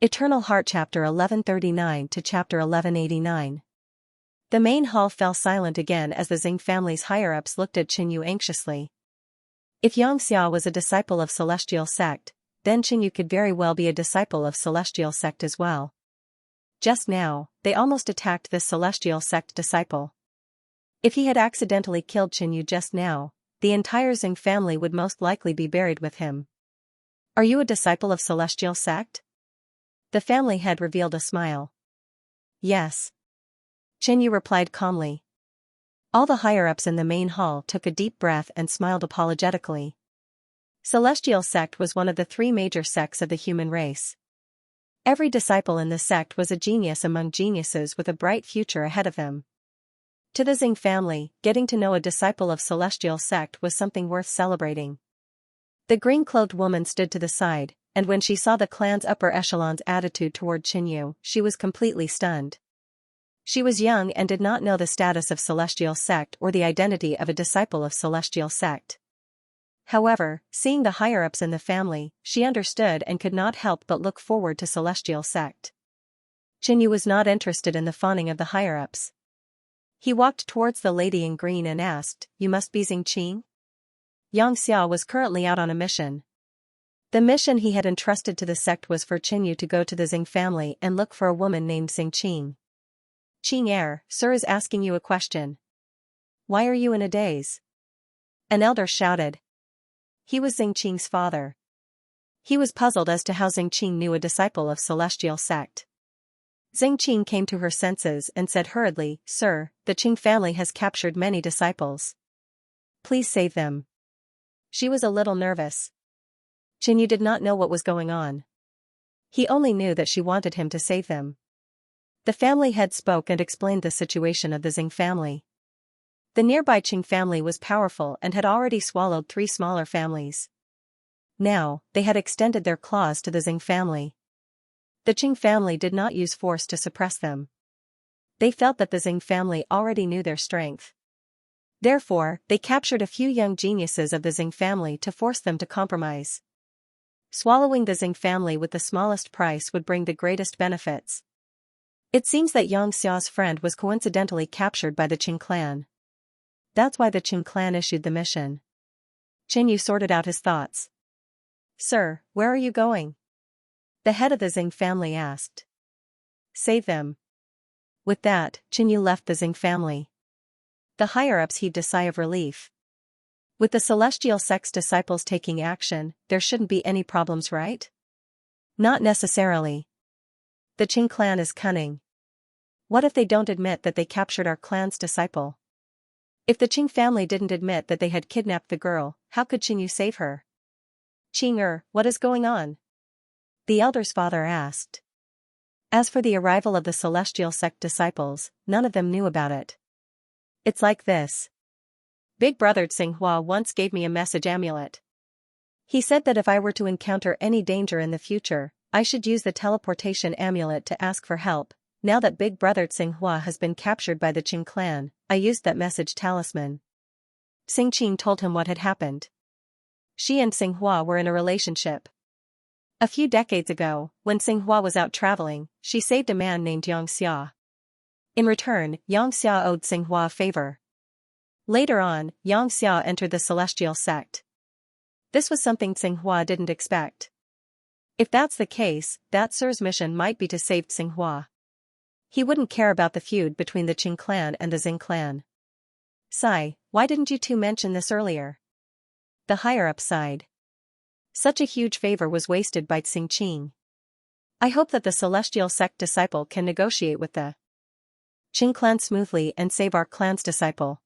Eternal Heart Chapter 1139 to Chapter 1189. The main hall fell silent again as the Xing family's higher-ups looked at Qinyu anxiously. If Xianxia was a disciple of Celestial Sect, then Qinyu could very well be a disciple of Celestial Sect as well. Just now, they almost attacked this Celestial Sect disciple. If he had accidentally killed Qinyu just now, the entire Xing family would most likely be buried with him. Are you a disciple of Celestial Sect? The family head revealed a smile. Yes. Qinyu replied calmly. All the higher-ups in the main hall took a deep breath and smiled apologetically. Celestial Sect was one of the three major sects of the human race. Every disciple in the sect was a genius among geniuses with a bright future ahead of them. To the Xing family, getting to know a disciple of Celestial Sect was something worth celebrating. The green-clothed woman stood to the side, and when she saw the clan's upper echelon's attitude toward Qinyu, she was completely stunned. She was young and did not know the status of Celestial Sect or the identity of a disciple of Celestial Sect. However, seeing the higher-ups in the family, she understood and could not help but look forward to Celestial Sect. Qinyu was not interested in the fawning of the higher-ups. He walked towards the lady in green and asked, "You must be Xing?" Xianxia was currently out on a mission. The mission he had entrusted to the sect was for Qinyu to go to the Xing family and look for a woman named Xing. Qing sir is asking you a question. Why are you in a daze? An elder shouted. He was Xing's father. He was puzzled as to how Xing knew a disciple of Celestial Sect. Xing came to her senses and said hurriedly, "Sir, the Qing family has captured many disciples. Please save them." She was a little nervous. Qinyu did not know what was going on. He only knew that she wanted him to save them. The family head spoke and explained the situation of the Xing family. The nearby Qing family was powerful and had already swallowed 3 smaller families. Now, they had extended their claws to the Xing family. The Qing family did not use force to suppress them. They felt that the Xing family already knew their strength. Therefore, they captured a few young geniuses of the Xing family to force them to compromise. Swallowing the Xing family with the smallest price would bring the greatest benefits. It seems that Xiaoxia's friend was coincidentally captured by the Qing clan. That's why the Qing clan issued the mission. Qinyu sorted out his thoughts. "Sir, where are you going?" The head of the Xing family asked. "Save them." With that, Qinyu left the Xing family. The higher-ups heaved a sigh of relief. With the Celestial Sect's disciples taking action, there shouldn't be any problems, right? Not necessarily. The Qing clan is cunning. What if they don't admit that they captured our clan's disciple? If the Qing family didn't admit that they had kidnapped the girl, how could Qinyu save her? "Qing, what is going on?" The elder's father asked. As for the arrival of the Celestial Sect disciples, none of them knew about it. It's like this. Big Brother Xinghua once gave me a message amulet. He said that if I were to encounter any danger in the future, I should use the teleportation amulet to ask for help. Now that Big Brother Xinghua has been captured by the Qing clan, I used that message talisman. Xing told him what had happened. She and Xinghua were in a relationship. A few decades ago, when Xinghua was out traveling, she saved a man named Xianxia. In return, Xianxia owed Xinghua a favor. Later on, Xianxia entered the Celestial Sect. This was something Xinghua didn't expect. If that's the case, that sir's mission might be to save Xinghua. He wouldn't care about the feud between the Qing clan and the Xing clan. Sigh, why didn't you two mention this earlier? The higher-up sighed. Such a huge favor was wasted by Xing. I hope that the Celestial Sect disciple can negotiate with the Qing clan smoothly and save our clan's disciple.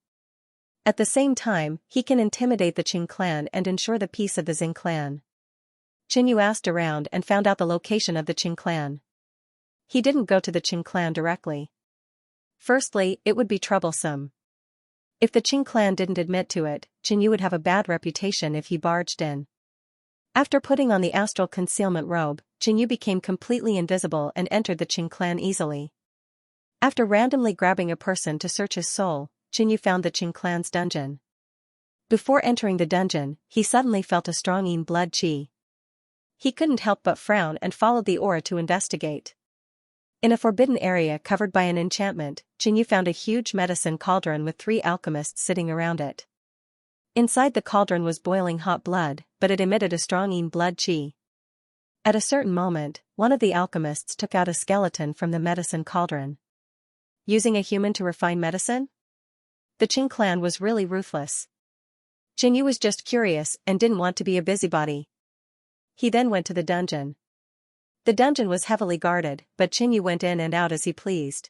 At the same time, he can intimidate the Qing clan and ensure the peace of the Xing clan. Qinyu asked around and found out the location of the Qing clan. He didn't go to the Qing clan directly. Firstly, it would be troublesome. If the Qing clan didn't admit to it, Qinyu would have a bad reputation if he barged in. After putting on the astral concealment robe, Qinyu became completely invisible and entered the Qing clan easily. After randomly grabbing a person to search his soul, Qinyu found the Qing clan's dungeon. Before entering the dungeon, he suddenly felt a strong yin blood qi. He couldn't help but frown and followed the aura to investigate. In a forbidden area covered by an enchantment, Xianxia found a huge medicine cauldron with 3 alchemists sitting around it. Inside the cauldron was boiling hot blood, but it emitted a strong blood qi. At a certain moment, one of the alchemists took out a skeleton from the medicine cauldron. Using a human to refine medicine? The Qing clan was really ruthless. Xianxia was just curious and didn't want to be a busybody. He then went to the dungeon. The dungeon was heavily guarded, but Xianxia went in and out as he pleased.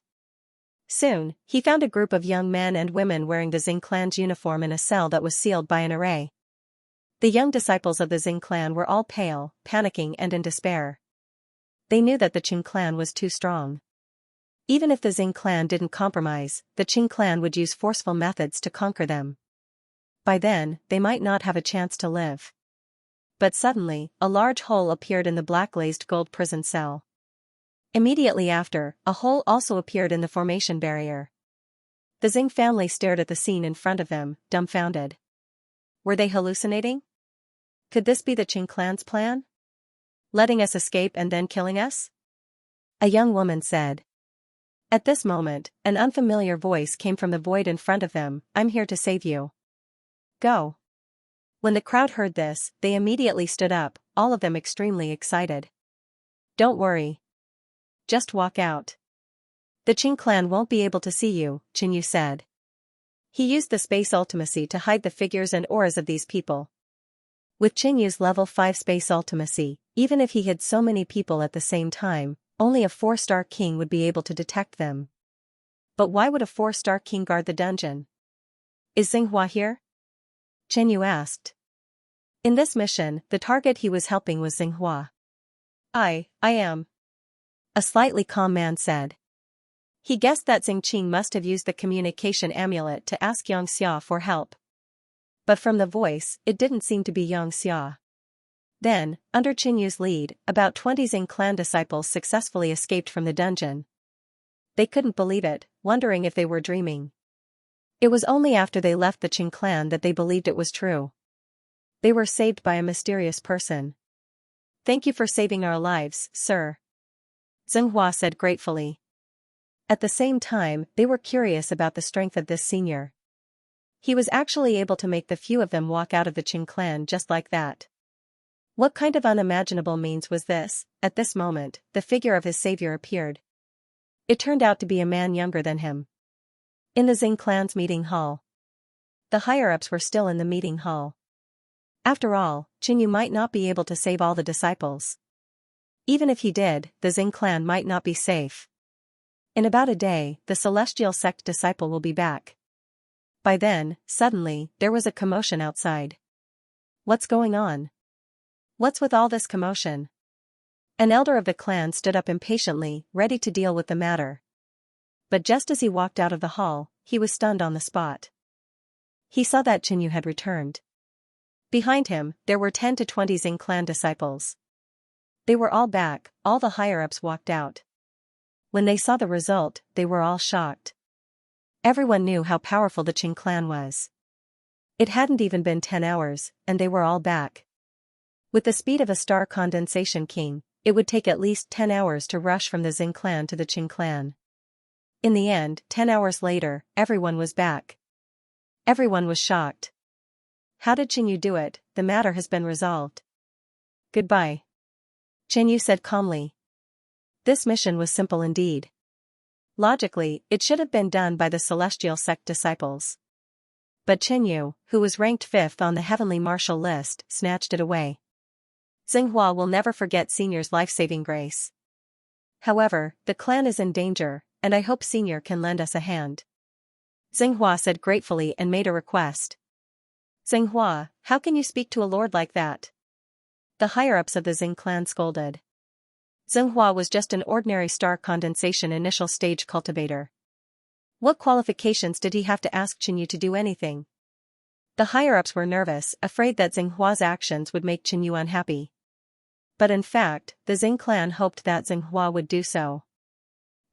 Soon, he found a group of young men and women wearing the Xing clan's uniform in a cell that was sealed by an array. The young disciples of the Xing clan were all pale, panicking and in despair. They knew that the Qing clan was too strong. Even if the Xing clan didn't compromise, the Qing clan would use forceful methods to conquer them. By then, they might not have a chance to live. But suddenly, a large hole appeared in the black-glazed gold prison cell. Immediately after, a hole also appeared in the formation barrier. The Xing family stared at the scene in front of them, dumbfounded. Were they hallucinating? Could this be the Qing clan's plan? Letting us escape and then killing us? A young woman said. At this moment, an unfamiliar voice came from the void in front of them. I'm here to save you. Go. When the crowd heard this, they immediately stood up, all of them extremely excited. Don't worry. Just walk out. The Qing clan won't be able to see you, Xianxia said. He used the space ultimacy to hide the figures and auras of these people. With Xianxia's level 5 space ultimacy, even if he hid so many people at the same time, only a 4-star king would be able to detect them. But why would a 4-star king guard the dungeon? Is Xinghua here? Xianxia asked. In this mission, the target he was helping was Xinghua. I am. A slightly calm man said. He guessed that Xingqing must have used the communication amulet to ask Xianxia for help. But from the voice, it didn't seem to be Xianxia. Then, under Xianxia's lead, about 20 Xing clan disciples successfully escaped from the dungeon. They couldn't believe it, wondering if they were dreaming. It was only after they left the Qing clan that they believed it was true. They were saved by a mysterious person. Thank you for saving our lives, sir. Xinghua said gratefully. At the same time, they were curious about the strength of this senior. He was actually able to make the few of them walk out of the Qing clan just like that. What kind of unimaginable means was this? At this moment, the figure of his savior appeared. It turned out to be a man younger than him. In the Xing clan's meeting hall. The higher-ups were still in the meeting hall. After all, Xianxia might not be able to save all the disciples. Even if he did, the Xing clan might not be safe. In about a day, the celestial sect disciple will be back. By then, suddenly, there was a commotion outside. What's going on? What's with all this commotion? An elder of the clan stood up impatiently, ready to deal with the matter. But just as he walked out of the hall, he was stunned on the spot. He saw that Xianxia had returned. Behind him, there were 10 to 20 Xing clan disciples. They were all back, all the higher-ups walked out. When they saw the result, they were all shocked. Everyone knew how powerful the Qing clan was. It hadn't even been 10 hours, and they were all back. With the speed of a star condensation king, it would take at least 10 hours to rush from the Xing clan to the Qing clan. In the end, 10 hours later, everyone was back. Everyone was shocked. How did Xianxia do it? The matter has been resolved. Goodbye. Xianxia said calmly. This mission was simple indeed. Logically, it should have been done by the celestial sect disciples. But Xianxia, who was ranked 5th on the heavenly martial list, snatched it away. Xinghua will never forget Senior's life-saving grace. However, the clan is in danger, and I hope Senior can lend us a hand. Xinghua said gratefully and made a request. Xinghua, how can you speak to a lord like that? The higher-ups of the Xing clan scolded. Xinghua was just an ordinary star condensation initial stage cultivator. What qualifications did he have to ask Xianxia to do anything? The higher-ups were nervous, afraid that Xinghua's actions would make Xianxia unhappy. But in fact, the Xing clan hoped that Xinghua would do so.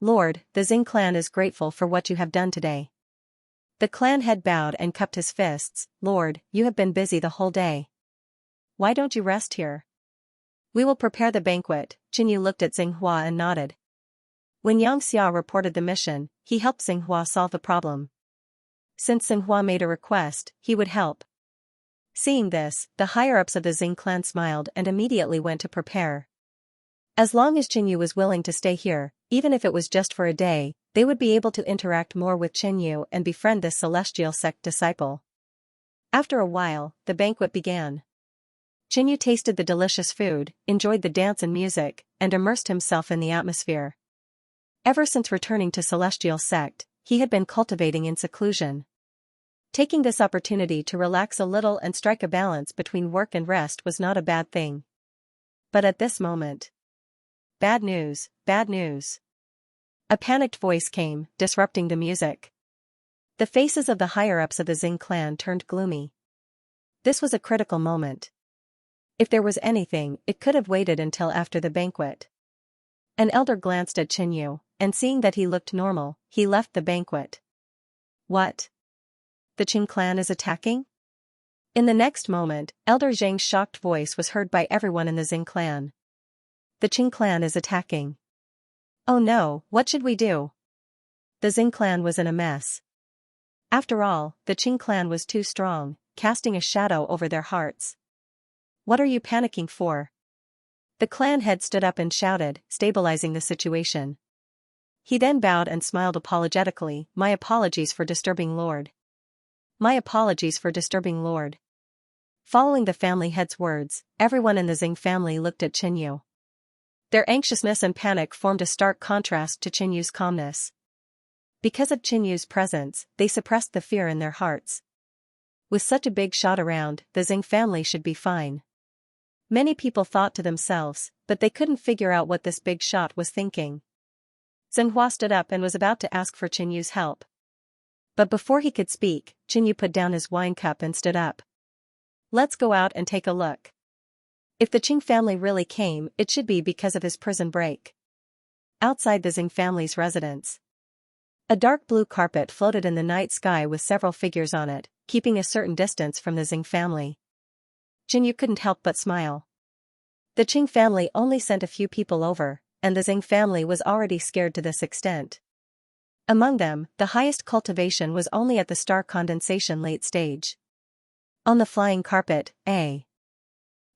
Lord, the Xing clan is grateful for what you have done today. The clan head bowed and cupped his fists. Lord, you have been busy the whole day. Why don't you rest here? We will prepare the banquet. Qinyu looked at Xianxia and nodded. When Xianxia reported the mission, he helped Xianxia solve the problem. Since Xianxia made a request, he would help. Seeing this, the higher-ups of the Xing clan smiled and immediately went to prepare. As long as Qinyu was willing to stay here, even if it was just for a day, they would be able to interact more with Qinyu and befriend this celestial sect disciple. After a while, the banquet began. Qinyu tasted the delicious food, enjoyed the dance and music, and immersed himself in the atmosphere. Ever since returning to celestial sect, he had been cultivating in seclusion. Taking this opportunity to relax a little and strike a balance between work and rest was not a bad thing. But at this moment, bad news, bad news. A panicked voice came, disrupting the music. The faces of the higher-ups of the Xing clan turned gloomy. This was a critical moment. If there was anything, it could have waited until after the banquet. An elder glanced at Qinyu, and seeing that he looked normal, he left the banquet. What? The Qing clan is attacking? In the next moment, Elder Zhang's shocked voice was heard by everyone in the Xing clan. The Qing clan is attacking. Oh no, what should we do? The Xing clan was in a mess. After all, the Qing clan was too strong, casting a shadow over their hearts. What are you panicking for? The clan head stood up and shouted, stabilizing the situation. He then bowed and smiled apologetically. My apologies for disturbing Lord. My apologies for disturbing Lord. Following the family head's words, everyone in the Xing family looked at Qinyu. Their anxiousness and panic formed a stark contrast to Qinyu's calmness. Because of Qinyu's presence, they suppressed the fear in their hearts. With such a big shot around, the Xing family should be fine. Many people thought to themselves, but they couldn't figure out what this big shot was thinking. Xianxia stood up and was about to ask for Qinyu's help. But before he could speak, Qinyu put down his wine cup and stood up. Let's go out and take a look. If the Qing family really came, it should be because of his prison break. Outside the Xing family's residence, a dark blue carpet floated in the night sky with several figures on it, keeping a certain distance from the Xing family. Qinyu couldn't help but smile. The Qing family only sent a few people over, and the Xing family was already scared to this extent. Among them, the highest cultivation was only at the star condensation late stage. On the flying carpet, a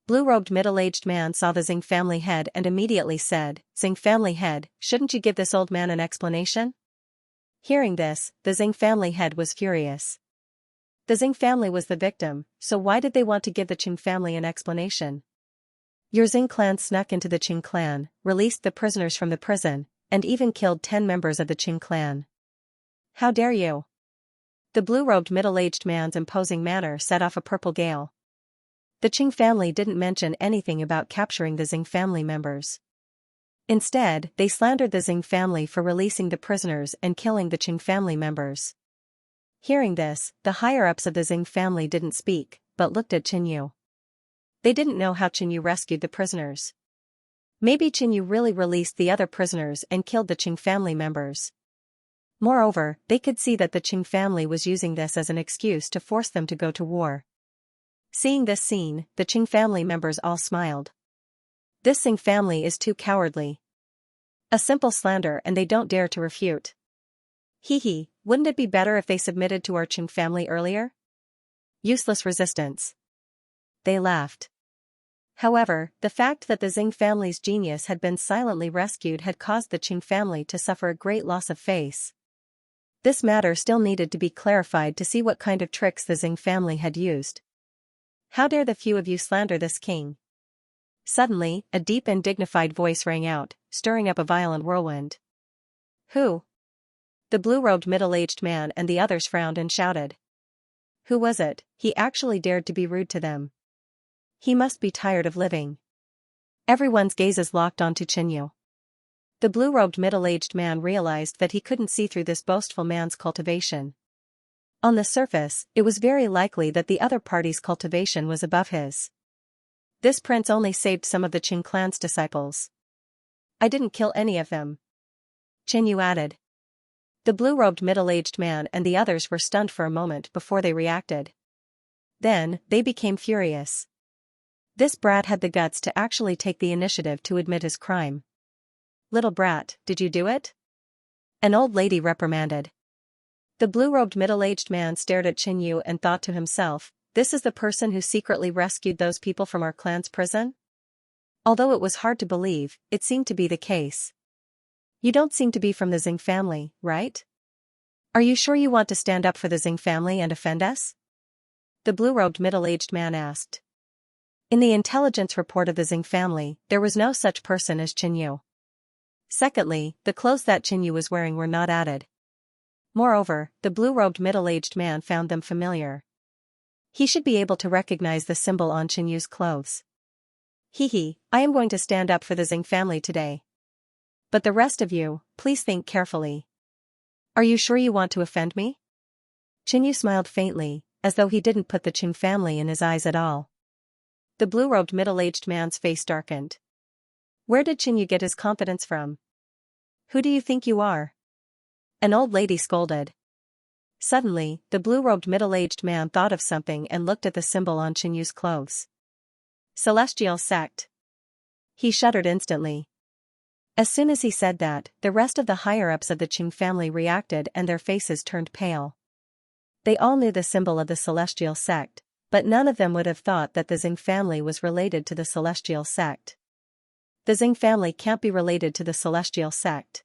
blue-robed middle-aged man saw the Xing family head and immediately said, Xing family head, shouldn't you give this old man an explanation? Hearing this, the Xing family head was furious. The Xing family was the victim, so why did they want to give the Qing family an explanation? Your Xing clan snuck into the Qing clan, released the prisoners from the prison, and even killed 10 members of the Qing clan. How dare you? The blue-robed middle-aged man's imposing manner set off a purple gale. The Qing family didn't mention anything about capturing the Xing family members. Instead, they slandered the Xing family for releasing the prisoners and killing the Qing family members. Hearing this, the higher-ups of the Xing family didn't speak, but looked at Qinyu. They didn't know how Qinyu rescued the prisoners. Maybe Qinyu really released the other prisoners and killed the Qing family members. Moreover, they could see that the Qing family was using this as an excuse to force them to go to war. Seeing this scene, the Qing family members all smiled. This Xing family is too cowardly. A simple slander and they don't dare to refute. Hee, wouldn't it be better if they submitted to our Qing family earlier? Useless resistance. They laughed. However, the fact that the Xing family's genius had been silently rescued had caused the Qing family to suffer a great loss of face. This matter still needed to be clarified to see what kind of tricks the Xing family had used. How dare the few of you slander this king? Suddenly, a deep and dignified voice rang out, stirring up a violent whirlwind. Who? The blue-robed middle-aged man and the others frowned and shouted. Who was it? He actually dared to be rude to them. He must be tired of living. Everyone's gazes locked onto Qinyu. The blue-robed middle-aged man realized that he couldn't see through this boastful man's cultivation. On the surface, it was very likely that the other party's cultivation was above his. This prince only saved some of the Qing clan's disciples. I didn't kill any of them. Qinyu added. The blue-robed middle-aged man and the others were stunned for a moment before they reacted. Then, they became furious. This brat had the guts to actually take the initiative to admit his crime. "Little brat, did you do it?" an old lady reprimanded. The blue-robed middle-aged man stared at Qinyu and thought to himself, "This is the person who secretly rescued those people from our clan's prison?" Although it was hard to believe, it seemed to be the case. "You don't seem to be from the Xing family, right? Are you sure you want to stand up for the Xing family and offend us?" the blue-robed middle-aged man asked. In the intelligence report of the Xing family, there was no such person as Qinyu. Secondly, the clothes that Qinyu was wearing were not added. Moreover, the blue-robed middle-aged man found them familiar. He should be able to recognize the symbol on Qinyu's clothes. I am going to stand up for the Xing family today. But the rest of you, please think carefully. Are you sure you want to offend me?" Qinyu smiled faintly, as though he didn't put the Qing family in his eyes at all. The blue-robed middle-aged man's face darkened. Where did Qinyu get his confidence from? "Who do you think you are?" an old lady scolded. Suddenly, the blue-robed middle-aged man thought of something and looked at the symbol on Qinyu's clothes. "Celestial sect." He shuddered instantly. As soon as he said that, the rest of the higher-ups of the Qing family reacted and their faces turned pale. They all knew the symbol of the celestial sect, but none of them would have thought that the Xing family was related to the celestial sect. The Xing family can't be related to the celestial sect.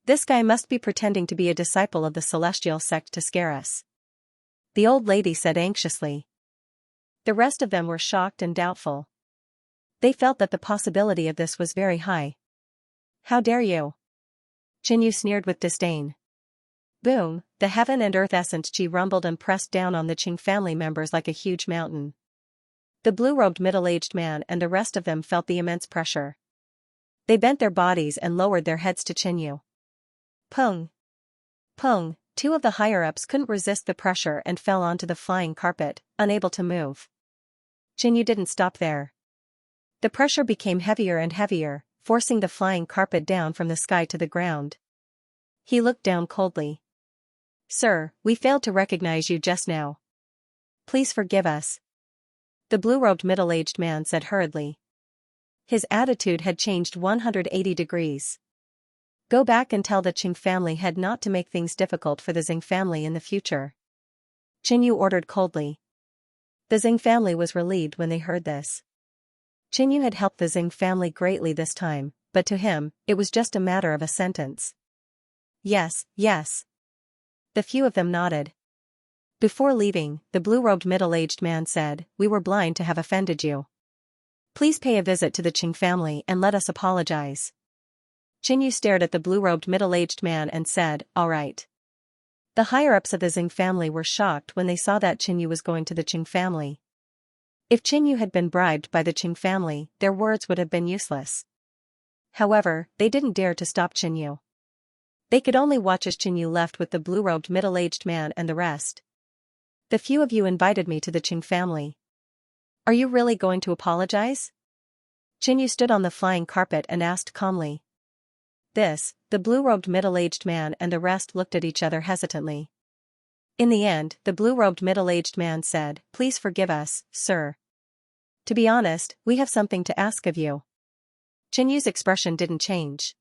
This guy must be pretending to be a disciple of the celestial sect to scare us, the old lady said anxiously. The rest of them were shocked and doubtful. They felt that the possibility of this was very high. "How dare you?" Qinyu sneered with disdain. Boom, the heaven and earth essence chi rumbled and pressed down on the Qing family members like a huge mountain. The blue-robed middle-aged man and the rest of them felt the immense pressure. They bent their bodies and lowered their heads to Qinyu. Pung! Pung! Two of the higher-ups couldn't resist the pressure and fell onto the flying carpet, unable to move. Qinyu didn't stop there. The pressure became heavier and heavier, forcing the flying carpet down from the sky to the ground. He looked down coldly. "Sir, we failed to recognize you just now. Please forgive us," the blue-robed middle-aged man said hurriedly. His attitude had changed 180 degrees. "Go back and tell the Qing family head not to make things difficult for the Xing family in the future," Qinyu ordered coldly. The Xing family was relieved when they heard this. Qinyu had helped the Xing family greatly this time, but to him, it was just a matter of a sentence. "Yes, yes." The few of them nodded. Before leaving, the blue-robed middle-aged man said, "We were blind to have offended you. Please pay a visit to the Qing family and let us apologize." Qinyu stared at the blue-robed middle-aged man and said, "All right." The higher-ups of the Xing family were shocked when they saw that Qinyu was going to the Qing family. If Qinyu had been bribed by the Qing family, their words would have been useless. However, they didn't dare to stop Qinyu. They could only watch as Qinyu left with the blue-robed middle-aged man and the rest. "The few of you invited me to the Qing family. Are you really going to apologize?" Qinyu stood on the flying carpet and asked calmly. The blue-robed middle-aged man and the rest looked at each other hesitantly. In the end, the blue-robed middle-aged man said, "Please forgive us, sir. To be honest, we have something to ask of you." Qinyu's expression didn't change.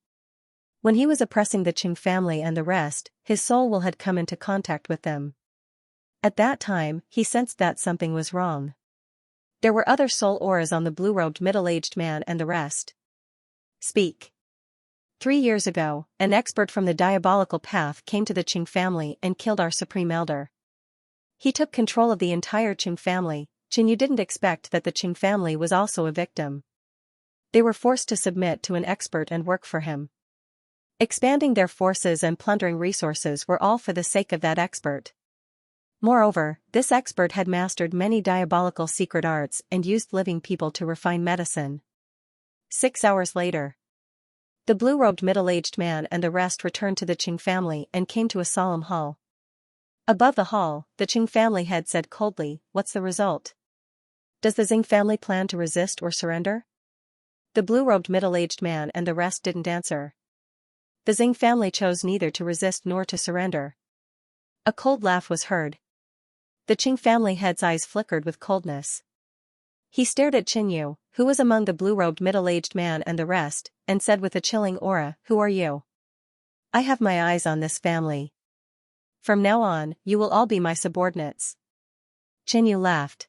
When he was oppressing the Qing family and the rest, his soul will had come into contact with them. At that time, he sensed that something was wrong. There were other soul auras on the blue-robed middle-aged man and the rest. "Speak." 3 years ago, an expert from the diabolical path came to the Qing family and killed our supreme elder. He took control of the entire Qing family. Qinyu didn't expect that the Qing family was also a victim. They were forced to submit to an expert and work for him. Expanding their forces and plundering resources were all for the sake of that expert. Moreover, this expert had mastered many diabolical secret arts and used living people to refine medicine. 6 hours later, the blue-robed middle-aged man and the rest returned to the Qing family and came to a solemn hall. Above the hall, the Qing family head said coldly, "What's the result? Does the Xing family plan to resist or surrender?" The blue-robed middle-aged man and the rest didn't answer. The Xing family chose neither to resist nor to surrender. A cold laugh was heard. The Qing family head's eyes flickered with coldness. He stared at Qinyu, who was among the blue-robed middle-aged man and the rest, and said with a chilling aura, "Who are you? I have my eyes on this family. From now on, you will all be my subordinates." Qinyu laughed.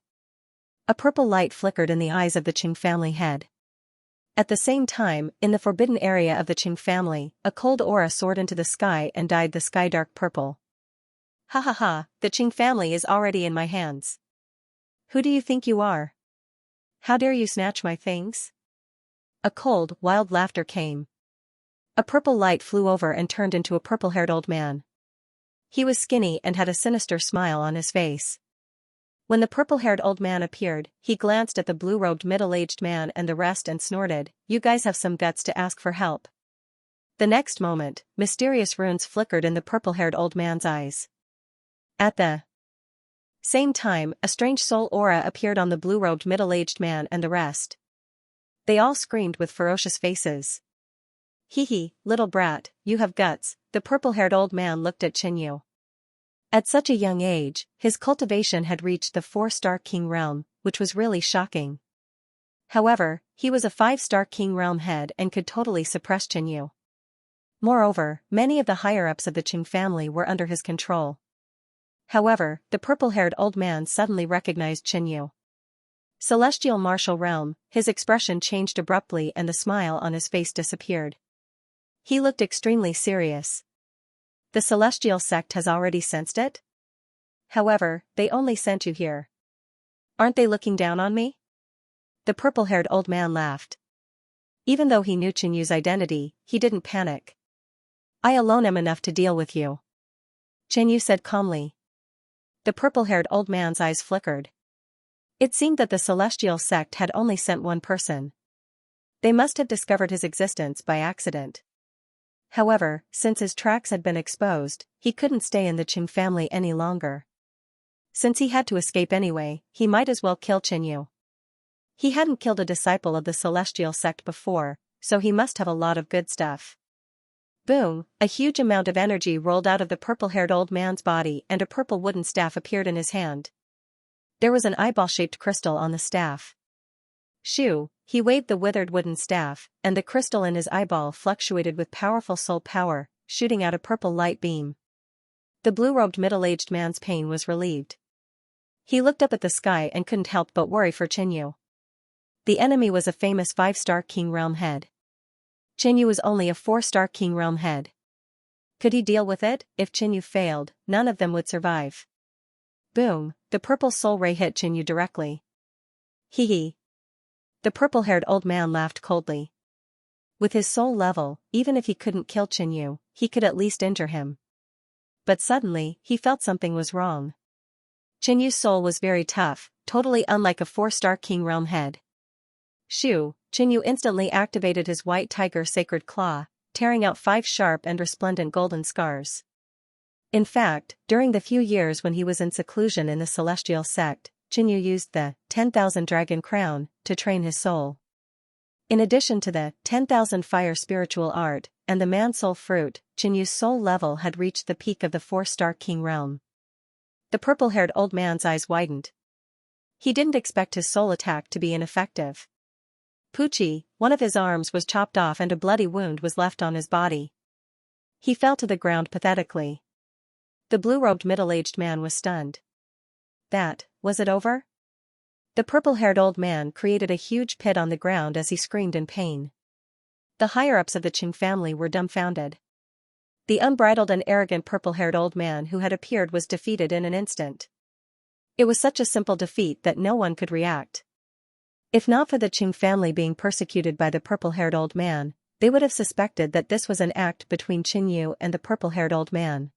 A purple light flickered in the eyes of the Qing family head. At the same time, in the forbidden area of the Qing family, a cold aura soared into the sky and dyed the sky dark purple. "Ha ha ha, the Qing family is already in my hands. Who do you think you are? How dare you snatch my things?" A cold, wild laughter came. A purple light flew over and turned into a purple-haired old man. He was skinny and had a sinister smile on his face. When the purple-haired old man appeared, he glanced at the blue-robed middle-aged man and the rest and snorted, "You guys have some guts to ask for help." The next moment, mysterious runes flickered in the purple-haired old man's eyes. At the same time, a strange soul aura appeared on the blue-robed middle-aged man and the rest. They all screamed with ferocious faces. "Hee hee, little brat, you have guts," the purple-haired old man looked at Qinyu. At such a young age, his cultivation had reached the 4-star king realm, which was really shocking. However, he was a 5-star king realm head and could totally suppress Qinyu. Moreover, many of the higher-ups of the Qing family were under his control. However, the purple-haired old man suddenly recognized Qinyu. Celestial martial realm, his expression changed abruptly and the smile on his face disappeared. He looked extremely serious. "The celestial sect has already sensed it? However, they only sent you here. Aren't they looking down on me?" The purple-haired old man laughed. Even though he knew Qinyu's identity, he didn't panic. "I alone am enough to deal with you," Qinyu said calmly. The purple-haired old man's eyes flickered. It seemed that the celestial sect had only sent one person. They must have discovered his existence by accident. However, since his tracks had been exposed, he couldn't stay in the Qing family any longer. Since he had to escape anyway, he might as well kill Qinyu. He hadn't killed a disciple of the celestial sect before, so he must have a lot of good stuff. Boom, a huge amount of energy rolled out of the purple-haired old man's body and a purple wooden staff appeared in his hand. There was an eyeball-shaped crystal on the staff. Shoo, he waved the withered wooden staff, and the crystal in his eyeball fluctuated with powerful soul power, shooting out a purple light beam. The blue-robed middle-aged man's pain was relieved. He looked up at the sky and couldn't help but worry for Qinyu. The enemy was a famous 5-star king realm head. Qinyu was only a 4-star king realm head. Could he deal with it? If Qinyu failed, none of them would survive. Boom, the purple soul ray hit Qinyu directly. Hee hee. The purple-haired old man laughed coldly. With his soul level, even if he couldn't kill Qinyu, he could at least injure him. But suddenly, he felt something was wrong. Qinyu's soul was very tough, totally unlike a 4-star king realm head. Shoo, Qinyu instantly activated his white tiger sacred claw, tearing out 5 sharp and resplendent golden scars. In fact, during the few years when he was in seclusion in the celestial sect, Qinyu used the 10,000 dragon crown to train his soul. In addition to the 10,000 fire spiritual art and the man soul fruit, Qinyu's soul level had reached the peak of the 4-star king realm. The purple-haired old man's eyes widened. He didn't expect his soul attack to be ineffective. Pucci, one of his arms was chopped off and a bloody wound was left on his body. He fell to the ground pathetically. The blue-robed middle-aged man was stunned. Was it over? The purple-haired old man created a huge pit on the ground as he screamed in pain. The higher-ups of the Qing family were dumbfounded. The unbridled and arrogant purple-haired old man who had appeared was defeated in an instant. It was such a simple defeat that no one could react. If not for the Qing family being persecuted by the purple-haired old man, they would have suspected that this was an act between Qinyu and the purple-haired old man.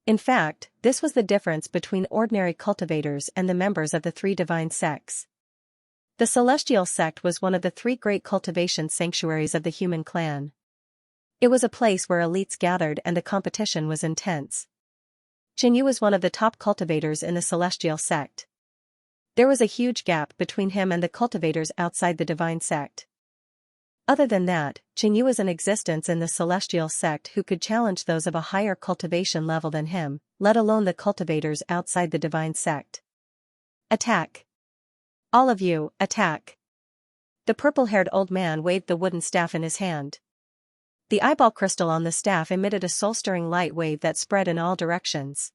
In fact, this was the difference between ordinary cultivators and the members of the 3 divine sects. The celestial sect was one of the 3 great cultivation sanctuaries of the human clan. It was a place where elites gathered and the competition was intense. Qinyu was one of the top cultivators in the celestial sect. There was a huge gap between him and the cultivators outside the divine sect. Other than that, Qinyu was in existence in the celestial sect who could challenge those of a higher cultivation level than him, let alone the cultivators outside the divine sect. Attack! All of you, attack. The purple-haired old man waved the wooden staff in his hand. The eyeball crystal on the staff emitted a soul-stirring light wave that spread in all directions.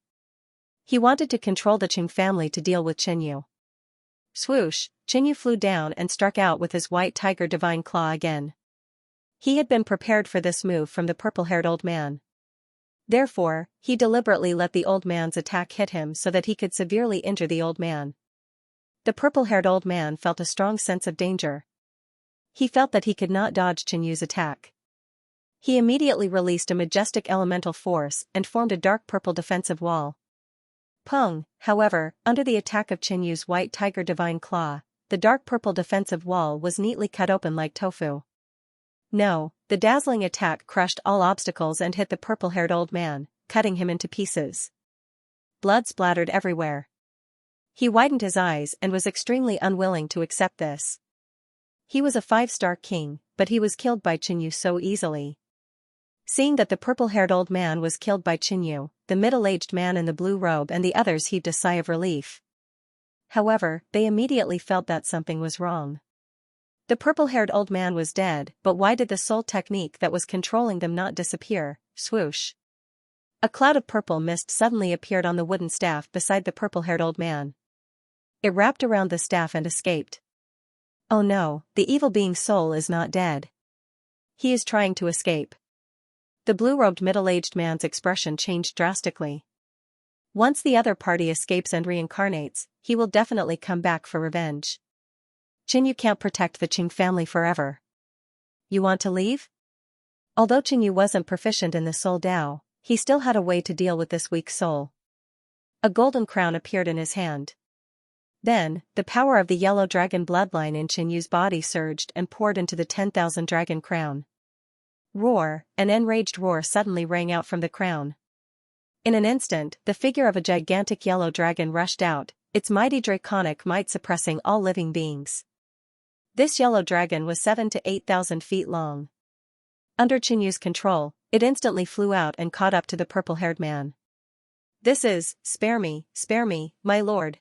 He wanted to control the Qing family to deal with Qinyu. Swoosh, Qinyu flew down and struck out with his white tiger divine claw again. He had been prepared for this move from the purple-haired old man. Therefore, he deliberately let the old man's attack hit him so that he could severely injure the old man. The purple-haired old man felt a strong sense of danger. He felt that he could not dodge Qinyu's attack. He immediately released a majestic elemental force and formed a dark purple defensive wall. Pung, however, under the attack of Qinyu's white tiger divine claw, the dark purple defensive wall was neatly cut open like tofu. No, the dazzling attack crushed all obstacles and hit the purple-haired old man, cutting him into pieces. Blood splattered everywhere. He widened his eyes and was extremely unwilling to accept this. He was a 5-star king, but he was killed by Qinyu so easily. Seeing that the purple-haired old man was killed by Qinyu, the middle-aged man in the blue robe and the others heaved a sigh of relief. However, they immediately felt that something was wrong. The purple-haired old man was dead, but why did the soul technique that was controlling them not disappear? Swoosh. A cloud of purple mist suddenly appeared on the wooden staff beside the purple-haired old man. It wrapped around the staff and escaped. Oh no, the evil being's soul is not dead. He is trying to escape. The blue-robed middle-aged man's expression changed drastically. Once the other party escapes and reincarnates, he will definitely come back for revenge. Qinyu can't protect the Qing family forever. You want to leave? Although Qinyu wasn't proficient in the soul Dao, he still had a way to deal with this weak soul. A golden crown appeared in his hand. Then, the power of the yellow dragon bloodline in Qinyu's body surged and poured into the 10,000 dragon crown. Roar, an enraged roar suddenly rang out from the crown. In an instant, the figure of a gigantic yellow dragon rushed out, its mighty draconic might suppressing all living beings. This yellow dragon was 7,000 to 8,000 feet long. Under Qinyu's control, it instantly flew out and caught up to the purple-haired man. This is, spare me, my lord.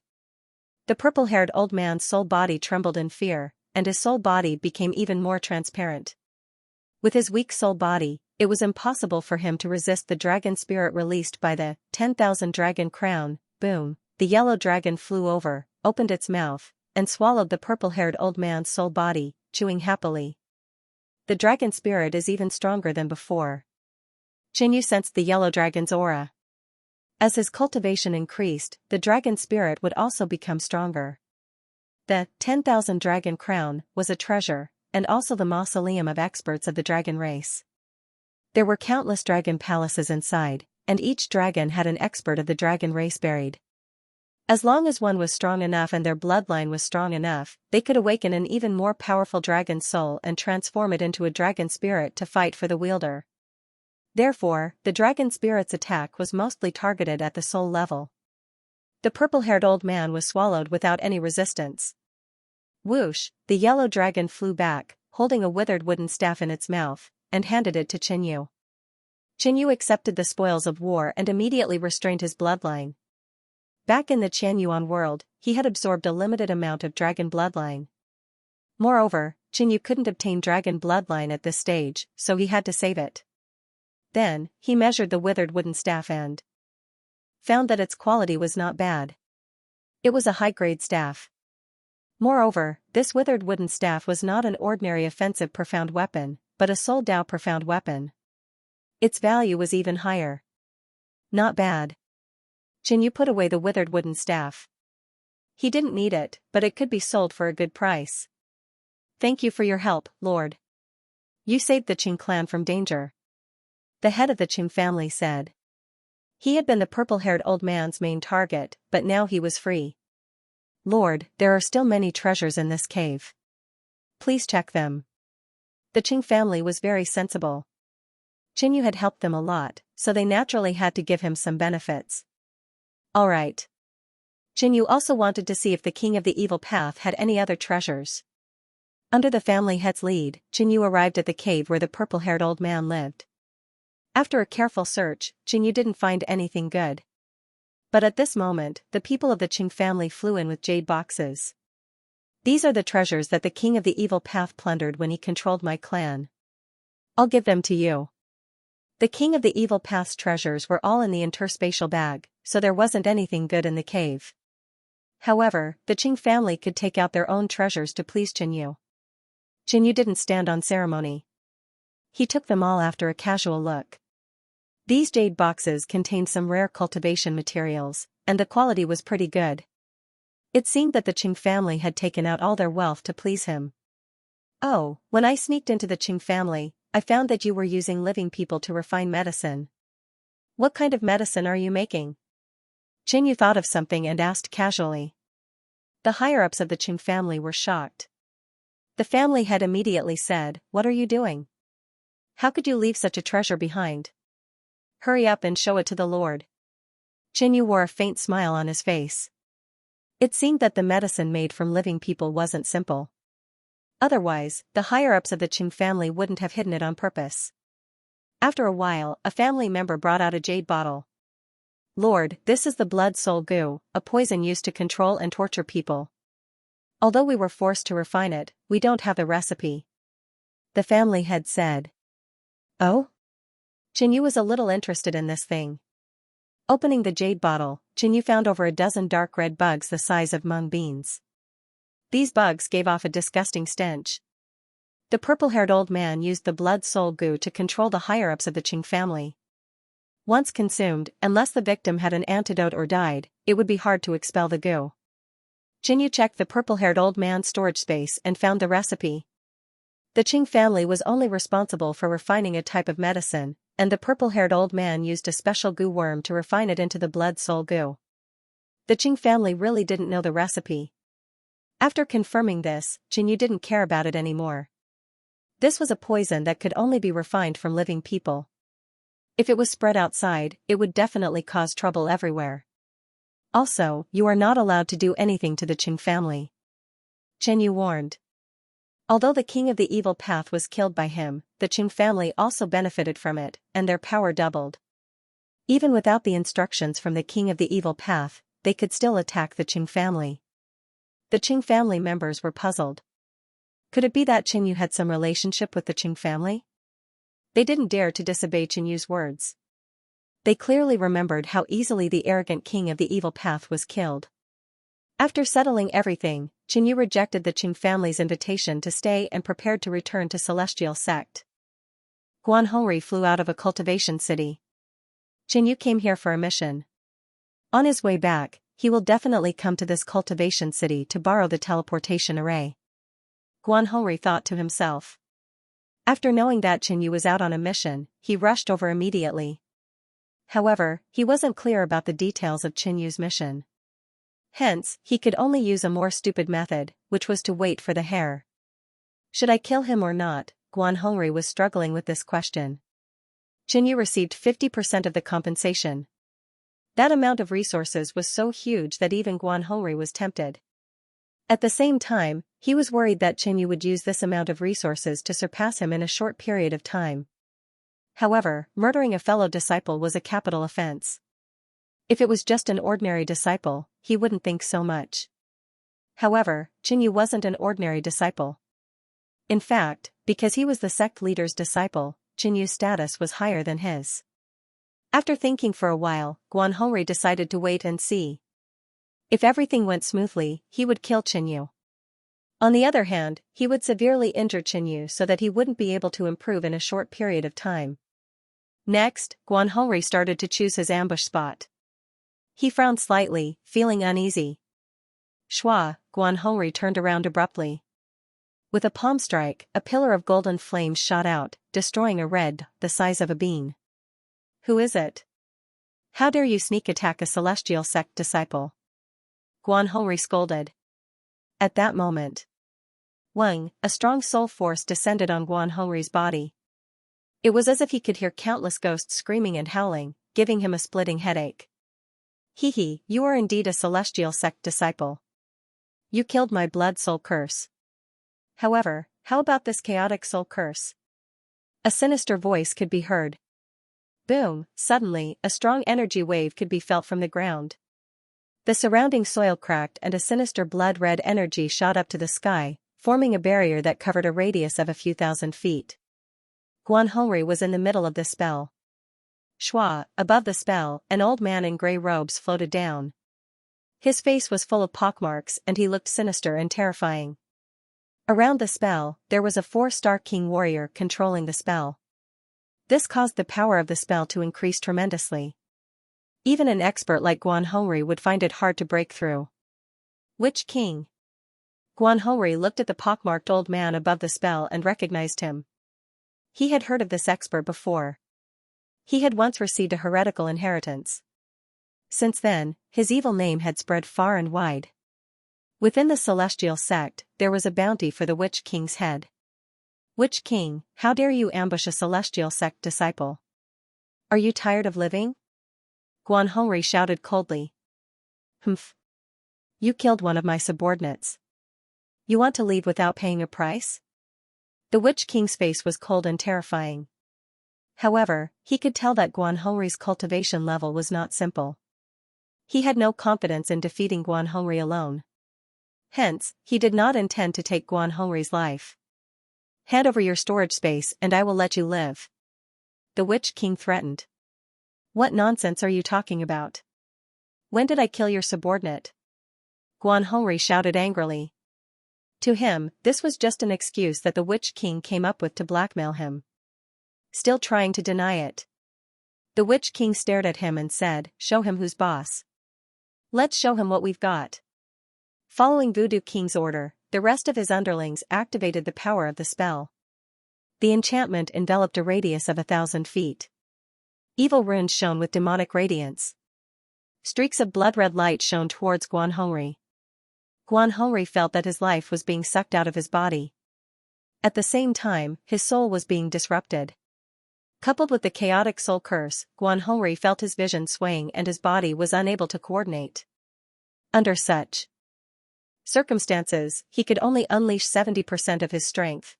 The purple-haired old man's soul body trembled in fear, and his soul body became even more transparent. With his weak soul body, it was impossible for him to resist the dragon spirit released by the 10,000 dragon crown. Boom, the yellow dragon flew over, opened its mouth, and swallowed the purple-haired old man's soul body, chewing happily. The dragon spirit is even stronger than before. Qinyu sensed the yellow dragon's aura. As his cultivation increased, the dragon spirit would also become stronger. The 10,000 dragon crown was a treasure, and also the mausoleum of experts of the dragon race. There were countless dragon palaces inside, and each dragon had an expert of the dragon race buried. As long as one was strong enough and their bloodline was strong enough, they could awaken an even more powerful dragon soul and transform it into a dragon spirit to fight for the wielder. Therefore, the dragon spirit's attack was mostly targeted at the soul level. The purple-haired old man was swallowed without any resistance. Whoosh, the yellow dragon flew back, holding a withered wooden staff in its mouth, and handed it to Qinyu. Qinyu accepted the spoils of war and immediately restrained his bloodline. Back in the Qianyuan world, he had absorbed a limited amount of dragon bloodline. Moreover, Qinyu couldn't obtain dragon bloodline at this stage, so he had to save it. Then, he measured the withered wooden staff and found that its quality was not bad. It was a high-grade staff. Moreover, this withered wooden staff was not an ordinary offensive profound weapon, but a soul Dao profound weapon. Its value was even higher. Not bad. Qinyu put away the withered wooden staff. He didn't need it, but it could be sold for a good price. Thank you for your help, Lord. You saved the Qing clan from danger. The head of the Qing family said. He had been the purple-haired old man's main target, but now he was free. Lord, there are still many treasures in this cave. Please check them. The Qing family was very sensible. Qinyu had helped them a lot, so they naturally had to give him some benefits. All right. Qinyu also wanted to see if the king of the evil path had any other treasures. Under the family head's lead, Qinyu arrived at the cave where the purple-haired old man lived. After a careful search, Qinyu didn't find anything good. But at this moment, the people of the Qing family flew in with jade boxes. These are the treasures that the king of the evil path plundered when he controlled my clan. I'll give them to you. The king of the evil path's treasures were all in the interspatial bag, so there wasn't anything good in the cave. However, the Qing family could take out their own treasures to please Qinyu. Qinyu didn't stand on ceremony. He took them all after a casual look. These jade boxes contained some rare cultivation materials, and the quality was pretty good. It seemed that the Qing family had taken out all their wealth to please him. Oh, when I sneaked into the Qing family, I found that you were using living people to refine medicine. What kind of medicine are you making? Qinyu thought of something and asked casually. The higher-ups of the Qing family were shocked. The family head immediately said, "What are you doing? How could you leave such a treasure behind? Hurry up and show it to the Lord." Qinyu wore a faint smile on his face. It seemed that the medicine made from living people wasn't simple. Otherwise, the higher-ups of the Qing family wouldn't have hidden it on purpose. After a while, a family member brought out a jade bottle. "Lord, this is the blood soul goo, a poison used to control and torture people. Although we were forced to refine it, we don't have the recipe," the family head said. Oh? Qinyu was a little interested in this thing. Opening the jade bottle, Qinyu found over a dozen dark red bugs the size of mung beans. These bugs gave off a disgusting stench. The purple-haired old man used the blood soul goo to control the higher-ups of the Qing family. Once consumed, unless the victim had an antidote or died, it would be hard to expel the goo. Qinyu checked the purple-haired old man's storage space and found the recipe. The Qing family was only responsible for refining a type of medicine, and the purple-haired old man used a special goo worm to refine it into the blood soul goo. The Qing family really didn't know the recipe. After confirming this, Qinyu didn't care about it anymore. This was a poison that could only be refined from living people. If it was spread outside, it would definitely cause trouble everywhere. Also, you are not allowed to do anything to the Qing family, Qinyu warned. Although the king of the evil path was killed by him, the Qing family also benefited from it, and their power doubled. Even without the instructions from the king of the evil path, they could still attack the Qing family. The Qing family members were puzzled. Could it be that Qinyu had some relationship with the Qing family? They didn't dare to disobey Qinyu's words. They clearly remembered how easily the arrogant king of the evil path was killed. After settling everything, Qinyu rejected the Qing family's invitation to stay and prepared to return to Celestial Sect. Guanhongri flew out of a cultivation city. Qinyu came here for a mission. On his way back, he will definitely come to this cultivation city to borrow the teleportation array. Guanhongri thought to himself. After knowing that Qinyu was out on a mission, he rushed over immediately. However, he wasn't clear about the details of Qinyu's mission. Hence, he could only use a more stupid method, which was to wait for the hare. Should I kill him or not? Guanhongri was struggling with this question. Qinyu received 50% of the compensation. That amount of resources was so huge that even Guanhongri was tempted. At the same time, he was worried that Qinyu would use this amount of resources to surpass him in a short period of time. However, murdering a fellow disciple was a capital offense. If it was just an ordinary disciple, he wouldn't think so much. However, Qinyu wasn't an ordinary disciple. In fact, because he was the sect leader's disciple, Qinyu's status was higher than his. After thinking for a while, Guanhongri decided to wait and see. If everything went smoothly, he would kill Qinyu. On the other hand, he would severely injure Qinyu so that he wouldn't be able to improve in a short period of time. Next, Guanhongri started to choose his ambush spot. He frowned slightly, feeling uneasy. Shua, Guanhongri turned around abruptly. With a palm strike, a pillar of golden flames shot out, destroying a red, the size of a bean. Who is it? How dare you sneak attack a celestial sect disciple? Guanhongri scolded. At that moment, Wang, a strong soul force descended on Guanhongri's body. It was as if he could hear countless ghosts screaming and howling, giving him a splitting headache. Hehe, you are indeed a celestial sect disciple. You killed my blood soul curse. However, how about this chaotic soul curse? A sinister voice could be heard. Boom, suddenly, a strong energy wave could be felt from the ground. The surrounding soil cracked and a sinister blood-red energy shot up to the sky, forming a barrier that covered a radius of a few thousand feet. Guanhongri was in the middle of the spell. Shua, above the spell, an old man in grey robes floated down. His face was full of pockmarks and he looked sinister and terrifying. Around the spell, there was a 4-star king warrior controlling the spell. This caused the power of the spell to increase tremendously. Even an expert like Guanhongri would find it hard to break through. Which king? Guanhongri looked at the pockmarked old man above the spell and recognized him. He had heard of this expert before. He had once received a heretical inheritance. Since then, his evil name had spread far and wide. Within the celestial sect, there was a bounty for the Witch King's head. Witch King, how dare you ambush a celestial sect disciple? Are you tired of living? Guanhongri shouted coldly. Humph. You killed one of my subordinates. You want to leave without paying a price? The Witch King's face was cold and terrifying. However, he could tell that Guanhongri's cultivation level was not simple. He had no confidence in defeating Guanhongri alone. Hence, he did not intend to take Guanhongri's life. Hand over your storage space and I will let you live. The Witch King threatened. What nonsense are you talking about? When did I kill your subordinate? Guanhongri shouted angrily. To him, this was just an excuse that the Witch King came up with to blackmail him. Still trying to deny it. The Witch King stared at him and said, "Show him who's boss. Let's show him what we've got." Following Voodoo King's order, the rest of his underlings activated the power of the spell. The enchantment enveloped a radius of 1,000 feet. Evil runes shone with demonic radiance. Streaks of blood-red light shone towards Guanhongri. Guanhongri felt that his life was being sucked out of his body. At the same time, his soul was being disrupted. Coupled with the chaotic soul curse, Guanhongri felt his vision swaying and his body was unable to coordinate. Under such circumstances, he could only unleash 70% of his strength.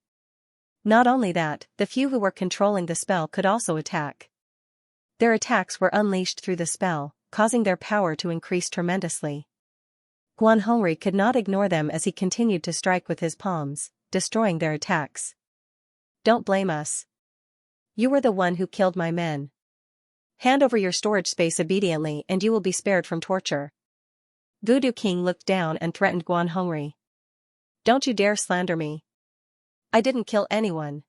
Not only that, the few who were controlling the spell could also attack. Their attacks were unleashed through the spell, causing their power to increase tremendously. Guanhongri could not ignore them as he continued to strike with his palms, destroying their attacks. Don't blame us. You were the one who killed my men. Hand over your storage space obediently and you will be spared from torture. Voodoo King looked down and threatened Guanhongri. Don't you dare slander me. I didn't kill anyone.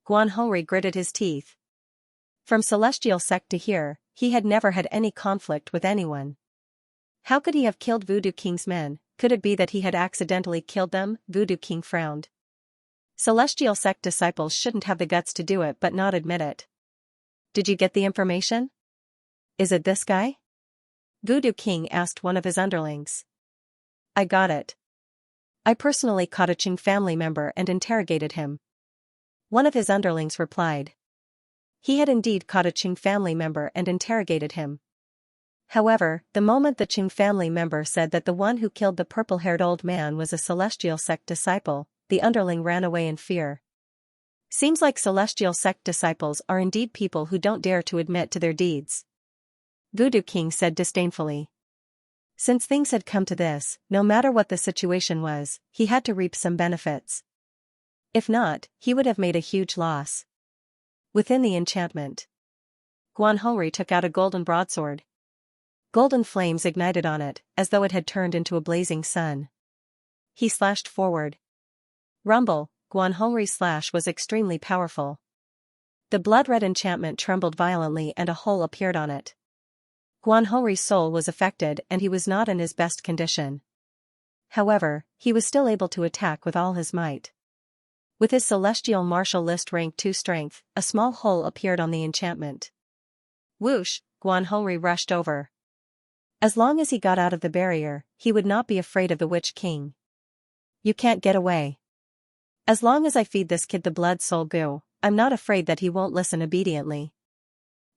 Guanhongri gritted his teeth. From celestial sect to here, he had never had any conflict with anyone. How could he have killed Voodoo King's men? Could it be that he had accidentally killed them? Voodoo King frowned. Celestial sect disciples shouldn't have the guts to do it but not admit it. Did you get the information? Is it this guy? Voodoo King asked one of his underlings. I got it. I personally caught a Qing family member and interrogated him. One of his underlings replied. He had indeed caught a Qing family member and interrogated him. However, the moment the Qing family member said that the one who killed the purple-haired old man was a celestial sect disciple, the underling ran away in fear. Seems like celestial sect disciples are indeed people who don't dare to admit to their deeds. Voodoo King said disdainfully. Since things had come to this, no matter what the situation was, he had to reap some benefits. If not, he would have made a huge loss. Within the enchantment, Guanhongri took out a golden broadsword. Golden flames ignited on it, as though it had turned into a blazing sun. He slashed forward. Rumble, Guanhongri's slash was extremely powerful. The blood-red enchantment trembled violently and a hole appeared on it. Guanhongri's soul was affected and he was not in his best condition. However, he was still able to attack with all his might. With his celestial martial list rank 2 strength, a small hole appeared on the enchantment. Whoosh, Guanhongri rushed over. As long as he got out of the barrier, he would not be afraid of the Witch King. You can't get away. As long as I feed this kid the blood soul goo, I'm not afraid that he won't listen obediently.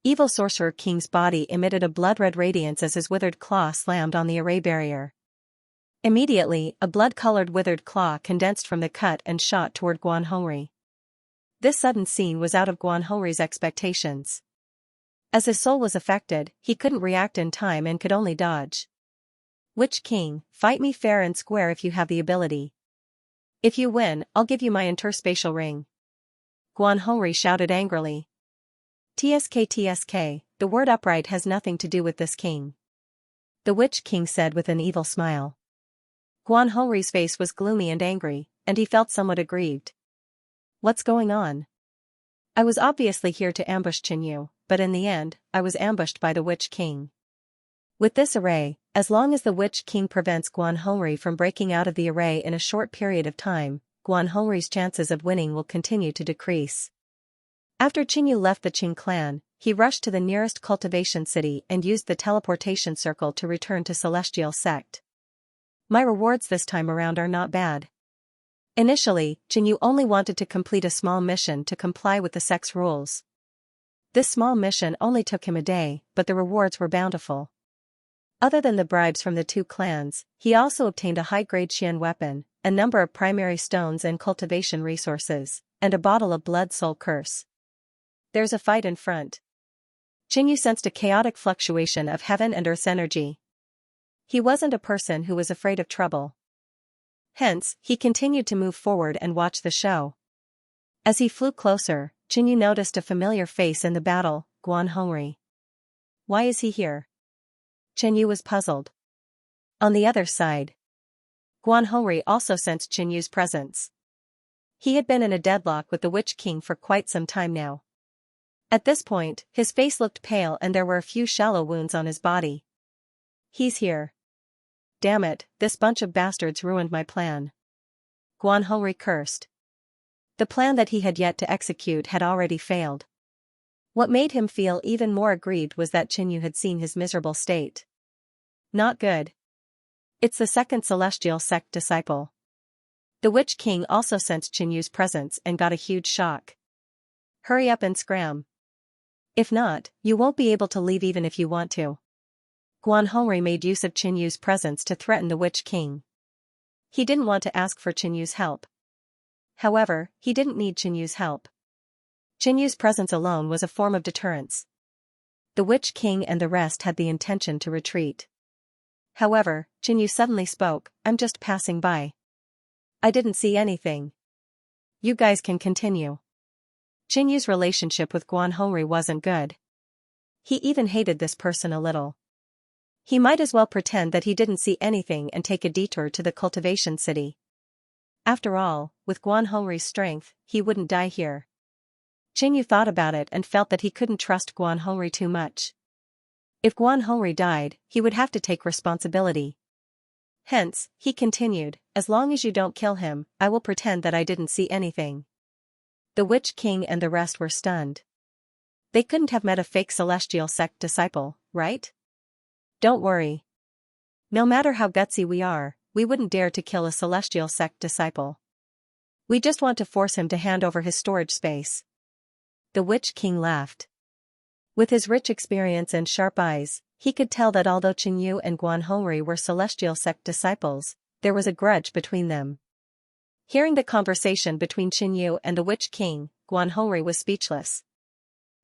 Evil Sorcerer King's body emitted a blood-red radiance as his withered claw slammed on the array barrier. Immediately, a blood-colored withered claw condensed from the cut and shot toward Guanhongri. This sudden scene was out of Guanhongri's expectations. As his soul was affected, he couldn't react in time and could only dodge. Witch King, fight me fair and square if you have the ability. If you win, I'll give you my interspatial ring. Guanhongri shouted angrily. TSK, the word upright has nothing to do with this king. The Witch King said with an evil smile. Guanhongri's face was gloomy and angry, and he felt somewhat aggrieved. What's going on? I was obviously here to ambush Qinyu, but in the end, I was ambushed by the Witch King. With this array, as long as the Witch King prevents Guanhongri from breaking out of the array in a short period of time, Guanhongri's chances of winning will continue to decrease. After Qinyu left the Qing clan, he rushed to the nearest cultivation city and used the teleportation circle to return to Celestial Sect. My rewards this time around are not bad. Initially, Qinyu only wanted to complete a small mission to comply with the sect's rules. This small mission only took him a day, but the rewards were bountiful. Other than the bribes from the two clans, he also obtained a high-grade Xian weapon, a number of primary stones and cultivation resources, and a bottle of blood soul curse. There's a fight in front. Qinyu sensed a chaotic fluctuation of heaven and earth's energy. He wasn't a person who was afraid of trouble. Hence, he continued to move forward and watch the show. As he flew closer, Qinyu noticed a familiar face in the battle, Guanhongri. Why is he here? Qinyu was puzzled. On the other side, Guanhongri also sensed Qinyu's presence. He had been in a deadlock with the Witch King for quite some time now. At this point, his face looked pale and there were a few shallow wounds on his body. He's here. Damn it, this bunch of bastards ruined my plan. Guanhongri cursed. The plan that he had yet to execute had already failed. What made him feel even more aggrieved was that Qinyu had seen his miserable state. Not good. It's the second Celestial Sect disciple. The Witch King also sensed Qinyu's presence and got a huge shock. Hurry up and scram. If not, you won't be able to leave even if you want to. Guanhongri made use of Qinyu's presence to threaten the Witch King. He didn't want to ask for Qinyu's help. However, he didn't need Qinyu's help. Qinyu's presence alone was a form of deterrence. The Witch King and the rest had the intention to retreat. However, Qinyu suddenly spoke, I'm just passing by. I didn't see anything. You guys can continue. Qinyu's relationship with Guanhongri wasn't good. He even hated this person a little. He might as well pretend that he didn't see anything and take a detour to the cultivation city. After all, with Guanhongri's strength, he wouldn't die here. Qinyu thought about it and felt that he couldn't trust Guanhongri too much. If Guanhongri died, he would have to take responsibility. Hence, he continued, as long as you don't kill him, I will pretend that I didn't see anything. The Witch King and the rest were stunned. They couldn't have met a fake Celestial Sect disciple, right? Don't worry. No matter how gutsy we are, we wouldn't dare to kill a Celestial Sect disciple. We just want to force him to hand over his storage space. The Witch King laughed. With his rich experience and sharp eyes, he could tell that although Qinyu and Guanhongri were Celestial Sect disciples, there was a grudge between them. Hearing the conversation between Qinyu and the Witch King, Guanhongri was speechless.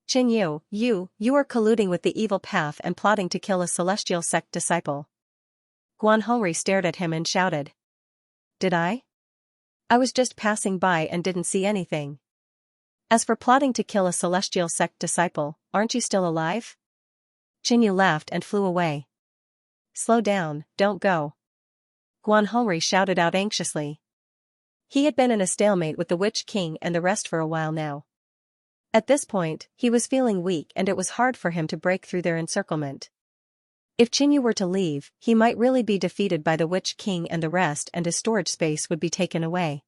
Qinyu, you are colluding with the evil path and plotting to kill a Celestial Sect disciple. Guanhongri stared at him and shouted. Did I? I was just passing by and didn't see anything. As for plotting to kill a Celestial Sect disciple, aren't you still alive? Qinyu laughed and flew away. Slow down, don't go. Guanhongri shouted out anxiously. He had been in a stalemate with the Witch King and the rest for a while now. At this point, he was feeling weak and it was hard for him to break through their encirclement. If Qinyu were to leave, he might really be defeated by the Witch King and the rest and his storage space would be taken away.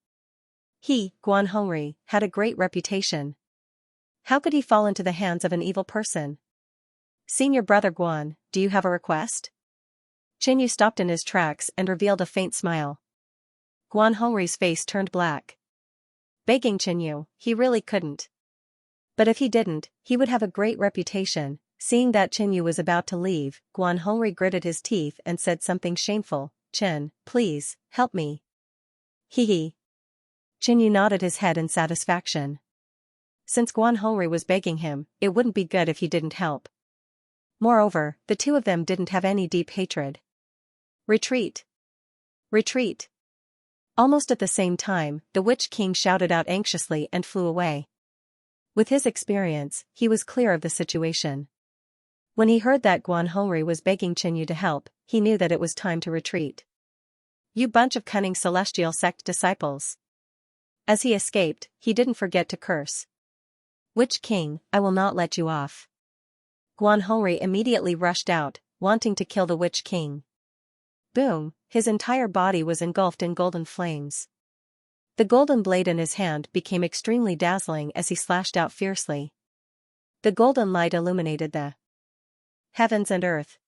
He, Guanhongri, had a great reputation. How could he fall into the hands of an evil person? Senior brother Guan, do you have a request? Qinyu stopped in his tracks and revealed a faint smile. Guanhongri's face turned black. Begging Qinyu, he really couldn't. But if he didn't, he would have a great reputation. Seeing that Qinyu was about to leave, Guanhongri gritted his teeth and said something shameful. Qin, please, help me. Hee. Qinyu nodded his head in satisfaction. Since Guanhongri was begging him, it wouldn't be good if he didn't help. Moreover, the two of them didn't have any deep hatred. Retreat! Retreat! Almost at the same time, the Witch King shouted out anxiously and flew away. With his experience, he was clear of the situation. When he heard that Guan Hongri was begging Qinyu to help, he knew that it was time to retreat. You bunch of cunning celestial sect disciples. As he escaped, he didn't forget to curse. Witch King, I will not let you off. Guan Hongri immediately rushed out, wanting to kill the Witch King. Boom, his entire body was engulfed in golden flames. The golden blade in his hand became extremely dazzling as he slashed out fiercely. The golden light illuminated the heavens and earth.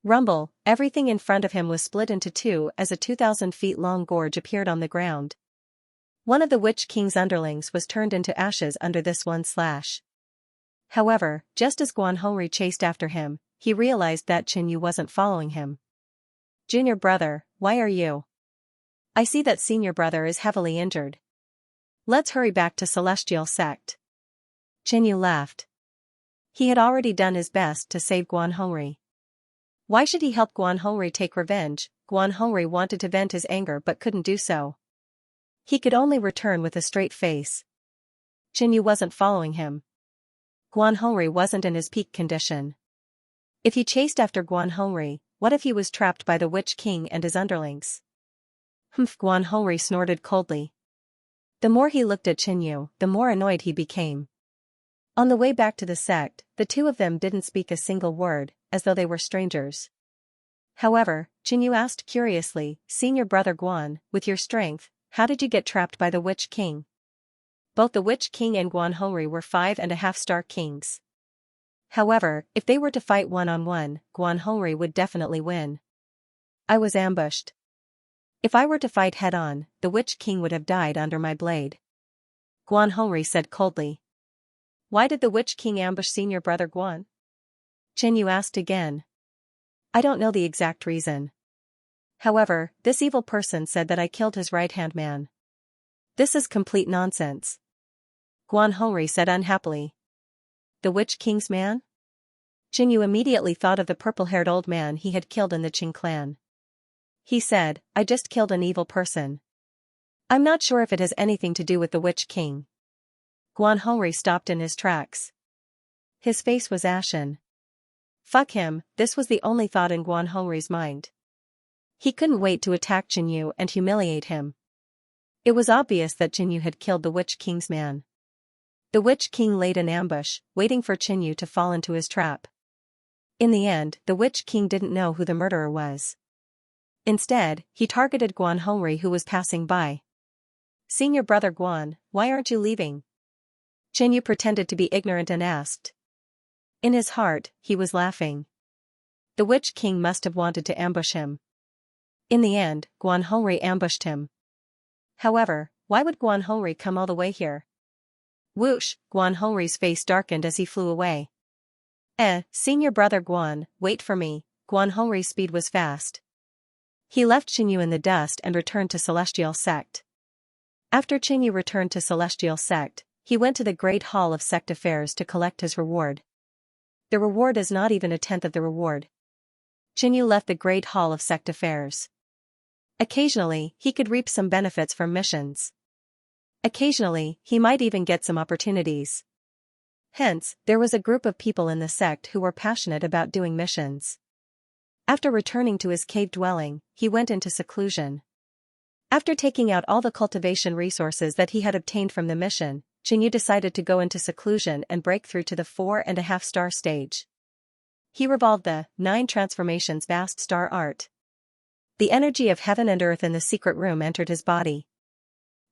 Rumble, everything in front of him was split into two as a 2,000 feet long gorge appeared on the ground. One of the Witch King's underlings was turned into ashes under this one slash. However, just as Guan Hongri chased after him, he realized that Qinyu wasn't following him. Junior brother, why are you? I see that senior brother is heavily injured. Let's hurry back to Celestial Sect. Qinyu laughed. He had already done his best to save Guan Hongri. Why should he help Guan Hongri take revenge? Guan Hongri wanted to vent his anger but couldn't do so. He could only return with a straight face. Qinyu wasn't following him. Guan Hongri wasn't in his peak condition. If he chased after Guan Hongri, what if he was trapped by the Witch King and his underlings? Humph! Guan Hongri snorted coldly. The more he looked at Qinyu, the more annoyed he became. On the way back to the sect, the two of them didn't speak a single word, as though they were strangers. However, Qinyu asked curiously, Senior brother Guan, with your strength, how did you get trapped by the Witch King? Both the Witch King and Guan Hongri were 5.5-star kings. However, if they were to fight one-on-one, Guan Hongri would definitely win. I was ambushed. If I were to fight head-on, the Witch King would have died under my blade. Guan Hongri said coldly. Why did the Witch King ambush senior brother Guan? Qinyu asked again. I don't know the exact reason. However, this evil person said that I killed his right-hand man. This is complete nonsense. Guan Hongri said unhappily. The Witch King's man? Qinyu immediately thought of the purple-haired old man he had killed in the Qing clan. He said, I just killed an evil person. I'm not sure if it has anything to do with the Witch King. Guan Hongri stopped in his tracks. His face was ashen. Fuck him, this was the only thought in Guan Hongri's mind. He couldn't wait to attack Qinyu and humiliate him. It was obvious that Qinyu had killed the Witch King's man. The Witch King laid an ambush, waiting for Qinyu to fall into his trap. In the end, the Witch King didn't know who the murderer was. Instead, he targeted Guan Hongri who was passing by. Senior brother Guan, why aren't you leaving? Qinyu pretended to be ignorant and asked. In his heart, he was laughing. The Witch King must have wanted to ambush him. In the end, Guan Hongri ambushed him. However, why would Guan Hongri come all the way here? Whoosh, Guan Hongri's face darkened as he flew away. Senior brother Guan, wait for me. Guan Hongri's speed was fast. He left Qinyu in the dust and returned to Celestial Sect. After Qinyu returned to Celestial Sect, he went to the Great Hall of Sect Affairs to collect his reward. The reward is not even a tenth of the reward. Qinyu left the Great Hall of Sect Affairs. Occasionally, he could reap some benefits from missions. Occasionally, he might even get some opportunities. Hence, there was a group of people in the sect who were passionate about doing missions. After returning to his cave dwelling, he went into seclusion. After taking out all the cultivation resources that he had obtained from the mission, Qinyu decided to go into seclusion and break through to the 4.5-star stage. He revolved the 9 transformations vast star art. The energy of heaven and earth in the secret room entered his body.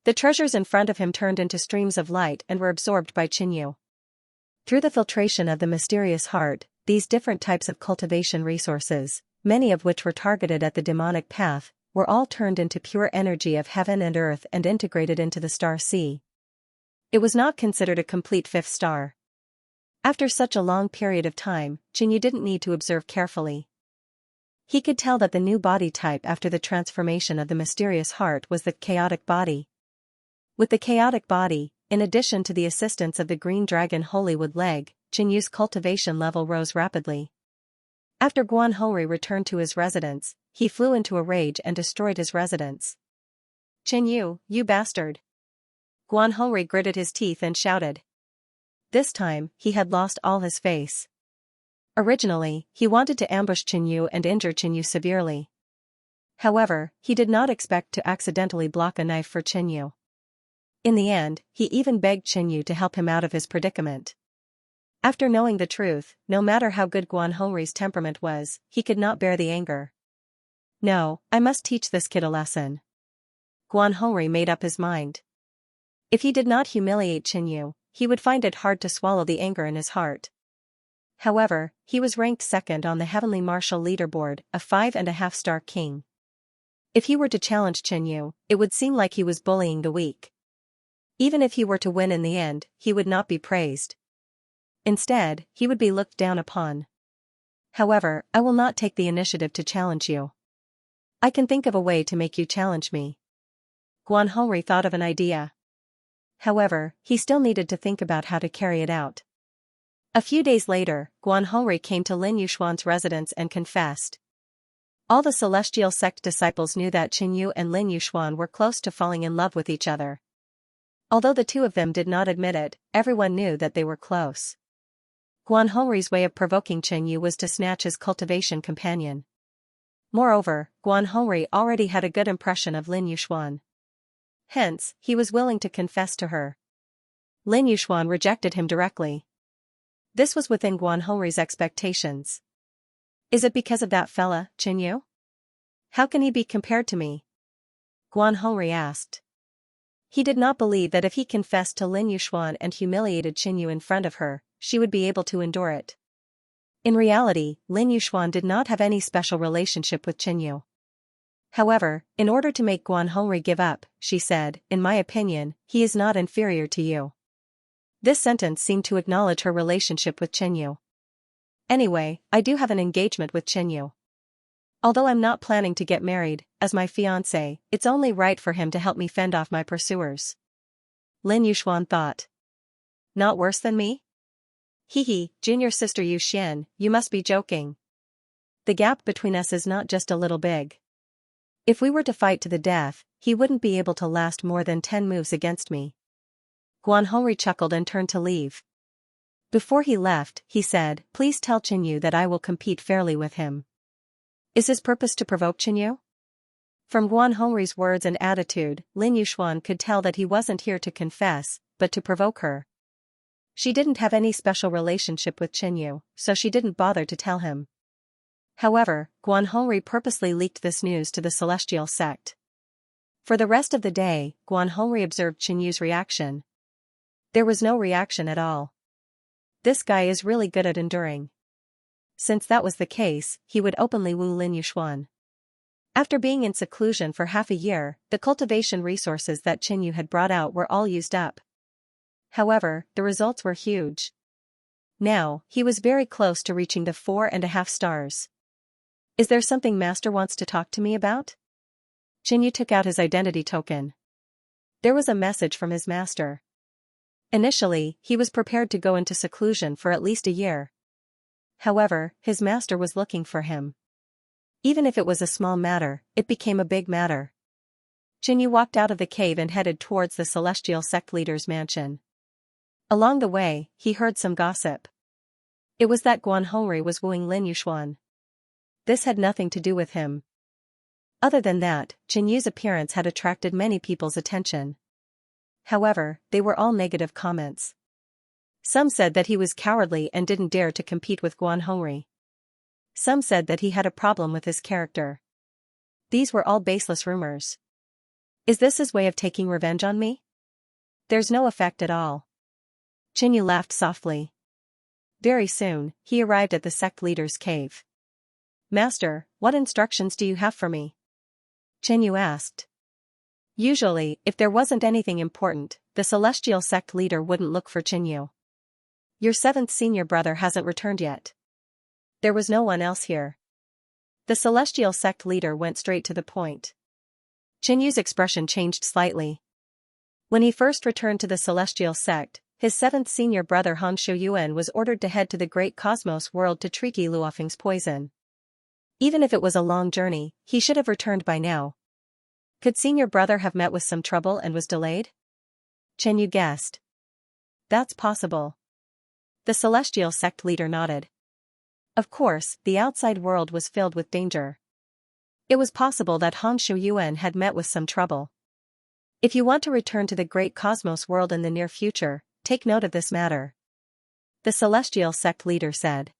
The treasures in front of him turned into streams of light and were absorbed by Qinyu. Through the filtration of the mysterious heart, these different types of cultivation resources, many of which were targeted at the demonic path, were all turned into pure energy of heaven and earth and integrated into the star sea. It was not considered a complete 5th star. After such a long period of time, Qinyu didn't need to observe carefully. He could tell that the new body type after the transformation of the mysterious heart was the chaotic body. With the chaotic body, in addition to the assistance of the green dragon Holywood leg, Qinyu's cultivation level rose rapidly. After Guan Hongri returned to his residence, he flew into a rage and destroyed his residence. "Chen Yu, you bastard!" Guan Hongri gritted his teeth and shouted. This time, he had lost all his face. Originally, he wanted to ambush Chen Yu and injure Chen Yu severely. However, he did not expect to accidentally block a knife for Chen Yu. In the end, he even begged Chen Yu to help him out of his predicament. After knowing the truth, no matter how good Guan Hongri's temperament was, he could not bear the anger. "No, I must teach this kid a lesson." Guan Hongri made up his mind. If he did not humiliate Chen Yu, he would find it hard to swallow the anger in his heart. However, he was ranked second on the Heavenly Martial Leaderboard, a 5.5-star king. If he were to challenge Chen Yu, it would seem like he was bullying the weak. Even if he were to win in the end, he would not be praised. Instead, he would be looked down upon. "However, I will not take the initiative to challenge you. I can think of a way to make you challenge me." Guan Hongri thought of an idea. However, he still needed to think about how to carry it out. A few days later, Guan Hongri came to Lin Yushuan's residence and confessed. All the Celestial Sect disciples knew that Chen Yu and Lin Yushuan were close to falling in love with each other. Although the two of them did not admit it, everyone knew that they were close. Guan Hongri's way of provoking Chen Yu was to snatch his cultivation companion. Moreover, Guan Hongri already had a good impression of Lin Yushuan. Hence, he was willing to confess to her. Lin Yushuan rejected him directly. This was within Guan Hongri's expectations. "Is it because of that fella, Chen Yu? How can he be compared to me?" Guan Hongri asked. He did not believe that if he confessed to Lin Yushuan and humiliated Chen Yu in front of her, she would be able to endure it. In reality, Lin Yushuan did not have any special relationship with Chen Yu. However, in order to make Guan Hongri give up, she said, "In my opinion, he is not inferior to you." This sentence seemed to acknowledge her relationship with Chen Yu. "Anyway, I do have an engagement with Chen Yu. Although I'm not planning to get married, as my fiancé, it's only right for him to help me fend off my pursuers." Lin Yushuan thought. "Not worse than me? Hee, junior sister Yu Xian, you must be joking. The gap between us is not just a little big. If we were to fight to the death, he wouldn't be able to last more than 10 moves against me." Guan Hongri chuckled and turned to leave. Before he left, he said, "Please tell Chen Yu that I will compete fairly with him." Is his purpose to provoke Chen Yu? From Guan Hongri's words and attitude, Lin Yushuan could tell that he wasn't here to confess, but to provoke her. She didn't have any special relationship with Chen Yu, so she didn't bother to tell him. However, Guan Hongri purposely leaked this news to the Celestial Sect. For the rest of the day, Guan Hongri observed Chen Yu's reaction. There was no reaction at all. This guy is really good at enduring. Since that was the case, he would openly woo Lin Yushuan. After being in seclusion for half a year, the cultivation resources that Chen Yu had brought out were all used up. However, the results were huge. Now, he was very close to reaching the 4.5 stars. "Is there something Master wants to talk to me about?" Chen Yu took out his identity token. There was a message from his master. Initially, he was prepared to go into seclusion for at least a year. However, his master was looking for him. Even if it was a small matter, it became a big matter. Chen Yu walked out of the cave and headed towards the Celestial Sect leader's mansion. Along the way, he heard some gossip. It was that Guan Hongri was wooing Lin Yushuan. This had nothing to do with him. Other than that, Chen Yu's appearance had attracted many people's attention. However, they were all negative comments. Some said that he was cowardly and didn't dare to compete with Guan Hongri. Some said that he had a problem with his character. These were all baseless rumors. Is this his way of taking revenge on me? There's no effect at all. Chen Yu laughed softly. Very soon, he arrived at the sect leader's cave. Master, what instructions do you have for me? Chen Yu asked. Usually, if there wasn't anything important, the Celestial Sect leader wouldn't look for Chen Yu. Your 7th senior brother hasn't returned yet. There was no one else here. The Celestial Sect leader went straight to the point. Chen Yu's expression changed slightly. When he first returned to the Celestial Sect, his 7th senior brother Han Shuyuan was ordered to head to the Great Cosmos world to treat Yi Luofeng's poison. Even if it was a long journey, he should have returned by now. Could senior brother have met with some trouble and was delayed? Chen Yu guessed. That's possible. The celestial sect leader nodded. Of course, the outside world was filled with danger. It was possible that Han Shuyuan had met with some trouble. If you want to return to the great cosmos world in the near future, take note of this matter. The celestial sect leader said.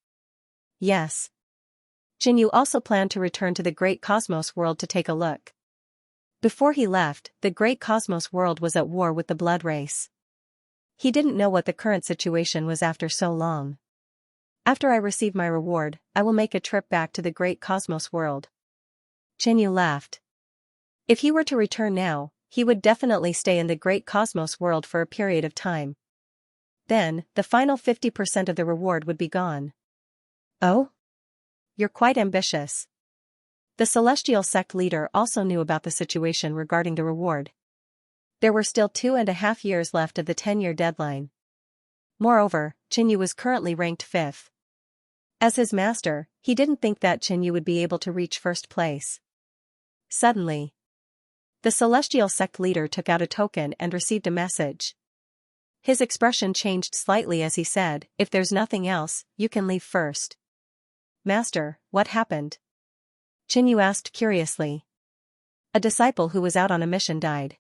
Yes. Jin Yu also planned to return to the great cosmos world to take a look. Before he left, the great cosmos world was at war with the blood race. He didn't know what the current situation was after so long. After I receive my reward, I will make a trip back to the great cosmos world. Chen Yu laughed. If he were to return now, he would definitely stay in the great cosmos world for a period of time. Then, the final 50% of the reward would be gone. Oh? You're quite ambitious. The celestial sect leader also knew about the situation regarding the reward. There were still 2.5 years left of the 10-year deadline. Moreover, Chen Yu was currently ranked 5th. As his master, he didn't think that Chen Yu would be able to reach first place. Suddenly, the celestial sect leader took out a token and received a message. His expression changed slightly as he said, "If there's nothing else, you can leave first." Master, what happened? Chen Yu asked curiously. A disciple who was out on a mission died.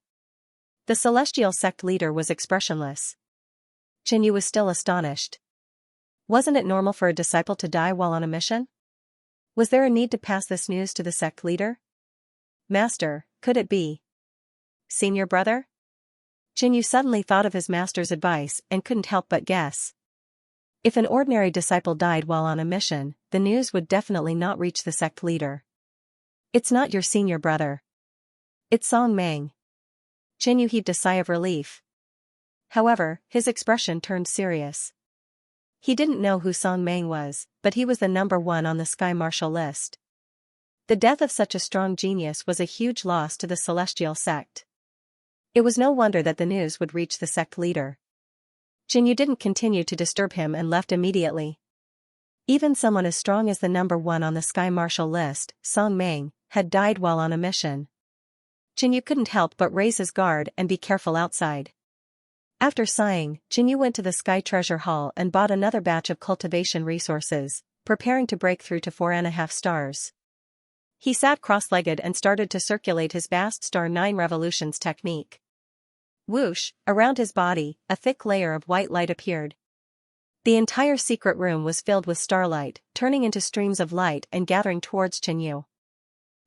The celestial sect leader was expressionless. Chen Yu was still astonished. Wasn't it normal for a disciple to die while on a mission? Was there a need to pass this news to the sect leader? Master, could it be senior brother? Chen Yu suddenly thought of his master's advice and couldn't help but guess. If an ordinary disciple died while on a mission, the news would definitely not reach the sect leader. It's not your senior brother. It's Song Mang. Chen Yu heaved a sigh of relief. However, his expression turned serious. He didn't know who Song Mang was, but he was the number 1 on the Sky Marshal list. The death of such a strong genius was a huge loss to the celestial sect. It was no wonder that the news would reach the sect leader. Chen Yu didn't continue to disturb him and left immediately. Even someone as strong as the number 1 on the Sky Marshal list, Song Mang, had died while on a mission. Chen Yu couldn't help but raise his guard and be careful outside. After sighing, Chen Yu went to the Sky Treasure Hall and bought another batch of cultivation resources, preparing to break through to 4.5 stars. He sat cross-legged and started to circulate his vast star 9 revolutions technique. Whoosh, around his body, a thick layer of white light appeared. The entire secret room was filled with starlight, turning into streams of light and gathering towards Chen Yu.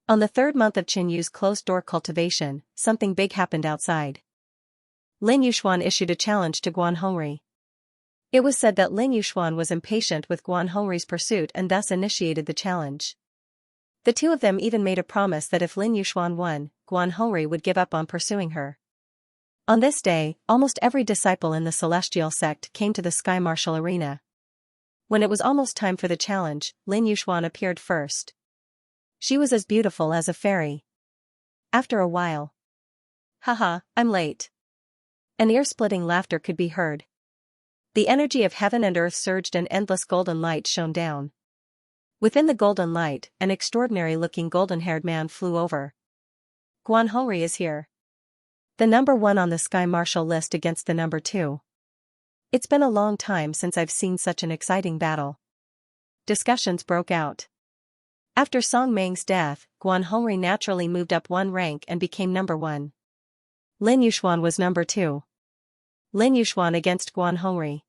On the 3rd month of Chen Yu's closed-door cultivation, something big happened outside. Lin Yuxuan issued a challenge to Guan Hongri. It was said that Lin Yuxuan was impatient with Guan Hongri's pursuit and thus initiated the challenge. The two of them even made a promise that if Lin Yuxuan won, Guan Hongri would give up on pursuing her. On this day, almost every disciple in the celestial sect came to the Sky Marshal arena. When it was almost time for the challenge, Lin Yuxuan appeared first. She was as beautiful as a fairy. After a while, "Haha, I'm late." An ear-splitting laughter could be heard. The energy of heaven and earth surged and endless golden light shone down. Within the golden light, an extraordinary-looking golden-haired man flew over. Guan Hongri is here. The number 1 on the Sky Marshal list against the number 2. It's been a long time since I've seen such an exciting battle. Discussions broke out. After Song Mang's death, Guan Hongri naturally moved up 1 rank and became number 1. Lin Yuxuan was number 2. Lin Yuxuan against Guan Hongri.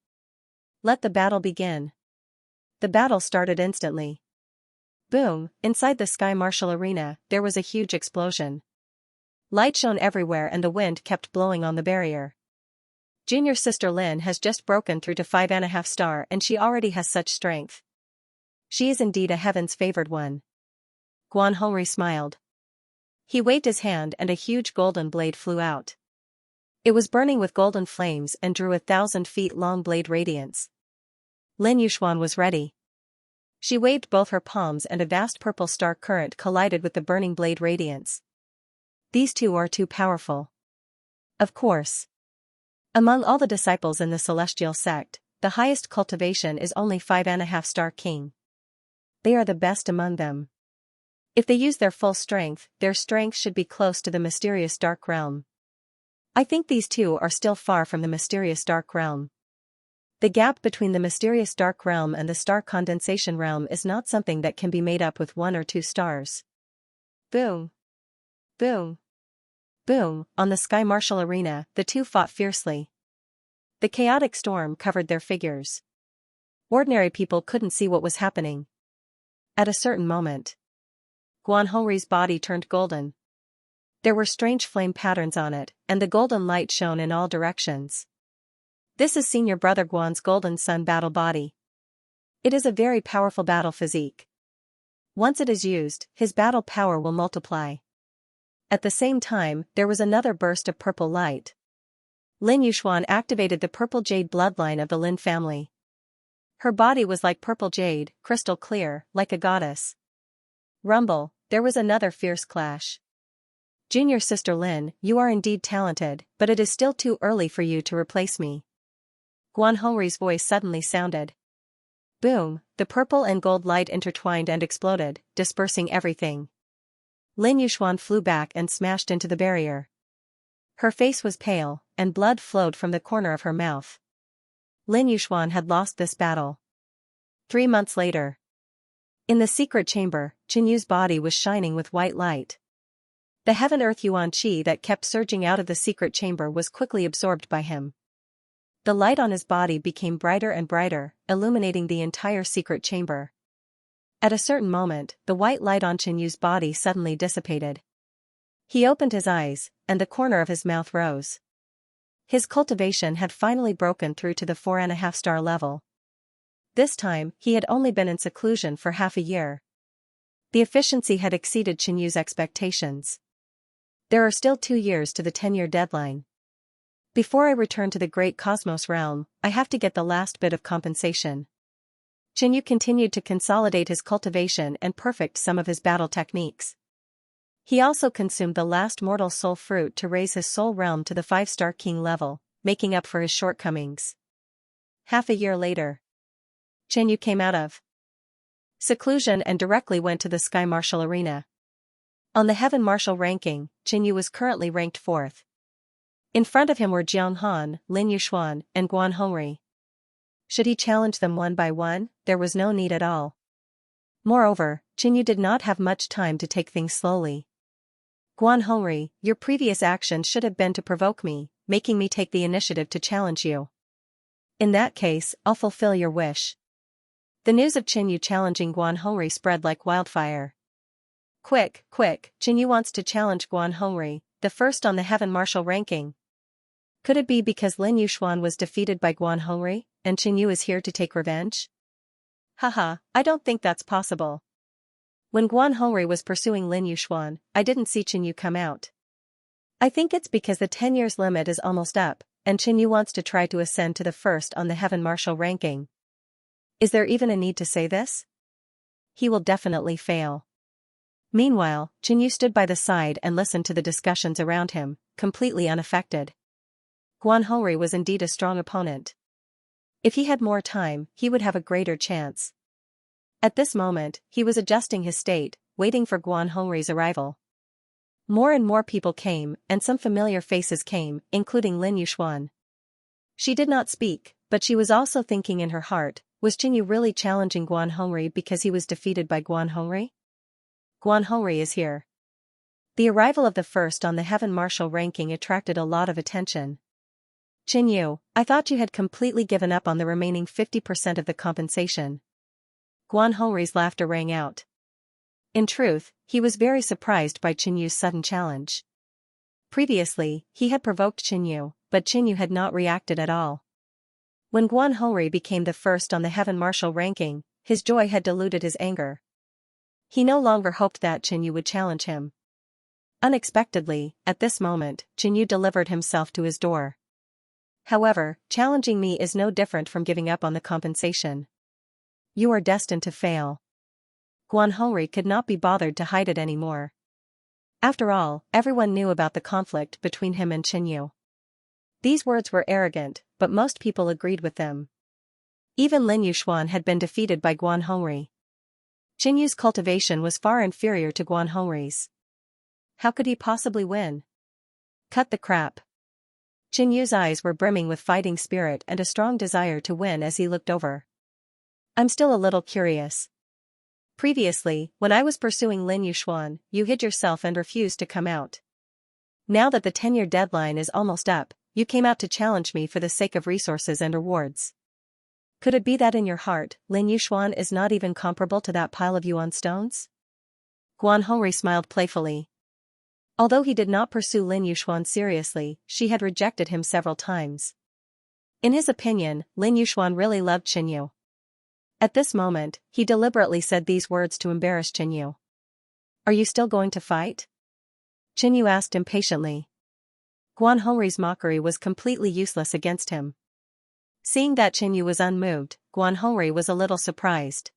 Let the battle begin. The battle started instantly. Boom, inside the Sky Marshal arena, there was a huge explosion. Light shone everywhere and the wind kept blowing on the barrier. Junior sister Lin has just broken through to 5.5 star and she already has such strength. She is indeed a heaven's favored one. Guan Hongri smiled. He waved his hand and a huge golden blade flew out. It was burning with golden flames and drew 1,000 feet long blade radiance. Lin Yuxuan was ready. She waved both her palms and a vast purple star current collided with the burning blade radiance. These two are too powerful. Of course. Among all the disciples in the celestial sect, the highest cultivation is only 5.5 star king. They are the best among them. If they use their full strength, their strength should be close to the mysterious dark realm. I think these two are still far from the mysterious dark realm. The gap between the mysterious dark realm and the star condensation realm is not something that can be made up with one or two stars. Boom. Boom. Boom. On the sky martial arena, the two fought fiercely. The chaotic storm covered their figures. Ordinary people couldn't see what was happening. At a certain moment, Guanhongri's body turned golden. There were strange flame patterns on it, and the golden light shone in all directions. This is senior brother Guan's golden sun battle body. It is a very powerful battle physique. Once it is used, his battle power will multiply. At the same time, there was another burst of purple light. Lin Yuxuan activated the purple jade bloodline of the Lin family. Her body was like purple jade, crystal clear, like a goddess. Rumble, there was another fierce clash. Junior sister Lin, you are indeed talented, but it is still too early for you to replace me. Guanhongri's voice suddenly sounded. Boom, the purple and gold light intertwined and exploded, dispersing everything. Lin Yuxuan flew back and smashed into the barrier. Her face was pale, and blood flowed from the corner of her mouth. Lin Yuxuan had lost this battle. 3 months later. In the secret chamber, Qinyu's body was shining with white light. The heaven-earth yuan qi that kept surging out of the secret chamber was quickly absorbed by him. The light on his body became brighter and brighter, illuminating the entire secret chamber. At a certain moment, the white light on Qinyu's body suddenly dissipated. He opened his eyes, and the corner of his mouth rose. His cultivation had finally broken through to the 4.5-star level. This time, he had only been in seclusion for half a year. The efficiency had exceeded Qinyu's expectations. There are still 2 years to the 10-year deadline. Before I return to the great cosmos realm, I have to get the last bit of compensation. Qinyu continued to consolidate his cultivation and perfect some of his battle techniques. He also consumed the last mortal soul fruit to raise his soul realm to the 5-star king level, making up for his shortcomings. Half a year later, Qinyu came out of seclusion and directly went to the Sky Martial Arena. On the Heaven Martial ranking, Qinyu was currently ranked 4th. In front of him were Jiang Han, Lin Yuxuan, and Guan Hongri. Should he challenge them one by one? There was no need at all. Moreover, Qinyu did not have much time to take things slowly. Guan Hongri, your previous action should have been to provoke me, making me take the initiative to challenge you. In that case, I'll fulfill your wish. The news of Qinyu challenging Guan Hongri spread like wildfire. Quick, quick, Qinyu wants to challenge Guan Hongri, the first on the Heaven Martial ranking. Could it be because Lin Yuxuan was defeated by Guan Hongri, and Qinyu is here to take revenge? Haha, I don't think that's possible. When Guan Hongri was pursuing Lin Yuxuan, I didn't see Qinyu come out. I think it's because the 10 years limit is almost up, and Qinyu wants to try to ascend to the first on the Heaven Martial ranking. Is there even a need to say this? He will definitely fail. Meanwhile, Qinyu stood by the side and listened to the discussions around him, completely unaffected. Guan Hongri was indeed a strong opponent. If he had more time, he would have a greater chance. At this moment, he was adjusting his state, waiting for Guan Hongri's arrival. More and more people came, and some familiar faces came, including Lin Yuxuan. She did not speak, but she was also thinking in her heart, was Qinyu really challenging Guan Hongri because he was defeated by Guan Hongri? Guan Hongri is here. The arrival of the first on the Heaven Martial ranking attracted a lot of attention. Qinyu, I thought you had completely given up on the remaining 50% of the compensation. Guan Hongri's laughter rang out. In truth, he was very surprised by Qinyu's sudden challenge. Previously, he had provoked Qinyu, but Qinyu had not reacted at all. When Guan Hongri became the first on the Heaven Martial ranking, his joy had diluted his anger. He no longer hoped that Qinyu would challenge him. Unexpectedly, at this moment, Qinyu delivered himself to his door. However, challenging me is no different from giving up on the compensation. You are destined to fail. Guan Hongri could not be bothered to hide it anymore. After all, everyone knew about the conflict between him and Qinyu. These words were arrogant, but most people agreed with them. Even Lin Yuxuan had been defeated by Guan Hongri. Qinyu's cultivation was far inferior to Guan Hongri's. How could he possibly win? Cut the crap. Qinyu's eyes were brimming with fighting spirit and a strong desire to win as he looked over. I'm still a little curious. Previously, when I was pursuing Lin Yuxuan, you hid yourself and refused to come out. Now that the 10-year deadline is almost up, you came out to challenge me for the sake of resources and rewards. Could it be that in your heart, Lin Yuxuan is not even comparable to that pile of yuan stones? Guan Hongri smiled playfully. Although he did not pursue Lin Yuxuan seriously, she had rejected him several times. In his opinion, Lin Yuxuan really loved Qinyu. At this moment, he deliberately said these words to embarrass Qinyu. Are you still going to fight? Qinyu asked impatiently. Guan Hongri's mockery was completely useless against him. Seeing that Qinyu was unmoved, Guan Hongri was a little surprised.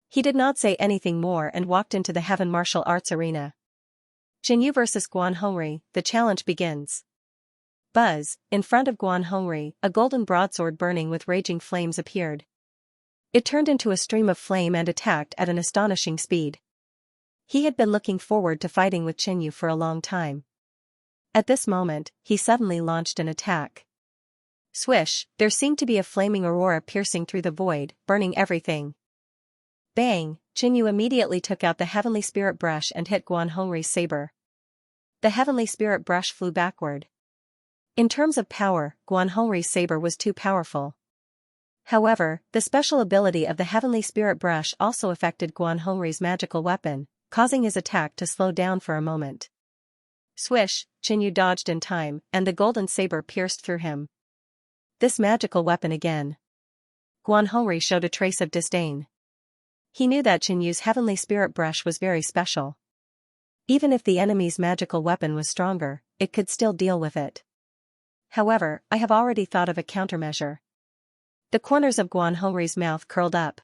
He did not say anything more and walked into the Heaven Martial Arts arena. Qinyu versus Guan Hongri, the challenge begins. Buzz, in front of Guan Hongri, a golden broadsword burning with raging flames appeared. It turned into a stream of flame and attacked at an astonishing speed. He had been looking forward to fighting with Qinyu for a long time. At this moment, he suddenly launched an attack. Swish, there seemed to be a flaming aurora piercing through the void, burning everything. Bang, Qinyu immediately took out the Heavenly Spirit Brush and hit Guan Hongri's saber. The Heavenly Spirit Brush flew backward. In terms of power, Guan Hongri's saber was too powerful. However, the special ability of the Heavenly Spirit Brush also affected Guan Hongri's magical weapon, causing his attack to slow down for a moment. Swish, Qinyu dodged in time, and the golden saber pierced through him. This magical weapon again. Guan Hongri showed a trace of disdain. He knew that Qinyu's Heavenly Spirit Brush was very special. Even if the enemy's magical weapon was stronger, it could still deal with it. However, I have already thought of a countermeasure. The corners of Guan Hongri's mouth curled up.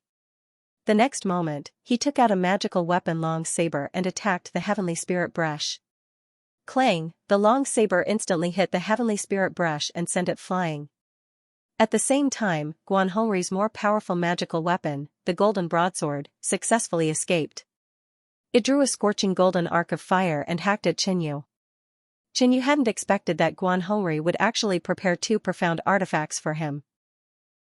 The next moment, he took out a magical weapon long saber and attacked the Heavenly Spirit Brush. Clang, the long saber instantly hit the Heavenly Spirit Brush and sent it flying. At the same time, Guan Hongri's more powerful magical weapon, the golden broadsword, successfully escaped. It drew a scorching golden arc of fire and hacked at Qinyu. Qinyu hadn't expected that Guan Hongri would actually prepare two profound artifacts for him.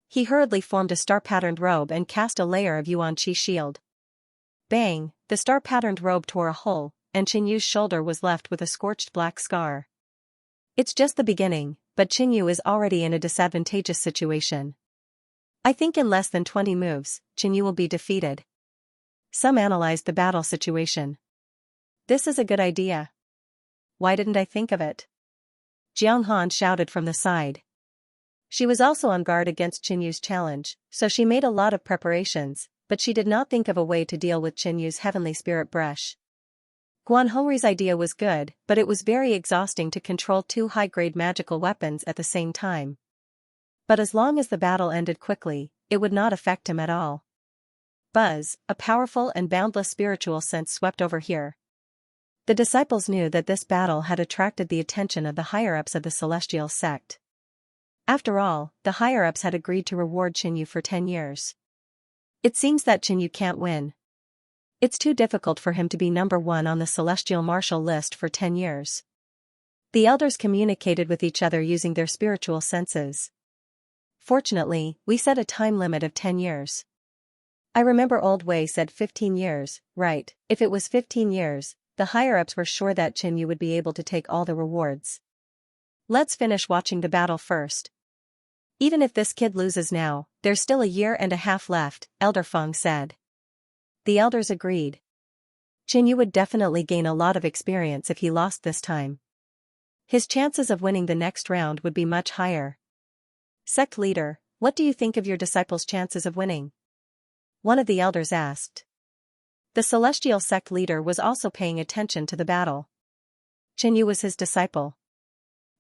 He hurriedly formed a star-patterned robe and cast a layer of yuan qi shield. Bang, the star-patterned robe tore a hole, and Qinyu's shoulder was left with a scorched black scar. It's just the beginning, but Qinyu is already in a disadvantageous situation. I think in less than 20 moves, Qinyu will be defeated. Some analyzed the battle situation. This is a good idea. Why didn't I think of it? Jiang Han shouted from the side. She was also on guard against Qinyu's challenge, so she made a lot of preparations, but she did not think of a way to deal with Qinyu's Heavenly Spirit Brush. Guan Hongri's idea was good, but it was very exhausting to control two high-grade magical weapons at the same time. But as long as the battle ended quickly, it would not affect him at all. Buzz, a powerful and boundless spiritual sense swept over here. The disciples knew that this battle had attracted the attention of the higher-ups of the celestial sect. After all, the higher-ups had agreed to reward Qinyu for 10 years. It seems that Qinyu can't win. It's too difficult for him to be number 1 on the celestial martial list for 10 years. The elders communicated with each other using their spiritual senses. Fortunately, we set a time limit of 10 years. I remember Old Wei said 15 years, right? If it was 15 years, the higher-ups were sure that Qinyu would be able to take all the rewards. Let's finish watching the battle first. Even if this kid loses now, there's still a year and a half left, Elder Feng said. The elders agreed. Qinyu would definitely gain a lot of experience if he lost this time. His chances of winning the next round would be much higher. Sect leader, what do you think of your disciples' chances of winning? One of the elders asked. The celestial sect leader was also paying attention to the battle. Qinyu was his disciple.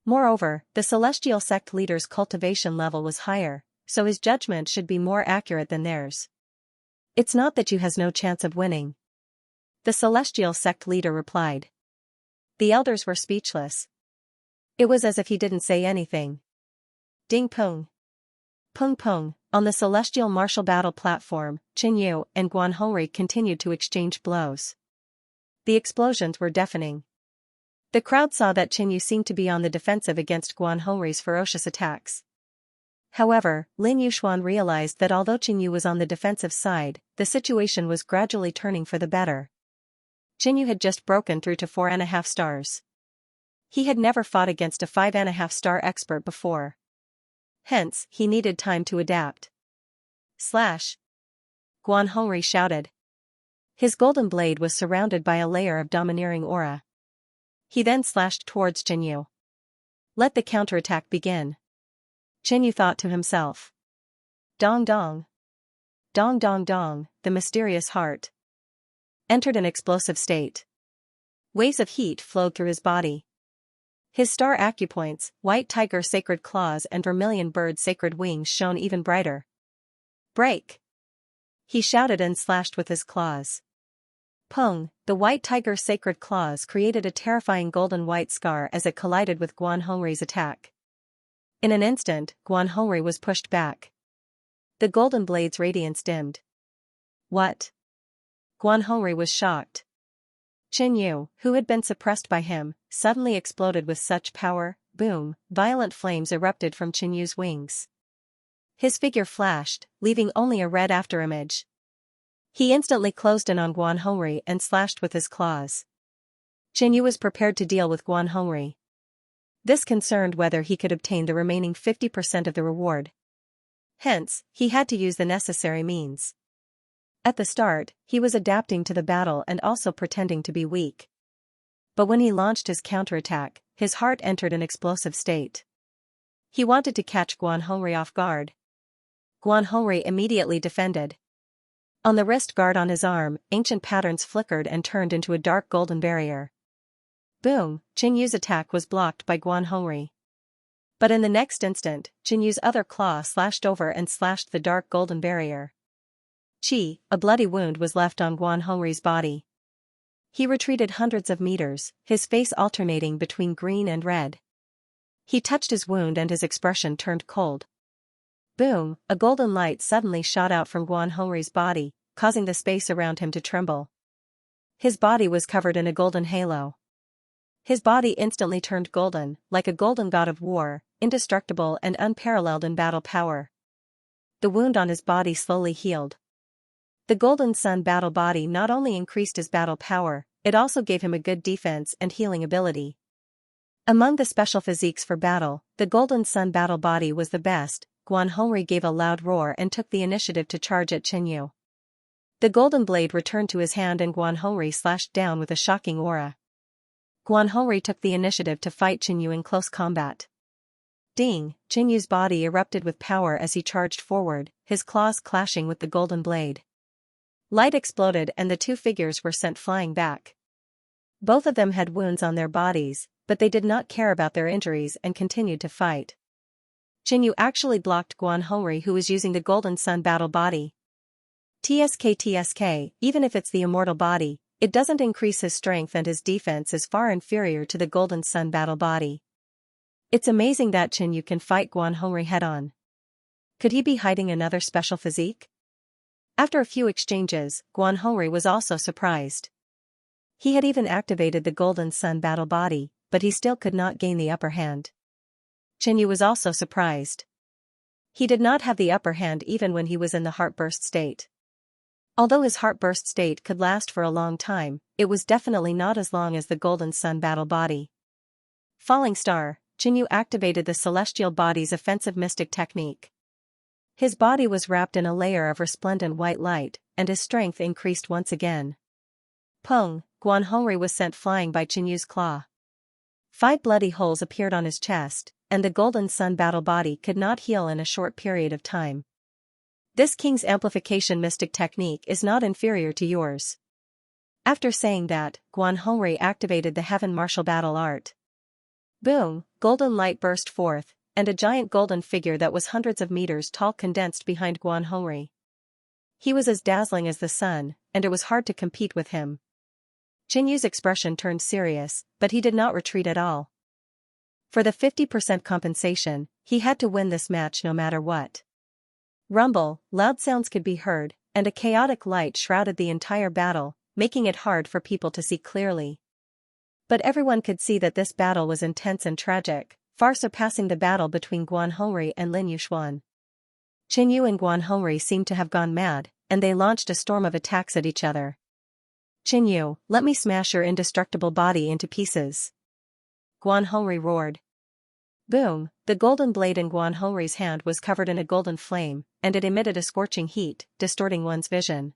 Moreover, the celestial sect leader's cultivation level was higher, so his judgment should be more accurate than theirs. It's not that Qinyu has no chance of winning. The celestial sect leader replied. The elders were speechless. It was as if he didn't say anything. Ding pong. Pung pung, on the celestial martial battle platform, Qin Yu and Guan Hongri continued to exchange blows. The explosions were deafening. The crowd saw that Qin Yu seemed to be on the defensive against Guan Hongri's ferocious attacks. However, Lin Yuxuan realized that although Qin Yu was on the defensive side, the situation was gradually turning for the better. Qin Yu had just broken through to 4.5 stars. He had never fought against a 5.5-star expert before. Hence, he needed time to adapt. Slash! Guan Hongri shouted. His golden blade was surrounded by a layer of domineering aura. He then slashed towards Qin Yu. Let the counterattack begin. Qin Yu thought to himself. Dong dong. Dong dong dong, the mysterious heart entered an explosive state. Waves of heat flowed through his body. His star acupoints, white tiger sacred claws and vermilion bird sacred wings shone even brighter. Break! He shouted and slashed with his claws. Pung, the white tiger sacred claws created a terrifying golden white scar as it collided with Guan Hongri's attack. In an instant, Guan Hongri was pushed back. The golden blade's radiance dimmed. What? Guan Hongri was shocked. Qin Yu, who had been suppressed by him, suddenly exploded with such power. Boom, violent flames erupted from Qin Yu's wings. His figure flashed, leaving only a red afterimage. He instantly closed in on Guan Hongri and slashed with his claws. Qin Yu was prepared to deal with Guan Hongri. This concerned whether he could obtain the remaining 50% of the reward. Hence, he had to use the necessary means. At the start, he was adapting to the battle and also pretending to be weak. But when he launched his counterattack, his heart entered an explosive state. He wanted to catch Guan Hongri off guard. Guan Hongri immediately defended. On the wrist guard on his arm, ancient patterns flickered and turned into a dark golden barrier. Boom, Qin Yu's attack was blocked by Guan Hongri. But in the next instant, Qin Yu's other claw slashed over and slashed the dark golden barrier. Chi, a bloody wound was left on Guan Hongri's body. He retreated hundreds of meters, his face alternating between green and red. He touched his wound and his expression turned cold. Boom, a golden light suddenly shot out from Guan Hongri's body, causing the space around him to tremble. His body was covered in a golden halo. His body instantly turned golden, like a golden god of war, indestructible and unparalleled in battle power. The wound on his body slowly healed. The Golden Sun battle body not only increased his battle power, it also gave him a good defense and healing ability. Among the special physiques for battle, the Golden Sun battle body was the best. Guan Hongri gave a loud roar and took the initiative to charge at Qin Yu. The golden blade returned to his hand and Guan Hongri slashed down with a shocking aura. Guan Hongri took the initiative to fight Qin Yu in close combat. Ding, Qin Yu's body erupted with power as he charged forward, his claws clashing with the golden blade. Light exploded and the two figures were sent flying back. Both of them had wounds on their bodies, but they did not care about their injuries and continued to fight. Qin Yu actually blocked Guan Hongri, who was using the Golden Sun battle body. TSK, even if it's the immortal body, it doesn't increase his strength and his defense is far inferior to the Golden Sun battle body. It's amazing that Qin Yu can fight Guan Hongri head-on. Could he be hiding another special physique? After a few exchanges, Guan Hongri was also surprised. He had even activated the Golden Sun battle body, but he still could not gain the upper hand. Qin Yu was also surprised. He did not have the upper hand even when he was in the heartburst state. Although his heartburst state could last for a long time, it was definitely not as long as the Golden Sun battle body. Falling Star, Qin Yu activated the celestial body's offensive mystic technique. His body was wrapped in a layer of resplendent white light, and his strength increased once again. Pung, Guan Hongri was sent flying by Qin Yu's claw. 5 bloody holes appeared on his chest, and the Golden Sun battle body could not heal in a short period of time. This King's amplification mystic technique is not inferior to yours. After saying that, Guan Hongri activated the Heaven Martial Battle Art. Boom, golden light burst forth, and a giant golden figure that was hundreds of meters tall condensed behind Guan Hongri. He was as dazzling as the sun, and it was hard to compete with him. Qin Yu's expression turned serious, but he did not retreat at all. For the 50% compensation, he had to win this match no matter what. Rumble, loud sounds could be heard, and a chaotic light shrouded the entire battle, making it hard for people to see clearly. But everyone could see that this battle was intense and tragic, far surpassing the battle between Guan Hongri and Lin Yuxuan. Qin Yu and Guan Hongri seemed to have gone mad, and they launched a storm of attacks at each other. Qin Yu, let me smash your indestructible body into pieces. Guan Hongri roared. Boom, the golden blade in Guan Hongri's hand was covered in a golden flame, and it emitted a scorching heat, distorting one's vision.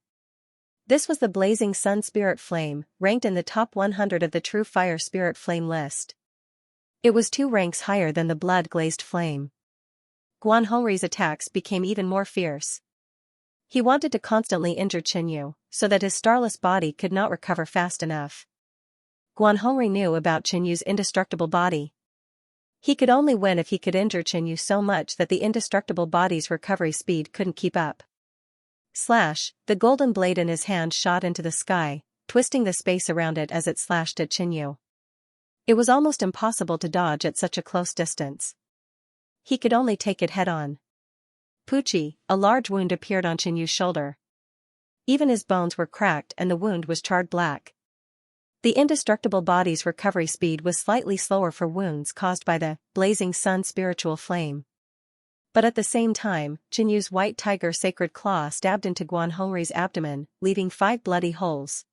This was the blazing sun spirit flame, ranked in the top 100 of the true fire spirit flame list. It was 2 ranks higher than the blood-glazed flame. Guan Hongri's attacks became even more fierce. He wanted to constantly injure Qin Yu, so that his starless body could not recover fast enough. Guan Hongri knew about Qin Yu's indestructible body. He could only win if he could injure Qin Yu so much that the indestructible body's recovery speed couldn't keep up. Slash, the golden blade in his hand shot into the sky, twisting the space around it as it slashed at Qin Yu. It was almost impossible to dodge at such a close distance. He could only take it head-on. Pucci, a large wound appeared on Qin Yu's shoulder. Even his bones were cracked and the wound was charred black. The indestructible body's recovery speed was slightly slower for wounds caused by the blazing sun spiritual flame. But at the same time, Qin Yu's white tiger sacred claw stabbed into Guan Hongri's abdomen, leaving 5 bloody holes.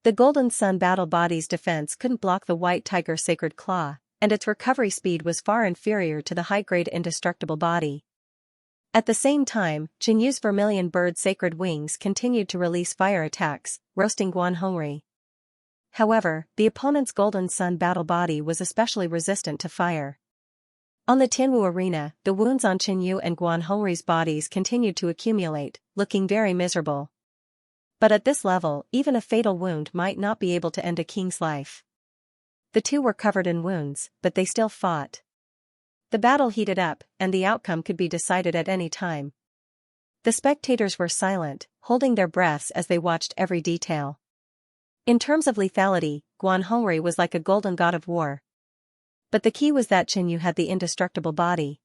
The golden sun battle body's defense couldn't block the white tiger sacred claw, and its recovery speed was far inferior to the high-grade indestructible body. At the same time, Qin Yu's vermilion bird sacred wings continued to release fire attacks, roasting Guan Hongri. However, the opponent's golden sun battle body was especially resistant to fire. On the Tianwu arena, the wounds on Qin Yu and Guan Hongri's bodies continued to accumulate, looking very miserable. But at this level, even a fatal wound might not be able to end a king's life. The two were covered in wounds, but they still fought. The battle heated up, and the outcome could be decided at any time. The spectators were silent, holding their breaths as they watched every detail. In terms of lethality, Guan Hongri was like a golden god of war. But the key was that Qin Yu had the indestructible body.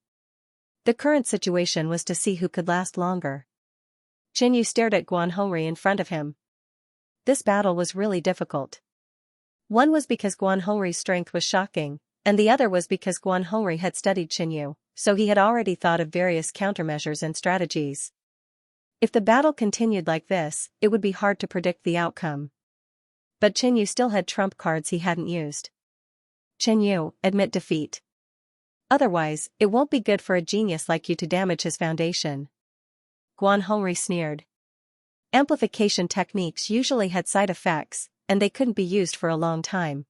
The current situation was to see who could last longer. Qin Yu stared at Guan Hongri in front of him. This battle was really difficult. One was because Guan Hongri's strength was shocking, and the other was because Guan Hongri had studied Qin Yu, so he had already thought of various countermeasures and strategies. If the battle continued like this, it would be hard to predict the outcome. But Qin Yu still had trump cards he hadn't used. Qin Yu, admit defeat. Otherwise, it won't be good for a genius like you to damage his foundation. Guan Hongri sneered. Amplification techniques usually had side effects, and they couldn't be used for a long time.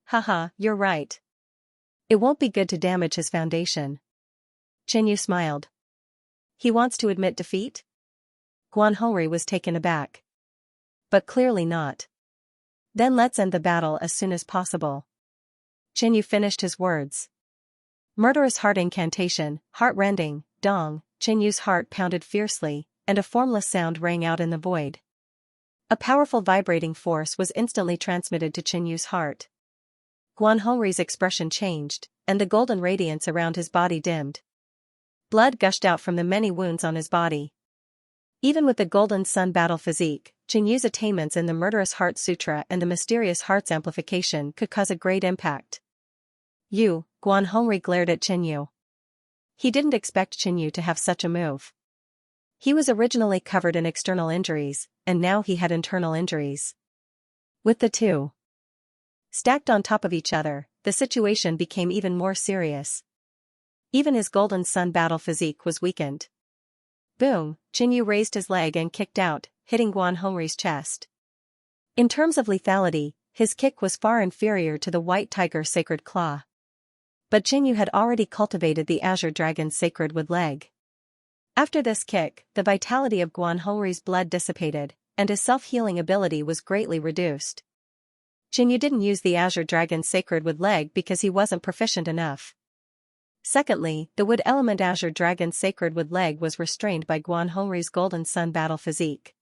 Haha, you're right. It won't be good to damage his foundation. Qin Yu smiled. He wants to admit defeat? Guan Hongri was taken aback. But clearly not. Then let's end the battle as soon as possible. Qin Yu finished his words. Murderous heart incantation, heart-rending, dong, Qin Yu's heart pounded fiercely, and a formless sound rang out in the void. A powerful vibrating force was instantly transmitted to Qin Yu's heart. Guan Hongri's expression changed, and the golden radiance around his body dimmed. Blood gushed out from the many wounds on his body. Even with the golden sun battle physique, Qin Yu's attainments in the murderous heart sutra and the mysterious heart's amplification could cause a great impact. Guan Hongri glared at Qin Yu. He didn't expect Qin Yu to have such a move. He was originally covered in external injuries, and now he had internal injuries. With the two stacked on top of each other, the situation became even more serious. Even his golden sun battle physique was weakened. Boom, Qin Yu raised his leg and kicked out, hitting Guan Hongri's chest. In terms of lethality, his kick was far inferior to the white tiger sacred claw. But Qin Yu had already cultivated the azure dragon's sacred wood leg. After this kick, the vitality of Guan Hongri's blood dissipated, and his self-healing ability was greatly reduced. Qin Yu didn't use the azure dragon's sacred wood leg because he wasn't proficient enough. Secondly, the wood element azure dragon's sacred wood leg was restrained by Guan Hongri's golden sun battle physique.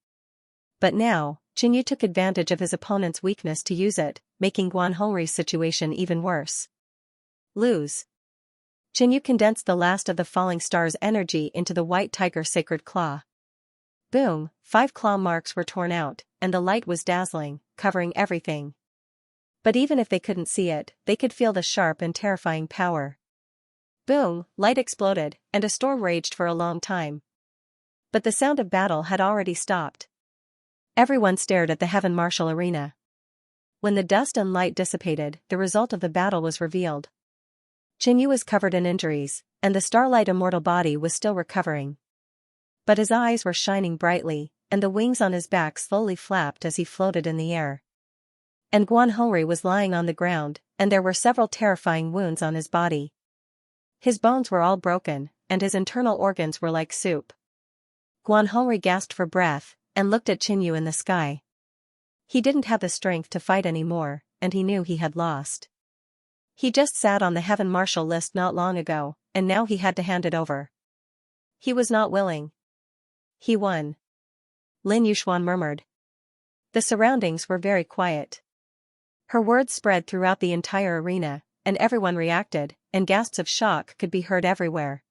But now, Qin Yu took advantage of his opponent's weakness to use it, making Guan Hongri's situation even worse. Lose. Qinyu condensed the last of the falling star's energy into the white tiger's sacred claw. Boom, 5 claw marks were torn out, and the light was dazzling, covering everything. But even if they couldn't see it, they could feel the sharp and terrifying power. Boom, light exploded, and a storm raged for a long time. But the sound of battle had already stopped. Everyone stared at the heaven martial arena. When the dust and light dissipated, the result of the battle was revealed. Qinyu was covered in injuries, and the starlight immortal body was still recovering. But his eyes were shining brightly, and the wings on his back slowly flapped as he floated in the air. And Guanhongri was lying on the ground, and there were several terrifying wounds on his body. His bones were all broken, and his internal organs were like soup. Guanhongri gasped for breath, and looked at Qinyu in the sky. He didn't have the strength to fight anymore, and he knew he had lost. He just sat on the heaven martial list not long ago, and now he had to hand it over. He was not willing. He won. Lin Yuxuan murmured. The surroundings were very quiet. Her words spread throughout the entire arena, and everyone reacted, and gasps of shock could be heard everywhere.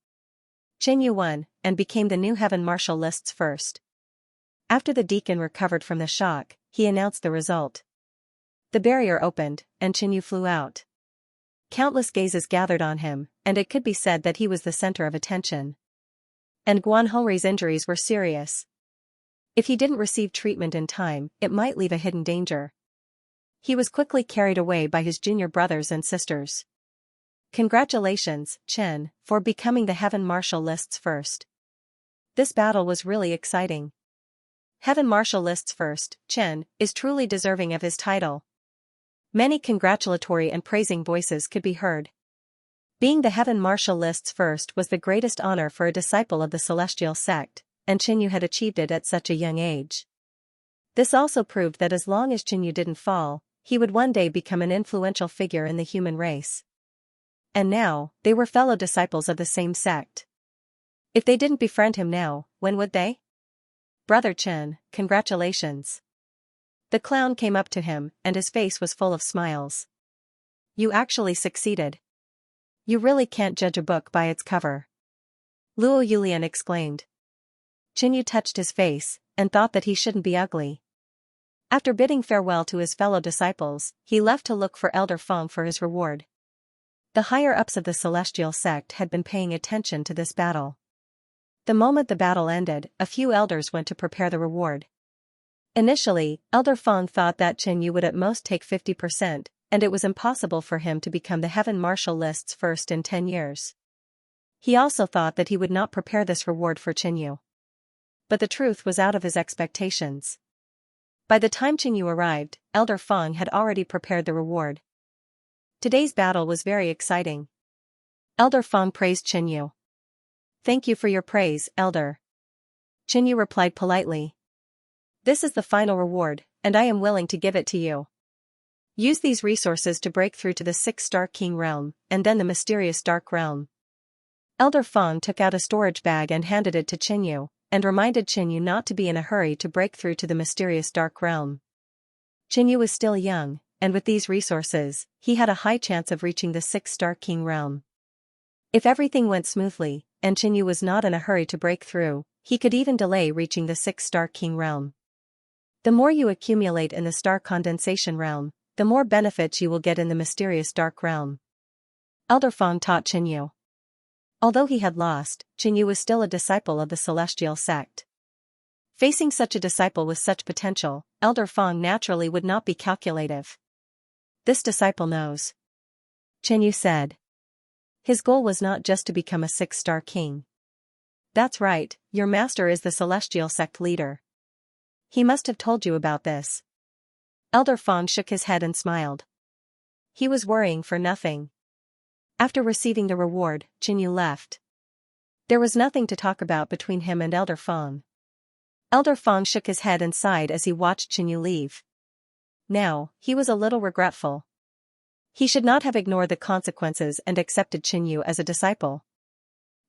Qinyu won, and became the new heaven martial list's first. After the deacon recovered from the shock, he announced the result. The barrier opened, and Qinyu flew out. Countless gazes gathered on him, and it could be said that he was the center of attention. And Guanhongri's injuries were serious. If he didn't receive treatment in time, it might leave a hidden danger. He was quickly carried away by his junior brothers and sisters. Congratulations, Chen, for becoming the heaven martial list's first. This battle was really exciting. Heaven martial list's first, Chen, is truly deserving of his title. Many congratulatory and praising voices could be heard. Being the heaven martial list's first was the greatest honor for a disciple of the celestial sect, and Qinyu had achieved it at such a young age. This also proved that as long as Qinyu didn't fall, he would one day become an influential figure in the human race. And now, they were fellow disciples of the same sect. If they didn't befriend him now, when would they? Brother Chen, congratulations. The clown came up to him, and his face was full of smiles. You actually succeeded. You really can't judge a book by its cover. Luo Yulian exclaimed. Qinyu touched his face, and thought that he shouldn't be ugly. After bidding farewell to his fellow disciples, he left to look for Elder Feng for his reward. The higher-ups of the celestial sect had been paying attention to this battle. The moment the battle ended, a few elders went to prepare the reward. Initially, Elder Feng thought that Qinyu would at most take 50%, and it was impossible for him to become the heaven martial list's first in 10 years. He also thought that he would not prepare this reward for Qinyu. But the truth was out of his expectations. By the time Qinyu arrived, Elder Feng had already prepared the reward. Today's battle was very exciting. Elder Feng praised Qinyu. Thank you for your praise, Elder. Qinyu replied politely. This is the final reward, and I am willing to give it to you. Use these resources to break through to the 6-star King realm, and then the mysterious Dark Realm. Elder Feng took out a storage bag and handed it to Qinyu, and reminded Qinyu not to be in a hurry to break through to the mysterious Dark Realm. Qinyu was still young, and with these resources, he had a high chance of reaching the 6-star King realm. If everything went smoothly, and Qinyu was not in a hurry to break through, he could even delay reaching the 6-star King realm. The more you accumulate in the star condensation realm, the more benefits you will get in the mysterious Dark Realm. Elder Feng taught Qinyu. Although he had lost, Qinyu was still a disciple of the celestial sect. Facing such a disciple with such potential, Elder Feng naturally would not be calculative. This disciple knows. Qinyu said. His goal was not just to become a 6-star king. That's right, your master is the celestial sect leader. He must have told you about this. Elder Feng shook his head and smiled. He was worrying for nothing. After receiving the reward, Qinyu left. There was nothing to talk about between him and Elder Feng. Elder Feng shook his head and sighed as he watched Qinyu leave. Now, he was a little regretful. He should not have ignored the consequences and accepted Qinyu as a disciple.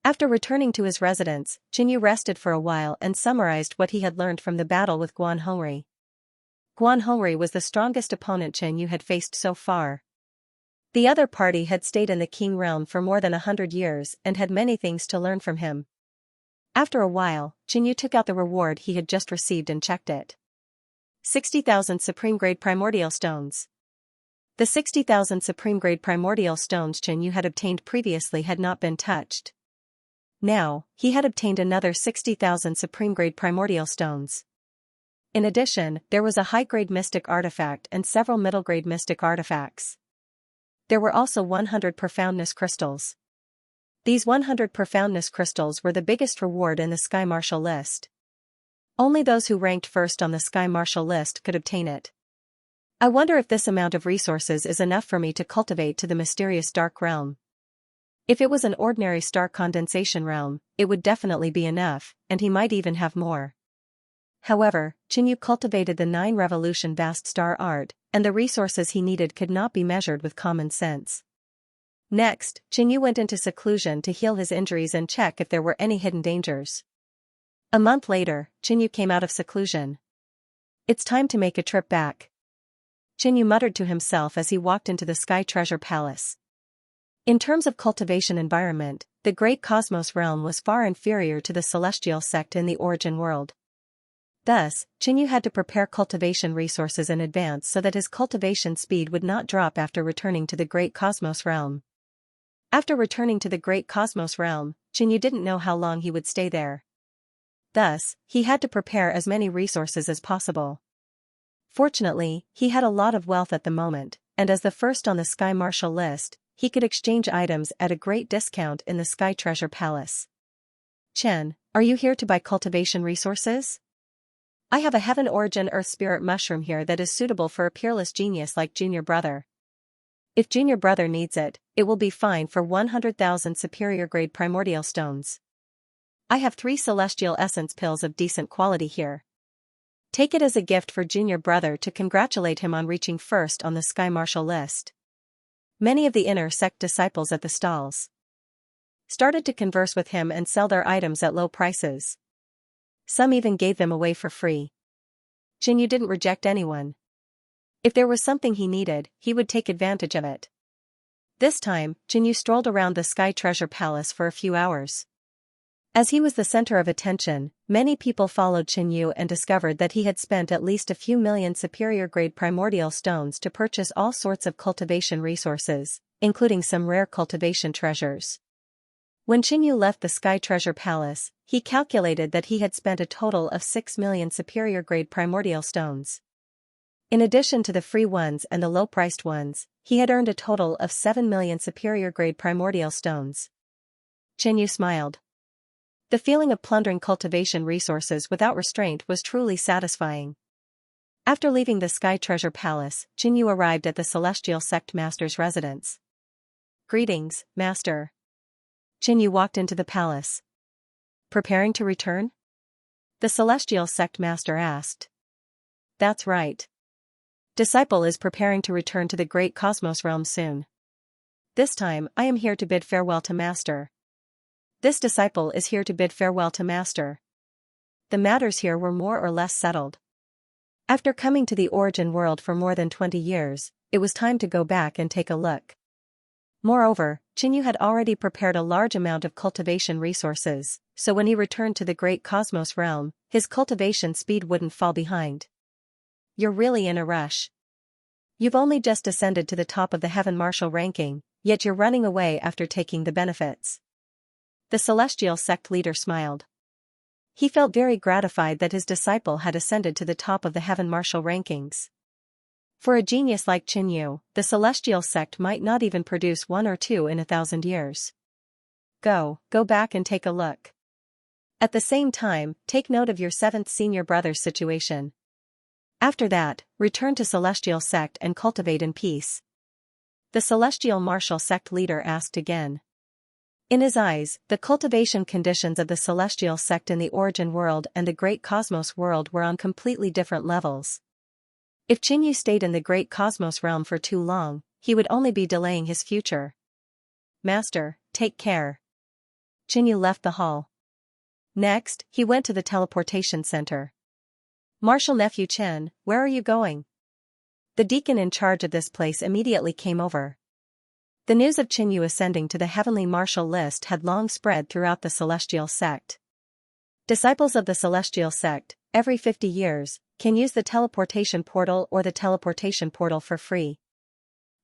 After returning to his residence, Qinyu rested for a while and summarized what he had learned from the battle with Guanhongri. Guanhongri was the strongest opponent Qinyu had faced so far. The other party had stayed in the Qing realm for more than 100 years and had many things to learn from him. After a while, Qinyu took out the reward he had just received and checked it. 60,000 supreme-grade primordial stones. The 60,000 supreme-grade primordial stones Qinyu had obtained previously had not been touched. Now, he had obtained another 60,000 supreme-grade primordial stones. In addition, there was a high-grade mystic artifact and several middle-grade mystic artifacts. There were also 100 profoundness crystals. These 100 profoundness crystals were the biggest reward in the Sky Marshal list. Only those who ranked first on the Sky Marshal list could obtain it. I wonder if this amount of resources is enough for me to cultivate to the mysterious dark realm. If it was an ordinary star condensation realm, it would definitely be enough, and he might even have more. However, Qinyu cultivated the 9 revolution vast star art, and the resources he needed could not be measured with common sense. Next, Qinyu went into seclusion to heal his injuries and check if there were any hidden dangers. A month later, Qinyu came out of seclusion. It's time to make a trip back, Qinyu muttered to himself as he walked into the Sky Treasure Palace. In terms of cultivation environment, the Great Cosmos realm was far inferior to the Celestial sect in the Origin world. Thus, Qinyu had to prepare cultivation resources in advance so that his cultivation speed would not drop after returning to the Great Cosmos realm. After returning to the Great Cosmos realm, Qinyu didn't know how long he would stay there. Thus, he had to prepare as many resources as possible. Fortunately, he had a lot of wealth at the moment, and as the first on the Sky Marshal list, he could exchange items at a great discount in the Sky Treasure Palace. Chen, are you here to buy cultivation resources? I have a Heaven Origin Earth Spirit mushroom here that is suitable for a peerless genius like Junior Brother. If Junior Brother needs it, it will be fine for 100,000 superior grade primordial stones. I have 3 celestial essence pills of decent quality here. Take it as a gift for Junior Brother to congratulate him on reaching first on the Sky Marshal list. Many of the inner sect disciples at the stalls started to converse with him and sell their items at low prices. Some even gave them away for free. Qinyu didn't reject anyone. If there was something he needed, he would take advantage of it. This time, Qinyu strolled around the Sky Treasure Palace for a few hours. As he was the center of attention, many people followed Qinyu and discovered that he had spent at least a few million superior-grade primordial stones to purchase all sorts of cultivation resources, including some rare cultivation treasures. When Qinyu left the Sky Treasure Palace, he calculated that he had spent a total of 6 million superior-grade primordial stones. In addition to the free ones and the low-priced ones, he had earned a total of 7 million superior-grade primordial stones. Qinyu smiled. The feeling of plundering cultivation resources without restraint was truly satisfying. After leaving the Sky Treasure Palace, Qinyu arrived at the Celestial Sect Master's residence. Greetings, Master. Qinyu walked into the palace. Preparing to return? The Celestial Sect Master asked. That's right. Disciple is preparing to return to the Great Cosmos realm soon. This time, I am here to bid farewell to Master. This disciple is here to bid farewell to Master. The matters here were more or less settled. After coming to the Origin world for more than 20 years, it was time to go back and take a look. Moreover, Qinyu had already prepared a large amount of cultivation resources, so when he returned to the Great Cosmos realm, his cultivation speed wouldn't fall behind. You're really in a rush. You've only just ascended to the top of the Heaven Marshal ranking, yet you're running away after taking the benefits. The Celestial Sect leader smiled. He felt very gratified that his disciple had ascended to the top of the Heaven Marshal rankings. For a genius like Qinyu, the Celestial Sect might not even produce 1 or 2 in 1,000 years. Go back and take a look. At the same time, take note of your 7th senior brother's situation. After that, return to Celestial Sect and cultivate in peace. The Celestial Marshal Sect leader asked again. In his eyes, the cultivation conditions of the Celestial Sect in the Origin world and the Great Cosmos world were on completely different levels. If Qinyu stayed in the Great Cosmos realm for too long, he would only be delaying his future. Master, take care. Qinyu left the hall. Next, he went to the teleportation center. Marshal Nephew Chen, where are you going? The deacon in charge of this place immediately came over. The news of Qinyu ascending to the heavenly martial list had long spread throughout the celestial sect. Disciples of the celestial sect, every 50 years, can use the teleportation portal or the teleportation portal for free.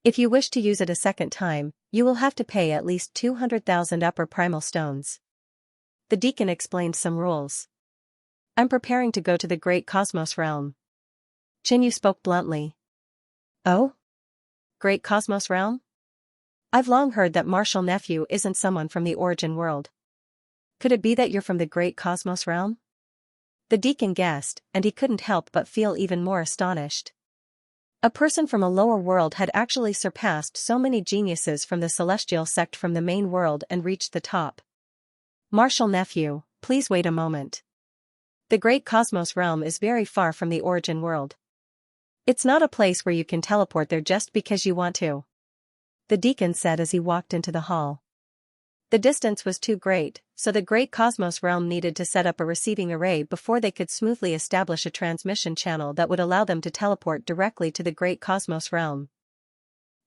If you wish to use it a second time, you will have to pay at least 200,000 upper primal stones. The deacon explained some rules. I'm preparing to go to the great cosmos realm. Qinyu spoke bluntly. Oh? Great cosmos realm? I've long heard that Martial Nephew isn't someone from the origin world. Could it be that you're from the great cosmos realm? The deacon guessed, and he couldn't help but feel even more astonished. A person from a lower world had actually surpassed so many geniuses from the celestial sect from the main world and reached the top. Martial Nephew, please wait a moment. The great cosmos realm is very far from the origin world. It's not a place where you can teleport there just because you want to. The deacon said as he walked into the hall. The distance was too great, so the great cosmos realm needed to set up a receiving array before they could smoothly establish a transmission channel that would allow them to teleport directly to the great cosmos realm.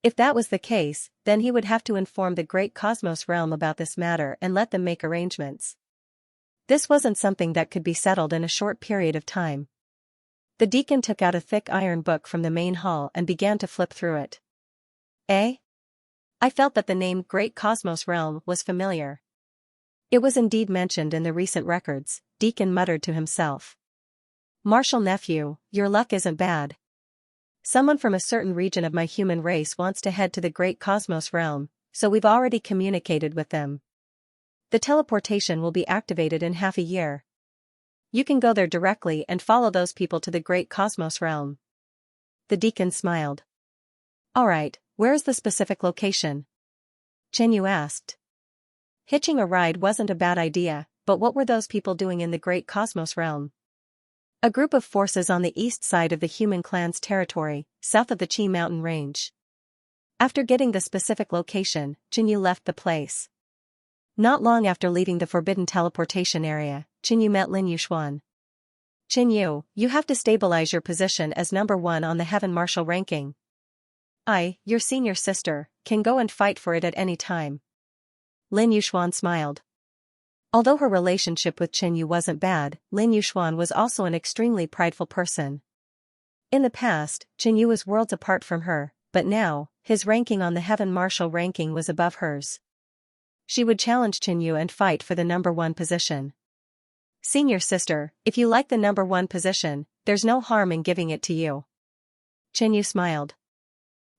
If that was the case, then he would have to inform the great cosmos realm about this matter and let them make arrangements. This wasn't something that could be settled in a short period of time. The deacon took out a thick iron book from the main hall and began to flip through it. I felt that the name Great Cosmos Realm was familiar. It was indeed mentioned in the recent records, Deacon muttered to himself. Martial Nephew, your luck isn't bad. Someone from a certain region of my human race wants to head to the Great Cosmos Realm, so we've already communicated with them. The teleportation will be activated in half a year. You can go there directly and follow those people to the Great Cosmos Realm. The deacon smiled. Alright, where's the specific location? Qinyu asked. Hitching a ride wasn't a bad idea, but what were those people doing in the Great Cosmos Realm? A group of forces on the east side of the human clan's territory, south of the Qi mountain range. After getting the specific location, Qinyu left the place. Not long after leaving the forbidden teleportation area, Qinyu met Lin Yuxuan. Qinyu, you have to stabilize your position as number 1 on the Heaven Martial ranking. I, your senior sister, can go and fight for it at any time. Lin Yuxuan smiled. Although her relationship with Qinyu wasn't bad, Lin Yuxuan was also an extremely prideful person. In the past, Qinyu was worlds apart from her, but now, his ranking on the Heaven Martial ranking was above hers. She would challenge Qinyu and fight for the number 1 position. Senior sister, if you like the number 1 position, there's no harm in giving it to you. Qinyu smiled.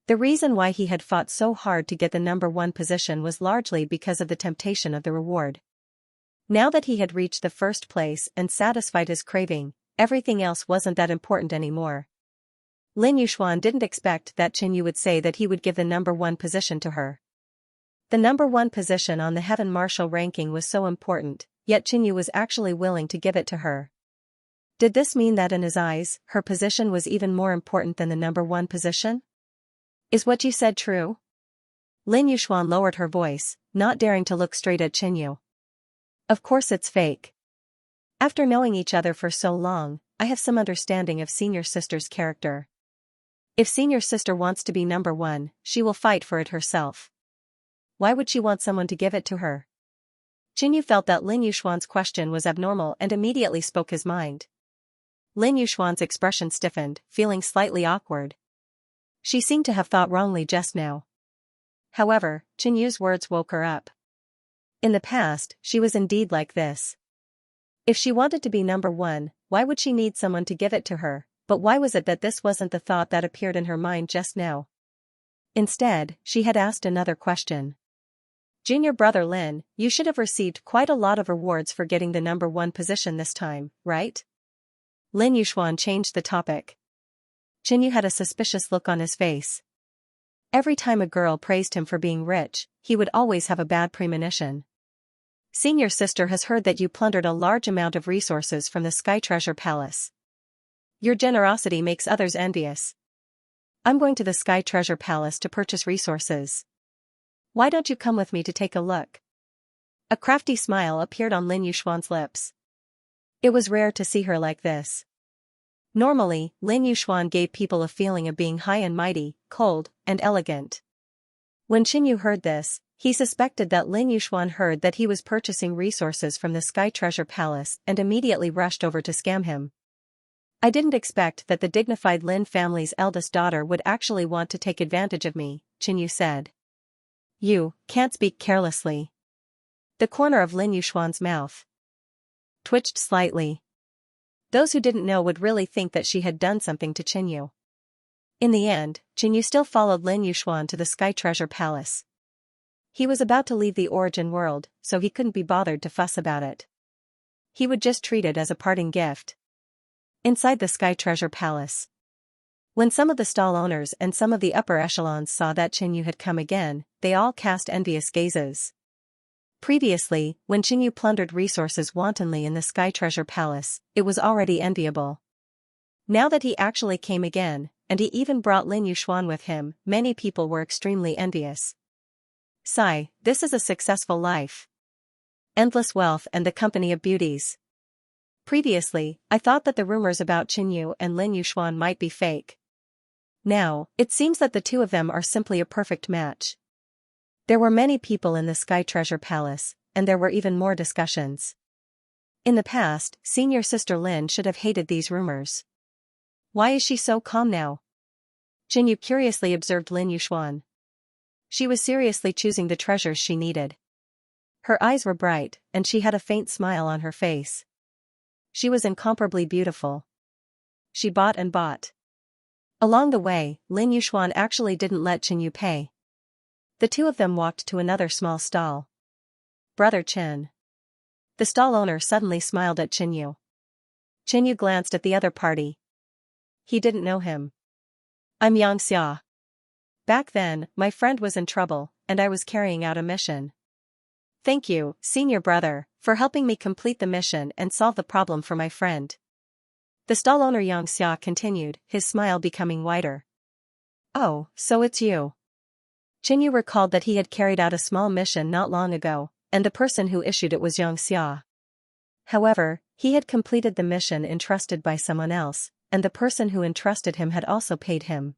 The reason why he had fought so hard to get the number 1 position was largely because of the temptation of the reward. Now that he had reached the first place and satisfied his craving, everything else wasn't that important anymore. Lin Yuxuan didn't expect that Qinyu would say that he would give the number 1 position to her. The number 1 position on the Heaven Martial ranking was so important, yet Qinyu was actually willing to give it to her. Did this mean that in his eyes, her position was even more important than the number 1 position? Is what you said true? Lin Yuxuan lowered her voice, not daring to look straight at Qinyu. Of course it's fake. After knowing each other for so long, I have some understanding of senior sister's character. If senior sister wants to be number 1, she will fight for it herself. Why would she want someone to give it to her? Qinyu felt that Lin Yuxuan's question was abnormal and immediately spoke his mind. Lin Yuxuan's expression stiffened, feeling slightly awkward. She seemed to have thought wrongly just now. However, Qinyu's words woke her up. In the past, she was indeed like this. If she wanted to be number 1, why would she need someone to give it to her? But why was it that this wasn't the thought that appeared in her mind just now? Instead, she had asked another question. Junior brother Lin, you should have received quite a lot of rewards for getting the number 1 position this time, right? Lin Yuxuan changed the topic. Qinyu had a suspicious look on his face. Every time a girl praised him for being rich, he would always have a bad premonition. Senior sister has heard that you plundered a large amount of resources from the Sky Treasure Palace. Your generosity makes others envious. I'm going to the Sky Treasure Palace to purchase resources. Why don't you come with me to take a look? A crafty smile appeared on Lin Yuxuan's lips. It was rare to see her like this. Normally, Lin Yuxuan gave people a feeling of being high and mighty, cold, and elegant. When Qinyu heard this, he suspected that Lin Yuxuan heard that he was purchasing resources from the Sky Treasure Palace and immediately rushed over to scam him. I didn't expect that the dignified Lin family's eldest daughter would actually want to take advantage of me, Qinyu said. You can't speak carelessly. The corner of Lin Yuxuan's mouth twitched slightly. Those who didn't know would really think that she had done something to Qinyu. In the end, Qinyu still followed Lin Yuxuan to the Sky Treasure Palace. He was about to leave the origin world, so he couldn't be bothered to fuss about it. He would just treat it as a parting gift. Inside the Sky Treasure Palace, when some of the stall owners and some of the upper echelons saw that Qinyu had come again, they all cast envious gazes. Previously, when Qinyu plundered resources wantonly in the Sky Treasure Palace, it was already enviable. Now that he actually came again, and he even brought Lin Yuxuan with him, many people were extremely envious. Sigh, this is a successful life. Endless wealth and the company of beauties. Previously, I thought that the rumors about Qinyu and Lin Yuxuan might be fake. Now, it seems that the two of them are simply a perfect match. There were many people in the Sky Treasure Palace, and there were even more discussions. In the past, senior sister Lin should have hated these rumors. Why is she so calm now? Qinyu curiously observed Lin Yuxuan. She was seriously choosing the treasures she needed. Her eyes were bright, and she had a faint smile on her face. She was incomparably beautiful. She bought and bought. Along the way, Lin Yuxuan actually didn't let Qinyu pay. The two of them walked to another small stall. Brother Chen. The stall owner suddenly smiled at Qinyu. Qinyu glanced at the other party. He didn't know him. I'm Xianxia. Back then, my friend was in trouble, and I was carrying out a mission. Thank you, senior brother, for helping me complete the mission and solve the problem for my friend. The stall owner Xianxia continued, his smile becoming wider. Oh, so it's you. Qinyu recalled that he had carried out a small mission not long ago, and the person who issued it was Xianxia. However, he had completed the mission entrusted by someone else, and the person who entrusted him had also paid him.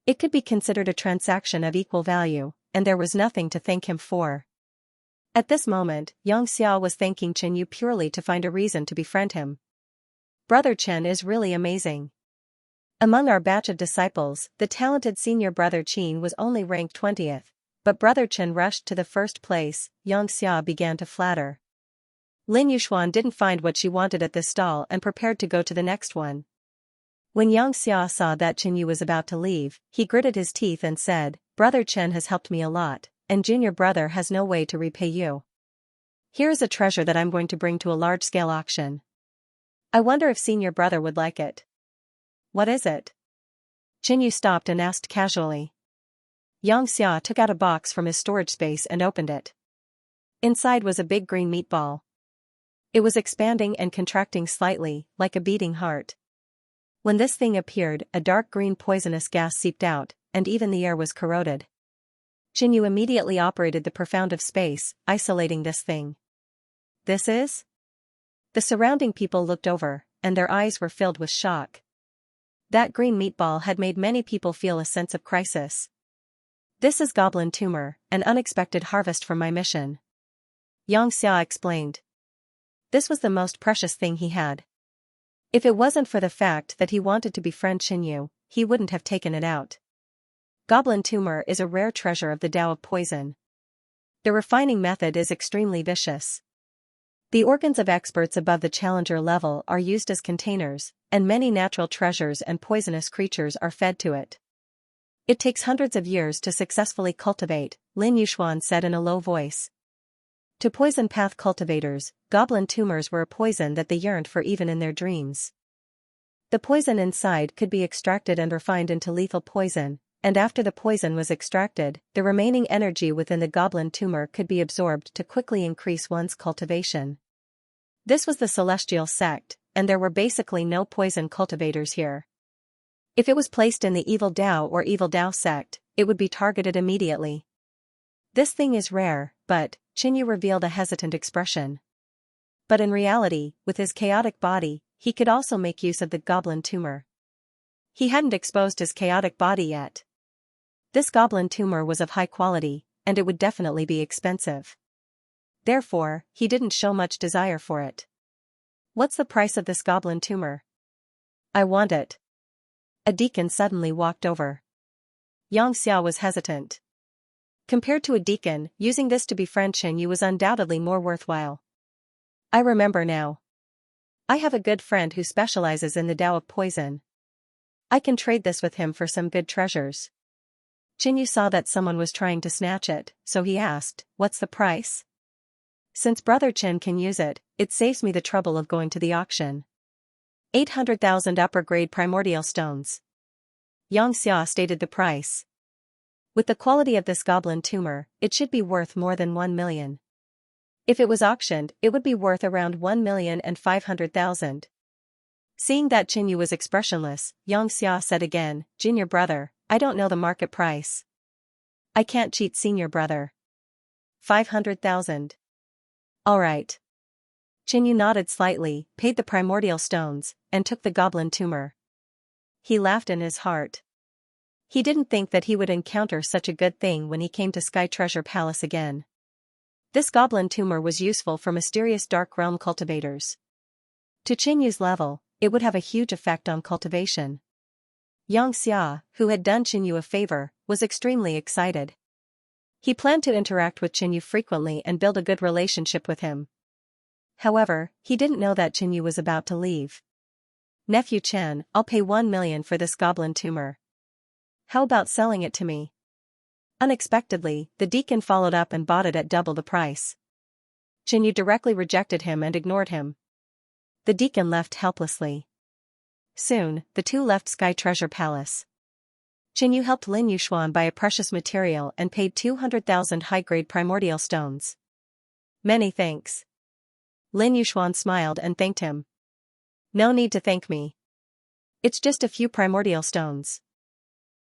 It could be considered a transaction of equal value, and there was nothing to thank him for. At this moment, Xianxia was thanking Qinyu purely to find a reason to befriend him. Brother Chen is really amazing. Among our batch of disciples, the talented senior brother Qin was only ranked 20th, but brother Chen rushed to the first place. Xianxia began to flatter. Lin Yuxuan didn't find what she wanted at this stall and prepared to go to the next one. When Xianxia saw that Qinyu was about to leave, he gritted his teeth and said, Brother Chen has helped me a lot, and junior brother has no way to repay you. Here is a treasure that I'm going to bring to a large-scale auction. I wonder if senior brother would like it. What is it? Qinyu stopped and asked casually. Xianxia took out a box from his storage space and opened it. Inside was a big green meatball. It was expanding and contracting slightly, like a beating heart. When this thing appeared, a dark green poisonous gas seeped out, and even the air was corroded. Qinyu immediately operated the profound of space, isolating this thing. This is? The surrounding people looked over, and their eyes were filled with shock. That green meatball had made many people feel a sense of crisis. This is goblin tumor, an unexpected harvest from my mission. Xianxia explained. This was the most precious thing he had. If it wasn't for the fact that he wanted to befriend Qinyu, he wouldn't have taken it out. Goblin tumor is a rare treasure of the Tao of poison. The refining method is extremely vicious. The organs of experts above the challenger level are used as containers, and many natural treasures and poisonous creatures are fed to it. It takes hundreds of years to successfully cultivate, Lin Yuxuan said in a low voice. To poison path cultivators, goblin tumors were a poison that they yearned for even in their dreams. The poison inside could be extracted and refined into lethal poison, and after the poison was extracted, the remaining energy within the goblin tumor could be absorbed to quickly increase one's cultivation. This was the celestial sect, and there were basically no poison cultivators here. If it was placed in the evil Tao or evil Tao sect, it would be targeted immediately. This thing is rare, but, Qinyu revealed a hesitant expression. But in reality, with his chaotic body, he could also make use of the goblin tumor. He hadn't exposed his chaotic body yet. This goblin tumor was of high quality, and it would definitely be expensive. Therefore, he didn't show much desire for it. What's the price of this goblin tumor? I want it. A deacon suddenly walked over. Xianxia was hesitant. Compared to a deacon, using this to befriend Xianyu was undoubtedly more worthwhile. I remember now. I have a good friend who specializes in the Tao of poison. I can trade this with him for some good treasures. Xianyu saw that someone was trying to snatch it, so he asked, "What's the price?" "Since Brother Chen can use it, it saves me the trouble of going to the auction." 800,000 upper-grade primordial stones. Xianxia stated the price. With the quality of this goblin tumor, it should be worth more than 1 million. If it was auctioned, it would be worth around 1,500,000. Seeing that Xianyu was expressionless, Xianxia said again, "Junior brother, I don't know the market price." "I can't cheat senior brother." 500,000. Alright. Xianyu nodded slightly, paid the primordial stones, and took the goblin tumor. He laughed in his heart. He didn't think that he would encounter such a good thing when he came to Sky Treasure Palace again. This goblin tumor was useful for mysterious dark realm cultivators. To Xianyu's level, it would have a huge effect on cultivation. Xianxia, who had done Xianyu a favor, was extremely excited. He planned to interact with Xianyu frequently and build a good relationship with him. However, he didn't know that Xianyu was about to leave. "Nephew Chen, I'll pay 1 million for this goblin tumor. How about selling it to me?" Unexpectedly, the deacon followed up and bought it at double the price. Xianyu directly rejected him and ignored him. The deacon left helplessly. Soon, the two left Sky Treasure Palace. Xianyu helped Lin Yuxuan buy a precious material and paid 200,000 high-grade primordial stones. "Many thanks." Lin Yuxuan smiled and thanked him. "No need to thank me. It's just a few primordial stones.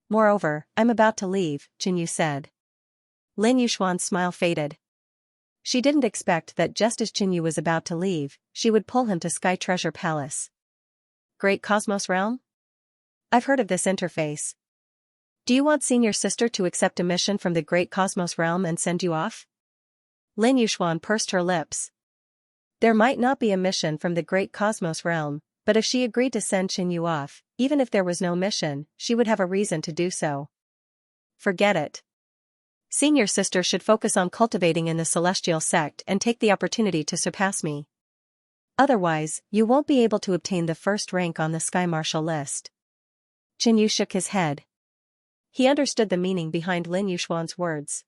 Moreover, I'm about to leave," Xianyu said. Lin Yuxuan's smile faded. She didn't expect that just as Xianyu was about to leave, she would pull him to Sky Treasure Palace. Great Cosmos Realm? I've heard of this interface. Do you want senior sister to accept a mission from the Great Cosmos Realm and send you off? Lin Yuxuan pursed her lips. There might not be a mission from the Great Cosmos Realm, but if she agreed to send Xianyu off, even if there was no mission, she would have a reason to do so. Forget it. Senior sister should focus on cultivating in the celestial sect and take the opportunity to surpass me. Otherwise, you won't be able to obtain the first rank on the Sky Marshal list. Xianyu shook his head. He understood the meaning behind Lin Yuxuan's words.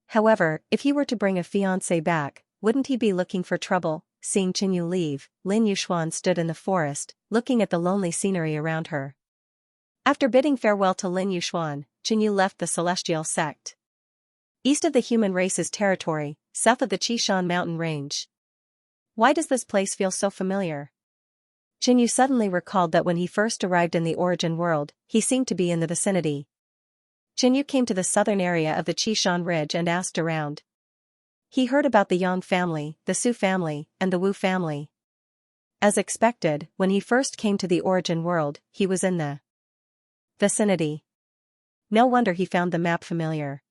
However, if he were to bring a fiancé back, wouldn't he be looking for trouble? Seeing Xianyu leave, Lin Yuxuan stood in the forest, looking at the lonely scenery around her. After bidding farewell to Lin Yuxuan, Xianyu left the celestial sect. East of the human race's territory, south of the Qishan mountain range. Why does this place feel so familiar? Xianyu suddenly recalled that when he first arrived in the origin world, he seemed to be in the vicinity. Xianyu came to the southern area of the Qishan Ridge and asked around. He heard about the Yang family, the Su family, and the Wu family. As expected, when he first came to the origin world, he was in the vicinity. No wonder he found the map familiar.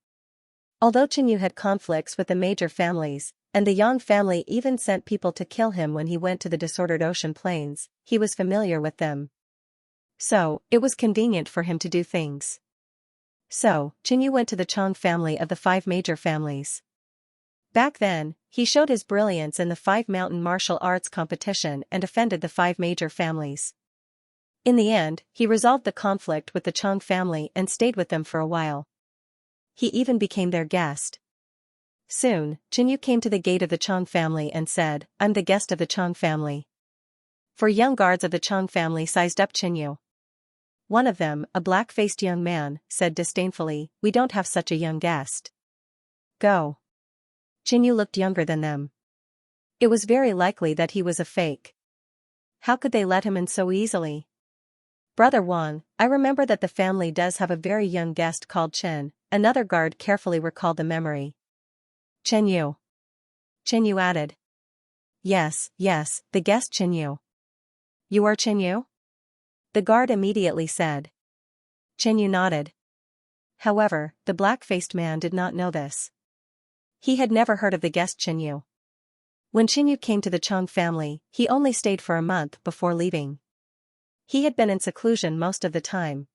Although Xianyu had conflicts with the major families, and the Yang family even sent people to kill him when he went to the disordered ocean plains, he was familiar with them. So, it was convenient for him to do things. So, Xianyu went to the Chang family of the 5 major families. Back then, he showed his brilliance in the 5 mountain martial arts competition and offended the 5 major families. In the end, he resolved the conflict with the Chang family and stayed with them for a while. He even became their guest. Soon, Xianyu came to the gate of the Chang family and said, "I'm the guest of the Chang family." 4 young guards of the Chang family sized up Xianyu. One of them, a black-faced young man, said disdainfully, "We don't have such a young guest. Go." Xianyu looked younger than them. It was very likely that he was a fake. How could they let him in so easily? "Brother Wang, I remember that the family does have a very young guest called Chen," another guard carefully recalled the memory. "Xianyu." Xianyu added. Yes, the guest Xianyu." "You are Xianyu?" the guard immediately said. Xianyu nodded. However, the black-faced man did not know this. He had never heard of the guest Qinyu. When Qinyu came to the Chang family, he only stayed for a month before leaving. He had been in seclusion most of the time.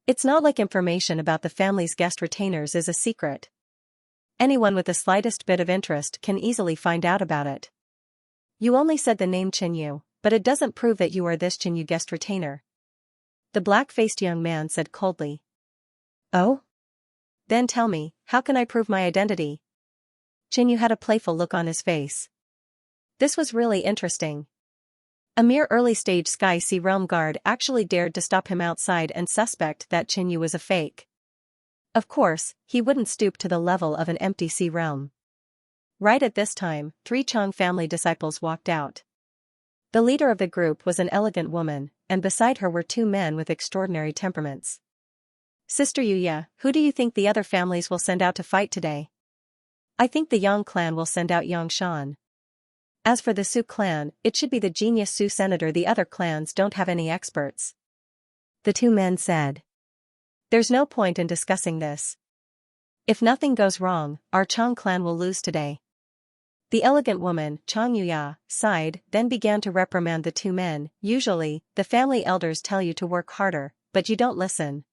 It's not like information about the family's guest retainers is a secret. Anyone with the slightest bit of interest can easily find out about it. You only said the name Qinyu, but it doesn't prove that you are this Qinyu guest retainer. The black-faced young man said coldly. Oh? Then tell me, how can I prove my identity? Qinyu had a playful look on his face. This was really interesting. A mere early-stage Sky Sea Realm guard actually dared to stop him outside and suspect that Qinyu was a fake. Of course, he wouldn't stoop to the level of an empty sea realm. Right at this time, 3 Chang family disciples walked out. The leader of the group was an elegant woman, and beside her were 2 men with extraordinary temperaments. Sister Yuya, who do you think the other families will send out to fight today? I think the Yang clan will send out Yang Shan. As for the Su clan, it should be the genius Su senator. The other clans don't have any experts. The 2 men said. There's no point in discussing this. If nothing goes wrong, our Chang clan will lose today. The elegant woman, Chang Yuya, sighed, then began to reprimand the 2 men. Usually, the family elders tell you to work harder, but you don't listen.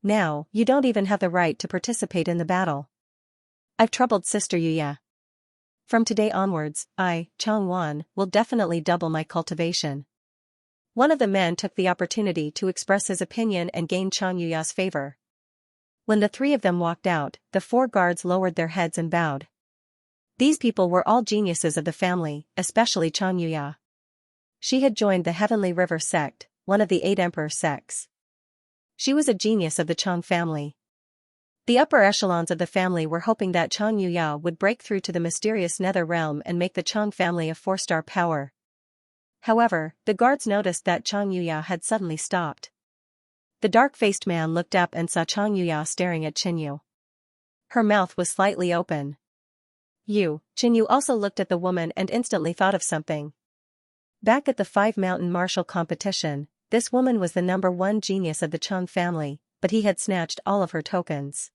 Now, you don't even have the right to participate in the battle. I've troubled Sister Yuya. From today onwards, I, Chang Wan, will definitely double my cultivation. One of the men took the opportunity to express his opinion and gain Chang Yuya's favor. When the 3 of them walked out, the 4 guards lowered their heads and bowed. These people were all geniuses of the family, especially Chang Yuya. She had joined the Heavenly River sect, one of the 8 emperor sects. She was a genius of the Chang family. The upper echelons of the family were hoping that Chang Yuya would break through to the mysterious nether realm and make the Chang family a 4-star power. However, the guards noticed that Chang Yuya had suddenly stopped. The dark-faced man looked up and saw Chang Yuya staring at Qinyu. Her mouth was slightly open. Qinyu also looked at the woman and instantly thought of something. Back at the 5 mountain martial competition, this woman was the #1 genius of the Chang family, but he had snatched all of her tokens.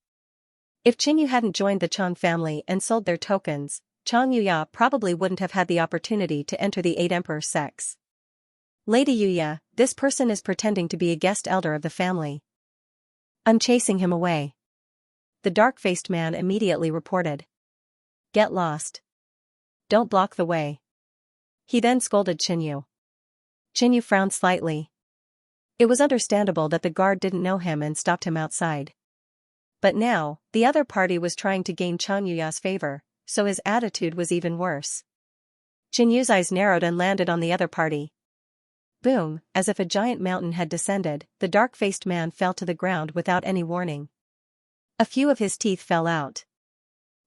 If Qinyu hadn't joined the Chang family and sold their tokens, Chang Yuya probably wouldn't have had the opportunity to enter the 8 emperor sects. Lady Yuya, this person is pretending to be a guest elder of the family. I'm chasing him away. The dark-faced man immediately reported. Get lost. Don't block the way. He then scolded Qinyu. Qinyu frowned slightly. It was understandable that the guard didn't know him and stopped him outside. But now, the other party was trying to gain Chang Yuya's favor, so his attitude was even worse. Qinyu's eyes narrowed and landed on the other party. Boom, as if a giant mountain had descended, the dark-faced man fell to the ground without any warning. A few of his teeth fell out.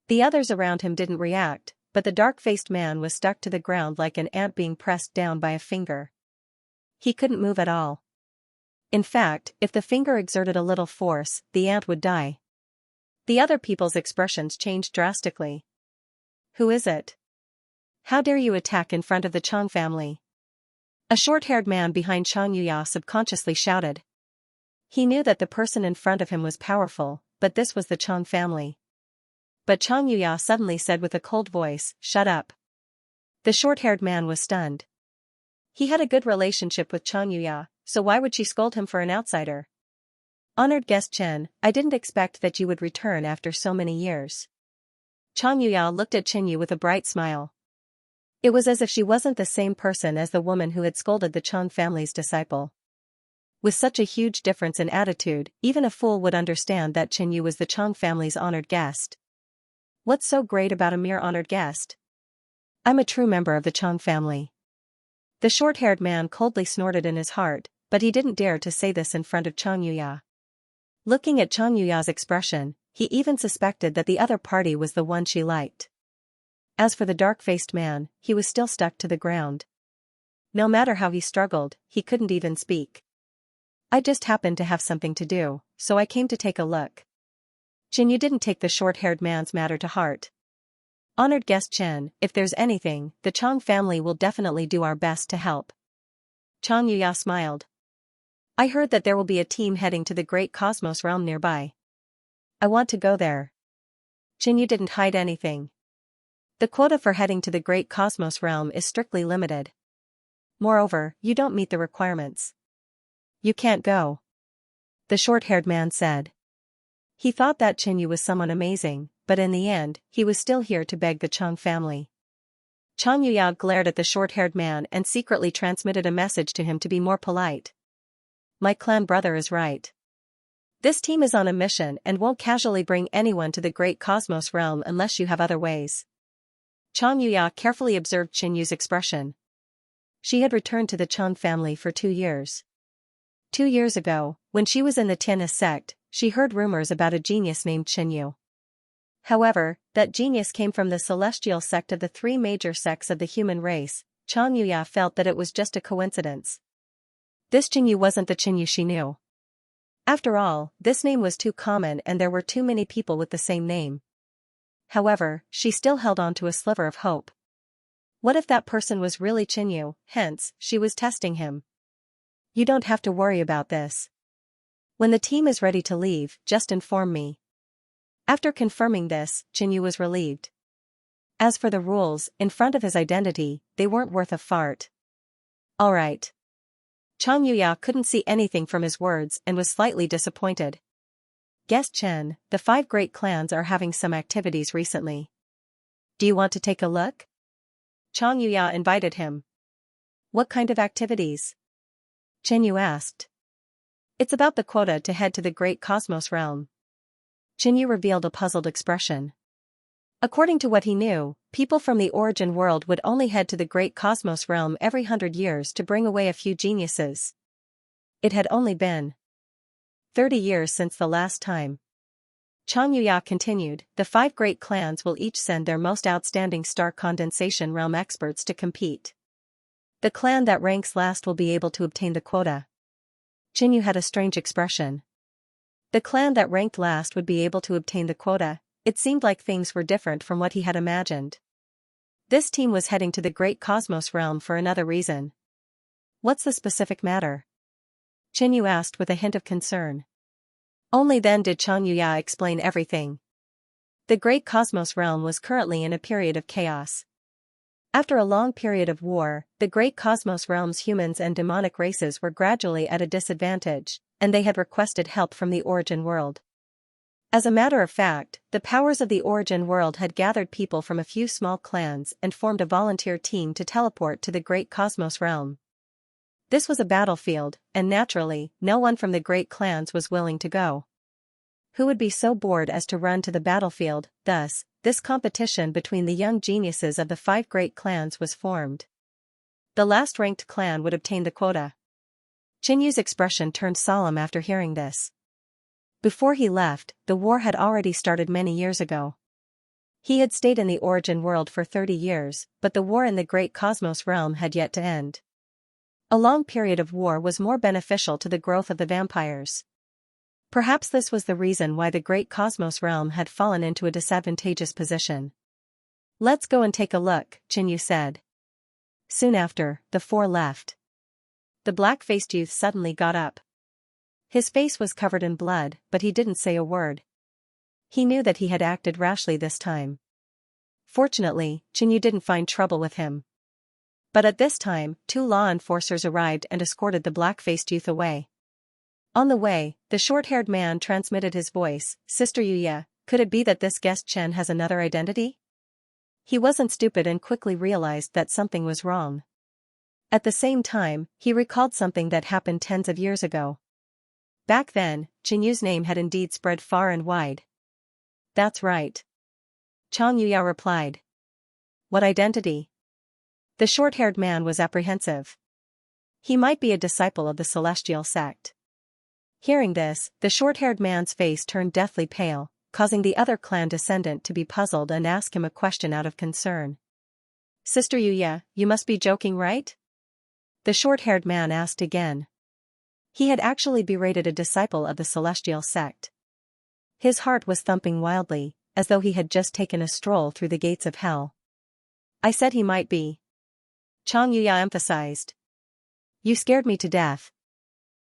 The others around him didn't react, but the dark-faced man was stuck to the ground like an ant being pressed down by a finger. He couldn't move at all. In fact, if the finger exerted a little force, the ant would die. The other people's expressions changed drastically. Who is it? How dare you attack in front of the Chang family? A short-haired man behind Chang Yuya subconsciously shouted. He knew that the person in front of him was powerful, but this was the Chang family. But Chang Yuya suddenly said with a cold voice, "Shut up." The short-haired man was stunned. He had a good relationship with Chang Yuya, so why would she scold him for an outsider? Honored guest Chen, I didn't expect that you would return after so many years. Chang Yuya looked at Qinyu with a bright smile. It was as if she wasn't the same person as the woman who had scolded the Chang family's disciple. With such a huge difference in attitude, even a fool would understand that Qinyu was the Chang family's honored guest. What's so great about a mere honored guest? I'm a true member of the Chang family. The short-haired man coldly snorted in his heart, but he didn't dare to say this in front of Chang Yuya. Looking at Chang Yuya's expression, he even suspected that the other party was the one she liked. As for the dark-faced man, he was still stuck to the ground. No matter how he struggled, he couldn't even speak. I just happened to have something to do, so I came to take a look. Qinyu didn't take the short-haired man's matter to heart. Honored guest Chen, if there's anything, the Chang family will definitely do our best to help. Chang Yuya smiled. I heard that there will be a team heading to the great cosmos realm nearby. I want to go there. Qinyu didn't hide anything. The quota for heading to the Great Cosmos Realm is strictly limited. Moreover, you don't meet the requirements. You can't go. The short-haired man said. He thought that Qinyu was someone amazing, but in the end, he was still here to beg the Cheng family. Chang Yuya glared at the short-haired man and secretly transmitted a message to him to be more polite. My clan brother is right. This team is on a mission and won't casually bring anyone to the Great Cosmos Realm unless you have other ways. Chang Yuya carefully observed Qinyu's expression. She had returned to the Cheng family for 2 years. 2 years ago, when she was in the Tianhe sect, she heard rumors about a genius named Qinyu. However, that genius came from the celestial sect of the 3 major sects of the human race. Chang Yuya felt that it was just a coincidence. This Qinyu wasn't the Qinyu she knew. After all, this name was too common and there were too many people with the same name. However, she still held on to a sliver of hope. What if that person was really Qinyu? Hence, she was testing him. You don't have to worry about this. When the team is ready to leave, just inform me. After confirming this, Qinyu was relieved. As for the rules, in front of his identity, they weren't worth a fart. Alright. Chang Yuya couldn't see anything from his words and was slightly disappointed. Guest Chen, the 5 great clans are having some activities recently. Do you want to take a look? Chang Yuya invited him. What kind of activities? Qinyu asked. It's about the quota to head to the Great Cosmos Realm. Qinyu revealed a puzzled expression. According to what he knew, people from the origin world would only head to the Great Cosmos Realm every 100 years to bring away a few geniuses. It had only been 30 years since the last time. Chang Yuya continued, the 5 great clans will each send their most outstanding star condensation realm experts to compete. The clan that ranks last will be able to obtain the quota. Qinyu had a strange expression. The clan that ranked last would be able to obtain the quota. It seemed like things were different from what he had imagined. This team was heading to the Great Cosmos Realm for another reason. What's the specific matter? Qinyu asked with a hint of concern. Only then did Chang Yuya explain everything. The Great Cosmos Realm was currently in a period of chaos. After a long period of war, the Great Cosmos Realm's humans and demonic races were gradually at a disadvantage, and they had requested help from the origin world. As a matter of fact, the powers of the origin world had gathered people from a few small clans and formed a volunteer team to teleport to the Great Cosmos Realm. This was a battlefield, and naturally, no one from the great clans was willing to go. Who would be so bored as to run to the battlefield? Thus, this competition between the young geniuses of the 5 great clans was formed. The last ranked clan would obtain the quota. Qinyu's expression turned solemn after hearing this. Before he left, the war had already started many years ago. He had stayed in the origin world for 30 years, but the war in the Great Cosmos Realm had yet to end. A long period of war was more beneficial to the growth of the vampires. Perhaps this was the reason why the Great Cosmos Realm had fallen into a disadvantageous position. Let's go and take a look, Qinyu said. Soon after, the 4 left. The black-faced youth suddenly got up. His face was covered in blood, but he didn't say a word. He knew that he had acted rashly this time. Fortunately, Qinyu didn't find trouble with him. But at this time, 2 law enforcers arrived and escorted the black-faced youth away. On the way, the short-haired man transmitted his voice, Sister Yuya, could it be that this guest Chen has another identity? He wasn't stupid and quickly realized that something was wrong. At the same time, he recalled something that happened tens of years ago. Back then, Qinyu's name had indeed spread far and wide. That's right. Chang Yuya replied. What identity? The short-haired man was apprehensive. He might be a disciple of the celestial sect. Hearing this, the short-haired man's face turned deathly pale, causing the other clan descendant to be puzzled and ask him a question out of concern. Sister Yuya, you must be joking, right? The short-haired man asked again. He had actually berated a disciple of the celestial sect. His heart was thumping wildly, as though he had just taken a stroll through the gates of hell. I said he might be. Chang Yuya emphasized. You scared me to death.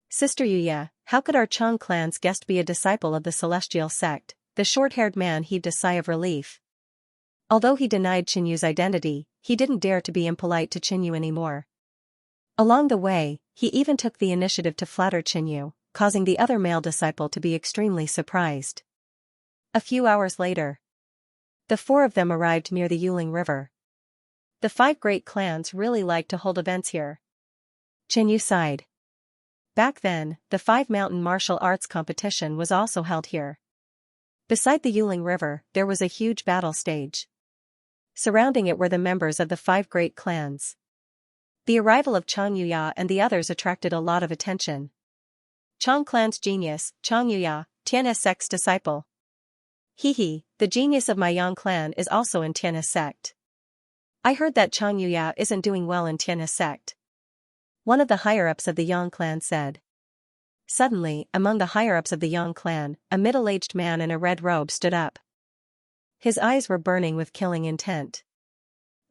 Sister Yuya, how could our Chang clan's guest be a disciple of the celestial sect? The short-haired man heaved a sigh of relief. Although he denied Qinyu's identity, he didn't dare to be impolite to Qinyu anymore. Along the way, he even took the initiative to flatter Qinyu, causing the other male disciple to be extremely surprised. A few hours later, the four of them arrived near the Yuling River. The 5 great clans really like to hold events here. Qinyu sighed. Back then, the 5 mountain martial arts competition was also held here. Beside the Yuling River, there was a huge battle stage. Surrounding it were the members of the 5 great clans. The arrival of Chang Yuya and the others attracted a lot of attention. Chang clan's genius, Chang Yuya, Tianhe sect's disciple. Hehe, the genius of my Yang clan is also in Tianhe sect. I heard that Chang Yuya isn't doing well in Tianhe sect. One of the higher-ups of the Yang clan said. Suddenly, among the higher-ups of the Yang clan, a middle-aged man in a red robe stood up. His eyes were burning with killing intent.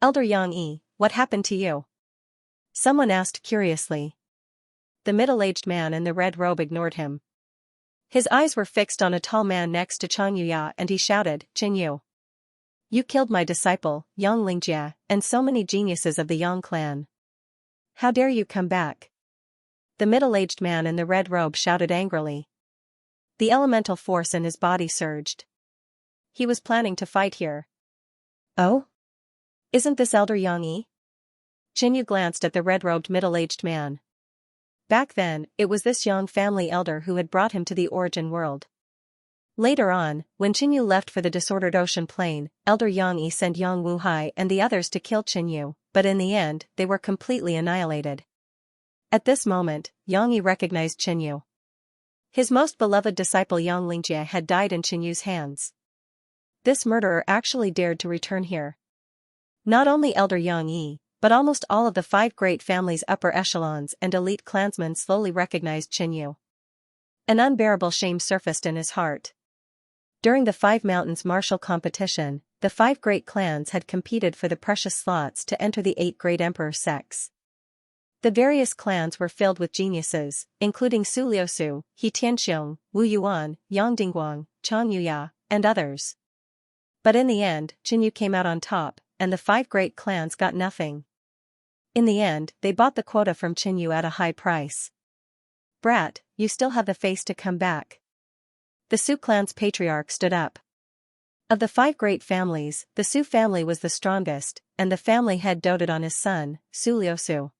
Elder Yang Yi, what happened to you? Someone asked curiously. The middle-aged man in the red robe ignored him. His eyes were fixed on a tall man next to Chang Yuya and he shouted, Qinyu. You killed my disciple, Yang Lingjie, and so many geniuses of the Yang clan. How dare you come back? The middle-aged man in the red robe shouted angrily. The elemental force in his body surged. He was planning to fight here. Oh? Isn't this Elder Yang Yi? Qinyu glanced at the red-robed middle-aged man. Back then, it was this Yang family elder who had brought him to the origin world. Later on, when Qinyu left for the disordered ocean plain, Elder Yang Yi sent Yang Wuhai and the others to kill Qinyu, but in the end, they were completely annihilated. At this moment, Yang Yi recognized Qinyu. His most beloved disciple Yang Lingjie had died in Qinyu's hands. This murderer actually dared to return here. Not only Elder Yang Yi, but almost all of the 5 great families' upper echelons and elite clansmen slowly recognized Qinyu. An unbearable shame surfaced in his heart. During the 5 mountains martial competition, the 5 great clans had competed for the precious slots to enter the 8 great emperor sects. The various clans were filled with geniuses, including Su Liusu, He Tianxiong, Wu Yuan, Yang Dingguang, Chang Yuya, and others. But in the end, Qinyu came out on top, and the 5 great clans got nothing. In the end, they bought the quota from Qinyu at a high price. Brat, you still have the face to come back. The Su clan's patriarch stood up. Of the 5 great families, the Su family was the strongest, and the family head doted on his son, Su Liusu.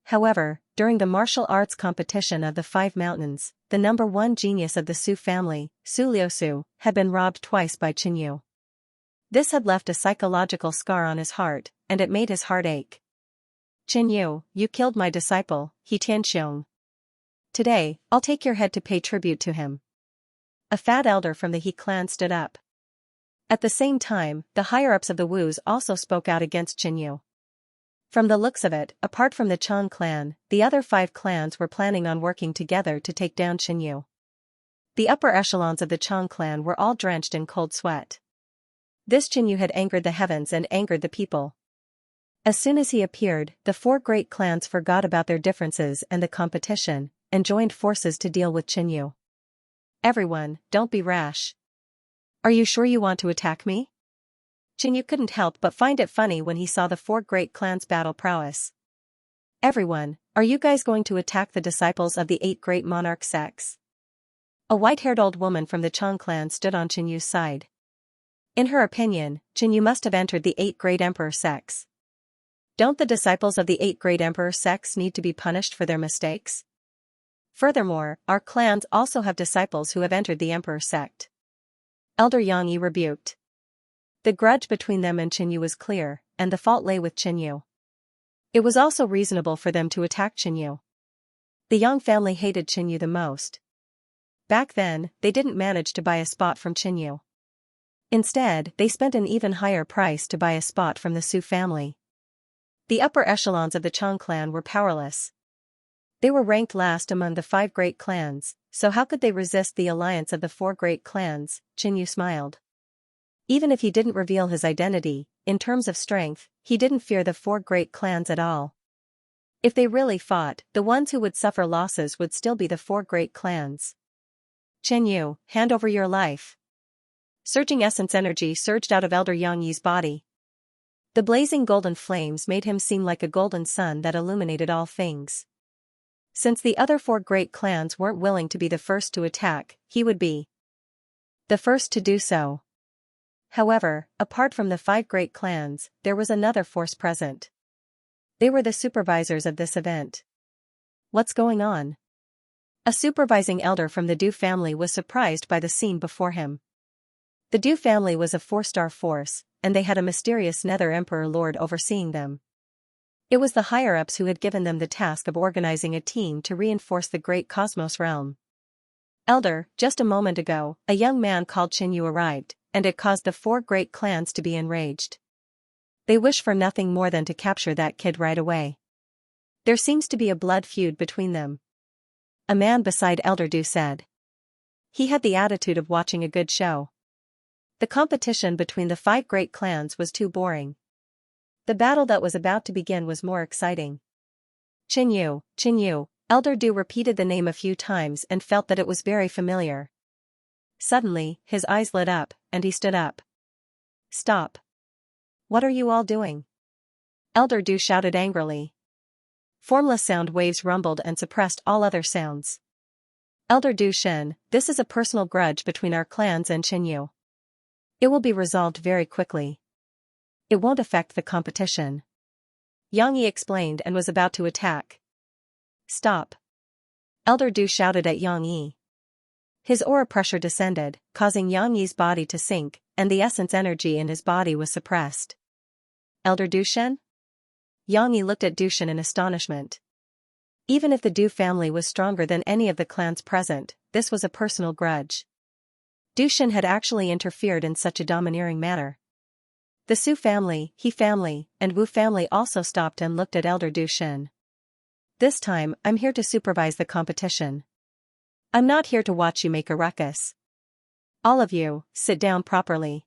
However, during the martial arts competition of the 5 mountains, the number 1 genius of the Su family, Su Liusu, had been robbed twice by Qinyu. This had left a psychological scar on his heart, and it made his heart ache. Qinyu, you killed my disciple, He Tianxiong. Today, I'll take your head to pay tribute to him. A fat elder from the He clan stood up. At the same time, the higher-ups of the Wus also spoke out against Qinyu. From the looks of it, apart from the Chang clan, the other 5 clans were planning on working together to take down Qinyu. The upper echelons of the Chang clan were all drenched in cold sweat. This Qinyu had angered the heavens and angered the people. As soon as he appeared, the 4 great clans forgot about their differences and the competition, and joined forces to deal with Qinyu. Everyone, don't be rash. Are you sure you want to attack me? Qinyu couldn't help but find it funny when he saw the 4 great clans' battle prowess. Everyone, are you guys going to attack the disciples of the 8 great monarch sects? A white-haired old woman from the Chang clan stood on Qinyu's side. In her opinion, Qinyu must have entered the 8 great emperor sects. Don't the disciples of the 8 great emperor sects need to be punished for their mistakes? Furthermore, our clans also have disciples who have entered the emperor sect. Elder Yang Yi rebuked. The grudge between them and Qinyu was clear, and the fault lay with Qinyu. It was also reasonable for them to attack Qinyu. The Yang family hated Qinyu the most. Back then, they didn't manage to buy a spot from Qinyu. Instead, they spent an even higher price to buy a spot from the Su family. The upper echelons of the Chang clan were powerless. They were ranked last among the 5 great clans, so how could they resist the alliance of the 4 great clans? Qinyu smiled. Even if he didn't reveal his identity, in terms of strength, he didn't fear the 4 great clans at all. If they really fought, the ones who would suffer losses would still be the 4 great clans. Qinyu, hand over your life. Surging essence energy surged out of Elder Yangyi's body. The blazing golden flames made him seem like a golden sun that illuminated all things. Since the other 4 great clans weren't willing to be the first to attack, he would be the first to do so. However, apart from the 5 great clans, there was another force present. They were the supervisors of this event. What's going on? A supervising elder from the Du family was surprised by the scene before him. The Du family was a 4-star force, and they had a mysterious Nether Emperor Lord overseeing them. It was the higher-ups who had given them the task of organizing a team to reinforce the great cosmos realm. Elder, just a moment ago, a young man called Xinyu arrived, and it caused the 4 great clans to be enraged. They wish for nothing more than to capture that kid right away. There seems to be a blood feud between them. A man beside Elder Du said. He had the attitude of watching a good show. The competition between the 5 great clans was too boring. The battle that was about to begin was more exciting. Xinyu, Xinyu, Elder Du repeated the name a few times and felt that it was very familiar. Suddenly, his eyes lit up, and he stood up. Stop. What are you all doing? Elder Du shouted angrily. Formless sound waves rumbled and suppressed all other sounds. Elder Du Shen, this is a personal grudge between our clans and Xinyu. It will be resolved very quickly. It won't affect the competition. Yang Yi explained and was about to attack. Stop. Elder Du shouted at Yang Yi. His aura pressure descended, causing Yang Yi's body to sink, and the essence energy in his body was suppressed. Elder Du Shen? Yang Yi looked at Du Shen in astonishment. Even if the Du family was stronger than any of the clans present, this was a personal grudge. Du Shen had actually interfered in such a domineering manner. The Su family, He family, and Wu family also stopped and looked at Elder Du Shen. This time, I'm here to supervise the competition. I'm not here to watch you make a ruckus. All of you, sit down properly.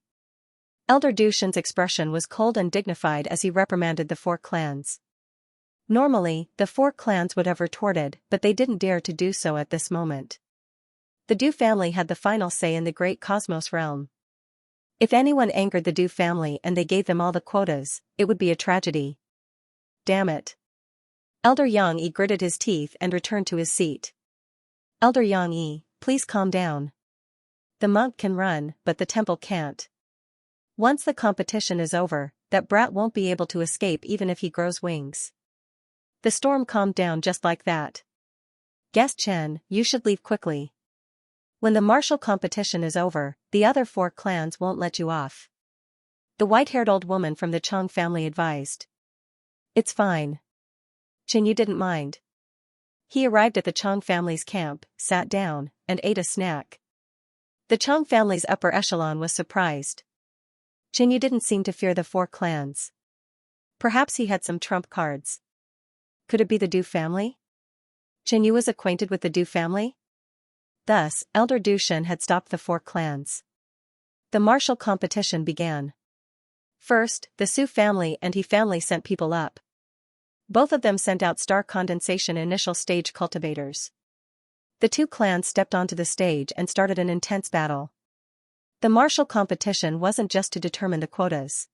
Elder Du Shen's expression was cold and dignified as he reprimanded the 4 clans. Normally, the 4 clans would have retorted, but they didn't dare to do so at this moment. The Du family had the final say in the great cosmos realm. If anyone angered the Du family and they gave them all the quotas, it would be a tragedy. Damn it. Elder Yang Yi gritted his teeth and returned to his seat. Elder Yang Yi, please calm down. The monk can run, but the temple can't. Once the competition is over, that brat won't be able to escape even if he grows wings. The storm calmed down just like that. Guest Chen, you should leave quickly. When the martial competition is over, the other 4 clans won't let you off. The white-haired old woman from the Chang family advised. It's fine. Xinyu didn't mind. He arrived at the Chang family's camp, sat down, and ate a snack. The Chang family's upper echelon was surprised. Xinyu didn't seem to fear the 4 clans. Perhaps he had some trump cards. Could it be the Du family? Xinyu was acquainted with the Du family? Thus, Elder Du Shen had stopped the 4 clans. The martial competition began. First, the Su family and He family sent people up. Both of them sent out star condensation initial stage cultivators. The 2 clans stepped onto the stage and started an intense battle. The martial competition wasn't just to determine the quotas.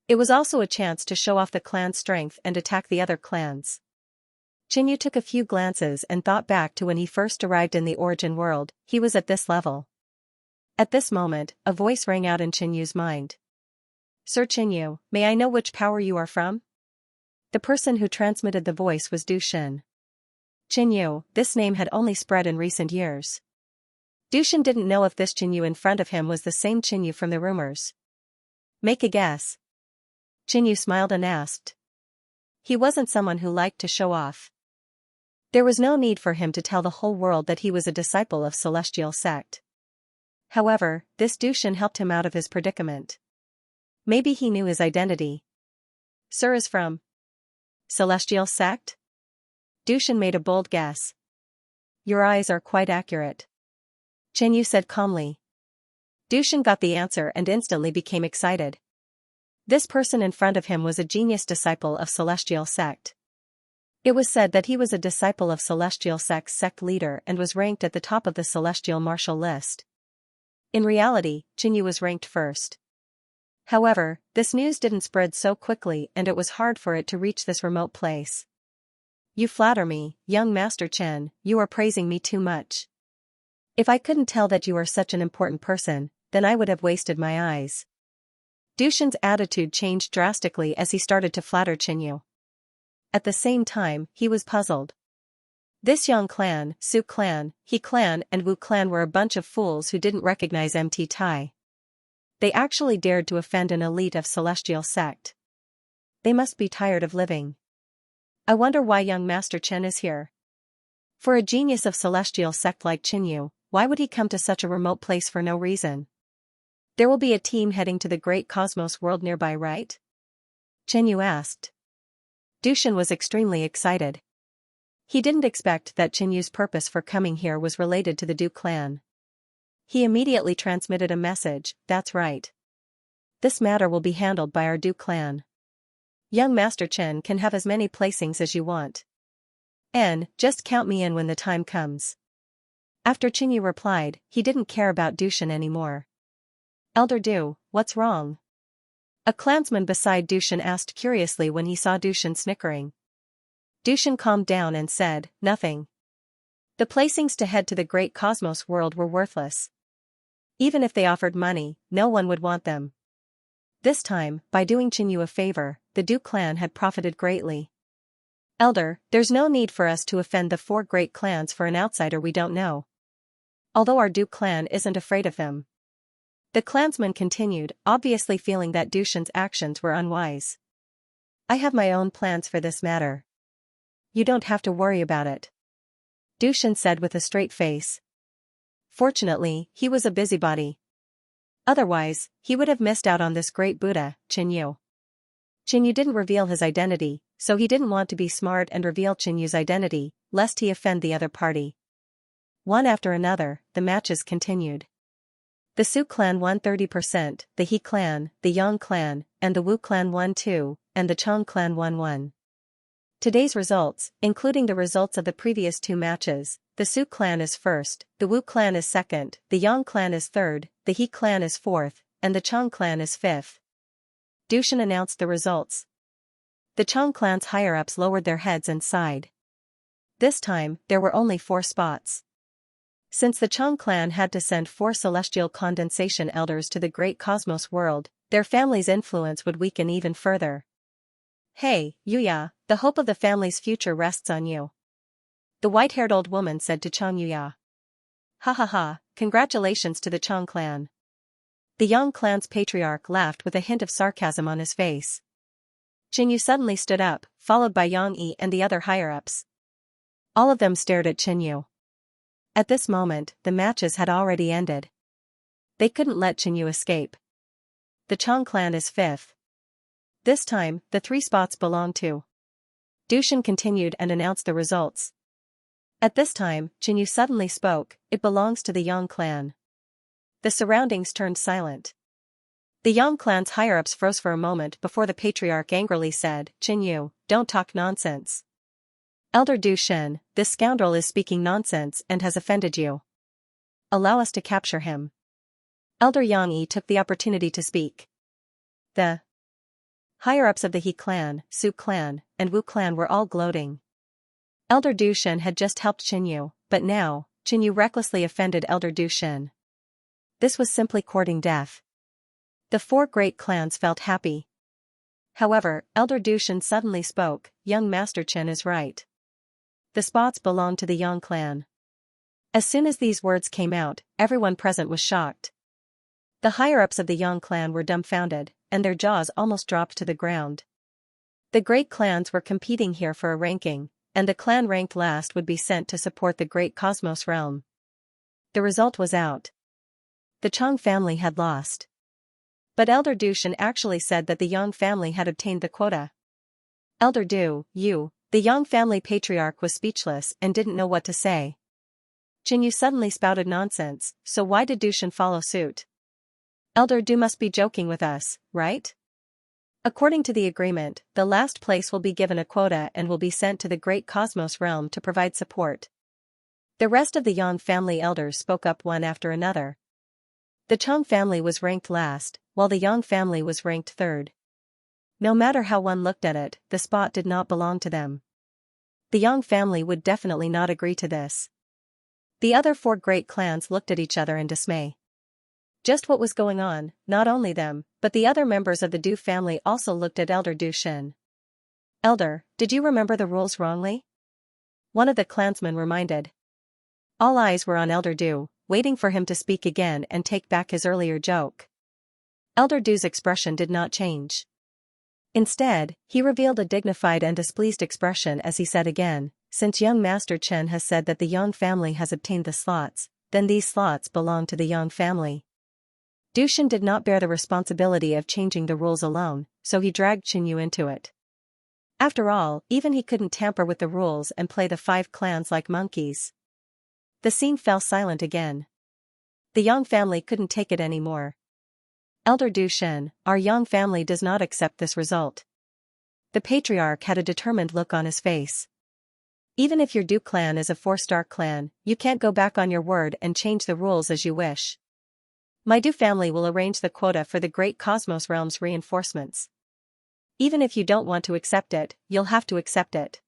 It was also a chance to show off the clan's strength and attack the other clans. Xinyu took a few glances and thought back to when he first arrived in the origin world. He was at this level. At this moment, a voice rang out in Qinyu's mind. Sir Xinyu, may I know which power you are from? The person who transmitted the voice was Du Shen. Xinyu, this name had only spread in recent years. Du Shen didn't know if this Xinyu in front of him was the same Xinyu from the rumors. Make a guess. Xinyu smiled and asked. He wasn't someone who liked to show off. There was no need for him to tell the whole world that he was a disciple of Celestial Sect. However, this Du Shen helped him out of his predicament. Maybe he knew his identity. Sir is from Celestial Sect? Du Shen made a bold guess. Your eyes are quite accurate. Xinyu said calmly. Du Shen got the answer and instantly became excited. This person in front of him was a genius disciple of Celestial Sect. It was said that he was a disciple of Celestial Sect's sect leader and was ranked at the top of the Celestial Martial list. In reality, Qinyu was ranked first. However, this news didn't spread so quickly and it was hard for it to reach this remote place. You flatter me, young Master Chen, you are praising me too much. If I couldn't tell that you are such an important person, then I would have wasted my eyes. Dushan's attitude changed drastically as he started to flatter Qinyu. At the same time, he was puzzled. This Yang clan, Su clan, He clan and Wu clan were a bunch of fools who didn't recognize MT Tai. They actually dared to offend an elite of celestial sect. They must be tired of living. I wonder why young Master Chen is here. For a genius of celestial sect like Qinyu, why would he come to such a remote place for no reason? There will be a team heading to the great cosmos world nearby, right? Qinyu asked. Dushan was extremely excited. He didn't expect that Qinyu's purpose for coming here was related to the Du clan. He immediately transmitted a message, that's right. This matter will be handled by our Du clan. Young Master Chen can have as many placings as you want. Just count me in when the time comes. After Qinyu replied, he didn't care about Dushan anymore. Elder Du, what's wrong? A clansman beside Dushan asked curiously when he saw Dushan snickering. Dushan calmed down and said, nothing. The placings to head to the great cosmos world were worthless. Even if they offered money, no one would want them. This time, by doing Qinyu a favor, the Du clan had profited greatly. Elder, there's no need for us to offend the 4 great clans for an outsider we don't know. Although our Du clan isn't afraid of them. The clansman continued, obviously feeling that Dushan's actions were unwise. I have my own plans for this matter. You don't have to worry about it. Dushan said with a straight face. Fortunately, he was a busybody. Otherwise, he would have missed out on this great Buddha, Qinyu. Qinyu didn't reveal his identity, so he didn't want to be smart and reveal Qinyu's identity, lest he offend the other party. One after another, the matches continued. The Su clan won 30%, the He clan, the Yang clan, and the Wu clan won 2, and the Chang clan won 1. Today's results, including the results of the previous 2 matches, the Su clan is first, the Wu clan is second, the Yang clan is third, the He clan is fourth, and the Chang clan is fifth. Dushan announced the results. The Chang clan's higher-ups lowered their heads and sighed. This time, there were only 4 spots. Since the Chang clan had to send 4 celestial condensation elders to the great cosmos world, their family's influence would weaken even further. Hey, Yuya, the hope of the family's future rests on you. The white-haired old woman said to Chang Yuya. Ha ha ha, congratulations to the Chang clan. The Yang clan's patriarch laughed with a hint of sarcasm on his face. Qinyu suddenly stood up, followed by Yang Yi and the other higher-ups. All of them stared at Qinyu. At this moment, the matches had already ended. They couldn't let Qinyu escape. The Chang clan is fifth. This time, the 3 spots belong to. Dushan continued and announced the results. At this time, Qinyu suddenly spoke, it belongs to the Yang clan. The surroundings turned silent. The Yang clan's higher-ups froze for a moment before the patriarch angrily said, Qinyu, don't talk nonsense. Elder Du Shen, this scoundrel is speaking nonsense and has offended you. Allow us to capture him. Elder Yang Yi took the opportunity to speak. The higher-ups of the He clan, Su clan, and Wu clan were all gloating. Elder Du Shen had just helped Qinyu, but now, Qinyu recklessly offended Elder Du Shen. This was simply courting death. The 4 great clans felt happy. However, Elder Du Shen suddenly spoke, young Master Chen is right. The spots belong to the Yang clan. As soon as these words came out, everyone present was shocked. The higher-ups of the Yang clan were dumbfounded, and their jaws almost dropped to the ground. The great clans were competing here for a ranking, and the clan ranked last would be sent to support the great cosmos realm. The result was out. The Chang family had lost. But Elder Du Shen actually said that the Yang family had obtained the quota. Elder Du, the Yang family patriarch was speechless and didn't know what to say. Qinyu suddenly spouted nonsense, so why did Du Shen follow suit? Elder Du must be joking with us, right? According to the agreement, the last place will be given a quota and will be sent to the great cosmos realm to provide support. The rest of the Yang family elders spoke up one after another. The Cheng family was ranked last, while the Yang family was ranked third. No matter how one looked at it, the spot did not belong to them. The Yang family would definitely not agree to this. The other four great clans looked at each other in dismay. Just what was going on, not only them, but the other members of the Du family also looked at Elder Du Shen. "Elder, did you remember the rules wrongly?" one of the clansmen reminded. All eyes were on Elder Du, waiting for him to speak again and take back his earlier joke. Elder Du's expression did not change. Instead, he revealed a dignified and displeased expression as he said again, "Since young Master Chen has said that the Yang family has obtained the slots, then these slots belong to the Yang family." Du Shen did not bear the responsibility of changing the rules alone, so he dragged Qinyu into it. After all, even he couldn't tamper with the rules and play the five clans like monkeys. The scene fell silent again. The Yang family couldn't take it anymore. "Elder Du Shen, our Yang family does not accept this result." The patriarch had a determined look on his face. "Even if your Du clan is a 4-star clan, you can't go back on your word and change the rules as you wish. My Du family will arrange the quota for the Great Cosmos Realm's reinforcements. Even if you don't want to accept it, you'll have to accept it.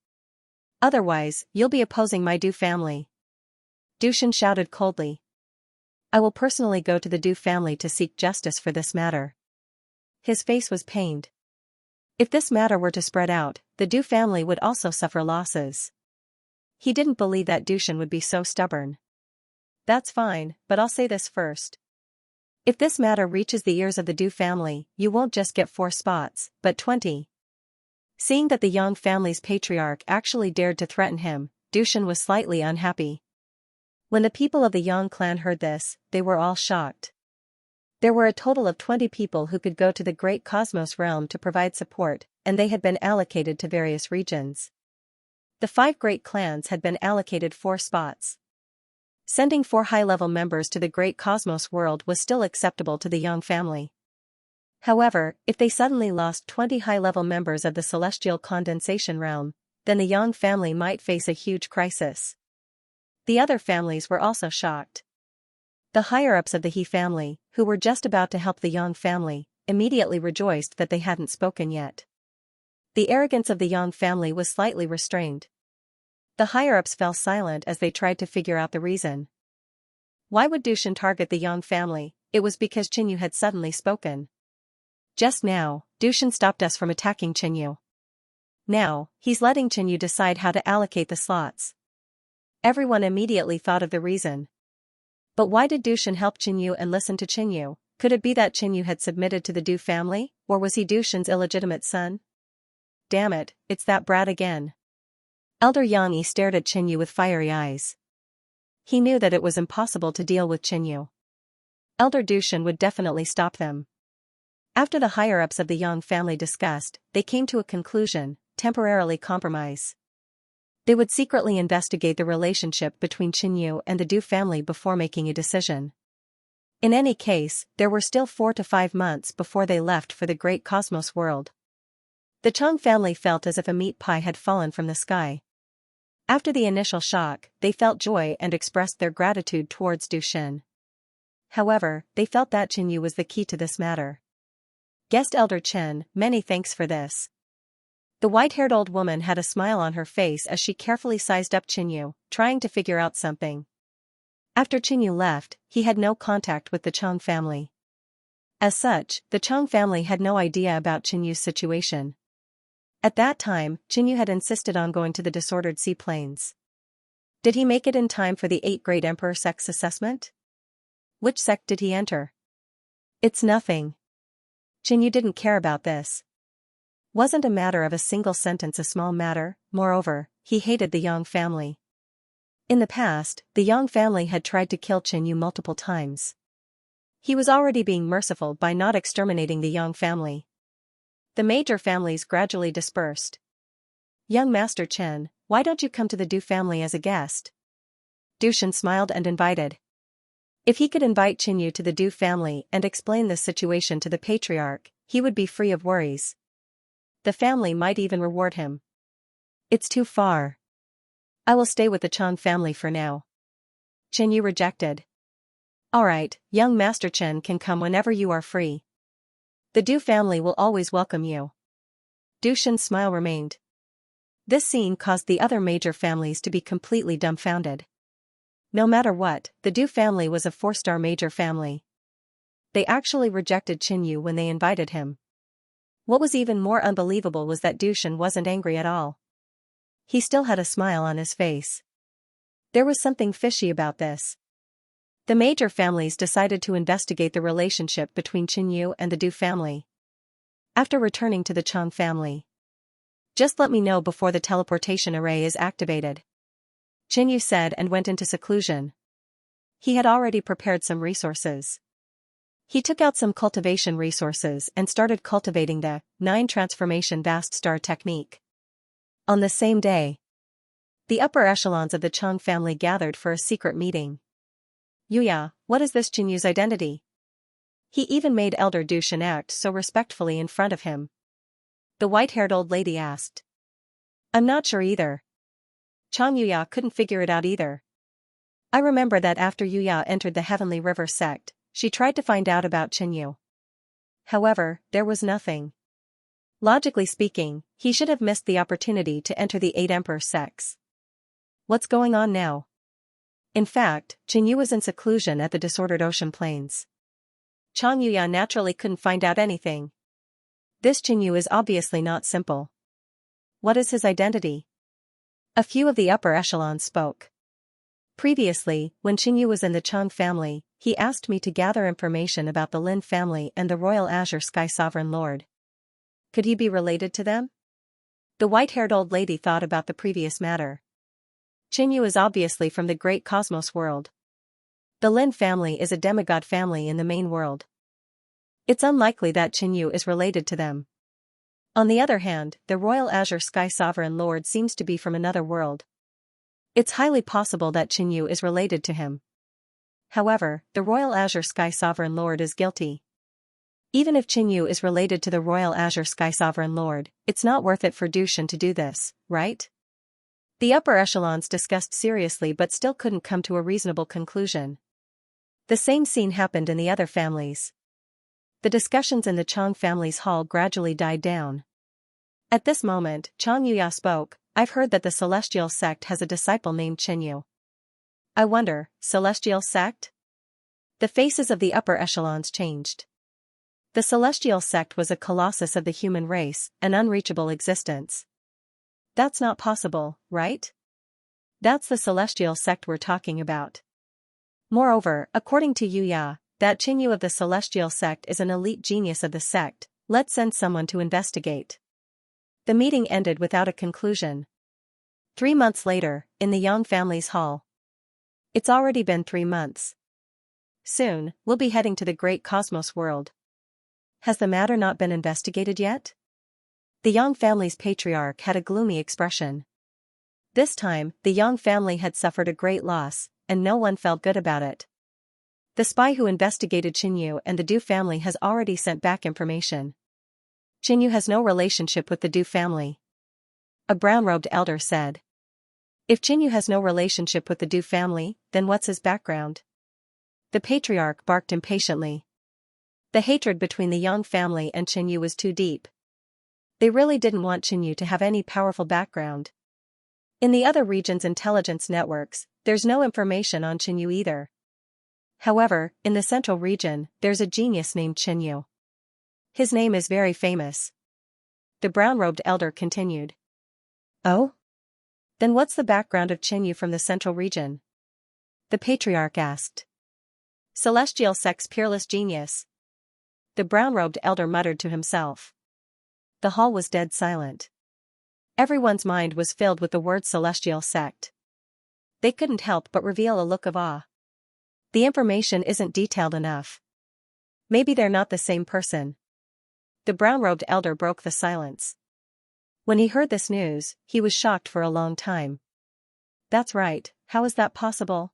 Otherwise, you'll be opposing my Du family." Du Shen shouted coldly. "I will personally go to the Du family to seek justice for this matter." His face was pained. If this matter were to spread out, the Du family would also suffer losses. He didn't believe that Du Shen would be so stubborn. "That's fine, but I'll say this first. If this matter reaches the ears of the Du family, you won't just get 4 spots, but 20. Seeing that the Yang family's patriarch actually dared to threaten him, Du Shen was slightly unhappy. When the people of the Yang clan heard this, they were all shocked. There were a total of 20 people who could go to the Great Cosmos Realm to provide support, and they had been allocated to various regions. The 5 great clans had been allocated 4 spots. Sending 4 high-level members to the Great Cosmos world was still acceptable to the Yang family. However, if they suddenly lost 20 high-level members of the Celestial Condensation Realm, then the Yang family might face a huge crisis. The other families were also shocked. The higher-ups of the He family, who were just about to help the Yang family, immediately rejoiced that they hadn't spoken yet. The arrogance of the Yang family was slightly restrained. The higher-ups fell silent as they tried to figure out the reason. Why would Du Shen target the Yang family? It was because Qinyu had suddenly spoken. Just now, Du Shen stopped us from attacking Qinyu. Now, he's letting Qinyu decide how to allocate the slots. Everyone immediately thought of the reason. But why did Du Shen help Qinyu and listen to Qinyu? Could it be that Qinyu had submitted to the Du family, or was he Du Shen's illegitimate son? Damn it, it's that brat again. Elder Yang stared at Qinyu with fiery eyes. He knew that it was impossible to deal with Qinyu. Elder Du Shen would definitely stop them. After the higher-ups of the Yang family discussed, they came to a conclusion: temporarily compromise. They would secretly investigate the relationship between Qinyu and the Du family before making a decision. In any case, there were still 4 to 5 months before they left for the Great Cosmos world. The Cheng family felt as if a meat pie had fallen from the sky. After the initial shock, they felt joy and expressed their gratitude towards Du Shen. However, they felt that Qinyu was the key to this matter. Guest Elder Chen, many thanks for this. The white-haired old woman had a smile on her face as she carefully sized up Qinyu, trying to figure out something. After Qinyu left, he had no contact with the Cheng family. As such, the Cheng family had no idea about Qinyu's situation. At that time, Qinyu had insisted on going to the disordered seaplanes. Did he make it in time for the 8 Great Emperor sects assessment? Which sect did he enter? It's nothing. Qinyu didn't care about this. Wasn't a matter of a single sentence a small matter? Moreover, he hated the Yang family. In the past, the Yang family had tried to kill Qinyu multiple times. He was already being merciful by not exterminating the Yang family. The major families gradually dispersed. "Young Master Chen, why don't you come to the Du family as a guest?" Du Shen smiled and invited. If he could invite Qinyu to the Du family and explain this situation to the patriarch, he would be free of worries. The family might even reward him. "It's too far. I will stay with the Cheng family for now." Qinyu rejected. Alright, young Master Chen can come whenever you are free. The Du family will always welcome you. Du Shen's smile remained. This scene caused the other major families to be completely dumbfounded. No matter what, the Du family was a 4-star major family. They actually rejected Qin Yu when they invited him. What was even more unbelievable was that Du Shen wasn't angry at all. He still had a smile on his face. There was something fishy about this. The major families decided to investigate the relationship between Qin Yu and the Du family. After returning to the Chang family, just let me know before the teleportation array is activated, Qin Yu said and went into seclusion. He had already prepared some resources. He took out some cultivation resources and started cultivating the 9 transformation vast star technique. On the same day, the upper echelons of the Chang family gathered for a secret meeting. Yuya, what is this Qin Yu's identity? He even made Elder Du Shen act so respectfully in front of him. The white-haired old lady asked. I'm not sure either. Chang Yuya couldn't figure it out either. I remember that after Yuya entered the Heavenly River sect, she tried to find out about Qin Yu. However, there was nothing. Logically speaking, he should have missed the opportunity to enter the 8 Emperor sects. What's going on now? In fact, Qin Yu was in seclusion at the disordered ocean plains. Chang Yuya naturally couldn't find out anything. This Qin Yu is obviously not simple. What is his identity? A few of the upper echelons spoke. Previously, when Qin Yu was in the Chang family, he asked me to gather information about the Lin family and the Royal Azure Sky Sovereign Lord. Could he be related to them? The white-haired old lady thought about the previous matter. Qin Yu is obviously from the great cosmos world. The Lin family is a demigod family in the main world. It's unlikely that Qin Yu is related to them. On the other hand, the Royal Azure Sky Sovereign Lord seems to be from another world. It's highly possible that Qin Yu is related to him. However, the Royal Azure Sky Sovereign Lord is guilty. Even if Qin Yu is related to the Royal Azure Sky Sovereign Lord, it's not worth it for Du Shen to do this, right? The upper echelons discussed seriously but still couldn't come to a reasonable conclusion. The same scene happened in the other families. The discussions in the Chang family's hall gradually died down. At this moment, Chang Yuya spoke. I've heard that the Celestial sect has a disciple named Qin Yu. I wonder, Celestial sect? The faces of the upper echelons changed. The Celestial sect was a colossus of the human race, an unreachable existence. That's not possible, right? That's the Celestial sect we're talking about. Moreover, according to Yuya, that Qin Yu of the Celestial sect is an elite genius of the sect. Let's send someone to investigate. The meeting ended without a conclusion. 3 months later, in the Yang family's hall. It's already been 3 months. Soon, we'll be heading to the great cosmos world. Has the matter not been investigated yet? The Yang family's patriarch had a gloomy expression. This time, the Yang family had suffered a great loss, and no one felt good about it. The spy who investigated Qin Yu and the Du family has already sent back information. Qin Yu has no relationship with the Du family. A brown-robed elder said. If Qin Yu has no relationship with the Du family, then what's his background? The patriarch barked impatiently. The hatred between the Yang family and Qin Yu was too deep. They really didn't want Qin Yu to have any powerful background. In the other region's intelligence networks, there's no information on Qin Yu either. However, in the central region, there's a genius named Qin Yu. His name is very famous. The brown-robed elder continued. Oh? Then what's the background of Qin Yu from the central region? The patriarch asked. Celestial sect's peerless genius. The brown-robed elder muttered to himself. The hall was dead silent. Everyone's mind was filled with the word celestial sect. They couldn't help but reveal a look of awe. The information isn't detailed enough. Maybe they're not the same person. The brown-robed elder broke the silence. When he heard this news, he was shocked for a long time. That's right, how is that possible?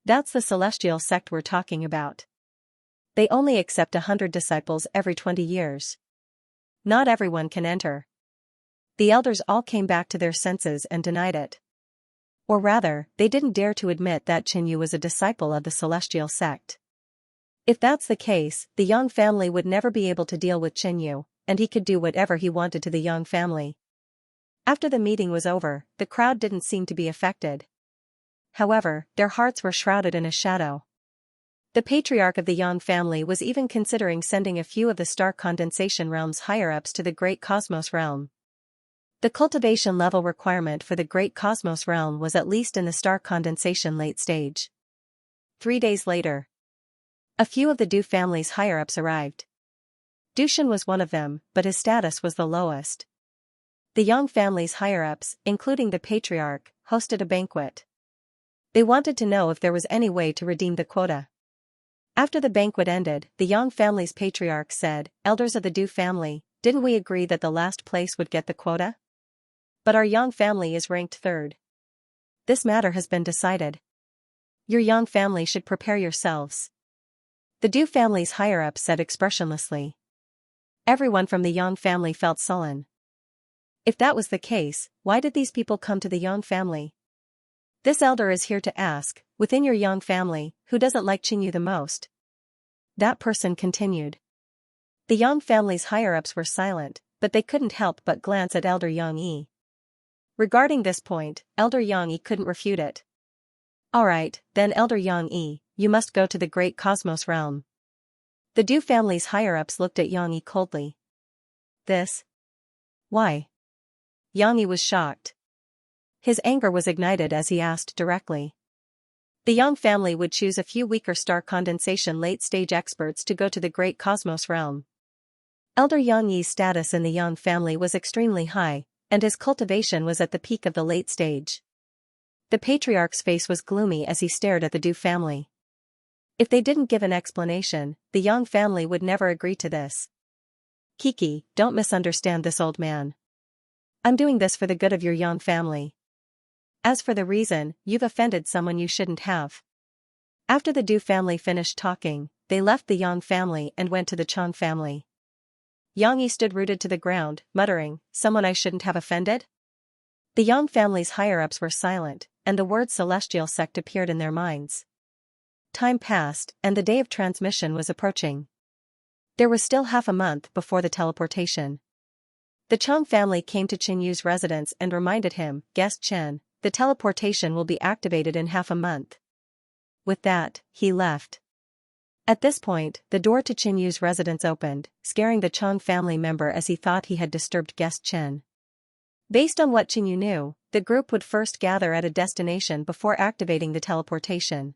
That's the celestial sect we're talking about. They only accept 100 disciples every 20 years. Not everyone can enter. The elders all came back to their senses and denied it. Or rather, they didn't dare to admit that Xianxia was a disciple of the celestial sect. If that's the case, the Yang family would never be able to deal with Xianxia, and he could do whatever he wanted to the Yang family. After the meeting was over, the crowd didn't seem to be affected. However, their hearts were shrouded in a shadow. The patriarch of the Yang family was even considering sending a few of the star condensation realm's higher-ups to the Great Cosmos realm. The cultivation level requirement for the Great Cosmos realm was at least in the star condensation late stage. 3 days later, a few of the Du family's higher-ups arrived. Dushan was one of them, but his status was the lowest. The Yang family's higher-ups, including the patriarch, hosted a banquet. They wanted to know if there was any way to redeem the quota. After the banquet ended, the Yang family's patriarch said, "Elders of the Du family, didn't we agree that the last place would get the quota? But our Yang family is ranked third. This matter has been decided. Your Yang family should prepare yourselves." The Du family's higher-ups said expressionlessly. Everyone from the Yang family felt sullen. If that was the case, why did these people come to the Yang family? This elder is here to ask, within your Yang family, who doesn't like Xianxia the most? That person continued. The Yang family's higher-ups were silent, but they couldn't help but glance at Elder Yang Yi. Regarding this point, Elder Yang Yi couldn't refute it. Alright, then Elder Yang Yi, you must go to the Great Cosmos realm. The Du family's higher-ups looked at Yang Yi coldly. This? Why? Yang Yi was shocked. His anger was ignited as he asked directly. The Yang family would choose a few weaker star condensation late-stage experts to go to the Great Cosmos realm. Elder Yang Yi's status in the Yang family was extremely high, and his cultivation was at the peak of the late stage. The patriarch's face was gloomy as he stared at the Du family. If they didn't give an explanation, the Yang family would never agree to this. Kiki, don't misunderstand this old man. I'm doing this for the good of your Yang family. As for the reason, you've offended someone you shouldn't have. After the Du family finished talking, they left the Yang family and went to the Chang family. Yang Yi stood rooted to the ground, muttering, "Someone I shouldn't have offended?" The Yang family's higher-ups were silent, and the word celestial sect appeared in their minds. Time passed, and the day of transmission was approaching. There was still half a month before the teleportation. The Chang family came to Qinyu's residence and reminded him, "Guest Chen, the teleportation will be activated in half a month." With that, he left. At this point, the door to Qinyu's residence opened, scaring the Chang family member as he thought he had disturbed guest Chen. Based on what Qinyu knew, the group would first gather at a destination before activating the teleportation.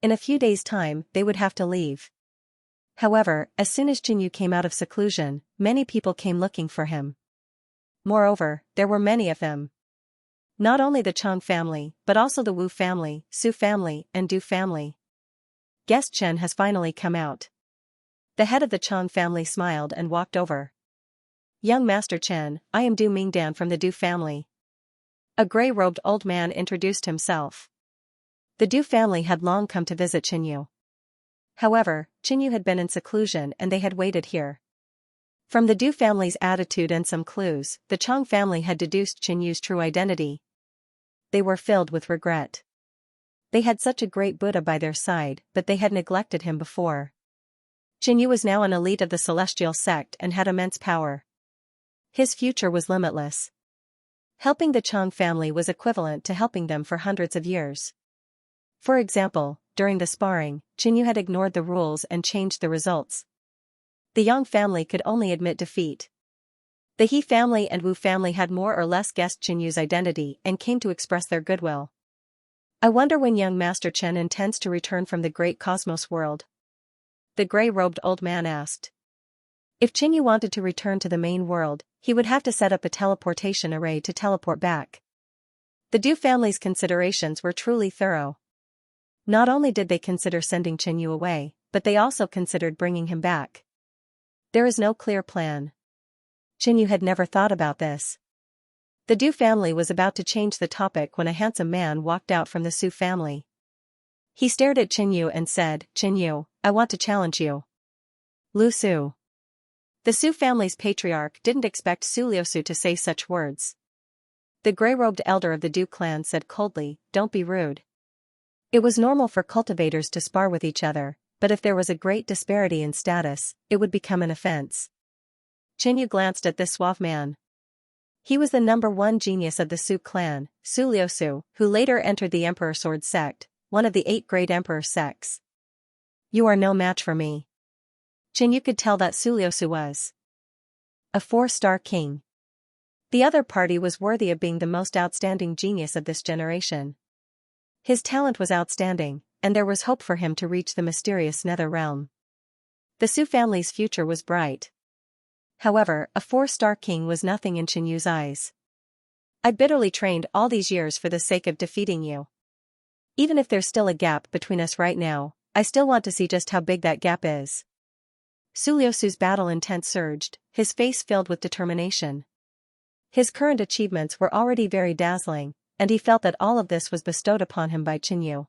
In a few days' time, they would have to leave. However, as soon as Qinyu came out of seclusion, many people came looking for him. Moreover, there were many of them. Not only the Chang family, but also the Wu family, Su family, and Du family. Guest Chen has finally come out. The head of the Chang family smiled and walked over. "Young Master Chen, I am Du Mingdan from the Du family." A gray-robed old man introduced himself. The Du family had long come to visit Qinyu. However, Qinyu had been in seclusion and they had waited here. From the Du family's attitude and some clues, the Chang family had deduced Qinyu's true identity. They were filled with regret. They had such a great Buddha by their side, but they had neglected him before. Qinyu was now an elite of the celestial sect and had immense power. His future was limitless. Helping the Chang family was equivalent to helping them for hundreds of years. For example, during the sparring, Qinyu had ignored the rules and changed the results. The Yang family could only admit defeat. The He family and Wu family had more or less guessed Qinyu's identity and came to express their goodwill. "I wonder when young Master Chen intends to return from the Great Cosmos world?" the gray-robed old man asked. If Qinyu wanted to return to the main world, he would have to set up a teleportation array to teleport back. The Du family's considerations were truly thorough. Not only did they consider sending Qinyu away, but they also considered bringing him back. There is no clear plan. Qinyu had never thought about this. The Du family was about to change the topic when a handsome man walked out from the Su family. He stared at Qinyu and said, "Qinyu, I want to challenge you." Lu Su. The Su family's patriarch didn't expect Su Liusu to say such words. The gray-robed elder of the Du clan said coldly, "Don't be rude." It was normal for cultivators to spar with each other, but if there was a great disparity in status, it would become an offense. Qinyu glanced at this suave man. He was the #1 genius of the Su clan, Su Liusu, who later entered the Emperor Sword sect, one of the 8 great emperor sects. "You are no match for me." Qinyu could tell that Su Liusu was a 4-star king. The other party was worthy of being the most outstanding genius of this generation. His talent was outstanding, and there was hope for him to reach the mysterious nether realm. The Su family's future was bright. However, a 4-star king was nothing in Qinyu's eyes. "I bitterly trained all these years for the sake of defeating you. Even if there's still a gap between us right now, I still want to see just how big that gap is." Su Liusu's battle intent surged, his face filled with determination. His current achievements were already very dazzling, and he felt that all of this was bestowed upon him by Qinyu.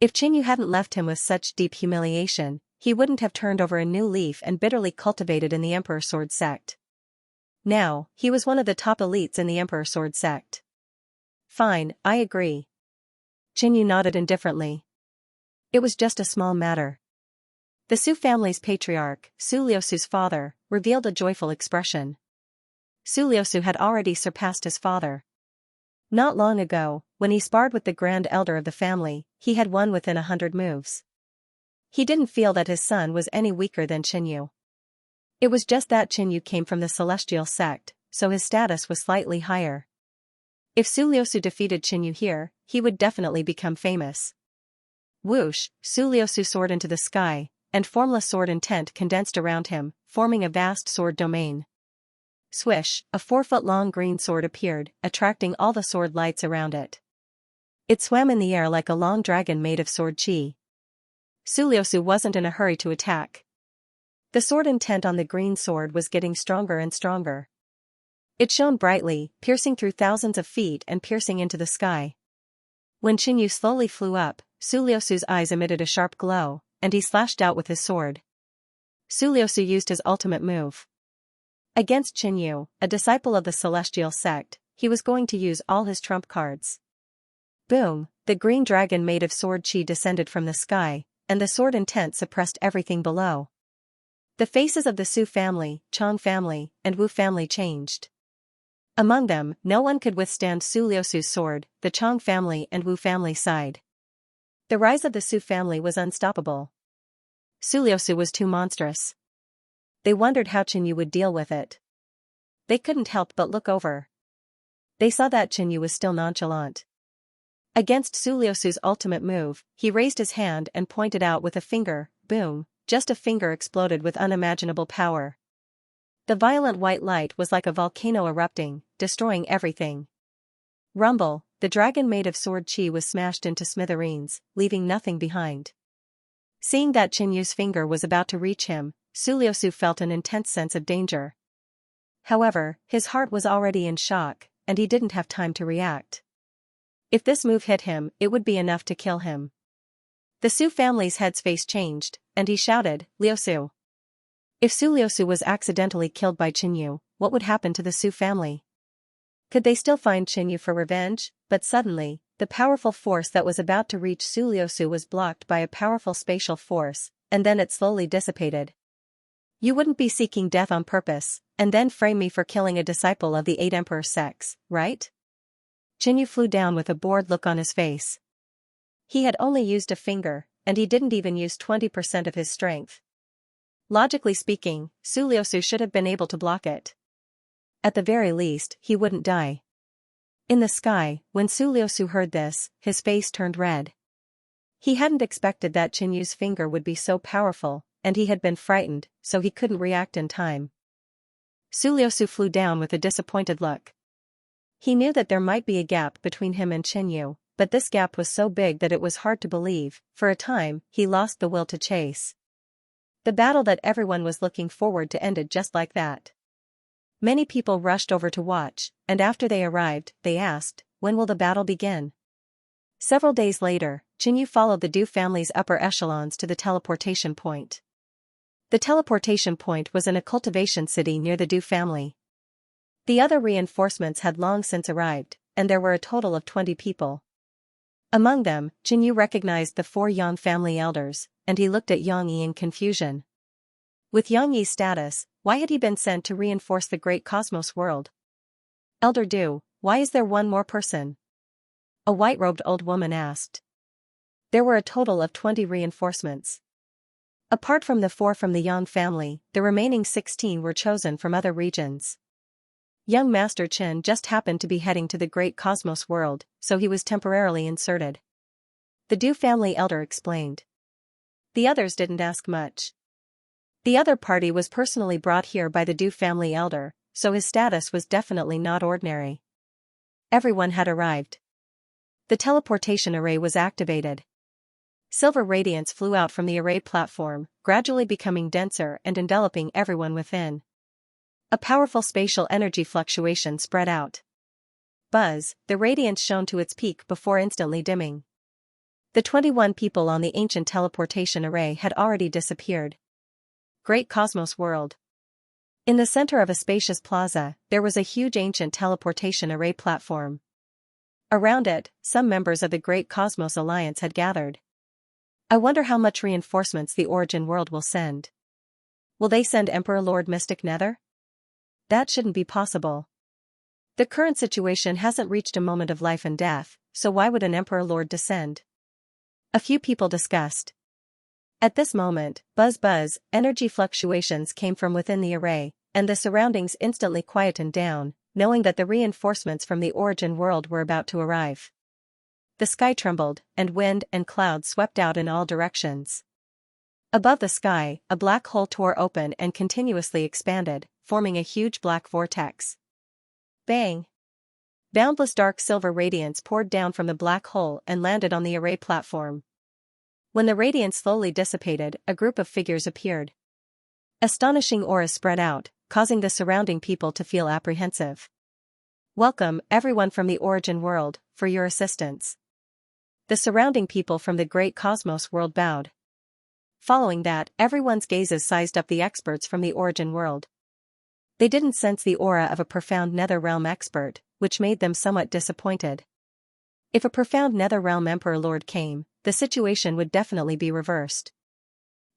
If Qinyu hadn't left him with such deep humiliation, he wouldn't have turned over a new leaf and bitterly cultivated in the Emperor Sword sect. Now, he was one of the top elites in the Emperor Sword sect. "Fine, I agree." Qinyu nodded indifferently. It was just a small matter. The Su family's patriarch, Su Liusu's father, revealed a joyful expression. Su Liusu had already surpassed his father. Not long ago, when he sparred with the grand elder of the family, he had won within 100 moves. He didn't feel that his son was any weaker than Qinyu. It was just that Qinyu came from the celestial sect, so his status was slightly higher. If Su Liusu defeated Qinyu here, he would definitely become famous. Whoosh, Su Liusu soared into the sky, and formless sword intent condensed around him, forming a vast sword domain. Swish, a 4-foot-long green sword appeared, attracting all the sword lights around it. It swam in the air like a long dragon made of sword chi. Su Liusu wasn't in a hurry to attack. The sword intent on the green sword was getting stronger and stronger. It shone brightly, piercing through thousands of feet and piercing into the sky. When Qinyu slowly flew up, Su Liusu's eyes emitted a sharp glow, and he slashed out with his sword. Su Liusu used his ultimate move. Against Qinyu, a disciple of the celestial sect, he was going to use all his trump cards. Boom, the green dragon made of sword chi descended from the sky, and the sword intent suppressed everything below. The faces of the Su family, Chang family, and Wu family changed. Among them, no one could withstand Su Liusu's sword. The Chang family and Wu family sighed. The rise of the Su family was unstoppable. Su Liusu was too monstrous. They wondered how Qinyu would deal with it. They couldn't help but look over. They saw that Qinyu was still nonchalant. Against Su Liusu's ultimate move, he raised his hand and pointed out with a finger. Boom, just a finger exploded with unimaginable power. The violent white light was like a volcano erupting, destroying everything. Rumble, the dragon made of sword chi was smashed into smithereens, leaving nothing behind. Seeing that Qinyu's finger was about to reach him, Su Liusu felt an intense sense of danger. However, his heart was already in shock, and he didn't have time to react. If this move hit him, it would be enough to kill him. The Su family's head's face changed, and he shouted, "Liusu!" If Su Liusu was accidentally killed by Qinyu, what would happen to the Su family? Could they still find Qinyu for revenge? But suddenly, the powerful force that was about to reach Su Liusu was blocked by a powerful spatial force, and then it slowly dissipated. "You wouldn't be seeking death on purpose, and then frame me for killing a disciple of the 8 emperor sects, right?" Qinyu flew down with a bored look on his face. He had only used a finger, and he didn't even use 20% of his strength. Logically speaking, Su Liusu should have been able to block it. At the very least, he wouldn't die. In the sky, when Su Liusu heard this, his face turned red. He hadn't expected that Qinyu's finger would be so powerful, and he had been frightened, so he couldn't react in time. Su Liusu flew down with a disappointed look. He knew that there might be a gap between him and Qinyu, but this gap was so big that it was hard to believe. For a time, he lost the will to chase. The battle that everyone was looking forward to ended just like that. Many people rushed over to watch, and after they arrived, they asked, "When will the battle begin?" Several days later, Qinyu followed the Du family's upper echelons to the teleportation point. The teleportation point was in a cultivation city near the Du family. The other reinforcements had long since arrived, and there were a total of 20 people. Among them, Jinyu recognized the 4 Yang family elders, and he looked at Yang Yi in confusion. With Yang Yi's status, why had he been sent to reinforce the great cosmos world? Elder Du, why is there one more person? A white-robed old woman asked. There were a total of 20 reinforcements. Apart from the 4 from the Yang family, the remaining 16 were chosen from other regions. Young Master Qin just happened to be heading to the great cosmos world, so he was temporarily inserted. The Du family elder explained. The others didn't ask much. The other party was personally brought here by the Du family elder, so his status was definitely not ordinary. Everyone had arrived. The teleportation array was activated. Silver radiance flew out from the array platform, gradually becoming denser and enveloping everyone within. A powerful spatial energy fluctuation spread out. Buzz, the radiance shone to its peak before instantly dimming. The 21 people on the ancient teleportation array had already disappeared. Great Cosmos World. In the center of a spacious plaza, there was a huge ancient teleportation array platform. Around it, some members of the Great Cosmos Alliance had gathered. I wonder how much reinforcements the Origin World will send. Will they send Emperor Lord Mystic Nether? That shouldn't be possible. The current situation hasn't reached a moment of life and death, so why would an Emperor Lord descend? A few people discussed. At this moment, buzz, energy fluctuations came from within the array, and the surroundings instantly quietened down, knowing that the reinforcements from the Origin World were about to arrive. The sky trembled, and wind and clouds swept out in all directions. Above the sky, a black hole tore open and continuously expanded, forming a huge black vortex. Bang! Boundless dark silver radiance poured down from the black hole and landed on the array platform. When the radiance slowly dissipated, a group of figures appeared. Astonishing auras spread out, causing the surrounding people to feel apprehensive. Welcome, everyone from the Origin World, for your assistance. The surrounding people from the Great Cosmos World bowed. Following that, everyone's gazes sized up the experts from the Origin World. They didn't sense the aura of a profound Netherrealm expert, which made them somewhat disappointed. If a profound Netherrealm Emperor Lord came, the situation would definitely be reversed.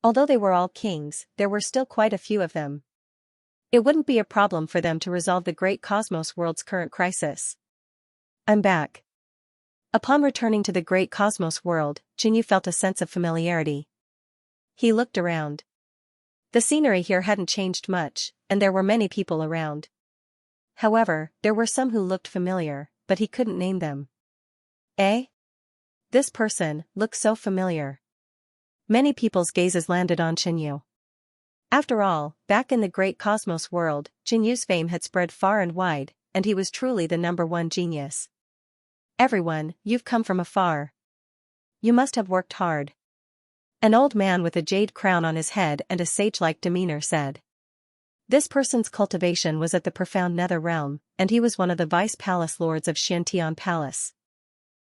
Although they were all kings, there were still quite a few of them. It wouldn't be a problem for them to resolve the Great Cosmos World's current crisis. I'm back. Upon returning to the Great Cosmos World, Jinyu felt a sense of familiarity. He looked around. The scenery here hadn't changed much, and there were many people around. However, there were some who looked familiar, but he couldn't name them. Eh? This person looked so familiar. Many people's gazes landed on Jinyu. After all, back in the Great Cosmos World, Jinyu's fame had spread far and wide, and he was truly the #1 genius. Everyone, you've come from afar. You must have worked hard. An old man with a jade crown on his head and a sage-like demeanor said. This person's cultivation was at the profound Nether Realm, and he was one of the vice palace lords of Xianxia Palace.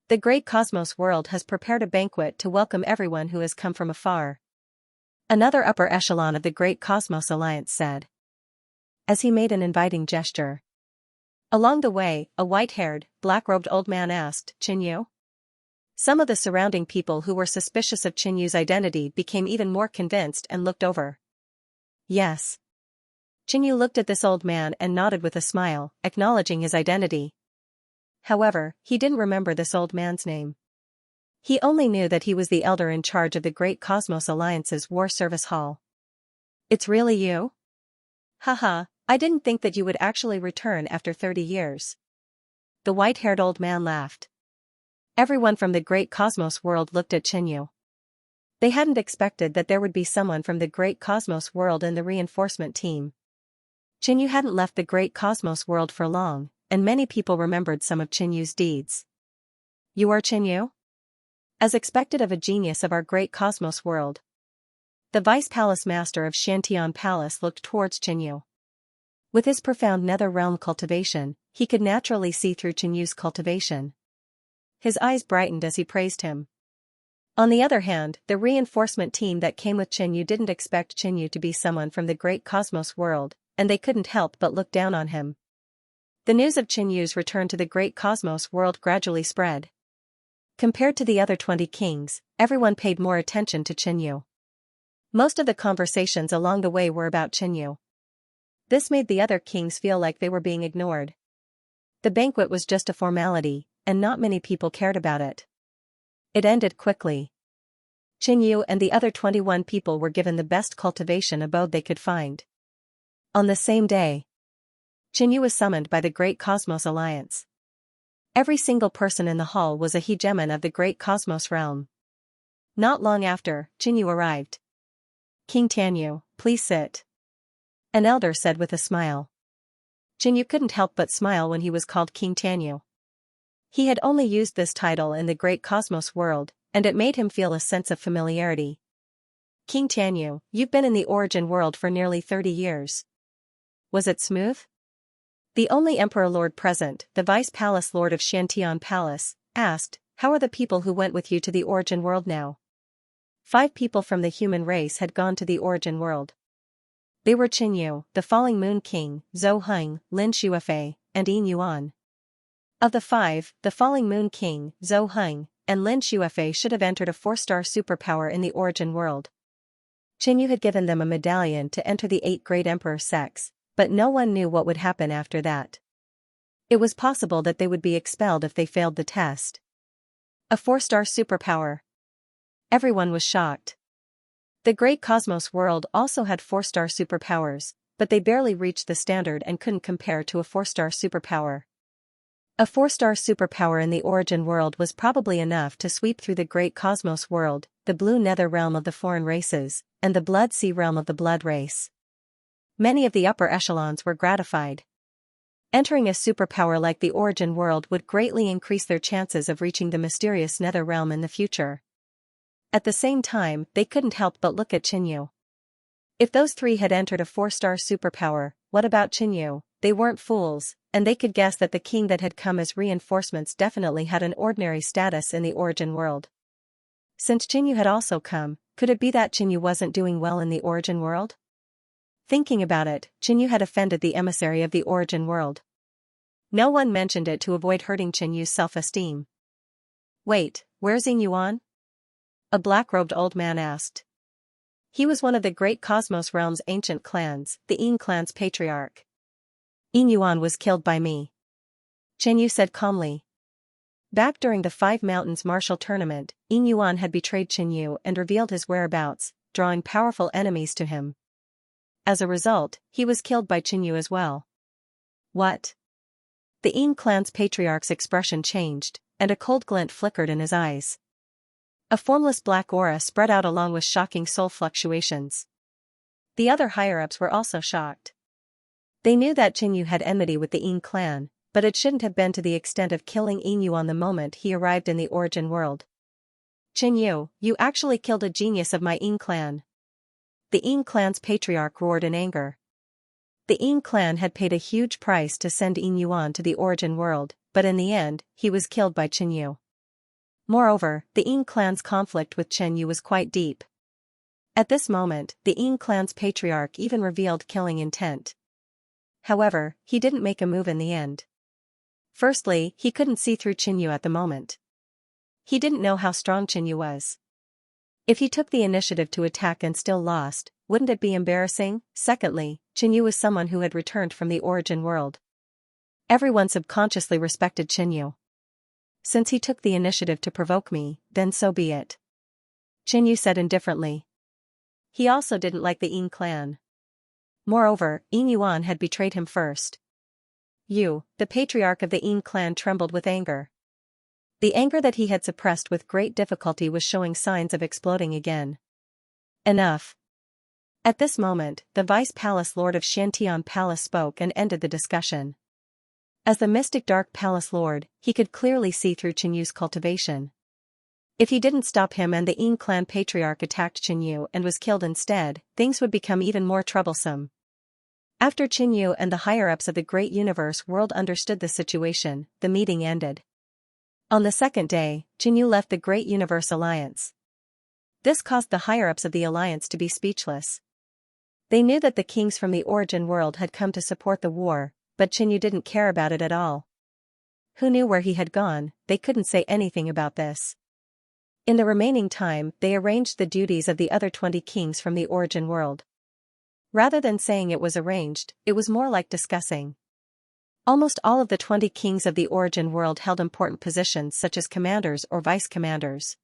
The Great Cosmos World has prepared a banquet to welcome everyone who has come from afar. Another upper echelon of the Great Cosmos Alliance said. As he made an inviting gesture. Along the way, a white-haired, black-robed old man asked, Jinyu? Some of the surrounding people who were suspicious of Jinyu's identity became even more convinced and looked over. Yes. Jinyu looked at this old man and nodded with a smile, acknowledging his identity. However, he didn't remember this old man's name. He only knew that he was the elder in charge of the Great Cosmos Alliance's War Service Hall. It's really you? Haha, I didn't think that you would actually return after 30 years. The white-haired old man laughed. Everyone from the Great Cosmos World looked at Jinyu. They hadn't expected that there would be someone from the Great Cosmos World in the reinforcement team. Jinyu hadn't left the Great Cosmos World for long, and many people remembered some of Jinyu's deeds. You are Jinyu? As expected of a genius of our Great Cosmos World. The Vice Palace Master of Xianxia Palace looked towards Jinyu. With his profound Nether Realm cultivation, he could naturally see through Jinyu's cultivation. His eyes brightened as he praised him. On the other hand, the reinforcement team that came with Jinyu didn't expect Jinyu to be someone from the Great Cosmos World, and they couldn't help but look down on him. The news of Qin Yu's return to the great cosmos world gradually spread. Compared to the other 20 kings, everyone paid more attention to Qin Yu. Most of the conversations along the way were about Qin Yu. This made the other kings feel like they were being ignored. The banquet was just a formality, and not many people cared about it. It ended quickly. Qin Yu and the other 21 people were given the best cultivation abode they could find. On the same day, Qin Yu was summoned by the Great Cosmos Alliance. Every single person in the hall was a hegemon of the Great Cosmos realm. Not long after, Qin Yu arrived. "King Tianyu, please sit," an elder said with a smile. Qin Yu couldn't help but smile when he was called King Tianyu. He had only used this title in the Great Cosmos world, and it made him feel a sense of familiarity. "King Tianyu, you've been in the Origin world for nearly 30 years. Was it smooth?" The only Emperor Lord present, the Vice Palace Lord of Xianxia Palace, asked, "How are the people who went with you to the Origin world now?" 5 people from the human race had gone to the Origin world. They were Qin Yu, the Falling Moon King, Zhou Heng, Lin Shuifei, and Yin Yuan. Of the 5, the Falling Moon King, Zhou Heng, and Lin Shuifei should have entered a 4-star superpower in the Origin world. Qin Yu had given them a medallion to enter the 8 Great Emperor sects, but no one knew what would happen after that. It was possible that they would be expelled if they failed the test. A 4-star superpower. Everyone was shocked. The Great Cosmos world also had 4-star superpowers, but they barely reached the standard and couldn't compare to a 4-star superpower. A 4-star superpower in the Origin world was probably enough to sweep through the Great Cosmos world, the Blue Nether realm of the foreign races, and the Blood Sea realm of the Blood race. Many of the upper echelons were gratified. Entering a superpower like the Origin world would greatly increase their chances of reaching the mysterious Nether realm in the future. At the same time, they couldn't help but look at Qin Yu. If those 3 had entered a 4-star superpower, what about Qin Yu? They weren't fools, and they could guess that the king that had come as reinforcements definitely had an ordinary status in the Origin world. Since Qin Yu had also come, could it be that Qin Yu wasn't doing well in the Origin world? Thinking about it, Qin Yu had offended the emissary of the Origin world. No one mentioned it to avoid hurting Qin Yu's self-esteem. "Wait, where's Yin Yuan?" a black-robed old man asked. He was one of the Great Cosmos realm's ancient clans, the Yin clan's patriarch. "Yin Yuan was killed by me," Qin Yu said calmly. Back during the 5 Mountains martial tournament, Yin Yuan had betrayed Qin Yu and revealed his whereabouts, drawing powerful enemies to him. As a result, he was killed by Qin Yu as well. "What?" The Yin clan's patriarch's expression changed, and a cold glint flickered in his eyes. A formless black aura spread out along with shocking soul fluctuations. The other higher-ups were also shocked. They knew that Qin Yu had enmity with the Yin clan, but it shouldn't have been to the extent of killing Yin Yu on the moment he arrived in the Origin world. "Qin Yu, you actually killed a genius of my Yin clan." The Yin clan's patriarch roared in anger. The Yin clan had paid a huge price to send Yin Yuan to the Origin world, but in the end, he was killed by Qin Yu. Moreover, the Yin clan's conflict with Qin Yu was quite deep. At this moment, the Yin clan's patriarch even revealed killing intent. However, he didn't make a move in the end. Firstly, he couldn't see through Qin Yu at the moment. He didn't know how strong Qin Yu was. If he took the initiative to attack and still lost, wouldn't it be embarrassing? Secondly, Qin Yu was someone who had returned from the Origin world. Everyone subconsciously respected Qin Yu. Since he took the initiative to provoke me, then so be it, Qin Yu said indifferently. He also didn't like the Yin clan. Moreover, Yin Yuan had betrayed him first. The patriarch of the Yin clan trembled with anger. The anger that he had suppressed with great difficulty was showing signs of exploding again. Enough. At this moment, the Vice Palace Lord of Xianxia Palace spoke and ended the discussion. As the mystic Dark Palace Lord, he could clearly see through Qin Yu's cultivation. If he didn't stop him and the Yin clan patriarch attacked Qin Yu and was killed instead, things would become even more troublesome. After Qin Yu and the higher-ups of the Great Universe world understood the situation, the meeting ended. On the second day, Qin Yu left the Great Universe Alliance. This caused the higher-ups of the Alliance to be speechless. They knew that the kings from the Origin world had come to support the war, but Qinyu didn't care about it at all. Who knew where he had gone? They couldn't say anything about this. In the remaining time, they arranged the duties of the other 20 kings from the origin world. Rather than saying it was arranged, it was more like discussing. Almost all of the 20 kings of the origin world held important positions such as commanders or vice-commanders.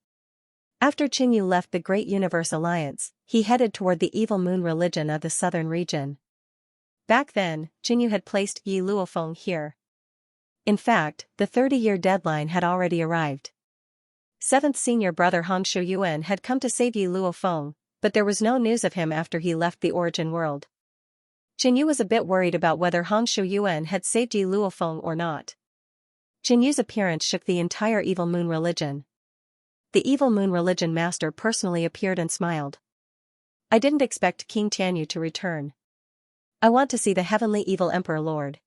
After Qinyu left the Great Universe Alliance, he headed toward the evil moon religion of the southern region. Back then, Qinyu had placed Yi Luofeng here. In fact, the 30-year deadline had already arrived. 7th senior brother Hongshu Yuan had come to save Yi Luofeng, but there was no news of him after he left the origin world. Qinyu was a bit worried about whether Hongshu Yuan had saved Yi Luofeng or not. Qinyu's appearance shook the entire evil moon religion. The evil moon religion master personally appeared and smiled. I didn't expect King Tianyu to return. I want to see the heavenly evil emperor lord.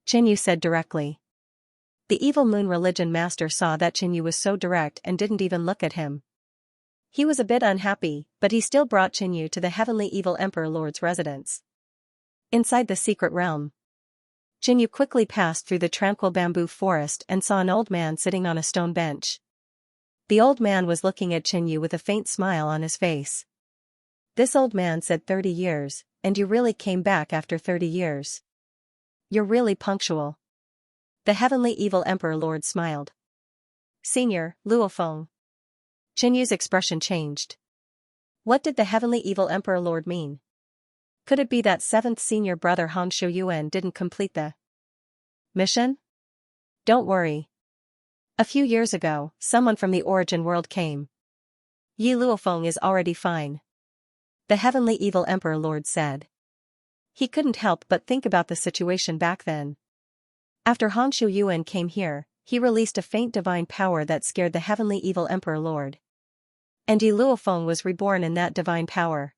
Qinyu said directly. The evil moon religion master saw that Qinyu was so direct and didn't even look at him. He was a bit unhappy, but he still brought Qinyu to the heavenly evil emperor lord's residence. Inside the secret realm, Qinyu quickly passed through the tranquil bamboo forest and saw an old man sitting on a stone bench. The old man was looking at Qinyu with a faint smile on his face. This old man said 30 years, and you really came back after 30 years. You're really punctual. The heavenly evil emperor lord smiled. Senior, Luofeng. Qinyu's expression changed. What did the heavenly evil emperor lord mean? Could it be that 7th senior brother Hongshu Yuan didn't complete the mission? Don't worry. A few years ago, someone from the origin world came. Yi Luofeng is already fine. The heavenly evil emperor lord said. He couldn't help but think about the situation back then. After Hongshu Yuan came here, he released a faint divine power that scared the heavenly evil emperor lord. And Yi Luofeng was reborn in that divine power.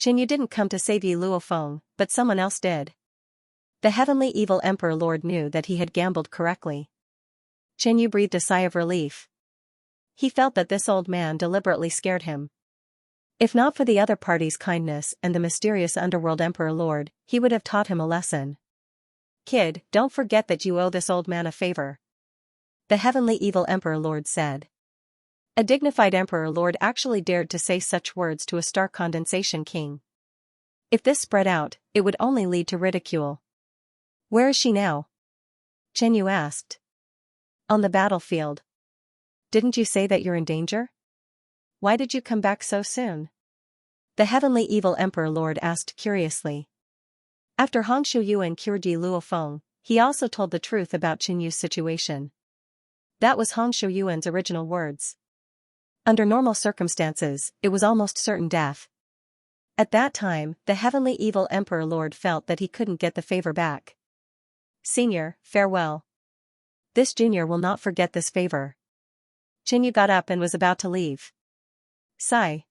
Qinyu didn't come to save Yi Luofeng, but someone else did. The heavenly evil emperor lord knew that he had gambled correctly. Qinyu breathed a sigh of relief. He felt that this old man deliberately scared him. If not for the other party's kindness and the mysterious underworld emperor lord, he would have taught him a lesson. Kid, don't forget that you owe this old man a favor. The heavenly evil emperor lord said. A dignified emperor lord actually dared to say such words to a star condensation king. If this spread out, it would only lead to ridicule. Where is she now? Qinyu asked. On the battlefield. Didn't you say that you're in danger? Why did you come back so soon? The heavenly evil emperor lord asked curiously. After Hongshu Yuan cured Yi Luofeng, he also told the truth about Qinyu's situation. That was Hongshu Yuan's original words. Under normal circumstances, it was almost certain death. At that time, the heavenly evil emperor lord felt that he couldn't get the favor back. Senior, farewell. This junior will not forget this favor. Qinyu got up and was about to leave. Sigh.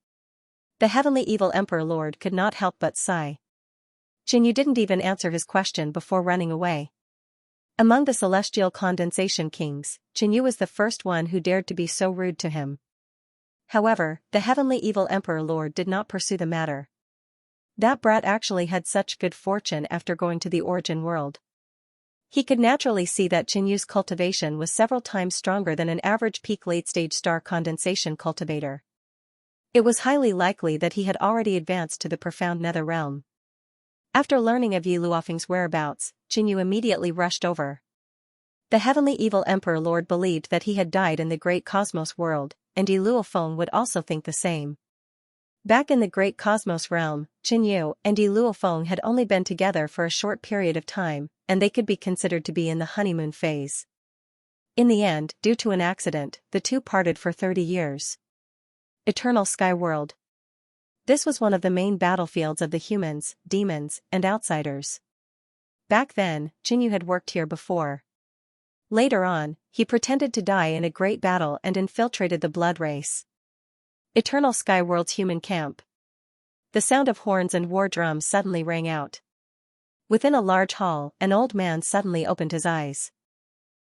The heavenly evil emperor lord could not help but sigh. Qinyu didn't even answer his question before running away. Among the celestial condensation kings, Qinyu was the first one who dared to be so rude to him. However, the heavenly evil emperor lord did not pursue the matter. That brat actually had such good fortune after going to the origin world. He could naturally see that Qinyu's cultivation was several times stronger than an average peak late-stage star condensation cultivator. It was highly likely that he had already advanced to the profound nether realm. After learning of Yi Luofeng's whereabouts, Qinyu immediately rushed over. The heavenly evil emperor lord believed that he had died in the great cosmos world, and Yi Luofeng would also think the same. Back in the great cosmos realm, Qinyu and Yi Luofeng had only been together for a short period of time, and they could be considered to be in the honeymoon phase. In the end, due to an accident, the two parted for 30 years. Eternal Sky World. This was one of the main battlefields of the humans, demons, and outsiders. Back then, Qinyu had worked here before. Later on, he pretended to die in a great battle and infiltrated the blood race. Eternal Sky World's human camp. The sound of horns and war drums suddenly rang out. Within a large hall, an old man suddenly opened his eyes.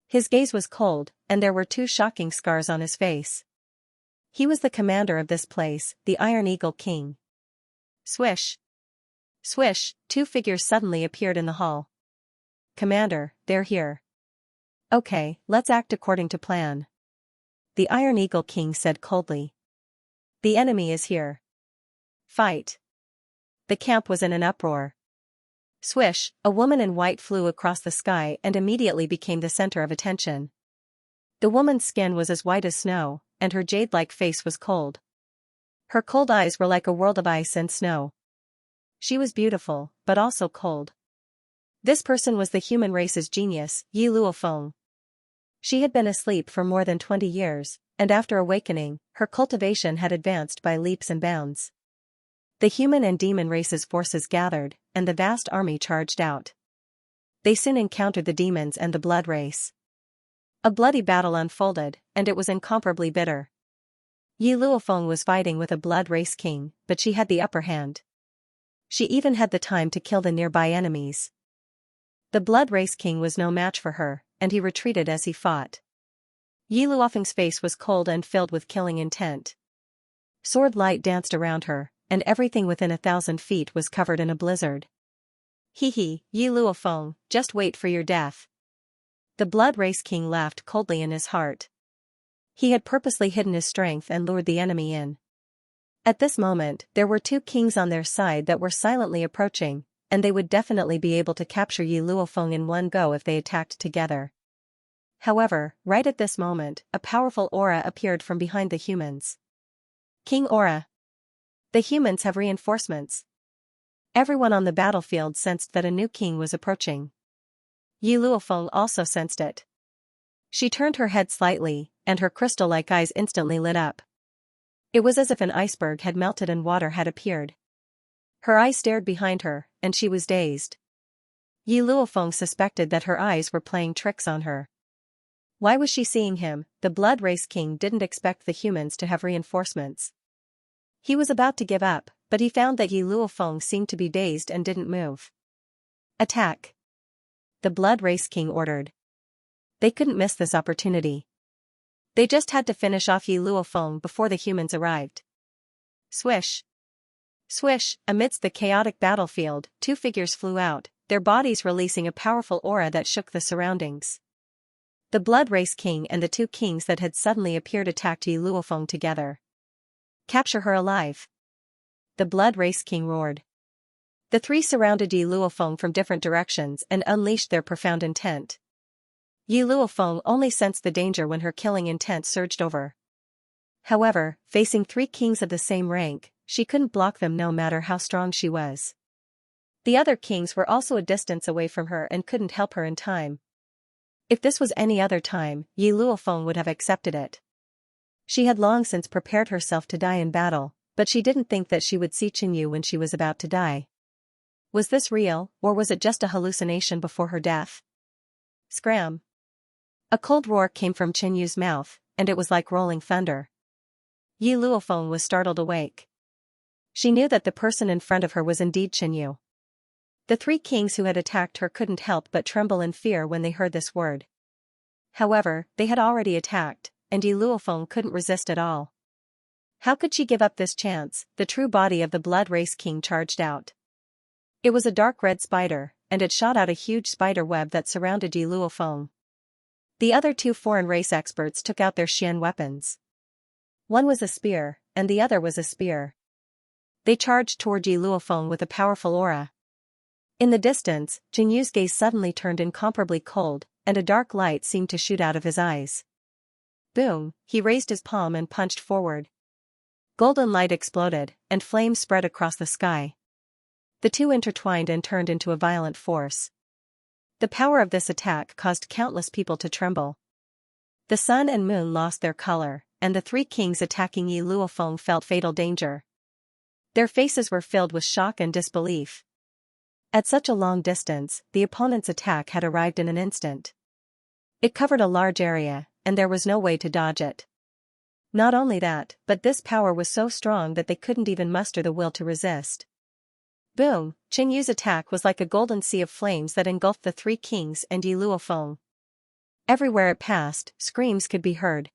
His gaze was cold, and there were 2 shocking scars on his face. He was the commander of this place, the Iron Eagle King. Swish! Swish! 2 figures suddenly appeared in the hall. Commander, they're here. Okay, let's act according to plan. The Iron Eagle King said coldly. The enemy is here. Fight. The camp was in an uproar. Swish, a woman in white flew across the sky and immediately became the center of attention. The woman's skin was as white as snow, and her jade-like face was cold. Her cold eyes were like a world of ice and snow. She was beautiful, but also cold. This person was the human race's genius, Yi Luofeng. She had been asleep for more than 20 years, and after awakening, her cultivation had advanced by leaps and bounds. The human and demon races' forces gathered, and the vast army charged out. They soon encountered the demons and the blood race. A bloody battle unfolded, and it was incomparably bitter. Yi Luofeng was fighting with a blood race king, but she had the upper hand. She even had the time to kill the nearby enemies. The blood race king was no match for her, and he retreated as he fought. Yi Luofeng's face was cold and filled with killing intent. Sword light danced around her, and everything within 1,000 feet was covered in a blizzard. Hee, Yi Luofeng, just wait for your death. The blood race king laughed coldly in his heart. He had purposely hidden his strength and lured the enemy in. At this moment, there were 2 kings on their side that were silently approaching, and they would definitely be able to capture Yi Luofeng in one go if they attacked together. However, right at this moment, a powerful aura appeared from behind the humans. King Aura. The humans have reinforcements. Everyone on the battlefield sensed that a new king was approaching. Yi Luofeng also sensed it. She turned her head slightly, and her crystal-like eyes instantly lit up. It was as if an iceberg had melted and water had appeared. Her eyes stared behind her, and she was dazed. Yi Luofeng suspected that her eyes were playing tricks on her. Why was she seeing him? The blood race king didn't expect the humans to have reinforcements. He was about to give up, but he found that Yi Luofeng seemed to be dazed and didn't move. Attack! The blood race king ordered. They couldn't miss this opportunity. They just had to finish off Yi Luofeng before the humans arrived. Swish! Swish! Amidst the chaotic battlefield, 2 figures flew out, their bodies releasing a powerful aura that shook the surroundings. The blood race king and the 2 kings that had suddenly appeared attacked Yi Luofeng together. Capture her alive! The blood race king roared. The 3 surrounded Yi Luofeng from different directions and unleashed their profound intent. Yi Luofeng only sensed the danger when her killing intent surged over. However, facing 3 kings of the same rank, she couldn't block them no matter how strong she was. The other kings were also a distance away from her and couldn't help her in time. If this was any other time, Yi Luofeng would have accepted it. She had long since prepared herself to die in battle, but she didn't think that she would see Qinyu when she was about to die. Was this real, or was it just a hallucination before her death? Scram! A cold roar came from Qinyu's mouth, and it was like rolling thunder. Yi Luofeng was startled awake. She knew that the person in front of her was indeed Qinyu. The 3 kings who had attacked her couldn't help but tremble in fear when they heard this word. However, they had already attacked, and Yi Luofeng couldn't resist at all. How could she give up this chance? The true body of the blood race king charged out. It was a dark red spider, and it shot out a huge spider web that surrounded Yi Luofeng. The other 2 foreign race experts took out their Xian weapons. One was a spear, and the other was a spear. They charged toward Yi Luofeng with a powerful aura. In the distance, Jinyu's gaze suddenly turned incomparably cold, and a dark light seemed to shoot out of his eyes. Boom! He raised his palm and punched forward. Golden light exploded, and flames spread across the sky. The 2 intertwined and turned into a violent force. The power of this attack caused countless people to tremble. The sun and moon lost their color, and the 3 kings attacking Yi Luofeng felt fatal danger. Their faces were filled with shock and disbelief. At such a long distance, the opponent's attack had arrived in an instant. It covered a large area, and there was no way to dodge it. Not only that, but this power was so strong that they couldn't even muster the will to resist. Boom! Qinyu's attack was like a golden sea of flames that engulfed the 3 kings and Yi Luofeng. Everywhere it passed, screams could be heard.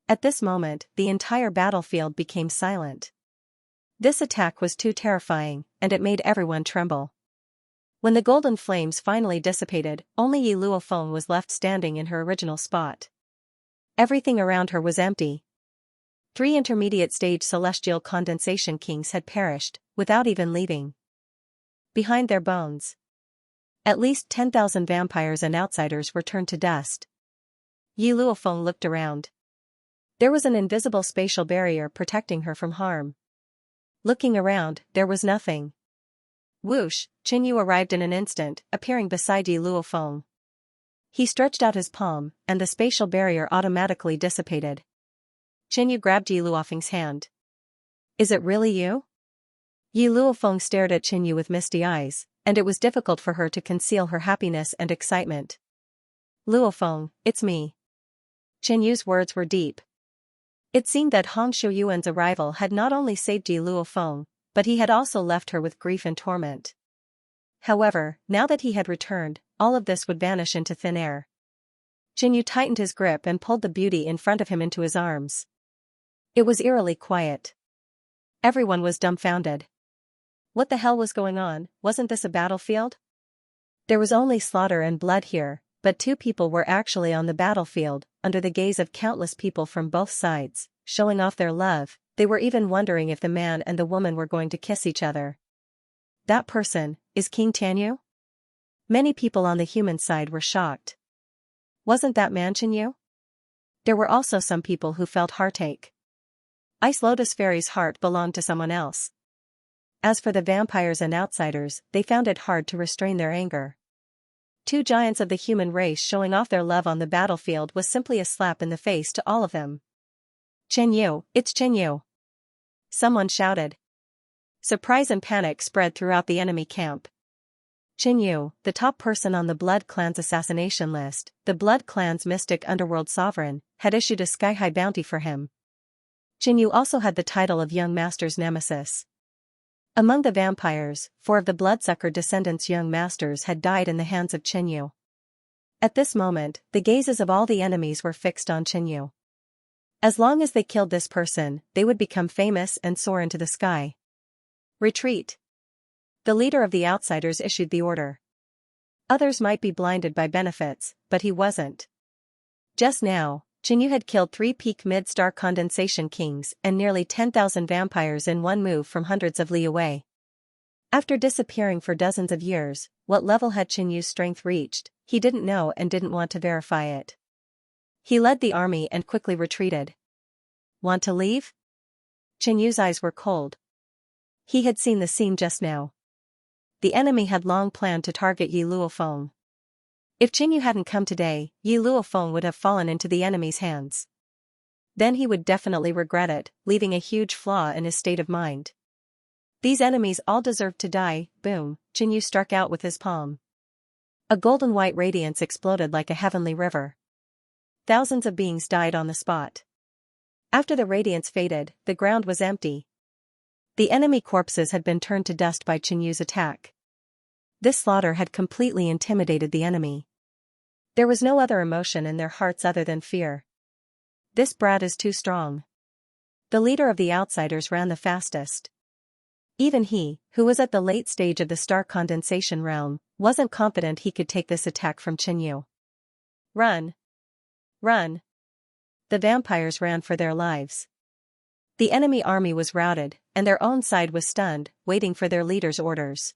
At this moment, the entire battlefield became silent. This attack was too terrifying, and it made everyone tremble. When the golden flames finally dissipated, only Yi Luofeng was left standing in her original spot. Everything around her was empty. 3 intermediate-stage celestial condensation kings had perished, without even leaving behind their bones. At least 10,000 vampires and outsiders were turned to dust. Yi Luofeng looked around. There was an invisible spatial barrier protecting her from harm. Looking around, there was nothing. Whoosh, Qinyu arrived in an instant, appearing beside Yi Luofeng. He stretched out his palm, and the spatial barrier automatically dissipated. Qinyu grabbed Yi Luofeng's hand. Is it really you? Yi Luofeng stared at Qinyu with misty eyes, and it was difficult for her to conceal her happiness and excitement. Luofeng, it's me. Qinyu's words were deep. It seemed that Hong Shuoyuan's arrival had not only saved Yi Luofeng, but he had also left her with grief and torment. However, now that he had returned, all of this would vanish into thin air. Qinyu tightened his grip and pulled the beauty in front of him into his arms. It was eerily quiet. Everyone was dumbfounded. What the hell was going on? Wasn't this a battlefield? There was only slaughter and blood here, but 2 people were actually on the battlefield, under the gaze of countless people from both sides, showing off their love. They were even wondering if the man and the woman were going to kiss each other. That person, is King Tianyu? Many people on the human side were shocked. Wasn't that man Qinyu? There were also some people who felt heartache. Ice Lotus Fairy's heart belonged to someone else. As for the vampires and outsiders, they found it hard to restrain their anger. 2 giants of the human race showing off their love on the battlefield was simply a slap in the face to all of them. Qinyu, it's Qinyu! Someone shouted. Surprise and panic spread throughout the enemy camp. Qinyu, the top person on the Blood Clan's assassination list, the Blood Clan's mystic underworld sovereign, had issued a sky-high bounty for him. Qinyu also had the title of Young Master's nemesis. Among the vampires, 4 of the Bloodsucker descendants' young masters had died in the hands of Qinyu. At this moment, the gazes of all the enemies were fixed on Qinyu. As long as they killed this person, they would become famous and soar into the sky. Retreat. The leader of the outsiders issued the order. Others might be blinded by benefits, but he wasn't. Just now, Qinyu had killed 3 peak mid-star condensation kings and nearly 10,000 vampires in one move from hundreds of li away. After disappearing for dozens of years, what level had Qinyu's strength reached? He didn't know and didn't want to verify it. He led the army and quickly retreated. Want to leave? Qinyu's eyes were cold. He had seen the scene just now. The enemy had long planned to target Yi Luofeng. If Qinyu hadn't come today, Yi Luofeng would have fallen into the enemy's hands. Then he would definitely regret it, leaving a huge flaw in his state of mind. These enemies all deserved to die. Boom, Qinyu struck out with his palm. A golden-white radiance exploded like a heavenly river. Thousands of beings died on the spot. After the radiance faded, the ground was empty. The enemy corpses had been turned to dust by Qinyu's attack. This slaughter had completely intimidated the enemy. There was no other emotion in their hearts other than fear. This brat is too strong. The leader of the outsiders ran the fastest. Even he, who was at the late stage of the star condensation realm, wasn't confident he could take this attack from Qinyu. Run! Run! The vampires ran for their lives. The enemy army was routed, and their own side was stunned, waiting for their leader's orders.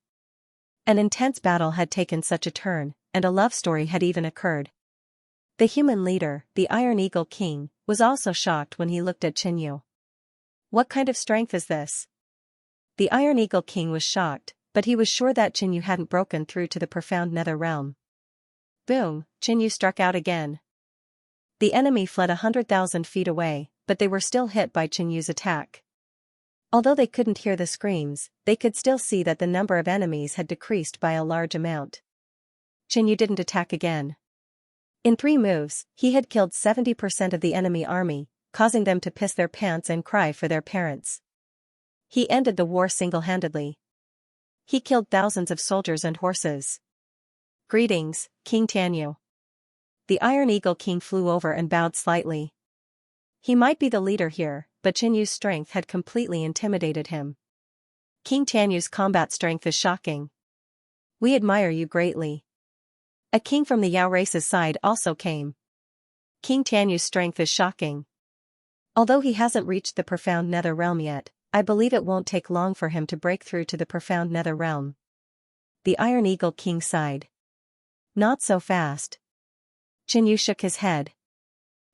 An intense battle had taken such a turn, and a love story had even occurred. The human leader, the Iron Eagle King, was also shocked when he looked at Qinyu. What kind of strength is this? The Iron Eagle King was shocked, but he was sure that Qinyu hadn't broken through to the profound nether realm. Boom, Qinyu struck out again. The enemy fled 100,000 feet away, but they were still hit by Qinyu's attack. Although they couldn't hear the screams, they could still see that the number of enemies had decreased by a large amount. Qinyu didn't attack again. In 3 moves, he had killed 70% of the enemy army, causing them to piss their pants and cry for their parents. He ended the war single-handedly. He killed thousands of soldiers and horses. Greetings, King Tianyu. The Iron Eagle King flew over and bowed slightly. He might be the leader here, but Qinyu's strength had completely intimidated him. King Tianyu's combat strength is shocking. We admire you greatly. A king from the Yao race's side also came. King Tianyu's strength is shocking. Although he hasn't reached the profound nether realm yet, I believe it won't take long for him to break through to the profound nether realm. The Iron Eagle King sighed. Not so fast. Qianyu shook his head.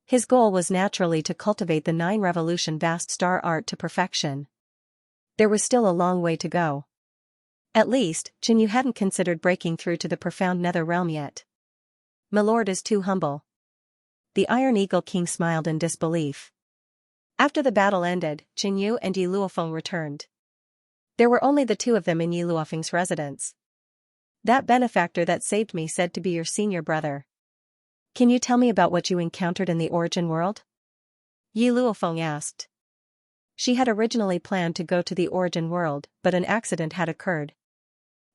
His goal was naturally to cultivate the 9 revolution vast star art to perfection. There was still a long way to go. At least, Qianyu hadn't considered breaking through to the profound nether realm yet. My lord is too humble. The Iron Eagle King smiled in disbelief. After the battle ended, Qianyu and Yi Luofeng returned. There were only the 2 of them in Yi Luofeng's residence. That benefactor that saved me said to be your senior brother. Can you tell me about what you encountered in the origin world? Yi Luofeng asked. She had originally planned to go to the origin world, but an accident had occurred.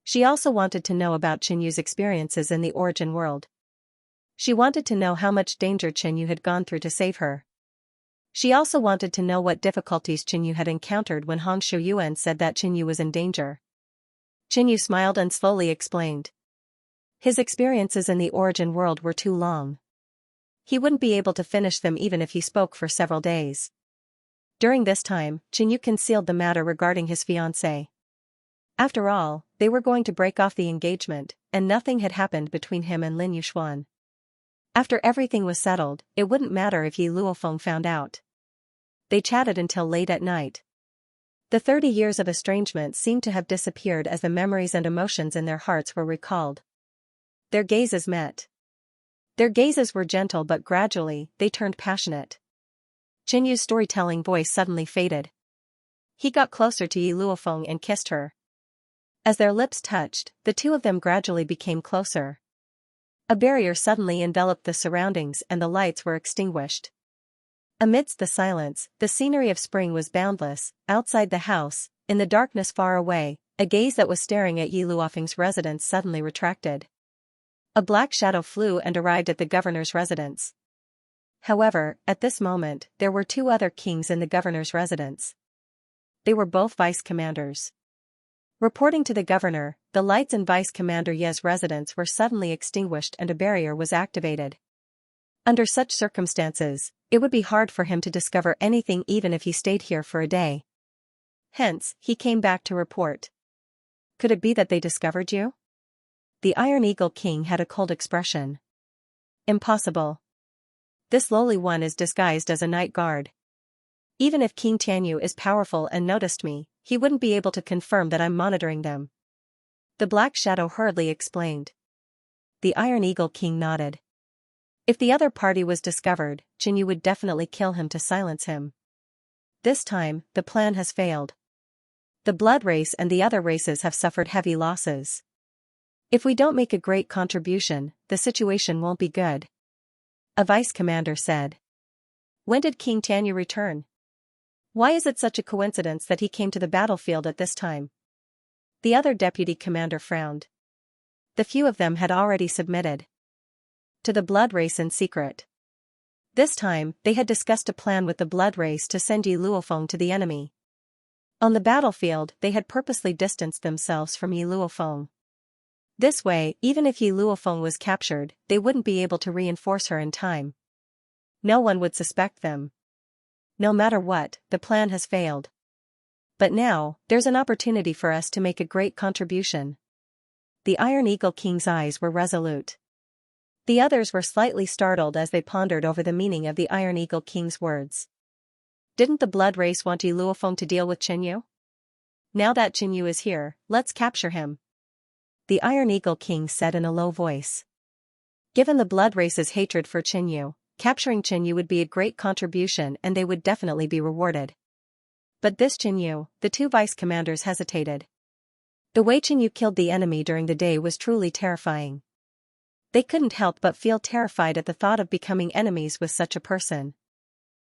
She also wanted to know about Qianyu's experiences in the origin world. She wanted to know how much danger Qianyu had gone through to save her. She also wanted to know what difficulties Qianyu had encountered when Hong Shuyuan said that Qianyu was in danger. Qianyu smiled and slowly explained. His experiences in the origin world were too long. He wouldn't be able to finish them even if he spoke for several days. During this time, Qianyu concealed the matter regarding his fiancée. After all, they were going to break off the engagement, and nothing had happened between him and Lin Yuxuan. After everything was settled, it wouldn't matter if Yi Luofeng found out. They chatted until late at night. The 30 years of estrangement seemed to have disappeared as the memories and emotions in their hearts were recalled. Their gazes met. Their gazes were gentle, but gradually, they turned passionate. Qianyu's storytelling voice suddenly faded. He got closer to Yi Luofeng and kissed her. As their lips touched, the 2 of them gradually became closer. A barrier suddenly enveloped the surroundings and the lights were extinguished. Amidst the silence, the scenery of spring was boundless. Outside the house, in the darkness far away, a gaze that was staring at Yi Luofeng's residence suddenly retracted. A black shadow flew and arrived at the governor's residence. However, at this moment, there were 2 other kings in the governor's residence. They were both vice commanders. Reporting to the governor, the lights in Vice Commander Ye's residence were suddenly extinguished and a barrier was activated. Under such circumstances, it would be hard for him to discover anything even if he stayed here for a day. Hence, he came back to report. Could it be that they discovered you? The Iron Eagle King had a cold expression. Impossible. This lowly one is disguised as a night guard. Even if King Tianyu is powerful and noticed me, he wouldn't be able to confirm that I'm monitoring them. The Black Shadow hurriedly explained. The Iron Eagle King nodded. If the other party was discovered, Qianyu would definitely kill him to silence him. This time, the plan has failed. The Blood Race and the other races have suffered heavy losses. If we don't make a great contribution, the situation won't be good. A vice commander said. When did King Tianyu return? Why is it such a coincidence that he came to the battlefield at this time? The other deputy commander frowned. The few of them had already submitted to the Blood Race in secret. This time, they had discussed a plan with the Blood Race to send Yi Luofeng to the enemy. On the battlefield, they had purposely distanced themselves from Yi Luofeng. This way, even if Yi Luofeng was captured, they wouldn't be able to reinforce her in time. No one would suspect them. No matter what, the plan has failed. But now, there's an opportunity for us to make a great contribution. The Iron Eagle King's eyes were resolute. The others were slightly startled as they pondered over the meaning of the Iron Eagle King's words. Didn't the Blood Race want Yi Luofeng to deal with Qianyu? Now that Qianyu is here, let's capture him. The Iron Eagle King said in a low voice. Given the Blood Race's hatred for Qianyu, capturing Qianyu would be a great contribution and they would definitely be rewarded. But this Qianyu, the 2 vice commanders hesitated. The way Qianyu killed the enemy during the day was truly terrifying. They couldn't help but feel terrified at the thought of becoming enemies with such a person.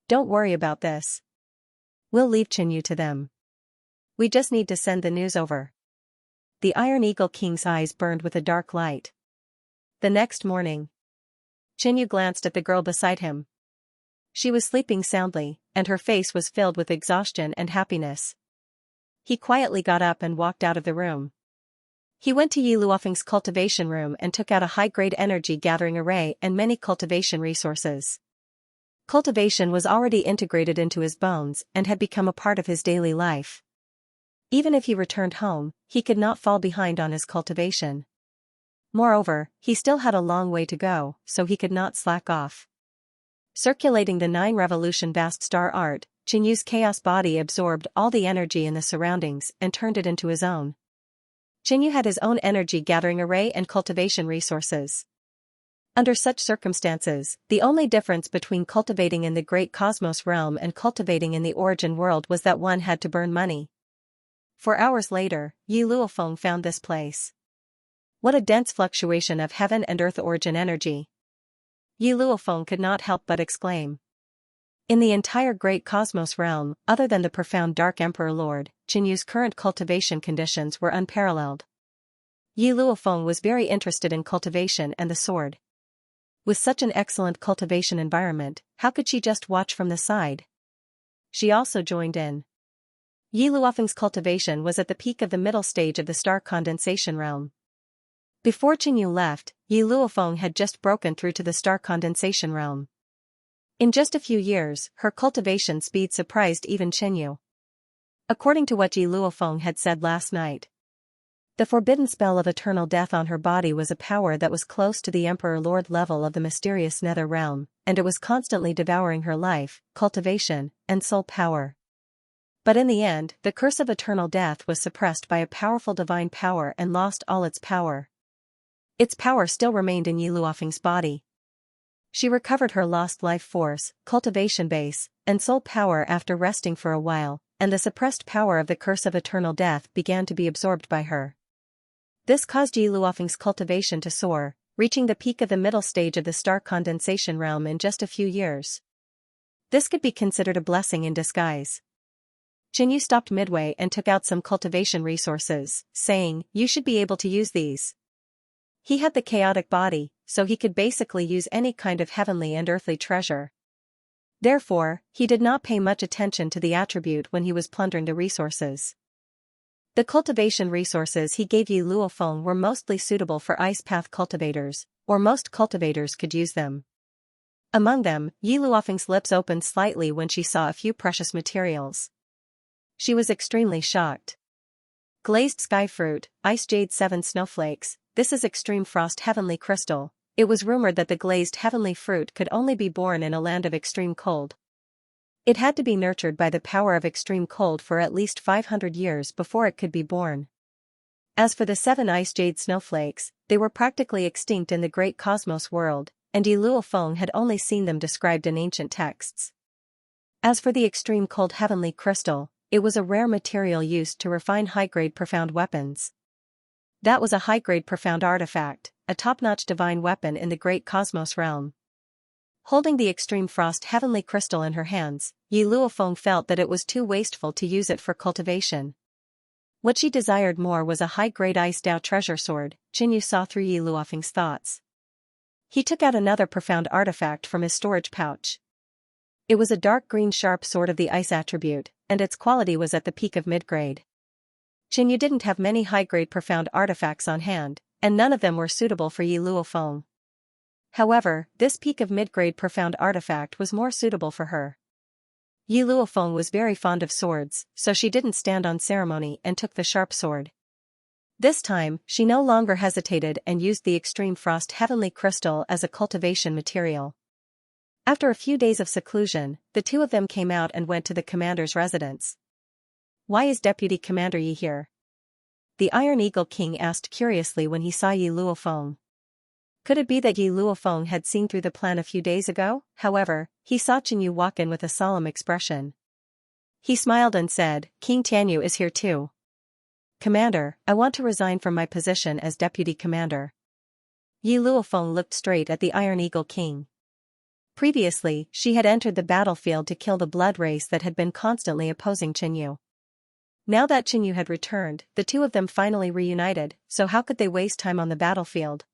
Don't worry about this. We'll leave Qianyu to them. We just need to send the news over. The Iron Eagle King's eyes burned with a dark light. The next morning, Qianyu glanced at the girl beside him. She was sleeping soundly, and her face was filled with exhaustion and happiness. He quietly got up and walked out of the room. He went to Yi Luofeng's cultivation room and took out a high-grade energy-gathering array and many cultivation resources. Cultivation was already integrated into his bones and had become a part of his daily life. Even if he returned home, he could not fall behind on his cultivation. Moreover, he still had a long way to go, so he could not slack off. Circulating the 9-revolution vast star art, Qinyu's chaos body absorbed all the energy in the surroundings and turned it into his own. Qinyu had his own energy-gathering array and cultivation resources. Under such circumstances, the only difference between cultivating in the great cosmos realm and cultivating in the origin world was that one had to burn money. 4 hours later, Yi Luofeng found this place. What a dense fluctuation of heaven and earth origin energy! Yi Luofeng could not help but exclaim. In the entire great cosmos realm, other than the profound Dark Emperor Lord, Qinyu's current cultivation conditions were unparalleled. Yi Luofeng was very interested in cultivation and the sword. With such an excellent cultivation environment, how could she just watch from the side? She also joined in. Yi Luofeng's cultivation was at the peak of the middle stage of the star condensation realm. Before Qinyu left, Yi Luofeng had just broken through to the star condensation realm. In just a few years, her cultivation speed surprised even Qinyu. According to what Yi Luofeng had said last night, the forbidden spell of eternal death on her body was a power that was close to the Emperor Lord level of the mysterious nether realm, and it was constantly devouring her life, cultivation, and soul power. But in the end, the curse of eternal death was suppressed by a powerful divine power and lost all its power. Its power still remained in Yi Luofeng's body. She recovered her lost life force, cultivation base, and soul power after resting for a while, and the suppressed power of the curse of eternal death began to be absorbed by her. This caused Yi Luofeng's cultivation to soar, reaching the peak of the middle stage of the star condensation realm in just a few years. This could be considered a blessing in disguise. Qinyu stopped midway and took out some cultivation resources, saying, "You should be able to use these." He had the chaotic body, so he could basically use any kind of heavenly and earthly treasure. Therefore, he did not pay much attention to the attribute when he was plundering the resources. The cultivation resources he gave Yi Luofeng were mostly suitable for ice path cultivators, or most cultivators could use them. Among them, Yi Luofeng's lips opened slightly when she saw a few precious materials. She was extremely shocked. Glazed sky fruit, ice jade 7 snowflakes, this is extreme frost heavenly crystal. It was rumored that the glazed heavenly fruit could only be born in a land of extreme cold. It had to be nurtured by the power of extreme cold for at least 500 years before it could be born. As for the 7 ice jade snowflakes, they were practically extinct in the great cosmos world, and Yi Luofeng had only seen them described in ancient texts. As for the extreme cold heavenly crystal, it was a rare material used to refine high-grade profound weapons. That was a high-grade profound artifact, a top-notch divine weapon in the great cosmos realm. Holding the extreme frost heavenly crystal in her hands, Yi Luofeng felt that it was too wasteful to use it for cultivation. What she desired more was a high-grade ice Dao treasure sword. Qinyu saw through Yi Luofeng's thoughts. He took out another profound artifact from his storage pouch. It was a dark green sharp sword of the ice attribute, and its quality was at the peak of mid-grade. Qinyu didn't have many high-grade profound artifacts on hand, and none of them were suitable for Yi Luofeng. However, this peak of mid-grade profound artifact was more suitable for her. Yi Luofeng was very fond of swords, so she didn't stand on ceremony and took the sharp sword. This time, she no longer hesitated and used the extreme frost heavenly crystal as a cultivation material. After a few days of seclusion, the two of them came out and went to the commander's residence. "Why is Deputy Commander Yi here?" the Iron Eagle King asked curiously when he saw Yi Luofeng. Could it be that Yi Luofeng had seen through the plan a few days ago? However, he saw Qinyu walk in with a solemn expression. He smiled and said, "King Tianyu is here too." "Commander, I want to resign from my position as Deputy Commander." Yi Luofeng looked straight at the Iron Eagle King. Previously, she had entered the battlefield to kill the blood race that had been constantly opposing Qinyu. Now that Qinyu had returned, the two of them finally reunited, so how could they waste time on the battlefield?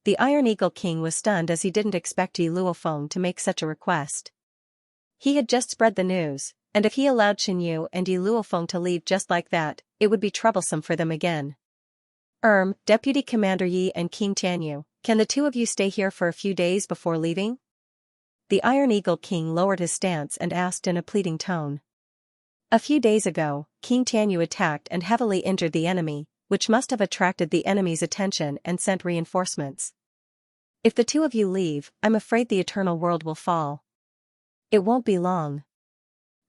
The Iron Eagle King was stunned as he didn't expect Yi Luofeng to make such a request. He had just spread the news, and if he allowed Qinyu and Yi Luofeng to leave just like that, it would be troublesome for them again. Deputy Commander Yi and King Tianyu, can the two of you stay here for a few days before leaving? The Iron Eagle King lowered his stance and asked in a pleading tone. A few days ago, King Tianyu attacked and heavily injured the enemy, which must have attracted the enemy's attention and sent reinforcements. If the two of you leave, I'm afraid the eternal world will fall. It won't be long.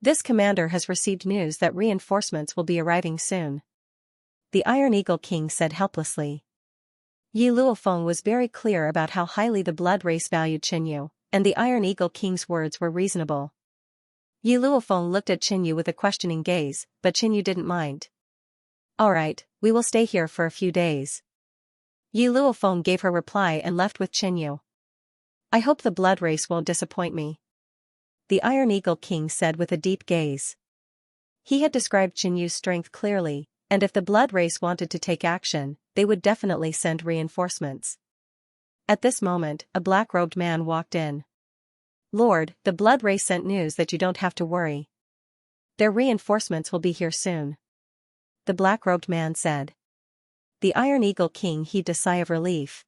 This commander has received news that reinforcements will be arriving soon. The Iron Eagle King said helplessly. Yi Luofeng was very clear about how highly the blood race valued Qinyu, and the Iron Eagle King's words were reasonable. Yi Luofeng looked at Qinyu with a questioning gaze, but Qinyu didn't mind. All right, we will stay here for a few days. Yi Luofeng gave her reply and left with Qinyu. I hope the blood race won't disappoint me. The Iron Eagle King said with a deep gaze. He had described Qinyu's strength clearly, and if the blood race wanted to take action, they would definitely send reinforcements. At this moment, a black-robed man walked in. Lord, the blood race sent news that you don't have to worry. Their reinforcements will be here soon. The black-robed man said. The Iron Eagle King heaved a sigh of relief.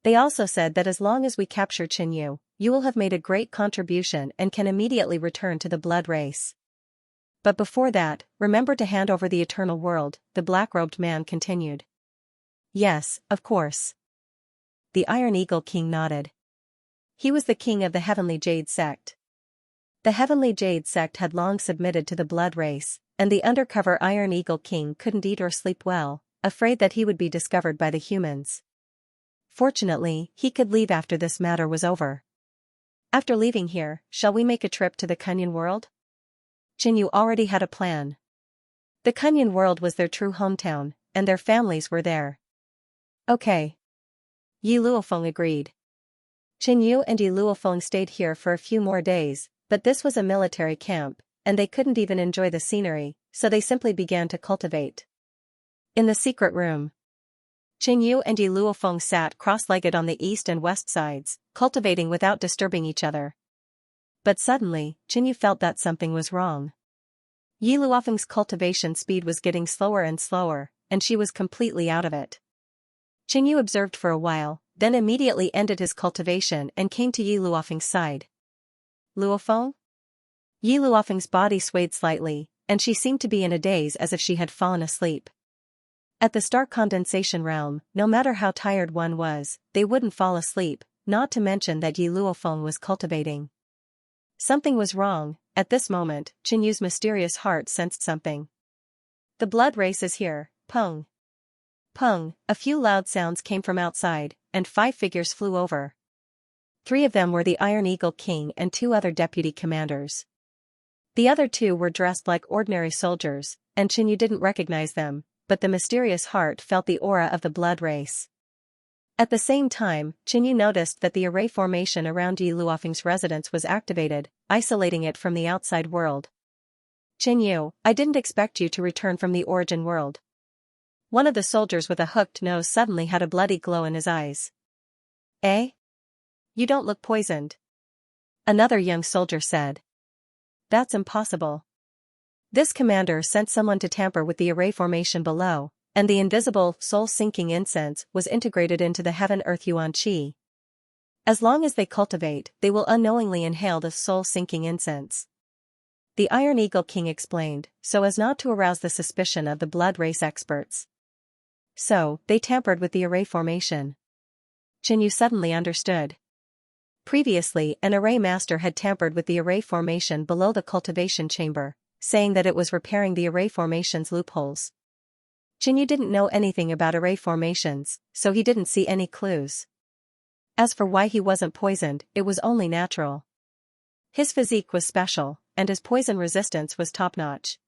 They also said that as long as we capture Qinyu, you will have made a great contribution and can immediately return to the blood race. But before that, remember to hand over the eternal world, the black-robed man continued. Yes, of course. The Iron Eagle King nodded. He was the king of the Heavenly Jade sect. The Heavenly Jade sect had long submitted to the blood race, and the undercover Iron Eagle King couldn't eat or sleep well, afraid that he would be discovered by the humans. Fortunately, he could leave after this matter was over. After leaving here, shall we make a trip to the Kunyan world? Qinyu already had a plan. The Kunyan world was their true hometown, and their families were there. Okay. Yi Luofeng agreed. Qinyu and Yi Luofeng stayed here for a few more days, but this was a military camp, and they couldn't even enjoy the scenery, so they simply began to cultivate. In the secret room, Qinyu and Yi Luofeng sat cross-legged on the east and west sides, cultivating without disturbing each other. But suddenly, Qinyu felt that something was wrong. Yi Luofeng's cultivation speed was getting slower and slower, and she was completely out of it. Qinyu observed for a while, then immediately ended his cultivation and came to Yi Luofeng's side. Luofeng? Yi Luofeng's body swayed slightly, and she seemed to be in a daze as if she had fallen asleep. At the star condensation realm, no matter how tired one was, they wouldn't fall asleep, not to mention that Yi Luofeng was cultivating. Something was wrong. At this moment, Qinyu's mysterious heart sensed something. The blood race is here, Peng. Peng, a few loud sounds came from outside, and 5 figures flew over. 3 of them were the Iron Eagle King and 2 other deputy commanders. The other 2 were dressed like ordinary soldiers, and Qinyu didn't recognize them, but the mysterious heart felt the aura of the blood race. At the same time, Qinyu noticed that the array formation around Yi Luofeng's residence was activated, isolating it from the outside world. Qinyu, I didn't expect you to return from the origin world. One of the soldiers with a hooked nose suddenly had a bloody glow in his eyes. Eh? You don't look poisoned. Another young soldier said. That's impossible. This commander sent someone to tamper with the array formation below, and the invisible, soul-sinking incense was integrated into the heaven-earth yuan qi. As long as they cultivate, they will unknowingly inhale the soul-sinking incense. The Iron Eagle King explained, so as not to arouse the suspicion of the blood race experts. So, they tampered with the array formation. Qinyu suddenly understood. Previously, an array master had tampered with the array formation below the cultivation chamber, saying that it was repairing the array formation's loopholes. Qinyu didn't know anything about array formations, so he didn't see any clues. As for why he wasn't poisoned, it was only natural. His physique was special, and his poison resistance was top-notch.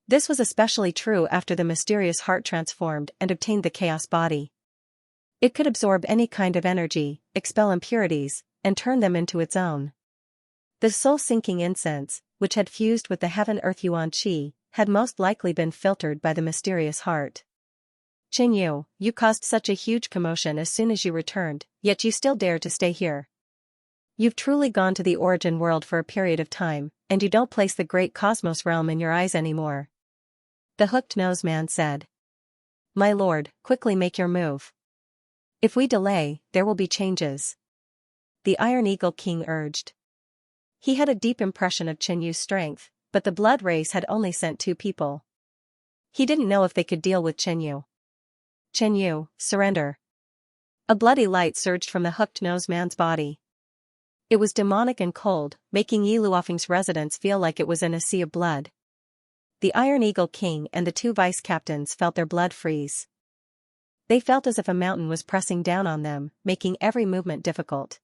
This was especially true after the mysterious heart transformed and obtained the chaos body. It could absorb any kind of energy, expel impurities, and turn them into its own. The soul-sinking incense, which had fused with the heaven-earth yuan qi, had most likely been filtered by the mysterious heart. Qinyu, you caused such a huge commotion as soon as you returned, yet you still dare to stay here. You've truly gone to the origin world for a period of time, and you don't place the great cosmos realm in your eyes anymore. The hooked-nose man said. My lord, quickly make your move. If we delay, there will be changes. The Iron Eagle King urged. He had a deep impression of Qianyu's strength, but the blood race had only sent 2 people. He didn't know if they could deal with Qianyu. Qianyu, surrender. A bloody light surged from the hooked-nosed man's body. It was demonic and cold, making Yi Luofeng's residence feel like it was in a sea of blood. The Iron Eagle King and the 2 vice-captains felt their blood freeze. They felt as if a mountain was pressing down on them, making every movement difficult.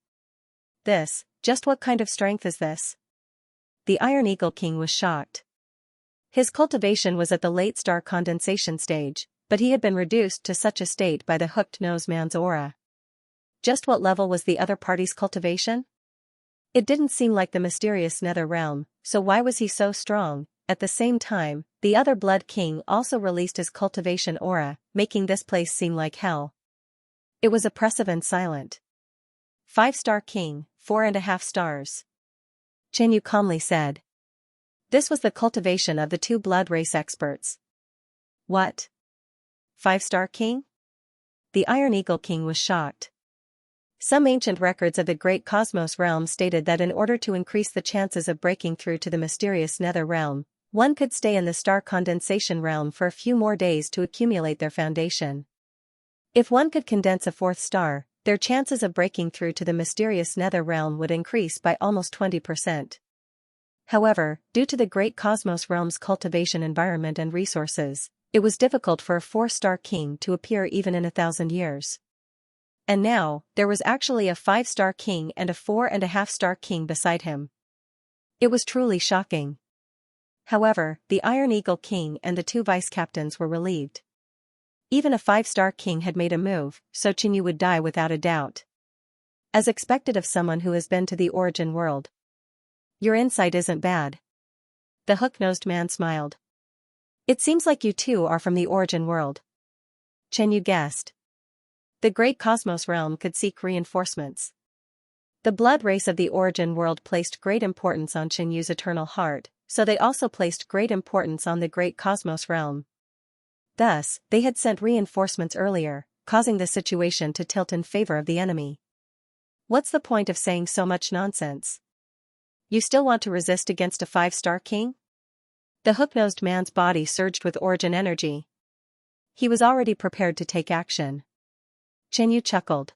Just what kind of strength is this? The Iron Eagle King was shocked. His cultivation was at the late star condensation stage, but he had been reduced to such a state by the hooked-nosed man's aura. Just what level was the other party's cultivation? It didn't seem like the mysterious nether realm, so why was he so strong? At the same time, the other Blood King also released his cultivation aura, making this place seem like hell. It was oppressive and silent. 5-star King, 4.5 stars. Qianyu calmly said. This was the cultivation of the 2 blood race experts. What? 5-star King? The Iron Eagle King was shocked. Some ancient records of the Great Cosmos realm stated that in order to increase the chances of breaking through to the mysterious nether realm, one could stay in the star condensation realm for a few more days to accumulate their foundation. If one could condense a 4th star, their chances of breaking through to the mysterious nether realm would increase by almost 20%. However, due to the Great Cosmos realm's cultivation environment and resources, it was difficult for a 4-star king to appear even in 1,000 years. And now, there was actually a 5-star king and a 4.5-star king beside him. It was truly shocking. However, the Iron Eagle King and the 2 vice-captains were relieved. Even a 5-star king had made a move, so Qianyu would die without a doubt. As expected of someone who has been to the origin world. Your insight isn't bad. The hook-nosed man smiled. It seems like you too are from the origin world. Qianyu guessed. The Great Cosmos realm could seek reinforcements. The blood race of the origin world placed great importance on Qianyu's eternal heart, so they also placed great importance on the Great Cosmos realm. Thus, they had sent reinforcements earlier, causing the situation to tilt in favor of the enemy. What's the point of saying so much nonsense? You still want to resist against a 5-star king? The hook-nosed man's body surged with origin energy. He was already prepared to take action. Qianyu chuckled.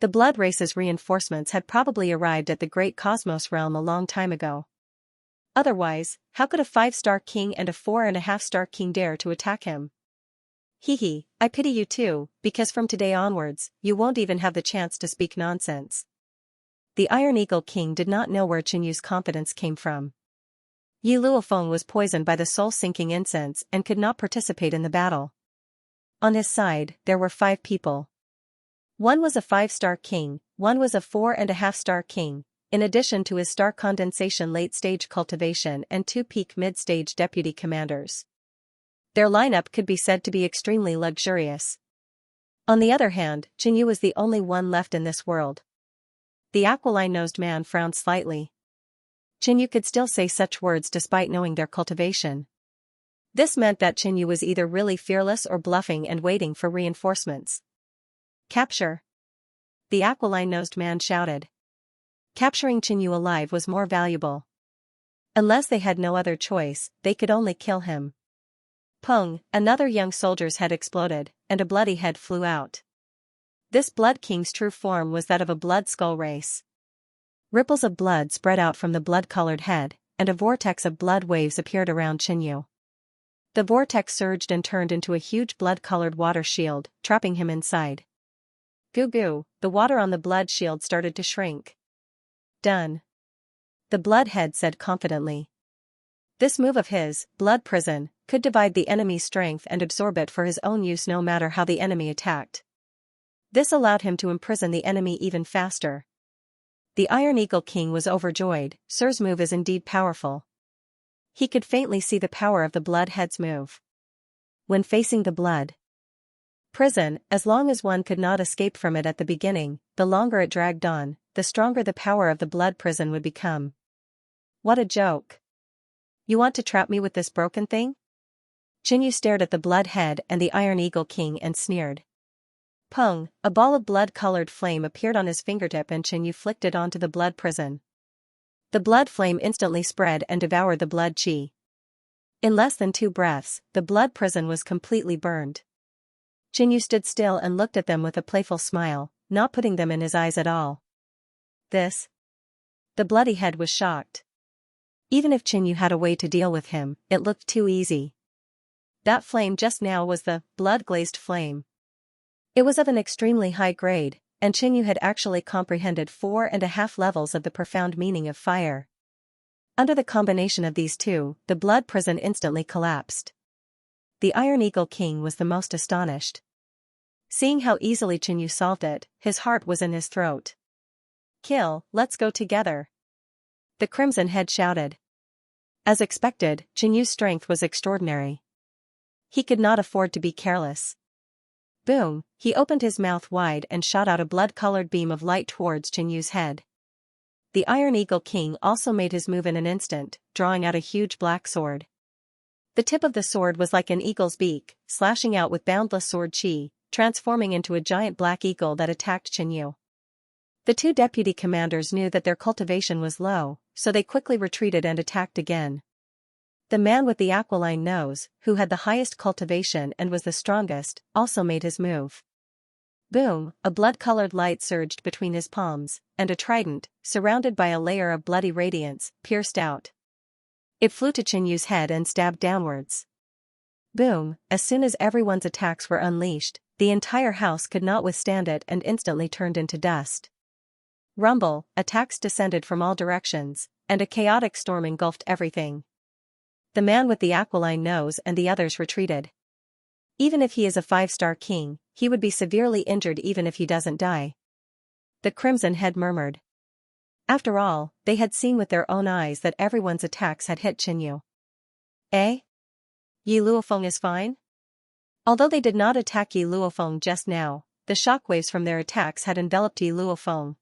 The blood race's reinforcements had probably arrived at the Great Cosmos realm a long time ago. Otherwise, how could a 5-star king and a 4.5-star king dare to attack him? Hee, I pity you too, because from today onwards, you won't even have the chance to speak nonsense. The Iron Eagle King did not know where Qianyu's confidence came from. Yi Luofeng was poisoned by the soul-sinking incense and could not participate in the battle. On his side, there were 5 people. One was a 5-star king, one was a 4.5-star king, in addition to his star condensation late-stage cultivation and 2 peak mid-stage deputy commanders. Their lineup could be said to be extremely luxurious. On the other hand, Qianyu was the only one left in this world. The aquiline-nosed man frowned slightly. Qianyu could still say such words despite knowing their cultivation. This meant that Qianyu was either really fearless or bluffing and waiting for reinforcements. Capture! The aquiline-nosed man shouted. Capturing Qianyu alive was more valuable. Unless they had no other choice, they could only kill him. Pung, another young soldier's head exploded, and a bloody head flew out. This Blood King's true form was that of a blood skull race. Ripples of blood spread out from the blood-colored head, and a vortex of blood waves appeared around Qianyu. The vortex surged and turned into a huge blood-colored water shield, trapping him inside. Goo goo, the water on the blood shield started to shrink. Done. The blood head said confidently. This move of his, blood prison, could divide the enemy's strength and absorb it for his own use no matter how the enemy attacked. This allowed him to imprison the enemy even faster. The Iron Eagle King was overjoyed. Sir's move is indeed powerful. He could faintly see the power of the blood head's move. When facing the blood prison, as long as one could not escape from it at the beginning, the longer it dragged on, the stronger the power of the blood prison would become. What a joke. You want to trap me with this broken thing? Qinyu stared at the blood head and the Iron Eagle King and sneered. Pung, a ball of blood-colored flame appeared on his fingertip and Qinyu flicked it onto the blood prison. The blood flame instantly spread and devoured the blood qi. In less than 2 breaths, the blood prison was completely burned. Qinyu stood still and looked at them with a playful smile, not putting them in his eyes at all. This? The bloody head was shocked. Even if Qinyu had a way to deal with him, it looked too easy. That flame just now was the blood-glazed flame. It was of an extremely high grade, and Qinyu had actually comprehended 4.5 levels of the profound meaning of fire. Under the combination of these two, the blood prison instantly collapsed. The Iron Eagle King was the most astonished. Seeing how easily Qinyu solved it, his heart was in his throat. Kill, let's go together. The Crimson Head shouted. As expected, Qinyu's strength was extraordinary. He could not afford to be careless. Boom, he opened his mouth wide and shot out a blood-colored beam of light towards Qinyu's head. The Iron Eagle King also made his move in an instant, drawing out a huge black sword. The tip of the sword was like an eagle's beak, slashing out with boundless sword qi, transforming into a giant black eagle that attacked Qinyu. The 2 deputy commanders knew that their cultivation was low, so they quickly retreated and attacked again. The man with the aquiline nose, who had the highest cultivation and was the strongest, also made his move. Boom, a blood-colored light surged between his palms, and a trident, surrounded by a layer of bloody radiance, pierced out. It flew to Qinyu's head and stabbed downwards. Boom, as soon as everyone's attacks were unleashed, the entire house could not withstand it and instantly turned into dust. Rumble, attacks descended from all directions, and a chaotic storm engulfed everything. The man with the aquiline nose and the others retreated. Even if he is a 5-star king, he would be severely injured even if he doesn't die. The Crimson Head murmured. After all, they had seen with their own eyes that everyone's attacks had hit Qinyu. Eh? Yi Luofeng is fine? Although they did not attack Yi Luofeng just now, the shockwaves from their attacks had enveloped Yi Luofeng.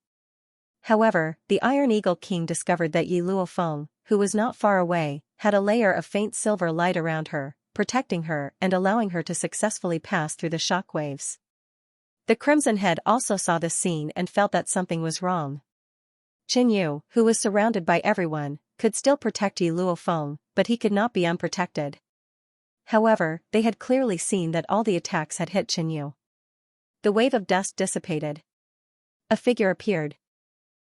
However, the Iron Eagle King discovered that Yi Luofeng, who was not far away, had a layer of faint silver light around her, protecting her and allowing her to successfully pass through the shockwaves. The Crimson Head also saw this scene and felt that something was wrong. Qinyu, who was surrounded by everyone, could still protect Yi Luofeng, but he could not be unprotected. However, they had clearly seen that all the attacks had hit Qinyu. The wave of dust dissipated. A figure appeared.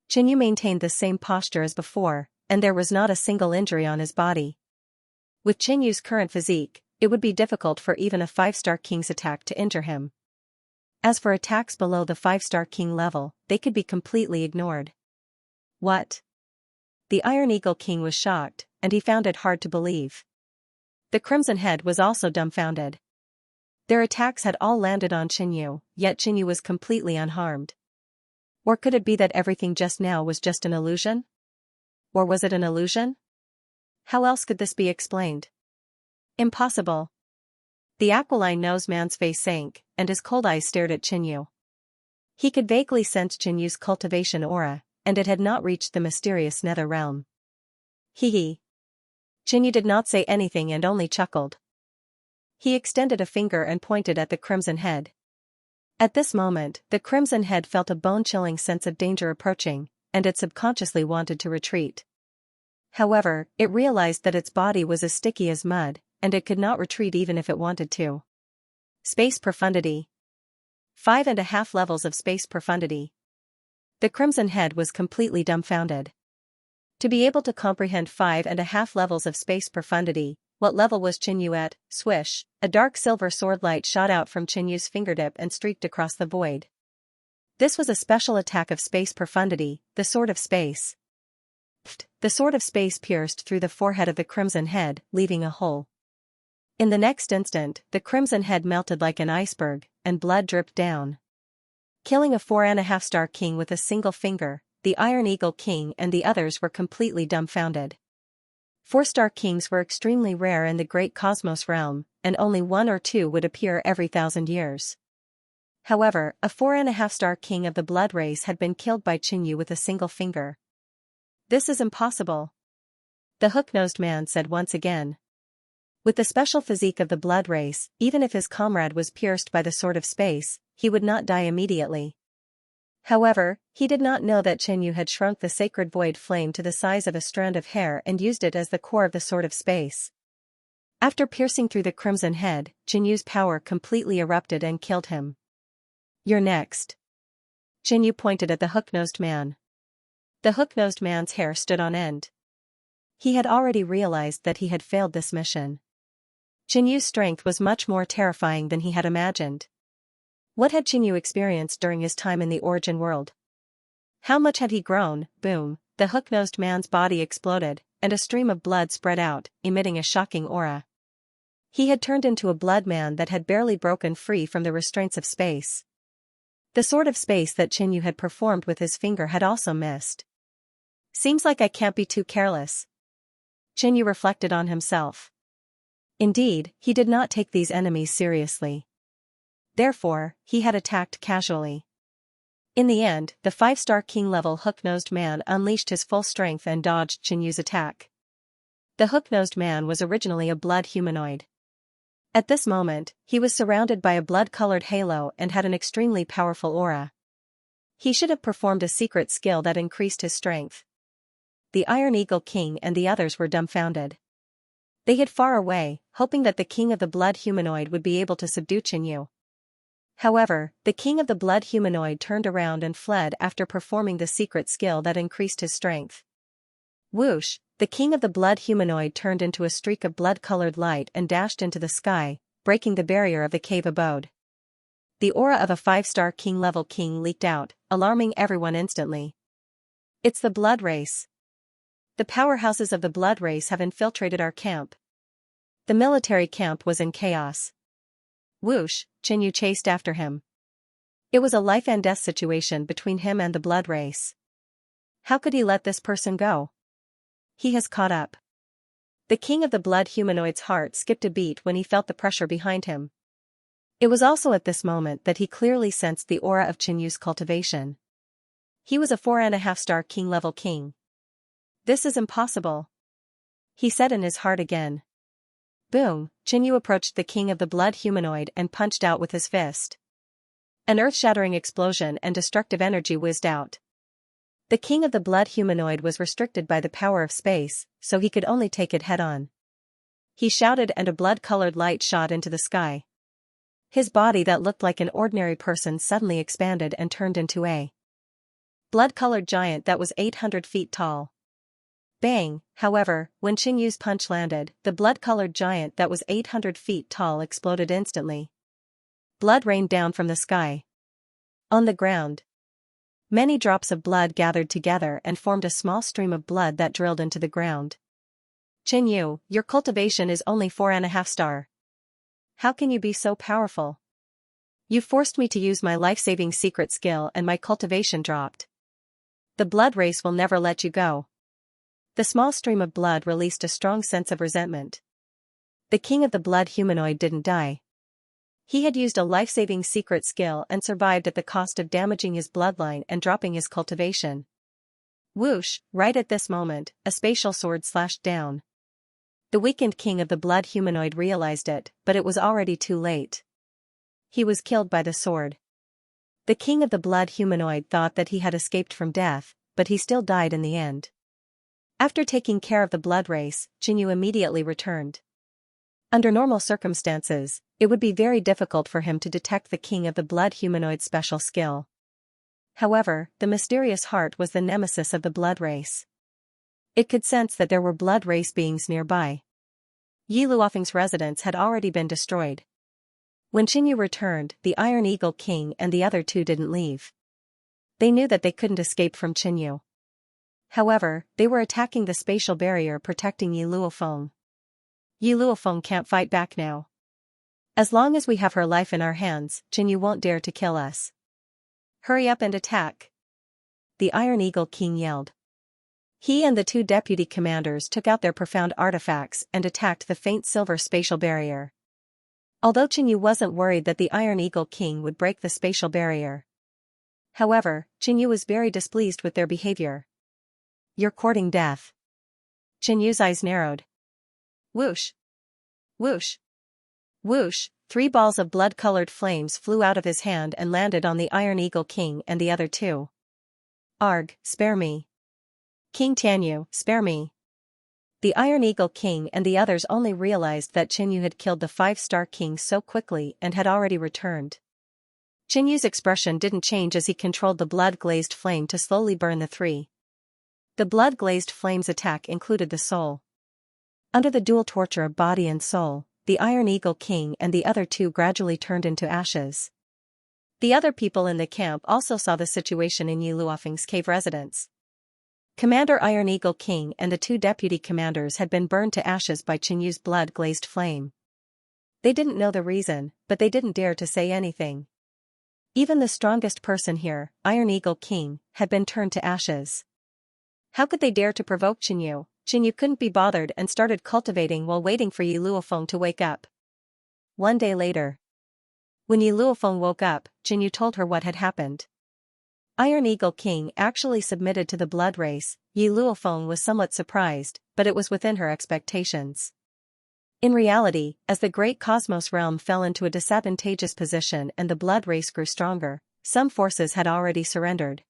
Qinyu maintained the same posture as before, and there was not a single injury on his body. With Qinyu's current physique, it would be difficult for even a 5-star king's attack to injure him. As for attacks below the 5-star king level, they could be completely ignored. What? The Iron Eagle King was shocked, and he found it hard to believe. The Crimson Head was also dumbfounded. Their attacks had all landed on Qinyu, yet Qinyu was completely unharmed. Or could it be that everything just now was just an illusion? Or was it an illusion? How else could this be explained? Impossible. The aquiline nose man's face sank, and his cold eyes stared at Qinyu. He could vaguely sense Qinyu's cultivation aura, and it had not reached the mysterious nether realm. Hee. Qinyu did not say anything and only chuckled. He extended a finger and pointed at the Crimson Head. At this moment, the Crimson Head felt a bone-chilling sense of danger approaching, and it subconsciously wanted to retreat. However, it realized that its body was as sticky as mud, and it could not retreat even if it wanted to. Space profundity. 5.5 levels of space profundity. The Crimson Head was completely dumbfounded. To be able to comprehend 5.5 levels of space profundity, what level was Qinyu at? Swish, a dark silver sword light shot out from Qinyu's fingertip and streaked across the void. This was a special attack of space profundity, the Sword of Space. The Sword of Space pierced through the forehead of the Crimson Head, leaving a hole. In the next instant, the Crimson Head melted like an iceberg, and blood dripped down. Killing a 4.5-star king with a single finger, the Iron Eagle King and the others were completely dumbfounded. 4-star kings were extremely rare in the great cosmos realm, and only 1 or 2 would appear every 1,000 years. However, a 4.5-star king of the blood race had been killed by Qinyu with a single finger. This is impossible. The hook-nosed man said once again. With the special physique of the blood race, even if his comrade was pierced by the sword of space, he would not die immediately. However, he did not know that Xianxia had shrunk the sacred void flame to the size of a strand of hair and used it as the core of the sword of space. After piercing through the crimson head, Xianxia's power completely erupted and killed him. "You're next." Xianxia pointed at the hook-nosed man. The hook-nosed man's hair stood on end. He had already realized that he had failed this mission. Xianxia's strength was much more terrifying than he had imagined. What had Xianxia experienced during his time in the Origin world? How much had he grown? Boom, the hook-nosed man's body exploded, and a stream of blood spread out, emitting a shocking aura. He had turned into a blood man that had barely broken free from the restraints of space. The sword of space that Xianxia had performed with his finger had also missed. Seems like I can't be too careless. Xianxia reflected on himself. Indeed, he did not take these enemies seriously. Therefore, he had attacked casually. In the end, the 5-star king-level hook-nosed man unleashed his full strength and dodged Xianxia's attack. The hook-nosed man was originally a blood humanoid. At this moment, he was surrounded by a blood-colored halo and had an extremely powerful aura. He should have performed a secret skill that increased his strength. The Iron Eagle King and the others were dumbfounded. They hid far away, hoping that the king of the blood humanoid would be able to subdue Xianxia. However, the king of the blood humanoid turned around and fled after performing the secret skill that increased his strength. Whoosh, the king of the blood humanoid turned into a streak of blood-colored light and dashed into the sky, breaking the barrier of the cave abode. The aura of a 5-star king-level king leaked out, alarming everyone instantly. It's the blood race. The powerhouses of the blood race have infiltrated our camp. The military camp was in chaos. Whoosh, Xianxia chased after him. It was a life-and-death situation between him and the blood race. How could he let this person go? He has caught up. The king of the blood humanoid's heart skipped a beat when he felt the pressure behind him. It was also at this moment that he clearly sensed the aura of Xianxia's cultivation. He was a 4.5-star king-level king. This is impossible, he said in his heart again. Boom, Xianxia approached the king of the blood humanoid and punched out with his fist. An earth-shattering explosion and destructive energy whizzed out. The king of the blood humanoid was restricted by the power of space, so he could only take it head-on. He shouted and a blood-colored light shot into the sky. His body that looked like an ordinary person suddenly expanded and turned into a blood-colored giant that was 800 feet tall. Bang, however, when Xianxia's punch landed, the blood-colored giant that was 800 feet tall exploded instantly. Blood rained down from the sky. On the ground, many drops of blood gathered together and formed a small stream of blood that drilled into the ground. Xianxia, your cultivation is only 4.5-star. How can you be so powerful? You forced me to use my life-saving secret skill and my cultivation dropped. The blood race will never let you go. The small stream of blood released a strong sense of resentment. The king of the blood humanoid didn't die. He had used a life-saving secret skill and survived at the cost of damaging his bloodline and dropping his cultivation. Whoosh, right at this moment, a spatial sword slashed down. The weakened king of the blood humanoid realized it, but it was already too late. He was killed by the sword. The king of the blood humanoid thought that he had escaped from death, but he still died in the end. After taking care of the blood race, Xianxia immediately returned. Under normal circumstances, it would be very difficult for him to detect the king of the blood humanoid's special skill. However, the mysterious heart was the nemesis of the blood race. It could sense that there were blood race beings nearby. Yi Luofeng's residence had already been destroyed. When Xianxia returned, the Iron Eagle King and the other two didn't leave. They knew that they couldn't escape from Xianxia. However, they were attacking the spatial barrier protecting Yi Luofeng. Yi Luofeng can't fight back now. As long as we have her life in our hands, Xianxia won't dare to kill us. Hurry up and attack, the Iron Eagle King yelled. He and the two deputy commanders took out their profound artifacts and attacked the faint silver spatial barrier. Although Xianxia wasn't worried that the Iron Eagle King would break the spatial barrier. However, Xianxia was very displeased with their behavior. You're courting death. Xianxia's eyes narrowed. Whoosh. Whoosh! Whoosh! 3 balls of blood-colored flames flew out of his hand and landed on the Iron Eagle King and the other 2. Arg, spare me. King Tianyu, spare me. The Iron Eagle King and the others only realized that Qinyu had killed the 5-star king so quickly and had already returned. Qinyu's expression didn't change as he controlled the blood-glazed flame to slowly burn the 3. The blood-glazed flame's attack included the soul. Under the dual torture of body and soul, the Iron Eagle King and the other 2 gradually turned into ashes. The other people in the camp also saw the situation in Yi Luofeng's cave residence. Commander Iron Eagle King and the 2 deputy commanders had been burned to ashes by Qinyu's blood-glazed flame. They didn't know the reason, but they didn't dare to say anything. Even the strongest person here, Iron Eagle King, had been turned to ashes. How could they dare to provoke Qinyu? Qinyu couldn't be bothered and started cultivating while waiting for Yi Luofeng to wake up. One day later. When Yi Luofeng woke up, Qinyu told her what had happened. Iron Eagle King actually submitted to the blood race. Yi Luofeng was somewhat surprised, but it was within her expectations. In reality, as the great cosmos realm fell into a disadvantageous position and the blood race grew stronger, some forces had already surrendered.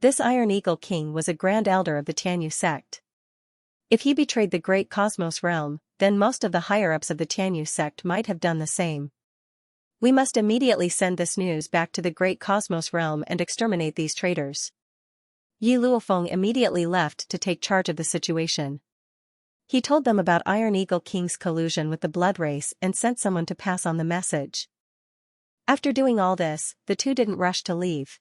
This Iron Eagle King was a grand elder of the Tianyu sect. If he betrayed the great cosmos realm, then most of the higher-ups of the Tianyu sect might have done the same. We must immediately send this news back to the great cosmos realm and exterminate these traitors. Yi Luofeng immediately left to take charge of the situation. He told them about Iron Eagle King's collusion with the blood race and sent someone to pass on the message. After doing all this, the 2 didn't rush to leave.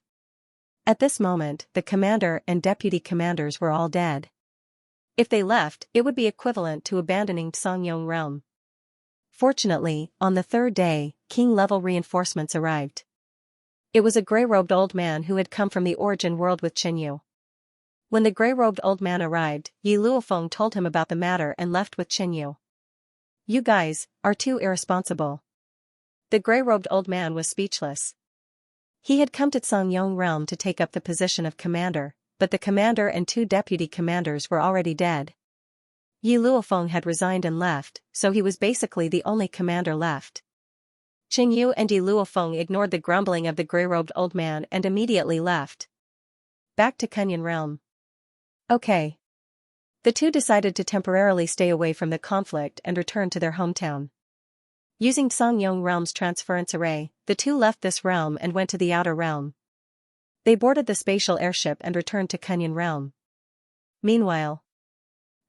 At this moment, the commander and deputy commanders were all dead. If they left, it would be equivalent to abandoning Songyong realm. Fortunately, on the 3rd day, king-level reinforcements arrived. It was a grey-robed old man who had come from the origin world with Qinyu. When the grey-robed old man arrived, Yi Luofeng told him about the matter and left with Qinyu. You guys are too irresponsible. The grey-robed old man was speechless. He had come to Songyong realm to take up the position of commander, but the commander and 2 deputy commanders were already dead. Yi Luofeng had resigned and left, so he was basically the only commander left. Qinyu and Yi Luofeng ignored the grumbling of the grey-robed old man and immediately left. Back to Kunyan realm. Okay. The 2 decided to temporarily stay away from the conflict and return to their hometown. Using Songyong realm's transference array, the 2 left this realm and went to the outer realm. They boarded the spatial airship and returned to Kunyan realm. Meanwhile,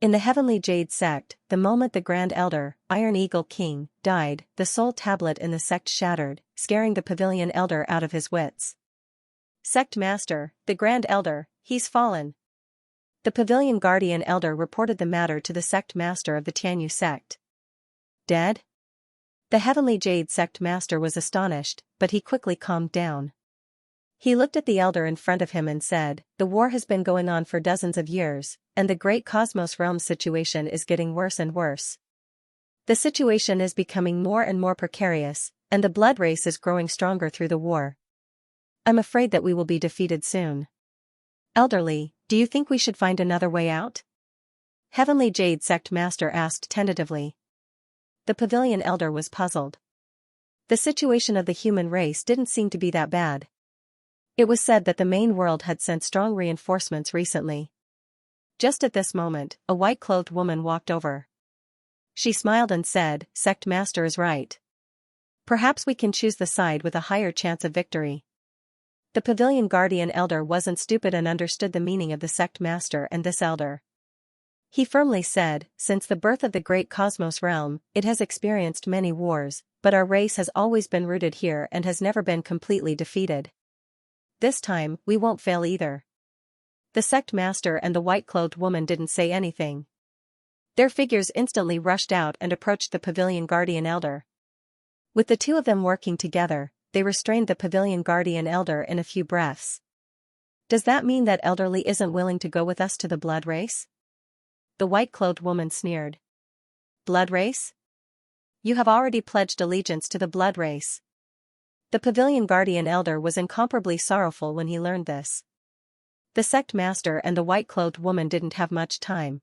in the Heavenly Jade sect, the moment the Grand Elder, Iron Eagle King, died, the soul tablet in the sect shattered, scaring the Pavilion Elder out of his wits. Sect Master, the Grand Elder, he's fallen. The Pavilion Guardian Elder reported the matter to the Sect Master of the Tianyu sect. Dead? The Heavenly Jade sect master was astonished, but he quickly calmed down. He looked at the elder in front of him and said, the war has been going on for dozens of years, and the great cosmos realm situation is getting worse and worse. The situation is becoming more and more precarious, and the blood race is growing stronger through the war. I'm afraid that we will be defeated soon. Elderly, do you think we should find another way out? Heavenly Jade sect master asked tentatively. The Pavilion Elder was puzzled. The situation of the human race didn't seem to be that bad. It was said that the main world had sent strong reinforcements recently. Just at this moment, a white-clothed woman walked over. She smiled and said, Sect Master is right. Perhaps we can choose the side with a higher chance of victory. The Pavilion Guardian Elder wasn't stupid and understood the meaning of the Sect Master and this elder. He firmly said, since the birth of the great cosmos realm, it has experienced many wars, but our race has always been rooted here and has never been completely defeated. This time, we won't fail either. The sect master and the white-clothed woman didn't say anything. Their figures instantly rushed out and approached the Pavilion Guardian Elder. With the two of them working together, they restrained the Pavilion Guardian Elder in a few breaths. Does that mean that Elderly isn't willing to go with us to the blood race? The white-clothed woman sneered. Blood race? You have already pledged allegiance to the blood race. The Pavilion Guardian Elder was incomparably sorrowful when he learned this. The sect master and the white-clothed woman didn't have much time.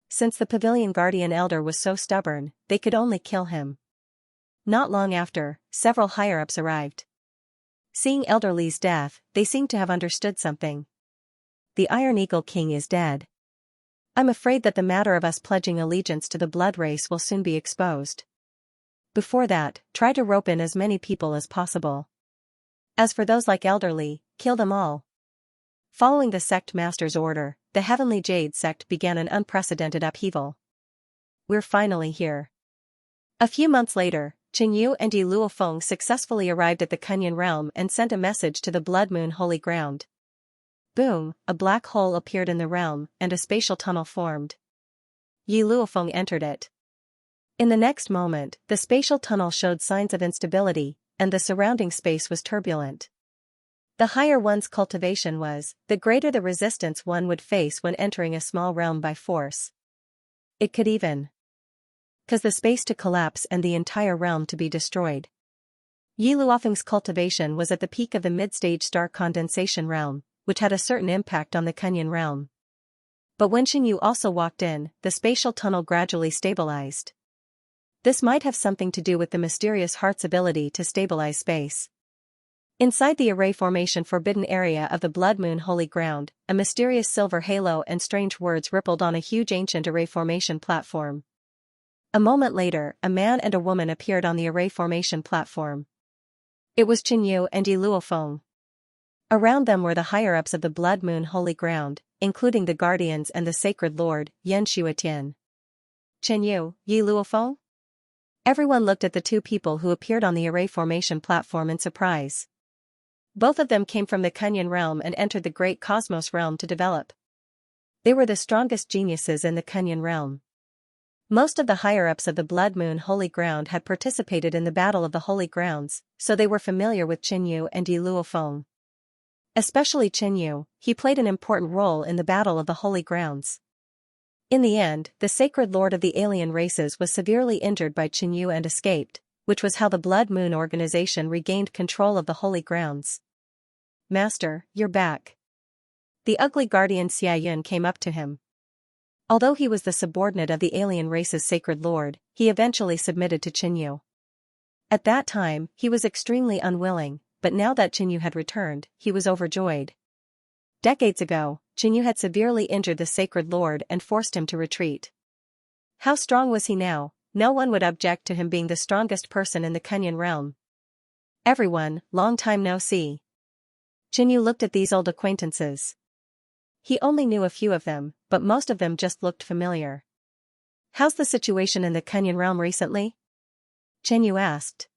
Since the pavilion guardian elder was so stubborn, they could only kill him. Not long after, several higher-ups arrived. Seeing Elder Li's death, they seemed to have understood something. The Iron Eagle King is dead. I'm afraid that the matter of us pledging allegiance to the blood race will soon be exposed. Before that, try to rope in as many people as possible. As for those like Elder Li, kill them all. Following the sect master's order, the Heavenly Jade sect began an unprecedented upheaval. We're finally here. A few months later, Qin Yu and Yi Luofeng successfully arrived at the Kunyan realm and sent a message to the Blood Moon Holy Ground. Boom, a black hole appeared in the realm, and a spatial tunnel formed. Yi Luofeng entered it. In the next moment, the spatial tunnel showed signs of instability, and the surrounding space was turbulent. The higher one's cultivation was, the greater the resistance one would face when entering a small realm by force. It could even cause the space to collapse and the entire realm to be destroyed. Yi Luofeng's cultivation was at the peak of the mid-stage star condensation realm, which had a certain impact on the Kunyan realm. But when Qin Yu also walked in, the spatial tunnel gradually stabilized. This might have something to do with the mysterious heart's ability to stabilize space. Inside the array formation forbidden area of the Blood Moon Holy Ground, a mysterious silver halo and strange words rippled on a huge ancient array formation platform. A moment later, a man and a woman appeared on the array formation platform. It was Qin Yu and Yi Luofeng. Around them were the higher-ups of the Blood Moon Holy Ground, including the guardians and the sacred lord, Xianxia. Qin Yu, Yi Luofeng? Everyone looked at the two people who appeared on the array formation platform in surprise. Both of them came from the Kunyan realm and entered the great cosmos realm to develop. They were the strongest geniuses in the Kunyan realm. Most of the higher-ups of the Blood Moon Holy Ground had participated in the Battle of the Holy Grounds, so they were familiar with Qin Yu and Yi Luofeng. Especially Qin Yu, he played an important role in the Battle of the Holy Grounds. In the end, the sacred lord of the alien races was severely injured by Qin Yu and escaped, which was how the Blood Moon organization regained control of the Holy Grounds. Master, you're back. The ugly guardian Xiaoyun came up to him. Although he was the subordinate of the alien race's sacred lord, he eventually submitted to Qin Yu. At that time, he was extremely unwilling, but now that Qin Yu had returned, he was overjoyed. Decades ago, Qin Yu had severely injured the sacred lord and forced him to retreat. How strong was he now? No one would object to him being the strongest person in the Kunyan realm. Everyone, long time no see. Qin Yu looked at these old acquaintances. He only knew a few of them, but most of them just looked familiar. How's the situation in the Kunyan realm recently? Qin Yu asked.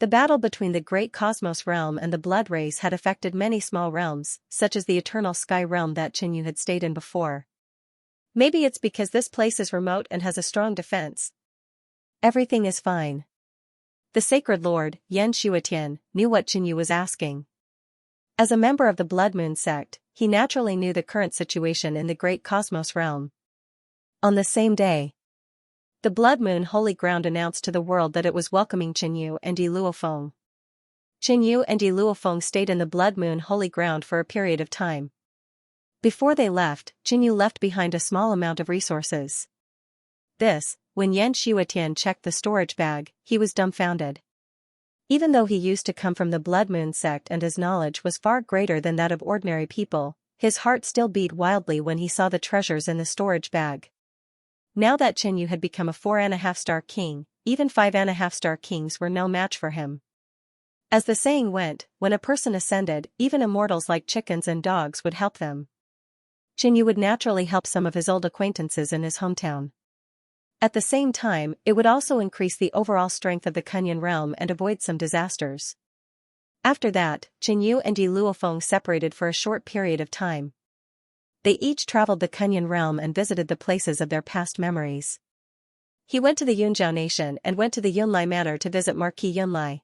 The battle between the Great Cosmos realm and the Blood Race had affected many small realms, such as the Eternal Sky realm that Qin Yu had stayed in before. Maybe it's because this place is remote and has a strong defense. Everything is fine. The sacred lord, Xianxia, knew what Qin Yu was asking. As a member of the Blood Moon sect, he naturally knew the current situation in the Great Cosmos realm. On the same day, the Blood Moon Holy Ground announced to the world that it was welcoming Qin Yu and Yi Luofeng. Qin Yu and Yi Luofeng stayed in the Blood Moon Holy Ground for a period of time. Before they left, Qin Yu left behind a small amount of resources. When Xianxia checked the storage bag, he was dumbfounded. Even though he used to come from the Blood Moon sect and his knowledge was far greater than that of ordinary people, his heart still beat wildly when he saw the treasures in the storage bag. Now that Qin Yu had become a 4.5-star king, even 5.5-star kings were no match for him. As the saying went, when a person ascended, even immortals like chickens and dogs would help them. Qin Yu would naturally help some of his old acquaintances in his hometown. At the same time, it would also increase the overall strength of the Kunyan realm and avoid some disasters. After that, Qin Yu and Yi Luofeng separated for a short period of time. They each traveled the Kunyan realm and visited the places of their past memories. He went to the Yunzhao nation and went to the Yunlai manor to visit Marquis Yunlai.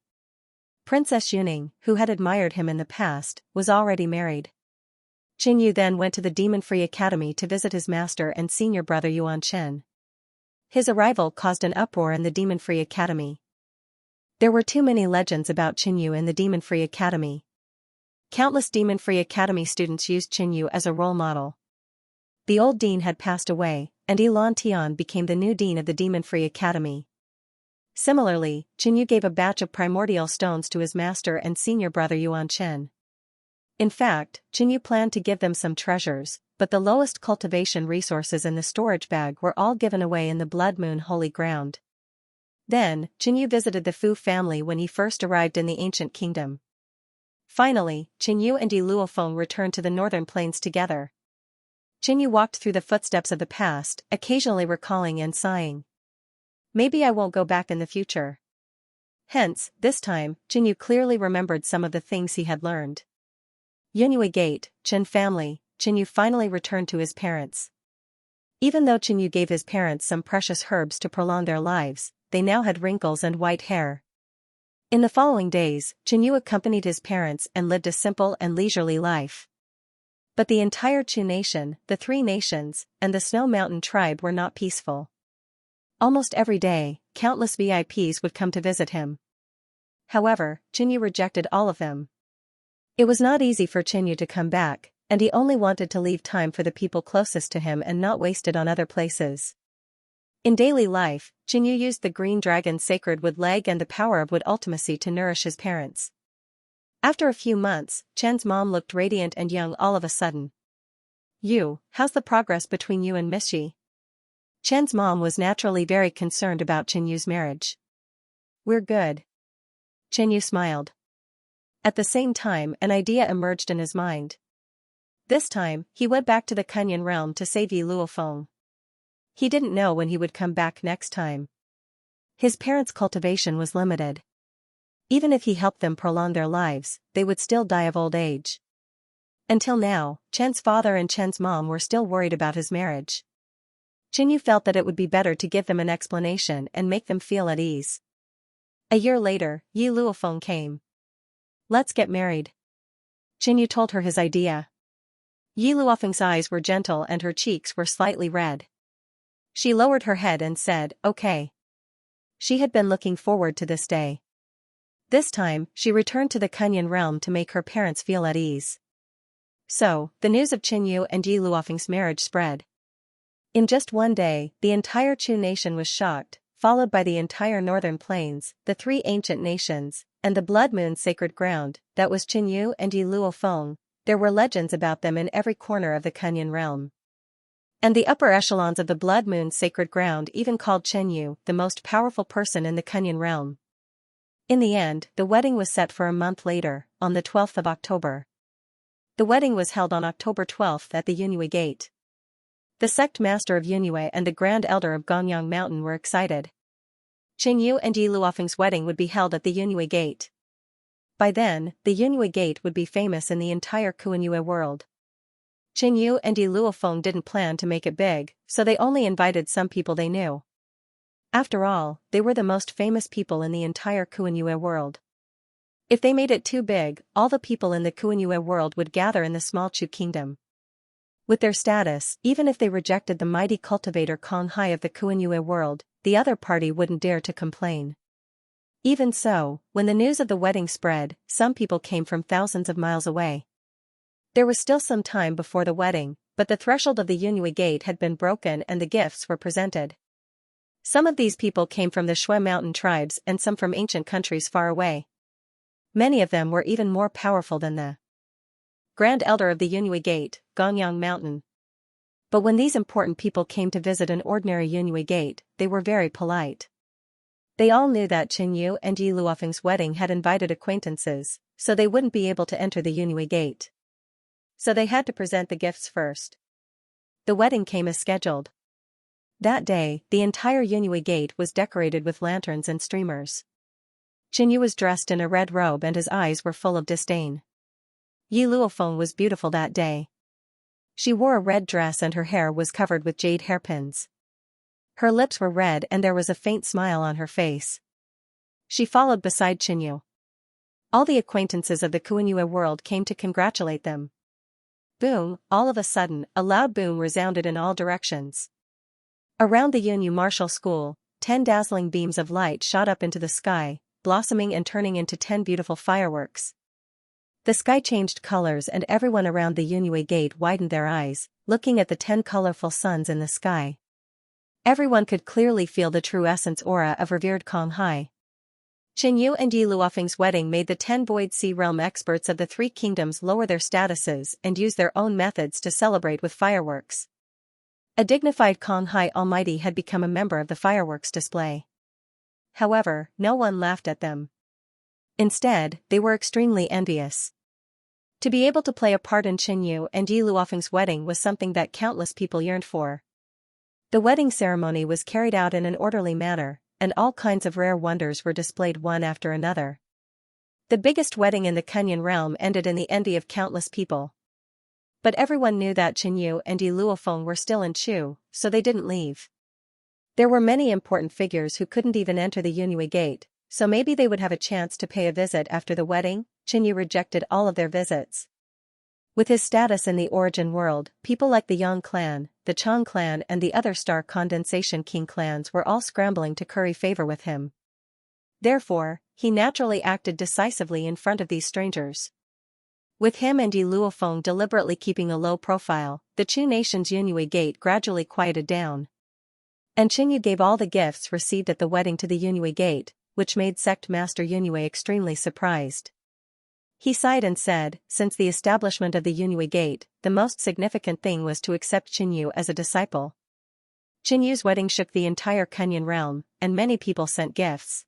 Princess Yuning, who had admired him in the past, was already married. Qin Yu then went to the Demon-Free Academy to visit his master and senior brother Yuan Chen. His arrival caused an uproar in the Demon-Free Academy. There were too many legends about Qin Yu in the Demon-Free Academy. Countless Demon-Free Academy students used Qin Yu as a role model. The old dean had passed away, and Ilan Tian became the new dean of the Demon-Free Academy. Similarly, Qinyu gave a batch of primordial stones to his master and senior brother Yuan Chen. In fact, Qinyu planned to give them some treasures, but the lowest cultivation resources in the storage bag were all given away in the Blood Moon Holy Ground. Then, Qinyu visited the Fu family when he first arrived in the ancient kingdom. Finally, Qinyu and Yi Luofeng returned to the northern plains together. Qinyu walked through the footsteps of the past, occasionally recalling and sighing. Maybe I won't go back in the future. Hence, this time, Qinyu clearly remembered some of the things he had learned. Yunyue Gate, Qin family, Qinyu finally returned to his parents. Even though Qinyu gave his parents some precious herbs to prolong their lives, they now had wrinkles and white hair. In the following days, Qinyu accompanied his parents and lived a simple and leisurely life. But the entire Qu nation, the Three Nations, and the Snow Mountain tribe were not peaceful. Almost every day, countless VIPs would come to visit him. However, Qinyu rejected all of them. It was not easy for Qinyu to come back, and he only wanted to leave time for the people closest to him and not waste it on other places. In daily life, Qinyu used the green dragon's sacred wood leg and the power of wood ultimacy to nourish his parents. After a few months, Chen's mom looked radiant and young all of a sudden. How's the progress between you and Miss Yi? Chen's mom was naturally very concerned about Qinyu's marriage. We're good. Qinyu smiled. At the same time, an idea emerged in his mind. This time, he went back to the Kunyan realm to save Yi Luofeng. He didn't know when he would come back next time. His parents' cultivation was limited. Even if he helped them prolong their lives, they would still die of old age. Until now, Chen's father and Chen's mom were still worried about his marriage. Qinyu felt that it would be better to give them an explanation and make them feel at ease. A year later, Yi Luofeng came. Let's get married. Qinyu told her his idea. Yi Luofeng's eyes were gentle and her cheeks were slightly red. She lowered her head and said, okay. She had been looking forward to this day. This time, she returned to the Kunyan realm to make her parents feel at ease. So, the news of Qinyu and Yi Luofeng's marriage spread. In just one day, the entire Qu nation was shocked, followed by the entire northern plains, the three ancient nations, and the Blood Moon sacred ground, that was Qinyu and Yi Luofeng. There were legends about them in every corner of the Kunyan realm. And the upper echelons of the Blood Moon sacred ground even called Qinyu the most powerful person in the Kunyan realm. In the end, the wedding was set for a month later, on the 12th of October. The wedding was held on October 12th at the Yunyue Gate. The sect master of Yunyue and the Grand Elder of Gonyang Mountain were excited. Qinyu and Yi Luofeng's wedding would be held at the Yunyue Gate. By then, the Yunyue Gate would be famous in the entire Kuanyue world. Qinyu and Yi Luofeng didn't plan to make it big, so they only invited some people they knew. After all, they were the most famous people in the entire Kuanyue world. If they made it too big, all the people in the Kuanyue world would gather in the small Chu kingdom. With their status, even if they rejected the mighty cultivator Kong Hai of the Kuanyue world, the other party wouldn't dare to complain. Even so, when the news of the wedding spread, some people came from thousands of miles away. There was still some time before the wedding, but the threshold of the Yunyue Gate had been broken and the gifts were presented. Some of these people came from the Shui mountain tribes and some from ancient countries far away. Many of them were even more powerful than the Grand Elder of the Yunyue Gate, Gonyang Mountain. But when these important people came to visit an ordinary Yunyue Gate, they were very polite. They all knew that Qinyu and Yi Luofeng's wedding had invited acquaintances, so they wouldn't be able to enter the Yunyue Gate. So they had to present the gifts first. The wedding came as scheduled. That day, the entire Yunyue Gate was decorated with lanterns and streamers. Qinyu was dressed in a red robe and his eyes were full of disdain. Yi Luofeng was beautiful that day. She wore a red dress and her hair was covered with jade hairpins. Her lips were red and there was a faint smile on her face. She followed beside Qinyu. All the acquaintances of the Kuanyue world came to congratulate them. Boom, all of a sudden, a loud boom resounded in all directions. Around the Yunyu Martial School, 10 dazzling beams of light shot up into the sky, blossoming and turning into 10 beautiful fireworks. The sky changed colors and everyone around the Yunyue Gate widened their eyes, looking at the 10 colorful suns in the sky. Everyone could clearly feel the true essence aura of revered Kong Hai. Qinyu and Yi Luofeng's wedding made the 10 Void Sea Realm experts of the Three Kingdoms lower their statuses and use their own methods to celebrate with fireworks. A dignified Kong Hai Almighty had become a member of the fireworks display. However, no one laughed at them. Instead, they were extremely envious. To be able to play a part in Qinyu and Yi Luofeng's wedding was something that countless people yearned for. The wedding ceremony was carried out in an orderly manner, and all kinds of rare wonders were displayed one after another. The biggest wedding in the Kunyan realm ended in the envy of countless people. But everyone knew that Qinyu and Yi Luofeng were still in Chu, so they didn't leave. There were many important figures who couldn't even enter the Yunhui Gate, so maybe they would have a chance to pay a visit after the wedding. Qinyu rejected all of their visits. With his status in the Origin world, people like the Yang clan, the Chang clan and the other Star Condensation King clans were all scrambling to curry favor with him. Therefore, he naturally acted decisively in front of these strangers. With him and Yi Luofeng deliberately keeping a low profile, the Chu nation's Yunhui Gate gradually quieted down. And Qinyu gave all the gifts received at the wedding to the Yunhui Gate, which made Sect Master Yunhui extremely surprised. He sighed and said, since the establishment of the Yunhui Gate, the most significant thing was to accept Qinyu as a disciple. Qinyu's wedding shook the entire Kunyan realm, and many people sent gifts.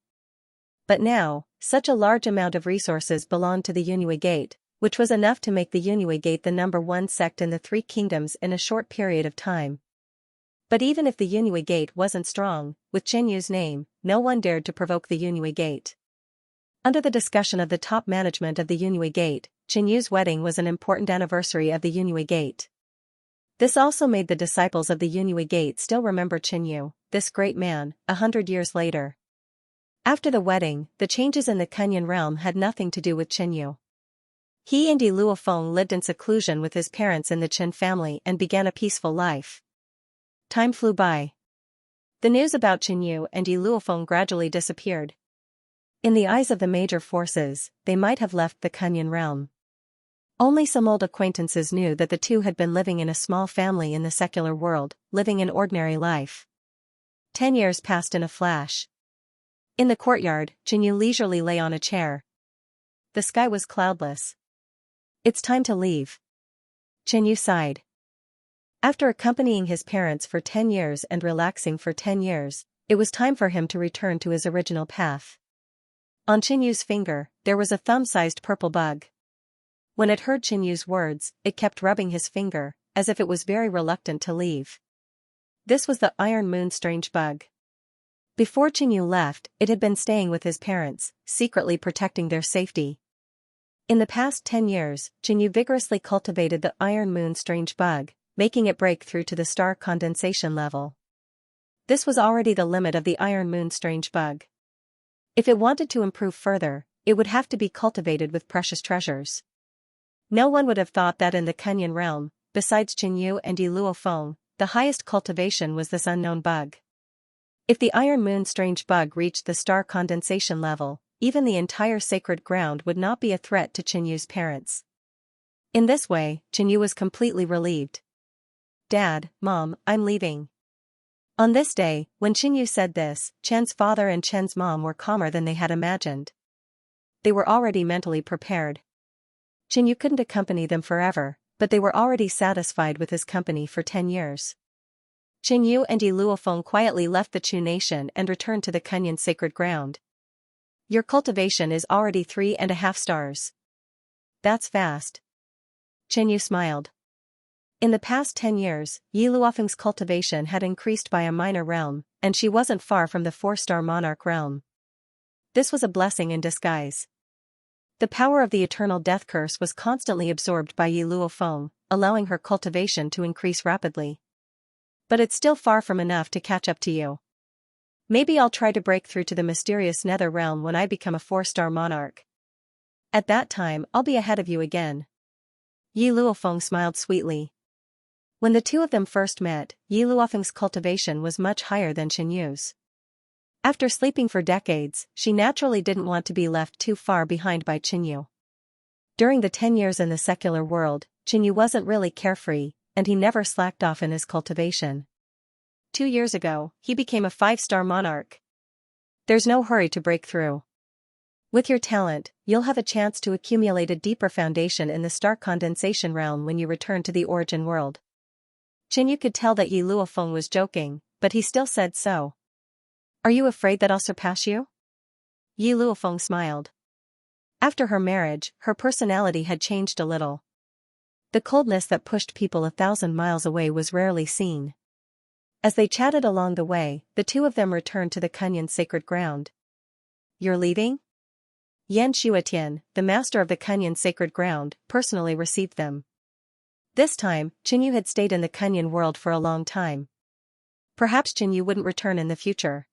But now, such a large amount of resources belonged to the Yunhui Gate, which was enough to make the Yunhui Gate the #1 sect in the Three Kingdoms in a short period of time. But even if the Yunhui Gate wasn't strong, with Qinyu's name, no one dared to provoke the Yunhui Gate. Under the discussion of the top management of the Yunhui Gate, Qinyu's wedding was an important anniversary of the Yunhui Gate. This also made the disciples of the Yunhui Gate still remember Qinyu, this great man, 100 years later. After the wedding, the changes in the Kunyan realm had nothing to do with Qinyu. He and Yi Luofeng lived in seclusion with his parents in the Qin family and began a peaceful life. Time flew by. The news about Qinyu and Yi Luofeng gradually disappeared. In the eyes of the major forces, they might have left the Kunyan realm. Only some old acquaintances knew that the two had been living in a small family in the secular world, living an ordinary life. 10 years passed in a flash. In the courtyard, Qinyu leisurely lay on a chair. The sky was cloudless. It's time to leave. Qinyu sighed. After accompanying his parents for 10 years and relaxing for 10 years, it was time for him to return to his original path. On Qinyu's finger, there was a thumb-sized purple bug. When it heard Qinyu's words, it kept rubbing his finger, as if it was very reluctant to leave. This was the Iron Moon strange bug. Before Qinyu left, it had been staying with his parents, secretly protecting their safety. In the past 10 years, Qinyu vigorously cultivated the Iron Moon strange bug, making it break through to the star condensation level. This was already the limit of the Iron Moon strange bug. If it wanted to improve further, it would have to be cultivated with precious treasures. No one would have thought that in the Kunyan realm, besides Qinyu and Yi Luofeng, the highest cultivation was this unknown bug. If the Iron Moon strange bug reached the star condensation level, even the entire sacred ground would not be a threat to Qinyu's parents. In this way, Qinyu was completely relieved. Dad, Mom, I'm leaving. On this day, when Qinyu said this, Chen's father and Chen's mom were calmer than they had imagined. They were already mentally prepared. Qinyu couldn't accompany them forever, but they were already satisfied with his company for 10 years. Qinyu and Yi Luofeng quietly left the Chu nation and returned to the Kunyan sacred ground. Your cultivation is already 3.5 stars. That's fast. Qinyu smiled. In the past 10 years, Yi Luofeng's cultivation had increased by a minor realm, and she wasn't far from the 4-star monarch realm. This was a blessing in disguise. The power of the eternal death curse was constantly absorbed by Yi Luofeng, allowing her cultivation to increase rapidly. But it's still far from enough to catch up to you. Maybe I'll try to break through to the mysterious nether realm when I become a 4-star monarch. At that time, I'll be ahead of you again. Yi Luofeng smiled sweetly. When the two of them first met, Yi Luofeng's cultivation was much higher than Qinyu's. After sleeping for decades, she naturally didn't want to be left too far behind by Qinyu. During the 10 years in the secular world, Qinyu wasn't really carefree, and he never slacked off in his cultivation. 2 years ago, he became a 5-star monarch. There's no hurry to break through. With your talent, you'll have a chance to accumulate a deeper foundation in the star condensation realm when you return to the origin world. Qinyu could tell that Yi Luofeng was joking, but he still said so. Are you afraid that I'll surpass you? Yi Luofeng smiled. After her marriage, her personality had changed a little. The coldness that pushed people 1,000 miles away was rarely seen. As they chatted along the way, the two of them returned to the Kunyan sacred ground. You're leaving? Yan Shuatian, the master of the Kunyan sacred ground, personally received them. This time, Qinyu had stayed in the Kunyan world for a long time. Perhaps Qinyu wouldn't return in the future.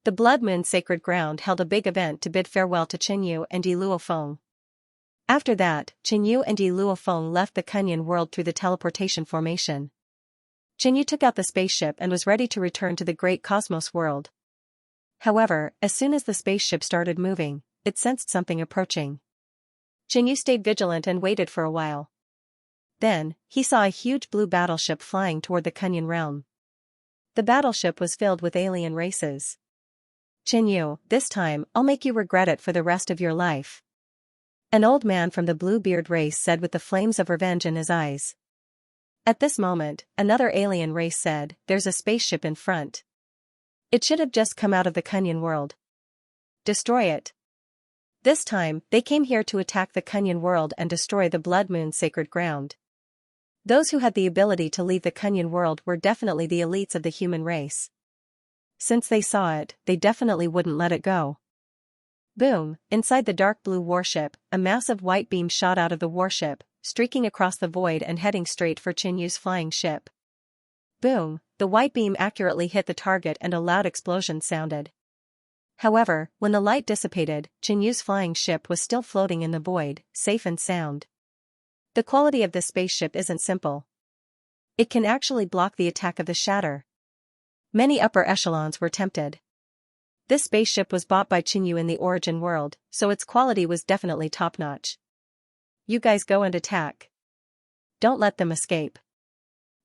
The Blood Moon sacred ground held a big event to bid farewell to Qinyu and Yi Luofeng. After that, Qinyu and Yi Luofeng left the Kunyan world through the teleportation formation. Qinyu took out the spaceship and was ready to return to the great cosmos world. However, as soon as the spaceship started moving, it sensed something approaching. Qinyu stayed vigilant and waited for a while. Then, he saw a huge blue battleship flying toward the Kunyan realm. The battleship was filled with alien races. Qinyu, this time, I'll make you regret it for the rest of your life. An old man from the Bluebeard race said with the flames of revenge in his eyes. At this moment, another alien race said, there's a spaceship in front. It should have just come out of the Kunyan world. Destroy it. This time, they came here to attack the Kunyan world and destroy the Blood Moon sacred ground. Those who had the ability to leave the Kunyan world were definitely the elites of the human race. Since they saw it, they definitely wouldn't let it go. Boom! Inside the dark blue warship, a massive white beam shot out of the warship, streaking across the void and heading straight for Qinyu's flying ship. Boom! The white beam accurately hit the target and a loud explosion sounded. However, when the light dissipated, Qinyu's flying ship was still floating in the void, safe and sound. The quality of this spaceship isn't simple. It can actually block the attack of the shatter. Many upper echelons were tempted. This spaceship was bought by Qinyu in the origin world, so its quality was definitely top-notch. You guys go and attack. Don't let them escape.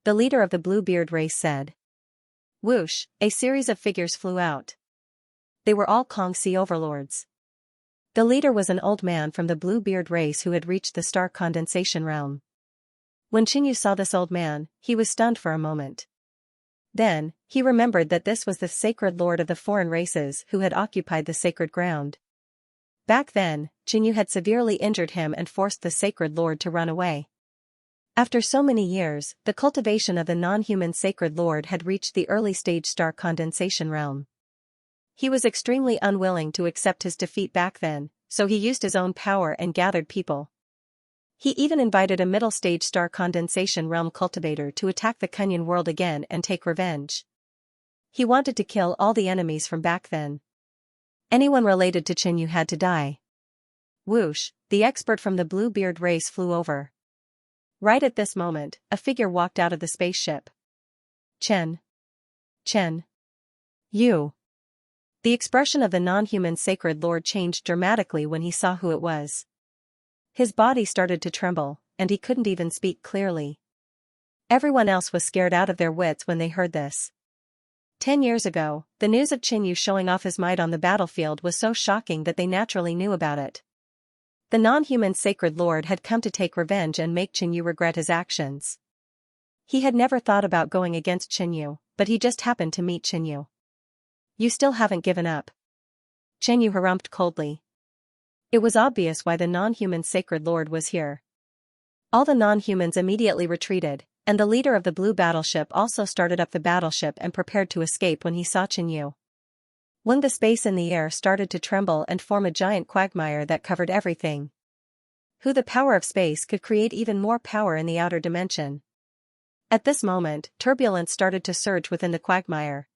The leader of the Bluebeard race said. Whoosh, a series of figures flew out. They were all Kongxi overlords. The leader was an old man from the Bluebeard race who had reached the star condensation realm. When Qinyu saw this old man, he was stunned for a moment. Then, he remembered that this was the sacred lord of the foreign races who had occupied the sacred ground. Back then, Qinyu had severely injured him and forced the sacred lord to run away. After so many years, the cultivation of the non-human sacred lord had reached the early stage star condensation realm. He was extremely unwilling to accept his defeat back then, so he used his own power and gathered people. He even invited a middle-stage star condensation realm cultivator to attack the Kunyan world again and take revenge. He wanted to kill all the enemies from back then. Anyone related to Qinyu had to die. Whoosh, the expert from the Bluebeard race flew over. Right at this moment, a figure walked out of the spaceship. Chen. You. The expression of the non-human sacred lord changed dramatically when he saw who it was. His body started to tremble, and he couldn't even speak clearly. Everyone else was scared out of their wits when they heard this. 10 years ago, the news of Qinyu showing off his might on the battlefield was so shocking that they naturally knew about it. The non-human sacred lord had come to take revenge and make Qinyu regret his actions. He had never thought about going against Qinyu, but he just happened to meet Qinyu. You still haven't given up. Qinyu harumphed coldly. It was obvious why the non-human sacred lord was here. All the non-humans immediately retreated, and the leader of the blue battleship also started up the battleship and prepared to escape when he saw Qinyu. When the space in the air started to tremble and form a giant quagmire that covered everything. Who the power of space could create even more power in the outer dimension. At this moment, turbulence started to surge within the quagmire.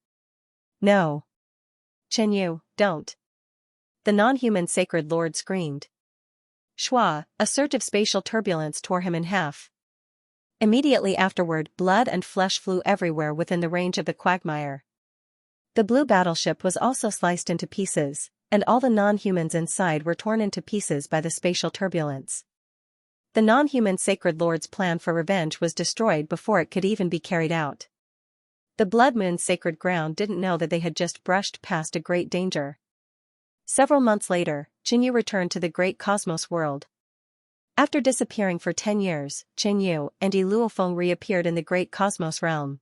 No. Qinyu, don't. The non-human sacred lord screamed. Shua, a surge of spatial turbulence tore him in half. Immediately afterward, blood and flesh flew everywhere within the range of the quagmire. The blue battleship was also sliced into pieces, and all the non-humans inside were torn into pieces by the spatial turbulence. The non-human sacred lord's plan for revenge was destroyed before it could even be carried out. The Blood Moon's sacred ground didn't know that they had just brushed past a great danger. Several months later, Qinyu returned to the great cosmos world. After disappearing for 10 years, Qinyu and Yi Luofeng reappeared in the great cosmos realm.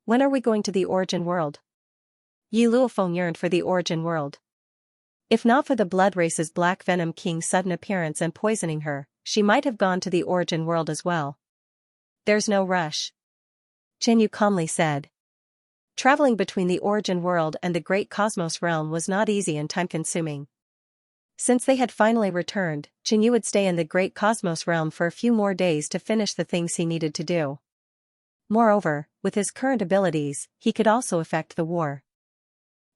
When are we going to the origin world? Yi Luofeng yearned for the origin world. If not for the blood race's Black Venom King's sudden appearance and poisoning her, she might have gone to the origin world as well. There's no rush, Qinyu calmly said. Traveling between the origin world and the great cosmos realm was not easy and time-consuming. Since they had finally returned, Qinyu would stay in the great cosmos realm for a few more days to finish the things he needed to do. Moreover, with his current abilities, he could also affect the war.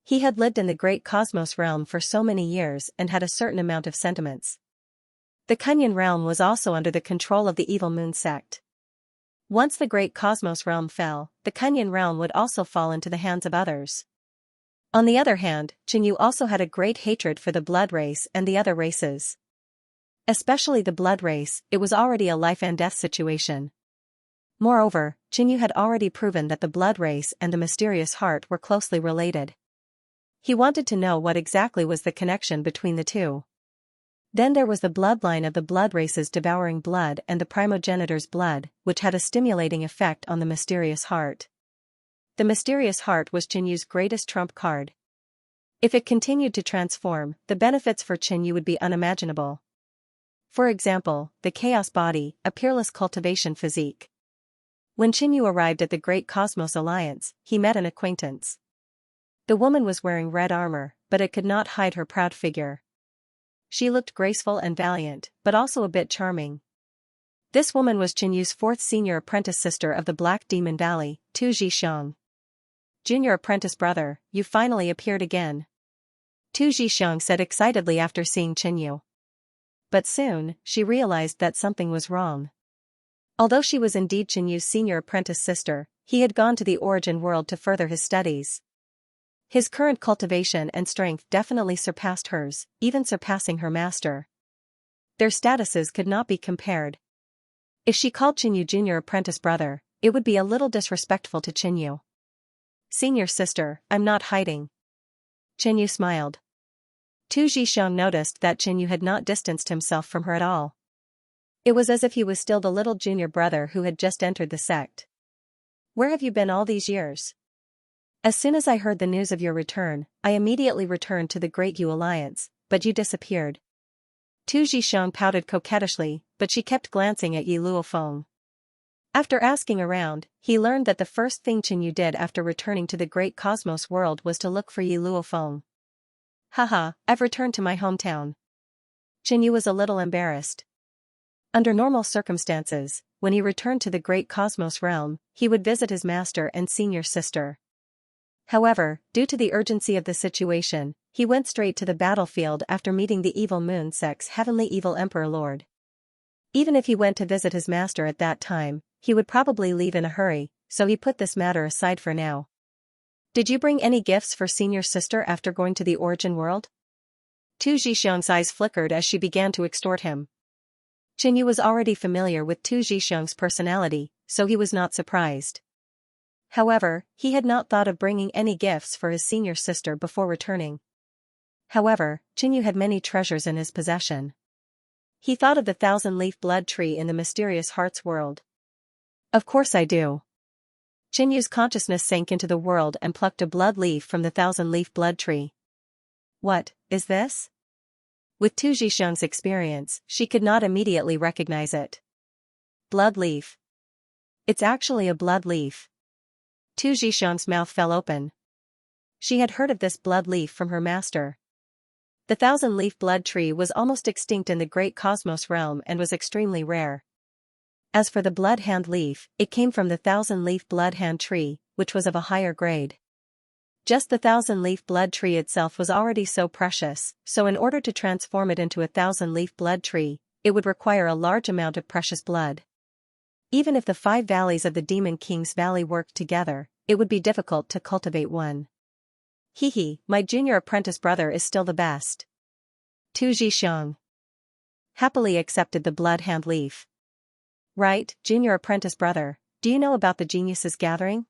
He had lived in the great cosmos realm for so many years and had a certain amount of sentiments. The Kunyan realm was also under the control of the evil moon sect. Once the great cosmos realm fell, the Kunyan realm would also fall into the hands of others. On the other hand, Qinyu also had a great hatred for the blood race and the other races. Especially the blood race, it was already a life and death situation. Moreover, Qinyu had already proven that the blood race and the mysterious heart were closely related. He wanted to know what exactly was the connection between the two. Then there was the bloodline of the blood races devouring blood and the primogenitor's blood, which had a stimulating effect on the mysterious heart. The mysterious heart was Qinyu's greatest trump card. If it continued to transform, the benefits for Qinyu would be unimaginable. For example, the chaos body, a peerless cultivation physique. When Qinyu arrived at the Great Cosmos Alliance, he met an acquaintance. The woman was wearing red armor, but it could not hide her proud figure. She looked graceful and valiant, but also a bit charming. This woman was Qinyu's fourth senior apprentice sister of the Black Demon Valley, Tu Zhixiang. Junior apprentice brother, you finally appeared again, Tu Zhixiang said excitedly after seeing Qinyu. But soon, she realized that something was wrong. Although she was indeed Qinyu's senior apprentice sister, he had gone to the origin world to further his studies. His current cultivation and strength definitely surpassed hers, even surpassing her master. Their statuses could not be compared. If she called Qinyu junior apprentice brother, it would be a little disrespectful to Qinyu. Senior sister, I'm not hiding. Qinyu smiled. Tu Zhixiang noticed that Qinyu had not distanced himself from her at all. It was as if he was still the little junior brother who had just entered the sect. Where have you been all these years? As soon as I heard the news of your return, I immediately returned to the Great Yu Alliance, but you disappeared. Tu Zhixiang pouted coquettishly, but she kept glancing at Yi Luofeng. After asking around, he learned that the first thing Qinyu did after returning to the Great Cosmos world was to look for Yi Luofeng. Haha, I've returned to my hometown. Qinyu was a little embarrassed. Under normal circumstances, when he returned to the Great Cosmos realm, he would visit his master and senior sister. However, due to the urgency of the situation, he went straight to the battlefield after meeting the evil moon sect's heavenly evil emperor lord. Even if he went to visit his master at that time, he would probably leave in a hurry, so he put this matter aside for now. Did you bring any gifts for senior sister after going to the origin world? Tu Zhixiang's eyes flickered as she began to extort him. Qinyu was already familiar with Tu Zhixiang's personality, so he was not surprised. However, he had not thought of bringing any gifts for his senior sister before returning. However, Qinyu had many treasures in his possession. He thought of the 1,000-leaf blood tree in the mysterious heart's world. Of course I do. Qinyu's consciousness sank into the world and plucked a blood leaf from the 1,000-leaf blood tree. What is this? With Tu Zhixiang's experience, she could not immediately recognize it. Blood leaf. It's actually a blood leaf. Tu Zhixiang's mouth fell open. She had heard of this blood leaf from her master. The 1,000-leaf blood tree was almost extinct in the Great Cosmos realm and was extremely rare. As for the blood hand leaf, it came from the 1,000-leaf blood hand tree, which was of a higher grade. Just the 1,000-leaf blood tree itself was already so precious, so in order to transform it into a 1,000-leaf blood tree, it would require a large amount of precious blood. Even if the 5 valleys of the Demon King's Valley worked together, it would be difficult to cultivate one. Hehe, my junior apprentice brother is still the best. Tu Zhixiang happily accepted the blood hand leaf. Right, junior apprentice brother, do you know about the geniuses gathering?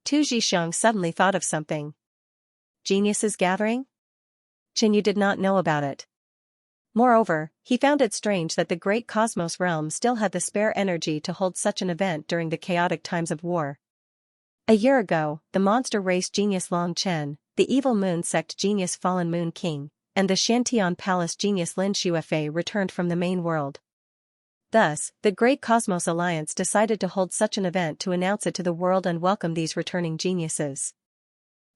Tu Zhixiang suddenly thought of something. Geniuses gathering? Qinyu did not know about it. Moreover, he found it strange that the great cosmos realm still had the spare energy to hold such an event during the chaotic times of war. A year ago, the monster race genius Long Chen, the evil moon sect genius Fallen Moon King, and the Shantian Palace genius Lin Xuefei returned from the main world. Thus, the Great Cosmos Alliance decided to hold such an event to announce it to the world and welcome these returning geniuses.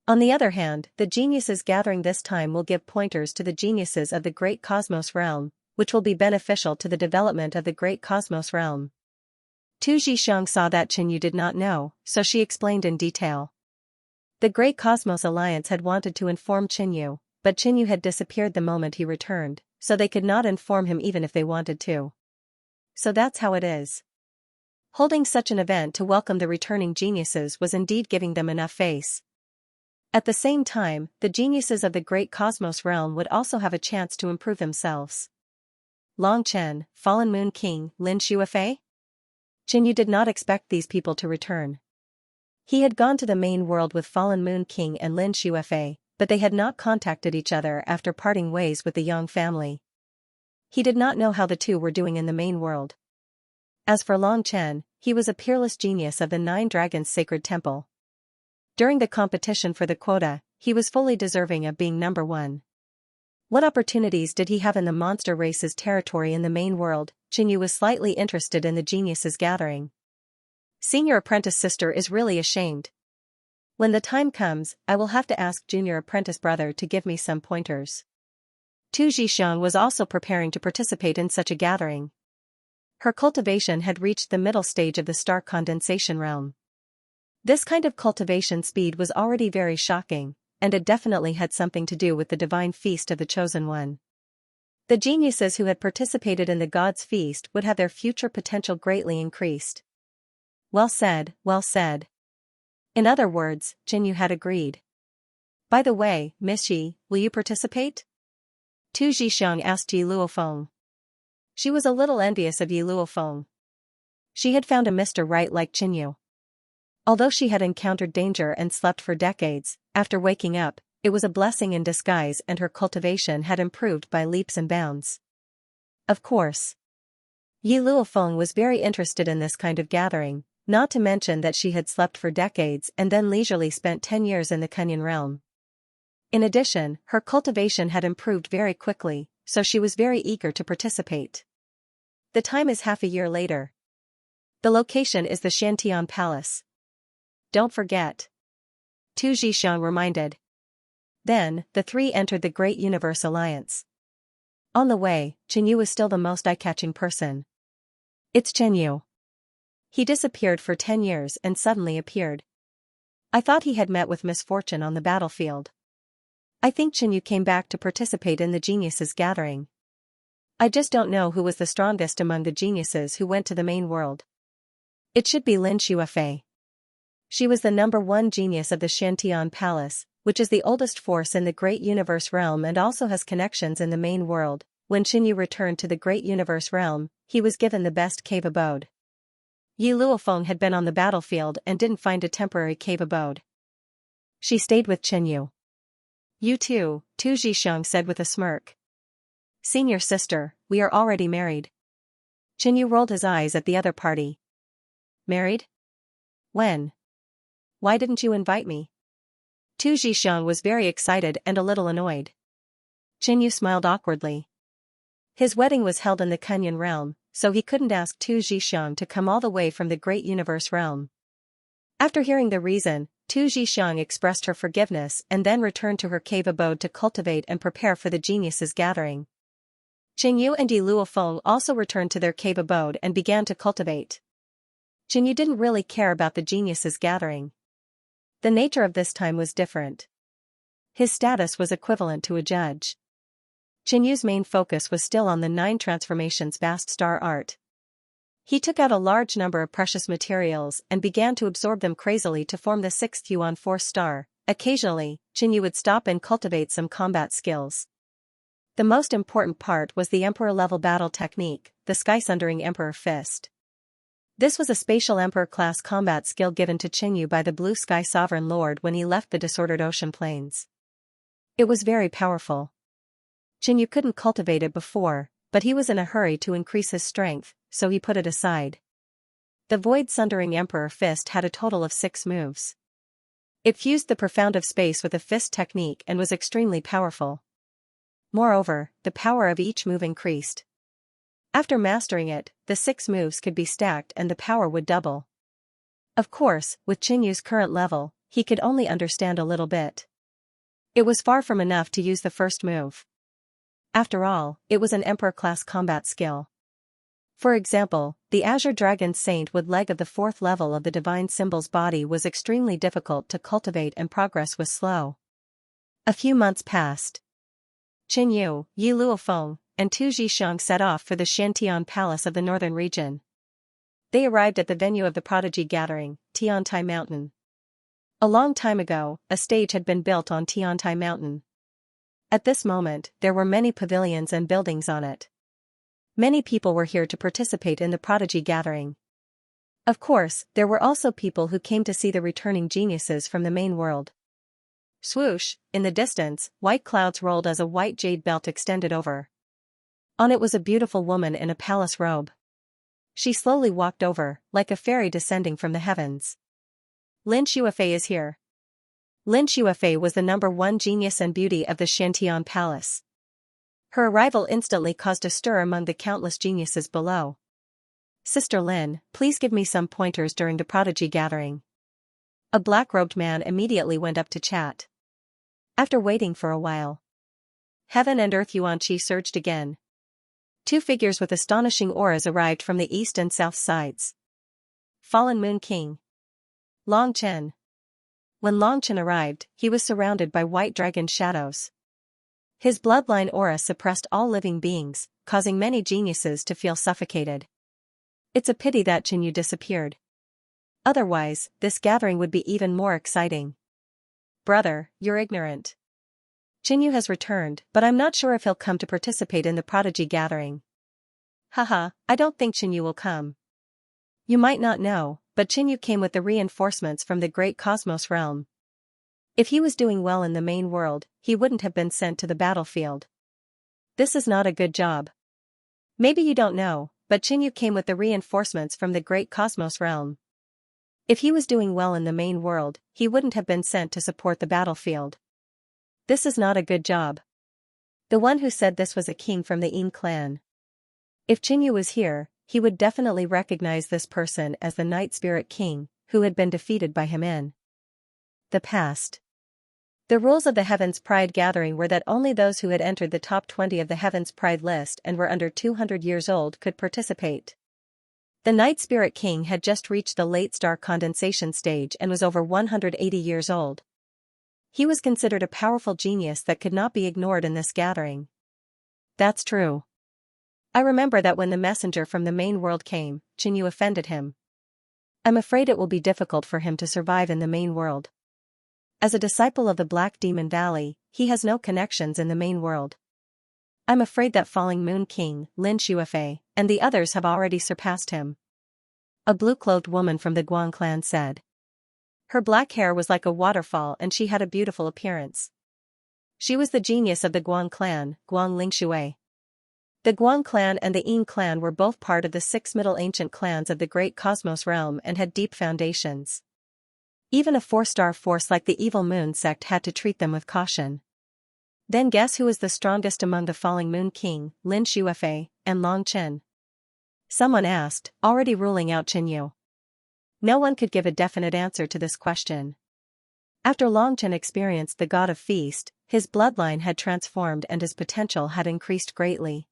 On the other hand, the geniuses gathering this time will give pointers to the geniuses of the Great Cosmos realm, which will be beneficial to the development of the Great Cosmos realm. Tu Zhixiang saw that Qinyu did not know, so she explained in detail. The Great Cosmos Alliance had wanted to inform Qinyu, but Qinyu had disappeared the moment he returned, so they could not inform him even if they wanted to. So that's how it is. Holding such an event to welcome the returning geniuses was indeed giving them enough face. At the same time, the geniuses of the Great Cosmos realm would also have a chance to improve themselves. Long Chen, Fallen Moon King, Lin Xuefei? Qinyu did not expect these people to return. He had gone to the main world with Fallen Moon King and Lin Xuefei, but they had not contacted each other after parting ways with the Yang family. He did not know how the two were doing in the main world. As for Long Chen, he was a peerless genius of the Nine Dragons Sacred Temple. During the competition for the quota, he was fully deserving of being number one. What opportunities did he have in the monster race's territory in the main world? Qinyu was slightly interested in the geniuses gathering. Senior apprentice sister is really ashamed. When the time comes, I will have to ask junior apprentice brother to give me some pointers. Tu Zhixiang was also preparing to participate in such a gathering. Her cultivation had reached the middle stage of the star condensation realm. This kind of cultivation speed was already very shocking, and it definitely had something to do with the divine feast of the Chosen One. The geniuses who had participated in the God's feast would have their future potential greatly increased. Well said, well said. In other words, Qinyu had agreed. By the way, Miss Yi, will you participate? Tu Zhixiang asked Yi Luofeng. She was a little envious of Yi Luofeng. She had found a Mr. Right like Qinyu. Although she had encountered danger and slept for decades, after waking up, it was a blessing in disguise and her cultivation had improved by leaps and bounds. Of course. Yi Luofeng was very interested in this kind of gathering, not to mention that she had slept for decades and then leisurely spent 10 years in the Kunyan realm. In addition, her cultivation had improved very quickly, so she was very eager to participate. The time is half a year later. The location is the Shantian Palace. Don't forget. Tu Zhixiang reminded. Then, the three entered the Great Universe Alliance. On the way, Qinyu was still the most eye-catching person. It's Qinyu. He disappeared for 10 years and suddenly appeared. I thought he had met with misfortune on the battlefield. I think Qinyu came back to participate in the geniuses gathering. I just don't know who was the strongest among the geniuses who went to the main world. It should be Lin Xuefei. She was the #1 genius of the Shantian Palace, which is the oldest force in the Great Universe realm and also has connections in the main world. When Qinyu returned to the Great Universe realm, he was given the best cave abode. Yi Luofeng had been on the battlefield and didn't find a temporary cave abode. She stayed with Qinyu. You too, Tu Zhixiang said with a smirk. Senior sister, we are already married. Qinyu rolled his eyes at the other party. Married? When? Why didn't you invite me? Tu Zhixiang was very excited and a little annoyed. Qinyu smiled awkwardly. His wedding was held in the Kunyan realm, so he couldn't ask Tu Zhixiang to come all the way from the Great Universe realm. After hearing the reason, Tu Zhixiang expressed her forgiveness and then returned to her cave abode to cultivate and prepare for the geniuses gathering. Qinyu and Yi Luofeng also returned to their cave abode and began to cultivate. Qinyu didn't really care about the geniuses gathering. The nature of this time was different. His status was equivalent to a judge. Qinyu's main focus was still on the 9 transformations vast star art. He took out a large number of precious materials and began to absorb them crazily to form the 6th Yuan Force star. Occasionally, Qinyu would stop and cultivate some combat skills. The most important part was the Emperor-level battle technique, the Sky-Sundering Emperor Fist. This was a spatial emperor-class combat skill given to Qinyu by the Blue Sky Sovereign Lord when he left the disordered ocean plains. It was very powerful. Qinyu couldn't cultivate it before, but he was in a hurry to increase his strength, so he put it aside. The void-sundering Emperor Fist had a total of 6 moves. It fused the profound of space with a fist technique and was extremely powerful. Moreover, the power of each move increased. After mastering it, the 6 moves could be stacked and the power would double. Of course, with Qinyu's current level, he could only understand a little bit. It was far from enough to use the first move. After all, it was an Emperor-class combat skill. For example, the Azure Dragon Saint Wood leg of the 4th level of the Divine Symbol's body was extremely difficult to cultivate and progress was slow. A few months passed. Qinyu, Yi Luofeng, and Tu Zhixiang set off for the Xiantian Palace of the northern region. They arrived at the venue of the Prodigy Gathering, Tiantai Mountain. A long time ago, a stage had been built on Tiantai Mountain. At this moment, there were many pavilions and buildings on it. Many people were here to participate in the Prodigy Gathering. Of course, there were also people who came to see the returning geniuses from the main world. Swoosh, in the distance, white clouds rolled as a white jade belt extended over. On it was a beautiful woman in a palace robe. She slowly walked over, like a fairy descending from the heavens. Lin Shuifei is here. Lin Shuifei was the #1 genius and beauty of the Xiantian Palace. Her arrival instantly caused a stir among the countless geniuses below. Sister Lin, please give me some pointers during the Prodigy Gathering. A black-robed man immediately went up to chat. After waiting for a while, heaven and earth Yuanqi surged again. 2 figures with astonishing auras arrived from the east and south sides. Fallen Moon King. Long Chen. When Long Chen arrived, he was surrounded by white dragon shadows. His bloodline aura suppressed all living beings, causing many geniuses to feel suffocated. It's a pity that Qinyu disappeared. Otherwise, this gathering would be even more exciting. Brother, you're ignorant. Qinyu has returned, but I'm not sure if he'll come to participate in the Prodigy Gathering. Haha, I don't think Qinyu will come. You might not know, but Qinyu came with the reinforcements from the Great Cosmos Realm. If he was doing well in the main world, he wouldn't have been sent to the battlefield. This is not a good job. Maybe you don't know, but Qinyu came with the reinforcements from the Great Cosmos Realm. If he was doing well in the main world, he wouldn't have been sent to support the battlefield. This is not a good job. The one who said this was a king from the Yin clan. If Qinyu was here, he would definitely recognize this person as the Night Spirit King, who had been defeated by him in the past. The rules of the Heaven's Pride Gathering were that only those who had entered the top 20 of the Heaven's Pride list and were under 200 years old could participate. The Night Spirit King had just reached the late star condensation stage and was over 180 years old. He was considered a powerful genius that could not be ignored in this gathering. That's true. I remember that when the messenger from the main world came, Qinyu offended him. I'm afraid it will be difficult for him to survive in the main world. As a disciple of the Black Demon Valley, he has no connections in the main world. I'm afraid that Falling Moon King, Lin Shuifei, and the others have already surpassed him. A blue-clothed woman from the Guang clan said. Her black hair was like a waterfall and she had a beautiful appearance. She was the genius of the Guang clan, Guang Lingshui. The Guang clan and the Yin clan were both part of the 6 Middle Ancient clans of the Great Cosmos Realm and had deep foundations. Even a 4-star force like the Evil Moon sect had to treat them with caution. Then guess who is the strongest among the Falling Moon King, Lin Shuifei, and Long Chen? Someone asked, already ruling out Qinyu. No one could give a definite answer to this question. After Long Chen experienced the God of Feast, his bloodline had transformed and his potential had increased greatly.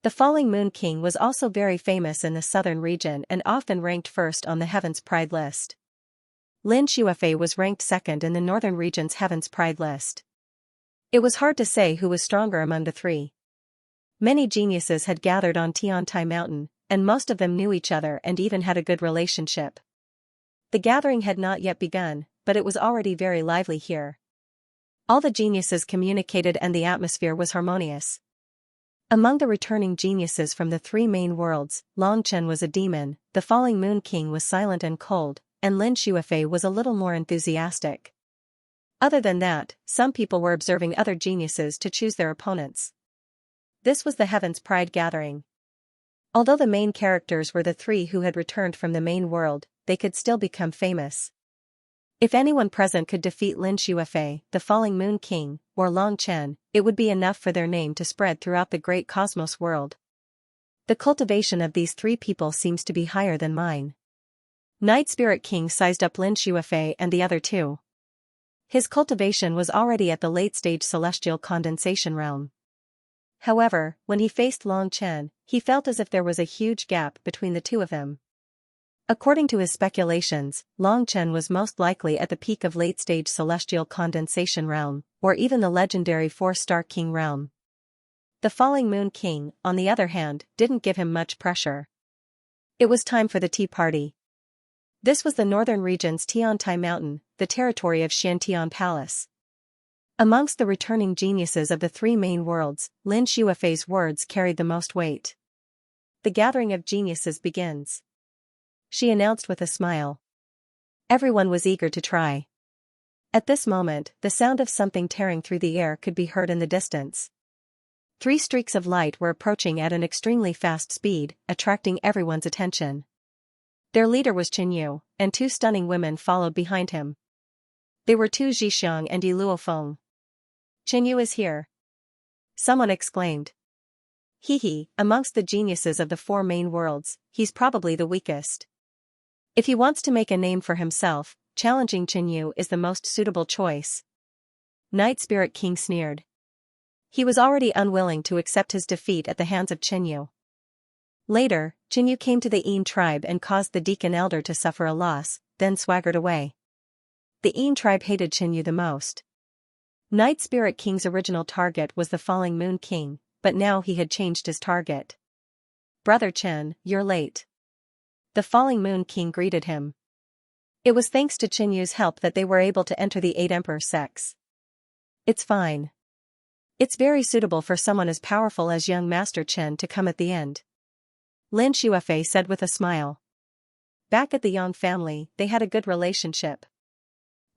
The Falling Moon King was also very famous in the southern region and often ranked first on the Heaven's Pride list. Lin Shuifei was ranked second in the northern region's Heaven's Pride list. It was hard to say who was stronger among the 3. Many geniuses had gathered on Tiantai Mountain, and most of them knew each other and even had a good relationship. The gathering had not yet begun, but it was already very lively here. All the geniuses communicated and the atmosphere was harmonious. Among the returning geniuses from the three main worlds, Long Chen was a demon, the falling Moon King was silent and cold, and Lin Shuifei was a little more enthusiastic. Other than that, some people were observing other geniuses to choose their opponents. This was the Heaven's Pride gathering. Although the main characters were the three who had returned from the main world, they could still become famous. If anyone present could defeat Lin Shuifei, the falling Moon King, or Long Chen, it would be enough for their name to spread throughout the great cosmos world. The cultivation of these three people seems to be higher than mine. Night Spirit King sized up Lin Shuifei and the other two. His cultivation was already at the late-stage celestial condensation realm. However, when he faced Long Chen, he felt as if there was a huge gap between the two of them. According to his speculations, Long Chen was most likely at the peak of late-stage celestial condensation realm, or even the legendary 4-star king realm. The falling Moon King, on the other hand, didn't give him much pressure. It was time for the tea party. This was the northern region's Tiantai Mountain, the territory of Xianxia Palace. Amongst the returning geniuses of the three main worlds, Lin Shuifei's words carried the most weight. The gathering of geniuses begins, she announced with a smile. Everyone was eager to try. At this moment, the sound of something tearing through the air could be heard in the distance. 3 streaks of light were approaching at an extremely fast speed, attracting everyone's attention. Their leader was Qin Yu, and 2 stunning women followed behind him. They were 2 Zhixiang and Yi Luofeng. Qin Yu is here, someone exclaimed. Hee, amongst the geniuses of the 4 main worlds, he's probably the weakest. If he wants to make a name for himself, challenging Qin Yu is the most suitable choice. Night Spirit King sneered. He was already unwilling to accept his defeat at the hands of Qin Yu. Later, Qin Yu came to the Yin tribe and caused the Deacon Elder to suffer a loss, then swaggered away. The Yin tribe hated Qin Yu the most. Night Spirit King's original target was the falling Moon King, but now he had changed his target. Brother Chen, you're late. The falling Moon King greeted him. It was thanks to Qin Yu's help that they were able to enter the 8 Emperor sects. It's fine. It's very suitable for someone as powerful as young Master Chen to come at the end, Lin Shuifei said with a smile. Back at the Yang family, they had a good relationship.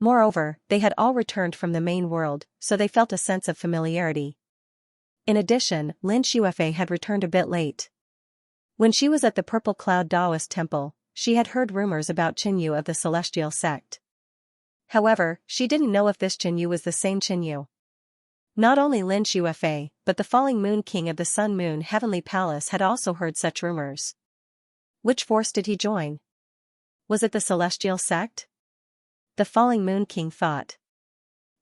Moreover, they had all returned from the main world, so they felt a sense of familiarity. In addition, Lin Shuifei had returned a bit late. When she was at the Purple Cloud Taoist Temple, she had heard rumors about Qin Yu of the Celestial Sect. However, she didn't know if this Qin Yu was the same Qin Yu. Not only Lin Shuifei, but the falling Moon King of the Sun Moon Heavenly Palace had also heard such rumors. Which force did he join? Was it the Celestial Sect? The falling Moon King thought.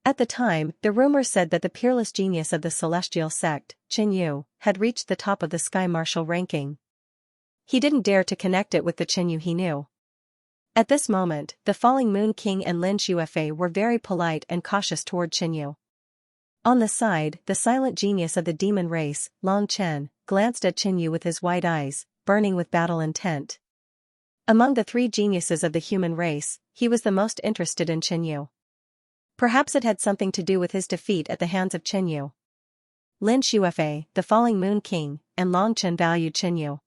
At the time, the rumors said that the peerless genius of the Celestial Sect, Qin Yu, had reached the top of the Sky Marshal ranking. He didn't dare to connect it with the Qin Yu he knew. At this moment, the falling Moon King and Lin Shuifei were very polite and cautious toward Qin Yu. On the side, the silent genius of the demon race, Long Chen, glanced at Qin Yu with his wide eyes, burning with battle intent. Among the 3 geniuses of the human race, he was the most interested in Qin Yu. Perhaps it had something to do with his defeat at the hands of Qin Yu. Lin Shuifei, the falling Moon King, and Long Chen valued Qin Yu.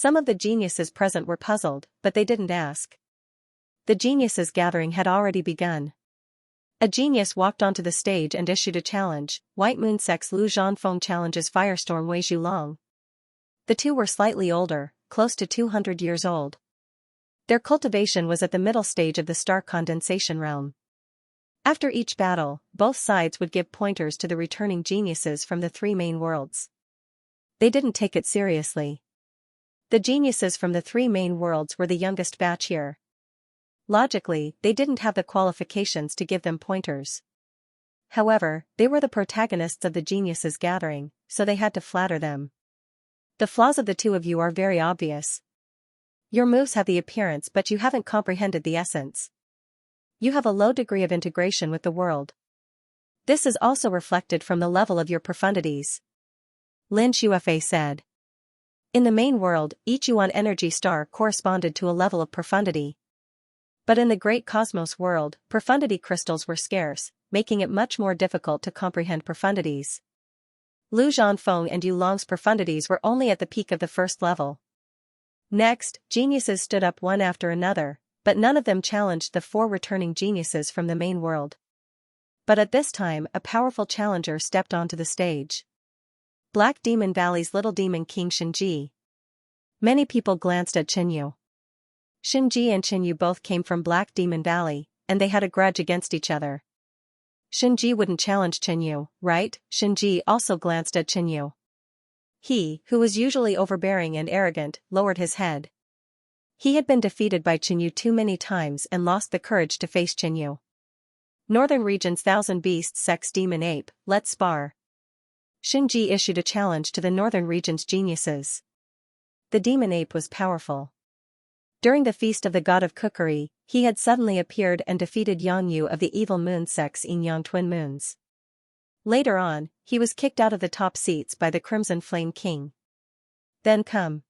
Some of the geniuses present were puzzled, but they didn't ask. The geniuses gathering had already begun. A genius walked onto the stage and issued a challenge. White Moon Sect's Lu Zhanfeng challenges Firestorm Wei Zhulong. The 2 were slightly older, close to 200 years old. Their cultivation was at the middle stage of the star condensation realm. After each battle, both sides would give pointers to the returning geniuses from the 3 main worlds. They didn't take it seriously. The geniuses from the 3 main worlds were the youngest batch here. Logically, they didn't have the qualifications to give them pointers. However, they were the protagonists of the geniuses gathering, so they had to flatter them. The flaws of the 2 of you are very obvious. Your moves have the appearance, but you haven't comprehended the essence. You have a low degree of integration with the world. This is also reflected from the level of your profundities, Lin Shuifei said. In the main world, each Yuan energy star corresponded to a level of profundity. But in the great cosmos world, profundity crystals were scarce, making it much more difficult to comprehend profundities. Lu Zhanfeng and Yu Long's profundities were only at the peak of the first level. Next, geniuses stood up one after another, but none of them challenged the 4 returning geniuses from the main world. But at this time, a powerful challenger stepped onto the stage. Black Demon Valley's little demon king Xinji. Many people glanced at Qinyu. Xinji and Qinyu both came from Black Demon Valley, and they had a grudge against each other. Xinji wouldn't challenge Qinyu, right? Xinji also glanced at Qinyu. He, who was usually overbearing and arrogant, lowered his head. He had been defeated by Qinyu too many times and lost the courage to face Qinyu. Northern Region's Thousand Beasts Sex Demon Ape, let's spar. Xinji issued a challenge to the Northern Region's geniuses. The demon ape was powerful. During the feast of the god of cookery, he had suddenly appeared and defeated Yang Yu of the evil moon sex Yin Yang twin moons. Later on, he was kicked out of the top seats by the Crimson Flame King. Then come.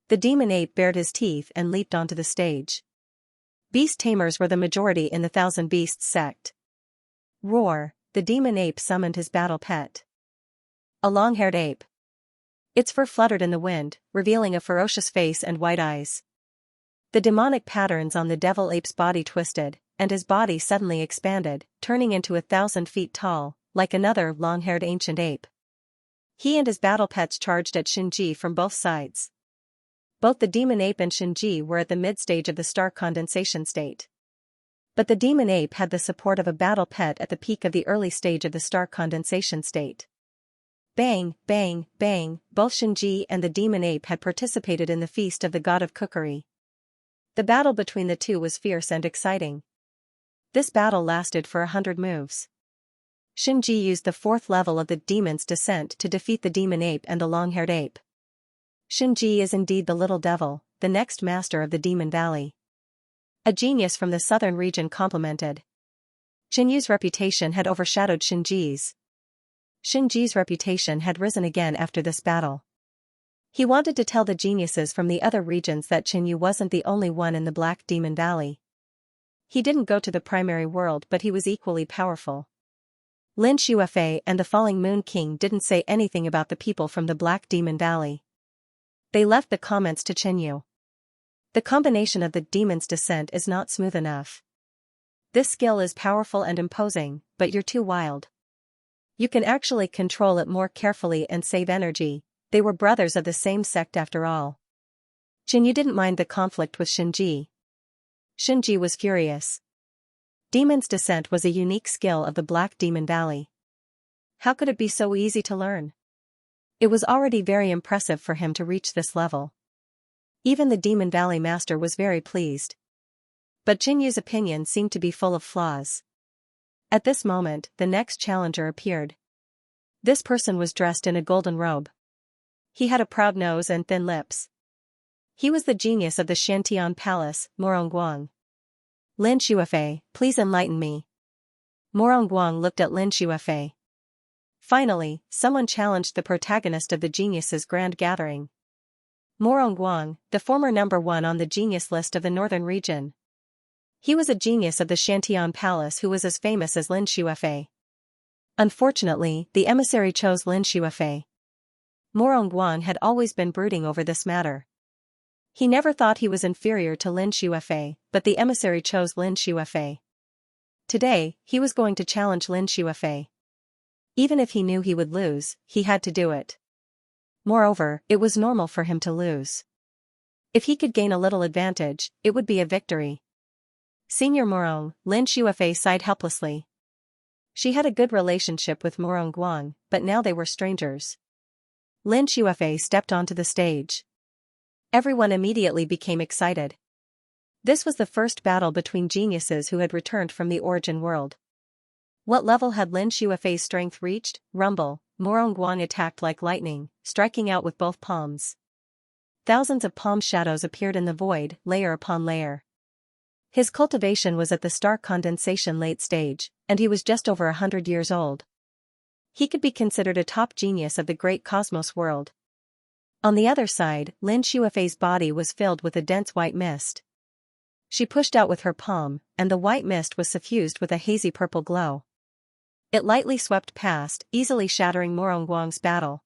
The demon ape bared his teeth and leaped onto the stage. Beast tamers were the majority in the Thousand Beasts sect. Roar, the demon ape summoned his battle pet. A long-haired ape. Its fur fluttered in the wind, revealing a ferocious face and white eyes. The demonic patterns on the devil ape's body twisted, and his body suddenly expanded, turning into 1,000 feet tall, like another long-haired ancient ape. He and his battle pets charged at Xinji from both sides. Both the demon ape and Xinji were at the mid-stage of the star condensation state. But the demon ape had the support of a battle pet at the peak of the early stage of the star condensation state. Bang, bang, bang, both Xinji and the demon ape had participated in the feast of the god of cookery. The battle between the two was fierce and exciting. This battle lasted for 100 moves. Xinji used the 4th level of the demon's descent to defeat the demon ape and the long-haired ape. Xinji is indeed the little devil, the next master of the Demon Valley. A genius from the southern region complimented. Qinyu's reputation had overshadowed Xinji's. Xinji's reputation had risen again after this battle. He wanted to tell the geniuses from the other regions that Qinyu wasn't the only one in the Black Demon Valley. He didn't go to the primary world, but he was equally powerful. Lin Shuefei and the Falling Moon King didn't say anything about the people from the Black Demon Valley. They left the comments to Qinyu. The combination of the demon's descent is not smooth enough. This skill is powerful and imposing, but you're too wild. You can actually control it more carefully and save energy. They were brothers of the same sect after all. Qinyu didn't mind the conflict with Xinji. Xinji was furious. Demon's descent was a unique skill of the Black Demon Valley. How could it be so easy to learn? It was already very impressive for him to reach this level. Even the Demon Valley Master was very pleased. But Qinyu's opinion seemed to be full of flaws. At this moment, the next challenger appeared. This person was dressed in a golden robe. He had a proud nose and thin lips. He was the genius of the Shantian Palace, Morongguang. Lin Shuefei, please enlighten me. Morongguang looked at Lin Shuefei. Finally, someone challenged the protagonist of the geniuses' grand gathering. Morongguang, the former number 1 on the genius list of the northern region. He was a genius of the Shantian Palace who was as famous as Lin Shuefei. Unfortunately, the emissary chose Lin Shuefei. Morongguang had always been brooding over this matter. He never thought he was inferior to Lin Shuefei, but the emissary chose Lin Shuefei. Today, he was going to challenge Lin Shuefei. Even if he knew he would lose, he had to do it. Moreover, it was normal for him to lose. If he could gain a little advantage, it would be a victory. Senior Morong, Lin Shuefei sighed helplessly. She had a good relationship with Morongguang, but now they were strangers. Lin Shuefei stepped onto the stage. Everyone immediately became excited. This was the first battle between geniuses who had returned from the origin world. What level had Lin Shuefei's strength reached? Rumble, Morongguang attacked like lightning, striking out with both palms. Thousands of palm shadows appeared in the void, layer upon layer. His cultivation was at the star condensation late stage, and he was just over 100 years old. He could be considered a top genius of the great cosmos world. On the other side, Lin Shuefei's body was filled with a dense white mist. She pushed out with her palm, and the white mist was suffused with a hazy purple glow. It lightly swept past, easily shattering Morongguang's battle.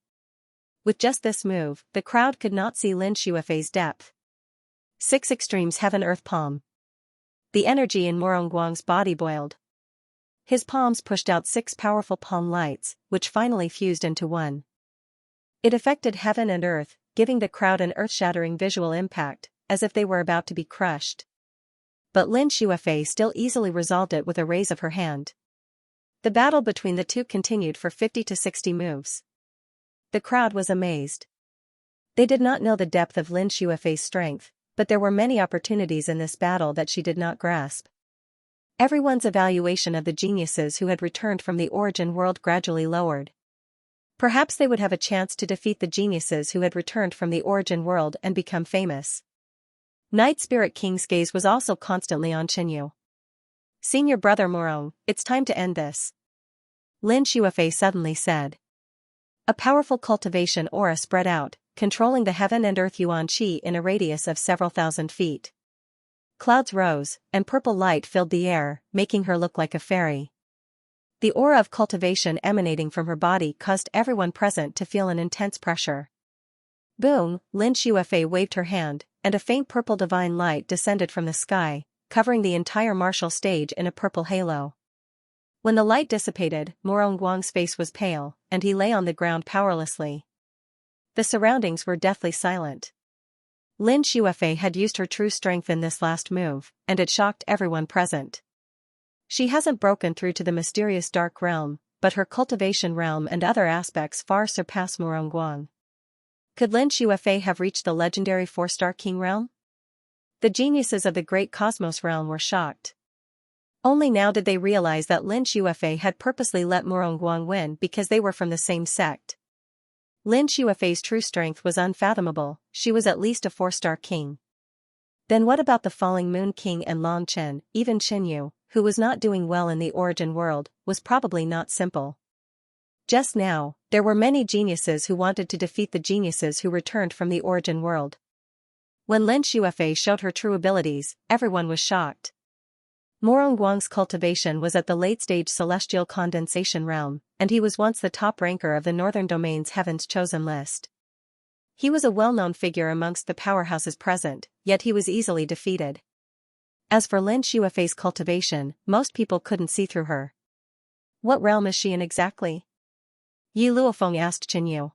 With just this move, the crowd could not see Lin Shuafei's depth. 6 Extremes Heaven Earth Palm. The energy in Morongguang's body boiled. His palms pushed out 6 powerful palm lights, which finally fused into one. It affected heaven and earth, giving the crowd an earth-shattering visual impact, as if they were about to be crushed. But Lin Shuafei still easily resolved it with a raise of her hand. The battle between the two continued for 50 to 60 moves. The crowd was amazed. They did not know the depth of Lin Shuafei's strength, but there were many opportunities in this battle that she did not grasp. Everyone's evaluation of the geniuses who had returned from the origin world gradually lowered. Perhaps they would have a chance to defeat the geniuses who had returned from the origin world and become famous. Night Spirit King's gaze was also constantly on Qinyu. "Senior brother Morong, it's time to end this," Lin Shuafei suddenly said. A powerful cultivation aura spread out, controlling the heaven and earth yuan qi in a radius of several thousand feet. Clouds rose, and purple light filled the air, making her look like a fairy. The aura of cultivation emanating from her body caused everyone present to feel an intense pressure. Boom! Lin Shuafei waved her hand, and a faint purple divine light descended from the sky, covering the entire martial stage in a purple halo. When the light dissipated, Morongguang's face was pale, and he lay on the ground powerlessly. The surroundings were deathly silent. Lin Shuafei had used her true strength in this last move, and it shocked everyone present. She hasn't broken through to the mysterious dark realm, but her cultivation realm and other aspects far surpass Morongguang. Could Lin Shuafei have reached the legendary 4-star king realm? The geniuses of the great cosmos realm were shocked. Only now did they realize that Lin Shuafei had purposely let Morongguang win because they were from the same sect. Lin Shuafei's true strength was unfathomable, she was at least a 4-star king. Then what about the Falling Moon King and Long Chen? Even Qinyu, who was not doing well in the origin world, was probably not simple. Just now, there were many geniuses who wanted to defeat the geniuses who returned from the origin world. When Lin Shuafei showed her true abilities, everyone was shocked. Morongguang's cultivation was at the late-stage celestial condensation realm, and he was once the top ranker of the Northern Domain's Heaven's Chosen list. He was a well-known figure amongst the powerhouses present, yet he was easily defeated. As for Lin Shuafei's cultivation, most people couldn't see through her. What realm is she in exactly? Yi Luofeng asked Qinyu.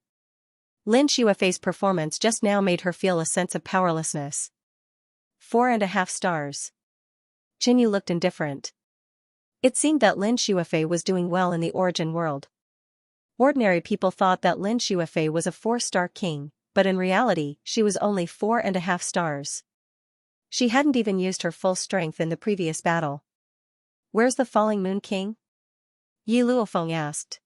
Lin Shuafei's performance just now made her feel a sense of powerlessness. 4.5 stars. Qinyu looked indifferent. It seemed that Lin Shuafei was doing well in the origin world. Ordinary people thought that Lin Shuafei was a 4-star king, but in reality, she was only 4.5 stars. She hadn't even used her full strength in the previous battle. "Where's the Falling Moon King?" Yi Luofeng asked.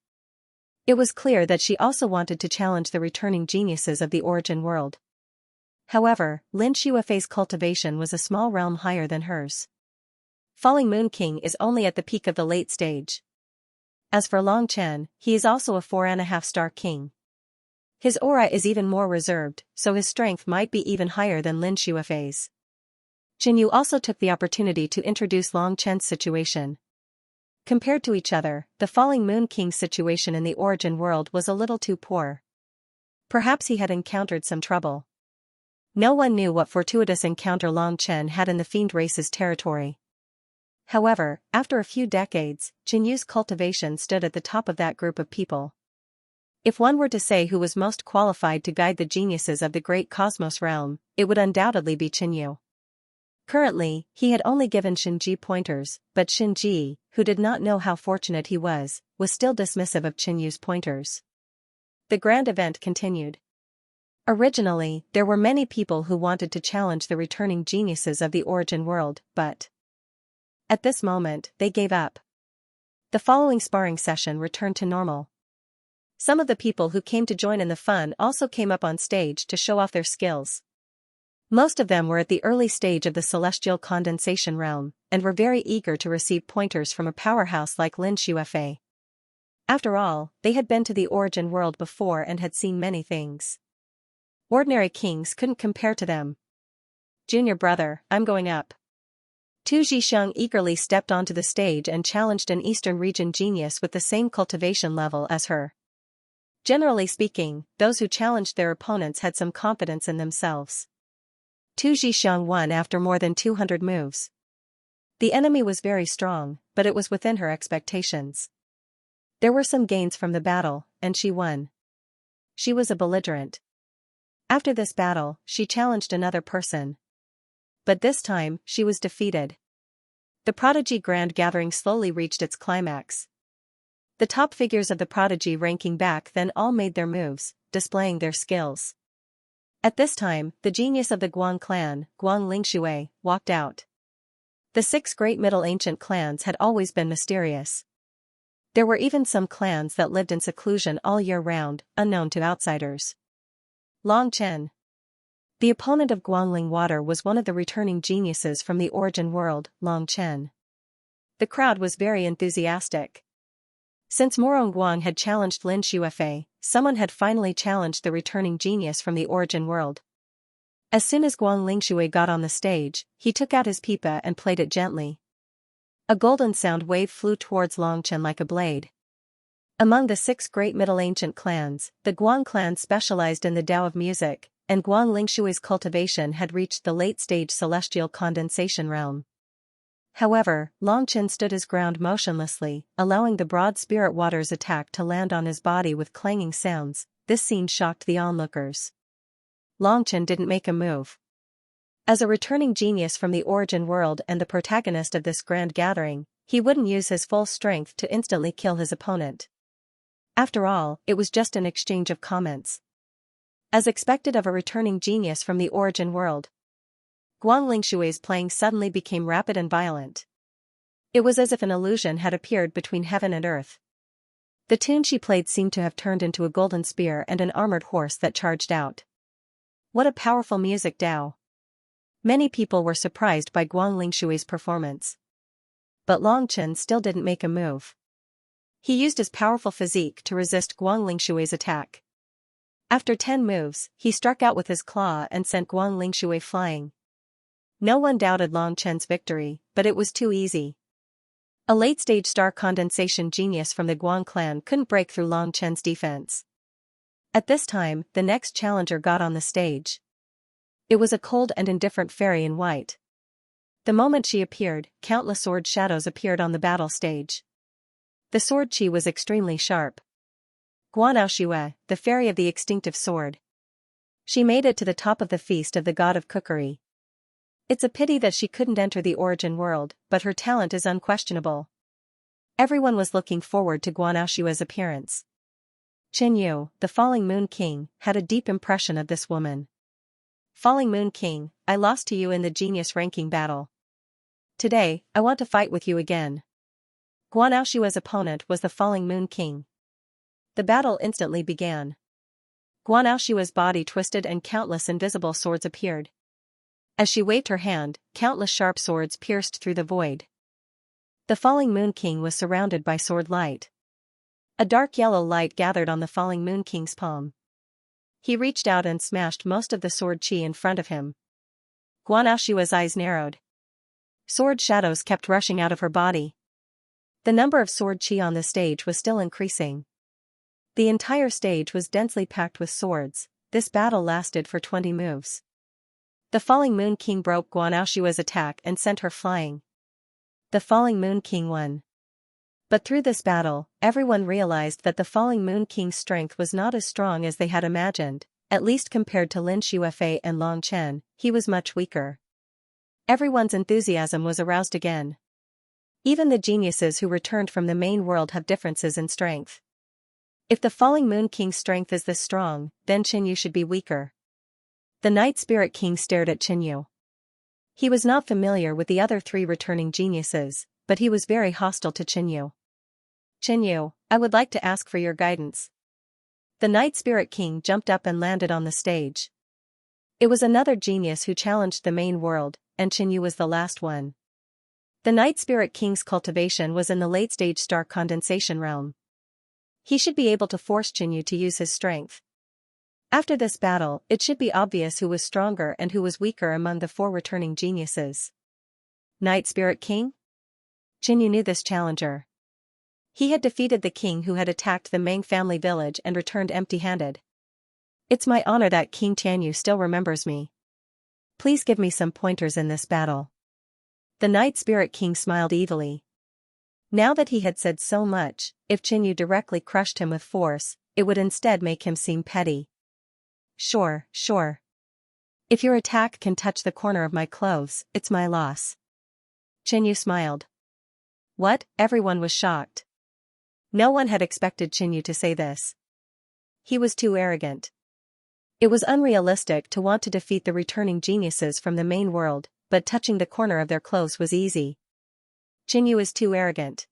It was clear that she also wanted to challenge the returning geniuses of the origin world. However, Lin Shuafei's cultivation was a small realm higher than hers. Falling Moon King is only at the peak of the late stage. As for Long Chen, he is also a 4.5-star king. His aura is even more reserved, so his strength might be even higher than Lin Shuafei's. Qinyu also took the opportunity to introduce Long Chen's situation. Compared to each other, the Falling Moon King's situation in the origin world was a little too poor. Perhaps he had encountered some trouble. No one knew what fortuitous encounter Long Chen had in the Fiend race's territory. However, after a few decades, Qinyu's cultivation stood at the top of that group of people. If one were to say who was most qualified to guide the geniuses of the great cosmos realm, it would undoubtedly be Qinyu. Currently, he had only given Xinji pointers, but Xinji, who did not know how fortunate he was still dismissive of Qinyu's pointers. The grand event continued. Originally, there were many people who wanted to challenge the returning geniuses of the origin world, but at this moment, they gave up. The following sparring session returned to normal. Some of the people who came to join in the fun also came up on stage to show off their skills. Most of them were at the early stage of the celestial condensation realm, and were very eager to receive pointers from a powerhouse like Lin Shuafei. After all, they had been to the origin world before and had seen many things. Ordinary kings couldn't compare to them. "Junior brother, I'm going up." Tu Zhixiang eagerly stepped onto the stage and challenged an Eastern region genius with the same cultivation level as her. Generally speaking, those who challenged their opponents had some confidence in themselves. Tu Zhixiang won after more than 200 moves. The enemy was very strong, but it was within her expectations. There were some gains from the battle, and she won. She was a belligerent. After this battle, she challenged another person. But this time, she was defeated. The Prodigy Grand Gathering slowly reached its climax. The top figures of the Prodigy ranking back then all made their moves, displaying their skills. At this time, the genius of the Guang clan, Guang Lingshui, walked out. The 6 great Middle Ancient clans had always been mysterious. There were even some clans that lived in seclusion all year round, unknown to outsiders. Long Chen. The opponent of Guangling Water was one of the returning geniuses from the origin world, Long Chen. The crowd was very enthusiastic. Since Morong Guang had challenged Lin Shuefei, someone had finally challenged the returning genius from the origin world. As soon as Guang Lingshui got on the stage, he took out his pipa and played it gently. A golden sound wave flew towards Long Chen like a blade. Among the 6 great Middle Ancient clans, the Guang clan specialized in the Tao of music, and Guang Lingshui's cultivation had reached the late-stage celestial condensation realm. However, Long Chen stood his ground motionlessly, allowing the broad spirit water's attack to land on his body with clanging sounds. This scene shocked the onlookers. Long Chen didn't make a move. As a returning genius from the origin world and the protagonist of this grand gathering, he wouldn't use his full strength to instantly kill his opponent. After all, it was just an exchange of comments. As expected of a returning genius from the origin world, Guang Lingshui's playing suddenly became rapid and violent. It was as if an illusion had appeared between heaven and earth. The tune she played seemed to have turned into a golden spear and an armored horse that charged out. What a powerful music Tao! Many people were surprised by Guang Lingshui's performance. But Long Chen still didn't make a move. He used his powerful physique to resist Guang Lingshui's attack. After 10 moves, he struck out with his claw and sent Guang Lingshui flying. No one doubted Long Chen's victory, but it was too easy. A late-stage star condensation genius from the Guang clan couldn't break through Long Chen's defense. At this time, the next challenger got on the stage. It was a cold and indifferent fairy in white. The moment she appeared, countless sword shadows appeared on the battle stage. The sword chi was extremely sharp. Guanao Xue, the fairy of the extinctive sword. She made it to the top of the feast of the god of cookery. It's a pity that she couldn't enter the origin world, but her talent is unquestionable. Everyone was looking forward to Guanao Xue's appearance. Qin Yu, the Falling Moon King, had a deep impression of this woman. Falling Moon King, I lost to you in the genius ranking battle. Today, I want to fight with you again. Guanao Xue's opponent was the Falling Moon King. The battle instantly began. Guanao Xue's body twisted and countless invisible swords appeared. As she waved her hand, countless sharp swords pierced through the void. The Falling Moon King was surrounded by sword light. A dark yellow light gathered on the Falling Moon King's palm. He reached out and smashed most of the sword chi in front of him. Guanao Xue's eyes narrowed. Sword shadows kept rushing out of her body. The number of sword chi on the stage was still increasing. The entire stage was densely packed with swords. This battle lasted for 20 moves. The Falling Moon King broke Guanao Xue's attack and sent her flying. The Falling Moon King won. But through this battle, everyone realized that the Falling Moon King's strength was not as strong as they had imagined, at least compared to Lin Shuefei and Long Chen. He was much weaker. Everyone's enthusiasm was aroused again. Even the geniuses who returned from the main world have differences in strength. If the Falling Moon King's strength is this strong, then Qin Yu should be weaker. The Night Spirit King stared at Qin Yu. He was not familiar with the other 3 returning geniuses, but he was very hostile to Qin Yu. Qin Yu, I would like to ask for your guidance. The Night Spirit King jumped up and landed on the stage. It was another genius who challenged the main world, and Qin Yu was the last one. The Night Spirit King's cultivation was in the late-stage star condensation realm. He should be able to force Qin Yu to use his strength. After this battle, it should be obvious who was stronger and who was weaker among the 4 returning geniuses. Night Spirit King? Qin Yu knew this challenger. He had defeated the king who had attacked the Meng family village and returned empty-handed. It's my honor that King Tianyu still remembers me. Please give me some pointers in this battle. The Night Spirit King smiled evilly. Now that he had said so much, if Qin Yu directly crushed him with force, it would instead make him seem petty. Sure. If your attack can touch the corner of my clothes, it's my loss. Qin Yu smiled. What? Everyone was shocked. No one had expected Qin Yu to say this. He was too arrogant. It was unrealistic to want to defeat the returning geniuses from the main world, but touching the corner of their clothes was easy. Qin Yu is too arrogant.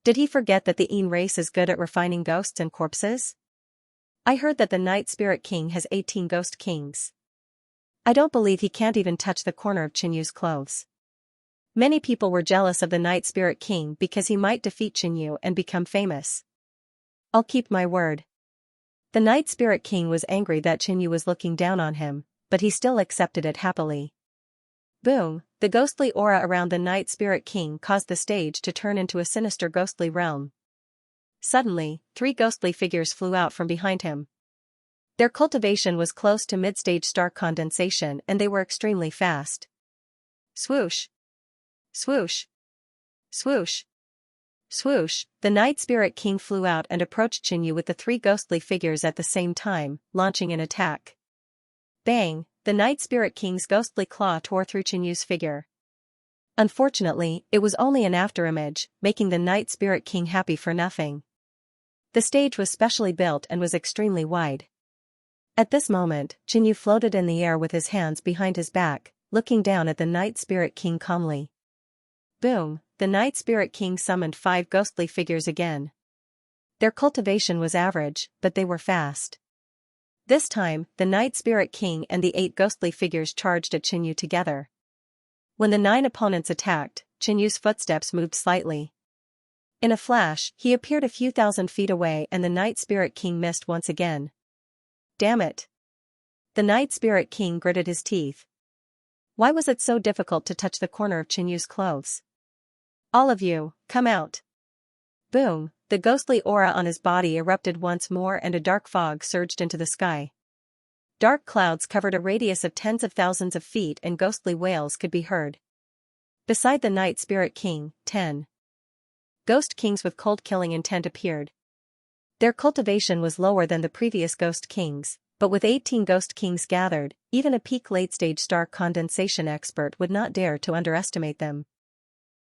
Did he forget that the Yin race is good at refining ghosts and corpses? I heard that the Night Spirit King has 18 ghost kings. I don't believe he can't even touch the corner of Qin Yu's clothes. Many people were jealous of the Night Spirit King because he might defeat Qin Yu and become famous. I'll keep my word. The Night Spirit King was angry that Qin Yu was looking down on him, but he still accepted it happily. Boom! The ghostly aura around the Night Spirit King caused the stage to turn into a sinister ghostly realm. Suddenly, 3 ghostly figures flew out from behind him. Their cultivation was close to mid-stage star condensation and they were extremely fast. Swoosh! Swoosh! Swoosh! Swoosh! The Night Spirit King flew out and approached Qin Yu with the 3 ghostly figures at the same time, launching an attack. Bang! The Night Spirit King's ghostly claw tore through Qin Yu's figure. Unfortunately, it was only an afterimage, making the Night Spirit King happy for nothing. The stage was specially built and was extremely wide. At this moment, Qin Yu floated in the air with his hands behind his back, looking down at the Night Spirit King calmly. Boom! The Night Spirit King summoned 5 ghostly figures again. Their cultivation was average, but they were fast. This time, the Night Spirit King and the 8 ghostly figures charged at Qin Yu together. When the 9 opponents attacked, Qin Yu's footsteps moved slightly. In a flash, he appeared a few thousand feet away and the Night Spirit King missed once again. Damn it! The Night Spirit King gritted his teeth. Why was it so difficult to touch the corner of Qin Yu's clothes? All of you, come out! Boom! The ghostly aura on his body erupted once more and a dark fog surged into the sky. Dark clouds covered a radius of tens of thousands of feet and ghostly wails could be heard. Beside the Night Spirit King, 10 ghost kings with cold killing intent appeared. Their cultivation was lower than the previous ghost kings, but with 18 ghost kings gathered, even a peak late-stage star condensation expert would not dare to underestimate them.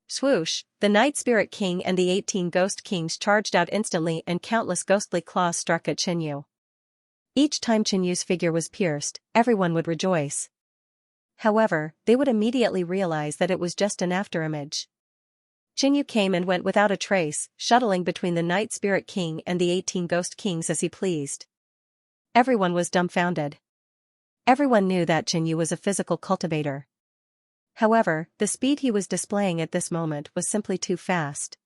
Swoosh! The Night Spirit King and the 18 ghost kings charged out instantly and countless ghostly claws struck at Qin Yu. Each time Qin Yu's figure was pierced, everyone would rejoice. However, they would immediately realize that it was just an afterimage. Qin Yu came and went without a trace, shuttling between the Night Spirit King and the 18 ghost kings as he pleased. Everyone was dumbfounded. Everyone knew that Qin Yu was a physical cultivator. However, the speed he was displaying at this moment was simply too fast.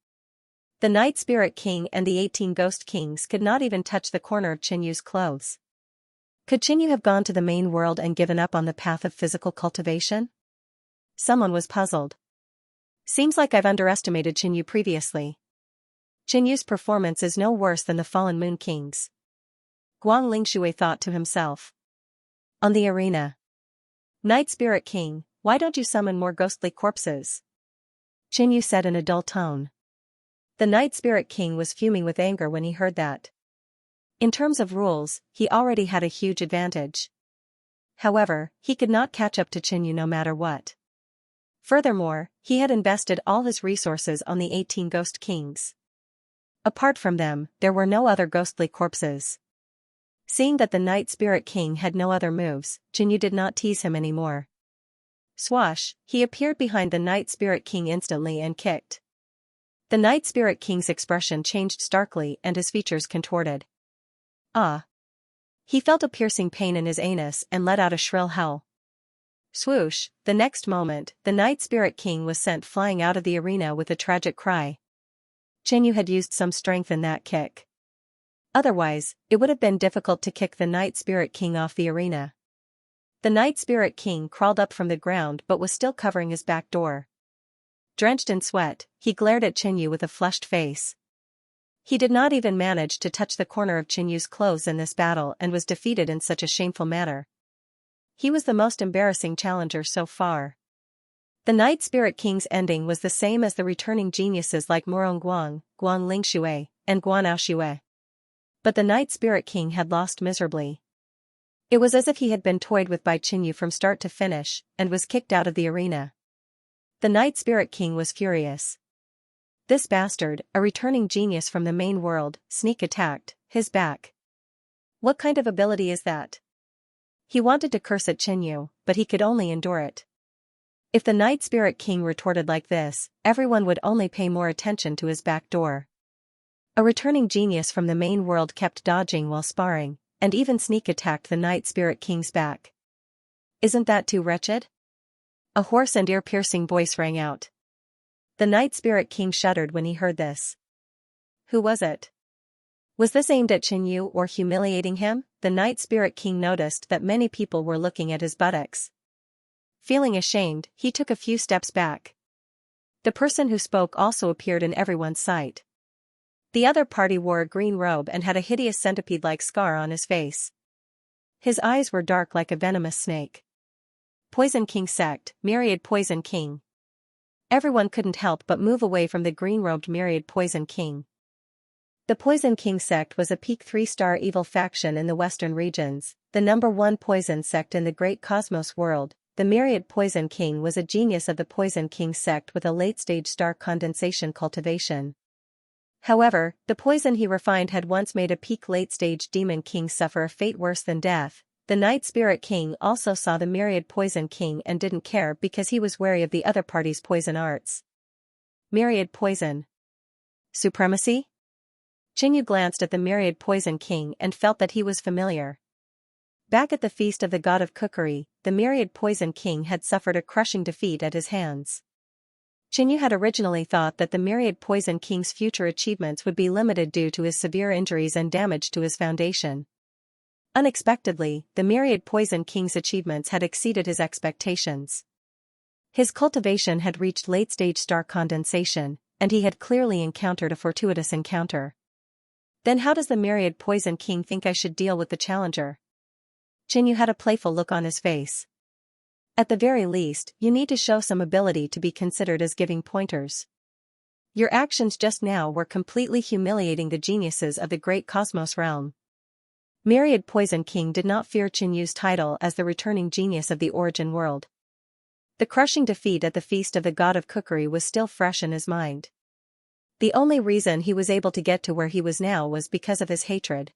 The Night Spirit King and the 18 ghost kings could not even touch the corner of Qin Yu's clothes. Could Qin Yu have gone to the main world and given up on the path of physical cultivation? Someone was puzzled. Seems like I've underestimated Qin Yu previously. Qin Yu's performance is no worse than the fallen Moon King's. Guang Lingshui thought to himself. On the arena. Night Spirit King, why don't you summon more ghostly corpses? Qin Yu said in a dull tone. The Night Spirit King was fuming with anger when he heard that. In terms of rules, he already had a huge advantage. However, he could not catch up to Qin Yu no matter what. Furthermore, he had invested all his resources on the 18 ghost kings. Apart from them, there were no other ghostly corpses. Seeing that the Night Spirit King had no other moves, Qin Yu did not tease him anymore. Swash! He appeared behind the Night Spirit King instantly and kicked. The Night Spirit King's expression changed starkly and his features contorted. Ah! He felt a piercing pain in his anus and let out a shrill howl. Swoosh! The next moment, the Night Spirit King was sent flying out of the arena with a tragic cry. Qin Yu had used some strength in that kick. Otherwise, it would have been difficult to kick the Night Spirit King off the arena. The Night Spirit King crawled up from the ground but was still covering his back door. Drenched in sweat, he glared at Qinyu with a flushed face. He did not even manage to touch the corner of Qinyu's clothes in this battle and was defeated in such a shameful manner. He was the most embarrassing challenger so far. The Night Spirit King's ending was the same as the returning geniuses like Murong Guang, Guan Lingshui, and Guan Aoshui. But the Night Spirit King had lost miserably. It was as if he had been toyed with by Qinyu from start to finish, and was kicked out of the arena. The Night Spirit King was furious. This bastard, a returning genius from the main world, sneak attacked his back. What kind of ability is that? He wanted to curse at Qinyu, but he could only endure it. If the Night Spirit King retorted like this, everyone would only pay more attention to his back door. A returning genius from the main world kept dodging while sparring, and even sneak attacked the Night Spirit King's back. Isn't that too wretched? A hoarse and ear-piercing voice rang out. The Night Spirit King shuddered when he heard this. Who was it? Was this aimed at Qinyu or humiliating him? The Night Spirit King noticed that many people were looking at his buttocks. Feeling ashamed, he took a few steps back. The person who spoke also appeared in everyone's sight. The other party wore a green robe and had a hideous centipede-like scar on his face. His eyes were dark like a venomous snake. Poison King Sect, Myriad Poison King. Everyone couldn't help but move away from the green-robed Myriad Poison King. The Poison King Sect was a peak 3-star evil faction in the western regions, the #1 poison sect in the great cosmos world. The Myriad Poison King was a genius of the Poison King sect with a late-stage star condensation cultivation. However, the poison he refined had once made a peak late-stage Demon King suffer a fate worse than death. The Night Spirit King also saw the Myriad Poison King and didn't care because he was wary of the other party's poison arts. Myriad Poison Supremacy? Qinyu glanced at the Myriad Poison King and felt that he was familiar. Back at the feast of the god of cookery, the Myriad Poison King had suffered a crushing defeat at his hands. Qinyu had originally thought that the Myriad Poison King's future achievements would be limited due to his severe injuries and damage to his foundation. Unexpectedly, the Myriad Poison King's achievements had exceeded his expectations. His cultivation had reached late-stage star condensation, and he had clearly encountered a fortuitous encounter. Then how does the Myriad Poison King think I should deal with the challenger? Qinyu had a playful look on his face. At the very least, you need to show some ability to be considered as giving pointers. Your actions just now were completely humiliating the geniuses of the great cosmos realm. Myriad Poison King did not fear Qinyu's title as the returning genius of the origin world. The crushing defeat at the feast of the god of cookery was still fresh in his mind. The only reason he was able to get to where he was now was because of his hatred.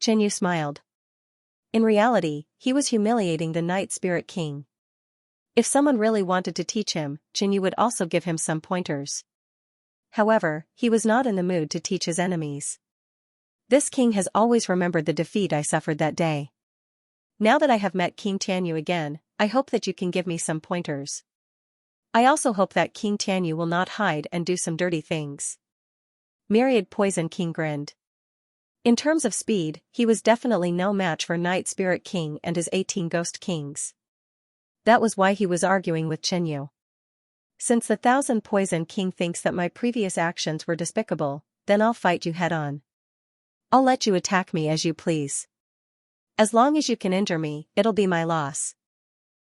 Qinyu smiled. In reality, he was humiliating the Night Spirit King. If someone really wanted to teach him, Qinyu would also give him some pointers. However, he was not in the mood to teach his enemies. This king has always remembered the defeat I suffered that day. Now that I have met King Tianyu again, I hope that you can give me some pointers. I also hope that King Tianyu will not hide and do some dirty things. Myriad Poison King grinned. In terms of speed, he was definitely no match for Night Spirit King and his 18 Ghost Kings. That was why he was arguing with Qinyu. Since the 1000 Poison King thinks that my previous actions were despicable, then I'll fight you head-on. I'll let you attack me as you please. As long as you can injure me, it'll be my loss.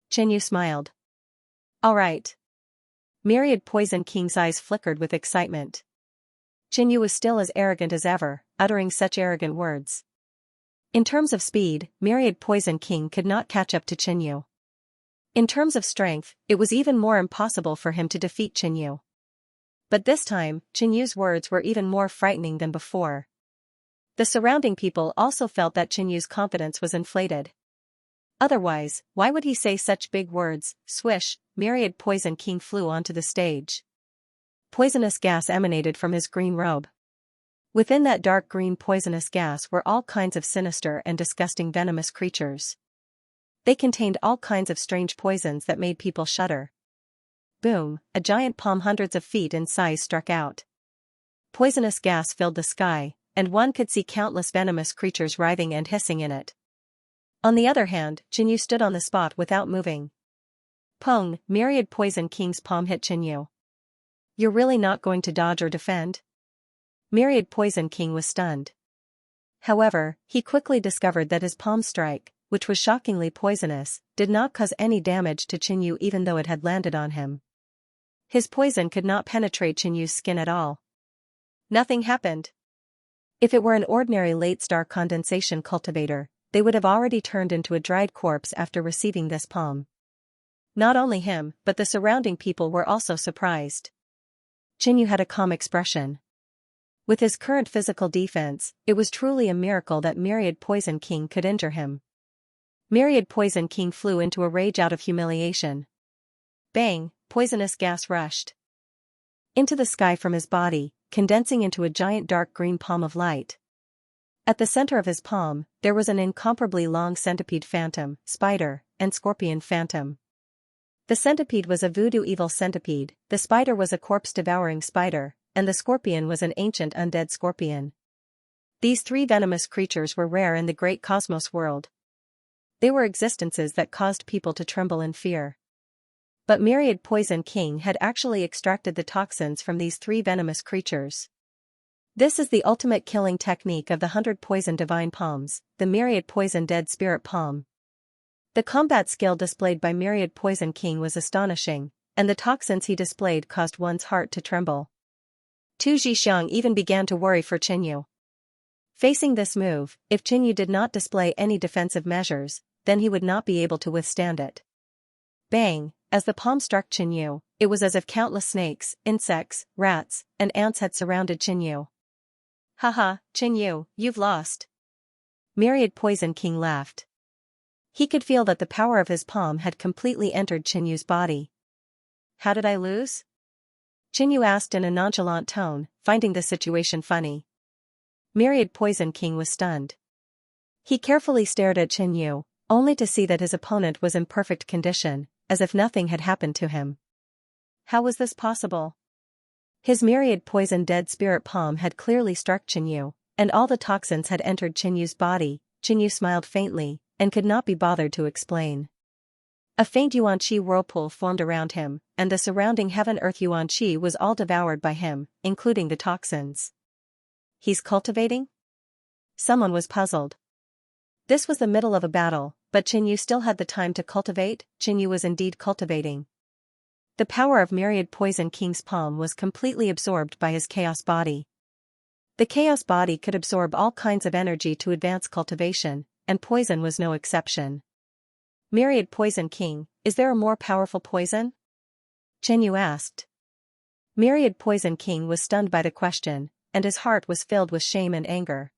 Qinyu smiled. All right. Myriad Poison King's eyes flickered with excitement. Qinyu was still as arrogant as ever, uttering such arrogant words. In terms of speed, Myriad Poison King could not catch up to Qinyu. In terms of strength, it was even more impossible for him to defeat Qinyu. But this time, Qinyu's words were even more frightening than before. The surrounding people also felt that Qinyu's confidence was inflated. Otherwise, why would he say such big words? Swish, Myriad Poison King flew onto the stage. Poisonous gas emanated from his green robe. Within that dark green poisonous gas were all kinds of sinister and disgusting venomous creatures. They contained all kinds of strange poisons that made people shudder. Boom, a giant palm hundreds of feet in size struck out. Poisonous gas filled the sky, and one could see countless venomous creatures writhing and hissing in it. On the other hand, Qinyu stood on the spot without moving. Pong, Myriad Poison King's palm hit Qinyu. You're really not going to dodge or defend? Myriad Poison King was stunned. However, he quickly discovered that his palm strike, which was shockingly poisonous, did not cause any damage to Qinyu even though it had landed on him. His poison could not penetrate Qinyu's skin at all. Nothing happened. If it were an ordinary late-star condensation cultivator, they would have already turned into a dried corpse after receiving this palm. Not only him, but the surrounding people were also surprised. Qinyu had a calm expression. With his current physical defense, it was truly a miracle that Myriad Poison King could injure him. Myriad Poison King flew into a rage out of humiliation. Bang! Poisonous gas rushed into the sky from his body, condensing into a giant dark green palm of light. At the center of his palm, there was an incomparably long centipede phantom, spider, and scorpion phantom. The centipede was a voodoo evil centipede, the spider was a corpse-devouring spider, and the scorpion was an ancient undead scorpion. These three venomous creatures were rare in the great cosmos world. They were existences that caused people to tremble in fear. But Myriad Poison King had actually extracted the toxins from these three venomous creatures. This is the ultimate killing technique of the 100 Poison Divine Palms, the Myriad Poison Dead Spirit Palm. The combat skill displayed by Myriad Poison King was astonishing, and the toxins he displayed caused one's heart to tremble. Tu Zhixiang even began to worry for Qinyu. Facing this move, if Qinyu did not display any defensive measures, then he would not be able to withstand it. Bang! As the palm struck Qinyu, it was as if countless snakes, insects, rats, and ants had surrounded Qinyu. Haha, Qinyu, you've lost. Myriad Poison King laughed. He could feel that the power of his palm had completely entered Qinyu's body. How did I lose? Qinyu asked in a nonchalant tone, finding the situation funny. Myriad Poison King was stunned. He carefully stared at Qinyu, only to see that his opponent was in perfect condition, as if nothing had happened to him. How was this possible? His Myriad Poison Dead Spirit Palm had clearly struck Qinyu, and all the toxins had entered Qinyu's body. Qinyu smiled faintly, and could not be bothered to explain. A faint yuan qi whirlpool formed around him, and the surrounding heaven-earth yuan qi was all devoured by him, including the toxins. He's cultivating? Someone was puzzled. This was the middle of a battle, but Qinyu still had the time to cultivate. Qinyu was indeed cultivating. The power of Myriad Poison King's palm was completely absorbed by his chaos body. The chaos body could absorb all kinds of energy to advance cultivation, and poison was no exception. Myriad Poison King, is there a more powerful poison? Qinyu asked. Myriad Poison King was stunned by the question, and his heart was filled with shame and anger.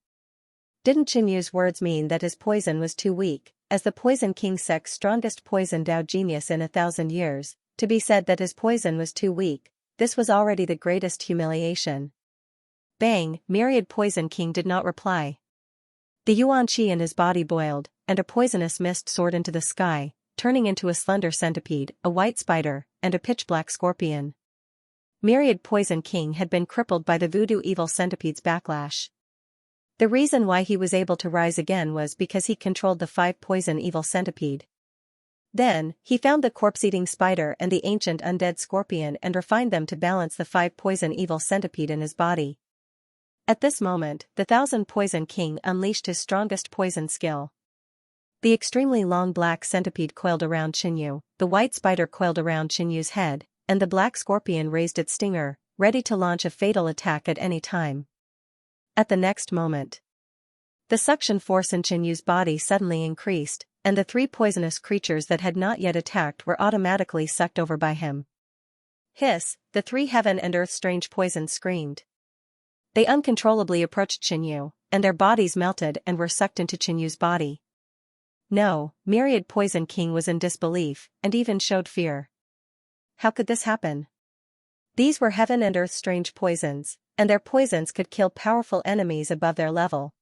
Didn't Qinyu's words mean that his poison was too weak, as the Poison King sect's strongest poison Dao genius in 1,000 years, to be said that his poison was too weak? This was already the greatest humiliation. Bang! Myriad Poison King did not reply. The yuan qi in his body boiled, and a poisonous mist soared into the sky, turning into a slender centipede, a white spider, and a pitch-black scorpion. Myriad Poison King had been crippled by the voodoo evil centipede's backlash. The reason why he was able to rise again was because he controlled the 5 poison evil centipede. Then, he found the corpse-eating spider and the ancient undead scorpion and refined them to balance the 5 poison evil centipede in his body. At this moment, the 1,000 Poison King unleashed his strongest poison skill. The extremely long black centipede coiled around Qinyu, the white spider coiled around Qinyu's head, and the black scorpion raised its stinger, ready to launch a fatal attack at any time. At the next moment, the suction force in Qinyu's body suddenly increased, and the 3 poisonous creatures that had not yet attacked were automatically sucked over by him. Hiss! The 3 heaven and earth strange poisons screamed. They uncontrollably approached Qinyu, and their bodies melted and were sucked into Qinyu's body. No, Myriad Poison King was in disbelief, and even showed fear. How could this happen? These were heaven and earth strange poisons, and their poisons could kill powerful enemies above their level.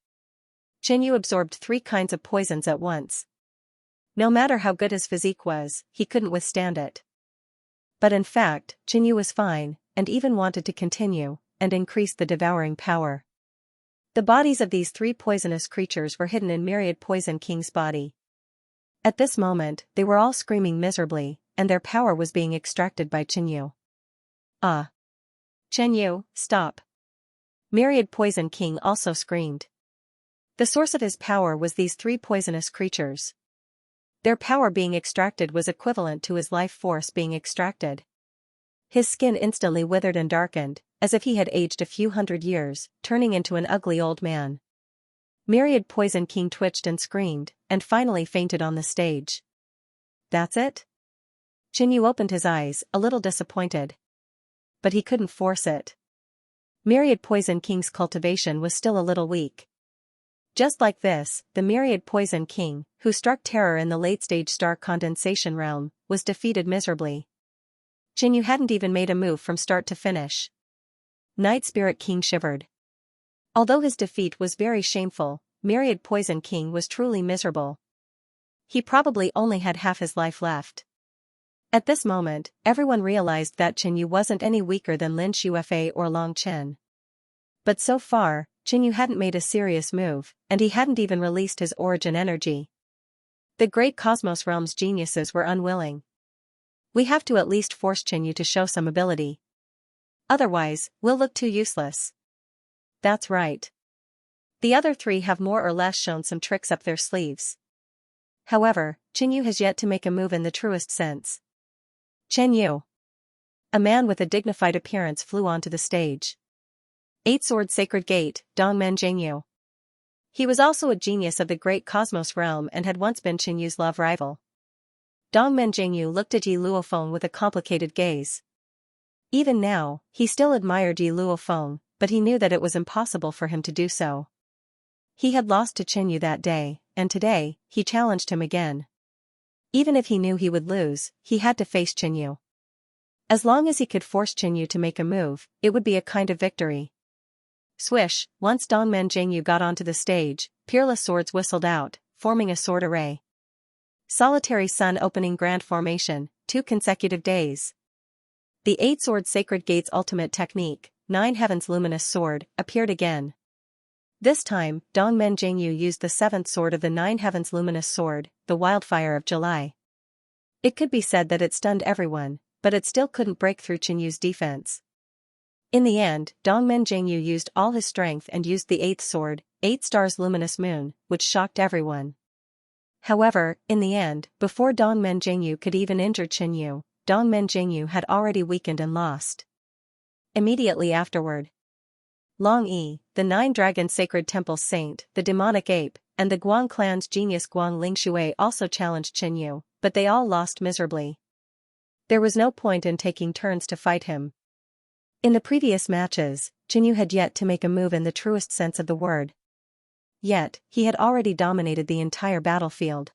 Qinyu absorbed 3 kinds of poisons at once. No matter how good his physique was, he couldn't withstand it. But in fact, Qinyu was fine, and even wanted to continue, and increase the devouring power. The bodies of these 3 poisonous creatures were hidden in Myriad Poison King's body. At this moment, they were all screaming miserably, and their power was being extracted by Qinyu. Ah! Chen Yu, stop. Myriad Poison King also screamed. The source of his power was these three poisonous creatures. Their power being extracted was equivalent to his life force being extracted. His skin instantly withered and darkened, as if he had aged a few hundred years, turning into an ugly old man. Myriad Poison King twitched and screamed, and finally fainted on the stage. That's it? Chen Yu opened his eyes, a little disappointed. But he couldn't force it. Myriad Poison King's cultivation was still a little weak. Just like this, the Myriad Poison King, who struck terror in the late-stage star condensation realm, was defeated miserably. Chen Yu hadn't even made a move from start to finish. Night Spirit King shivered. Although his defeat was very shameful, Myriad Poison King was truly miserable. He probably only had half his life left. At this moment, everyone realized that Chen Yu wasn't any weaker than Lin Shuefei or Long Chen. But so far, Chen Yu hadn't made a serious move, and he hadn't even released his origin energy. The great cosmos realm's geniuses were unwilling. We have to at least force Chen Yu to show some ability. Otherwise, we'll look too useless. That's right. The other three have more or less shown some tricks up their sleeves. However, Chen Yu has yet to make a move in the truest sense. Chen Yu. A man with a dignified appearance flew onto the stage. Eight-Sword Sacred Gate, Dongmen Jingyu. He was also a genius of the great cosmos realm and had once been Chen Yu's love rival. Dongmen Jingyu looked at Yi Luofeng with a complicated gaze. Even now, he still admired Yi Luofeng, but he knew that it was impossible for him to do so. He had lost to Chen Yu that day, and today, he challenged him again. Even if he knew he would lose, he had to face Chen Yu. As long as he could force Chen Yu to make a move, it would be a kind of victory. Swish, once Dongmen Jingyu got onto the stage, peerless swords whistled out, forming a sword array. Solitary Sun opening grand formation, 2 consecutive days. The Eight-Sword Sacred Gate's ultimate technique, 9 Heavens Luminous Sword, appeared again. This time, Dongmen Jingyu used the 7th sword of the 9 Heavens Luminous Sword, the Wildfire of July. It could be said that it stunned everyone, but it still couldn't break through Chen Yu's defense. In the end, Dongmen Jingyu used all his strength and used the 8th sword, 8 Stars Luminous Moon, which shocked everyone. However, in the end, before Dongmen Jingyu could even injure Chen Yu, Dongmen Jingyu had already weakened and lost. Immediately afterward, Long Yi, the 9 Dragon Sacred Temple's saint, the demonic ape, and the Guang clan's genius Guang Lingshui also challenged Chen Yu, but they all lost miserably. There was no point in taking turns to fight him. In the previous matches, Chen Yu had yet to make a move in the truest sense of the word. Yet, he had already dominated the entire battlefield.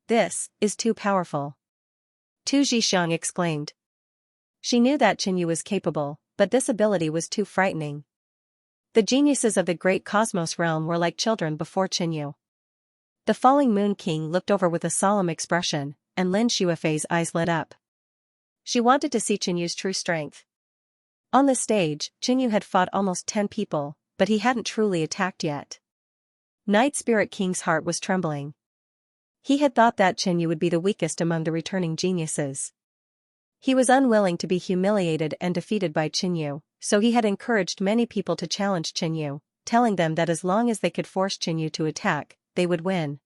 This is too powerful. Tu Zhixiang exclaimed. She knew that Chen Yu was capable, but this ability was too frightening. The geniuses of the great cosmos realm were like children before Chen Yu. The Falling Moon King looked over with a solemn expression, and Lin Shuefei's eyes lit up. She wanted to see Chen Yu's true strength. On the stage, Chen Yu had fought almost 10 people, but he hadn't truly attacked yet. Night Spirit King's heart was trembling. He had thought that Chen Yu would be the weakest among the returning geniuses. He was unwilling to be humiliated and defeated by Chen Yu, so he had encouraged many people to challenge Chen Yu, telling them that as long as they could force Chen Yu to attack, they would win.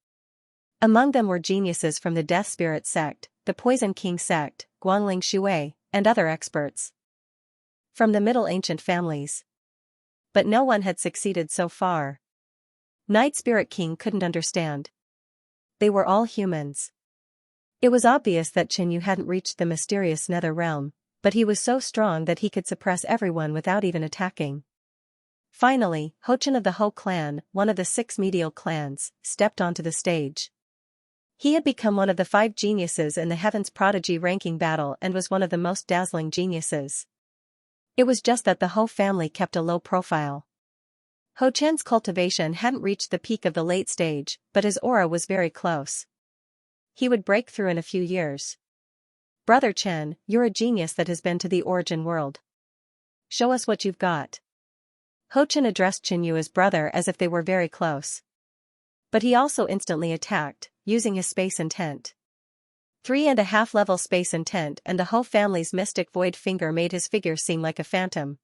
Among them were geniuses from the Death Spirit sect, the Poison King sect, Guangling Shui, and other experts from the Middle Ancient families. But no one had succeeded so far. Night Spirit King couldn't understand. They were all humans. It was obvious that Chen Yu hadn't reached the mysterious nether realm, but he was so strong that he could suppress everyone without even attacking. Finally, Ho Chen of the Ho clan, one of the 6 medial clans, stepped onto the stage. He had become one of the 5 geniuses in the Heaven's Prodigy ranking battle and was one of the most dazzling geniuses. It was just that the Ho family kept a low profile. Ho Chen's cultivation hadn't reached the peak of the late stage, but his aura was very close. He would break through in a few years. Brother Chen, you're a genius that has been to the origin world. Show us what you've got. Ho Chen addressed Chen Yu as brother as if they were very close. But he also instantly attacked, using his space intent. 3.5 level space intent and the Ho family's mystic void finger made his figure seem like a phantom.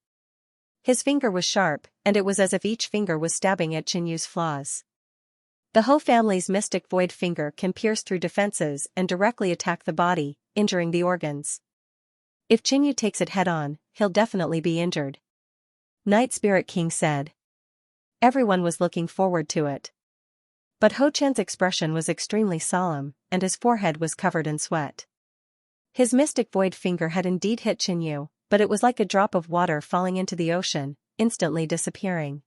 His finger was sharp, and it was as if each finger was stabbing at Qinyu's flaws. The Ho family's mystic void finger can pierce through defenses and directly attack the body, injuring the organs. If Qinyu takes it head-on, he'll definitely be injured. Night Spirit King said. Everyone was looking forward to it. But Ho Chen's expression was extremely solemn, and his forehead was covered in sweat. His mystic void finger had indeed hit Qinyu, but it was like a drop of water falling into the ocean, instantly disappearing.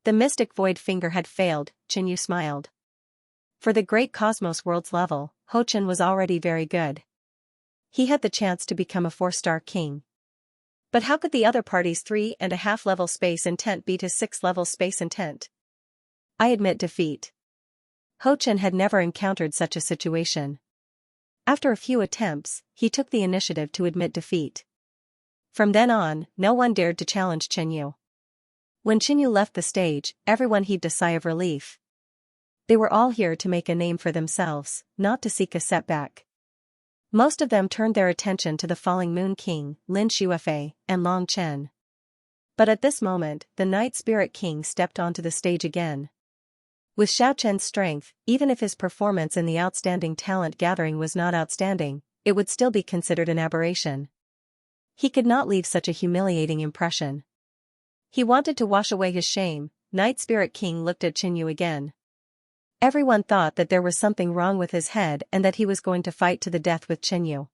The mystic void finger had failed, Qinyu smiled. For the great cosmos world's level, Ho Chen was already very good. He had the chance to become a 4-star king. But how could the other party's 3.5 level space intent beat his 6 level space intent? I admit defeat. Ho Chen had never encountered such a situation. After a few attempts, he took the initiative to admit defeat. From then on, no one dared to challenge Qinyu. When Qinyu left the stage, everyone heaved a sigh of relief. They were all here to make a name for themselves, not to seek a setback. Most of them turned their attention to the falling Moon King, Lin Shuefei, and Long Chen. But at this moment, the Night Spirit King stepped onto the stage again. With Xiao Chen's strength, even if his performance in the outstanding talent gathering was not outstanding, it would still be considered an aberration. He could not leave such a humiliating impression. He wanted to wash away his shame. Night Spirit King looked at Qinyu again. Everyone thought that there was something wrong with his head and that he was going to fight to the death with Qinyu.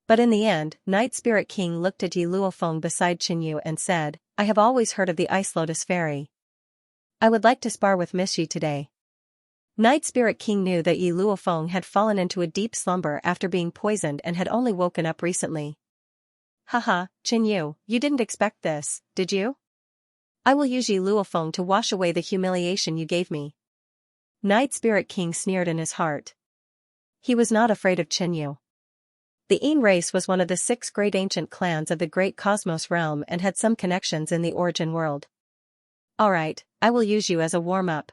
But in the end, Night Spirit King looked at Yi Luofeng beside Qinyu and said, I have always heard of the Ice Lotus Fairy. I would like to spar with Miss Yi today. Night Spirit King knew that Yi Luofeng had fallen into a deep slumber after being poisoned and had only woken up recently. Haha, Qinyu, you didn't expect this, did you? I will use Yi Luofeng to wash away the humiliation you gave me. Night Spirit King sneered in his heart. He was not afraid of Qinyu. The Yin race was one of the 6 great ancient clans of the great cosmos realm and had some connections in the origin world. Alright, I will use you as a warm-up.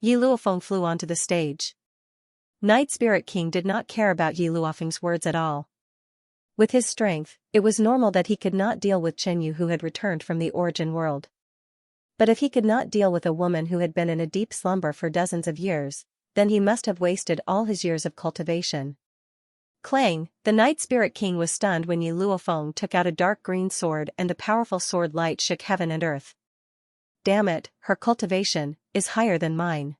Yi Luofeng flew onto the stage. Night Spirit King did not care about Yi Luofeng's words at all. With his strength, it was normal that he could not deal with Qinyu who had returned from the origin world. But if he could not deal with a woman who had been in a deep slumber for dozens of years, then he must have wasted all his years of cultivation. Clang, the Night Spirit King was stunned when Yi Luofeng took out a dark green sword and the powerful sword light shook heaven and earth. Damn it, her cultivation is higher than mine.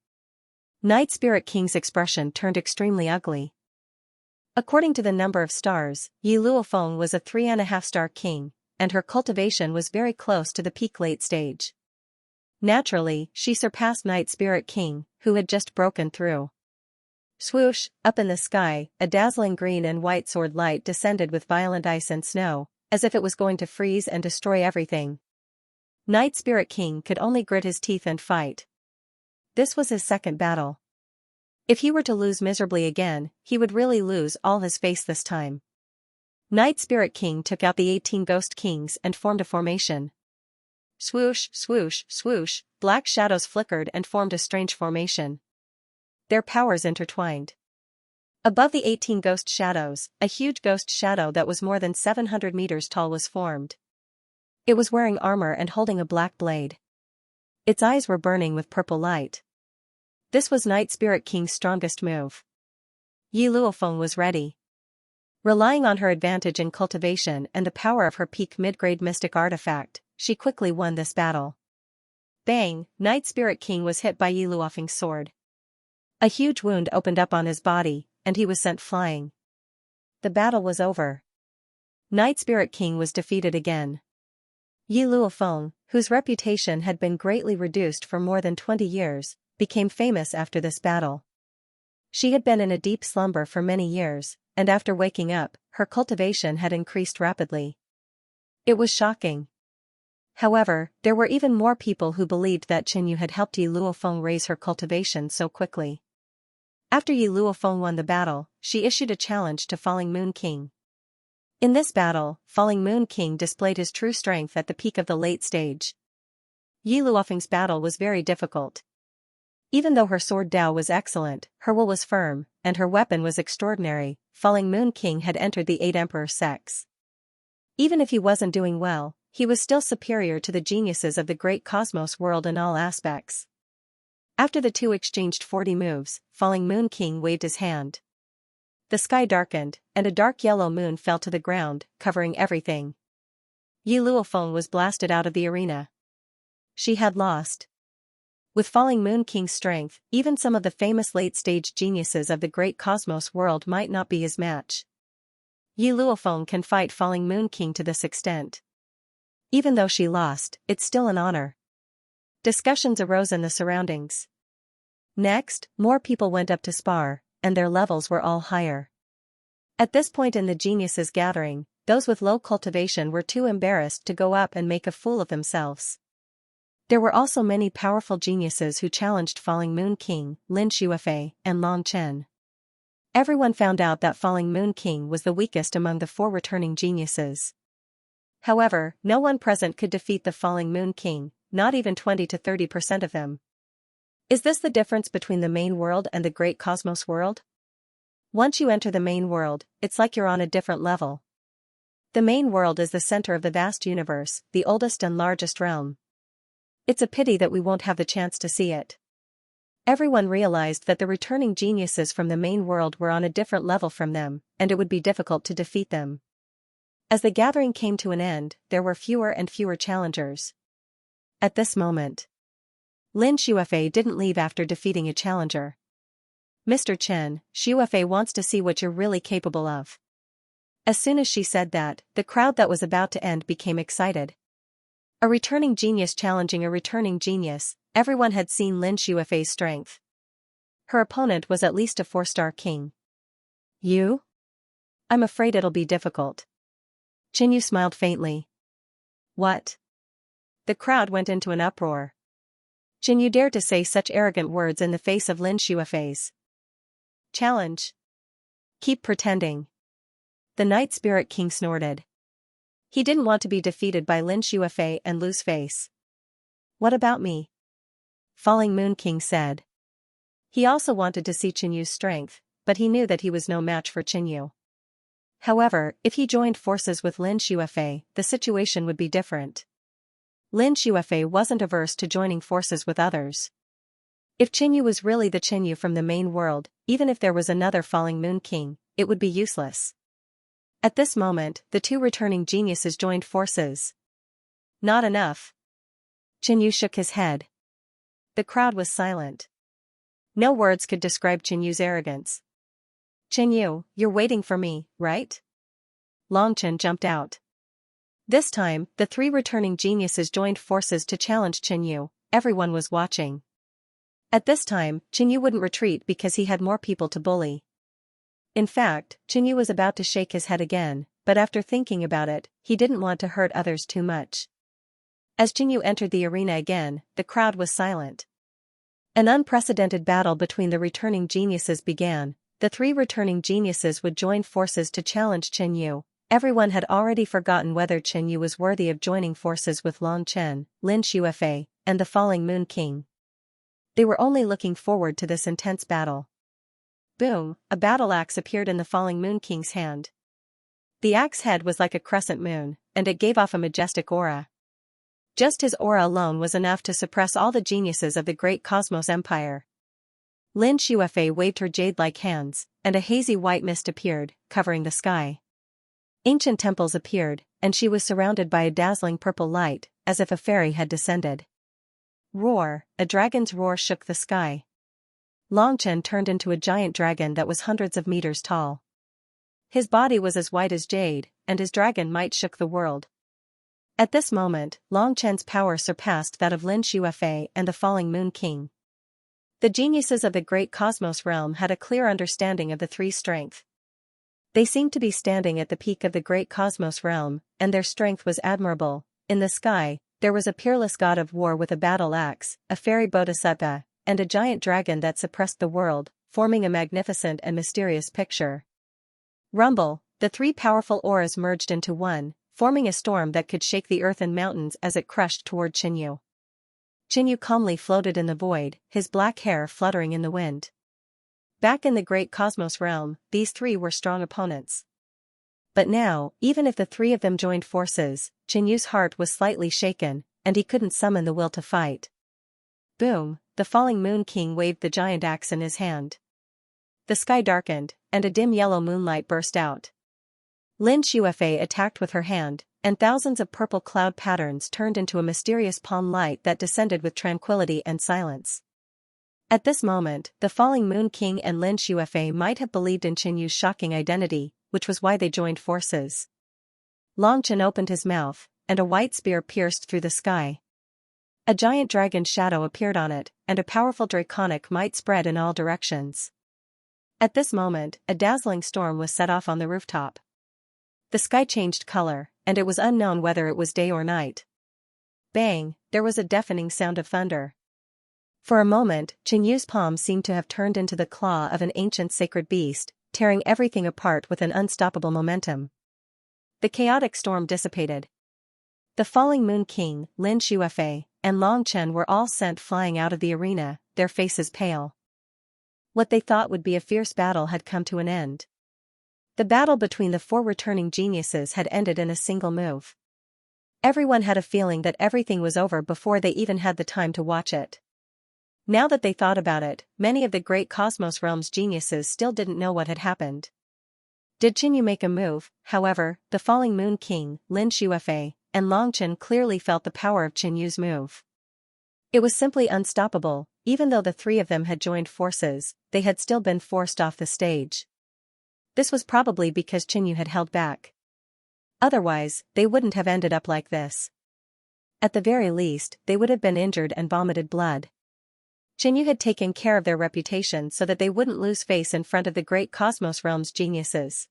Night Spirit King's expression turned extremely ugly. According to the number of stars, Yi Luofeng was a 3.5-star king, and her cultivation was very close to the peak late stage. Naturally, she surpassed Night Spirit King, who had just broken through. Swoosh, up in the sky, a dazzling green and white sword light descended with violent ice and snow, as if it was going to freeze and destroy everything. Night Spirit King could only grit his teeth and fight. This was his second battle. If he were to lose miserably again, he would really lose all his face this time. Night Spirit King took out the 18 Ghost Kings and formed a formation. Swoosh, swoosh, swoosh, black shadows flickered and formed a strange formation. Their powers intertwined. Above the 18 ghost shadows, a huge ghost shadow that was more than 700 meters tall was formed. It was wearing armor and holding a black blade. Its eyes were burning with purple light. This was Night Spirit King's strongest move. Yi Luofeng was ready. Relying on her advantage in cultivation and the power of her peak mid-grade mystic artifact, she quickly won this battle. Bang! Night Spirit King was hit by Yi Luofeng's sword. A huge wound opened up on his body, and he was sent flying. The battle was over. Night Spirit King was defeated again. Yi Luofeng, whose reputation had been greatly reduced for more than 20 years, became famous after this battle. She had been in a deep slumber for many years, and after waking up, her cultivation had increased rapidly. It was shocking. However, there were even more people who believed that Qinyu had helped Yi Luofeng raise her cultivation so quickly. After Yi Luofeng won the battle, she issued a challenge to Falling Moon King. In this battle, Falling Moon King displayed his true strength at the peak of the late stage. Yi Luofeng's battle was very difficult. Even though her sword Dao was excellent, her will was firm, and her weapon was extraordinary, Falling Moon King had entered the 8 Emperor sects. Even if he wasn't doing well, he was still superior to the geniuses of the great cosmos world in all aspects. After the two exchanged 40 moves, Falling Moon King waved his hand. The sky darkened, and a dark yellow moon fell to the ground, covering everything. Yi Luofeng was blasted out of the arena. She had lost. With Falling Moon King's strength, even some of the famous late-stage geniuses of the great cosmos world might not be his match. Yi Luofeng can fight Falling Moon King to this extent. Even though she lost, it's still an honor. Discussions arose in the surroundings. Next, more people went up to spar, and their levels were all higher. At this point in the geniuses' gathering, those with low cultivation were too embarrassed to go up and make a fool of themselves. There were also many powerful geniuses who challenged Falling Moon King, Lin Shuifei, and Long Chen. Everyone found out that Falling Moon King was the weakest among the 4 returning geniuses. However, no one present could defeat the Falling Moon King, not even 20 to 30% of them. Is this the difference between the main world and the great cosmos world? Once you enter the main world, it's like you're on a different level. The main world is the center of the vast universe, the oldest and largest realm. It's a pity that we won't have the chance to see it. Everyone realized that the returning geniuses from the main world were on a different level from them, and it would be difficult to defeat them. As the gathering came to an end, there were fewer and fewer challengers. At this moment, Lin Shuifei didn't leave after defeating a challenger. Mr. Chen, Shuifei wants to see what you're really capable of. As soon as she said that, the crowd that was about to end became excited. A returning genius challenging a returning genius, everyone had seen Lin Shuifei's strength. Her opponent was at least a 4-star king. You? I'm afraid it'll be difficult. Qinyu smiled faintly. What? The crowd went into an uproar. Qinyu dared to say such arrogant words in the face of Lin Shuifei's challenge. Keep pretending. The Night Spirit King snorted. He didn't want to be defeated by Lin Shuifei and lose face. What about me? Falling Moon King said. He also wanted to see Qinyu's strength, but he knew that he was no match for Qinyu. However, if he joined forces with Lin Shuifei, the situation would be different. Lin Shuifei wasn't averse to joining forces with others. If Qinyu was really the Qinyu from the main world, even if there was another Falling Moon King, it would be useless. At this moment, the 2 returning geniuses joined forces. Not enough. Qinyu shook his head. The crowd was silent. No words could describe Qinyu's arrogance. Qinyu, you're waiting for me, right? Long Chen jumped out. This time, the 3 returning geniuses joined forces to challenge Qinyu. Everyone was watching. At this time, Qinyu wouldn't retreat because he had more people to bully. In fact, Qinyu was about to shake his head again, but after thinking about it, he didn't want to hurt others too much. As Qinyu entered the arena again, the crowd was silent. An unprecedented battle between the returning geniuses began. The 3 returning geniuses would join forces to challenge Qinyu. Everyone had already forgotten whether Qinyu was worthy of joining forces with Long Chen, Lin Shuifei, and the Falling Moon King. They were only looking forward to this intense battle. Boom, a battle axe appeared in the Falling Moon King's hand. The axe head was like a crescent moon, and it gave off a majestic aura. Just his aura alone was enough to suppress all the geniuses of the great cosmos empire. Lin Shuifei waved her jade-like hands, and a hazy white mist appeared, covering the sky. Ancient temples appeared, and she was surrounded by a dazzling purple light, as if a fairy had descended. Roar, a dragon's roar shook the sky. Long Chen turned into a giant dragon that was hundreds of meters tall. His body was as white as jade, and his dragon might shook the world. At this moment, Long Chen's power surpassed that of Lin Shuifei and the Falling Moon King. The geniuses of the great cosmos realm had a clear understanding of the 3's strength. They seemed to be standing at the peak of the great cosmos realm, and their strength was admirable. In the sky, there was a peerless god of war with a battle axe, a fairy bodhisattva, and a giant dragon that suppressed the world, forming a magnificent and mysterious picture. Rumble, the 3 powerful auras merged into one, forming a storm that could shake the earth and mountains as it crushed toward Qinyu. Qinyu calmly floated in the void, his black hair fluttering in the wind. Back in the great cosmos realm, these 3 were strong opponents. But now, even if the three of them joined forces, Qinyu's heart was slightly shaken, and he couldn't summon the will to fight. Boom, the falling Moon King waved the giant axe in his hand. The sky darkened, and a dim yellow moonlight burst out. Lin Xuefei attacked with her hand, and thousands of purple cloud patterns turned into a mysterious palm light that descended with tranquility and silence. At this moment, the falling Moon King and Lin Xuefei might have believed in Qinyu's shocking identity, which was why they joined forces. Long Chen opened his mouth, and a white spear pierced through the sky. A giant dragon's shadow appeared on it, and a powerful draconic might spread in all directions. At this moment, a dazzling storm was set off on the rooftop. The sky changed color, and it was unknown whether it was day or night. Bang, there was a deafening sound of thunder. For a moment, Qinyu's palm seemed to have turned into the claw of an ancient sacred beast, tearing everything apart with an unstoppable momentum. The chaotic storm dissipated. The falling Moon King, Lin Xuefei, and Long Chen were all sent flying out of the arena, their faces pale. What they thought would be a fierce battle had come to an end. The battle between the four returning geniuses had ended in a single move. Everyone had a feeling that everything was over before they even had the time to watch it. Now that they thought about it, many of the great Cosmos Realm's geniuses still didn't know what had happened. Did Qinyu make a move? However, the falling Moon King, Lin Xuefei, and Long Chen clearly felt the power of Qinyu's move. It was simply unstoppable. Even though the three of them had joined forces, they had still been forced off the stage. This was probably because Qinyu had held back. Otherwise, they wouldn't have ended up like this. At the very least, they would have been injured and vomited blood. Qinyu had taken care of their reputation so that they wouldn't lose face in front of the great Cosmos Realm's geniuses.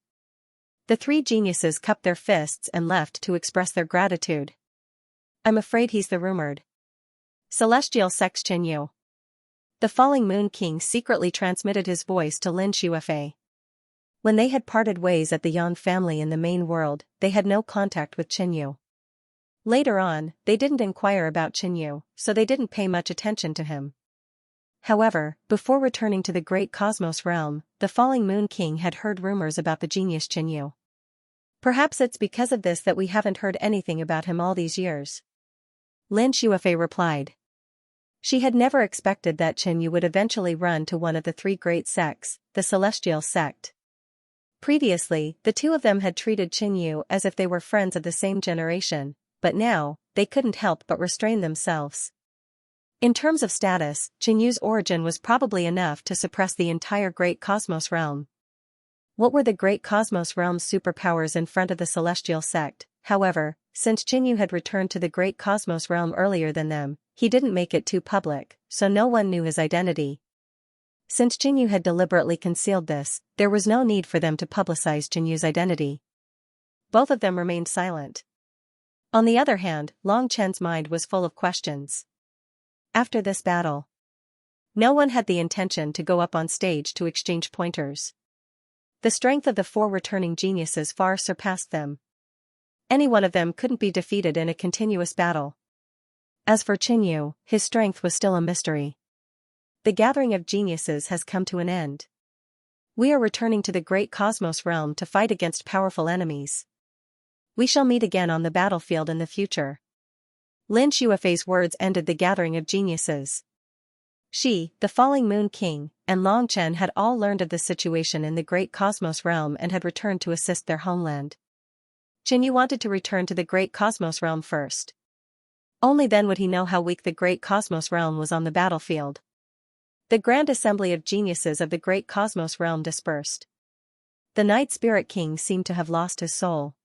The three geniuses cupped their fists and left to express their gratitude. I'm afraid he's the rumored Celestial Sex Qinyu. The falling Moon King secretly transmitted his voice to Lin Xuefei. When they had parted ways at the Yan family in the main world, they had no contact with Qinyu. Later on, they didn't inquire about Qinyu, so they didn't pay much attention to him. However, before returning to the great Cosmos realm, the falling Moon King had heard rumors about the genius Qinyu. Perhaps it's because of this that we haven't heard anything about him all these years. Lin Xuefei replied. She had never expected that Qinyu would eventually run to one of the three great sects, the Celestial Sect. Previously, the two of them had treated Qinyu as if they were friends of the same generation, but now, they couldn't help but restrain themselves. In terms of status, Qinyu's origin was probably enough to suppress the entire Great Cosmos Realm. What were the Great Cosmos Realm's superpowers in front of the Celestial Sect? However, since Qinyu had returned to the Great Cosmos Realm earlier than them, he didn't make it too public, so no one knew his identity. Since Qinyu had deliberately concealed this, there was no need for them to publicize Qinyu's identity. Both of them remained silent. On the other hand, Long Chen's mind was full of questions. After this battle, no one had the intention to go up on stage to exchange pointers. The strength of the four returning geniuses far surpassed them. Any one of them couldn't be defeated in a continuous battle. As for Qinyu, his strength was still a mystery. The gathering of geniuses has come to an end. We are returning to the great Cosmos realm to fight against powerful enemies. We shall meet again on the battlefield in the future. Lin Xuefei's words ended the gathering of geniuses. She, the falling Moon King, and Long Chen had all learned of the situation in the great Cosmos realm and had returned to assist their homeland. Qinyu wanted to return to the great Cosmos realm first. Only then would he know how weak the great Cosmos realm was on the battlefield. The grand assembly of geniuses of the great Cosmos realm dispersed. The Night Spirit King seemed to have lost his soul.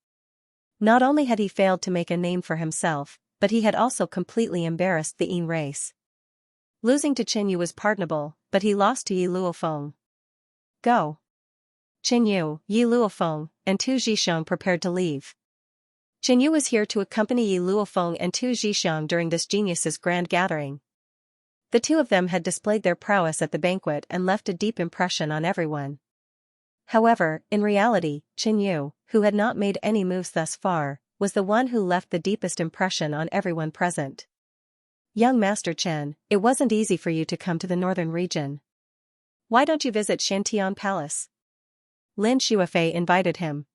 Not only had he failed to make a name for himself, but he had also completely embarrassed the Yin race. Losing to Qinyu was pardonable, but he lost to Yi Luofeng. Go! Qinyu, Yi Luofeng, and Tu Zhixiang prepared to leave. Qinyu was here to accompany Yi Luofeng and Tu Zhixiang during this geniuses' grand gathering. The two of them had displayed their prowess at the banquet and left a deep impression on everyone. However, in reality, Qinyu, who had not made any moves thus far, was the one who left the deepest impression on everyone present. Young Master Chen, it wasn't easy for you to come to the northern region. Why don't you visit Shantian Palace? Lin Xuefei invited him.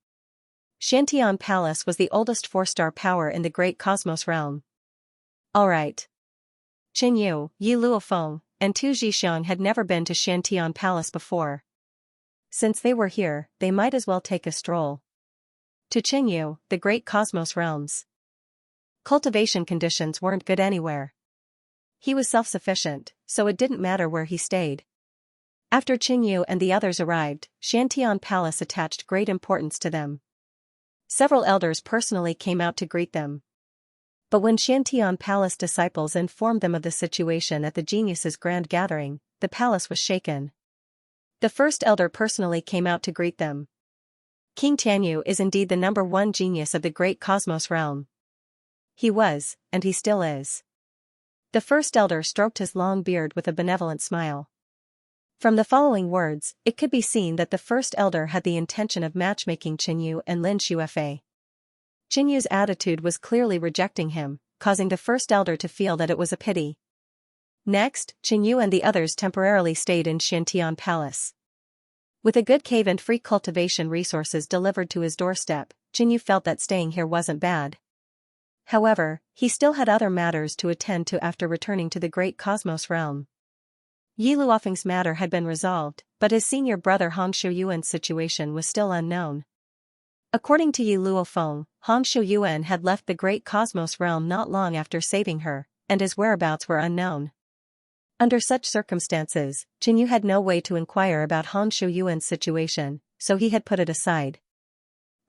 Xiantian Palace was the oldest four-star power in the Great Cosmos realm. Alright. Qin Yu, Yi Luofeng, and Tu Zhixiang had never been to Xiantian Palace before. Since they were here, they might as well take a stroll. To Qin Yu, the Great Cosmos realms. Cultivation conditions weren't good anywhere. He was self-sufficient, so it didn't matter where he stayed. After Qin Yu and the others arrived, Xiantian Palace attached great importance to them. Several elders personally came out to greet them. But when Xiantian Palace disciples informed them of the situation at the geniuses' grand gathering, the palace was shaken. The first elder personally came out to greet them. King Tianyu is indeed the #1 genius of the Great Cosmos realm. He was, and he still is. The first elder stroked his long beard with a benevolent smile. From the following words, it could be seen that the first elder had the intention of matchmaking Qin Yu and Lin Xuefei. Qin Yu's attitude was clearly rejecting him, causing the first elder to feel that it was a pity. Next, Qin Yu and the others temporarily stayed in Xiantian Palace. With a good cave and free cultivation resources delivered to his doorstep, Qin Yu felt that staying here wasn't bad. However, he still had other matters to attend to after returning to the Great Cosmos realm. Yi Luofeng's matter had been resolved, but his senior brother Hong Shuyuan's situation was still unknown. According to Yi Luofeng, Hong Shuyuan had left the Great Cosmos realm not long after saving her, and his whereabouts were unknown. Under such circumstances, Qin Yu had no way to inquire about Hong Shuyuan's situation, so he had put it aside.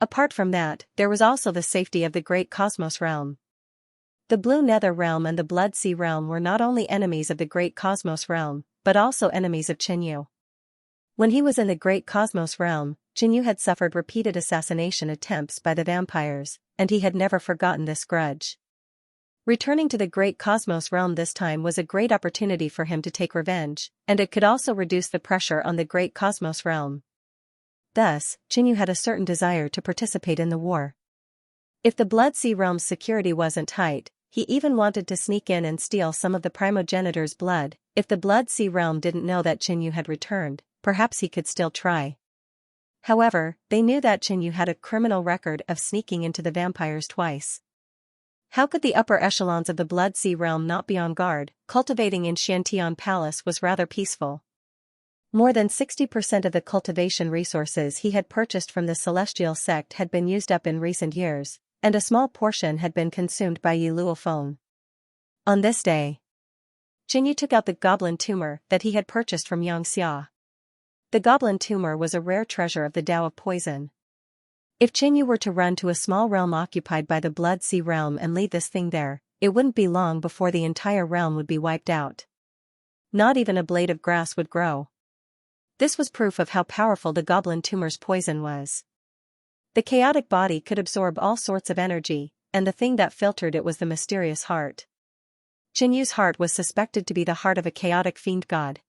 Apart from that, there was also the safety of the Great Cosmos realm. The Blue Nether realm and the Blood Sea realm were not only enemies of the Great Cosmos realm, but also enemies of Qin Yu. When he was in the Great Cosmos realm, Qin Yu had suffered repeated assassination attempts by the vampires, and he had never forgotten this grudge. Returning to the Great Cosmos realm this time was a great opportunity for him to take revenge, and it could also reduce the pressure on the Great Cosmos realm. Thus, Qin Yu had a certain desire to participate in the war. If the Blood Sea realm's security wasn't tight, he even wanted to sneak in and steal some of the primogenitor's blood. If the Blood Sea realm didn't know that Qin Yu had returned, perhaps he could still try. However, they knew that Qin Yu had a criminal record of sneaking into the vampires twice. How could the upper echelons of the Blood Sea realm not be on guard? Cultivating in Xiantian Palace was rather peaceful. More than 60% of the cultivation resources he had purchased from the celestial sect had been used up in recent years, and a small portion had been consumed by Yi Luofeng. On this day, Qin Yu took out the goblin tumor that he had purchased from Xianxia. The goblin tumor was a rare treasure of the Tao of Poison. If Qin Yu were to run to a small realm occupied by the Blood Sea realm and leave this thing there, it wouldn't be long before the entire realm would be wiped out. Not even a blade of grass would grow. This was proof of how powerful the goblin tumor's poison was. The chaotic body could absorb all sorts of energy, and the thing that filtered it was the mysterious heart. Qin Yu's heart was suspected to be the heart of a chaotic fiend god.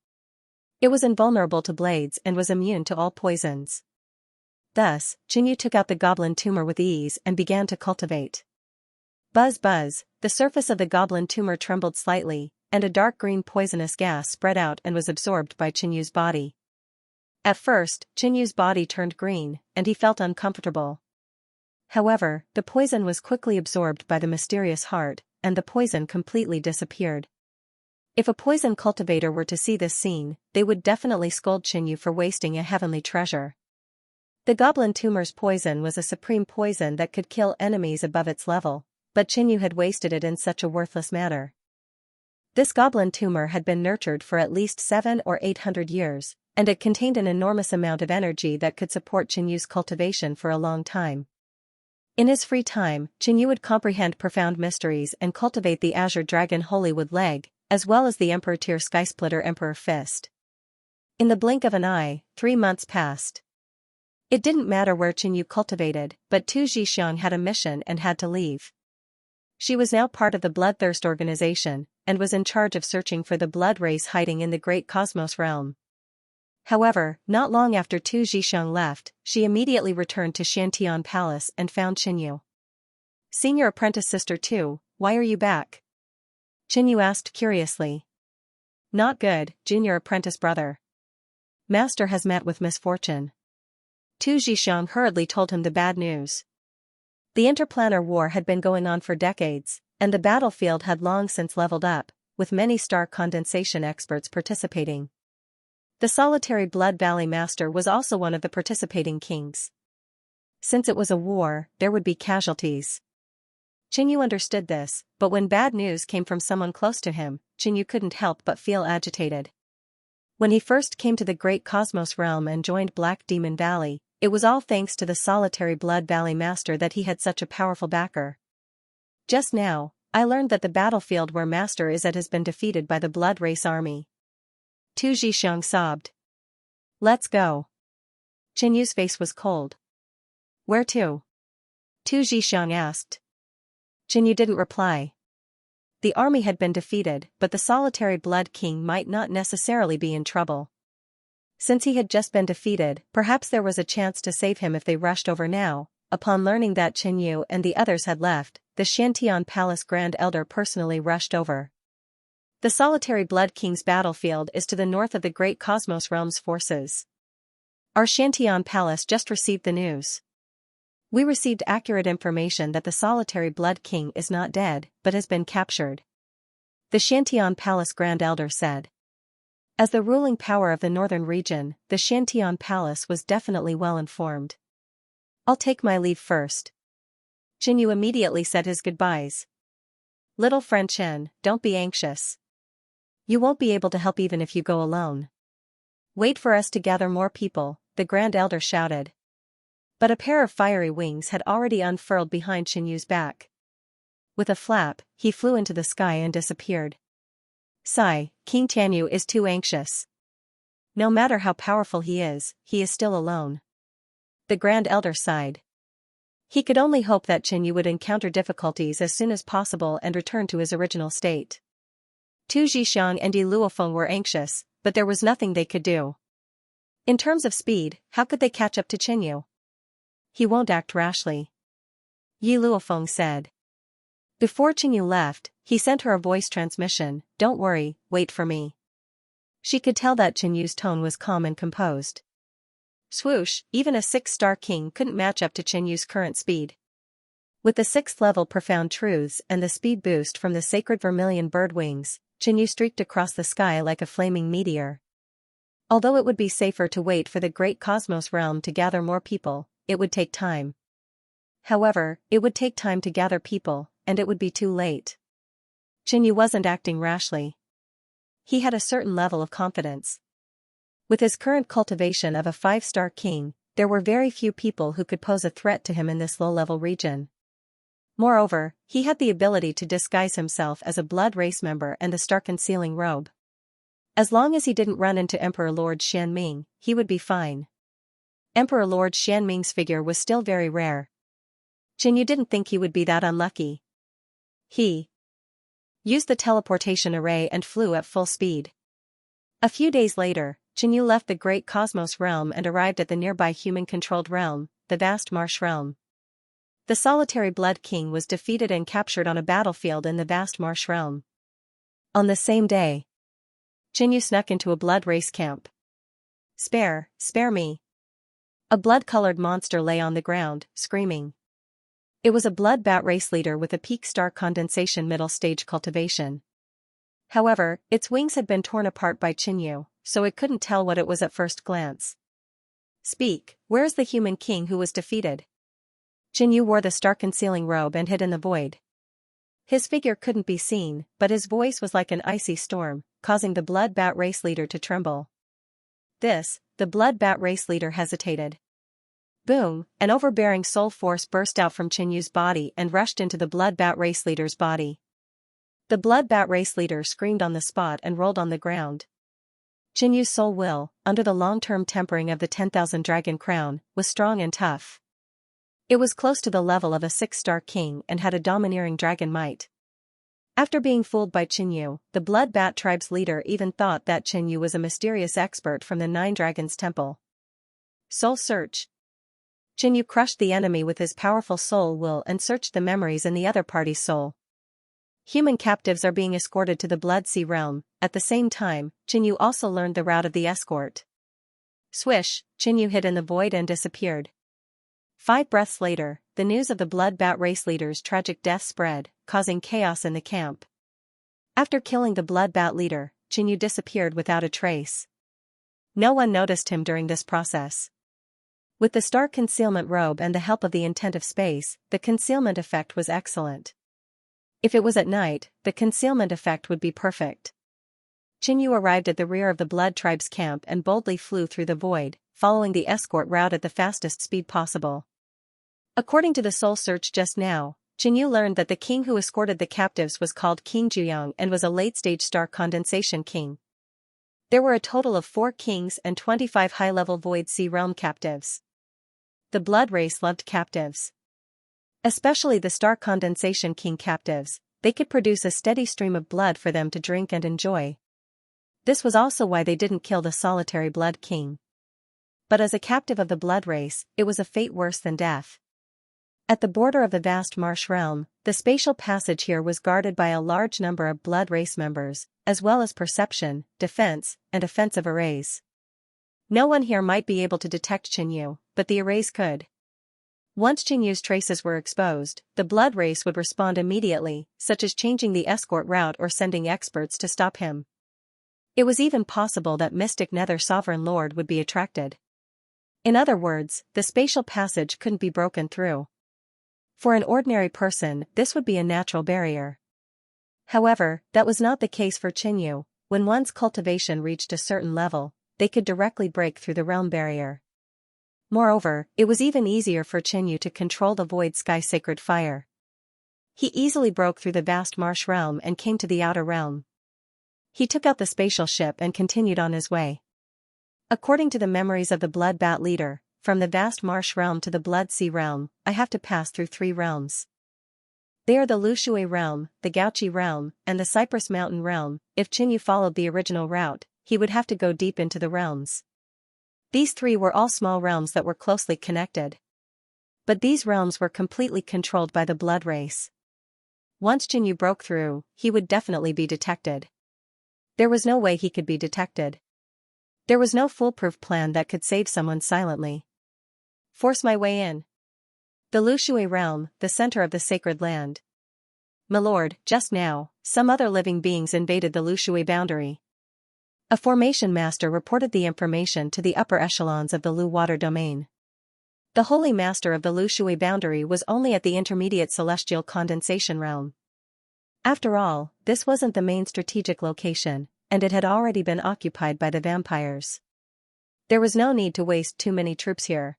It was invulnerable to blades and was immune to all poisons. Thus, Qin Yu took out the goblin tumor with ease and began to cultivate. Buzz buzz, the surface of the goblin tumor trembled slightly, and a dark green poisonous gas spread out and was absorbed by Qin Yu's body. At first, Qin Yu's body turned green, and he felt uncomfortable. However, the poison was quickly absorbed by the mysterious heart, and the poison completely disappeared. If a poison cultivator were to see this scene, they would definitely scold Qin Yu for wasting a heavenly treasure. The goblin tumor's poison was a supreme poison that could kill enemies above its level, but Qin Yu had wasted it in such a worthless manner. This goblin tumor had been nurtured for at least 700 or 800 years, and it contained an enormous amount of energy that could support Qin Yu's cultivation for a long time. In his free time, Qin Yu would comprehend profound mysteries and cultivate the Azure Dragon Holywood Leg, as well as the Emperor Tier Skysplitter Emperor Fist. In the blink of an eye, 3 months passed. It didn't matter where Qin Yu cultivated, but Tu Zhixiang had a mission and had to leave. She was now part of the Bloodthirst organization, and was in charge of searching for the blood race hiding in the Great Cosmos realm. However, not long after Tu Zhixiang left, she immediately returned to Xiantian Palace and found Qin Yu. Senior apprentice sister Tu, why are you back? Qin Yu asked curiously. Not good, junior apprentice brother. Master has met with misfortune. Tu Zhixiang hurriedly told him the bad news. The interplanar war had been going on for decades, and the battlefield had long since leveled up, with many star condensation experts participating. The solitary Blood Valley Master was also one of the participating kings. Since it was a war, there would be casualties. Qinyu understood this, but when bad news came from someone close to him, Qinyu couldn't help but feel agitated. When he first came to the Great Cosmos Realm and joined Black Demon Valley, it was all thanks to the solitary Blood Valley Master that he had such a powerful backer. Just now, I learned that the battlefield where Master is at has been defeated by the Blood Race Army. Tu Zhixiang sobbed. Let's go. Qinyu's face was cold. Where to? Tu Zhixiang asked. Qinyu didn't reply. The army had been defeated, but the solitary Blood King might not necessarily be in trouble. Since he had just been defeated, perhaps there was a chance to save him if they rushed over now. Upon learning that Qinyu and the others had left, the Xianxia Palace Grand Elder personally rushed over. The solitary Blood King's battlefield is to the north of the Great Cosmos Realm's forces. Our Xianxia Palace just received the news. We received accurate information that the solitary Blood King is not dead, but has been captured. The Xianxia Palace Grand Elder said. As the ruling power of the northern region, the Xianxia Palace was definitely well informed. I'll take my leave first. Qinyu immediately said his goodbyes. Little friend Chen, don't be anxious. You won't be able to help even if you go alone. Wait for us to gather more people, the Grand Elder shouted. But a pair of fiery wings had already unfurled behind Qinyu's back. With a flap, he flew into the sky and disappeared. Sigh, King Tianyu is too anxious. No matter how powerful he is still alone. The Grand Elder sighed. He could only hope that Qinyu would encounter difficulties as soon as possible and return to his original state. Tu Zhixiang and Yi Luofeng were anxious, but there was nothing they could do. In terms of speed, how could they catch up to Qinyu? He won't act rashly. Yi Luofeng said. Before Qinyu left, he sent her a voice transmission, "Don't worry, wait for me." She could tell that Qinyu's tone was calm and composed. Swoosh, even a 6-star king couldn't match up to Qinyu's current speed. With the 6th level profound truths and the speed boost from the sacred vermilion bird wings, Qinyu streaked across the sky like a flaming meteor. Although it would be safer to wait for the Great Cosmos Realm to gather more people, it would take time. However, it would take time to gather people, and it would be too late. Qinyu wasn't acting rashly. He had a certain level of confidence. With his current cultivation of a 5-star king, there were very few people who could pose a threat to him in this low-level region. Moreover, he had the ability to disguise himself as a blood race member and the star-concealing robe. As long as he didn't run into Emperor Lord Xianming, he would be fine. Emperor Lord Xianming's figure was still very rare. Qinyu didn't think he would be that unlucky. He used the teleportation array and flew at full speed. A few days later, Qinyu left the Great Cosmos Realm and arrived at the nearby human-controlled realm, the vast Marsh Realm. The solitary Blood King was defeated and captured on a battlefield in the vast Marsh Realm. On the same day, Qinyu snuck into a blood race camp. Spare me. A blood-colored monster lay on the ground, screaming. It was a blood bat race leader with a peak star condensation middle stage cultivation. However, its wings had been torn apart by Qinyu, so it couldn't tell what it was at first glance. Speak, where is the human king who was defeated? Qinyu wore the star-concealing robe and hid in the void. His figure couldn't be seen, but his voice was like an icy storm, causing the blood bat race leader to tremble. The blood bat race leader hesitated. Boom, an overbearing soul force burst out from Qinyu's body and rushed into the blood bat race leader's body. The blood bat race leader screamed on the spot and rolled on the ground. Qinyu's soul will, under the long-term tempering of the 10,000 dragon crown, was strong and tough. It was close to the level of a 6-star king and had a domineering dragon might. After being fooled by Qinyu, the Blood Bat tribe's leader even thought that Qinyu was a mysterious expert from the 9 Dragons Temple. Soul Search. Qinyu crushed the enemy with his powerful soul will and searched the memories in the other party's soul. Human captives are being escorted to the Blood Sea realm. At the same time, Qinyu also learned the route of the escort. Swish, Qinyu hid in the void and disappeared. 5 breaths later, the news of the blood bat race leader's tragic death spread, causing chaos in the camp. After killing the blood bat leader, Qinyu disappeared without a trace. No one noticed him during this process. With the star concealment robe and the help of the intent of space, the concealment effect was excellent. If it was at night, the concealment effect would be perfect. Qinyu arrived at the rear of the Blood Tribe's camp and boldly flew through the void, following the escort route at the fastest speed possible. According to the soul search just now, Qinyu learned that the king who escorted the captives was called King Juyang and was a late-stage star condensation king. There were a total of 4 kings and 25 high-level Void Sea Realm captives. The blood race loved captives. Especially the star condensation king captives, they could produce a steady stream of blood for them to drink and enjoy. This was also why they didn't kill the solitary blood king. But as a captive of the blood race, it was a fate worse than death. At the border of the vast marsh realm, the spatial passage here was guarded by a large number of blood race members, as well as perception, defense, and offensive arrays. No one here might be able to detect Qinyu, but the arrays could. Once Qinyu's traces were exposed, the blood race would respond immediately, such as changing the escort route or sending experts to stop him. It was even possible that Mystic Nether Sovereign Lord would be attracted. In other words, the spatial passage couldn't be broken through. For an ordinary person, this would be a natural barrier. However, that was not the case for Qinyu. When one's cultivation reached a certain level, they could directly break through the realm barrier. Moreover, it was even easier for Qinyu to control the Void Sky Sacred Fire. He easily broke through the vast marsh realm and came to the outer realm. He took out the spatial ship and continued on his way. According to the memories of the Blood Bat leader, from the vast marsh realm to the Blood Sea realm, I have to pass through 3 realms. They are the Lushui realm, the Gaoqi realm, and the Cypress Mountain realm. If Qinyu followed the original route, he would have to go deep into the realms. These 3 were all small realms that were closely connected. But these realms were completely controlled by the blood race. Once Qinyu broke through, he would definitely be detected. There was no way he could be detected. There was no foolproof plan that could save someone silently. Force my way in. The Lushui realm, the center of the sacred land. My lord, just now, some other living beings invaded the Lushui boundary. A formation master reported the information to the upper echelons of the Lu Water domain. The holy master of the Lushui boundary was only at the intermediate celestial condensation realm. After all, this wasn't the main strategic location, and it had already been occupied by the vampires. There was no need to waste too many troops here.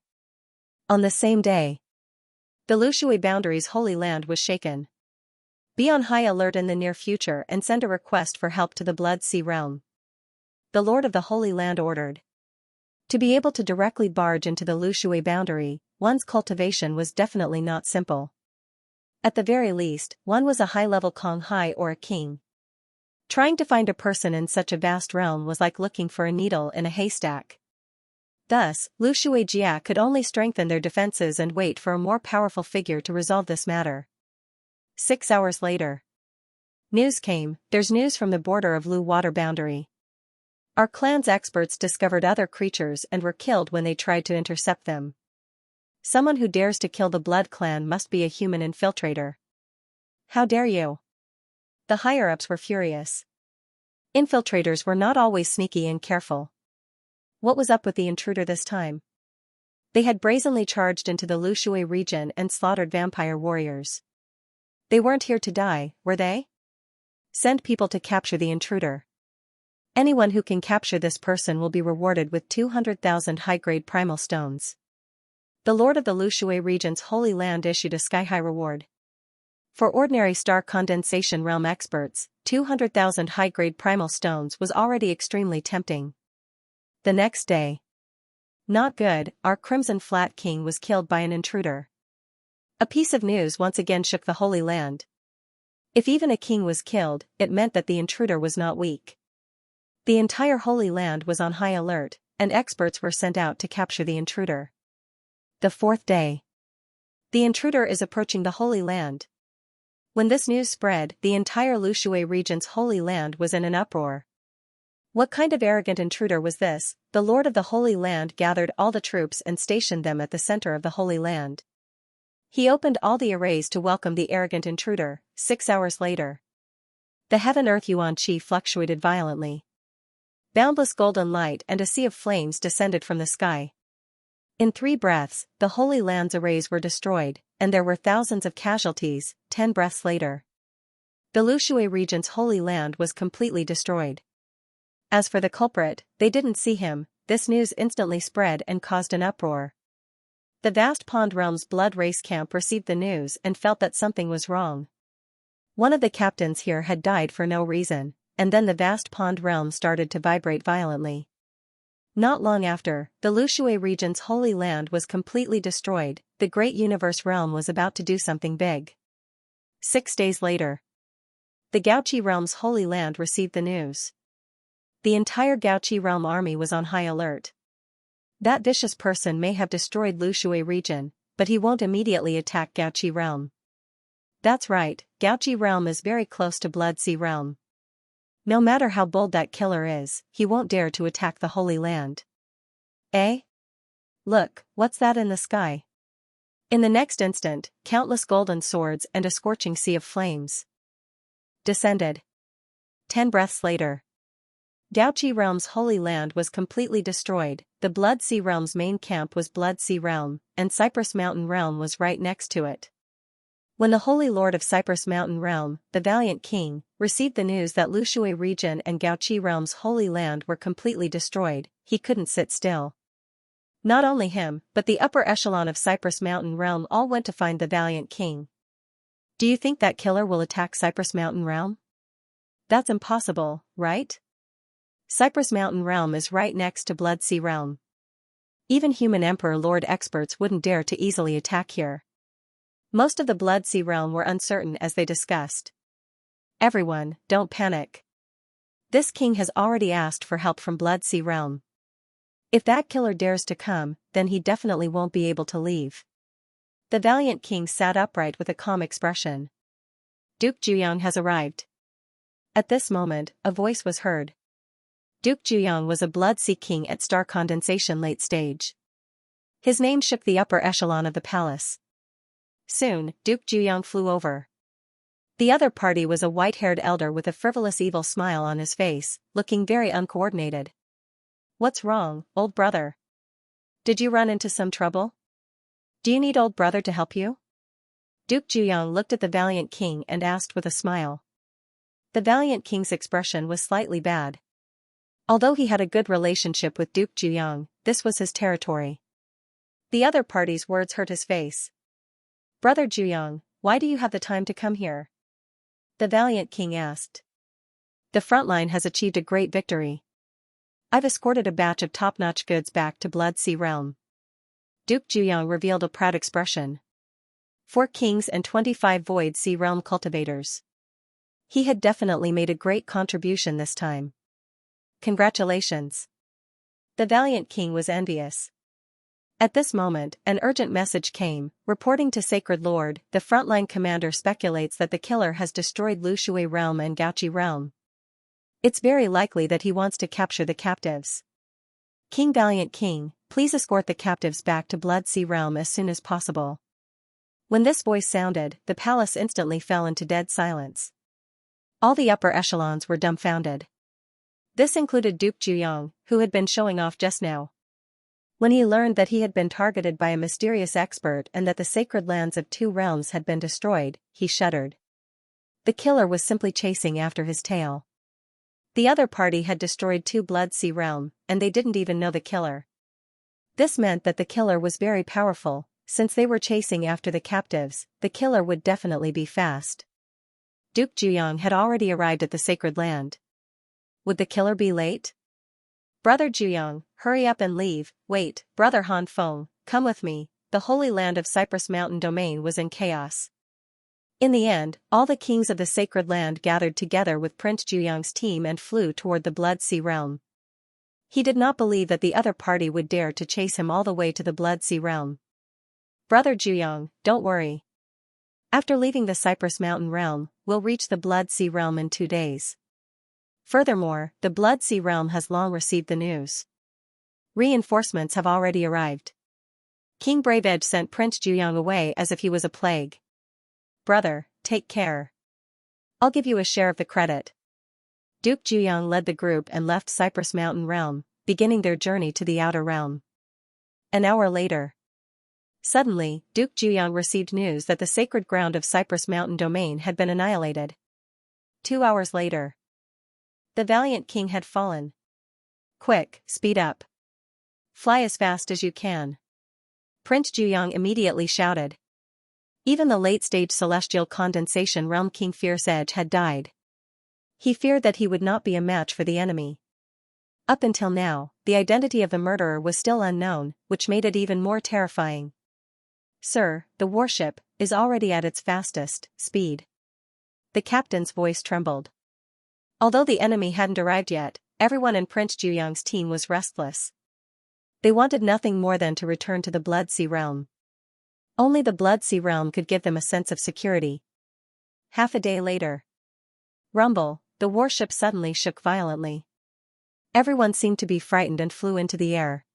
On the same day, the Lushui boundary's holy land was shaken. Be on high alert in the near future and send a request for help to the Blood Sea realm. The Lord of the Holy Land ordered. To be able to directly barge into the Lushui boundary, one's cultivation was definitely not simple. At the very least, one was a high-level Konghai or a king. Trying to find a person in such a vast realm was like looking for a needle in a haystack. Thus, Lushui Jia could only strengthen their defenses and wait for a more powerful figure to resolve this matter. 6 hours later. News came. There's news from the border of Lu Water boundary. Our clan's experts discovered other creatures and were killed when they tried to intercept them. Someone who dares to kill the Blood Clan must be a human infiltrator. How dare you? The higher-ups were furious. Infiltrators were not always sneaky and careful. What was up with the intruder this time? They had brazenly charged into the Lushui region and slaughtered vampire warriors. They weren't here to die, were they? Send people to capture the intruder. Anyone who can capture this person will be rewarded with 200,000 high-grade primal stones. The Lord of the Lushui region's holy land issued a sky-high reward. For ordinary star condensation realm experts, 200,000 high-grade primal stones was already extremely tempting. The next day. Not good, our Crimson Flat King was killed by an intruder. A piece of news once again shook the Holy Land. If even a king was killed, it meant that the intruder was not weak. The entire Holy Land was on high alert, and experts were sent out to capture the intruder. The 4th day. The intruder is approaching the Holy Land. When this news spread, the entire Lushui region's Holy Land was in an uproar. What kind of arrogant intruder was this? The Lord of the Holy Land gathered all the troops and stationed them at the center of the Holy Land. He opened all the arrays to welcome the arrogant intruder. 6 hours later, the heaven-earth yuan qi fluctuated violently. Boundless golden light and a sea of flames descended from the sky. In 3 breaths, the Holy Land's arrays were destroyed, and there were thousands of casualties. 10 breaths later, the Lushui region's Holy Land was completely destroyed. As for the culprit, they didn't see him. This news instantly spread and caused an uproar. The vast Pond Realm's Blood Race camp received the news and felt that something was wrong. One of the captains here had died for no reason, and then the vast Pond Realm started to vibrate violently. Not long after, the Lushui region's Holy Land was completely destroyed. The Great Universe Realm was about to do something big. 6 days later, the Gaoqi Realm's Holy Land received the news. The entire Gaoqi Realm army was on high alert. That vicious person may have destroyed Lushui region, but he won't immediately attack Gaoqi Realm. That's right, Gaoqi Realm is very close to Blood Sea Realm. No matter how bold that killer is, he won't dare to attack the Holy Land. Eh? Look, what's that in the sky? In the next instant, countless golden swords and a scorching sea of flames descended. 10 breaths later, Gaoqi Realm's Holy Land was completely destroyed. The Blood Sea Realm's main camp was Blood Sea Realm, and Cypress Mountain Realm was right next to it. When the Holy Lord of Cypress Mountain Realm, the Valiant King, received the news that Lushui region and Gaoqi Realm's Holy Land were completely destroyed, he couldn't sit still. Not only him, but the upper echelon of Cypress Mountain Realm all went to find the Valiant King. Do you think that killer will attack Cypress Mountain Realm? That's impossible, right? Cypress Mountain Realm is right next to Blood Sea Realm. Even human Emperor Lord experts wouldn't dare to easily attack here. Most of the Blood Sea Realm were uncertain as they discussed. Everyone, don't panic. This king has already asked for help from Blood Sea Realm. If that killer dares to come, then he definitely won't be able to leave. The Valiant King sat upright with a calm expression. Duke Juyang has arrived. At this moment, a voice was heard. Duke Juyang was a Blood Sea king at Star Condensation late stage. His name shook the upper echelon of the palace. Soon, Duke Juyang flew over. The other party was a white-haired elder with a frivolous evil smile on his face, looking very uncoordinated. What's wrong, old brother? Did you run into some trouble? Do you need old brother to help you? Duke Juyang looked at the Valiant King and asked with a smile. The Valiant King's expression was slightly bad. Although he had a good relationship with Duke Juyang, this was his territory. The other party's words hurt his face. Brother Juyang, why do you have the time to come here? The Valiant King asked. The front line has achieved a great victory. I've escorted a batch of top-notch goods back to Blood Sea Realm. Duke Juyang revealed a proud expression. 4 kings and 25 Void Sea Realm cultivators. He had definitely made a great contribution this time. Congratulations. The Valiant King was envious. At this moment, an urgent message came, reporting to Sacred Lord. The frontline commander speculates that the killer has destroyed Lushui Realm and Gaoqi Realm. It's very likely that he wants to capture the captives. King Valiant King, please escort the captives back to Blood Sea Realm as soon as possible. When this voice sounded, the palace instantly fell into dead silence. All the upper echelons were dumbfounded. This included Duke Juyang, who had been showing off just now. When he learned that he had been targeted by a mysterious expert and that the sacred lands of 2 realms had been destroyed, he shuddered. The killer was simply chasing after his tail. The other party had destroyed 2 Blood Sea Realm, and they didn't even know the killer. This meant that the killer was very powerful. Since they were chasing after the captives, the killer would definitely be fast. Duke Juyang had already arrived at the sacred land. Would the killer be late? Brother Juyang, hurry up and leave. Wait, Brother Han Feng, come with me. The Holy Land of Cypress Mountain Domain was in chaos. In the end, all the kings of the sacred land gathered together with Prince Juyang's team and flew toward the Blood Sea Realm. He did not believe that the other party would dare to chase him all the way to the Blood Sea Realm. Brother Juyang, don't worry. After leaving the Cypress Mountain Realm, we'll reach the Blood Sea Realm in 2 days. Furthermore, the Blood Sea Realm has long received the news. Reinforcements have already arrived. King Brave Edge sent Prince Juyang away as if he was a plague. "Brother, take care. I'll give you a share of the credit." Duke Juyang led the group and left Cypress Mountain Realm, beginning their journey to the Outer Realm. An hour later. Suddenly, Duke Juyang received news that the sacred ground of Cypress Mountain Domain had been annihilated. 2 hours later. The valiant king had fallen. "Quick, speed up. Fly as fast as you can." Prince Juyang immediately shouted. Even the late-stage celestial condensation realm King Fierce Edge had died. He feared that he would not be a match for the enemy. Up until now, the identity of the murderer was still unknown, which made it even more terrifying. "Sir, the warship is already at its fastest speed." The captain's voice trembled. Although the enemy hadn't arrived yet, everyone in Prince Juyang's team was restless. They wanted nothing more than to return to the Blood Sea Realm. Only the Blood Sea Realm could give them a sense of security. Half a day later. Rumble, the warship suddenly shook violently. Everyone seemed to be frightened and flew into the air.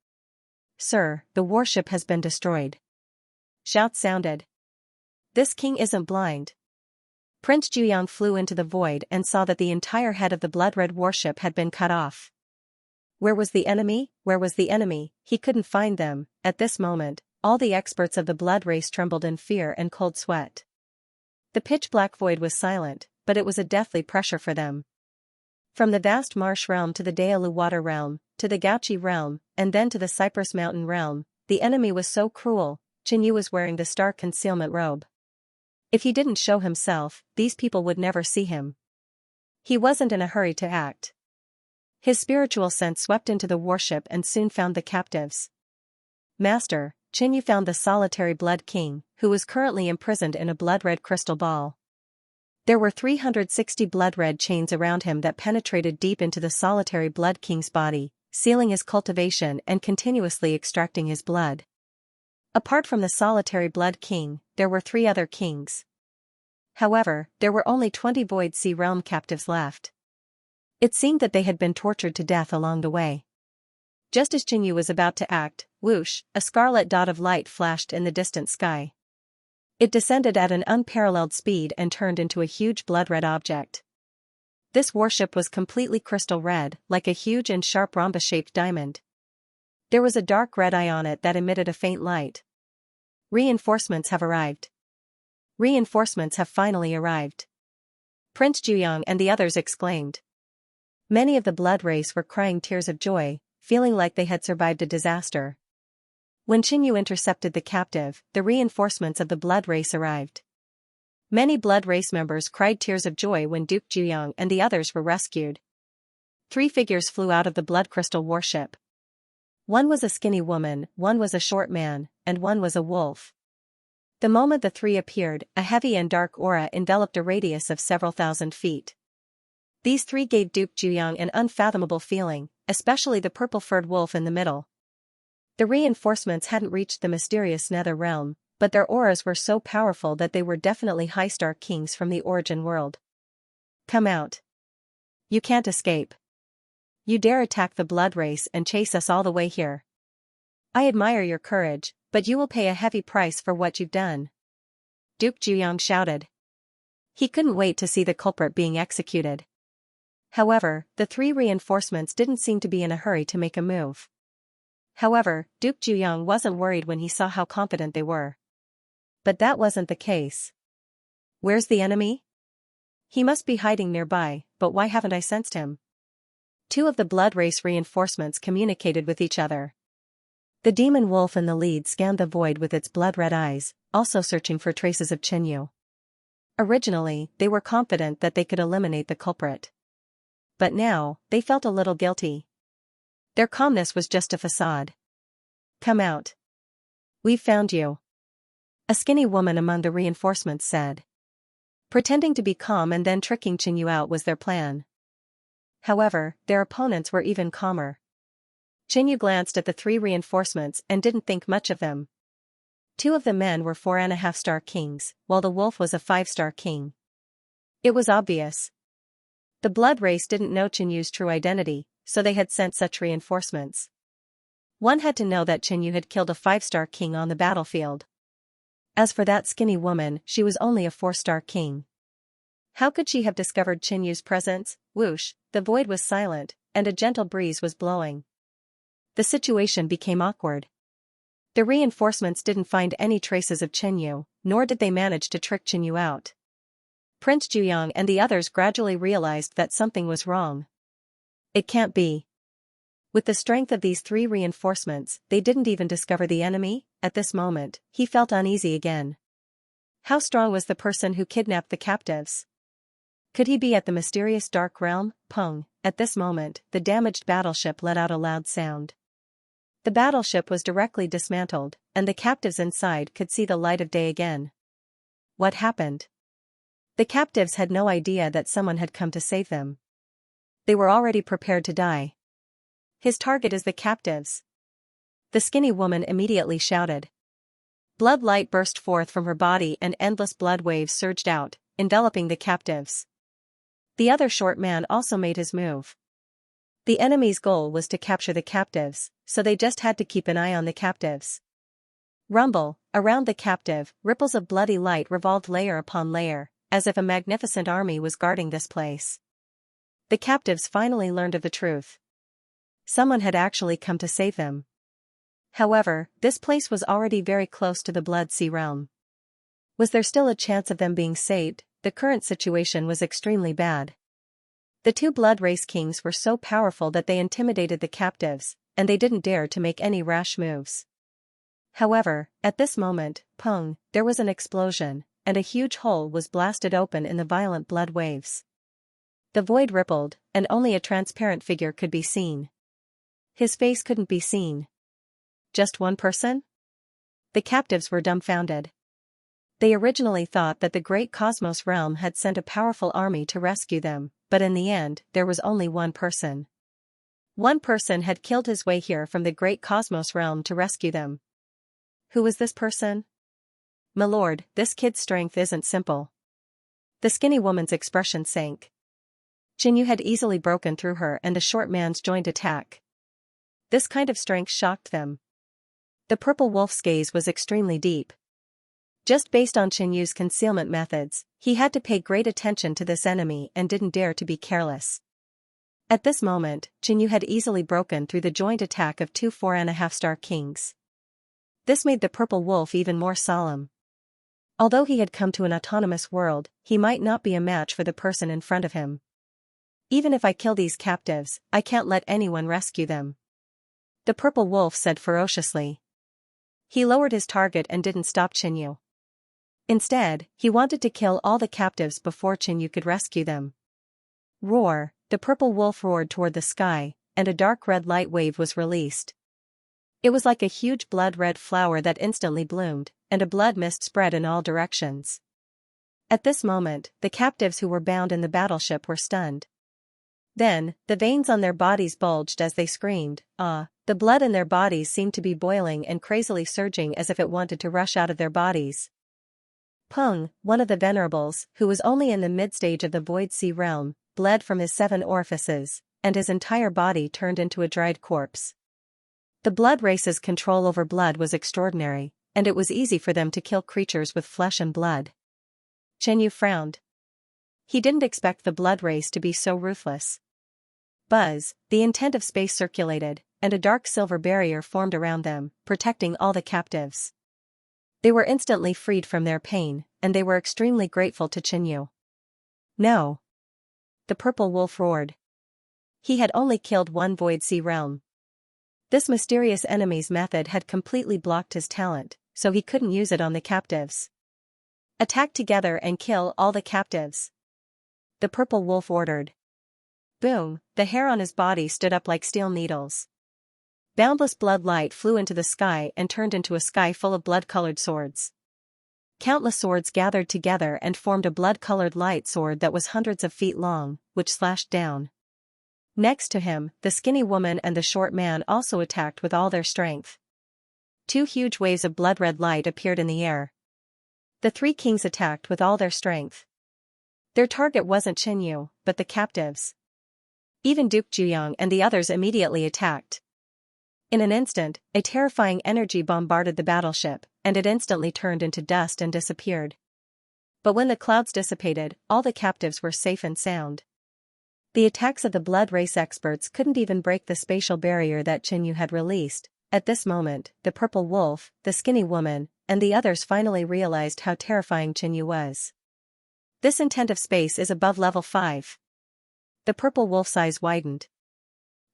"Sir, the warship has been destroyed." Shouts sounded. "This king isn't blind." Prince Juyang flew into the void and saw that the entire head of the blood-red warship had been cut off. Where was the enemy? Where was the enemy? He couldn't find them. At this moment, all the experts of the blood race trembled in fear and cold sweat. The pitch-black void was silent, but it was a deathly pressure for them. From the vast marsh realm to the Daelu water realm, to the Gauchi realm, and then to the Cypress Mountain realm, the enemy was so cruel. Qinyu was wearing the star concealment robe. If he didn't show himself, these people would never see him. He wasn't in a hurry to act. His spiritual sense swept into the warship and soon found the captives. "Master," Qinyu found the solitary Blood King, who was currently imprisoned in a blood-red crystal ball. There were 360 blood-red chains around him that penetrated deep into the solitary Blood King's body, sealing his cultivation and continuously extracting his blood. Apart from the solitary Blood King, there were 3 other kings. However, there were only 20 Void Sea Realm captives left. It seemed that they had been tortured to death along the way. Just as Qinyu was about to act, whoosh, a scarlet dot of light flashed in the distant sky. It descended at an unparalleled speed and turned into a huge blood-red object. This warship was completely crystal red, like a huge and sharp rhombus-shaped diamond. There was a dark red eye on it that emitted a faint light. "Reinforcements have arrived. Reinforcements have finally arrived." Prince Juyang and the others exclaimed. Many of the blood race were crying tears of joy, feeling like they had survived a disaster. When Qinyu intercepted the captive, the reinforcements of the blood race arrived. Many blood race members cried tears of joy when Duke Juyang and the others were rescued. 3 figures flew out of the blood crystal warship. One was a skinny woman, one was a short man, and one was a wolf. The moment the 3 appeared, a heavy and dark aura enveloped a radius of several thousand feet. These 3 gave Duke Juyang an unfathomable feeling, especially the purple-furred wolf in the middle. The reinforcements hadn't reached the mysterious Nether Realm, but their auras were so powerful that they were definitely high-star kings from the origin world. "Come out. You can't escape. You dare attack the blood race and chase us all the way here. I admire your courage, but you will pay a heavy price for what you've done." Duke Juyang shouted. He couldn't wait to see the culprit being executed. However, the 3 reinforcements didn't seem to be in a hurry to make a move. However, Duke Juyang wasn't worried when he saw how confident they were. But that wasn't the case. "Where's the enemy? He must be hiding nearby, but why haven't I sensed him?" 2 of the blood race reinforcements communicated with each other. The demon wolf in the lead scanned the void with its blood-red eyes, also searching for traces of Qinyu. Originally, they were confident that they could eliminate the culprit. But now, they felt a little guilty. Their calmness was just a facade. "Come out. We've found you," a skinny woman among the reinforcements said. Pretending to be calm and then tricking Qinyu out was their plan. However, their opponents were even calmer. Qinyu glanced at the 3 reinforcements and didn't think much of them. 2 of the men were 4.5-star kings, while the wolf was a 5-star king. It was obvious. The blood race didn't know Qinyu's true identity, so they had sent such reinforcements. One had to know that Qinyu had killed a 5-star king on the battlefield. As for that skinny woman, she was only a 4-star king. How could she have discovered Qinyu's presence? Whoosh, the void was silent, and a gentle breeze was blowing. The situation became awkward. The reinforcements didn't find any traces of Qinyu, nor did they manage to trick Qinyu out. Prince Juyang and the others gradually realized that something was wrong. It can't be. With the strength of these 3 reinforcements, they didn't even discover the enemy. At this moment, he felt uneasy again. How strong was the person who kidnapped the captives? Could he be at the mysterious dark realm? Pung. At this moment, the damaged battleship let out a loud sound. The battleship was directly dismantled, and the captives inside could see the light of day again. What happened? The captives had no idea that someone had come to save them. They were already prepared to die. His target is the captives. The skinny woman immediately shouted. Blood light burst forth from her body and endless blood waves surged out, enveloping the captives. The other short man also made his move. The enemy's goal was to capture the captives, so they just had to keep an eye on the captives. Rumble, around the captive, ripples of bloody light revolved layer upon layer, as if a magnificent army was guarding this place. The captives finally learned of the truth. Someone had actually come to save them. However, this place was already very close to the Blood Sea realm. Was there still a chance of them being saved? The current situation was extremely bad. The 2 blood race kings were so powerful that they intimidated the captives, and they didn't dare to make any rash moves. However, at this moment, pung, there was an explosion, and a huge hole was blasted open in the violent blood waves. The void rippled, and only a transparent figure could be seen. His face couldn't be seen. Just one person? The captives were dumbfounded. They originally thought that the great cosmos realm had sent a powerful army to rescue them, but in the end, there was only one person. One person had killed his way here from the great cosmos realm to rescue them. Who was this person? My lord, this kid's strength isn't simple. The skinny woman's expression sank. Qinyu had easily broken through her and the short man's joint attack. This kind of strength shocked them. The purple wolf's gaze was extremely deep. Just based on Qinyu's concealment methods, he had to pay great attention to this enemy and didn't dare to be careless. At this moment, Qinyu had easily broken through the joint attack of 2 4.5-star kings. This made the purple wolf even more solemn. Although he had come to an autonomous world, he might not be a match for the person in front of him. Even if I kill these captives, I can't let anyone rescue them. The purple wolf said ferociously. He lowered his target and didn't stop Qinyu. Instead, he wanted to kill all the captives before Qinyu could rescue them. Roar, the purple wolf roared toward the sky, and a dark red light wave was released. It was like a huge blood-red flower that instantly bloomed, and a blood mist spread in all directions. At this moment, the captives who were bound in the battleship were stunned. Then, the veins on their bodies bulged as they screamed, ah! The blood in their bodies seemed to be boiling and crazily surging as if it wanted to rush out of their bodies. Pung, one of the venerables, who was only in the mid-stage of the Void Sea realm, bled from his 7 orifices, and his entire body turned into a dried corpse. The blood race's control over blood was extraordinary, and it was easy for them to kill creatures with flesh and blood. Qinyu frowned. He didn't expect the blood race to be so ruthless. Buzz, the intent of space circulated, and a dark silver barrier formed around them, protecting all the captives. They were instantly freed from their pain, and they were extremely grateful to Qinyu. No! The purple wolf roared. He had only killed 1 Void Sea realm. This mysterious enemy's method had completely blocked his talent, so he couldn't use it on the captives. Attack together and kill all the captives. The purple wolf ordered. Boom, the hair on his body stood up like steel needles. Boundless blood light flew into the sky and turned into a sky full of blood-colored swords. Countless swords gathered together and formed a blood-colored light sword that was hundreds of feet long, which slashed down. Next to him, the skinny woman and the short man also attacked with all their strength. 2 huge waves of blood-red light appeared in the air. The 3 kings attacked with all their strength. Their target wasn't Qinyu, but the captives. Even Duke Juyang and the others immediately attacked. In an instant, a terrifying energy bombarded the battleship, and it instantly turned into dust and disappeared. But when the clouds dissipated, all the captives were safe and sound. The attacks of the blood race experts couldn't even break the spatial barrier that Qinyu had released. At this moment, the purple wolf, the skinny woman, and the others finally realized how terrifying Qinyu was. This intent of space is above level 5. The purple wolf's eyes widened.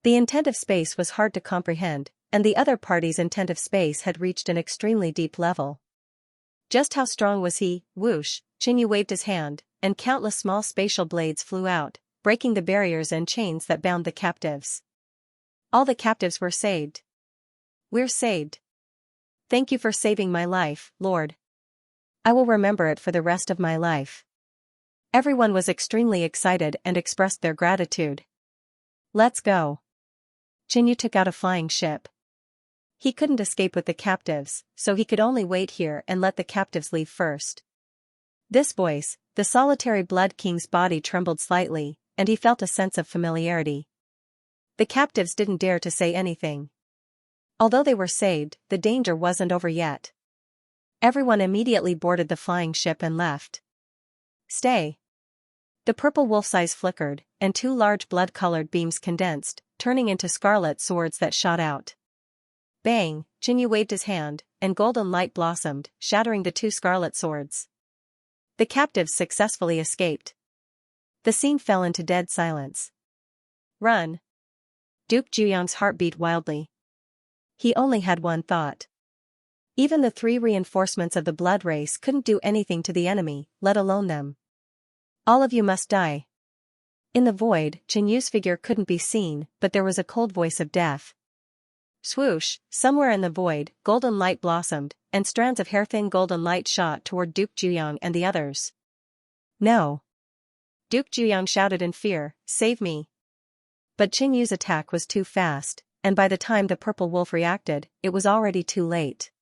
The intent of space was hard to comprehend, and the other party's intent of space had reached an extremely deep level. Just how strong was he? Whoosh, Qinyu waved his hand, and countless small spatial blades flew out, breaking the barriers and chains that bound the captives. All the captives were saved. We're saved. Thank you for saving my life, Lord. I will remember it for the rest of my life. Everyone was extremely excited and expressed their gratitude. Let's go. Qinyu took out a flying ship. He couldn't escape with the captives, so he could only wait here and let the captives leave first. This voice, the solitary Blood King's body trembled slightly, and he felt a sense of familiarity. The captives didn't dare to say anything. Although they were saved, the danger wasn't over yet. Everyone immediately boarded the flying ship and left. Stay. The purple wolf's eyes flickered, and 2 large blood-colored beams condensed, turning into scarlet swords that shot out. Bang, Qinyu waved his hand, and golden light blossomed, shattering the 2 scarlet swords. The captives successfully escaped. The scene fell into dead silence. Run. Duke Juyong's heart beat wildly. He only had one thought. Even the 3 reinforcements of the blood race couldn't do anything to the enemy, let alone them. All of you must die. In the void, Qinyu's figure couldn't be seen, but there was a cold voice of death. Swoosh, somewhere in the void, golden light blossomed, and strands of hair-thin golden light shot toward Duke Juyong and the others. No. Duke Juyong shouted in fear, save me. But Qinyu's attack was too fast, and by the time the purple wolf reacted, it was already too late.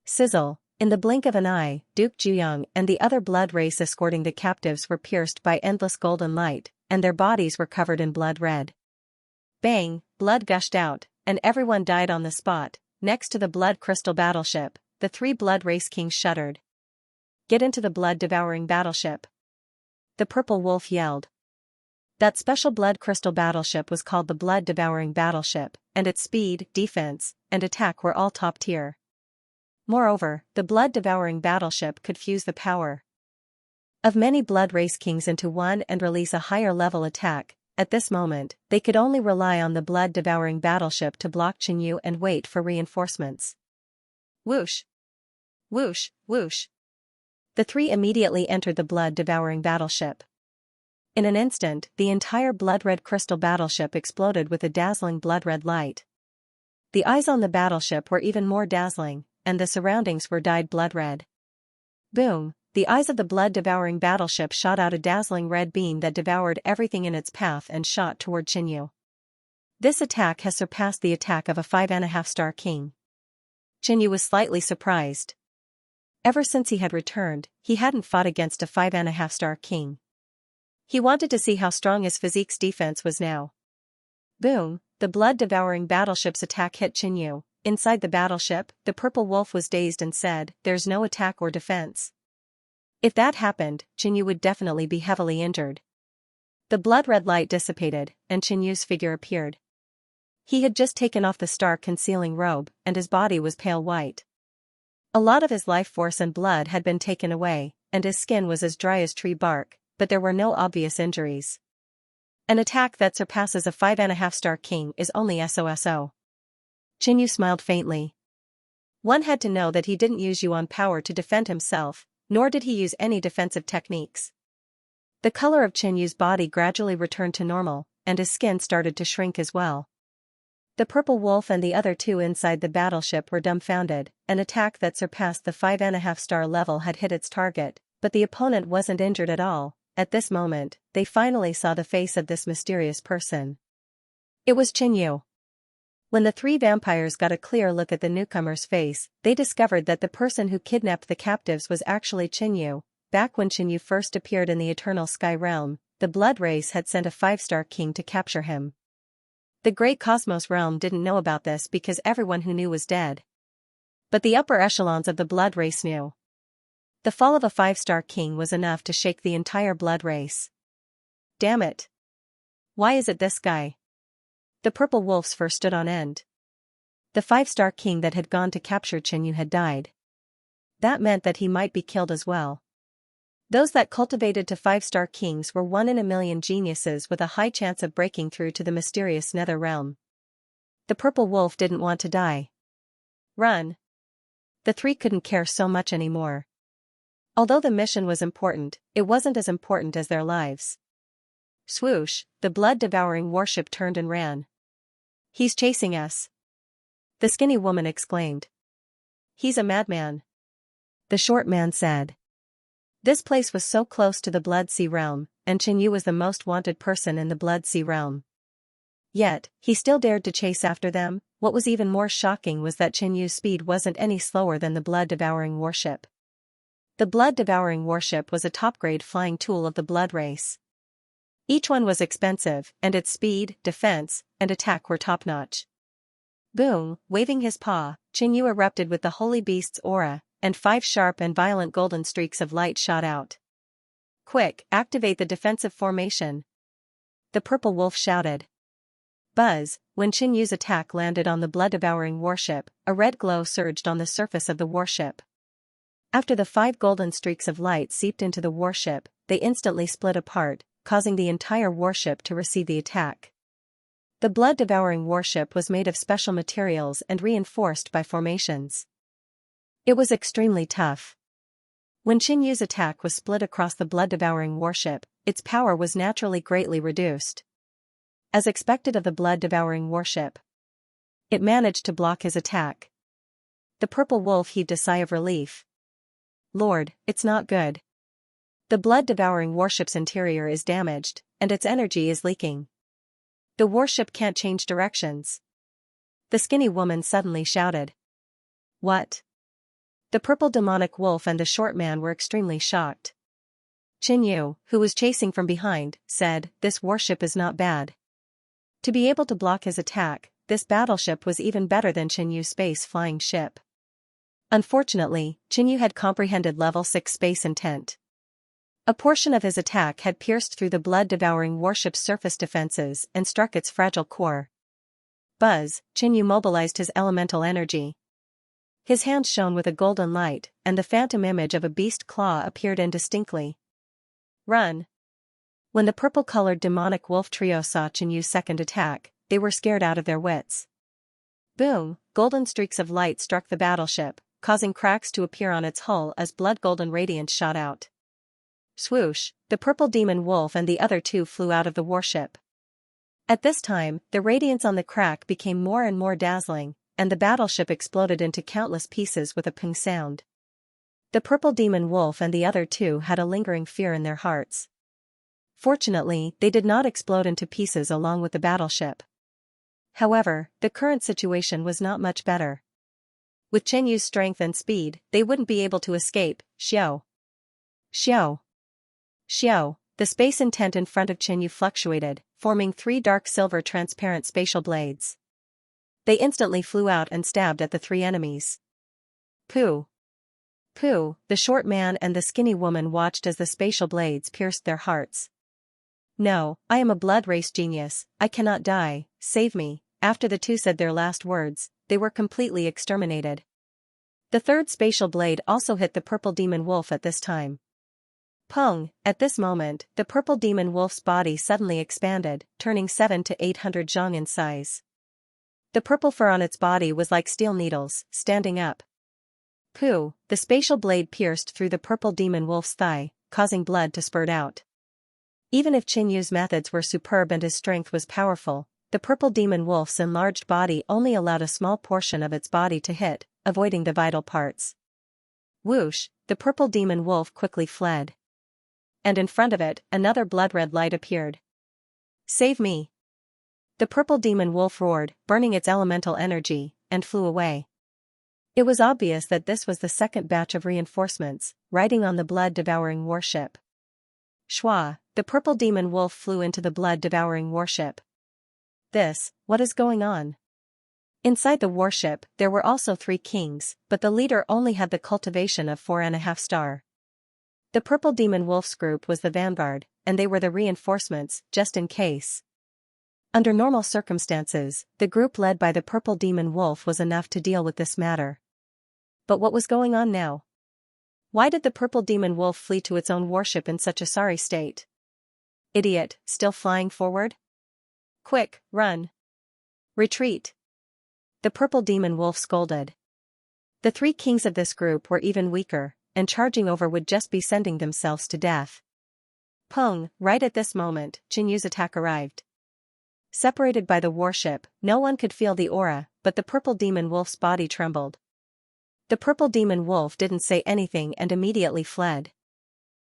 Sizzle, in the blink of an eye, Duke Juyong and the other blood race escorting the captives were pierced by endless golden light, and their bodies were covered in blood red. Bang, blood gushed out, and everyone died on the spot. Next to the blood crystal battleship, the 3 blood race kings shuddered. Get into the blood-devouring battleship. The purple wolf yelled. That special blood crystal battleship was called the blood-devouring battleship, and its speed, defense, and attack were all top tier. Moreover, the blood-devouring battleship could fuse the power of many blood race kings into one and release a higher-level attack. At this moment, they could only rely on the blood-devouring battleship to block Qinyu and wait for reinforcements. Whoosh! Whoosh! Whoosh! The 3 immediately entered the blood-devouring battleship. In an instant, the entire blood-red crystal battleship exploded with a dazzling blood-red light. The eyes on the battleship were even more dazzling, and the surroundings were dyed blood-red. Boom! The eyes of the blood-devouring battleship shot out a dazzling red beam that devoured everything in its path and shot toward Qinyu. This attack has surpassed the attack of a 5.5-star king. Qinyu was slightly surprised. Ever since he had returned, he hadn't fought against a 5.5-star king. He wanted to see how strong his physique's defense was now. Boom! The blood-devouring battleship's attack hit Qinyu. Inside the battleship, the purple wolf was dazed and said, "There's no attack or defense." If that happened, Qinyu would definitely be heavily injured. The blood-red light dissipated, and Qinyu's figure appeared. He had just taken off the star-concealing robe, and his body was pale white. A lot of his life force and blood had been taken away, and his skin was as dry as tree bark, but there were no obvious injuries. An attack that surpasses a 5.5-star king is only SOSO. Qinyu smiled faintly. One had to know that he didn't use Yuan power to defend himself, nor did he use any defensive techniques. The color of Qinyu's body gradually returned to normal, and his skin started to shrink as well. The purple wolf and the other 2 inside the battleship were dumbfounded. An attack that surpassed the 5.5-star level had hit its target, but the opponent wasn't injured at all. At this moment, they finally saw the face of this mysterious person. It was Qinyu. When the 3 vampires got a clear look at the newcomer's face, they discovered that the person who kidnapped the captives was actually Qinyu. Back when Qinyu first appeared in the Eternal Sky Realm, the Blood Race had sent a 5-star king to capture him. The great cosmos realm didn't know about this because everyone who knew was dead. But the upper echelons of the blood race knew. The fall of a 5-star king was enough to shake the entire blood race. Damn it. Why is it this guy? The purple wolf's fur stood on end. The 5-star king that had gone to capture Xianxia had died. That meant that he might be killed as well. Those that cultivated to 5-star kings were 1 in a million geniuses with a high chance of breaking through to the mysterious nether realm. The purple wolf didn't want to die. Run. The three couldn't care so much anymore. Although the mission was important, it wasn't as important as their lives. Swoosh, the blood-devouring warship turned and ran. He's chasing us. The skinny woman exclaimed. He's a madman. The short man said. This place was so close to the Blood Sea realm, and Xianxia was the most wanted person in the Blood Sea realm. Yet, he still dared to chase after them. What was even more shocking was that Xianxia's speed wasn't any slower than the blood-devouring warship. The blood-devouring warship was a top-grade flying tool of the blood race. Each one was expensive, and its speed, defense, and attack were top-notch. Boom, waving his paw, Xianxia erupted with the holy beast's aura, and 5 sharp and violent golden streaks of light shot out. Quick, activate the defensive formation. The purple wolf shouted. Buzz, when Xianxia's attack landed on the blood-devouring warship, a red glow surged on the surface of the warship. After the 5 golden streaks of light seeped into the warship, they instantly split apart, causing the entire warship to receive the attack. The blood-devouring warship was made of special materials and reinforced by formations. It was extremely tough. When Xianxia's attack was split across the blood-devouring warship, its power was naturally greatly reduced. As expected of the blood-devouring warship, it managed to block his attack. The purple wolf heaved a sigh of relief. Lord, it's not good. The blood-devouring warship's interior is damaged, and its energy is leaking. The warship can't change directions. The skinny woman suddenly shouted. What? The purple demonic wolf and the short man were extremely shocked. Xianxia, who was chasing from behind, said, this warship is not bad. To be able to block his attack, this battleship was even better than Xianxia's space-flying ship. Unfortunately, Xianxia had comprehended level 6 space intent. A portion of his attack had pierced through the blood-devouring warship's surface defenses and struck its fragile core. Buzz, Xianxia mobilized his elemental energy. His hands shone with a golden light, and the phantom image of a beast claw appeared indistinctly. Run! When the purple-colored demonic wolf trio saw Xianxia's second attack, they were scared out of their wits. Boom, golden streaks of light struck the battleship, causing cracks to appear on its hull as blood-golden radiance shot out. Swoosh, the purple demon wolf and the other two flew out of the warship. At this time, the radiance on the crack became more and more dazzling, and the battleship exploded into countless pieces with a ping sound. The purple demon wolf and the other two had a lingering fear in their hearts. Fortunately, they did not explode into pieces along with the battleship. However, the current situation was not much better. With Xianxia's strength and speed, they wouldn't be able to escape. Xiao! Xiao! Xiao! The space intent in front of Xianxia fluctuated, forming 3 dark silver transparent spatial blades. They instantly flew out and stabbed at the 3 enemies. Pooh! Pooh! The short man and the skinny woman watched as the spatial blades pierced their hearts. No, I am a blood race genius, I cannot die, save me. After the two said their last words, they were completely exterminated. The 3rd spatial blade also hit the purple demon wolf at this time. Pung! At this moment, the purple demon wolf's body suddenly expanded, turning 700 to 800 zhang in size. The purple fur on its body was like steel needles, standing up. Pooh! The spatial blade pierced through the purple demon wolf's thigh, causing blood to spurt out. Even if Xianxia's methods were superb and his strength was powerful, the purple demon wolf's enlarged body only allowed a small portion of its body to hit, avoiding the vital parts. Whoosh! The purple demon wolf quickly fled. And in front of it, another blood-red light appeared. Save me! The purple demon wolf roared, burning its elemental energy, and flew away. It was obvious that this was the second batch of reinforcements, riding on the blood-devouring warship. Schwa! The purple demon wolf flew into the blood-devouring warship. What is going on? Inside the warship, there were also 3 kings, but the leader only had the cultivation of 4.5 star. The Purple Demon Wolf's group was the vanguard, and they were the reinforcements, just in case. Under normal circumstances, the group led by the Purple Demon Wolf was enough to deal with this matter. But what was going on now? Why did the Purple Demon Wolf flee to its own warship in such a sorry state? Idiot, still flying forward? Quick, run. Retreat. The Purple Demon Wolf scolded. The 3 kings of this group were even weaker, and charging over would just be sending themselves to death. Pung, right at this moment, Xianyu's attack arrived. Separated by the warship, no one could feel the aura, but the Purple Demon Wolf's body trembled. The Purple Demon Wolf didn't say anything and immediately fled.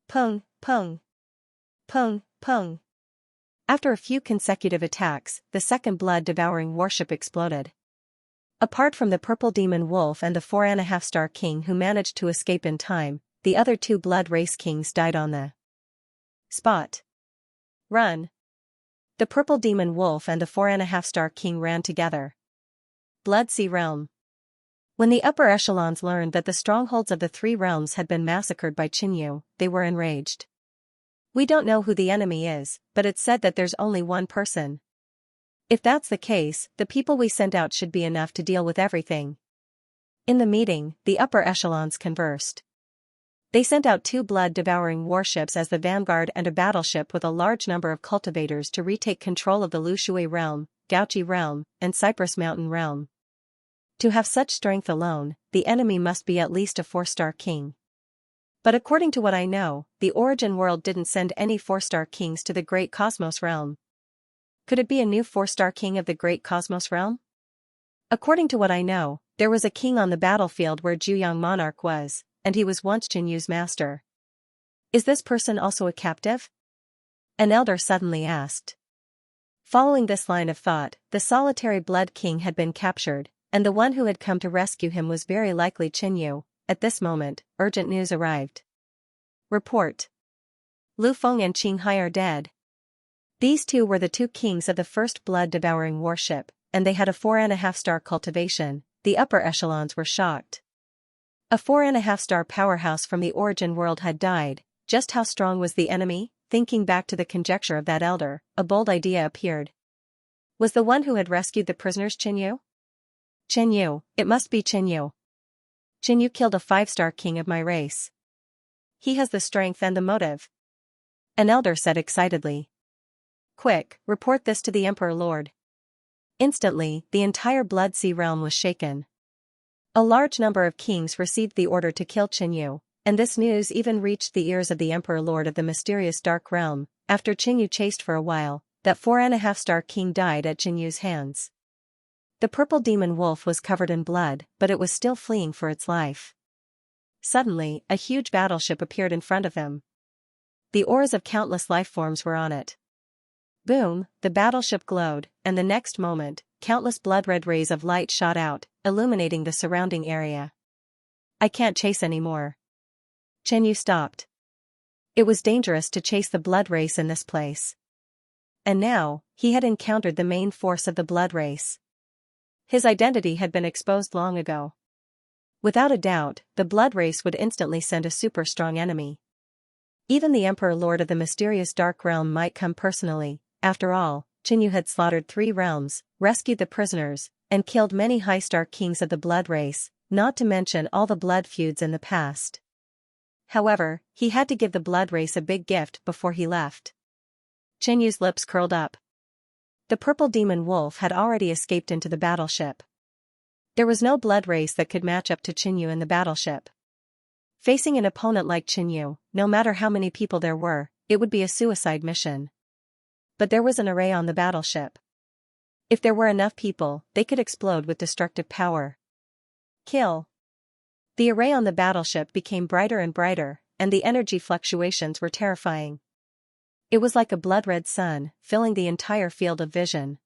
Pung, pung. Pung, pung. After a few consecutive attacks, the second blood-devouring warship exploded. Apart from the Purple Demon Wolf and the 4.5 star king who managed to escape in time, the other 2 blood race kings died on the spot. Run. The Purple Demon Wolf and the 4.5 star king ran together. Blood Sea Realm. When the upper echelons learned that the strongholds of the 3 realms had been massacred by Xianyu, they were enraged. We don't know who the enemy is, but it's said that there's only one person. If that's the case, the people we sent out should be enough to deal with everything. In the meeting, the upper echelons conversed. They sent out 2 blood-devouring warships as the vanguard and a battleship with a large number of cultivators to retake control of the Lushui realm, Gaochi realm, and Cypress Mountain realm. To have such strength alone, the enemy must be at least a 4-star king. But according to what I know, the Origin world didn't send any 4-star kings to the Great Cosmos realm. Could it be a new 4-star king of the Great Cosmos realm? According to what I know, there was a king on the battlefield where Juyang Monarch was, and he was once Xianyu's master. Is this person also a captive? An elder suddenly asked. Following this line of thought, the solitary Blood King had been captured, and the one who had come to rescue him was very likely Xianyu. At this moment, urgent news arrived. Report. Lu Feng and Qing Hai are dead. These 2 were the 2 kings of the first blood-devouring warship, and they had a 4.5 star cultivation. The upper echelons were shocked. A 4.5 star powerhouse from the Origin world had died. Just how strong was the enemy? Thinking back to the conjecture of that elder, a bold idea appeared. Was the one who had rescued the prisoners Xianyu? Xianyu, it must be Xianyu. Xianyu killed a 5-star king of my race. He has the strength and the motive. An elder said excitedly. Quick, report this to the Emperor Lord. Instantly, the entire Blood Sea realm was shaken. A large number of kings received the order to kill Xianyu, and this news even reached the ears of the Emperor Lord of the mysterious Dark Realm. After Xianyu chased for a while, that 4.5 star king died at Xianyu's hands. The Purple Demon Wolf was covered in blood, but it was still fleeing for its life. Suddenly, a huge battleship appeared in front of them. The auras of countless lifeforms were on it. Boom, the battleship glowed, and the next moment, countless blood-red rays of light shot out, illuminating the surrounding area. I can't chase anymore. Xianyu stopped. It was dangerous to chase the blood race in this place. And now, he had encountered the main force of the blood race. His identity had been exposed long ago. Without a doubt, the blood race would instantly send a super strong enemy. Even the Emperor Lord of the mysterious Dark Realm might come personally. After all, Xianyu had slaughtered 3 realms, rescued the prisoners, and killed many high-star kings of the blood race, not to mention all the blood feuds in the past. However, he had to give the blood race a big gift before he left. Xianyu's lips curled up. The Purple Demon Wolf had already escaped into the battleship. There was no blood race that could match up to Xianyu in the battleship. Facing an opponent like Xianyu, no matter how many people there were, it would be a suicide mission. But there was an array on the battleship. If there were enough people, they could explode with destructive power. Kill. The array on the battleship became brighter and brighter, and the energy fluctuations were terrifying. It was like a blood-red sun, filling the entire field of vision.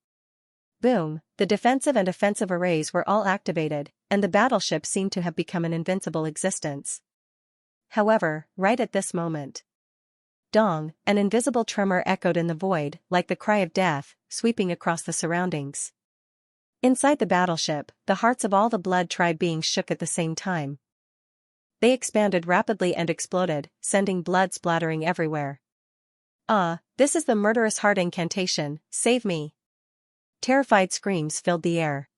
Boom, the defensive and offensive arrays were all activated, and the battleship seemed to have become an invincible existence. However, right at this moment, Dong, an invisible tremor echoed in the void, like the cry of death, sweeping across the surroundings. Inside the battleship, the hearts of all the blood tribe beings shook at the same time. They expanded rapidly and exploded, sending blood splattering everywhere. This is the murderous heart incantation, save me! Terrified screams filled the air.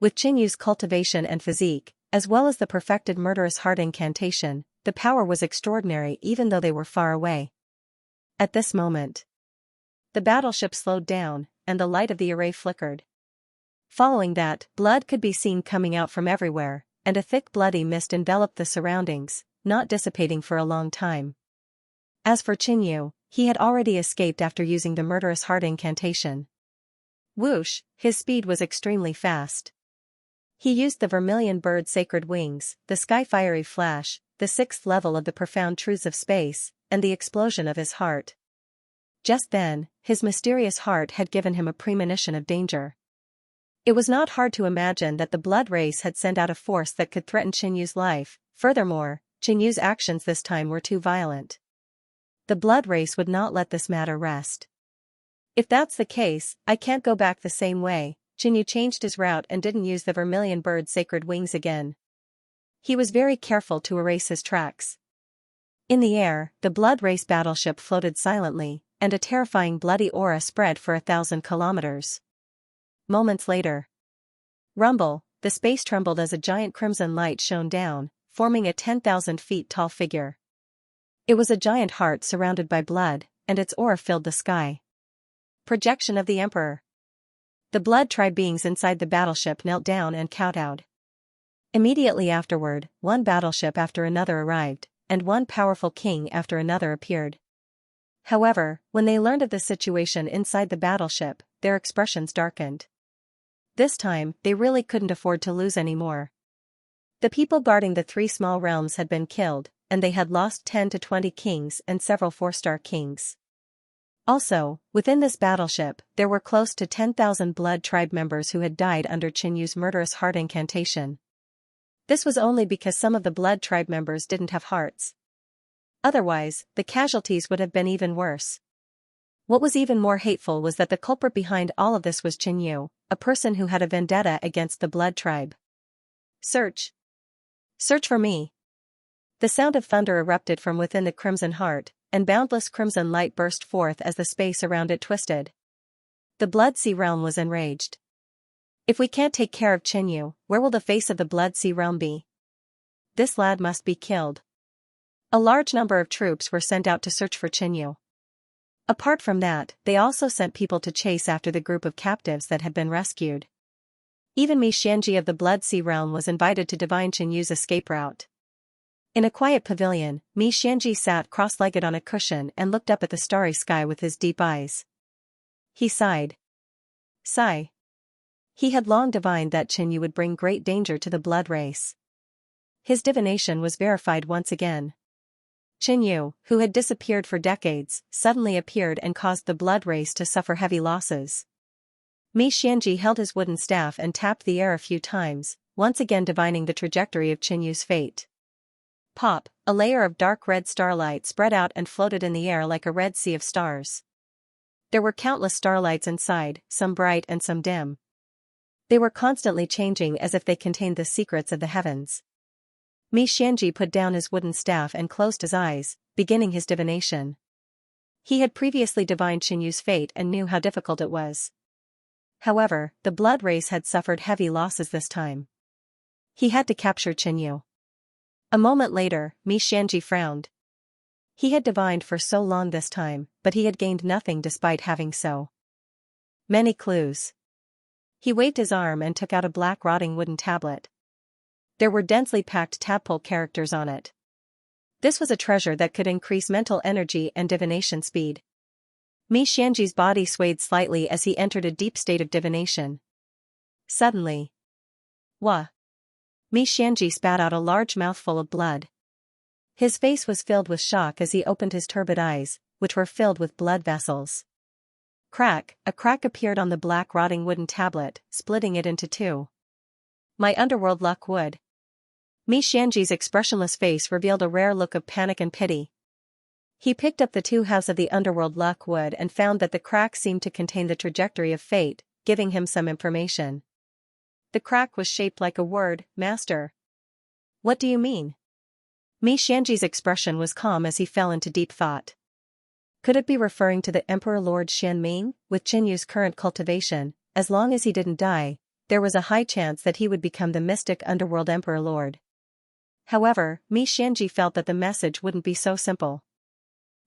With Qinyu's cultivation and physique, as well as the perfected murderous heart incantation, the power was extraordinary even though they were far away. At this moment, the battleship slowed down, and the light of the array flickered. Following that, blood could be seen coming out from everywhere, and a thick bloody mist enveloped the surroundings, not dissipating for a long time. As for Qinyu, he had already escaped after using the murderous heart incantation. Whoosh, his speed was extremely fast. He used the vermilion bird's sacred wings, the sky fiery flash, the sixth level of the profound truths of space, and the explosion of his heart. Just then, his mysterious heart had given him a premonition of danger. It was not hard to imagine that the blood race had sent out a force that could threaten Qinyu's life. Furthermore, Qinyu's actions this time were too violent. The blood race would not let this matter rest. If that's the case, I can't go back the same way. Qinyu changed his route and didn't use the vermilion bird's sacred wings again. He was very careful to erase his tracks. In the air, the blood race battleship floated silently, and a terrifying bloody aura spread for 1,000 kilometers. Moments later. Rumble, the space trembled as a giant crimson light shone down, forming a 10,000 feet tall figure. It was a giant heart surrounded by blood, and its aura filled the sky. Projection of the Emperor. The blood tribe beings inside the battleship knelt down and kowtowed. Immediately afterward, one battleship after another arrived, and one powerful king after another appeared. However, when they learned of the situation inside the battleship, their expressions darkened. This time, they really couldn't afford to lose any more. The people guarding the 3 small realms had been killed, and they had lost 10 to 20 kings and several 4-star kings. Also, within this battleship, there were close to 10,000 blood tribe members who had died under Qinyu's murderous heart incantation. This was only because some of the blood tribe members didn't have hearts. Otherwise, the casualties would have been even worse. What was even more hateful was that the culprit behind all of this was Qinyu, a person who had a vendetta against the blood tribe. Search. Search for me. The sound of thunder erupted from within the crimson heart, and boundless crimson light burst forth as the space around it twisted. The Blood Sea realm was enraged. If we can't take care of Qinyu, where will the face of the Blood Sea realm be? This lad must be killed. A large number of troops were sent out to search for Qinyu. Apart from that, they also sent people to chase after the group of captives that had been rescued. Even Xianxia of the Blood Sea realm was invited to divine Qinyu's escape route. In a quiet pavilion, Xianxia sat cross-legged on a cushion and looked up at the starry sky with his deep eyes. He sighed. Sigh. He had long divined that Qinyu would bring great danger to the blood race. His divination was verified once again. Qinyu, who had disappeared for decades, suddenly appeared and caused the blood race to suffer heavy losses. Xianxia held his wooden staff and tapped the air a few times, once again divining the trajectory of Qinyu's fate. Pop, a layer of dark red starlight spread out and floated in the air like a red sea of stars. There were countless starlights inside, some bright and some dim. They were constantly changing as if they contained the secrets of the heavens. Xianxia put down his wooden staff and closed his eyes, beginning his divination. He had previously divined Qinyu's fate and knew how difficult it was. However, the blood race had suffered heavy losses this time. He had to capture Qinyu. A moment later, Xianxia frowned. He had divined for so long this time, but he had gained nothing despite having so many clues. He waved his arm and took out a black rotting wooden tablet. There were densely packed tadpole characters on it. This was a treasure that could increase mental energy and divination speed. Xianxia's body swayed slightly as he entered a deep state of divination. Suddenly, wah! Xianxia spat out a large mouthful of blood. His face was filled with shock as he opened his turbid eyes, which were filled with blood vessels. Crack! A crack appeared on the black rotting wooden tablet, splitting it into 2. My underworld luck would. Xianxia's expressionless face revealed a rare look of panic and pity. He picked up the two halves of the underworld luck wood and found that the crack seemed to contain the trajectory of fate, giving him some information. The crack was shaped like a word, master. What do you mean? Xianxia's expression was calm as he fell into deep thought. Could it be referring to the Emperor Lord Xianming? With Qinyu's current cultivation, as long as he didn't die, there was a high chance that he would become the mystic underworld Emperor Lord. However, Xianxia felt that the message wouldn't be so simple.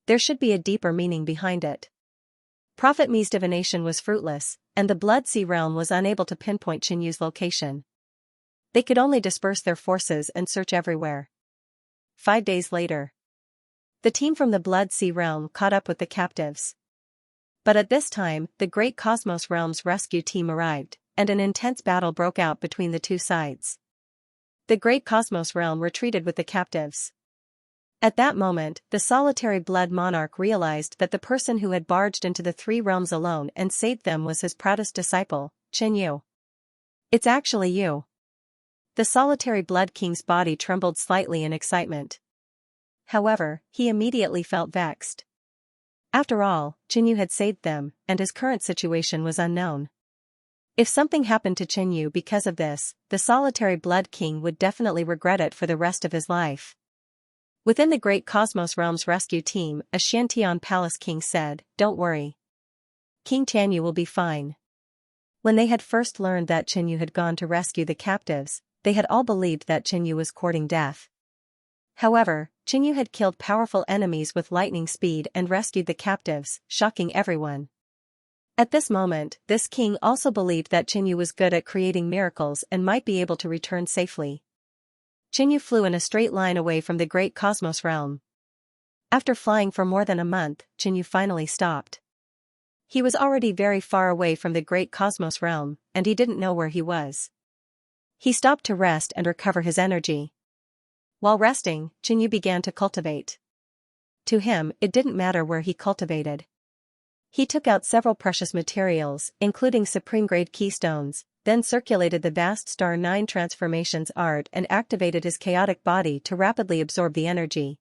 There should be a deeper meaning behind it. Prophet Mi's divination was fruitless, and the Blood Sea realm was unable to pinpoint Qinyu's location. They could only disperse their forces and search everywhere. 5 days later, the team from the Blood Sea realm caught up with the captives. But at this time, the Great Cosmos Realm's rescue team arrived, and an intense battle broke out between the two sides. The Great Cosmos Realm retreated with the captives. At that moment, the solitary Blood Monarch realized that the person who had barged into the three realms alone and saved them was his proudest disciple, Xinyu. It's actually you. The solitary Blood King's body trembled slightly in excitement. However, he immediately felt vexed. After all, Xinyu had saved them, and his current situation was unknown. If something happened to Xinyu because of this, the solitary Blood King would definitely regret it for the rest of his life. Within the Great Cosmos Realm's rescue team, a Xiantian Palace King said, "Don't worry. King Tianyu will be fine." When they had first learned that Xinyu had gone to rescue the captives, they had all believed that Xinyu was courting death. However, Xinyu had killed powerful enemies with lightning speed and rescued the captives, shocking everyone. At this moment, this king also believed that Xinyu was good at creating miracles and might be able to return safely. Xinyu flew in a straight line away from the Great Cosmos Realm. After flying for more than a month, Xinyu finally stopped. He was already very far away from the Great Cosmos Realm, and he didn't know where he was. He stopped to rest and recover his energy. While resting, Xinyu began to cultivate. To him, it didn't matter where he cultivated. He took out several precious materials, including supreme-grade keystones, then circulated the vast Star 9 transformations art and activated his chaotic body to rapidly absorb the energy.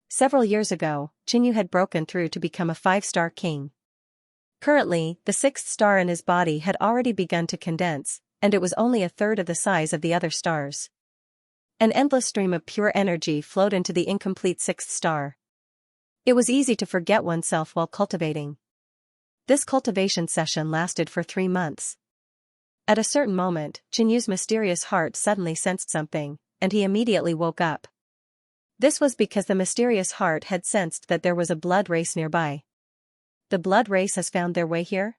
Several years ago, Xinyu had broken through to become a 5-star king. Currently, the 6th star in his body had already begun to condense, and it was only a third of the size of the other stars. An endless stream of pure energy flowed into the incomplete 6th star. It was easy to forget oneself while cultivating. This cultivation session lasted for 3 months. At a certain moment, Qinyu's mysterious heart suddenly sensed something, and he immediately woke up. This was because the mysterious heart had sensed that there was a blood race nearby. The blood race has found their way here?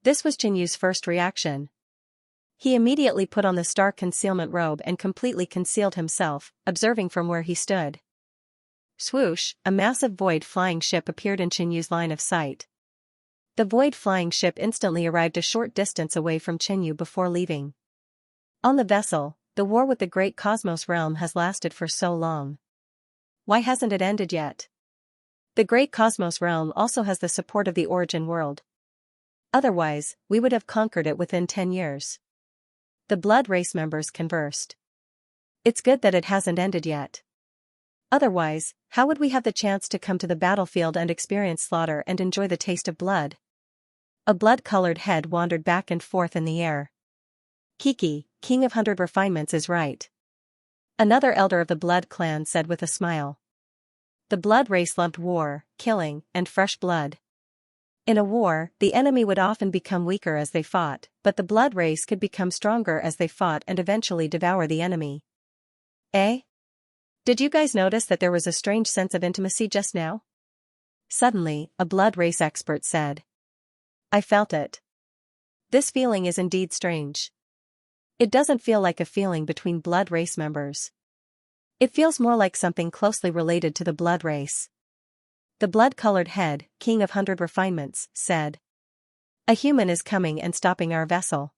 This was Qinyu's first reaction. He immediately put on the star concealment robe and completely concealed himself, observing from where he stood. Swoosh, a massive void flying ship appeared in Qinyu's line of sight. The void flying ship instantly arrived a short distance away from Xinyu before leaving. On the vessel, the war with the Great Cosmos Realm has lasted for so long. Why hasn't it ended yet? The Great Cosmos Realm also has the support of the Origin World. Otherwise, we would have conquered it within 10 years. The Blood Race members conversed. It's good that it hasn't ended yet. Otherwise, how would we have the chance to come to the battlefield and experience slaughter and enjoy the taste of blood? A blood-colored head wandered back and forth in the air. Kiki, King of 100 Refinements, is right. Another elder of the Blood clan said with a smile. The Blood race loved war, killing, and fresh blood. In a war, the enemy would often become weaker as they fought, but the Blood race could become stronger as they fought and eventually devour the enemy. Eh? Did you guys notice that there was a strange sense of intimacy just now? Suddenly, a Blood race expert said. I felt it. This feeling is indeed strange. It doesn't feel like a feeling between Blood race members. It feels more like something closely related to the Blood race. The blood-colored head, King of 100 Refinements, said. A human is coming and stopping our vessel.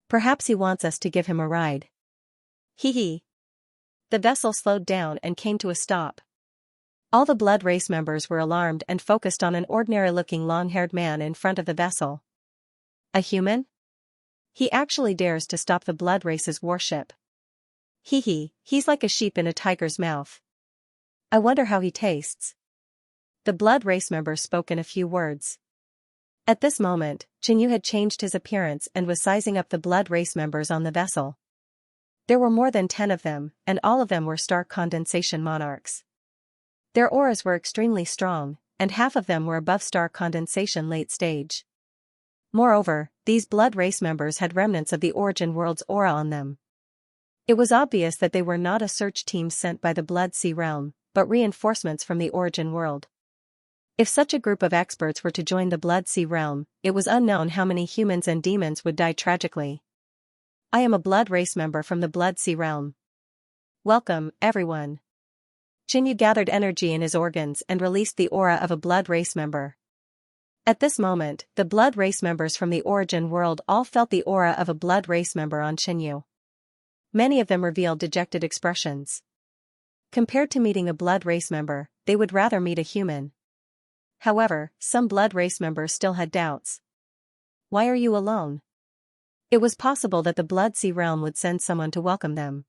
Perhaps he wants us to give him a ride. Hee hee. The vessel slowed down and came to a stop. All the Blood race members were alarmed and focused on an ordinary-looking long-haired man in front of the vessel. A human? He actually dares to stop the Blood race's warship. Hee hee, he's like a sheep in a tiger's mouth. I wonder how he tastes. the blood race members spoke in a few words. At this moment, Xianxia had changed his appearance and was sizing up the blood race members on the vessel. There were more than 10 of them, and all of them were star condensation monarchs. Their auras were extremely strong, and half of them were above star condensation late stage. Moreover, these blood race members had remnants of the Origin World's aura on them. It was obvious that they were not a search team sent by the Blood Sea Realm, but reinforcements from the Origin World. If such a group of experts were to join the Blood Sea Realm, it was unknown how many humans and demons would die tragically. I am a blood race member from the Blood Sea Realm. Welcome, everyone. Xianxia gathered energy in his organs and released the aura of a blood race member. At this moment, the blood race members from the Origin World all felt the aura of a blood race member on Xianxia. Many of them revealed dejected expressions. Compared to meeting a blood race member, they would rather meet a human. However, some blood race members still had doubts. Why are you alone? It was possible that the Blood Sea Realm would send someone to welcome them.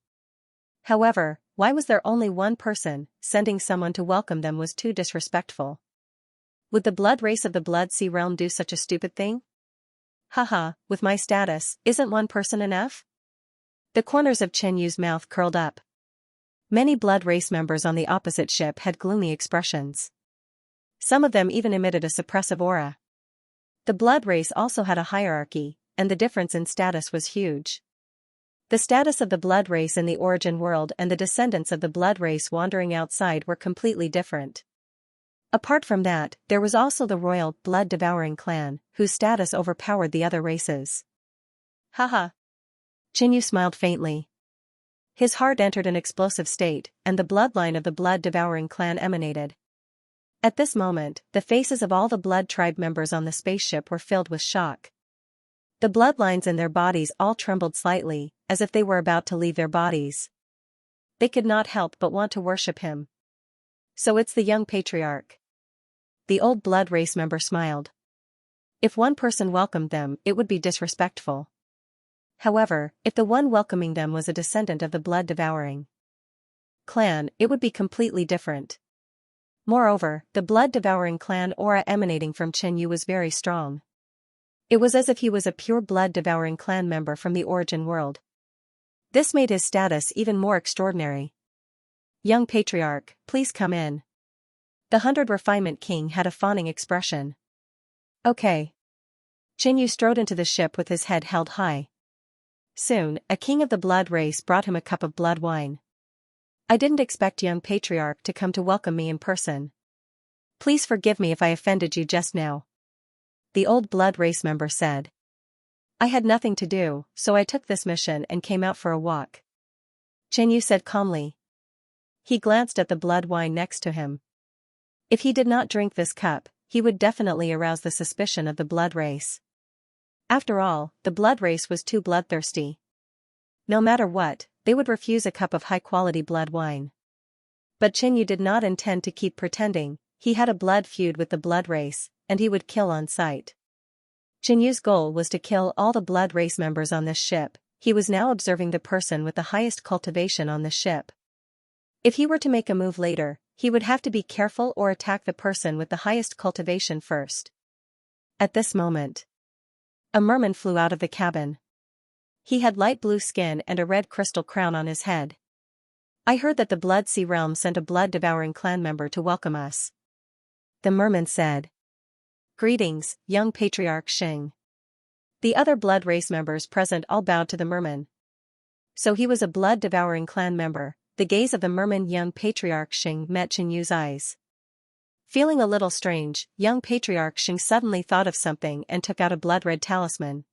However, why was there only one person? Sending someone to welcome them was too disrespectful. Would the blood race of the Blood Sea Realm do such a stupid thing? Haha, with my status, isn't one person enough? The corners of Xianxu's mouth curled up. Many blood race members on the opposite ship had gloomy expressions. Some of them even emitted a suppressive aura. The blood race also had a hierarchy, and the difference in status was huge. The status of the blood race in the Origin World and the descendants of the blood race wandering outside were completely different. Apart from that, there was also the royal, blood-devouring clan, whose status overpowered the other races. Haha. Xianxia smiled faintly. His heart entered an explosive state, and the bloodline of the blood-devouring clan emanated. At this moment, the faces of all the blood tribe members on the spaceship were filled with shock. The bloodlines in their bodies all trembled slightly, as if they were about to leave their bodies. They could not help but want to worship him. So it's the young patriarch. The old blood race member smiled. If one person welcomed them, it would be disrespectful. However, if the one welcoming them was a descendant of the blood-devouring clan, it would be completely different. Moreover, the blood-devouring clan aura emanating from Xianxia was very strong. It was as if he was a pure blood-devouring clan member from the Origin World. This made his status even more extraordinary. Young patriarch, please come in. The 100 Refinement King had a fawning expression. Okay. Xianxia strode into the ship with his head held high. Soon, a king of the blood race brought him a cup of blood wine. I didn't expect young patriarch to come to welcome me in person. Please forgive me if I offended you just now. The old blood race member said. I had nothing to do, so I took this mission and came out for a walk. Xianxia said calmly. He glanced at the blood wine next to him. If he did not drink this cup, he would definitely arouse the suspicion of the blood race. After all, the blood race was too bloodthirsty. No matter what, they would refuse a cup of high-quality blood wine. But Xianxia did not intend to keep pretending. He had a blood feud with the blood race, and he would kill on sight. Xianxu's goal was to kill all the blood race members on this ship. He was now observing the person with the highest cultivation on the ship. If he were to make a move later, he would have to be careful or attack the person with the highest cultivation first. At this moment, a merman flew out of the cabin. He had light blue skin and a red crystal crown on his head. I heard that the Blood Sea Realm sent a blood-devouring clan member to welcome us. The merman said. Greetings, young patriarch Xing. The other blood race members present all bowed to the merman. So he was a blood-devouring clan member. The gaze of the merman young patriarch Xing met Xianxu's eyes. Feeling a little strange, young patriarch Xing suddenly thought of something and took out a blood-red talisman.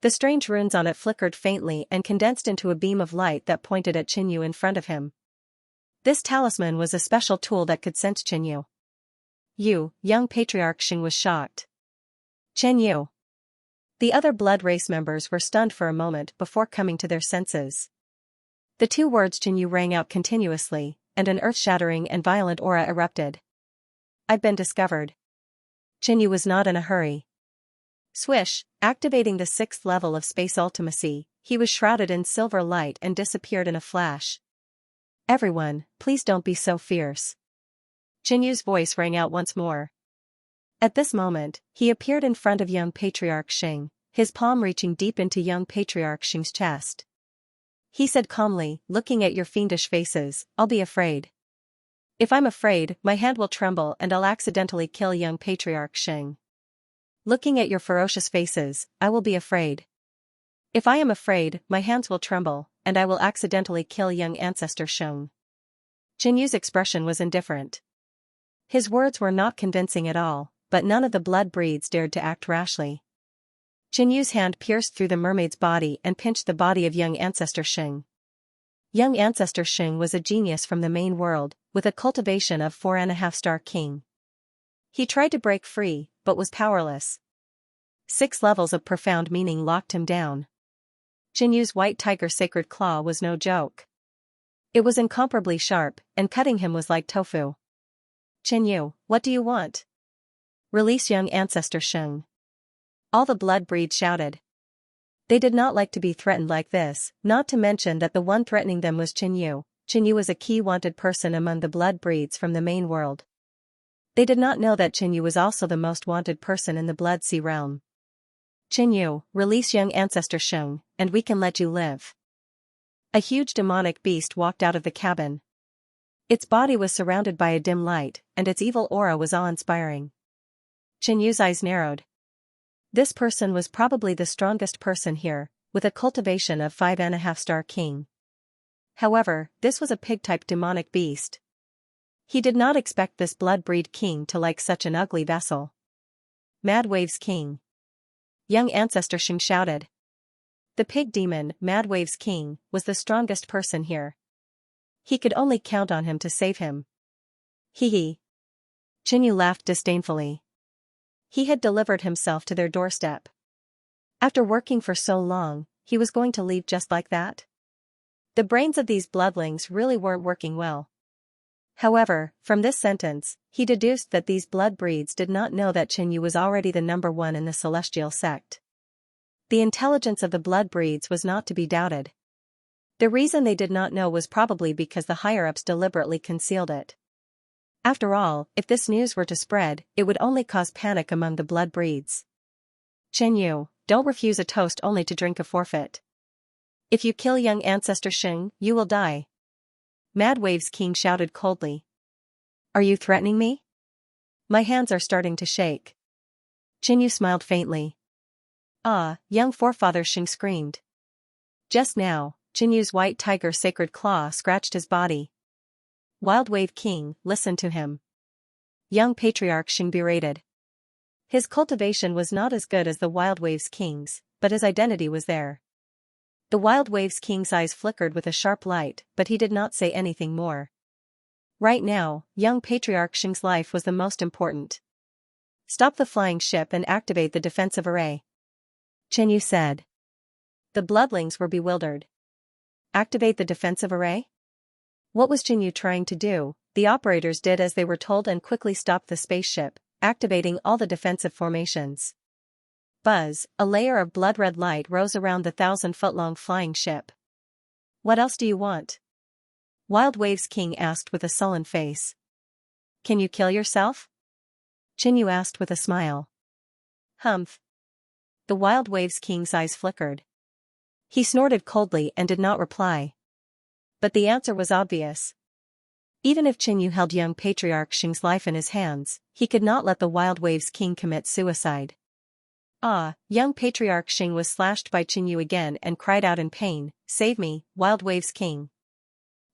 The strange runes on it flickered faintly and condensed into a beam of light that pointed at Xianxu in front of him. This talisman was a special tool that could sense Xianxu. You, young patriarch Xing was shocked. Xianxu. The other blood race members were stunned for a moment before coming to their senses. The two words Xianxu rang out continuously, and an earth-shattering and violent aura erupted. I've been discovered. Xianxu was not in a hurry. Swish, activating the 6th level of space ultimacy, he was shrouded in silver light and disappeared in a flash. Everyone, please don't be so fierce. Qinyu's voice rang out once more. At this moment, he appeared in front of young Patriarch Xing, his palm reaching deep into young Patriarch Xing's chest. He said calmly, looking at your fiendish faces, I'll be afraid. If I'm afraid, my hand will tremble and I'll accidentally kill young Patriarch Xing. Looking at your ferocious faces, I will be afraid. If I am afraid, my hands will tremble, and I will accidentally kill young Ancestor Xing. Qinyu's expression was indifferent. His words were not convincing at all, but none of the blood breeds dared to act rashly. Qinyu's hand pierced through the mermaid's body and pinched the body of young Ancestor Xing. Young Ancestor Xing was a genius from the main world, with a cultivation of 4.5-star king. He tried to break free, but was powerless. 6 levels of profound meaning locked him down. Qinyu's white tiger sacred claw was no joke. It was incomparably sharp, and cutting him was like tofu. Qinyu, what do you want? Release young Ancestor Xing. All the blood breeds shouted. They did not like to be threatened like this, not to mention that the one threatening them was Qinyu. Qinyu was a key wanted person among the blood breeds from the main world. They did not know that Qinyu was also the most wanted person in the Blood Sea realm. Qinyu, release young Ancestor Xing, and we can let you live. A huge demonic beast walked out of the cabin. Its body was surrounded by a dim light, and its evil aura was awe-inspiring. Qinyu's eyes narrowed. This person was probably the strongest person here, with a cultivation of 5.5-star king. However, this was a pig-type demonic beast. He did not expect this blood-breed king to like such an ugly vessel. Mad Waves King. Young Ancestor Xing shouted. The pig demon, Mad Waves King, was the strongest person here. He could only count on him to save him. Hee hee. Qinyu laughed disdainfully. He had delivered himself to their doorstep. After working for so long, he was going to leave just like that? The brains of these bloodlings really weren't working well. However, from this sentence, he deduced that these blood breeds did not know that Qinyu was already the number one in the celestial sect. The intelligence of the blood breeds was not to be doubted. The reason they did not know was probably because the higher-ups deliberately concealed it. After all, if this news were to spread, it would only cause panic among the blood breeds. Qinyu, don't refuse a toast only to drink a forfeit. If you kill young Ancestor Xing, you will die. Mad Waves King shouted coldly. Are you threatening me? My hands are starting to shake. Qinyu smiled faintly. Ah, young forefather Xing screamed. Just now, Qinyu's white tiger sacred claw scratched his body. Wild Wave King, listen to him. Young Patriarch Xing berated. His cultivation was not as good as the Wild Waves King's, but his identity was there. The Wild Waves King's eyes flickered with a sharp light, but he did not say anything more. Right now, young Patriarch Xing's life was the most important. Stop the flying ship and activate the defensive array. Qinyu said. The bloodlings were bewildered. Activate the defensive array? What was Qinyu trying to do? The operators did as they were told and quickly stopped the spaceship, activating all the defensive formations. Buzz, a layer of blood-red light rose around the 1,000-foot-long flying ship. What else do you want? Wild Waves King asked with a sullen face. Can you kill yourself? Qinyu asked with a smile. Humph. The Wild Waves King's eyes flickered. He snorted coldly and did not reply. But the answer was obvious. Even if Qinyu held young Patriarch Xing's life in his hands, he could not let the Wild Waves King commit suicide. Ah, young Patriarch Xing was slashed by Qinyu again and cried out in pain, Save me, Wild Waves King.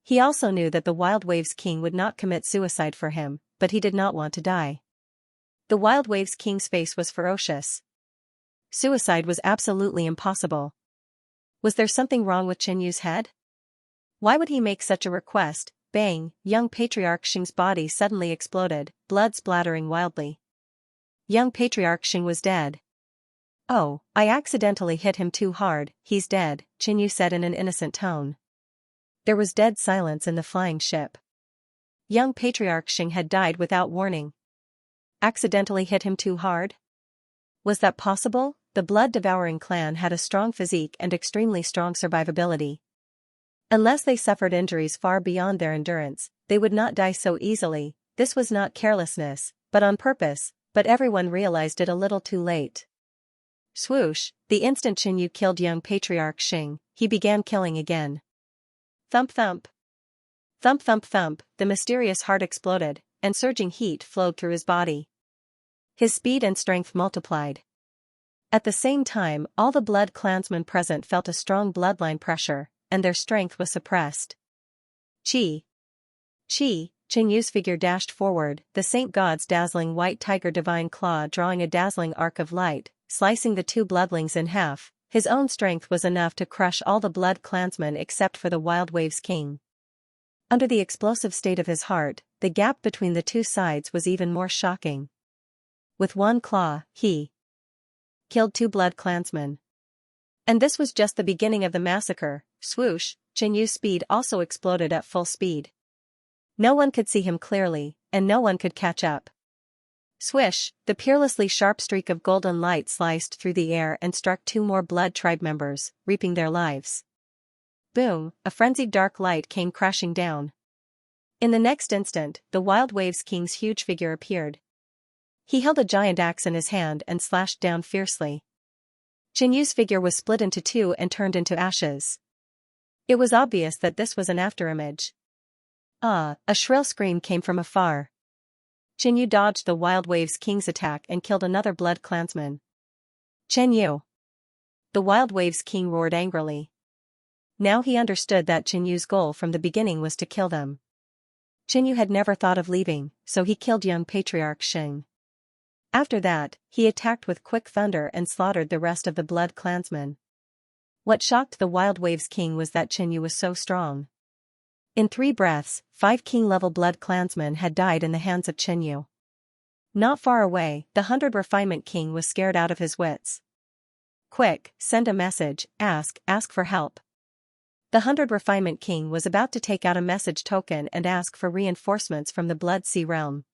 He also knew that the Wild Waves King would not commit suicide for him, but he did not want to die. The Wild Waves King's face was ferocious. Suicide was absolutely impossible. Was there something wrong with Qinyu's head? Why would he make such a request? Bang, young Patriarch Xing's body suddenly exploded, blood splattering wildly. Young Patriarch Xing was dead. Oh, I accidentally hit him too hard, he's dead, Qinyu said in an innocent tone. There was dead silence in the flying ship. Young Patriarch Xing had died without warning. Accidentally hit him too hard? Was that possible? The blood-devouring clan had a strong physique and extremely strong survivability. Unless they suffered injuries far beyond their endurance, they would not die so easily. this was not carelessness, but on purpose, but everyone realized it a little too late. Swoosh, the instant Xianxia killed young patriarch Xing, he began killing again. Thump thump. Thump thump thump, the mysterious heart exploded, and surging heat flowed through his body. His speed and strength multiplied. At the same time, all the blood clansmen present felt a strong bloodline pressure, and their strength was suppressed. Chi! Xianxu's figure dashed forward, the saint god's dazzling white tiger divine claw drawing a dazzling arc of light, slicing the two bloodlings in half. His own strength was enough to crush all the blood clansmen except for the Wild Waves King. Under the explosive state of his heart, the gap between the two sides was even more shocking. With one claw, he killed 2 blood clansmen. And this was just the beginning of the massacre. Swoosh, Xianxu's speed also exploded at full speed. No one could see him clearly, and no one could catch up. Swish, the peerlessly sharp streak of golden light sliced through the air and struck 2 more blood tribe members, reaping their lives. Boom, a frenzied dark light came crashing down. In the next instant, the Wild Waves King's huge figure appeared. He held a giant axe in his hand and slashed down fiercely. Xianxu's figure was split into 2 and turned into ashes. It was obvious that this was an afterimage. Ah, a shrill scream came from afar. Xianxu dodged the Wild Waves King's attack and killed another blood clansman. Xianxu! The Wild Waves King roared angrily. Now he understood that Xianxu's goal from the beginning was to kill them. Xianxu had never thought of leaving, so he killed young Patriarch Xing. After that, he attacked with quick thunder and slaughtered the rest of the blood clansmen. What shocked the Wild Waves King was that Xianxu was so strong. In 3 breaths, 5 king-level blood clansmen had died in the hands of Xianxu. Not far away, the 100 Refinement King was scared out of his wits. Quick, send a message, ask for help. The 100 Refinement King was about to take out a message token and ask for reinforcements from the Blood Sea realm.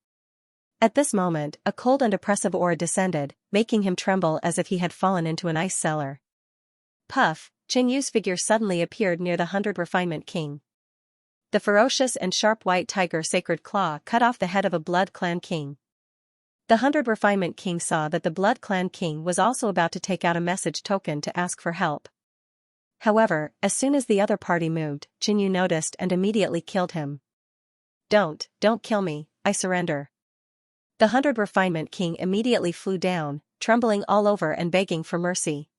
At this moment, a cold and oppressive aura descended, making him tremble as if he had fallen into an ice cellar. Puff, Xianxu's figure suddenly appeared near the 100 Refinement King. The ferocious and sharp white tiger sacred claw cut off the head of a blood clan king. The 100 Refinement King saw that the blood clan king was also about to take out a message token to ask for help. However, as soon as the other party moved, Xianxu noticed and immediately killed him. Don't kill me, I surrender. The 100 Refinement King immediately flew down, trembling all over and begging for mercy.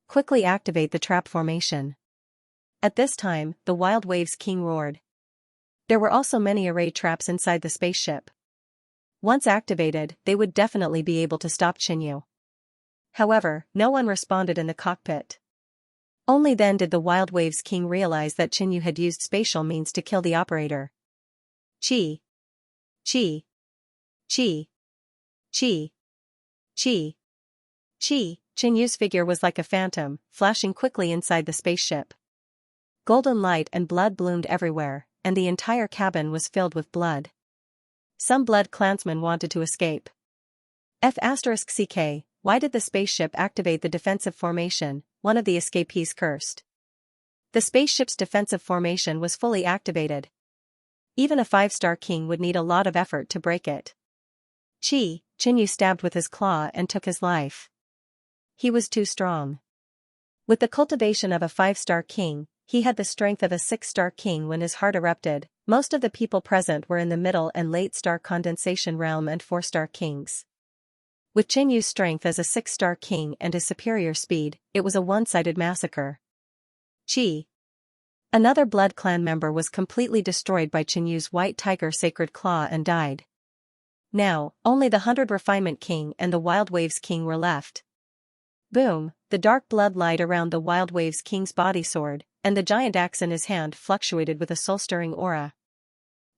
Quickly activate the trap formation. At this time, the Wild Waves King roared. There were also many array traps inside the spaceship. Once activated, they would definitely be able to stop Xianxu. However, no one responded in the cockpit. Only then did the Wild Waves King realize that Xianxu had used spatial means to kill the operator. Chi! Xianxu's figure was like a phantom, flashing quickly inside the spaceship. Golden light and blood bloomed everywhere, and the entire cabin was filled with blood. Some blood clansmen wanted to escape. F*CK, why did the spaceship activate the defensive formation? One of the escapees cursed. The spaceship's defensive formation was fully activated. Even a 5-star king would need a lot of effort to break it. Xianxu stabbed with his claw and took his life. He was too strong. With the cultivation of a 5-star king, he had the strength of a 6-star king when his heart erupted. Most of the people present were in the middle and late star condensation realm and 4-star kings. With Xianxu's strength as a 6-star king and his superior speed, it was a one-sided massacre. Another blood clan member was completely destroyed by Xianxu's white tiger sacred claw and died. Now, only the 100 Refinement King and the Wild Waves King were left. Boom, the dark blood light around the Wild Waves King's body soared, and the giant axe in his hand fluctuated with a soul-stirring aura.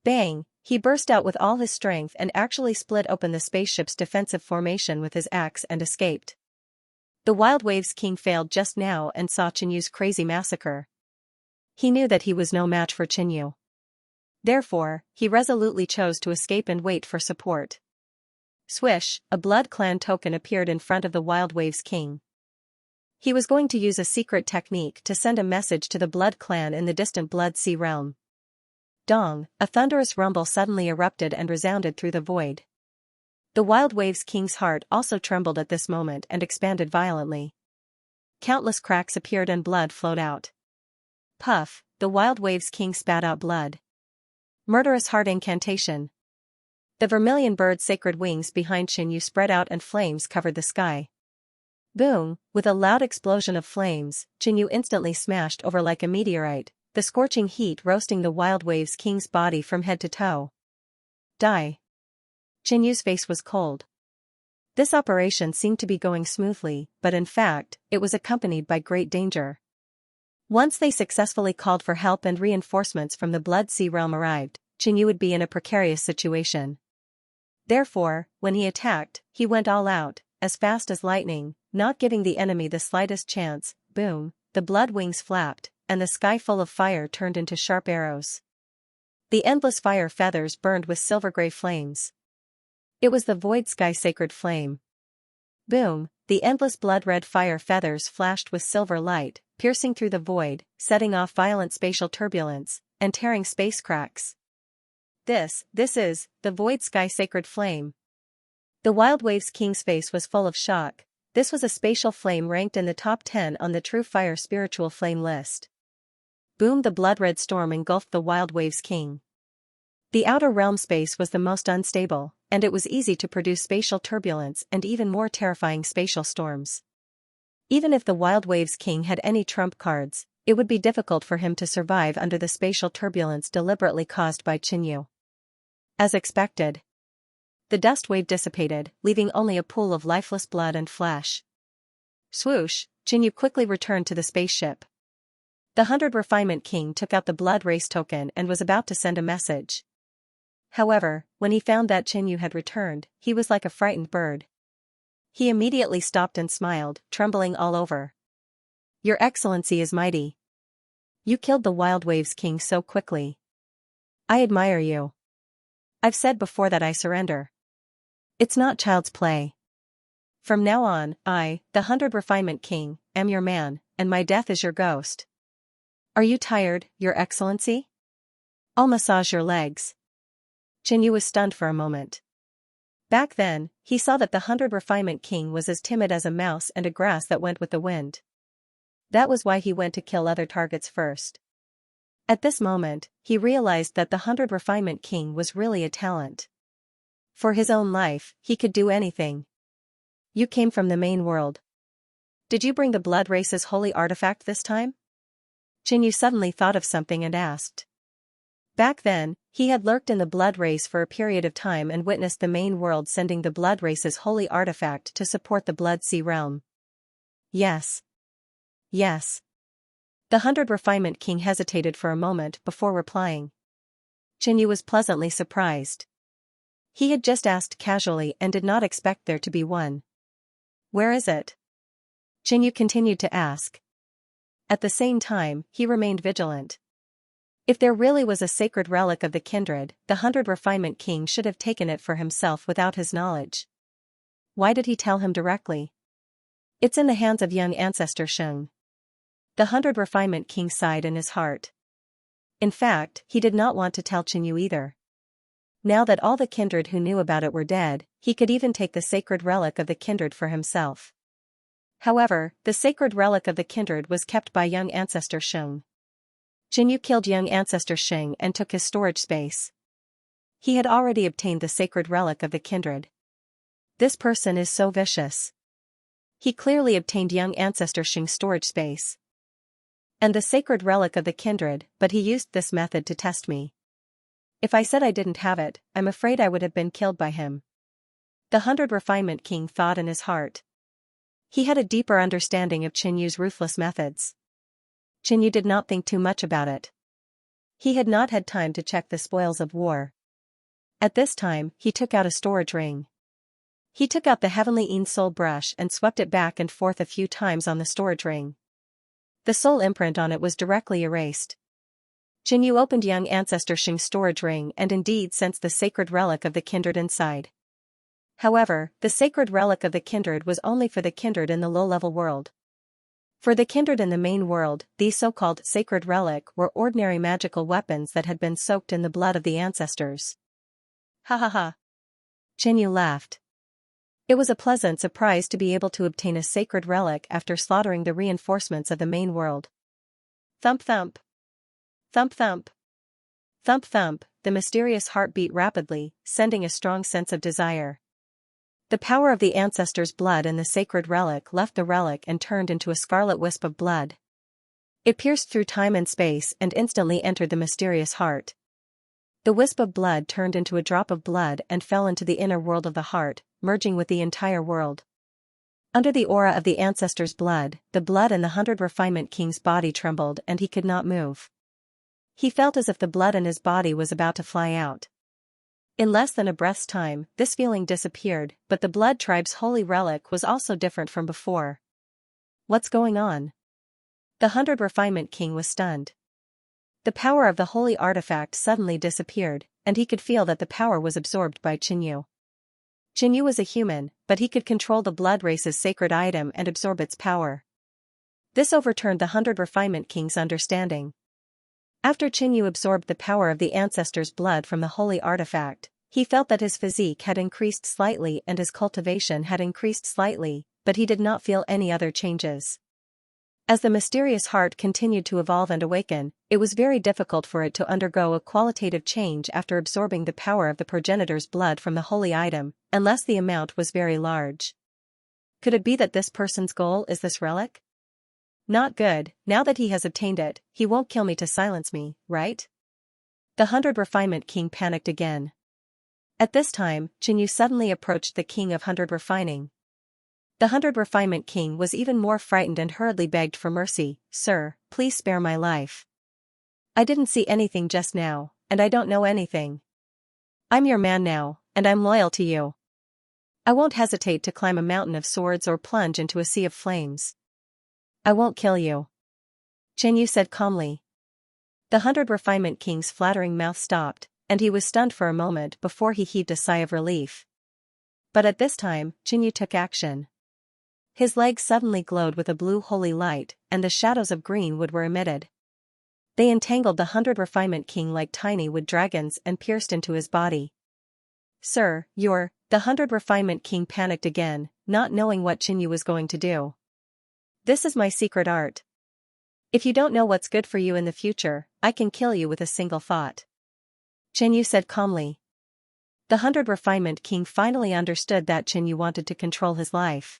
Bang, he burst out with all his strength and actually split open the spaceship's defensive formation with his axe and escaped. The Wild Waves King failed just now and saw Xianxu's crazy massacre. He knew that he was no match for Xianxu. Therefore, he resolutely chose to escape and wait for support. Swish, a blood clan token appeared in front of the Wild Waves King. He was going to use a secret technique to send a message to the blood clan in the distant Blood Sea realm. Dong, a thunderous rumble suddenly erupted and resounded through the void. The Wild Waves King's heart also trembled at this moment and expanded violently. Countless cracks appeared and blood flowed out. Puff, the Wild Waves King spat out blood. Murderous heart incantation. The vermilion bird's sacred wings behind Xianxia spread out and flames covered the sky. Boom, with a loud explosion of flames, Xianxia instantly smashed over like a meteorite, the scorching heat roasting the Wild Waves King's body from head to toe. Die. Xianxia's face was cold. This operation seemed to be going smoothly, but in fact, it was accompanied by great danger. Once they successfully called for help and reinforcements from the Blood Sea realm arrived, Xianxia would be in a precarious situation. Therefore, when he attacked, he went all out, as fast as lightning, not giving the enemy the slightest chance. Boom, the blood wings flapped, and the sky full of fire turned into sharp arrows. The endless fire feathers burned with silver-gray flames. It was the void sky sacred flame. Boom, the endless blood-red fire feathers flashed with silver light, piercing through the void, setting off violent spatial turbulence, and tearing space cracks. This is, the void sky sacred flame. The Wild Waves King's face was full of shock. This was a spatial flame ranked in the top 10 on the True Fire Spiritual Flame list. Boom, the blood-red storm engulfed the Wild Waves King. The outer realm space was the most unstable, and it was easy to produce spatial turbulence and even more terrifying spatial storms. Even if the Wild Waves King had any trump cards, it would be difficult for him to survive under the spatial turbulence deliberately caused by Xianxia. As expected, the dust wave dissipated, leaving only a pool of lifeless blood and flesh. Swoosh, Xianxia quickly returned to the spaceship. The 100 Refinement King took out the blood race token and was about to send a message. However, when he found that Xianxia had returned, he was like a frightened bird. He immediately stopped and smiled, trembling all over. Your Excellency is mighty. You killed the Wild Waves King so quickly. I admire you. I've said before that I surrender. It's not child's play. From now on, I, the 100 Refinement King, am your man, and my death is your ghost. Are you tired, Your Excellency? I'll massage your legs. Xianxia was stunned for a moment. Back then, he saw that the 100 Refinement King was as timid as a mouse and a grass that went with the wind. That was why he went to kill other targets first. At this moment, he realized that the 100 Refinement King was really a talent. For his own life, he could do anything. You came from the main world. Did you bring the Blood Race's holy artifact this time? Xianxia suddenly thought of something and asked. Back then, he had lurked in the Blood Race for a period of time and witnessed the main world sending the Blood Race's holy artifact to support the Blood Sea realm. Yes. Yes. The 100 Refinement King hesitated for a moment before replying. Xianxia was pleasantly surprised. He had just asked casually and did not expect there to be one. Where is it? Xianxia continued to ask. At the same time, he remained vigilant. If there really was a sacred relic of the kindred, the 100 Refinement King should have taken it for himself without his knowledge. Why did he tell him directly? It's in the hands of young ancestor Sheng. The 100 Refinement King sighed in his heart. In fact, he did not want to tell Xianxia either. Now that all the kindred who knew about it were dead, he could even take the sacred relic of the kindred for himself. However, the sacred relic of the kindred was kept by young ancestor Sheng. Xianxia killed young ancestor Sheng and took his storage space. He had already obtained the sacred relic of the kindred. This person is so vicious. He clearly obtained young ancestor Sheng's storage space and the sacred relic of the kindred, but he used this method to test me. If I said I didn't have it, I'm afraid I would have been killed by him. The 100 Refinement King thought in his heart. He had a deeper understanding of Xianxia's ruthless methods. Xianxia did not think too much about it. He had not had time to check the spoils of war. At this time, he took out a storage ring. He took out the Heavenly Een soul brush and swept it back and forth a few times on the storage ring. The soul imprint on it was directly erased. Xianxia opened young ancestor Sheng's storage ring and indeed sensed the sacred relic of the kindred inside. However, the sacred relic of the kindred was only for the kindred in the low-level world. For the kindred in the main world, these so-called sacred relic were ordinary magical weapons that had been soaked in the blood of the ancestors. Ha ha ha. Qinyu laughed. It was a pleasant surprise to be able to obtain a sacred relic after slaughtering the reinforcements of the main world. Thump thump. Thump thump. Thump thump, the mysterious heart beat rapidly, sending a strong sense of desire. The power of the ancestors' blood in the sacred relic left the relic and turned into a scarlet wisp of blood. It pierced through time and space and instantly entered the mysterious heart. The wisp of blood turned into a drop of blood and fell into the inner world of the heart, merging with the entire world. Under the aura of the ancestors' blood, the blood in the 100 Refinement King's body trembled and he could not move. He felt as if the blood in his body was about to fly out. In less than a breath's time, this feeling disappeared, but the blood tribe's holy relic was also different from before. What's going on? The 100 Refinement King was stunned. The power of the holy artifact suddenly disappeared, and he could feel that the power was absorbed by Qinyu. Qinyu was a human, but he could control the blood race's sacred item and absorb its power. This overturned the 100 Refinement King's understanding. After Qinyu absorbed the power of the ancestors' blood from the holy artifact, he felt that his physique had increased slightly and his cultivation had increased slightly, but he did not feel any other changes. As the mysterious heart continued to evolve and awaken, it was very difficult for it to undergo a qualitative change after absorbing the power of the progenitor's blood from the holy item, unless the amount was very large. Could it be that this person's goal is this relic? Not good. Now that he has obtained it, he won't kill me to silence me, right? The 100 Refinement King panicked again. At this time, Qinyu suddenly approached the King of 100 Refining. The 100 Refinement King was even more frightened and hurriedly begged for mercy. Sir, please spare my life. I didn't see anything just now, and I don't know anything. I'm your man now, and I'm loyal to you. I won't hesitate to climb a mountain of swords or plunge into a sea of flames. I won't kill you. Qinyu said calmly. The 100 Refinement King's flattering mouth stopped, and he was stunned for a moment before he heaved a sigh of relief. But at this time, Qinyu took action. His legs suddenly glowed with a blue holy light, and the shadows of green wood were emitted. They entangled the 100 Refinement King like tiny wood dragons and pierced into his body. Sir, the 100 Refinement King panicked again, not knowing what Qinyu was going to do. This is my secret art. If you don't know what's good for you in the future, I can kill you with a single thought. Qinyu said calmly. The 100 Refinement King finally understood that Qinyu wanted to control his life.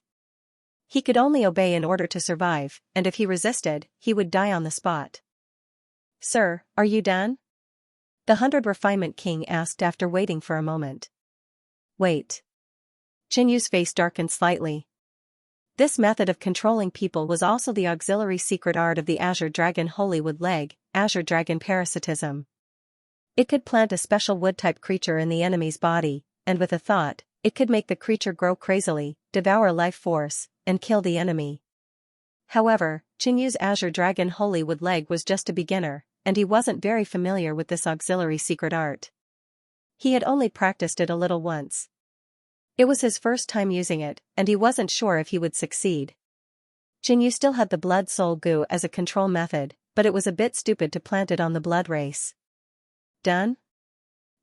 He could only obey in order to survive, and if he resisted, he would die on the spot. Sir, are you done? The 100 Refinement King asked after waiting for a moment. Wait. Qinyu's face darkened slightly. This method of controlling people was also the auxiliary secret art of the Azure Dragon Holy Wood Leg, Azure Dragon Parasitism. It could plant a special wood-type creature in the enemy's body, and with a thought, it could make the creature grow crazily, devour life force, and kill the enemy. However, Qinyu's Azure Dragon Holy Wood Leg was just a beginner, and he wasn't very familiar with this auxiliary secret art. He had only practiced it a little once. It was his first time using it, and he wasn't sure if he would succeed. Qinyu still had the blood soul goo as a control method, but it was a bit stupid to plant it on the blood race. Done?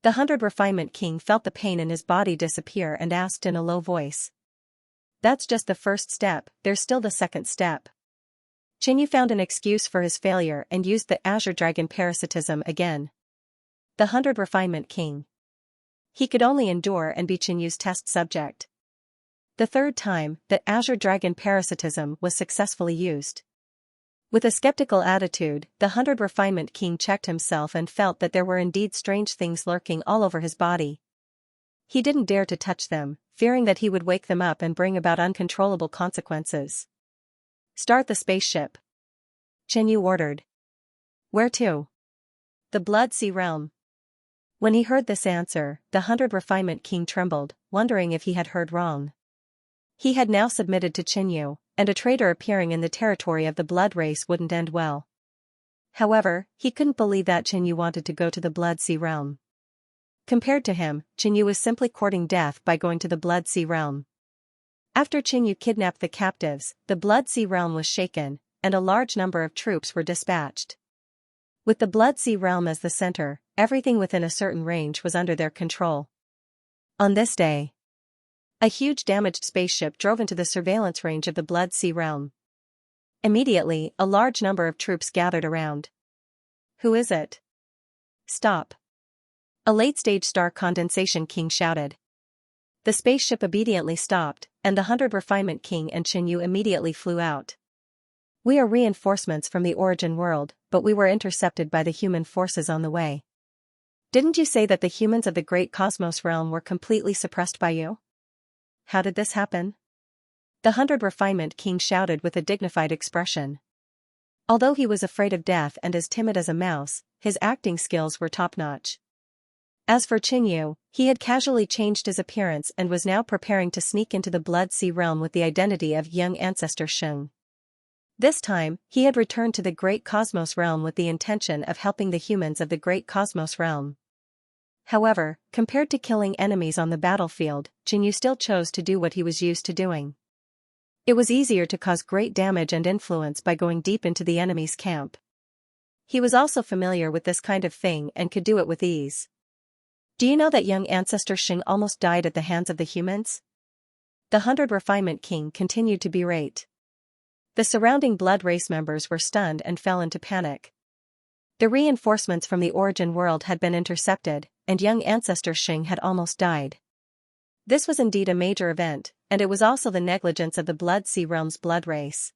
The 100 Refinement King felt the pain in his body disappear and asked in a low voice. That's just the first step, there's still the second step. Qinyu found an excuse for his failure and used the Azure Dragon Parasitism again. The 100 Refinement King. He could only endure and be Qinyu's test subject. The third time, the Azure Dragon Parasitism was successfully used. With a skeptical attitude, the 100 Refinement King checked himself and felt that there were indeed strange things lurking all over his body. He didn't dare to touch them, fearing that he would wake them up and bring about uncontrollable consequences. Start the spaceship. Qinyu ordered. Where to? The Blood Sea Realm. When he heard this answer, the 100 Refinement King trembled, wondering if he had heard wrong. He had now submitted to Qinyu, and a traitor appearing in the territory of the blood race wouldn't end well. However, he couldn't believe that Qinyu wanted to go to the Blood Sea Realm. Compared to him, Qinyu was simply courting death by going to the Blood Sea Realm. After Qinyu kidnapped the captives, the Blood Sea Realm was shaken, and a large number of troops were dispatched. With the Blood Sea realm as the center, everything within a certain range was under their control. On this day, a huge damaged spaceship drove into the surveillance range of the Blood Sea realm. Immediately, a large number of troops gathered around. "Who is it? Stop!" a late-stage star condensation king shouted. The spaceship obediently stopped, and the 100 Refinement King and Qin immediately flew out. "We are reinforcements from the origin world, but we were intercepted by the human forces on the way. Didn't you say that the humans of the Great Cosmos realm were completely suppressed by you? How did this happen?" The 100 Refinement King shouted with a dignified expression. Although he was afraid of death and as timid as a mouse, his acting skills were top-notch. As for Qin, he had casually changed his appearance and was now preparing to sneak into the Blood Sea realm with the identity of young ancestor Xiang. This time, he had returned to the Great Cosmos realm with the intention of helping the humans of the Great Cosmos realm. However, compared to killing enemies on the battlefield, Qin still chose to do what he was used to doing. It was easier to cause great damage and influence by going deep into the enemy's camp. He was also familiar with this kind of thing and could do it with ease. "Do you know that young ancestor Xiang almost died at the hands of the humans?" The 100 Refinement King continued to berate. The surrounding blood race members were stunned and fell into panic. The reinforcements from the origin world had been intercepted, and young ancestor Xiang had almost died. This was indeed a major event, and it was also the negligence of the Blood Sea realm's blood race.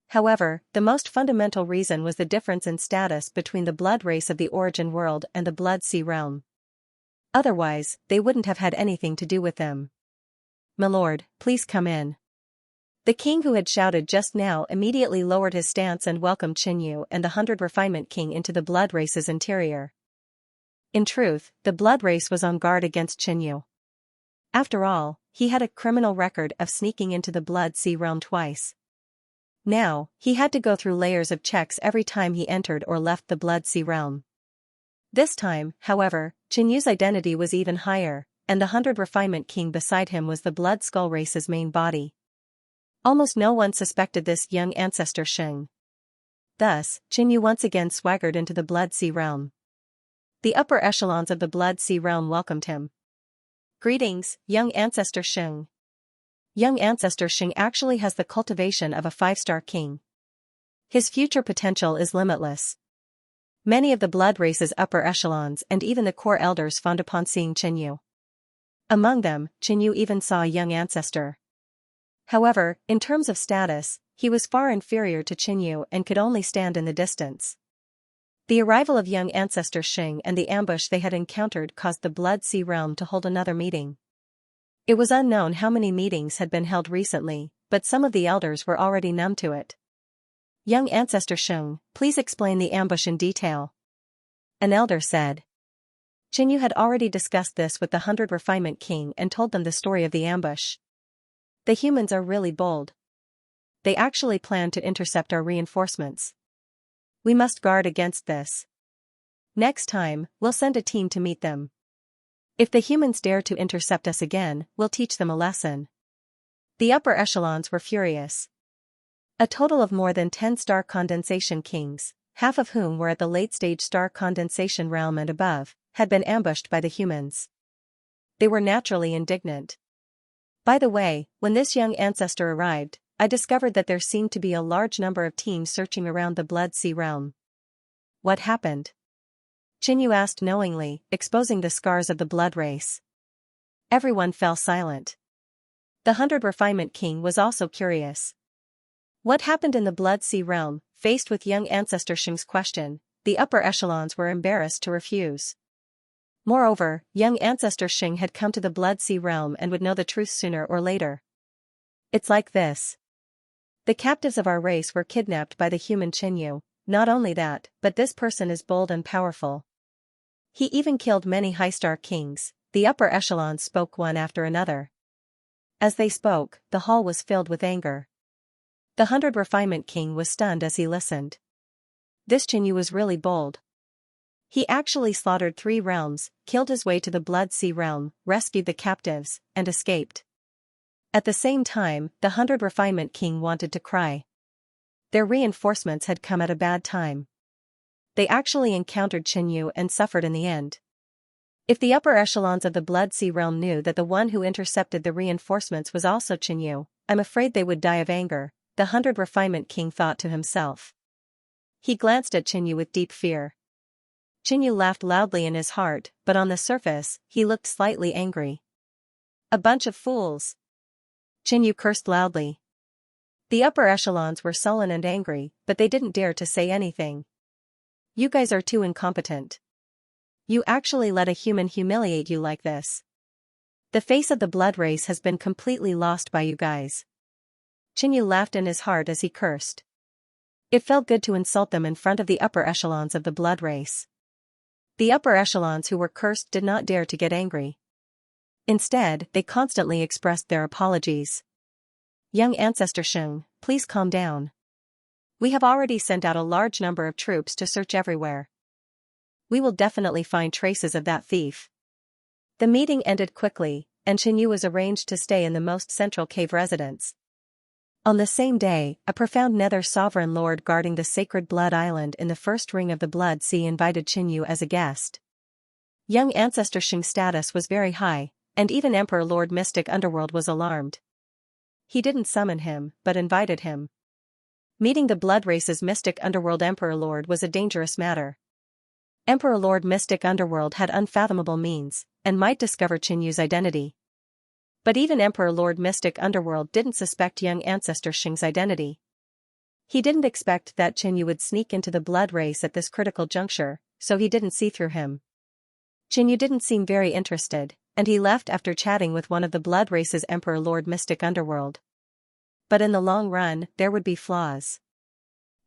However, the most fundamental reason was the difference in status between the blood race of the origin world and the Blood Sea realm. Otherwise, they wouldn't have had anything to do with them. "My lord, please come in." The king who had shouted just now immediately lowered his stance and welcomed Qin and the 100 Refinement King into the blood race's interior. In truth, the blood race was on guard against Qin. After all, he had a criminal record of sneaking into the Blood Sea realm twice. Now, he had to go through layers of checks every time he entered or left the Blood Sea realm. This time, however, Qin's identity was even higher, and the 100 Refinement King beside him was the Blood Skull race's main body. Almost no one suspected this young ancestor Xiang. Thus, Qin once again swaggered into the Blood Sea realm. The upper echelons of the Blood Sea realm welcomed him. "Greetings, young ancestor Xiang. Young ancestor Xiang actually has the cultivation of a 5-star king. His future potential is limitless." Many of the blood race's upper echelons and even the core elders fawned upon seeing Qin. Among them, Qin even saw a young ancestor. However, in terms of status, he was far inferior to Qin and could only stand in the distance. The arrival of young ancestor Xiang and the ambush they had encountered caused the Blood Sea realm to hold another meeting. It was unknown how many meetings had been held recently, but some of the elders were already numb to it. "Young ancestor Xiang, please explain the ambush in detail," an elder said. Qin had already discussed this with the 100 Refinement King and told them the story of the ambush. "The humans are really bold. They actually plan to intercept our reinforcements. We must guard against this. Next time, we'll send a team to meet them. If the humans dare to intercept us again, we'll teach them a lesson." The upper echelons were furious. A total of more than 10 star condensation kings, half of whom were at the late-stage star condensation realm and above, had been ambushed by the humans. They were naturally indignant. "By the way, when this young ancestor arrived, I discovered that there seemed to be a large number of teams searching around the Blood Sea realm. What happened?" Qin asked knowingly, exposing the scars of the blood race. Everyone fell silent. The 100 Refinement King was also curious. What happened in the Blood Sea realm? Faced with young ancestor Xiang's question, the upper echelons were embarrassed to refuse. Moreover, young ancestor Xiang had come to the Blood Sea realm and would know the truth sooner or later. "It's like this. The captives of our race were kidnapped by the human Qin. Not only that, but this person is bold and powerful. He even killed many high-star kings." The upper echelons spoke one after another. As they spoke, the hall was filled with anger. The 100 Refinement King was stunned as he listened. This Qin was really bold. He actually slaughtered 3 realms, killed his way to the Blood Sea realm, rescued the captives, and escaped. At the same time, the 100 Refinement King wanted to cry. Their reinforcements had come at a bad time. They actually encountered Qinyu and suffered in the end. If the upper echelons of the Blood Sea realm knew that the one who intercepted the reinforcements was also Qinyu, I'm afraid they would die of anger, the 100 Refinement King thought to himself. He glanced at Qinyu with deep fear. Qinyu laughed loudly in his heart, but on the surface, he looked slightly angry. A bunch of fools. Qinyu cursed loudly. The upper echelons were sullen and angry, but they didn't dare to say anything. You guys are too incompetent. You actually let a human humiliate you like this. The face of the blood race has been completely lost by you guys. Qinyu laughed in his heart as he cursed. It felt good to insult them in front of the upper echelons of the blood race. The upper echelons who were cursed did not dare to get angry. Instead, they constantly expressed their apologies. Young Ancestor Sheng, please calm down. We have already sent out a large number of troops to search everywhere. We will definitely find traces of that thief. The meeting ended quickly, and Qinyu was arranged to stay in the most central cave residence. On the same day, a profound Nether Sovereign Lord guarding the Sacred Blood Island in the first ring of the Blood Sea invited Qinyu as a guest. Young Ancestor Sheng's status was very high, and even Emperor Lord Mystic Underworld was alarmed. He didn't summon him, but invited him. Meeting the Blood Race's Mystic Underworld Emperor Lord was a dangerous matter. Emperor Lord Mystic Underworld had unfathomable means, and might discover Qinyu's identity. But even Emperor Lord Mystic Underworld didn't suspect young Ancestor Sheng's identity. He didn't expect that Qinyu would sneak into the blood race at this critical juncture, so he didn't see through him. Qinyu didn't seem very interested, and he left after chatting with one of the blood race's Emperor Lord Mystic Underworld. But in the long run, there would be flaws.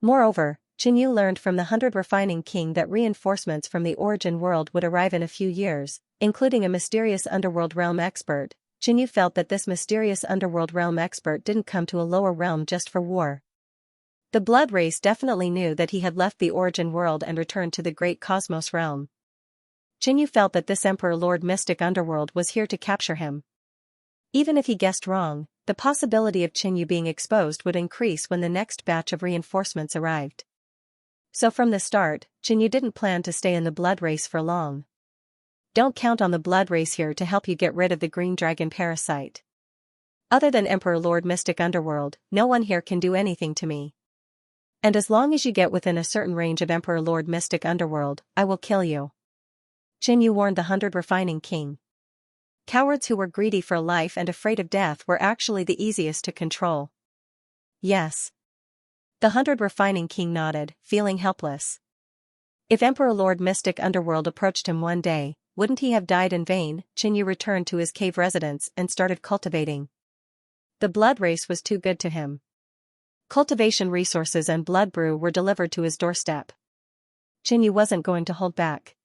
Moreover, Qinyu learned from the 100 Refining King that reinforcements from the Origin World would arrive in a few years, including a mysterious Underworld Realm expert. Qinyu felt that this mysterious Underworld Realm expert didn't come to a lower realm just for war. The Blood Race definitely knew that he had left the Origin World and returned to the Great Cosmos Realm. Qinyu felt that this Emperor Lord Mystic Underworld was here to capture him. Even if he guessed wrong, the possibility of Qinyu being exposed would increase when the next batch of reinforcements arrived. So from the start, Qinyu didn't plan to stay in the Blood Race for long. Don't count on the Blood Race here to help you get rid of the Green Dragon parasite. Other than Emperor Lord Mystic Underworld, no one here can do anything to me. And as long as you get within a certain range of Emperor Lord Mystic Underworld, I will kill you. Qinyu warned the 100 Refining King. Cowards who were greedy for life and afraid of death were actually the easiest to control. Yes. The 100 Refining King nodded, feeling helpless. If Emperor Lord Mystic Underworld approached him one day, wouldn't he have died in vain? Qinyu returned to his cave residence and started cultivating. The blood race was too good to him. Cultivation resources and blood brew were delivered to his doorstep. Qinyu wasn't going to hold back.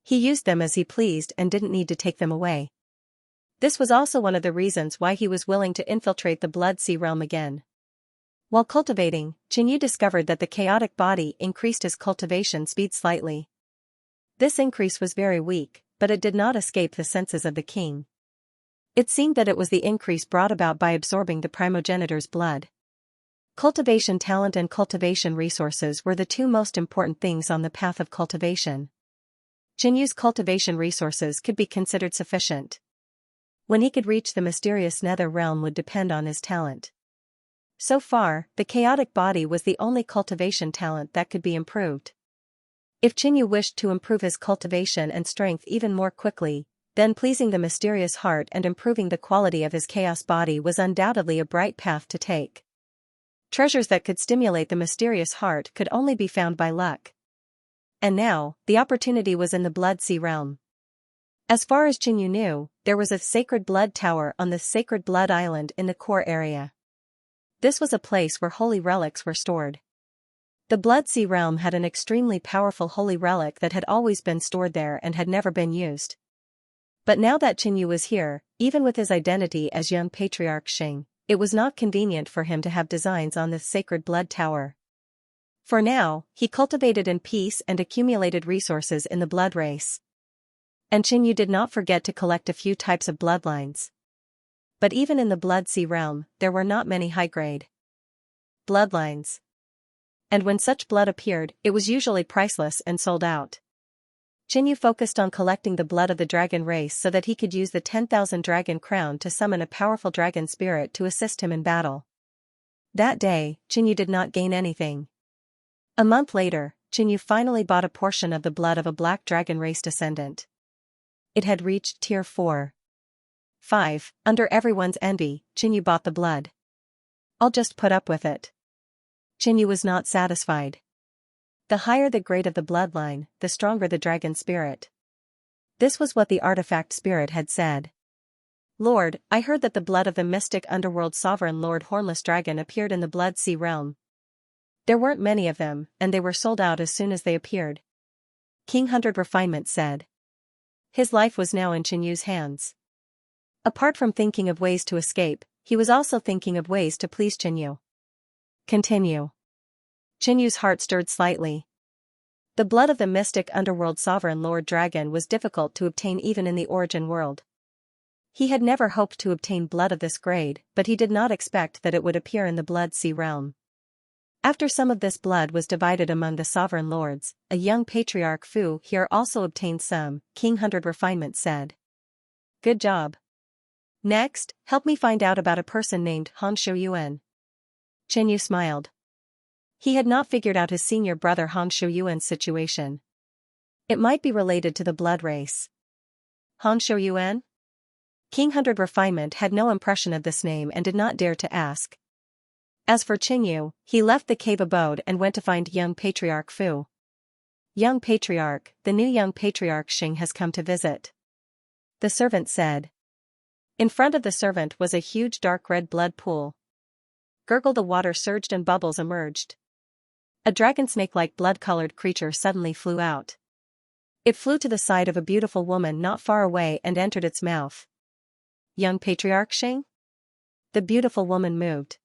He used them as he pleased and didn't need to take them away. This was also one of the reasons why he was willing to infiltrate the Blood Sea realm again. While cultivating, Qinyu discovered that the chaotic body increased his cultivation speed slightly. This increase was very weak, but it did not escape the senses of the king. It seemed that it was the increase brought about by absorbing the primogenitor's blood. Cultivation talent and cultivation resources were the two most important things on the path of cultivation. Qinyu's cultivation resources could be considered sufficient. When he could reach the mysterious nether realm would depend on his talent. So far, the chaotic body was the only cultivation talent that could be improved. If Qinyu wished to improve his cultivation and strength even more quickly, then pleasing the mysterious heart and improving the quality of his chaos body was undoubtedly a bright path to take. Treasures that could stimulate the mysterious heart could only be found by luck. And now, the opportunity was in the Blood Sea realm. As far as Qinyu knew, there was a sacred blood tower on the Sacred Blood Island in the core area. This was a place where holy relics were stored. The Blood Sea realm had an extremely powerful holy relic that had always been stored there and had never been used. But now that Qinyu was here, even with his identity as young Patriarch Sheng, it was not convenient for him to have designs on this sacred blood tower. For now, he cultivated in peace and accumulated resources in the blood race. And Qinyu did not forget to collect a few types of bloodlines. But even in the Blood Sea realm, there were not many high-grade bloodlines. And when such blood appeared, it was usually priceless and sold out. Qinyu focused on collecting the blood of the dragon race so that he could use the 10,000 dragon crown to summon a powerful dragon spirit to assist him in battle. That day, Qinyu did not gain anything. A month later, Qinyu finally bought a portion of the blood of a black dragon race descendant. It had reached tier 4. 5. Under everyone's envy, Qinyu bought the blood. I'll just put up with it. Qinyu was not satisfied. The higher the grade of the bloodline, the stronger the dragon spirit. This was what the artifact spirit had said. Lord, I heard that the blood of the mystic underworld sovereign Lord Hornless Dragon appeared in the Blood Sea realm. There weren't many of them, and they were sold out as soon as they appeared. King 100 Refinement said. His life was now in Qinyu's hands. Apart from thinking of ways to escape, he was also thinking of ways to please Qinyu. Continue. Qinyu's heart stirred slightly. The blood of the mystic underworld sovereign Lord Dragon was difficult to obtain even in the origin world. He had never hoped to obtain blood of this grade, but he did not expect that it would appear in the Blood Sea realm. After some of this blood was divided among the sovereign lords, a young patriarch Fu here also obtained some, King 100 Refinement said. Good job. Next, help me find out about a person named Han Shouyuan. Qinyu smiled. He had not figured out his senior brother Han Shouyuan's situation. It might be related to the blood race. Han Shouyuan? King 100 Refinement had no impression of this name and did not dare to ask. As for Qinyu, he left the cave abode and went to find young Patriarch Fu. Young Patriarch, the new young Patriarch Xing has come to visit. The servant said. In front of the servant was a huge dark red blood pool. Gurgle the water surged and bubbles emerged. A dragon snake-like blood-colored creature suddenly flew out. It flew to the side of a beautiful woman not far away and entered its mouth. Young Patriarch Xing? The beautiful woman moved.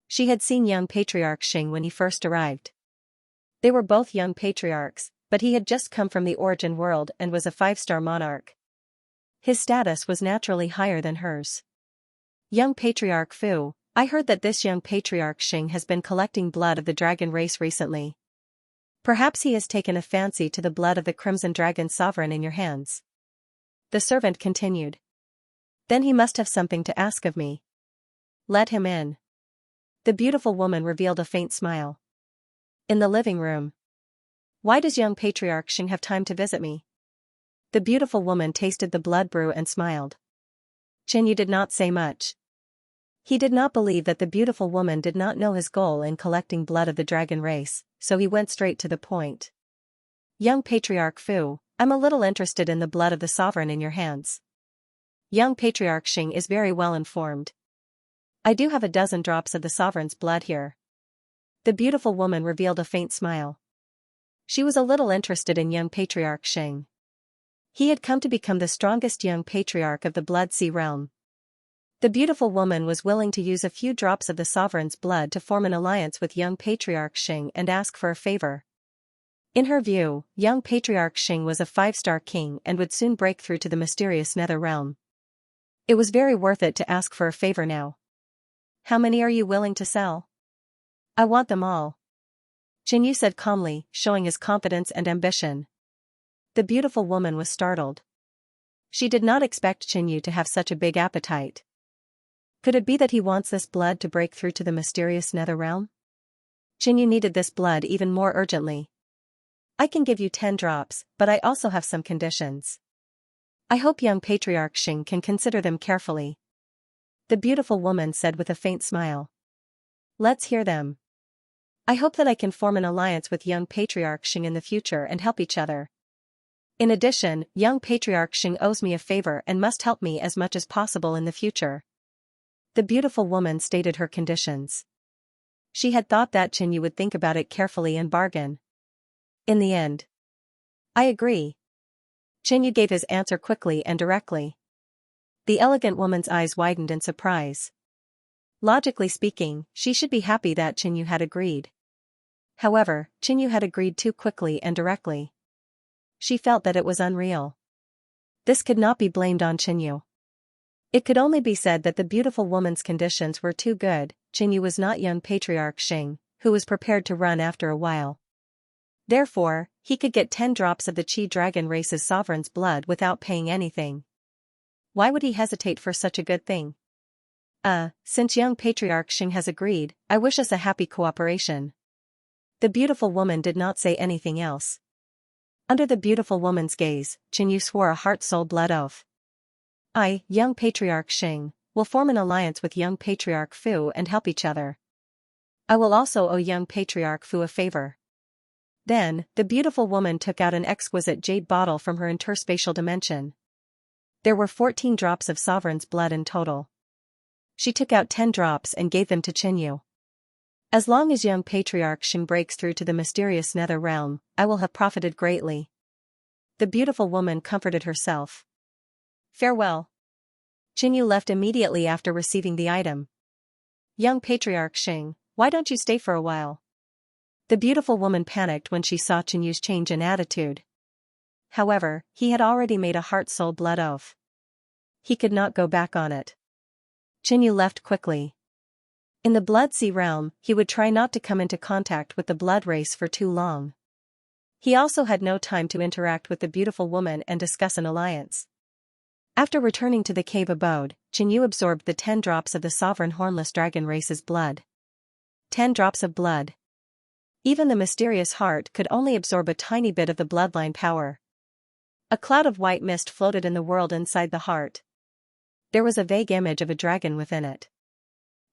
She had seen young Patriarch Xing when he first arrived. They were both young patriarchs, but he had just come from the origin world and was a 5-star monarch. His status was naturally higher than hers. Young Patriarch Fu, I heard that this young Patriarch Xing has been collecting blood of the dragon race recently. Perhaps he has taken a fancy to the blood of the Crimson Dragon Sovereign in your hands. The servant continued. Then he must have something to ask of me. Let him in. The beautiful woman revealed a faint smile. In the living room. Why does young Patriarch Xing have time to visit me? The beautiful woman tasted the blood brew and smiled. Qinyu did not say much. He did not believe that the beautiful woman did not know his goal in collecting blood of the dragon race, so he went straight to the point. Young Patriarch Fu, I'm a little interested in the blood of the sovereign in your hands. Young Patriarch Xing is very well informed. I do have a dozen drops of the sovereign's blood here. The beautiful woman revealed a faint smile. She was a little interested in young Patriarch Xing. He had come to become the strongest young patriarch of the Blood Sea realm. The beautiful woman was willing to use a few drops of the sovereign's blood to form an alliance with young Patriarch Xing and ask for a favor. In her view, young Patriarch Xing was a 5-star king and would soon break through to the mysterious nether realm. It was very worth it to ask for a favor now. How many are you willing to sell? I want them all. Qinyu said calmly, showing his confidence and ambition. The beautiful woman was startled. She did not expect Qinyu to have such a big appetite. Could it be that he wants this blood to break through to the mysterious nether realm? Qinyu needed this blood even more urgently. I can give you 10 drops, but I also have some conditions. I hope young Patriarch Xing can consider them carefully. The beautiful woman said with a faint smile. Let's hear them. I hope that I can form an alliance with young Patriarch Xing in the future and help each other. In addition, young Patriarch Xing owes me a favor and must help me as much as possible in the future. The beautiful woman stated her conditions. She had thought that Qinyu would think about it carefully and bargain. In the end. I agree. Qinyu gave his answer quickly and directly. The elegant woman's eyes widened in surprise. Logically speaking, she should be happy that Qinyu had agreed. However, Qinyu had agreed too quickly and directly. She felt that it was unreal. This could not be blamed on Qinyu. It could only be said that the beautiful woman's conditions were too good. Qinyu was not young Patriarch Xing, who was prepared to run after a while. Therefore, he could get 10 drops of the Qi dragon race's sovereign's blood without paying anything. Why would he hesitate for such a good thing? Since young Patriarch Xing has agreed, I wish us a happy cooperation. The beautiful woman did not say anything else. Under the beautiful woman's gaze, Qinyu swore a heart-soul-blood oath. I, young Patriarch Xing, will form an alliance with young Patriarch Fu and help each other. I will also owe young Patriarch Fu a favor. Then, the beautiful woman took out an exquisite jade bottle from her interspatial dimension. There were 14 drops of sovereign's blood in total. She took out 10 drops and gave them to Qinyu. As long as young Patriarch Xing breaks through to the mysterious nether realm, I will have profited greatly. The beautiful woman comforted herself. Farewell. Qinyu left immediately after receiving the item. Young Patriarch Xing, why don't you stay for a while? The beautiful woman panicked when she saw Qinyu's change in attitude. However, he had already made a heart-soul-blood oath. He could not go back on it. Qinyu left quickly. In the Blood Sea realm, he would try not to come into contact with the blood race for too long. He also had no time to interact with the beautiful woman and discuss an alliance. After returning to the cave abode, Qinyu absorbed the 10 drops of the sovereign hornless dragon race's blood. 10 drops of blood. Even the mysterious heart could only absorb a tiny bit of the bloodline power. A cloud of white mist floated in the world inside the heart. There was a vague image of a dragon within it.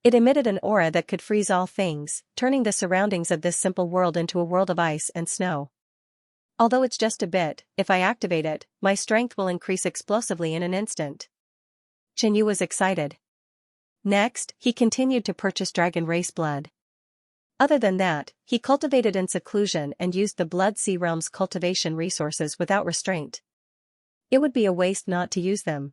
It emitted an aura that could freeze all things, turning the surroundings of this simple world into a world of ice and snow. Although it's just a bit, if I activate it, my strength will increase explosively in an instant. Qinyu was excited. Next, he continued to purchase dragon race blood. Other than that, he cultivated in seclusion and used the Blood Sea realm's cultivation resources without restraint. It would be a waste not to use them.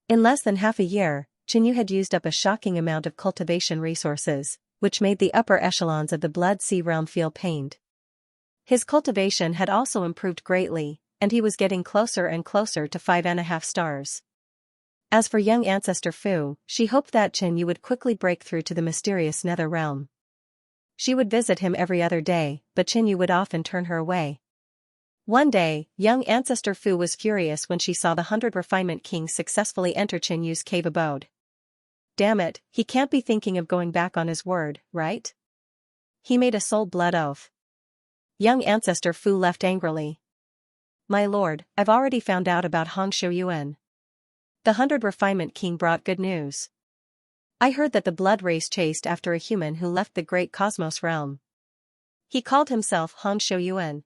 In less than half a year, Qinyu had used up a shocking amount of cultivation resources, which made the upper echelons of the Blood Sea realm feel pained. His cultivation had also improved greatly, and he was getting closer and closer to 5.5 stars. As for young Ancestor Fu, she hoped that Qinyu would quickly break through to the mysterious nether realm. She would visit him every other day, but Qinyu would often turn her away. One day, young Ancestor Fu was furious when she saw the 100 Refinement King successfully enter Qinyu's cave abode. Damn it, he can't be thinking of going back on his word, right? He made a soul-blood oath. Young Ancestor Fu left angrily. My lord, I've already found out about Hongshu Yuan. The 100 Refinement King brought good news. I heard that the blood race chased after a human who left the great cosmos realm. He called himself Hongshu Yuan.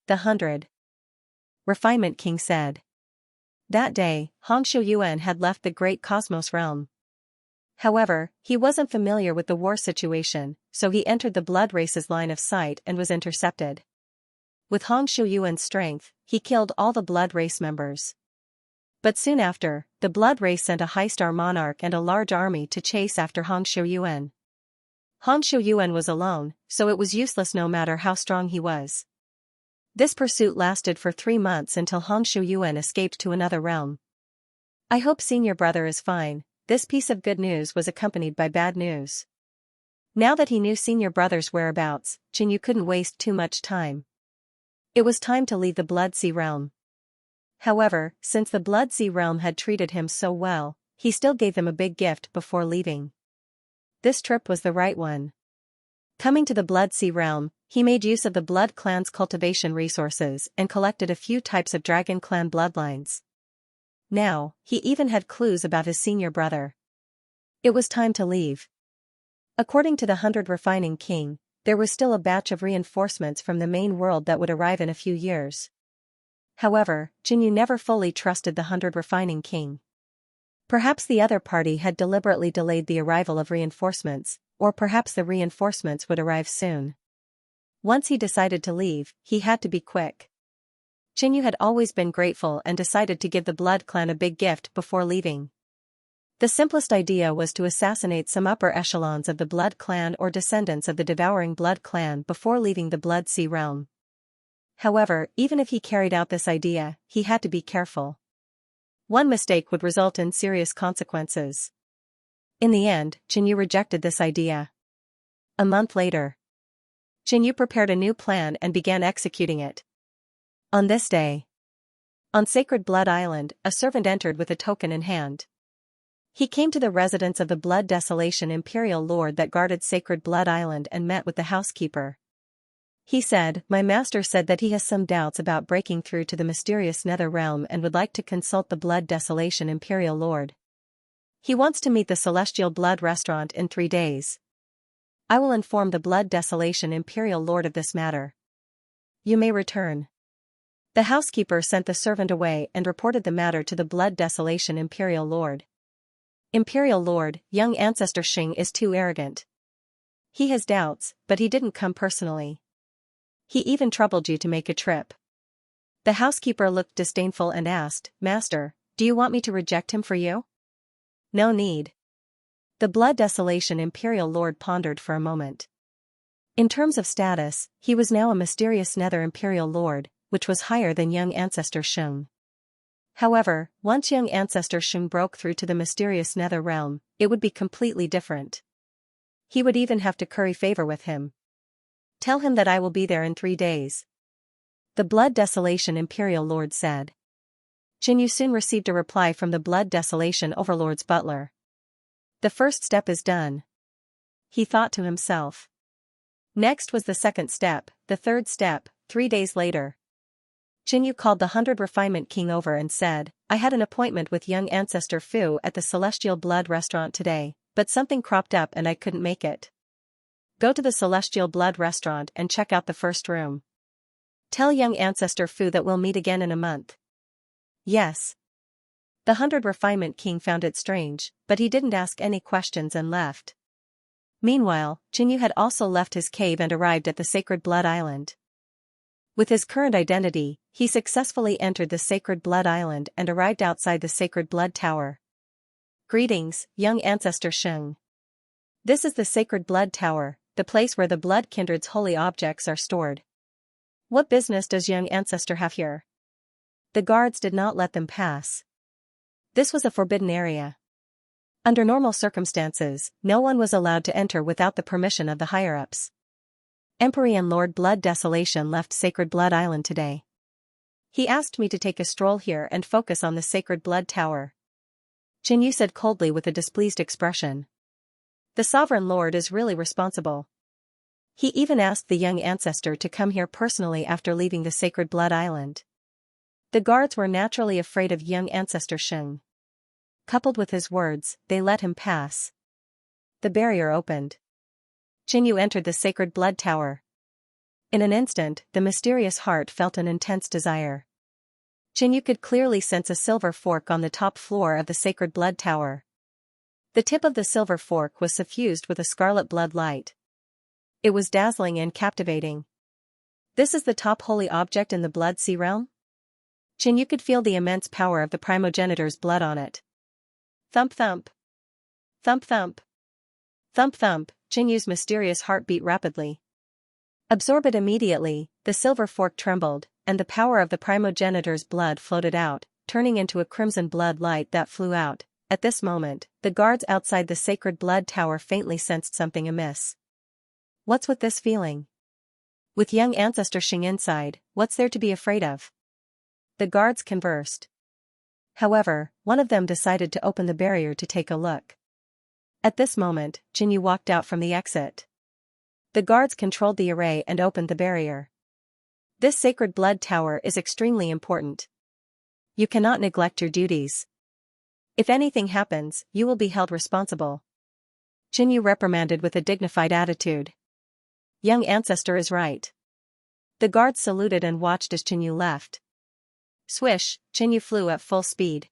The 100 Refinement King said. That day, Hongshu Yuan had left the great cosmos realm. However, he wasn't familiar with the war situation, so he entered the blood race's line of sight and was intercepted. With Hongshu Yuan's strength, he killed all the blood race members. But soon after, the blood race sent a high-star monarch and a large army to chase after Hongshu Yuan. Hongshu Yuan was alone, so it was useless no matter how strong he was. This pursuit lasted for 3 months until Hongshu Yuan escaped to another realm. I hope senior brother is fine. This piece of good news was accompanied by bad news. Now that he knew senior brother's whereabouts, Qinyu couldn't waste too much time. It was time to leave the Blood Sea realm. However, since the Blood Sea realm had treated him so well, he still gave them a big gift before leaving. This trip was the right one. Coming to the Blood Sea realm, he made use of the Blood Clan's cultivation resources and collected a few types of Dragon Clan bloodlines. Now, he even had clues about his senior brother. It was time to leave. According to the 100 Refining King, there was still a batch of reinforcements from the main world that would arrive in a few years. However, Qinyu never fully trusted the 100 Refining King. Perhaps the other party had deliberately delayed the arrival of reinforcements, or perhaps the reinforcements would arrive soon. Once he decided to leave, he had to be quick. Qinyu had always been grateful and decided to give the Blood Clan a big gift before leaving. The simplest idea was to assassinate some upper echelons of the Blood Clan or descendants of the Devouring Blood Clan before leaving the Blood Sea realm. However, even if he carried out this idea, he had to be careful. One mistake would result in serious consequences. In the end, Qinyu rejected this idea. A month later, Xianxia prepared a new plan and began executing it. On this day, on Sacred Blood Island, a servant entered with a token in hand. He came to the residence of the Blood Desolation Imperial Lord that guarded Sacred Blood Island and met with the housekeeper. He said, "My master said that he has some doubts about breaking through to the mysterious Nether Realm and would like to consult the Blood Desolation Imperial Lord. He wants to meet the Celestial Blood Restaurant in 3 days. I will inform the Blood Desolation Imperial Lord of this matter. You may return." The housekeeper sent the servant away and reported the matter to the Blood Desolation Imperial Lord. "Imperial Lord, young Ancestor Xing is too arrogant. He has doubts, but he didn't come personally. He even troubled you to make a trip." The housekeeper looked disdainful and asked, "Master, do you want me to reject him for you?" "No need." The Blood Desolation Imperial Lord pondered for a moment. In terms of status, he was now a mysterious Nether Imperial Lord, which was higher than young Ancestor Xing. However, once young Ancestor Xing broke through to the mysterious Nether Realm, it would be completely different. He would even have to curry favor with him. "Tell him that I will be there in 3 days." The Blood Desolation Imperial Lord said. Xianxia soon received a reply from the Blood Desolation Overlord's butler. "The first step is done," he thought to himself. Next was the second step, the third step, 3 days later. Xianxia called the 100 Refinement King over and said, "I had an appointment with young Ancestor Fu at the Celestial Blood Restaurant today, but something cropped up and I couldn't make it. Go to the Celestial Blood Restaurant and check out the first room. Tell young Ancestor Fu that we'll meet again in a month." "Yes." The 100 Refinement King found it strange, but he didn't ask any questions and left. Meanwhile, Xianxia had also left his cave and arrived at the Sacred Blood Island. With his current identity, he successfully entered the Sacred Blood Island and arrived outside the Sacred Blood Tower. "Greetings, young Ancestor Xing. This is the Sacred Blood Tower, the place where the Blood Kindred's holy objects are stored. What business does young Ancestor have here?" The guards did not let them pass. This was a forbidden area. Under normal circumstances, no one was allowed to enter without the permission of the higher-ups. Emperor Lord Blood Desolation left Sacred Blood Island today. He asked me to take a stroll here and focus on the Sacred Blood Tower. Xianxia said coldly with a displeased expression. The Sovereign Lord is really responsible. He even asked the young Ancestor to come here personally after leaving the Sacred Blood Island. The guards were naturally afraid of young Ancestor Xing. Coupled with his words, they let him pass. The barrier opened. Xianxia entered the Sacred Blood Tower. In an instant, the mysterious heart felt an intense desire. Xianxia could clearly sense a silver fork on the top floor of the Sacred Blood Tower. The tip of the silver fork was suffused with a scarlet blood light. It was dazzling and captivating. "This is the top holy object in the Blood Sea Realm?" Xianxia could feel the immense power of the primogenitor's blood on it. Thump thump. Thump thump. Thump thump, Xianxia's mysterious heart beat rapidly. Absorb it immediately, the silver fork trembled, and the power of the primogenitor's blood floated out, turning into a crimson blood light that flew out. At this moment, the guards outside the Sacred Blood Tower faintly sensed something amiss. "What's with this feeling? With young Ancestor Xing inside, what's there to be afraid of?" The guards conversed. However, one of them decided to open the barrier to take a look. At this moment, Xianxia walked out from the exit. The guards controlled the array and opened the barrier. "This Sacred Blood Tower is extremely important. You cannot neglect your duties. If anything happens, you will be held responsible." Xianxia reprimanded with a dignified attitude. Young Ancestor is right. The guards saluted and watched as Xianxia left. Swish, Xianxia flew at full speed.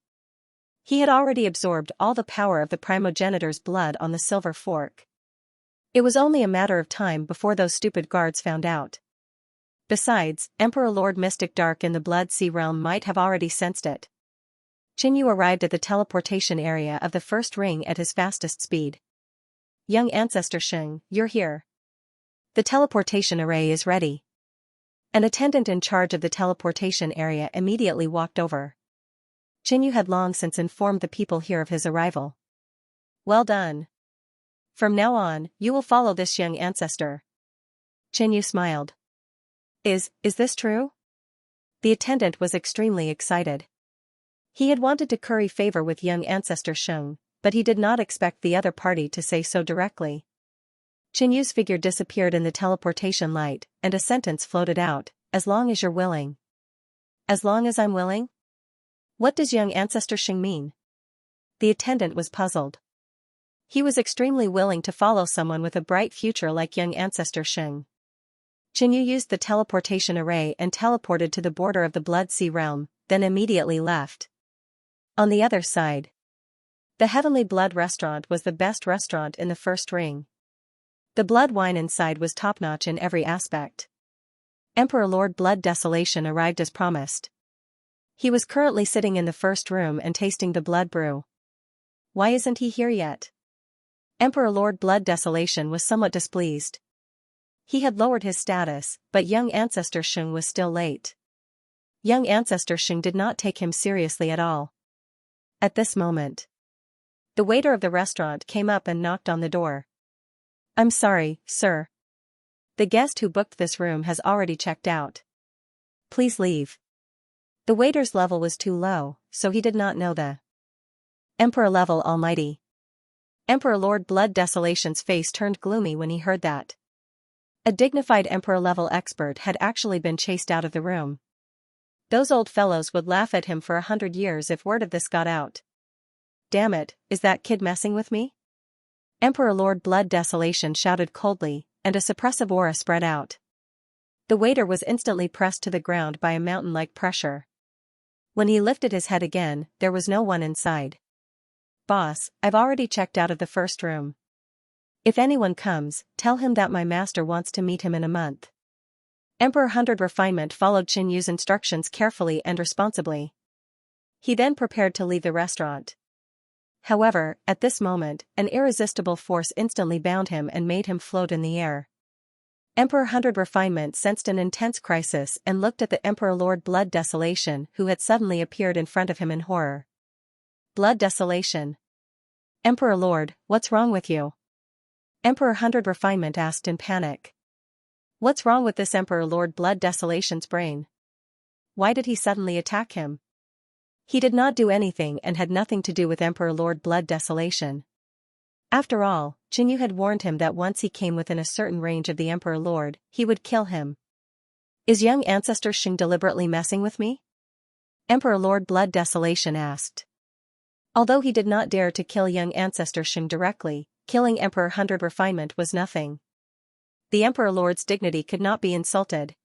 He had already absorbed all the power of the primogenitor's blood on the silver fork. It was only a matter of time before those stupid guards found out. Besides, Emperor Lord Mystic Dark in the Blood Sea Realm might have already sensed it. Xianxia arrived at the teleportation area of the first ring at his fastest speed. "Young Ancestor Xing, you're here. The teleportation array is ready." An attendant in charge of the teleportation area immediately walked over. Xianxia had long since informed the people here of his arrival. "Well done. From now on, you will follow this young ancestor. Qinyu smiled. Is this true? The attendant was extremely excited. He had wanted to curry favor with young ancestor Sheng, but he did not expect the other party to say so directly. Qinyu's figure disappeared in the teleportation light, and a sentence floated out, as long as you're willing. As long as I'm willing? What does young ancestor Sheng mean? The attendant was puzzled. He was extremely willing to follow someone with a bright future like young ancestor Sheng. Qinyu used the teleportation array and teleported to the border of the Blood Sea realm, then immediately left. On the other side, the Heavenly Blood restaurant was the best restaurant in the first ring. The blood wine inside was top-notch in every aspect. Emperor Lord Blood Desolation arrived as promised. He was currently sitting in the first room and tasting the blood brew. Why isn't he here yet? Emperor Lord Blood Desolation was somewhat displeased. He had lowered his status, but young ancestor Sheng was still late. Young ancestor Sheng did not take him seriously at all. At this moment, the waiter of the restaurant came up and knocked on the door. I'm sorry, sir. The guest who booked this room has already checked out. Please leave. The waiter's level was too low, so he did not know the Emperor level almighty. Emperor Lord Blood Desolation's face turned gloomy when he heard that. A dignified Emperor-level expert had actually been chased out of the room. Those old fellows would laugh at him for 100 years if word of this got out. Damn it, is that kid messing with me? Emperor Lord Blood Desolation shouted coldly, and a suppressive aura spread out. The waiter was instantly pressed to the ground by a mountain-like pressure. When he lifted his head again, there was no one inside. Boss, I've already checked out of the first room. If anyone comes, tell him that my master wants to meet him in a month. Emperor 100 Refinement followed Qinyu's instructions carefully and responsibly. He then prepared to leave the restaurant. However, at this moment, an irresistible force instantly bound him and made him float in the air. Emperor 100 Refinement sensed an intense crisis and looked at the Emperor Lord Blood Desolation, who had suddenly appeared in front of him in horror. Blood Desolation. Emperor Lord, what's wrong with you? Emperor 100 Refinement asked in panic. What's wrong with this Emperor Lord Blood Desolation's brain? Why did he suddenly attack him? He did not do anything and had nothing to do with Emperor Lord Blood Desolation. After all, Qinyu had warned him that once he came within a certain range of the Emperor Lord, he would kill him. Is young ancestor Sheng deliberately messing with me? Emperor Lord Blood Desolation asked. Although he did not dare to kill young ancestor Sheng directly, killing Emperor 100 Refinement was nothing. The Emperor Lord's dignity could not be insulted.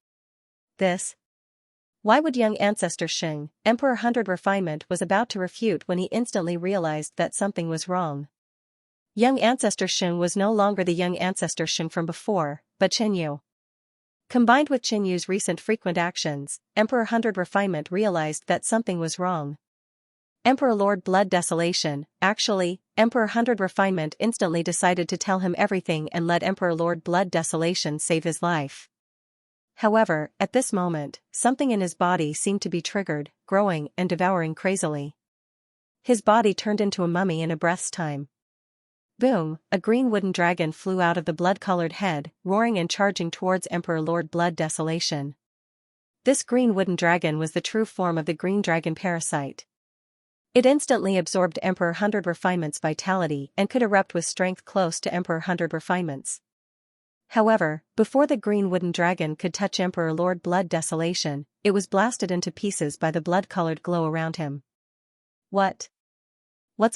Why would young ancestor Sheng, Emperor 100 Refinement was about to refute when he instantly realized that something was wrong. Young ancestor Sheng was no longer the young ancestor Sheng from before, but Qinyu. Combined with Qinyu's recent frequent actions, Emperor 100 Refinement realized that something was wrong. Emperor Lord Blood Desolation, actually, Emperor 100 Refinement instantly decided to tell him everything and let Emperor Lord Blood Desolation save his life. However, at this moment, something in his body seemed to be triggered, growing and devouring crazily. His body turned into a mummy in a breath's time. Boom, a green wooden dragon flew out of the blood-colored head, roaring and charging towards Emperor Lord Blood Desolation. This green wooden dragon was the true form of the green dragon parasite. It instantly absorbed Emperor 100 Refinement's vitality and could erupt with strength close to Emperor 100 Refinement's. However, before the green wooden dragon could touch Emperor Lord Blood Desolation, it was blasted into pieces by the blood-colored glow around him. What's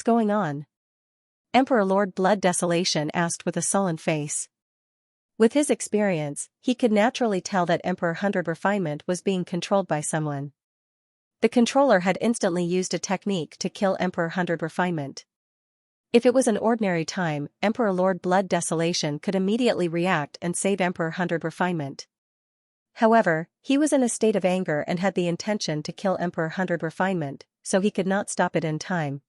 going on? Emperor Lord Blood Desolation asked with a sullen face. With his experience, he could naturally tell that Emperor 100 Refinement was being controlled by someone. The controller had instantly used a technique to kill Emperor 100 Refinement. If it was an ordinary time, Emperor Lord Blood Desolation could immediately react and save Emperor 100 Refinement. However, he was in a state of anger and had the intention to kill Emperor 100 Refinement, so he could not stop it in time.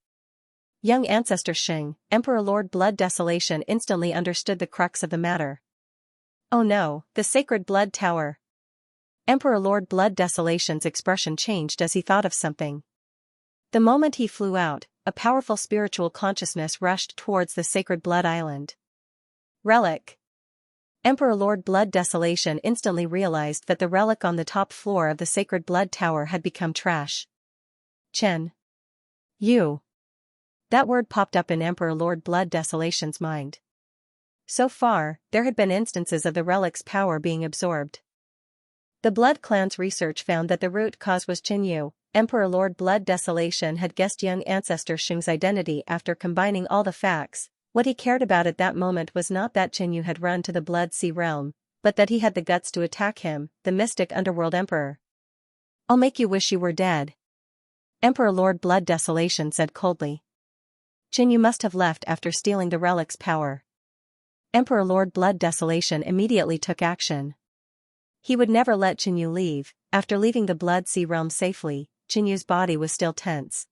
Young ancestor Sheng, Emperor Lord Blood Desolation instantly understood the crux of the matter. Oh no, the sacred blood tower. Emperor Lord Blood Desolation's expression changed as he thought of something. The moment he flew out, a powerful spiritual consciousness rushed towards the sacred blood island. Relic. Emperor Lord Blood Desolation instantly realized that the relic on the top floor of the Sacred Blood Tower had become trash. Chen. You. That word popped up in Emperor Lord Blood Desolation's mind. So far, there had been instances of the relic's power being absorbed. The Blood Clan's research found that the root cause was Qin Yu. Emperor Lord Blood Desolation had guessed young ancestor Shung's identity after combining all the facts. What he cared about at that moment was not that Qin Yu had run to the Blood Sea realm, but that he had the guts to attack him, the mystic underworld emperor. I'll make you wish you were dead. Emperor Lord Blood Desolation said coldly. Qin Yu must have left after stealing the relic's power. Emperor Lord Blood Desolation immediately took action. He would never let Qin Yu leave. After leaving the Blood Sea realm safely, Qin Yu's body was still tense.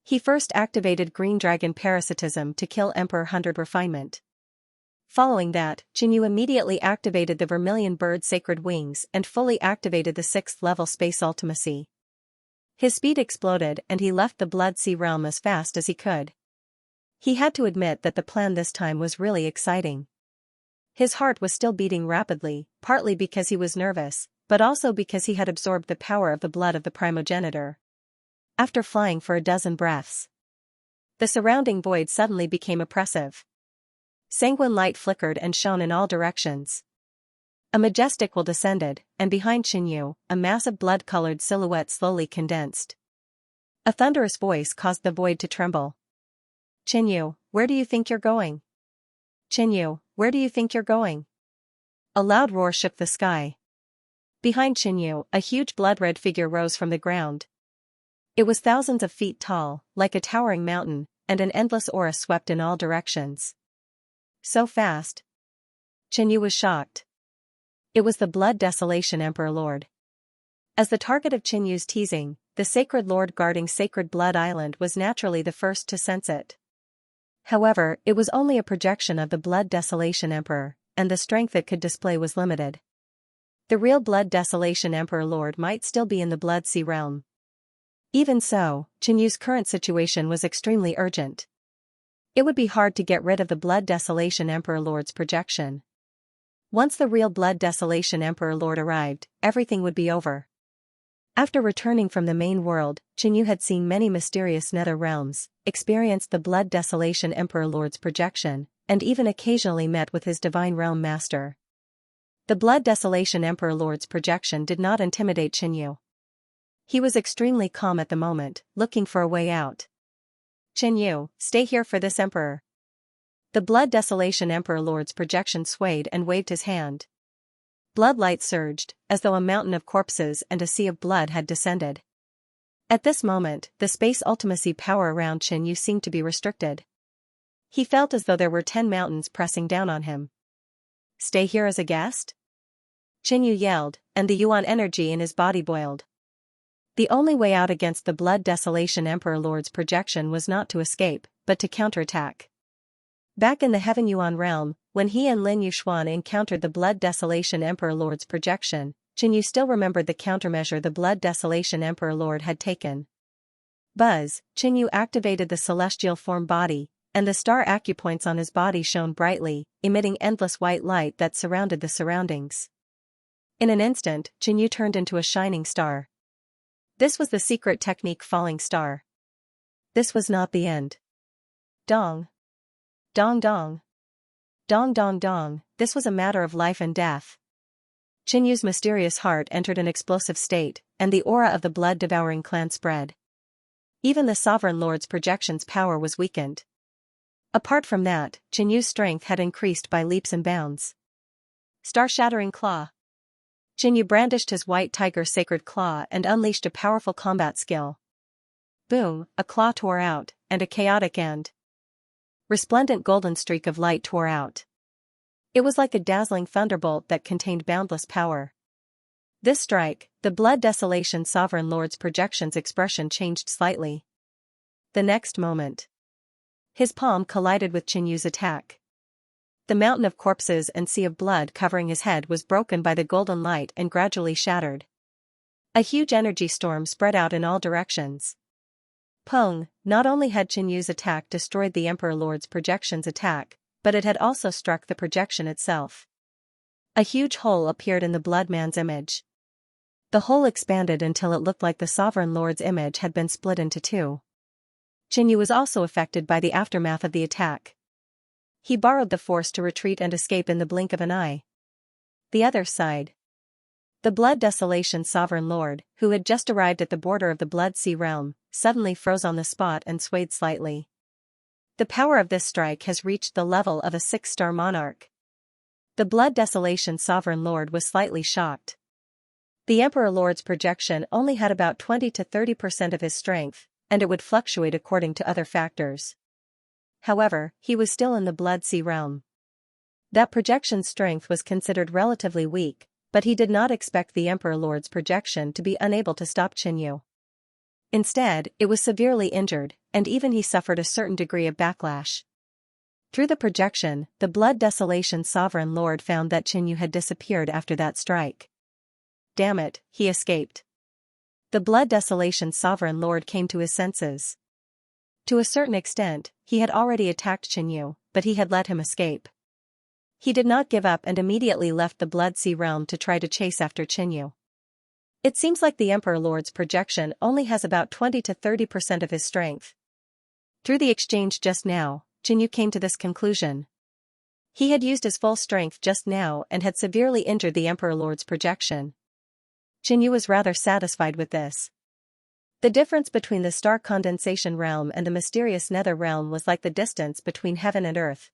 He first activated Green Dragon Parasitism to kill Emperor 100 Refinement. Following that, Qin Yu immediately activated the Vermilion Bird Sacred Wings and fully activated the 6th level Space Ultimacy. His speed exploded and he left the Blood Sea realm as fast as he could. He had to admit that the plan this time was really exciting. His heart was still beating rapidly, partly because he was nervous, but also because he had absorbed the power of the blood of the primogenitor. After flying for a dozen breaths, the surrounding void suddenly became oppressive. Sanguine light flickered and shone in all directions. A majestic will descended, and behind Qin Yu, a massive blood-colored silhouette slowly condensed. A thunderous voice caused the void to tremble. Qin Yu, where do you think you're going? Qin Yu, where do you think you're going? A loud roar shook the sky. Behind Qin Yu, a huge blood-red figure rose from the ground. It was thousands of feet tall, like a towering mountain, and an endless aura swept in all directions. So fast. Qin Yu was shocked. It was the Blood Desolation Emperor Lord. As the target of Qin Yu's teasing, the Sacred Lord guarding Sacred Blood Island was naturally the first to sense it. However, it was only a projection of the Blood Desolation Emperor, and the strength it could display was limited. The real Blood Desolation Emperor Lord might still be in the Blood Sea realm. Even so, Qin Yu's current situation was extremely urgent. It would be hard to get rid of the Blood Desolation Emperor Lord's projection. Once the real Blood Desolation Emperor Lord arrived, everything would be over. After returning from the main world, Qin Yu had seen many mysterious nether realms, experienced the Blood Desolation Emperor Lord's projection, and even occasionally met with his Divine Realm Master. The Blood Desolation Emperor Lord's projection did not intimidate Qin Yu. He was extremely calm at the moment, looking for a way out. Qin Yu, stay here for this emperor. The Blood Desolation Emperor Lord's projection swayed and waved his hand. Bloodlight surged, as though a mountain of corpses and a sea of blood had descended. At this moment, the space ultimacy power around Qin Yu seemed to be restricted. He felt as though there were 10 mountains pressing down on him. Stay here as a guest? Qin Yu yelled, and the Yuan energy in his body boiled. The only way out against the Blood Desolation Emperor Lord's projection was not to escape, but to counterattack. Back in the Heaven Yuan realm, when he and Lin Yushuan encountered the Blood Desolation Emperor Lord's projection, Qin Yu still remembered the countermeasure the Blood Desolation Emperor Lord had taken. Buzz, Qin Yu activated the celestial form body, and the star acupoints on his body shone brightly, emitting endless white light that surrounded the surroundings. In an instant, Qin Yu turned into a shining star. This was the secret technique Falling Star. This was not the end. Dong. Dong dong. Dong dong dong, this was a matter of life and death. Qin Yu's mysterious heart entered an explosive state, and the aura of the blood-devouring clan spread. Even the Sovereign Lord's projection's power was weakened. Apart from that, Qin Yu's strength had increased by leaps and bounds. Star-shattering claw. Qin Yu brandished his white tiger sacred claw and unleashed a powerful combat skill. Boom, a claw tore out, and a chaotic and resplendent golden streak of light tore out. It was like a dazzling thunderbolt that contained boundless power. This strike, the Blood Desolation Sovereign Lord's projection's expression changed slightly. The next moment, his palm collided with Qin Yu's attack. The mountain of corpses and sea of blood covering his head was broken by the golden light and gradually shattered. A huge energy storm spread out in all directions. Pung, not only had Qin Yu's attack destroyed the Emperor Lord's projection's attack, but it had also struck the projection itself. A huge hole appeared in the blood man's image. The hole expanded until it looked like the sovereign lord's image had been split into two. Qinyu was also affected by the aftermath of the attack. He borrowed the force to retreat and escape in the blink of an eye. The other side. The Blood Desolation Sovereign Lord, who had just arrived at the border of the Blood Sea realm, suddenly froze on the spot and swayed slightly. The power of this strike has reached the level of a 6-star monarch. The Blood Desolation Sovereign Lord was slightly shocked. The Emperor Lord's projection only had about 20 to 30% of his strength, and it would fluctuate according to other factors. However, he was still in the Blood Sea realm. That projection's strength was considered relatively weak, but he did not expect the Emperor Lord's projection to be unable to stop Qinyu. Instead, it was severely injured, and even he suffered a certain degree of backlash. Through the projection, the Blood Desolation Sovereign Lord found that Qinyu had disappeared after that strike. Damn it, he escaped. The Blood Desolation Sovereign Lord came to his senses. To a certain extent, he had already attacked Qinyu, but he had let him escape. He did not give up and immediately left the Blood Sea realm to try to chase after Qinyu. It seems like the Emperor Lord's projection only has about 20 to 30% of his strength. Through the exchange just now, Qinyu came to this conclusion. He had used his full strength just now and had severely injured the Emperor Lord's projection. Qinyu was rather satisfied with this. The difference between the star condensation realm and the mysterious nether realm was like the distance between heaven and earth.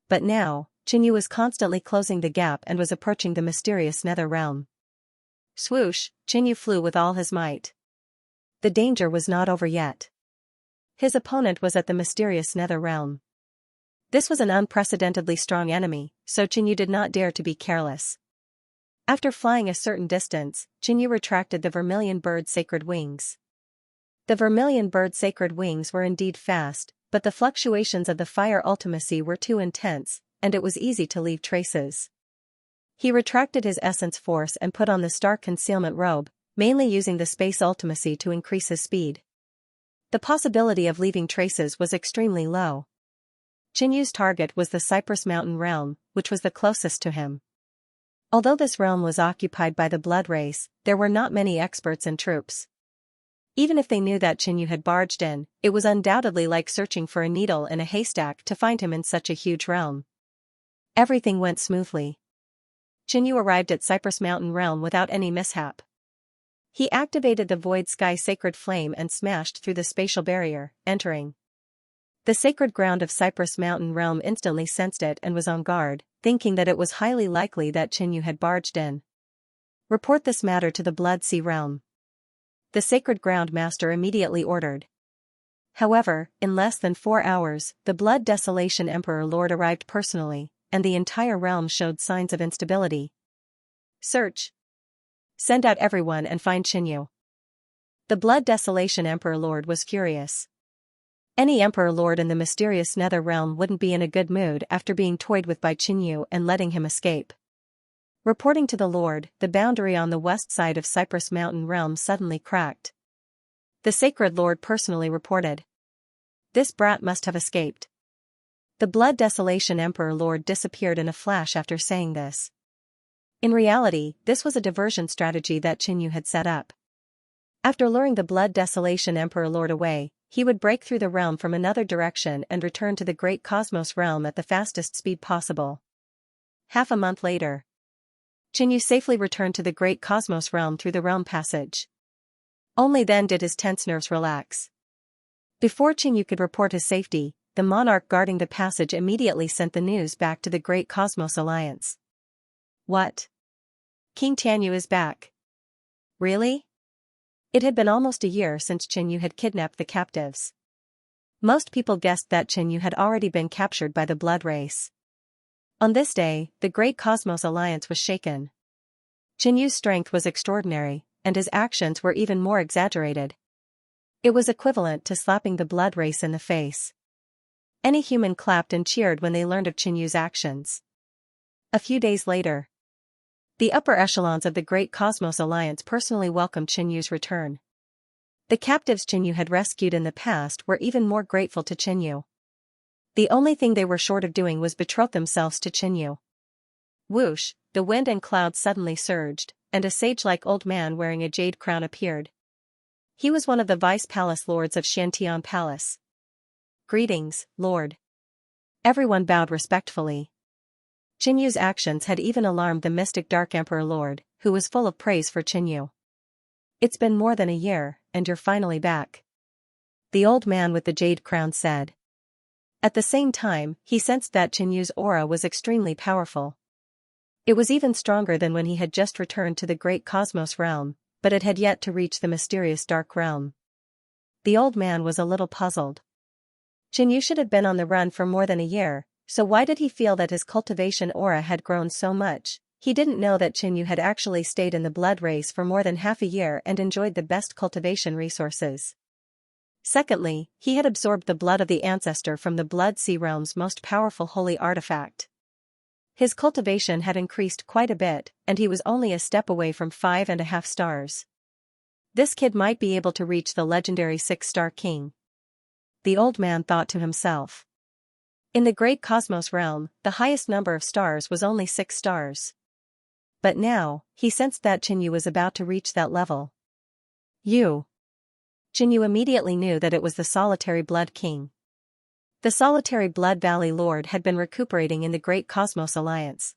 But now, Qinyu was constantly closing the gap and was approaching the mysterious nether realm. Swoosh, Qinyu flew with all his might. The danger was not over yet. His opponent was at the mysterious nether realm. This was an unprecedentedly strong enemy, so Qinyu did not dare to be careless. After flying a certain distance, Qinyu retracted the vermilion bird's sacred wings. The vermilion bird's sacred wings were indeed fast, but the fluctuations of the fire ultimacy were too intense, and it was easy to leave traces. He retracted his essence force and put on the star concealment robe, mainly using the space ultimacy to increase his speed. The possibility of leaving traces was extremely low. Qinyu's target was the Cypress Mountain realm, which was the closest to him. Although this realm was occupied by the blood race, there were not many experts and troops. Even if they knew that Qinyu had barged in, it was undoubtedly like searching for a needle in a haystack to find him in such a huge realm. Everything went smoothly. Qinyu arrived at Cypress Mountain realm without any mishap. He activated the Void Sky Sacred Flame and smashed through the spatial barrier, entering. The sacred ground of Cypress Mountain realm instantly sensed it and was on guard, thinking that it was highly likely that Qinyu had barged in. Report this matter to the Blood Sea realm. The sacred ground master immediately ordered. However, in less than 4 hours, the Blood Desolation Emperor Lord arrived personally, and the entire realm showed signs of instability. Search. Send out everyone and find Qinyu. The Blood Desolation Emperor Lord was furious. Any Emperor Lord in the mysterious nether realm wouldn't be in a good mood after being toyed with by Qinyu and letting him escape. Reporting to the Lord, the boundary on the west side of Cypress Mountain realm suddenly cracked. The Sacred Lord personally reported. This brat must have escaped. The Blood Desolation Emperor Lord disappeared in a flash after saying this. In reality, this was a diversion strategy that Qinyu had set up. After luring the Blood Desolation Emperor Lord away, he would break through the realm from another direction and return to the Great Cosmos realm at the fastest speed possible. Half a month later, Qinyu safely returned to the Great Cosmos realm through the realm passage. Only then did his tense nerves relax. Before Qinyu could report his safety, the monarch guarding the passage immediately sent the news back to the Great Cosmos Alliance. What? King Tianyu is back. Really? It had been almost a year since Qinyu had kidnapped the captives. Most people guessed that Qinyu had already been captured by the blood race. On this day, the Great Cosmos Alliance was shaken. Qinyu's strength was extraordinary, and his actions were even more exaggerated. It was equivalent to slapping the blood race in the face. Any human clapped and cheered when they learned of Qinyu's actions. A few days later, the upper echelons of the Great Cosmos Alliance personally welcomed Qinyu's return. The captives Qinyu had rescued in the past were even more grateful to Qinyu. The only thing they were short of doing was betroth themselves to Qinyu. Whoosh, the wind and clouds suddenly surged, and a sage-like old man wearing a jade crown appeared. He was one of the vice-palace lords of Xianxia Palace. "Greetings, lord." Everyone bowed respectfully. Qinyu's actions had even alarmed the mystic Dark Emperor Lord, who was full of praise for Qinyu. "It's been more than a year, and you're finally back," the old man with the jade crown said. At the same time, he sensed that Qinyu's aura was extremely powerful. It was even stronger than when he had just returned to the great cosmos realm, but it had yet to reach the mysterious dark realm. The old man was a little puzzled. Qinyu should have been on the run for more than a year, so why did he feel that his cultivation aura had grown so much? He didn't know that Qinyu had actually stayed in the blood race for more than half a year and enjoyed the best cultivation resources. Secondly, he had absorbed the blood of the ancestor from the Blood Sea realm's most powerful holy artifact. His cultivation had increased quite a bit, and he was only a step away from 5.5 stars. This kid might be able to reach the legendary 6-star king, the old man thought to himself. In the great cosmos realm, the highest number of stars was only 6 stars. But now, he sensed that Qinyu was about to reach that level. Qinyu immediately knew that it was the Solitary Blood King. The Solitary Blood Valley Lord had been recuperating in the Great Cosmos Alliance.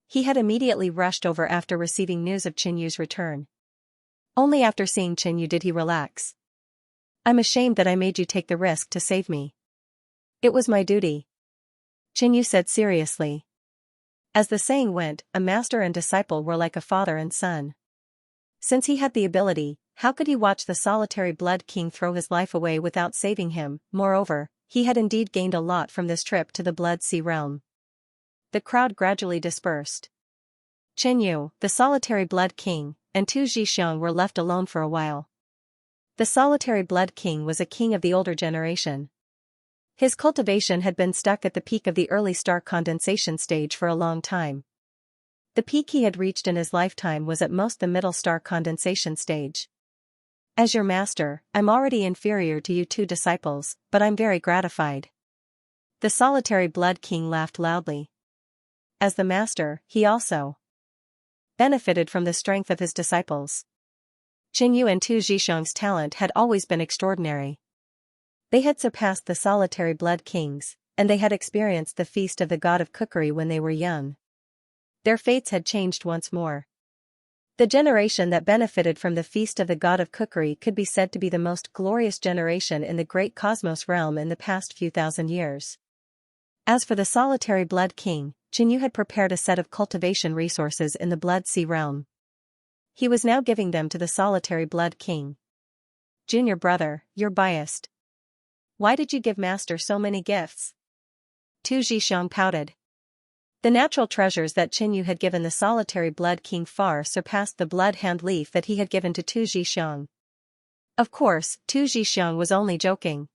He had immediately rushed over after receiving news of Qinyu's return. Only after seeing Qinyu did he relax. "I'm ashamed that I made you take the risk to save me. It was my duty," Qinyu said seriously. As the saying went, a master and disciple were like a father and son. Since he had the ability, how could he watch the Solitary Blood King throw his life away without saving him? Moreover, he had indeed gained a lot from this trip to the Blood Sea realm. The crowd gradually dispersed. Qinyu, the Solitary Blood King, and Tu Zhixiang were left alone for a while. The Solitary Blood King was a king of the older generation. His cultivation had been stuck at the peak of the early star condensation stage for a long time. The peak he had reached in his lifetime was at most the middle star condensation stage. "As your master, I'm already inferior to you two disciples, but I'm very gratified." The Solitary Blood King laughed loudly. As the master, he also benefited from the strength of his disciples. Qinyu and Tu Zhixiang's talent had always been extraordinary. They had surpassed the Solitary Blood Kings, and they had experienced the feast of the god of cookery when they were young. Their fates had changed once more. The generation that benefited from the feast of the god of cookery could be said to be the most glorious generation in the great cosmos realm in the past few thousand years. As for the Solitary Blood King, Qinyu had prepared a set of cultivation resources in the Blood Sea realm. He was now giving them to the Solitary Blood King. "Junior brother, you're biased. Why did you give Master so many gifts?" Tu Zhixiang pouted. The natural treasures that Qinyu had given the Solitary Blood King far surpassed the blood hand leaf that he had given to Tu Zhixiang. Of course, Tu Zhixiang was only joking.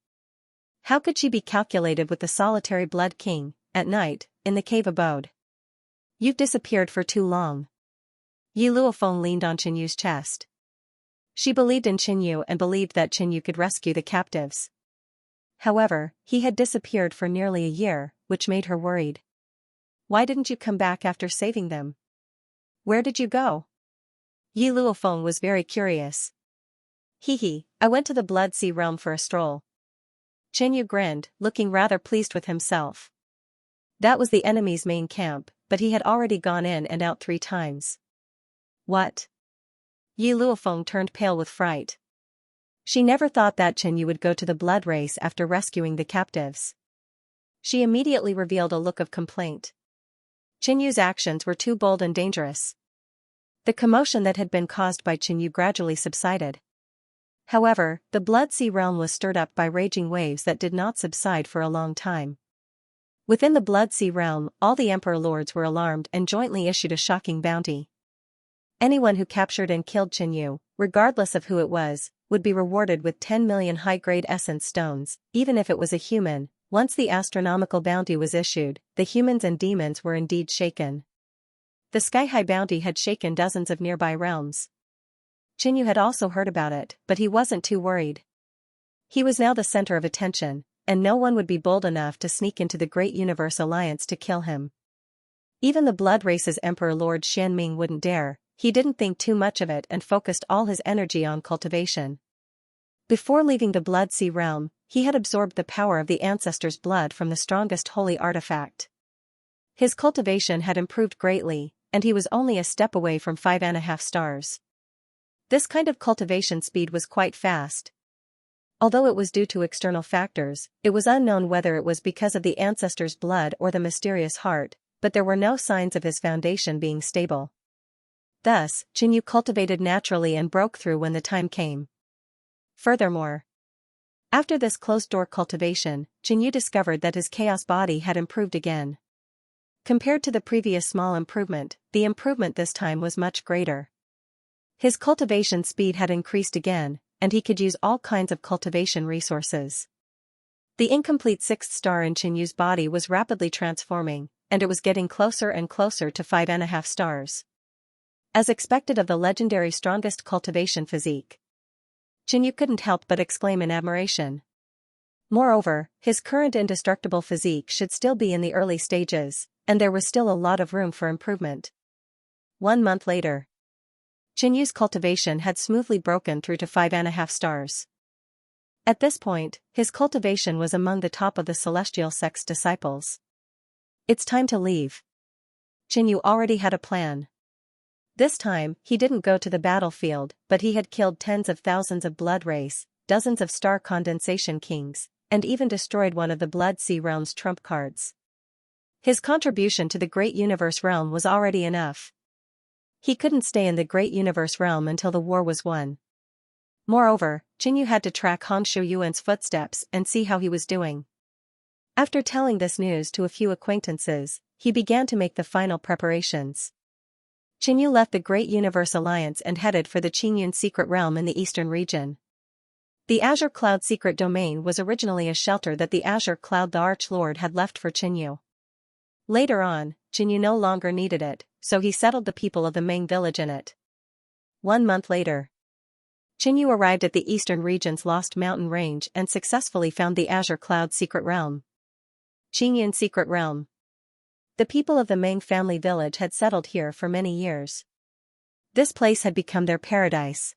How could she be calculated with the Solitary Blood King, at night, in the cave abode? "You've disappeared for too long." Yi Luofeng leaned on Qinyu's chest. She believed in Qinyu and believed that Qinyu could rescue the captives. However, he had disappeared for nearly a year, which made her worried. "Why didn't you come back after saving them? Where did you go?" Yi Luofeng was very curious. I went to the Blood Sea realm for a stroll." Qinyu grinned, looking rather pleased with himself. That was the enemy's main camp, but he had already gone in and out 3 times. "What?" Yi Luofeng turned pale with fright. She never thought that Qinyu would go to the blood race after rescuing the captives. She immediately revealed a look of complaint. Qinyu's actions were too bold and dangerous. The commotion that had been caused by Qinyu gradually subsided. However, the Blood Sea realm was stirred up by raging waves that did not subside for a long time. Within the Blood Sea realm, all the Emperor Lords were alarmed and jointly issued a shocking bounty. Anyone who captured and killed Qinyu, regardless of who it was, would be rewarded with 10 million high-grade essence stones, even if it was a human. Once the astronomical bounty was issued, the humans and demons were indeed shaken. The sky-high bounty had shaken dozens of nearby realms. Qinyu had also heard about it, but he wasn't too worried. He was now the center of attention, and no one would be bold enough to sneak into the Great Universe Alliance to kill him. Even the Blood Race's Emperor Lord Xianming wouldn't dare. He didn't think too much of it and focused all his energy on cultivation. Before leaving the Blood Sea realm, he had absorbed the power of the ancestors' blood from the strongest holy artifact. His cultivation had improved greatly, and he was only a step away from 5.5 stars. This kind of cultivation speed was quite fast. Although it was due to external factors, it was unknown whether it was because of the ancestors' blood or the mysterious heart, but there were no signs of his foundation being stable. Thus, Qinyu cultivated naturally and broke through when the time came. Furthermore, after this closed-door cultivation, Qinyu discovered that his chaos body had improved again. Compared to the previous small improvement, the improvement this time was much greater. His cultivation speed had increased again, and he could use all kinds of cultivation resources. The incomplete 6th star in Qinyu's body was rapidly transforming, and it was getting closer and closer to 5.5 stars. As expected of the legendary strongest cultivation physique, Qinyu couldn't help but exclaim in admiration. Moreover, his current indestructible physique should still be in the early stages, and there was still a lot of room for improvement. 1 month later, Qinyu's cultivation had smoothly broken through to 5.5 stars. At this point, his cultivation was among the top of the celestial sect's disciples. It's time to leave. Qinyu already had a plan. This time, he didn't go to the battlefield, but he had killed tens of thousands of blood race, dozens of star condensation kings, and even destroyed one of the Blood Sea realm's trump cards. His contribution to the Great Universe realm was already enough. He couldn't stay in the Great Universe realm until the war was won. Moreover, Qinyu had to track Hongshu Yuan's footsteps and see how he was doing. After telling this news to a few acquaintances, he began to make the final preparations. Qinyu left the Great Universe Alliance and headed for the Qingyun secret realm in the eastern region. The Azure Cloud secret domain was originally a shelter that the Azure Cloud the Archlord had left for Qinyu. Later on, Qinyu no longer needed it, so he settled the people of the Ming village in it. 1 month later, Qinyu arrived at the eastern region's Lost Mountain Range and successfully found the Azure Cloud secret realm. Qingyun secret realm. The people of the Ming family village had settled here for many years. This place had become their paradise.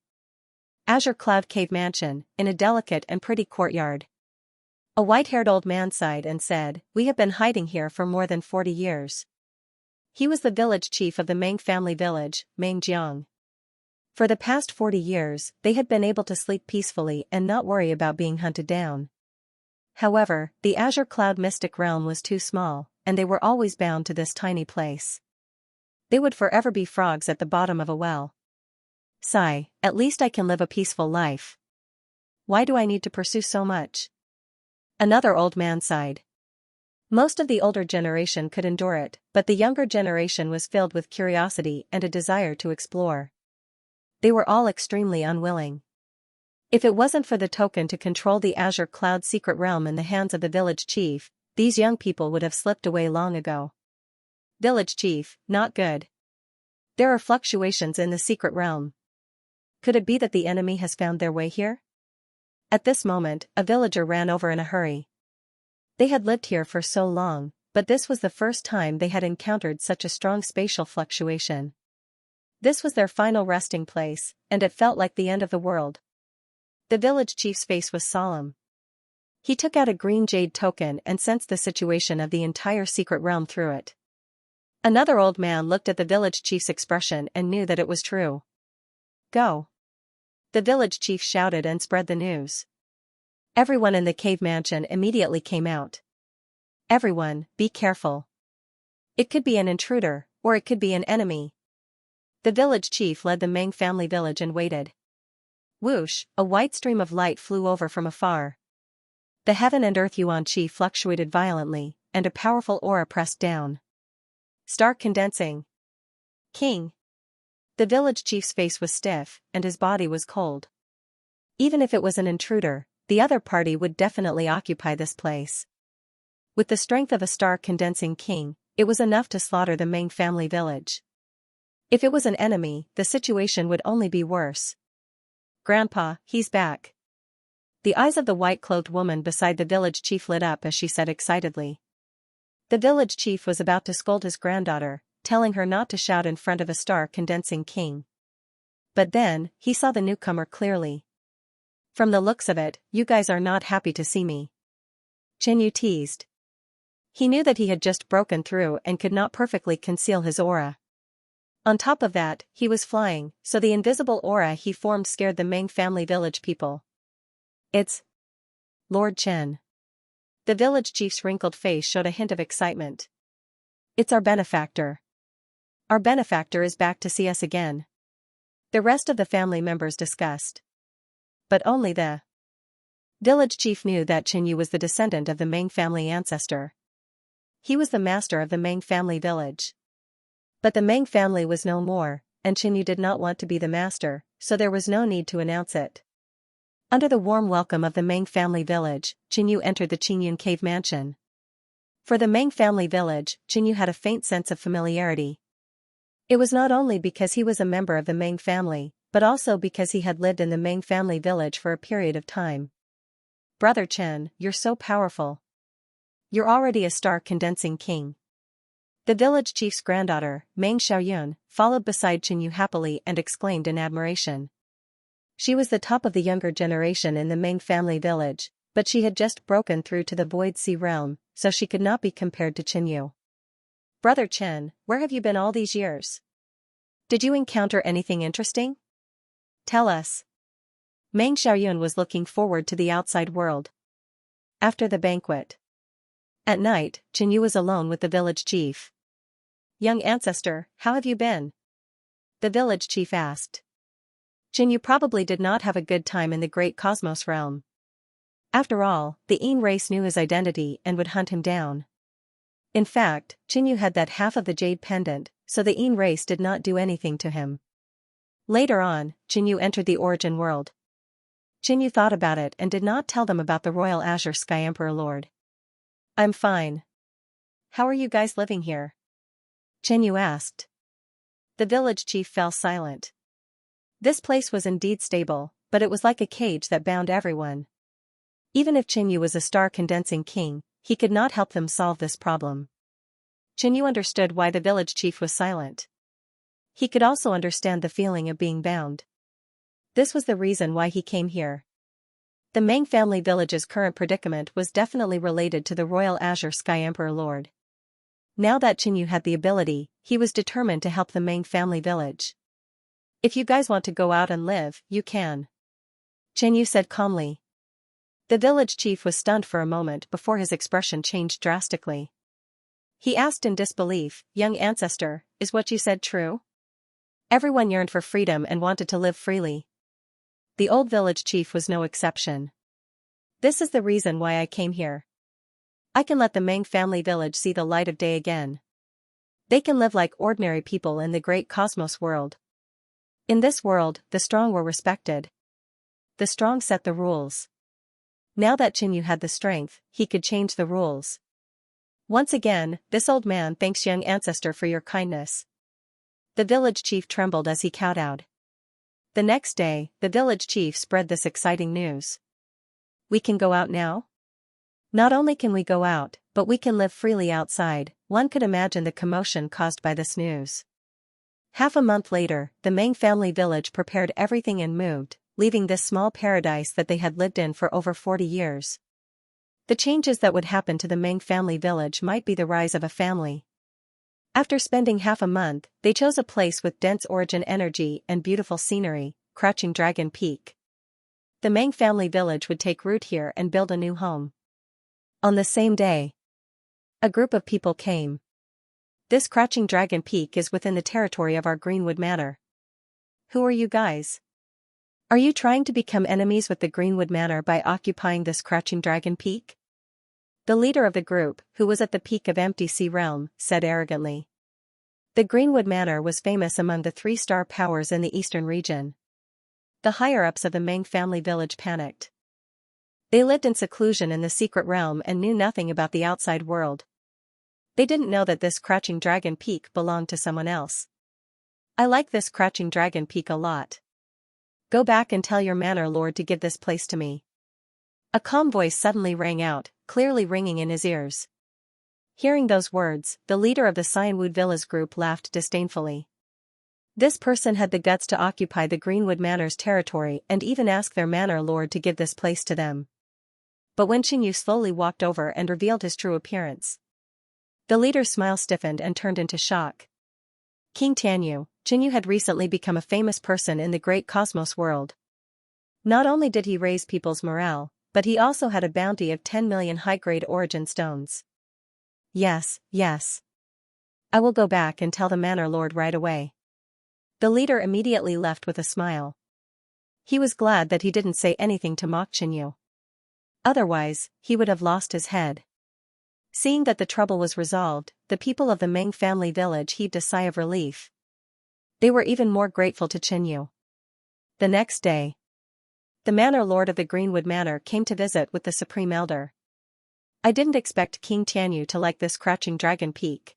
Azure Cloud Cave Mansion, in a delicate and pretty courtyard. A white-haired old man sighed and said, "We have been hiding here for more than 40 years. He was the village chief of the Ming family village, Mingjiang. For the past 40 years, they had been able to sleep peacefully and not worry about being hunted down. However, the Azure Cloud mystic realm was too small, and they were always bound to this tiny place. They would forever be frogs at the bottom of a well. Sigh, at least I can live a peaceful life. Why do I need to pursue so much?" Another old man sighed. Most of the older generation could endure it, but the younger generation was filled with curiosity and a desire to explore. They were all extremely unwilling. If it wasn't for the token to control the Azure Cloud secret realm in the hands of the village chief, these young people would have slipped away long ago. Village chief, not good. There are fluctuations in the secret realm. Could it be that the enemy has found their way here? At this moment, a villager ran over in a hurry. They had lived here for so long, but this was the first time they had encountered such a strong spatial fluctuation. This was their final resting place, and it felt like the end of the world. The village chief's face was solemn. He took out a green jade token and sensed the situation of the entire secret realm through it. Another old man looked at the village chief's expression and knew that it was true. "Go!" The village chief shouted and spread the news. Everyone in the cave mansion immediately came out. "Everyone, be careful. It could be an intruder, or it could be an enemy." The village chief led the Ming family village and waited. Whoosh, a white stream of light flew over from afar. The heaven and earth yuan qi fluctuated violently, and a powerful aura pressed down. "Star condensing. King." The village chief's face was stiff, and his body was cold. Even if it was an intruder, the other party would definitely occupy this place. With the strength of a star-condensing king, it was enough to slaughter the Ming family village. If it was an enemy, the situation would only be worse. "Grandpa, he's back." The eyes of the white-clothed woman beside the village chief lit up as she said excitedly. The village chief was about to scold his granddaughter, telling her not to shout in front of a star-condensing king. But then, he saw the newcomer clearly. "From the looks of it, you guys are not happy to see me," Xianxia teased. He knew that he had just broken through and could not perfectly conceal his aura. On top of that, he was flying, so the invisible aura he formed scared the Meng family village people. "It's Lord Chen." The village chief's wrinkled face showed a hint of excitement. "It's our benefactor. Our benefactor is back to see us again." The rest of the family members discussed. But only the village chief knew that Xianxia was the descendant of the Meng family ancestor. He was the master of the Meng family village. But the Meng family was no more, and Xianxia did not want to be the master, so there was no need to announce it. Under the warm welcome of the Meng family village, Xianxia entered the Qingyun cave mansion. For the Meng family village, Xianxia had a faint sense of familiarity. It was not only because he was a member of the Meng family, but also because he had lived in the Meng family village for a period of time. "Brother Chen, you're so powerful. You're already a star-condensing king." The village chief's granddaughter, Meng Xiaoyun, followed beside Xianxia happily and exclaimed in admiration. She was the top of the younger generation in the Meng family village, but she had just broken through to the Void Sea realm, so she could not be compared to Xianxia. "Brother Chen, where have you been all these years? Did you encounter anything interesting? Tell us." Meng Xiaoyun was looking forward to the outside world. After the banquet. At night, Xianxia was alone with the village chief. "Young ancestor, how have you been?" the village chief asked. Xianxia probably did not have a good time in the great cosmos realm. After all, the Yin race knew his identity and would hunt him down. In fact, Xianxia had that half of the jade pendant, so the Yin race did not do anything to him. Later on, Xianxia entered the origin world. Xianxia thought about it and did not tell them about the royal Azure Sky Emperor Lord. "I'm fine. How are you guys living here?" Xianxia asked. The village chief fell silent. This place was indeed stable, but it was like a cage that bound everyone. Even if Xianxia was a star-condensing king, he could not help them solve this problem. Xianxia understood why the village chief was silent. He could also understand the feeling of being bound. This was the reason why he came here. The Meng family village's current predicament was definitely related to the royal Azure Sky Emperor Lord. Now that Xianxia had the ability, he was determined to help the Meng family village. "If you guys want to go out and live, you can," Xianxia said calmly. The village chief was stunned for a moment before his expression changed drastically. He asked in disbelief, "Young ancestor, is what you said true?" Everyone yearned for freedom and wanted to live freely. The old village chief was no exception. "This is the reason why I came here. I can let the Meng family village see the light of day again. They can live like ordinary people in the great cosmos world. In this world, the strong were respected. The strong set the rules. Now that Xianxia had the strength, he could change the rules. Once again, this old man thanks young ancestor for your kindness." The village chief trembled as he kowtowed. The next day, the village chief spread this exciting news. "We can go out now? Not only can we go out, but we can live freely outside." One could imagine the commotion caused by this news. Half a month later, the Meng family village prepared everything and moved, leaving this small paradise that they had lived in for over 40 years. The changes that would happen to the Meng family village might be the rise of a family. After spending half a month, they chose a place with dense origin energy and beautiful scenery, Crouching Dragon Peak. The Meng family village would take root here and build a new home. On the same day, a group of people came. "This Crouching Dragon Peak is within the territory of our Greenwood Manor. Who are you guys? Are you trying to become enemies with the Greenwood Manor by occupying this Crouching Dragon Peak?" The leader of the group, who was at the peak of Empty Sea Realm, said arrogantly. The Greenwood Manor was famous among the 3-star powers in the eastern region. The higher-ups of the Meng family village panicked. They lived in seclusion in the secret realm and knew nothing about the outside world. They didn't know that this Crouching Dragon Peak belonged to someone else. "I like this Crouching Dragon Peak a lot. Go back and tell your manor lord to give this place to me." A calm voice suddenly rang out, clearly ringing in his ears. Hearing those words, the leader of the Xianwood Villas group laughed disdainfully. This person had the guts to occupy the Greenwood Manor's territory and even ask their manor lord to give this place to them. But when Xianxia slowly walked over and revealed his true appearance, the leader's smile stiffened and turned into shock. King Xianxia had recently become a famous person in the great cosmos world. Not only did he raise people's morale, but he also had a bounty of 10 million high-grade origin stones. Yes. I will go back and tell the manor lord right away. The leader immediately left with a smile. He was glad that he didn't say anything to mock Xianxia. Otherwise, he would have lost his head. Seeing that the trouble was resolved, the people of the Meng family village heaved a sigh of relief. They were even more grateful to Xianxia. The next day, the manor lord of the Greenwood Manor came to visit with the Supreme Elder. I didn't expect King Xianxia to like this crouching dragon peak.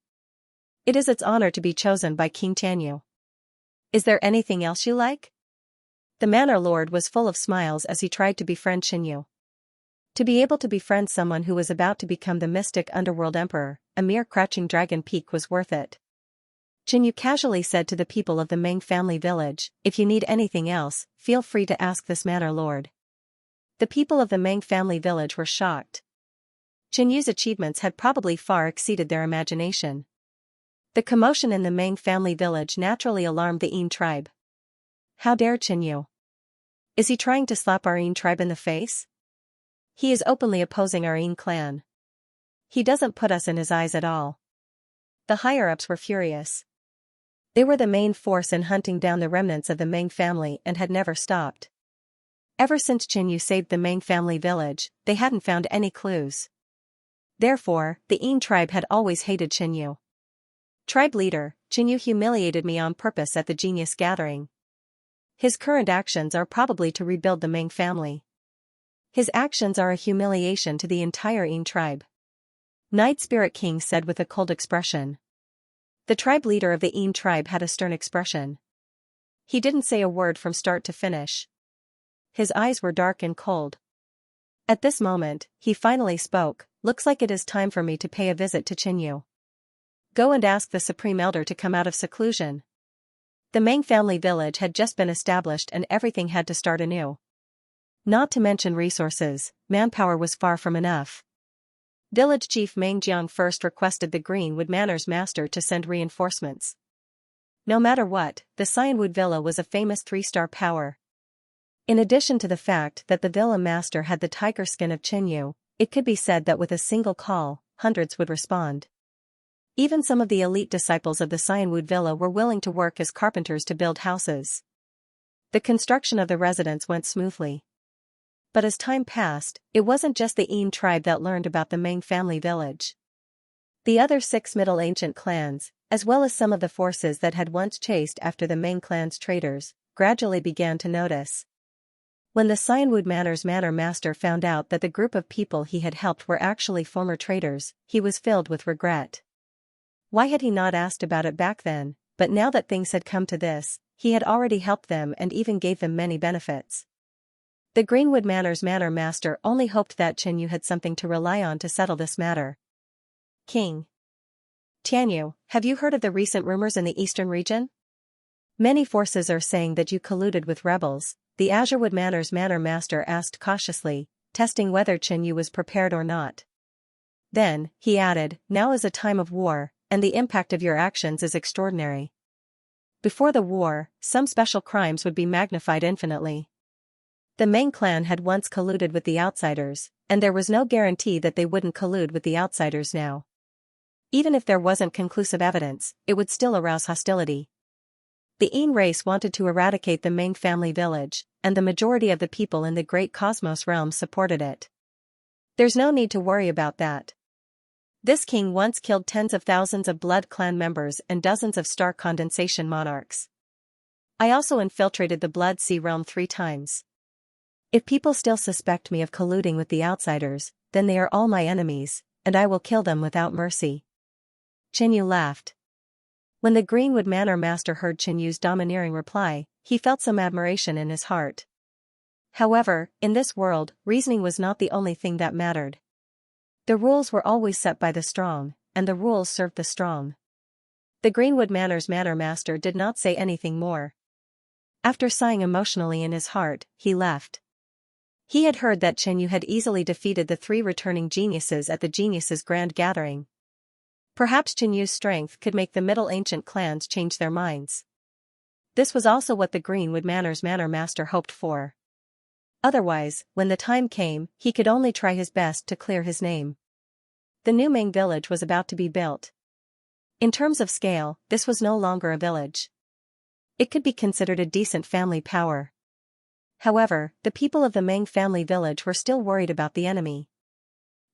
It is its honor to be chosen by King Xianxia. Is there anything else you like? The manor lord was full of smiles as he tried to befriend Xianxia. To be able to befriend someone who was about to become the mystic underworld emperor, a mere crouching dragon peak was worth it. Xianxia casually said to the people of the Meng family village, if you need anything else, feel free to ask this manor lord. The people of the Meng family village were shocked. Xianxia's achievements had probably far exceeded their imagination. The commotion in the Meng family village naturally alarmed the Yin tribe. How dare Xianxia? Is he trying to slap our Yin tribe in the face? He is openly opposing our Yin clan. He doesn't put us in his eyes at all. The higher-ups were furious. They were the main force in hunting down the remnants of the Meng family and had never stopped. Ever since Xianxia saved the Meng family village, they hadn't found any clues. Therefore, the Yin tribe had always hated Xianxia. Tribe leader, Xianxia humiliated me on purpose at the genius gathering. His current actions are probably to rebuild the Meng family. His actions are a humiliation to the entire Yin tribe. Night Spirit King said with a cold expression. The tribe leader of the Yin tribe had a stern expression. He didn't say a word from start to finish. His eyes were dark and cold. At this moment, he finally spoke, looks like it is time for me to pay a visit to Xianxia. Go and ask the Supreme Elder to come out of seclusion. The Meng family village had just been established and everything had to start anew. Not to mention resources, manpower was far from enough. Village Chief Meng Jiang first requested the Greenwood Manor's master to send reinforcements. No matter what, the Xianwood Villa was a famous 3-star power. In addition to the fact that the villa master had the tiger skin of Xianxia, it could be said that with a single call, hundreds would respond. Even some of the elite disciples of the Xianwood Villa were willing to work as carpenters to build houses. The construction of the residence went smoothly. But as time passed, it wasn't just the Yin tribe that learned about the Meng family village. The other 6 Middle Ancient clans, as well as some of the forces that had once chased after the Meng clan's traitors, gradually began to notice. When the Xianwood Manor's manor master found out that the group of people he had helped were actually former traitors, he was filled with regret. Why had he not asked about it back then? But now that things had come to this, he had already helped them and even gave them many benefits. The Greenwood Manor's manor master only hoped that Xianxia had something to rely on to settle this matter. King Xianxia, have you heard of the recent rumors in the eastern region? Many forces are saying that you colluded with rebels, the Azurewood Manor's manor master asked cautiously, testing whether Xianxia was prepared or not. Then, he added, now is a time of war, and the impact of your actions is extraordinary. Before the war, some special crimes would be magnified infinitely. The Meng clan had once colluded with the outsiders, and there was no guarantee that they wouldn't collude with the outsiders now. Even if there wasn't conclusive evidence, it would still arouse hostility. The Yin race wanted to eradicate the Meng family village, and the majority of the people in the Great Cosmos realm supported it. There's no need to worry about that. This king once killed tens of thousands of Blood Clan members and dozens of Star Condensation monarchs. I also infiltrated the Blood Sea realm 3 times. If people still suspect me of colluding with the outsiders, then they are all my enemies, and I will kill them without mercy. Xianxia laughed. When the Greenwood Manor master heard Xianxia's domineering reply, he felt some admiration in his heart. However, in this world, reasoning was not the only thing that mattered. The rules were always set by the strong, and the rules served the strong. The Greenwood Manor's manor master did not say anything more. After sighing emotionally in his heart, he left. He had heard that Xianxia had easily defeated the 3 returning geniuses at the geniuses' grand gathering. Perhaps Xianxia's strength could make the Middle Ancient clans change their minds. This was also what the Greenwood Manor's manor master hoped for. Otherwise, when the time came, he could only try his best to clear his name. The new Ming village was about to be built. In terms of scale, this was no longer a village. It could be considered a decent family power. However, the people of the Ming family village were still worried about the enemy.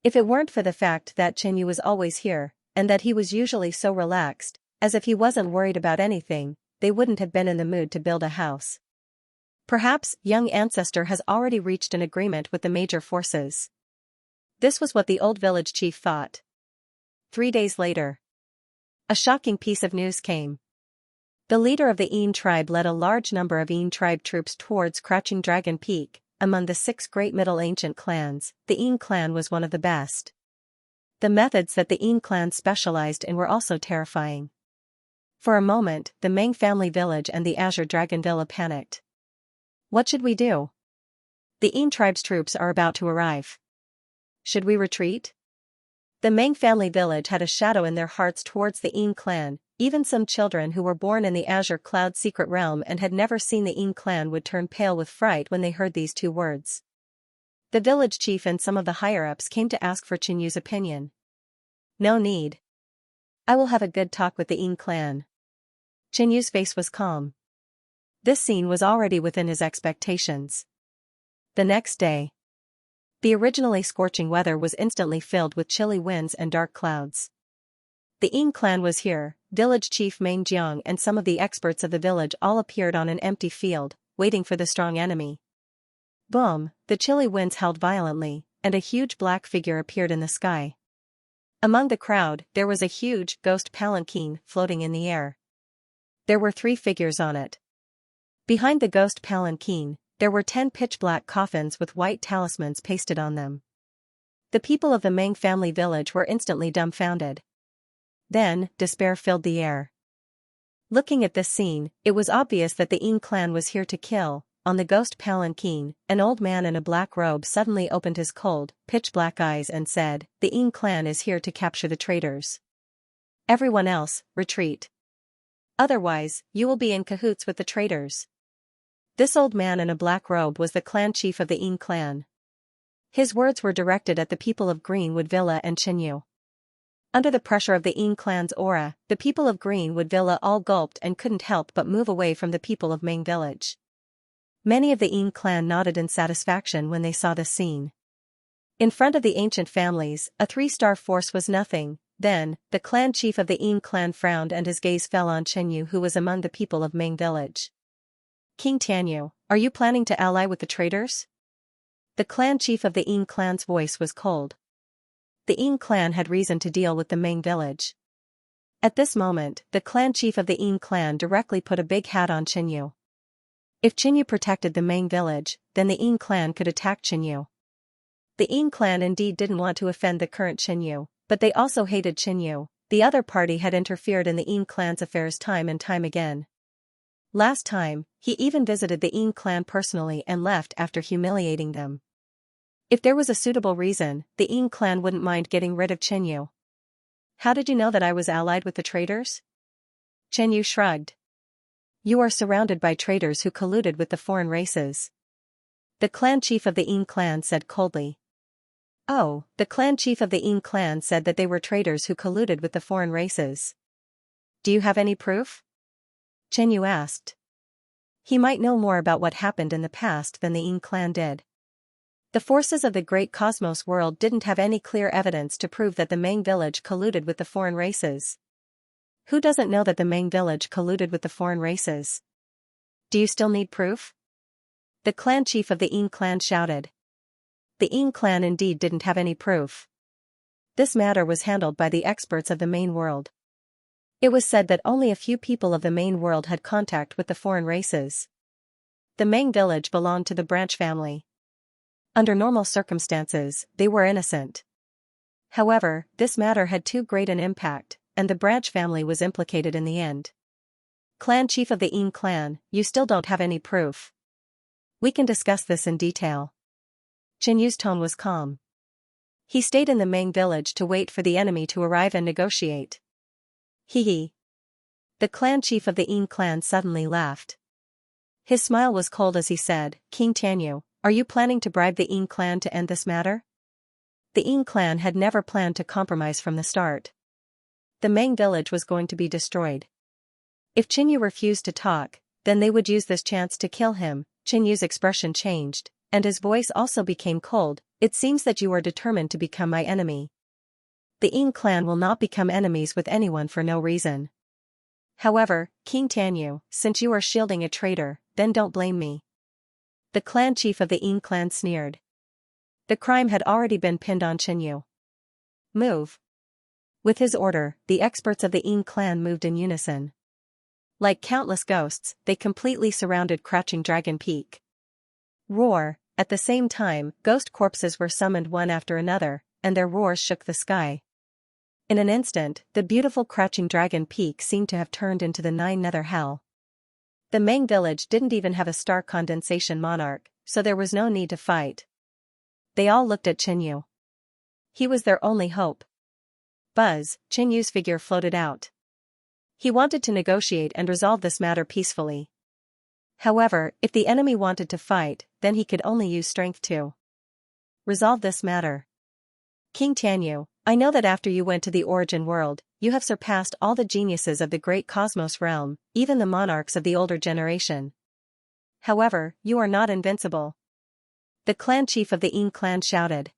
If it weren't for the fact that Xianxia was always here, and that he was usually so relaxed, as if he wasn't worried about anything, they wouldn't have been in the mood to build a house. Perhaps, young ancestor has already reached an agreement with the major forces. This was what the old village chief thought. 3 days later, a shocking piece of news came. The leader of the Yin tribe led a large number of Yin tribe troops towards Crouching Dragon Peak. Among the 6 great Middle Ancient clans, the Yin clan was one of the best. The methods that the Yin clan specialized in were also terrifying. For a moment, the Ming family village and the Azure Dragon Villa panicked. What should we do? The Yin tribe's troops are about to arrive. Should we retreat? The Ming family village had a shadow in their hearts towards the Yin clan. Even some children who were born in the Azure Cloud secret realm and had never seen the Yin clan would turn pale with fright when they heard these 2 words. The village chief and some of the higher-ups came to ask for Xianxia's opinion. No need. I will have a good talk with the Yin clan. Xianxia's face was calm. This scene was already within his expectations. The next day, the originally scorching weather was instantly filled with chilly winds and dark clouds. The Yin clan was here. Village chief Meng Jiang and some of the experts of the village all appeared on an empty field, waiting for the strong enemy. Boom, the chilly winds howled violently, and a huge black figure appeared in the sky. Among the crowd, there was a huge ghost palanquin floating in the air. There were 3 figures on it. Behind the ghost palanquin, there were 10 pitch-black coffins with white talismans pasted on them. The people of the Meng family village were instantly dumbfounded. Then, despair filled the air. Looking at this scene, it was obvious that the Yin clan was here to kill. On the ghost palanquin, an old man in a black robe suddenly opened his cold, pitch-black eyes and said, "The Yin clan is here to capture the traitors. Everyone else, retreat. Otherwise, you will be in cahoots with the traitors." This old man in a black robe was the clan chief of the Yin clan. His words were directed at the people of Greenwood Villa and Xianxia. Under the pressure of the Yin clan's aura, the people of Greenwood Villa all gulped and couldn't help but move away from the people of Ming village. Many of the Yin clan nodded in satisfaction when they saw this scene. In front of the ancient families, a 3-star force was nothing. Then, the clan chief of the Yin clan frowned and his gaze fell on Xianxia, who was among the people of Ming village. "King Tianyu, are you planning to ally with the traitors?" The clan chief of the Yin clan's voice was cold. The Yin clan had reason to deal with the Ming village. At this moment, the clan chief of the Yin clan directly put a big hat on Xianxia. If Xianxia protected the Ming village, then the Yin clan could attack Xianxia. The Yin clan indeed didn't want to offend the current Xianxia, but they also hated Xianxia. The other party had interfered in the Yin clan's affairs time and time again. Last time, he even visited the Yin clan personally and left after humiliating them. If there was a suitable reason, the Yin clan wouldn't mind getting rid of Xianxia. "How did you know that I was allied with the traitors?" Xianxia shrugged. "You are surrounded by traitors who colluded with the foreign races." The clan chief of the Yin clan said coldly. "Oh, the clan chief of the Yin clan said that they were traitors who colluded with the foreign races. Do you have any proof?" Xianxia asked. He might know more about what happened in the past than the Yin clan did. The forces of the great cosmos world didn't have any clear evidence to prove that the Ming village colluded with the foreign races. Who doesn't know that the Ming village colluded with the foreign races? Do you still need proof? The clan chief of the Yin clan shouted. The Yin clan indeed didn't have any proof. This matter was handled by the experts of the main world. It was said that only a few people of the main world had contact with the foreign races. The Meng village belonged to the branch family. Under normal circumstances, they were innocent. However, this matter had too great an impact, and the branch family was implicated in the end. Clan chief of the Yin clan, you still don't have any proof. We can discuss this in detail. Chen Yu's tone was calm. He stayed in the Meng village to wait for the enemy to arrive and negotiate. Hee. The clan chief of the Yin clan suddenly laughed. His smile was cold as he said, King Tianyu, are you planning to bribe the Yin clan to end this matter? The Yin clan had never planned to compromise from the start. The Meng village was going to be destroyed. If Chen Yu refused to talk, then they would use this chance to kill him. Chen Yu's expression changed, and his voice also became cold. It seems that you are determined to become my enemy. The Yin clan will not become enemies with anyone for no reason. However, King Tianyu, since you are shielding a traitor, then don't blame me. The clan chief of the Yin clan sneered. The crime had already been pinned on Chen Yu. Move. With his order, the experts of the Yin clan moved in unison. Like countless ghosts, they completely surrounded Crouching Dragon Peak. Roar. At the same time, ghost corpses were summoned one after another, and their roars shook the sky. In an instant, the beautiful Crouching Dragon Peak seemed to have turned into the Nine-Nether Hell. The Meng village didn't even have a star condensation monarch, so there was no need to fight. They all looked at Chen Yu. He was their only hope. Buzz, Chen Yu's figure floated out. He wanted to negotiate and resolve this matter peacefully. However, if the enemy wanted to fight, then he could only use strength to resolve this matter. King Tianyu, I know that after you went to the origin world, you have surpassed all the geniuses of the great cosmos realm, even the monarchs of the older generation. However, you are not invincible. The clan chief of the Yin clan shouted.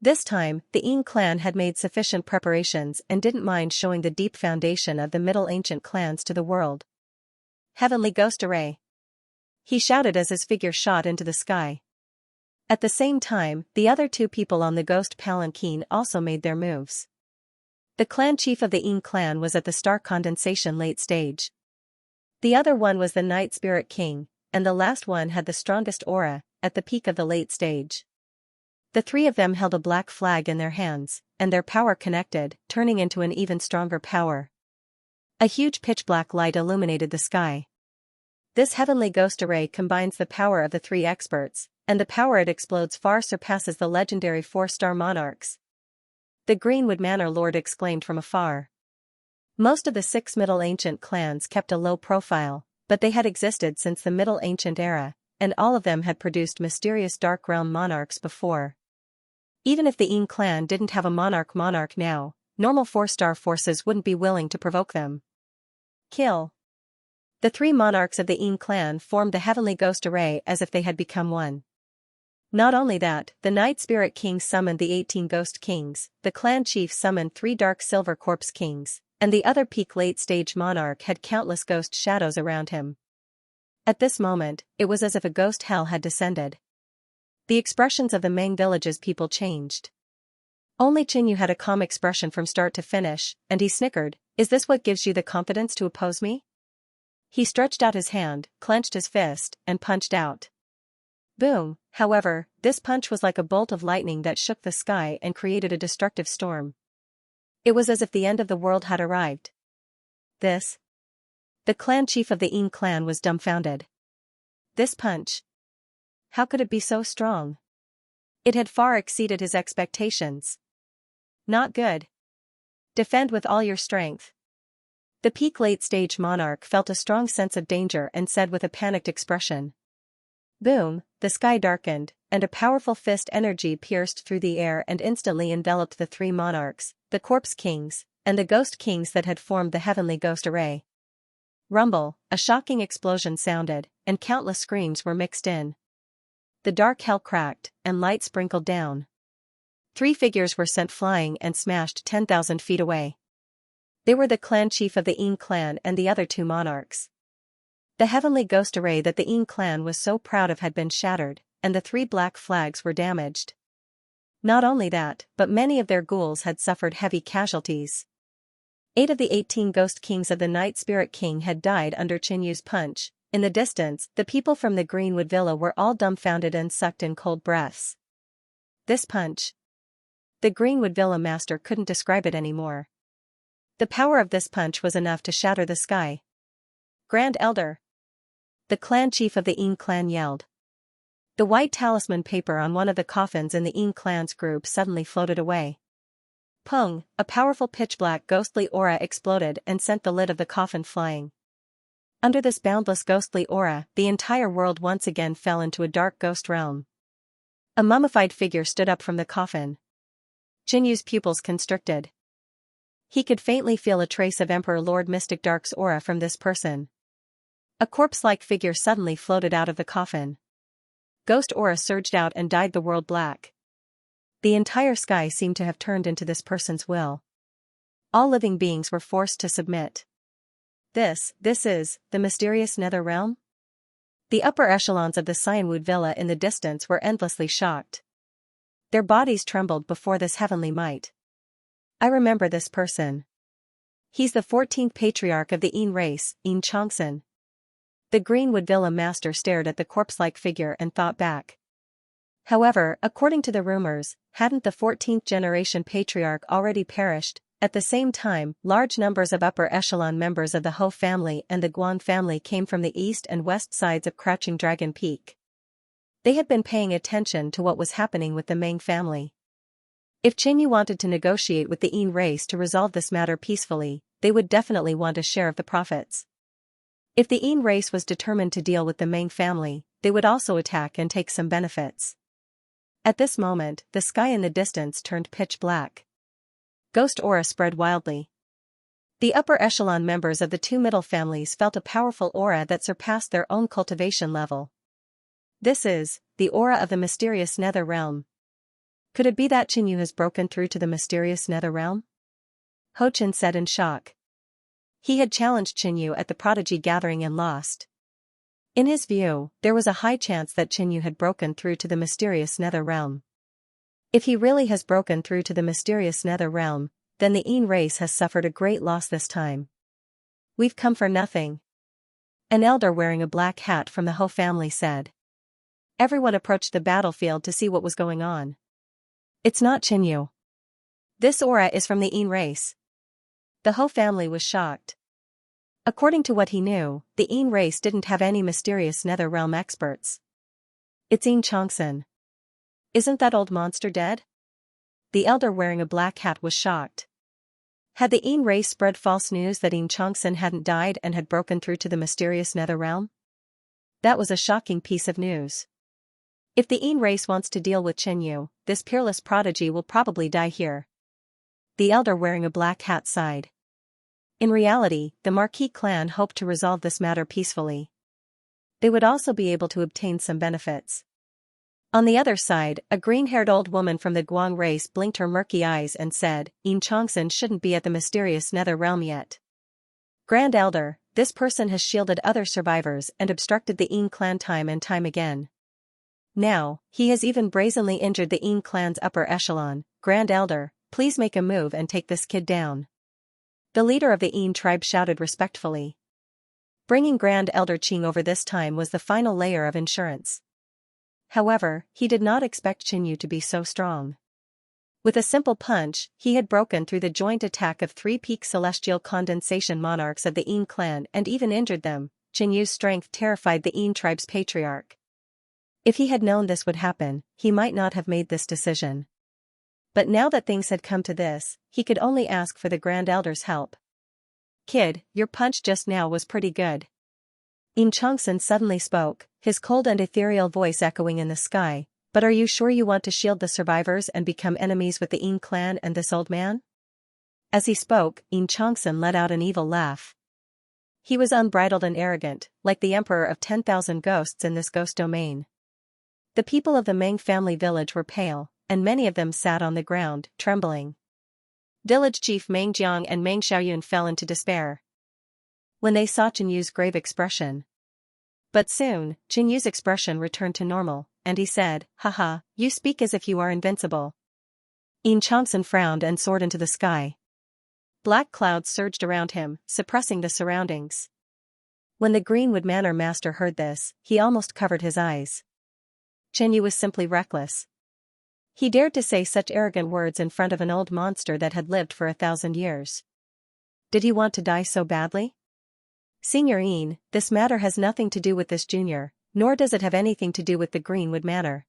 This time, the Yin clan had made sufficient preparations and didn't mind showing the deep foundation of the Middle Ancient clans to the world. Heavenly Ghost Array. He shouted as his figure shot into the sky. At the same time, the other two people on the Ghost Palanquin also made their moves. The clan chief of the Yin clan was at the Star Condensation late stage. The other one was the Night Spirit King, and the last one had the strongest aura, at the peak of the late stage. The three of them held a black flag in their hands, and their power connected, turning into an even stronger power. A huge pitch-black light illuminated the sky. This heavenly ghost array combines the power of the three experts, and the power it explodes far surpasses the legendary 4-star monarchs. The Greenwood Manor Lord exclaimed from afar. Most of the 6 Middle Ancient clans kept a low profile, but they had existed since the Middle Ancient era, and all of them had produced mysterious Dark Realm monarchs before. Even if the Yin clan didn't have a monarch now, normal 4-star forces wouldn't be willing to provoke them. Kill. The 3 monarchs of the Yin clan formed the heavenly ghost array as if they had become one. Not only that, the Night Spirit King summoned the 18 Ghost Kings, the clan chief summoned 3 Dark Silver Corpse Kings, and the other peak late-stage monarch had countless ghost shadows around him. At this moment, it was as if a ghost hell had descended. The expressions of the Meng village's people changed. Only Chen Yu had a calm expression from start to finish, and he snickered, "Is this what gives you the confidence to oppose me?" He stretched out his hand, clenched his fist, and punched out. Boom! However, this punch was like a bolt of lightning that shook the sky and created a destructive storm. It was as if the end of the world had arrived. This? The clan chief of the Yin clan was dumbfounded. This punch? How could it be so strong? It had far exceeded his expectations. Not good. Defend with all your strength. The peak late-stage monarch felt a strong sense of danger and said with a panicked expression. Boom, the sky darkened, and a powerful fist energy pierced through the air and instantly enveloped the 3 monarchs, the Corpse Kings, and the Ghost Kings that had formed the heavenly ghost array. Rumble, a shocking explosion sounded, and countless screams were mixed in. The dark hell cracked, and light sprinkled down. 3 figures were sent flying and smashed 10,000 feet away. They were the clan chief of the Yin clan and the other 2 monarchs. The heavenly ghost array that the Yin clan was so proud of had been shattered, and the 3 black flags were damaged. Not only that, but many of their ghouls had suffered heavy casualties. 8 of the 18 Ghost Kings of the Night Spirit King had died under Chen Yu's punch, In the distance, the people from the Greenwood Villa were all dumbfounded and sucked in cold breaths. This punch. The Greenwood Villa master couldn't describe it anymore. The power of this punch was enough to shatter the sky. Grand Elder! The clan chief of the Een clan yelled. The white talisman paper on one of the coffins in the Een clan's group suddenly floated away. Pung! A powerful pitch-black ghostly aura exploded and sent the lid of the coffin flying. Under this boundless ghostly aura, the entire world once again fell into a dark ghost realm. A mummified figure stood up from the coffin. Jinyu's pupils constricted. He could faintly feel a trace of Emperor Lord Mystic Dark's aura from this person. A corpse-like figure suddenly floated out of the coffin. Ghost aura surged out and dyed the world black. The entire sky seemed to have turned into this person's will. All living beings were forced to submit. This is, the mysterious nether realm? The upper echelons of the Xianwood Villa in the distance were endlessly shocked. Their bodies trembled before this heavenly might. I remember this person. He's the 14th patriarch of the Een race, Een Xianxia. The Greenwood Villa master stared at the corpse-like figure and thought back. However, according to the rumors, hadn't the 14th generation patriarch already perished? At the same time, large numbers of upper echelon members of the Ho family and the Guan family came from the east and west sides of Crouching Dragon Peak. They had been paying attention to what was happening with the Meng family. If Jinyu wanted to negotiate with the Een race to resolve this matter peacefully, they would definitely want a share of the profits. If the Een race was determined to deal with the Meng family, they would also attack and take some benefits. At this moment, the sky in the distance turned pitch black. Ghost aura spread wildly. The upper echelon members of the two middle families felt a powerful aura that surpassed their own cultivation level. This is, the aura of the mysterious nether realm. Could it be that Jinyu has broken through to the mysterious nether realm? Ho-chan said in shock. He had challenged Jinyu at the Prodigy Gathering and lost. In his view, there was a high chance that Jinyu had broken through to the mysterious nether realm. If he really has broken through to the mysterious nether realm, then the Een race has suffered a great loss this time. We've come for nothing. An elder wearing a black hat from the Ho family said. Everyone approached the battlefield to see what was going on. It's not Jinyu. This aura is from the Een race. The Ho family was shocked. According to what he knew, the Een race didn't have any mysterious nether realm experts. It's Een Xianxia. Isn't that old monster dead? The elder wearing a black hat was shocked. Had the Een race spread false news that Een Xianxia hadn't died and had broken through to the mysterious nether realm? That was a shocking piece of news. If the Een race wants to deal with Jinyu, this peerless prodigy will probably die here. The elder wearing a black hat sighed. In reality, the Marquis clan hoped to resolve this matter peacefully. They would also be able to obtain some benefits. On the other side, a green-haired old woman from the Guang race blinked her murky eyes and said, Een Xianxia shouldn't be at the mysterious nether realm yet. Grand Elder, this person has shielded other survivors and obstructed the Een clan time and time again. Now, he has even brazenly injured the Een clan's upper echelon. Grand Elder, please make a move and take this kid down. The leader of the Een tribe shouted respectfully. Bringing Grand Elder Qing over this time was the final layer of insurance. However, he did not expect Jinyu to be so strong. With a simple punch, he had broken through the joint attack of 3 peak celestial condensation monarchs of the Een clan and even injured them. Jinyu's strength terrified the Een tribe's patriarch. If he had known this would happen, he might not have made this decision. But now that things had come to this, he could only ask for the Grand Elder's help. Kid, your punch just now was pretty good. Een Xianxia suddenly spoke, his cold and ethereal voice echoing in the sky, but are you sure you want to shield the survivors and become enemies with the Een clan and this old man? As he spoke, Een Xianxia let out an evil laugh. He was unbridled and arrogant, like the emperor of 10,000 ghosts in this ghost domain. The people of the Meng family village were pale, and many of them sat on the ground, trembling. Village chief Meng Jiang and Meng Xiaoyun fell into despair when they saw Jinyu's grave expression. But soon, Jinyu's expression returned to normal, and he said, Haha, you speak as if you are invincible. Een Xianxia frowned and soared into the sky. Black clouds surged around him, suppressing the surroundings. When the Greenwood Manor master heard this, he almost covered his eyes. Xianxia was simply reckless. He dared to say such arrogant words in front of an old monster that had lived for 1,000 years. Did he want to die so badly? Signorine, this matter has nothing to do with this junior, nor does it have anything to do with the Greenwood Manor.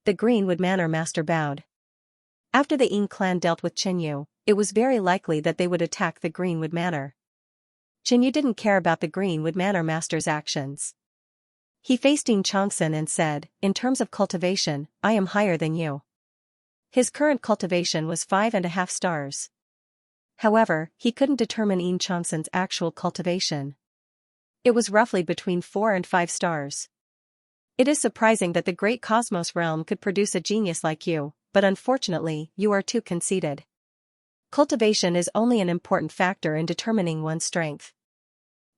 The Greenwood Manor master bowed. After the Yin clan dealt with Xianxia, it was very likely that they would attack the Greenwood Manor. Xianxia didn't care about the Greenwood Manor master's actions. He faced Xianxia and said, in terms of cultivation, I am higher than you. His current cultivation was 5.5 stars. However, he couldn't determine Xianxia's actual cultivation. It was roughly between 4 and 5 stars. It is surprising that the great cosmos realm could produce a genius like you, but unfortunately, you are too conceited. Cultivation is only an important factor in determining one's strength.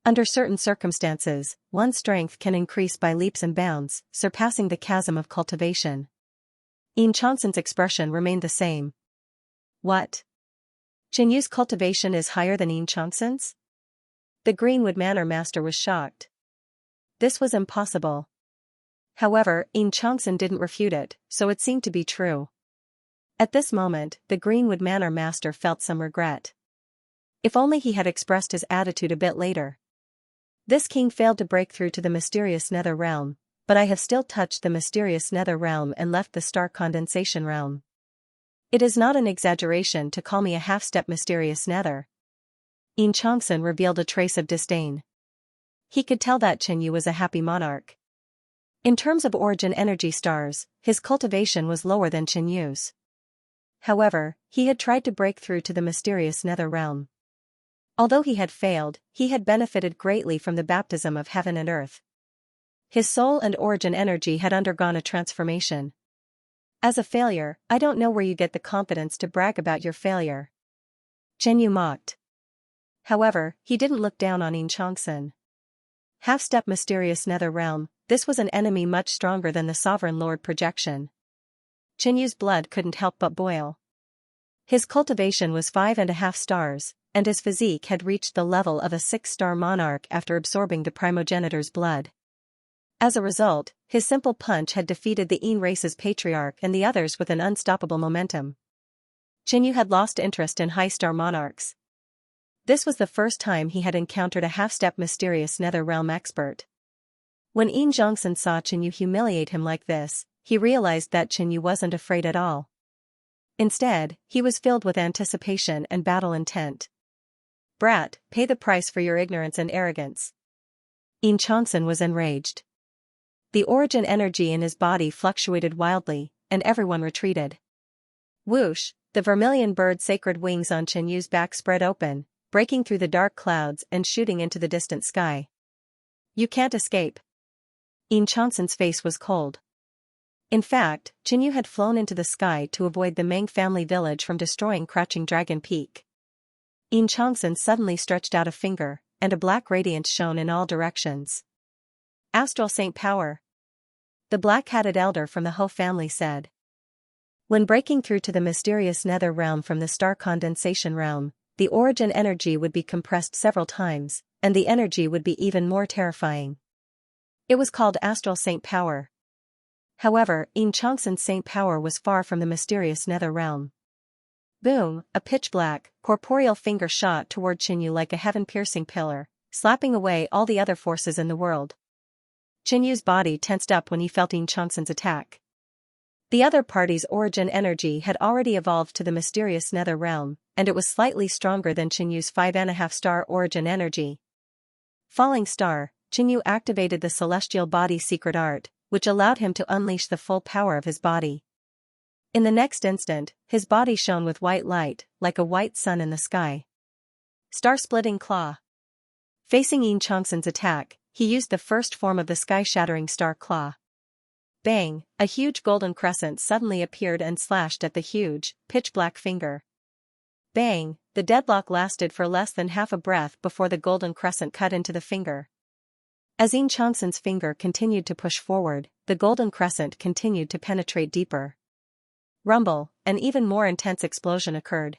Under certain circumstances, one's strength can increase by leaps and bounds, surpassing the chasm of cultivation. Xianxia's expression remained the same. What? Xianxia's cultivation is higher than Xianxia's? The Greenwood Manor master was shocked. This was impossible. However, Xianxia didn't refute it, so it seemed to be true. At this moment, the Greenwood Manor master felt some regret. If only he had expressed his attitude a bit later. This king failed to break through to the mysterious nether realm, but I have still touched the mysterious nether realm and left the star condensation realm. It is not an exaggeration to call me a half-step mysterious nether. Xianxia revealed a trace of disdain. He could tell that Xianxia was a happy monarch. In terms of origin energy stars, his cultivation was lower than Xianxia's. However, he had tried to break through to the mysterious nether realm. Although he had failed, he had benefited greatly from the baptism of heaven and earth. His soul and origin energy had undergone a transformation. As a failure, I don't know where you get the confidence to brag about your failure. Xianxia mocked. However, he didn't look down on Xianxia. Half-step mysterious nether realm, this was an enemy much stronger than the sovereign lord projection. Xianxia's blood couldn't help but boil. His cultivation was 5.5 stars, and his physique had reached the level of a 6-star monarch after absorbing the primogenitor's blood. As a result, his simple punch had defeated the Yin race's patriarch and the others with an unstoppable momentum. Xianxia had lost interest in high-star monarchs. This was the first time he had encountered a half-step mysterious nether realm expert. When Xianxia saw Xianxia humiliate him like this, he realized that Xianxia wasn't afraid at all. Instead, he was filled with anticipation and battle intent. Brat, pay the price for your ignorance and arrogance. Xianxia was enraged. The origin energy in his body fluctuated wildly, and everyone retreated. Whoosh, the vermilion bird's sacred wings on Xianxia's back spread open, breaking through the dark clouds and shooting into the distant sky. You can't escape. Xianxia's face was cold. In fact, Xianxia had flown into the sky to avoid the Meng family village from destroying Crouching Dragon Peak. Xianxia suddenly stretched out a finger, and a black radiance shone in all directions. Astral Saint Power. The black-hatted elder from the Ho family said. When breaking through to the mysterious nether realm from the star condensation realm, the origin energy would be compressed several times, and the energy would be even more terrifying. It was called Astral Saint Power. However, Xianxia's Saint Power was far from the mysterious nether realm. Boom, a pitch-black, corporeal finger shot toward Xianxia like a heaven-piercing pillar, slapping away all the other forces in the world. Xianxia's body tensed up when he felt Xianxia's attack. The other party's origin energy had already evolved to the mysterious nether realm, and it was slightly stronger than Xianxia's 5.5-star origin energy. Falling Star, Xianxia activated the celestial body secret art, which allowed him to unleash the full power of his body. In the next instant, his body shone with white light, like a white sun in the sky. Star-splitting claw. Facing Xianxia's attack, he used the first form of the sky-shattering star claw. Bang, a huge golden crescent suddenly appeared and slashed at the huge, pitch-black finger. Bang, the deadlock lasted for less than half a breath before the golden crescent cut into the finger. As Xianxia's finger continued to push forward, the golden crescent continued to penetrate deeper. Rumble, an even more intense explosion occurred.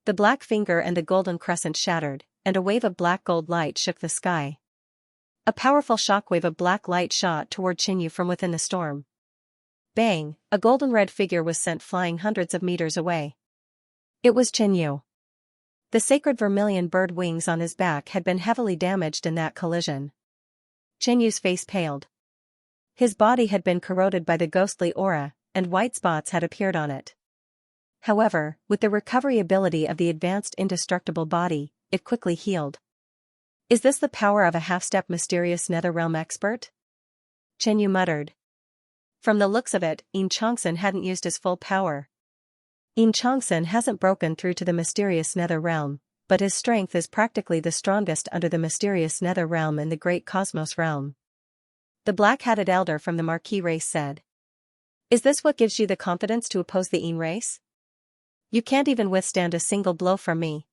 The black finger and the golden crescent shattered, and a wave of black gold light shook the sky. A powerful shockwave of black light shot toward Qinyu from within the storm. Bang! A golden-red figure was sent flying hundreds of meters away. It was Qinyu. The sacred vermilion bird wings on his back had been heavily damaged in that collision. Qinyu's face paled. His body had been corroded by the ghostly aura, and white spots had appeared on it. However, with the recovery ability of the advanced indestructible body, it quickly healed. Is this the power of a half-step mysterious netherrealm expert? Qinyu muttered. From the looks of it, Xianxia hadn't used his full power. Xianxia hasn't broken through to the mysterious nether realm, but his strength is practically the strongest under the mysterious nether realm in the great cosmos realm. The black-hatted elder from the Marquis race said. Is this what gives you the confidence to oppose the Yin race? You can't even withstand a single blow from me.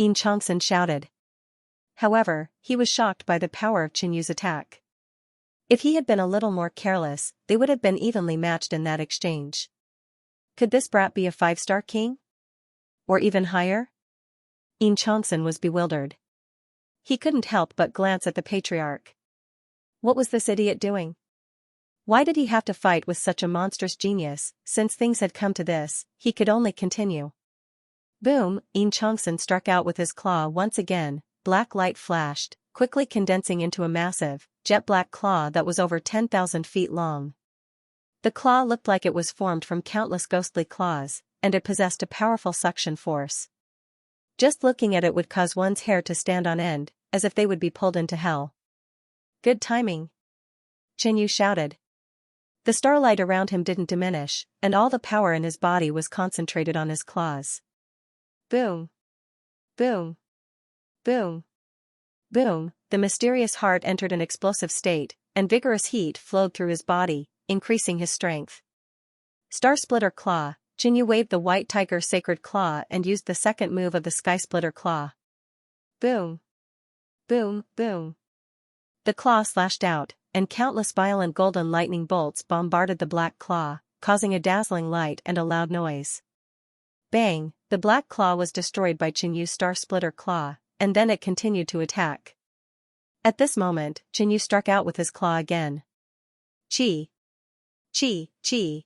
Xianxia shouted. However, he was shocked by the power of Qinyu's attack. If he had been a little more careless, they would have been evenly matched in that exchange. Could this brat be a 5-star king? Or even higher? Xianxia was bewildered. He couldn't help but glance at the patriarch. What was this idiot doing? Why did he have to fight with such a monstrous genius? Since things had come to this, he could only continue. Boom! Xianxia struck out with his claw once again. Black light flashed, quickly condensing into a massive, jet-black claw that was over 10,000 feet long. The claw looked like it was formed from countless ghostly claws, and it possessed a powerful suction force. Just looking at it would cause one's hair to stand on end, as if they would be pulled into hell. Good timing! Qinyu shouted. The starlight around him didn't diminish, and all the power in his body was concentrated on his claws. Boom! Boom! Boom! Boom! The mysterious heart entered an explosive state, and vigorous heat flowed through his body, increasing his strength. Star Splitter Claw. Qinyu waved the white tiger sacred claw and used the second move of the Sky Splitter Claw. Boom! Boom! Boom! The claw slashed out, and countless violent golden lightning bolts bombarded the black claw, causing a dazzling light and a loud noise. Bang! The black claw was destroyed by Qinyu's Star Splitter Claw, and then it continued to attack. At this moment, Qinyu struck out with his claw again. Chi! Chi! Chi!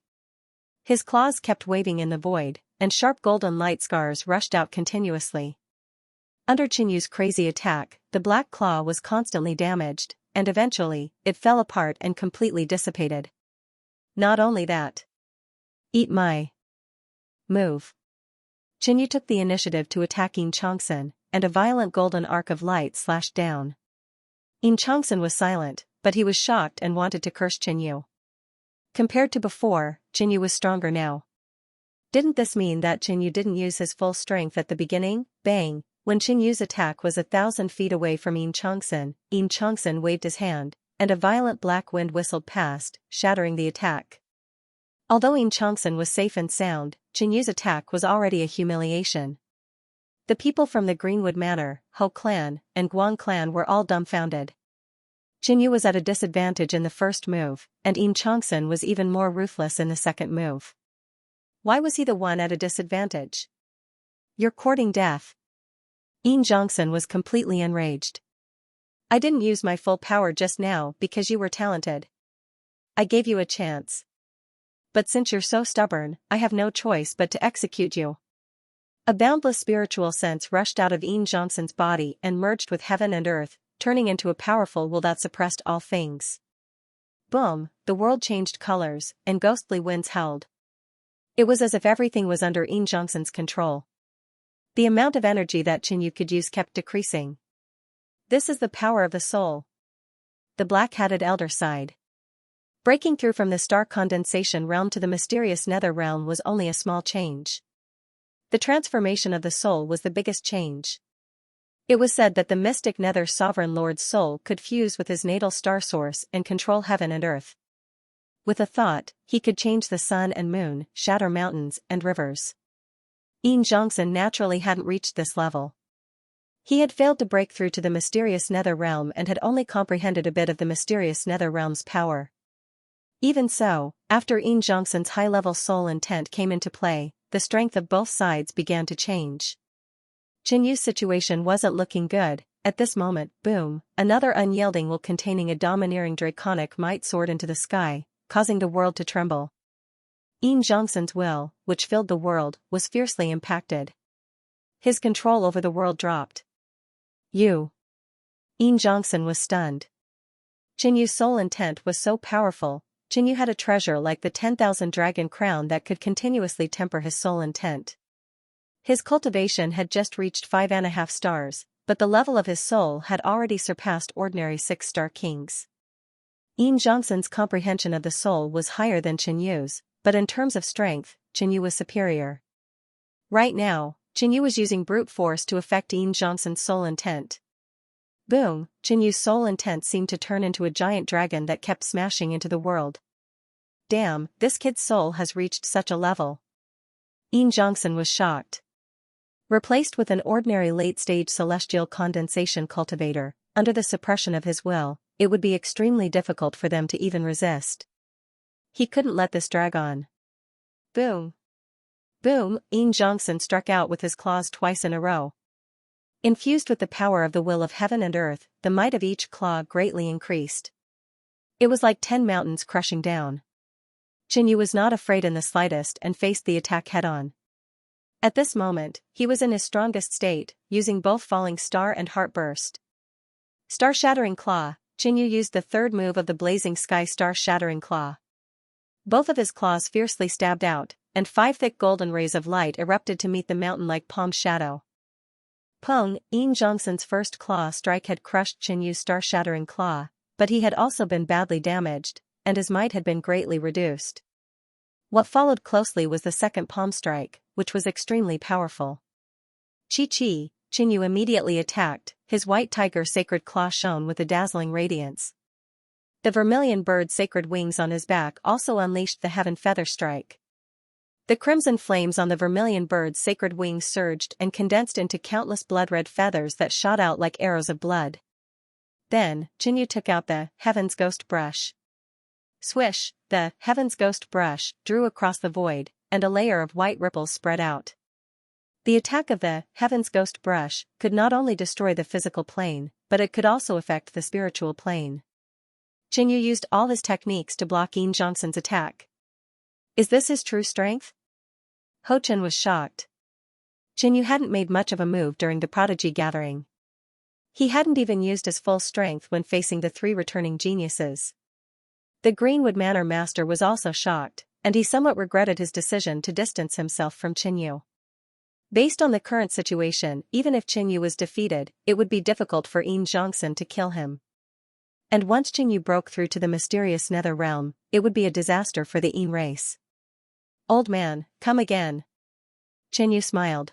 His claws kept waving in the void, and sharp golden light scars rushed out continuously. Under Qinyu's crazy attack, the black claw was constantly damaged, and eventually, it fell apart and completely dissipated. Not only that. Eat my move. Qinyu took the initiative to attack Xianxia, and a violent golden arc of light slashed down. Xianxia was silent, but he was shocked and wanted to curse Qinyu. Compared to before, Qinyu was stronger now. Didn't this mean that Qinyu didn't use his full strength at the beginning? Bang! When Qinyu's attack was 1,000 feet away from Xianxia waved his hand, and a violent black wind whistled past, shattering the attack. Although Xianxia was safe and sound, Qinyu's attack was already a humiliation. The people from the Greenwood Manor, Ho clan, and Guang clan were all dumbfounded. Qinyu was at a disadvantage in the first move, and Xianxia was even more ruthless in the second move. Why was he the one at a disadvantage? You're courting death. Xianxia was completely enraged. I didn't use my full power just now because you were talented. I gave you a chance. But since you're so stubborn, I have no choice but to execute you. A boundless spiritual sense rushed out of Xianxia's body and merged with heaven and earth, turning into a powerful will that suppressed all things. Boom! The world changed colors, and ghostly winds howled. It was as if everything was under Xianxia's control. The amount of energy that Qinyu could use kept decreasing. This is the power of the soul. The black-hatted elder sighed. Breaking through from the star condensation realm to the mysterious nether realm was only a small change. The transformation of the soul was the biggest change. It was said that the mystic nether sovereign lord's soul could fuse with his natal star source and control heaven and earth. With a thought, he could change the sun and moon, shatter mountains and rivers. Xianxia naturally hadn't reached this level. He had failed to break through to the mysterious nether realm and had only comprehended a bit of the mysterious nether realm's power. Even so, after Xianxia's high-level soul intent came into play, the strength of both sides began to change. Qinyu's situation wasn't looking good, At this moment, boom, another unyielding will containing a domineering draconic might soared into the sky, causing the world to tremble. Yin Zhongxin's will, which filled the world, was fiercely impacted. His control over the world dropped. Yin Zhongxin was stunned. Qinyu's soul intent was so powerful. Qinyu had a treasure like the 10,000 dragon crown that could continuously temper his soul intent. His cultivation had just reached 5.5 stars, but the level of his soul had already surpassed ordinary 6-star kings. Yin Zhongxin's comprehension of the soul was higher than Qinyu's, but in terms of strength, Qinyu was superior. Right now, Qinyu was using brute force to affect Yin Zhongxin's soul intent. Boom, Qinyu's soul intent seemed to turn into a giant dragon that kept smashing into the world. Damn, this kid's soul has reached such a level. Yin Zhongxin was shocked. Replaced with an ordinary late-stage celestial condensation cultivator, under the suppression of his will, it would be extremely difficult for them to even resist. He couldn't let this drag on. Boom. Boom, Yin Zhongxin struck out with his claws twice in a row. Infused with the power of the will of heaven and earth, the might of each claw greatly increased. It was like 10 mountains crushing down. Qinyu was not afraid in the slightest and faced the attack head-on. At this moment, he was in his strongest state, using both Falling Star and Heartburst. Star-Shattering Claw, Qinyu used the third move of the Blazing Sky Star-Shattering Claw. Both of his claws fiercely stabbed out, and 5 thick golden rays of light erupted to meet the mountain-like palm shadow. Peng, Yin Zhongxin's first claw strike had crushed Qinyu's star-shattering claw, but he had also been badly damaged, and his might had been greatly reduced. What followed closely was the second palm strike, which was extremely powerful. Qinyu immediately attacked, his white tiger sacred claw shone with a dazzling radiance. The vermilion bird's sacred wings on his back also unleashed the heaven feather strike. The crimson flames on the vermilion bird's sacred wings surged and condensed into countless blood-red feathers that shot out like arrows of blood. Then, Qinyu took out the Heaven's Ghost Brush. Swish, the Heaven's Ghost Brush drew across the void, and a layer of white ripples spread out. The attack of the Heaven's Ghost Brush could not only destroy the physical plane, but it could also affect the spiritual plane. Qinyu used all his techniques to block Yin Zhongxin's attack. Is this his true strength? Ho Chen was shocked. Qinyu hadn't made much of a move during the prodigy gathering. He hadn't even used his full strength when facing the 3 returning geniuses. The Greenwood Manor Master was also shocked, and he somewhat regretted his decision to distance himself from Qinyu. Based on the current situation, even if Qinyu was defeated, it would be difficult for Yin Zhongxin to kill him. And once Qinyu broke through to the mysterious nether realm, it would be a disaster for the Yin race. Old man, come again. Qinyu smiled.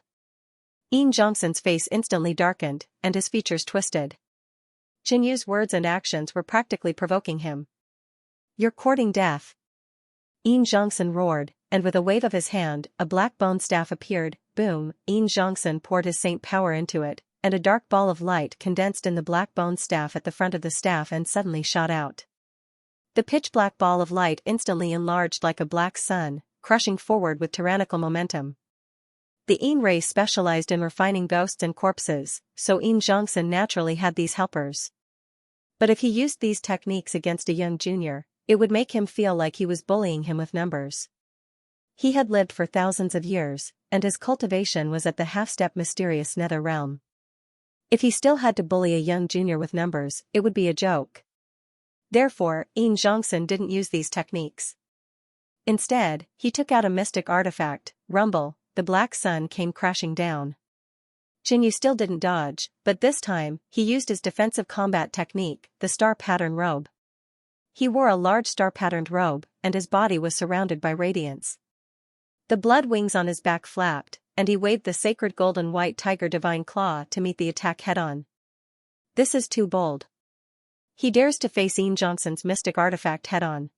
Yin Zhongxin's face instantly darkened, and his features twisted. Qinyu's words and actions were practically provoking him. You're courting death. Yin Zhongxin roared, and with a wave of his hand, a black bone staff appeared. Boom, Yin Zhongxin poured his saint power into it, and a dark ball of light condensed in the black bone staff at the front of the staff and suddenly shot out. The pitch-black ball of light instantly enlarged like a black sun, crushing forward with tyrannical momentum. The Yin race specialized in refining ghosts and corpses, so Yin Zhongxin naturally had these helpers. But if he used these techniques against a young junior, it would make him feel like he was bullying him with numbers. He had lived for thousands of years, and his cultivation was at the half-step mysterious nether realm. If he still had to bully a young junior with numbers, it would be a joke. Therefore, Yin Zhongxin didn't use these techniques. Instead, he took out a mystic artifact. Rumble, the black sun came crashing down. Qinyu still didn't dodge, but this time, he used his defensive combat technique, the star pattern robe. He wore a large star-patterned robe, and his body was surrounded by radiance. The blood wings on his back flapped, and he waved the sacred golden white tiger divine claw to meet the attack head-on. This is too bold. He dares to face Yin Zhongxin's mystic artifact head-on.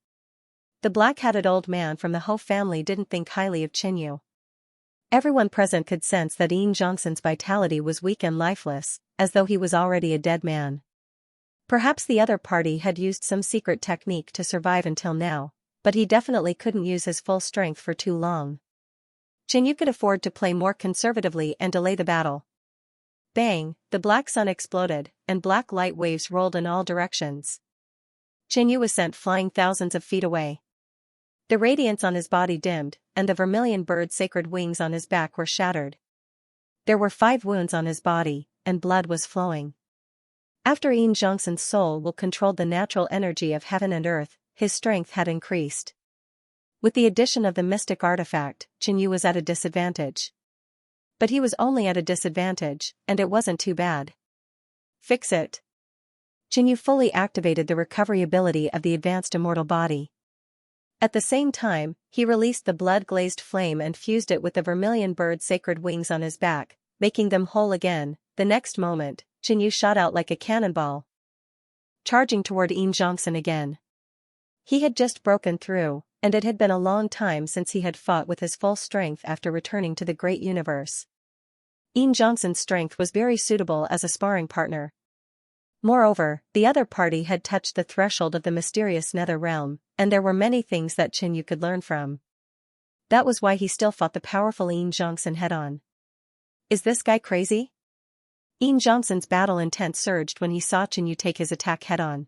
The black-hatted old man from the Ho family didn't think highly of Qinyu. Everyone present could sense that Yin Zhongxin's vitality was weak and lifeless, as though he was already a dead man. Perhaps the other party had used some secret technique to survive until now, but he definitely couldn't use his full strength for too long. Qinyu could afford to play more conservatively and delay the battle. Bang, the black sun exploded, and black light waves rolled in all directions. Qianyu was sent flying thousands of feet away. The radiance on his body dimmed, and the vermilion bird's sacred wings on his back were shattered. There were 5 wounds on his body, and blood was flowing. After Yin Zhongxin's soul will controlled the natural energy of heaven and earth, his strength had increased. With the addition of the mystic artifact, Qianyu was at a disadvantage. But he was only at a disadvantage, and it wasn't too bad. Fix it. Qianyu fully activated the recovery ability of the advanced immortal body. At the same time, he released the blood-glazed flame and fused it with the vermilion bird's sacred wings on his back, making them whole again. The next moment, Qianyu shot out like a cannonball, charging toward Yin Zhongxin again. He had just broken through, and it had been a long time since he had fought with his full strength after returning to the great universe. Yin Zhongxin's strength was very suitable as a sparring partner. Moreover, the other party had touched the threshold of the mysterious nether realm, and there were many things that Qianyu could learn from. That was why he still fought the powerful Yin Zhongxin head-on. Is this guy crazy? Yin Zhongxin's battle intent surged when he saw Qianyu take his attack head-on.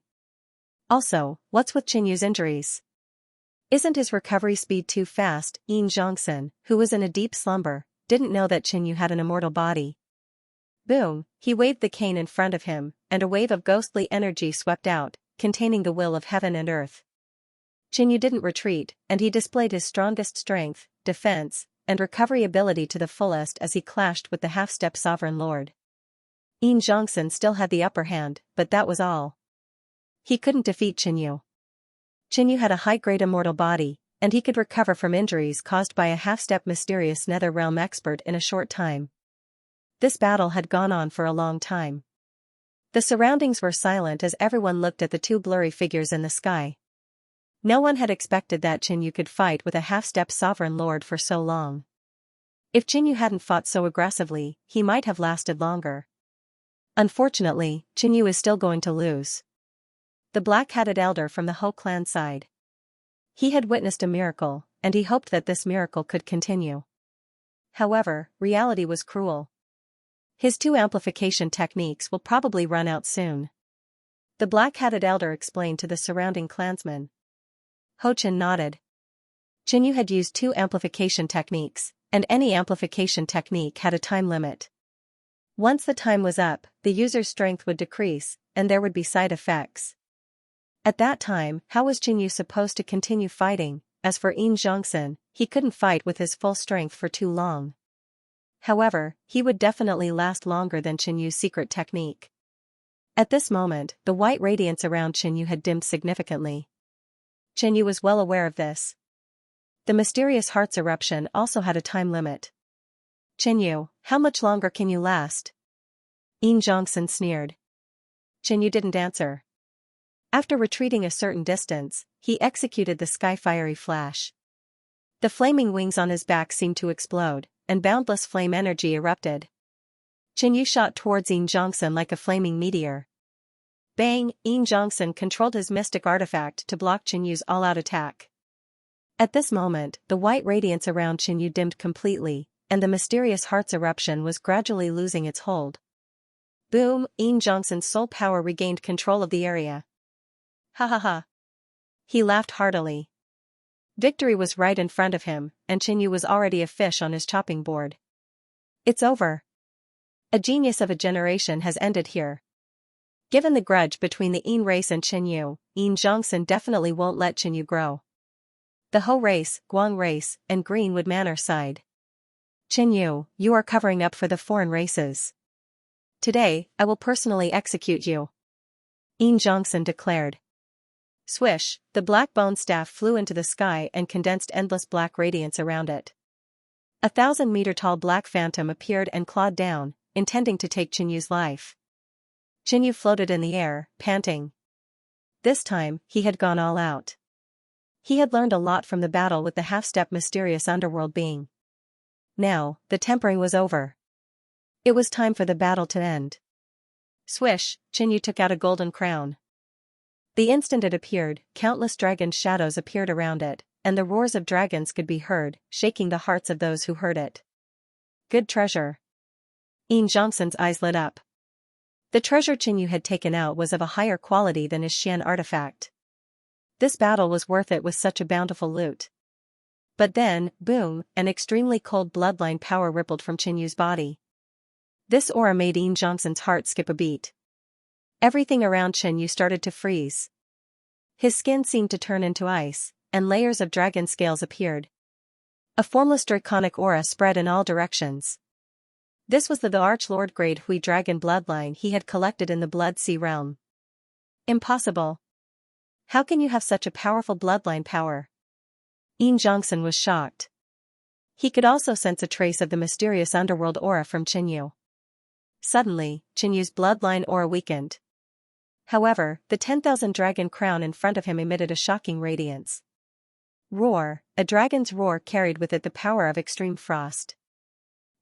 Also, what's with Qianyu's injuries? Isn't his recovery speed too fast? Yin Zhongxin, who was in a deep slumber, didn't know that Qianyu had an immortal body. Boom, he waved the cane in front of him, and a wave of ghostly energy swept out, containing the will of heaven and earth. Qianyu didn't retreat, and he displayed his strongest strength, defense, and recovery ability to the fullest as he clashed with the half-step sovereign lord. Yin Zhongxin still had the upper hand, but that was all. He couldn't defeat Qianyu. Qianyu had a high-grade immortal body, and he could recover from injuries caused by a half-step mysterious nether realm expert in a short time. This battle had gone on for a long time. The surroundings were silent as everyone looked at the 2 blurry figures in the sky. No one had expected that Qianyu could fight with a half-step sovereign lord for so long. If Qianyu hadn't fought so aggressively, he might have lasted longer. Unfortunately, Qianyu is still going to lose. The black-hatted elder from the Ho clan sighed. He had witnessed a miracle, and he hoped that this miracle could continue. However, reality was cruel. His 2 amplification techniques will probably run out soon. The black-hatted elder explained to the surrounding clansmen. Ho Chen nodded. Qianyu had used 2 amplification techniques, and any amplification technique had a time limit. Once the time was up, the user's strength would decrease, and there would be side effects. At that time, how was Qianyu supposed to continue fighting? As for Yin Zhongxin, he couldn't fight with his full strength for too long. However, he would definitely last longer than Qianyu's secret technique. At this moment, the white radiance around Qianyu had dimmed significantly. Qianyu was well aware of this. The mysterious heart's eruption also had a time limit. Qianyu, how much longer can you last? Yin Zhongxin sneered. Qianyu didn't answer. After retreating a certain distance, he executed the sky-fiery flash. The flaming wings on his back seemed to explode, and boundless flame energy erupted. Qianyu shot towards Yin Zhongxin like a flaming meteor. Bang! Yin Zhongxin controlled his mystic artifact to block Qianyu's all-out attack. At this moment, the white radiance around Qianyu dimmed completely, and the mysterious heart's eruption was gradually losing its hold. Boom! Yin Zhongxin's soul power regained control of the area. Ha ha ha! He laughed heartily. Victory was right in front of him, and Qianyu was already a fish on his chopping board. It's over. A genius of a generation has ended here. Given the grudge between the Yin race and Qianyu, Yin Zhongxin definitely won't let Qianyu grow. The Ho race, Guang race, and Greenwood Manor sighed. Qianyu, you are covering up for the foreign races. Today, I will personally execute you. Yin Zhongxin declared. Swish, the black bone staff flew into the sky and condensed endless black radiance around it. 1,000-meter-tall black phantom appeared and clawed down, intending to take Qianyu's life. Qianyu floated in the air, panting. This time, he had gone all out. He had learned a lot from the battle with the half-step mysterious underworld being. Now, the tempering was over. It was time for the battle to end. Swish, Qianyu took out a golden crown. The instant it appeared, countless dragon shadows appeared around it, and the roars of dragons could be heard, shaking the hearts of those who heard it. Good treasure. Yin Zhongxin's eyes lit up. The treasure Qinyu had taken out was of a higher quality than his Xian artifact. This battle was worth it with such a bountiful loot. But then, boom, an extremely cold bloodline power rippled from Qinyu's body. This aura made Yin Zhongxin's heart skip a beat. Everything around Qinyu started to freeze. His skin seemed to turn into ice, and layers of dragon scales appeared. A formless draconic aura spread in all directions. This was the Archlord Grade Hui dragon bloodline he had collected in the Blood Sea realm. Impossible. How can you have such a powerful bloodline power? Yin Zhongxin was shocked. He could also sense a trace of the mysterious underworld aura from Qinyu. Suddenly, Qinyu's bloodline aura weakened. However, the 10,000 dragon crown in front of him emitted a shocking radiance. Roar, a dragon's roar carried with it the power of extreme frost.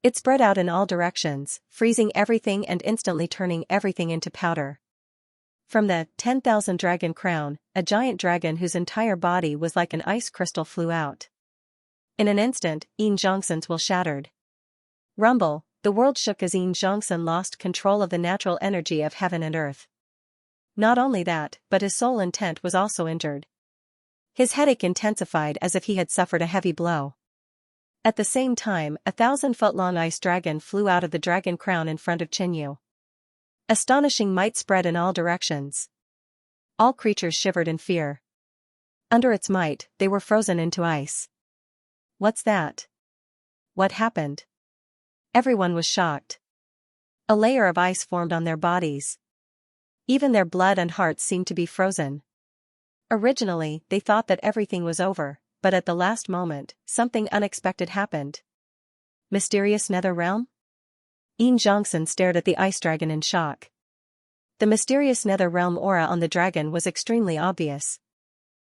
It spread out in all directions, freezing everything and instantly turning everything into powder. From the 10,000 dragon crown, a giant dragon whose entire body was like an ice crystal flew out. In an instant, Yin Zhongxin's will shattered. Rumble, the world shook as Yin Zhongxin lost control of the natural energy of heaven and earth. Not only that, but his soul intent was also injured. His headache intensified as if he had suffered a heavy blow. At the same time, a 1,000-foot-long ice dragon flew out of the dragon crown in front of Qinyu. Astonishing might spread in all directions. All creatures shivered in fear. Under its might, they were frozen into ice. What's that? What happened? Everyone was shocked. A layer of ice formed on their bodies. Even their blood and hearts seemed to be frozen. Originally, they thought that everything was over, but at the last moment, something unexpected happened. Mysterious nether realm? Yin Zhongxin stared at the ice dragon in shock. The mysterious nether realm aura on the dragon was extremely obvious.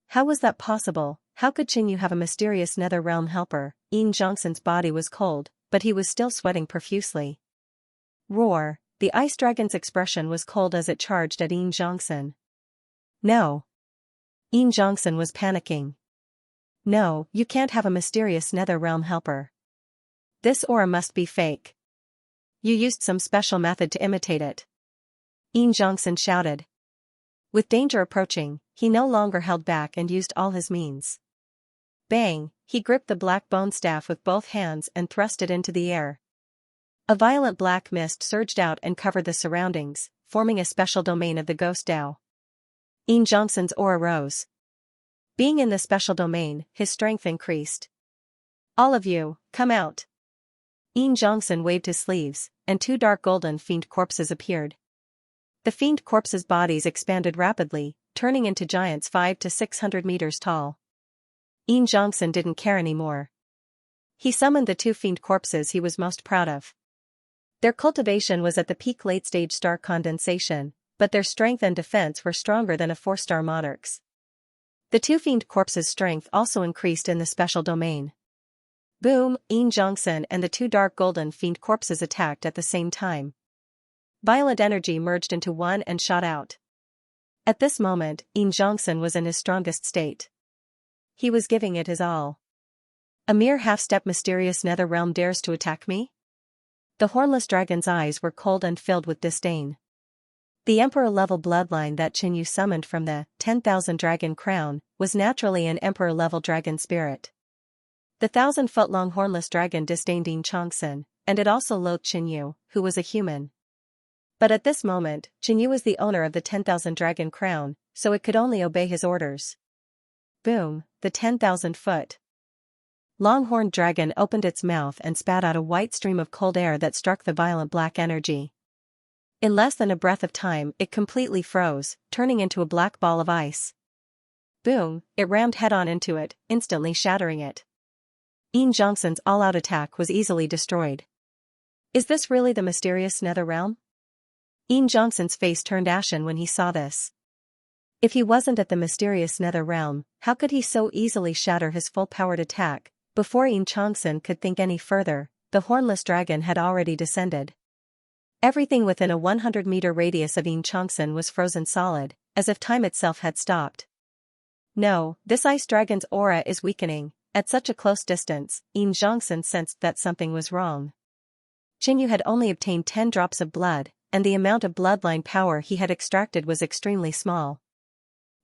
How was that possible? How could Qinyu have a mysterious nether realm helper? Yin Zhongxin's body was cold, but he was still sweating profusely. Roar, the ice dragon's expression was cold as it charged at Yin Zhongxin. No. Yin Zhongxin was panicking. No, you can't have a mysterious nether realm helper. This aura must be fake. You used some special method to imitate it. Yin Zhongxin shouted. With danger approaching, he no longer held back and used all his means. Bang, he gripped the black bone staff with both hands and thrust it into the air. A violent black mist surged out and covered the surroundings, forming a special domain of the ghost Dao. Yin Zhongxin's aura rose. Being in the special domain, his strength increased. All of you, come out. Yin Zhongxin waved his sleeves, and 2 dark golden fiend corpses appeared. The fiend corpses' bodies expanded rapidly, turning into giants 500 to 600 meters tall. Yin Zhongxin didn't care anymore. He summoned the 2 fiend corpses he was most proud of. Their cultivation was at the peak late-stage star condensation, but their strength and defense were stronger than a 4-star monarch's. The 2 fiend corpses' strength also increased in the special domain. Boom, Yin Zhongxin and the 2 dark golden fiend corpses attacked at the same time. Violent energy merged into one and shot out. At this moment, Yin Zhongxin was in his strongest state. He was giving it his all. A mere half-step mysterious nether realm dares to attack me? The hornless dragon's eyes were cold and filled with disdain. The emperor-level bloodline that Qinyu summoned from the 10,000 dragon crown was naturally an emperor-level dragon spirit. The 1,000-foot-long hornless dragon disdained Yin Zhongxin, and it also loathed Qinyu, who was a human. But at this moment, Qinyu was the owner of the 10,000 dragon crown, so it could only obey his orders. Boom, the 10,000-foot longhorned dragon opened its mouth and spat out a white stream of cold air that struck the violent black energy. In less than a breath of time, it completely froze, turning into a black ball of ice. Boom, it rammed head-on into it, instantly shattering it. Yin Zhongxin's all-out attack was easily destroyed. Is this really the mysterious nether realm? Yin Zhongxin's face turned ashen when he saw this. If he wasn't at the mysterious nether realm, how could he so easily shatter his full-powered attack? Before Yin Zhongxin could think any further, the hornless dragon had already descended. Everything within a 100-meter radius of Yin Zhongxin was frozen solid, as if time itself had stopped. No, this ice dragon's aura is weakening. At such a close distance, Yin Zhongxin sensed that something was wrong. Qinyu had only obtained 10 drops of blood, and the amount of bloodline power he had extracted was extremely small.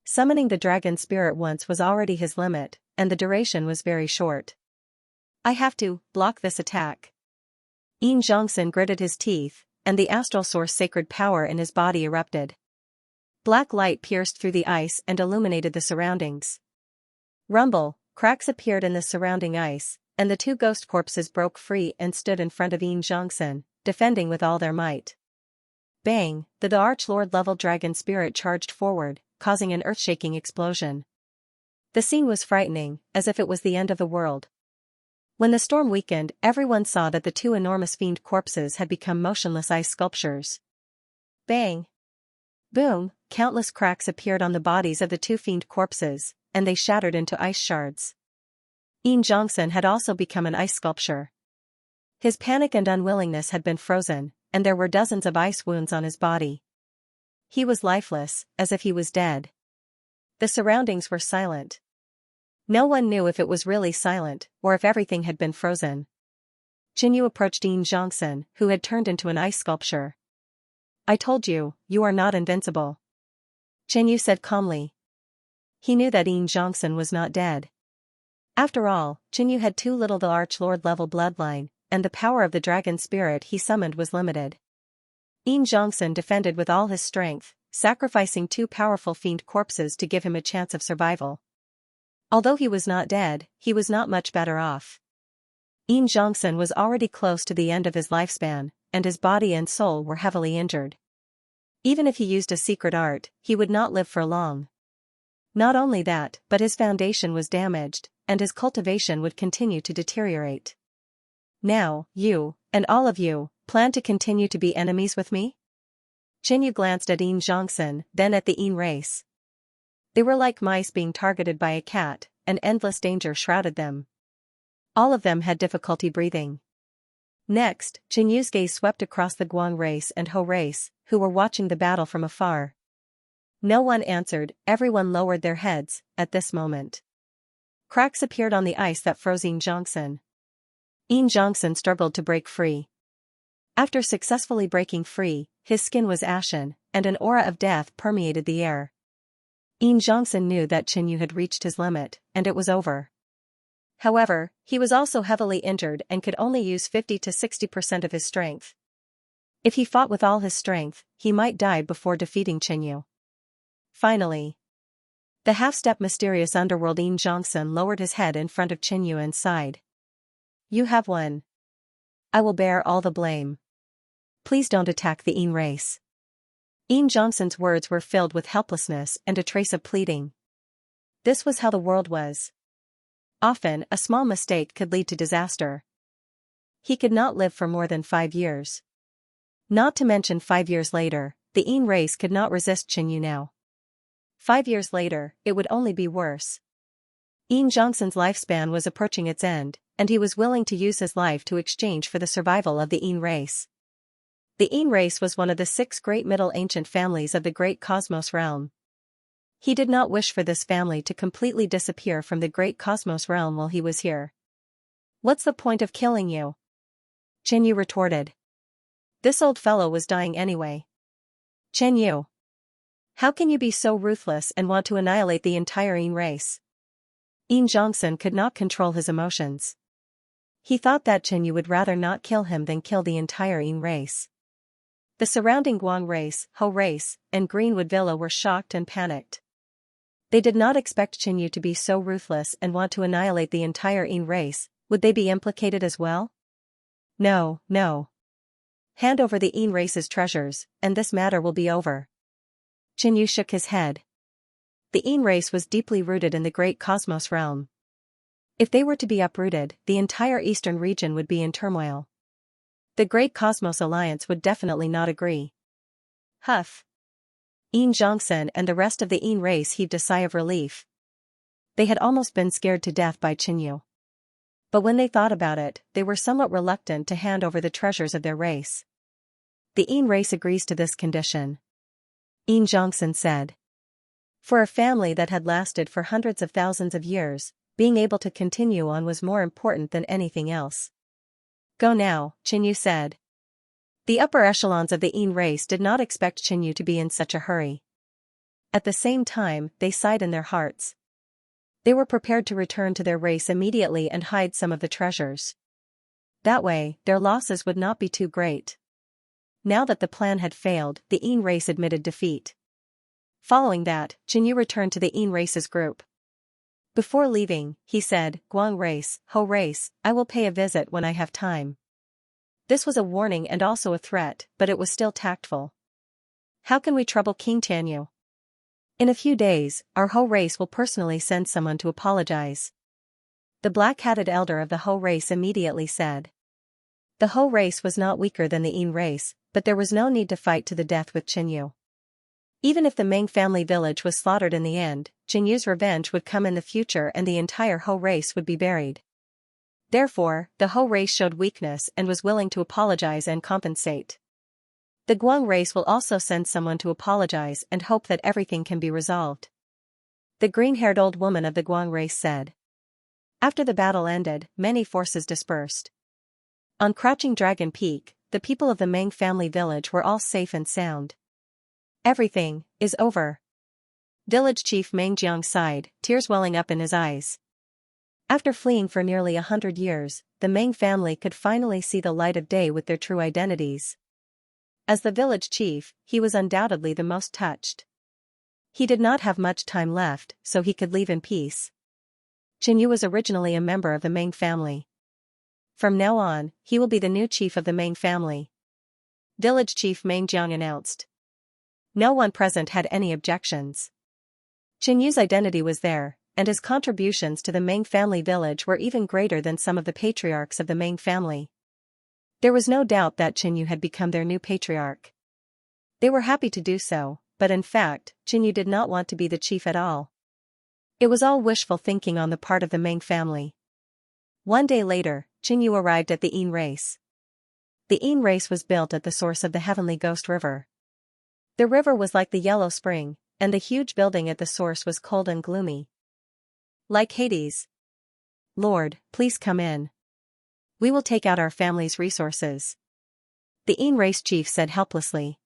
Summoning the dragon spirit once was already his limit, and the duration was very short. I have to block this attack. Xianxia gritted his teeth, and the astral source sacred power in his body erupted. Black light pierced through the ice and illuminated the surroundings. Rumble, cracks appeared in the surrounding ice, and the 2 ghost corpses broke free and stood in front of Xianxia, defending with all their might. Bang, the Archlord level dragon spirit charged forward, causing an earth-shaking explosion. The scene was frightening, as if it was the end of the world. When the storm weakened, everyone saw that the 2 enormous fiend corpses had become motionless ice sculptures. Bang! Boom, countless cracks appeared on the bodies of the 2 fiend corpses, and they shattered into ice shards. Xianxia had also become an ice sculpture. His panic and unwillingness had been frozen, and there were dozens of ice wounds on his body. He was lifeless, as if he was dead. The surroundings were silent. No one knew if it was really silent, or if everything had been frozen. Qinyu approached Xianxia, who had turned into an ice sculpture. I told you, you are not invincible. Qinyu said calmly. He knew that Xianxia was not dead. After all, Qinyu had too little the Archlord level bloodline, and the power of the dragon spirit he summoned was limited. Xianxia defended with all his strength, sacrificing 2 powerful fiend corpses to give him a chance of survival. Although he was not dead, he was not much better off. Xianxia was already close to the end of his lifespan, and his body and soul were heavily injured. Even if he used a secret art, he would not live for long. Not only that, but his foundation was damaged, and his cultivation would continue to deteriorate. Now, you, and all of you, plan to continue to be enemies with me? Qinyu glanced at Xianxia, then at the race. They were like mice being targeted by a cat, and endless danger shrouded them. All of them had difficulty breathing. Next, Qinyu's gaze swept across the Guang race and Ho race, who were watching the battle from afar. No one answered, everyone lowered their heads, at this moment. Cracks appeared on the ice that froze Xianxia. Xianxia struggled to break free. After successfully breaking free, his skin was ashen, and an aura of death permeated the air. Xianxia knew that Qinyu had reached his limit, and it was over. However, he was also heavily injured and could only use 50 to 60% of his strength. If he fought with all his strength, he might die before defeating Qinyu. Finally, the half-step mysterious underworld Xianxia lowered his head in front of Qinyu and sighed. You have won. I will bear all the blame. Please don't attack the race. Xianxia's words were filled with helplessness and a trace of pleading. This was how the world was. Often, a small mistake could lead to disaster. He could not live for more than 5 years. Not to mention 5 years later, the race could not resist Qinyu now. 5 years later, it would only be worse. Xianxia's lifespan was approaching its end, and he was willing to use his life to exchange for the survival of the race. The race was one of the 6 great Middle Ancient families of the great cosmos realm. He did not wish for this family to completely disappear from the great cosmos realm while he was here. What's the point of killing you? Qinyu retorted. This old fellow was dying anyway. Qinyu, how can you be so ruthless and want to annihilate the entire race? Xianxia could not control his emotions. He thought that Qinyu would rather not kill him than kill the entire race. The surrounding Guang race, Ho race, and Greenwood Villa were shocked and panicked. They did not expect Qinyu to be so ruthless and want to annihilate the entire race. Would they be implicated as well? No, no. Hand over the race's treasures, and this matter will be over. Qinyu shook his head. The race was deeply rooted in the great cosmos realm. If they were to be uprooted, the entire eastern region would be in turmoil. The Great Cosmos Alliance would definitely not agree. Huff. Xianxia and the rest of the race heaved a sigh of relief. They had almost been scared to death by Qinyu. But when they thought about it, they were somewhat reluctant to hand over the treasures of their race. The race agrees to this condition. Xianxia said. For a family that had lasted for hundreds of thousands of years, being able to continue on was more important than anything else. Go now, Qinyu said, The upper echelons of the Yin race did not expect Qinyu to be in such a hurry. At the same time, they sighed in their hearts. They were prepared to return to their race immediately and hide some of the treasures. That way, their losses would not be too great. Now that the plan had failed, the Yin race admitted defeat. Following that, Qinyu returned to the Yin race's group. Before leaving, he said, "Guang race, Ho race, I will pay a visit when I have time." This was a warning and also a threat, but it was still tactful. How can we trouble King Tianyu? In a few days, our Ho race will personally send someone to apologize. The black-hatted elder of the Ho race immediately said. The Ho race was not weaker than the Yin race, but there was no need to fight to the death with Qinyu. Even if the Meng family village was slaughtered in the end, Qinyu's revenge would come in the future and the entire Ho race would be buried. Therefore, the Ho race showed weakness and was willing to apologize and compensate. The Guang race will also send someone to apologize and hope that everything can be resolved. The green-haired old woman of the Guang race said. After the battle ended, many forces dispersed. On Crouching Dragon Peak, the people of the Meng family village were all safe and sound. Everything is over. Village chief Meng Jiang sighed, tears welling up in his eyes. After fleeing for nearly 100 years, the Meng family could finally see the light of day with their true identities. As the village chief, he was undoubtedly the most touched. He did not have much time left, so he could leave in peace. Qinyu was originally a member of the Meng family. From now on, he will be the new chief of the Meng family. Village chief Meng Jiang announced. No one present had any objections. Qinyu's identity was there, and his contributions to the Meng family village were even greater than some of the patriarchs of the Meng family. There was no doubt that Qinyu had become their new patriarch. They were happy to do so, but in fact, Qinyu did not want to be the chief at all. It was all wishful thinking on the part of the Meng family. One day later, Qinyu arrived at the Yin race. The Yin race was built at the source of the heavenly Ghost River. The river was like the Yellow Spring, and the huge building at the source was cold and gloomy. Like Hades. Lord, please come in. We will take out our family's resources. The Yin race chief said helplessly.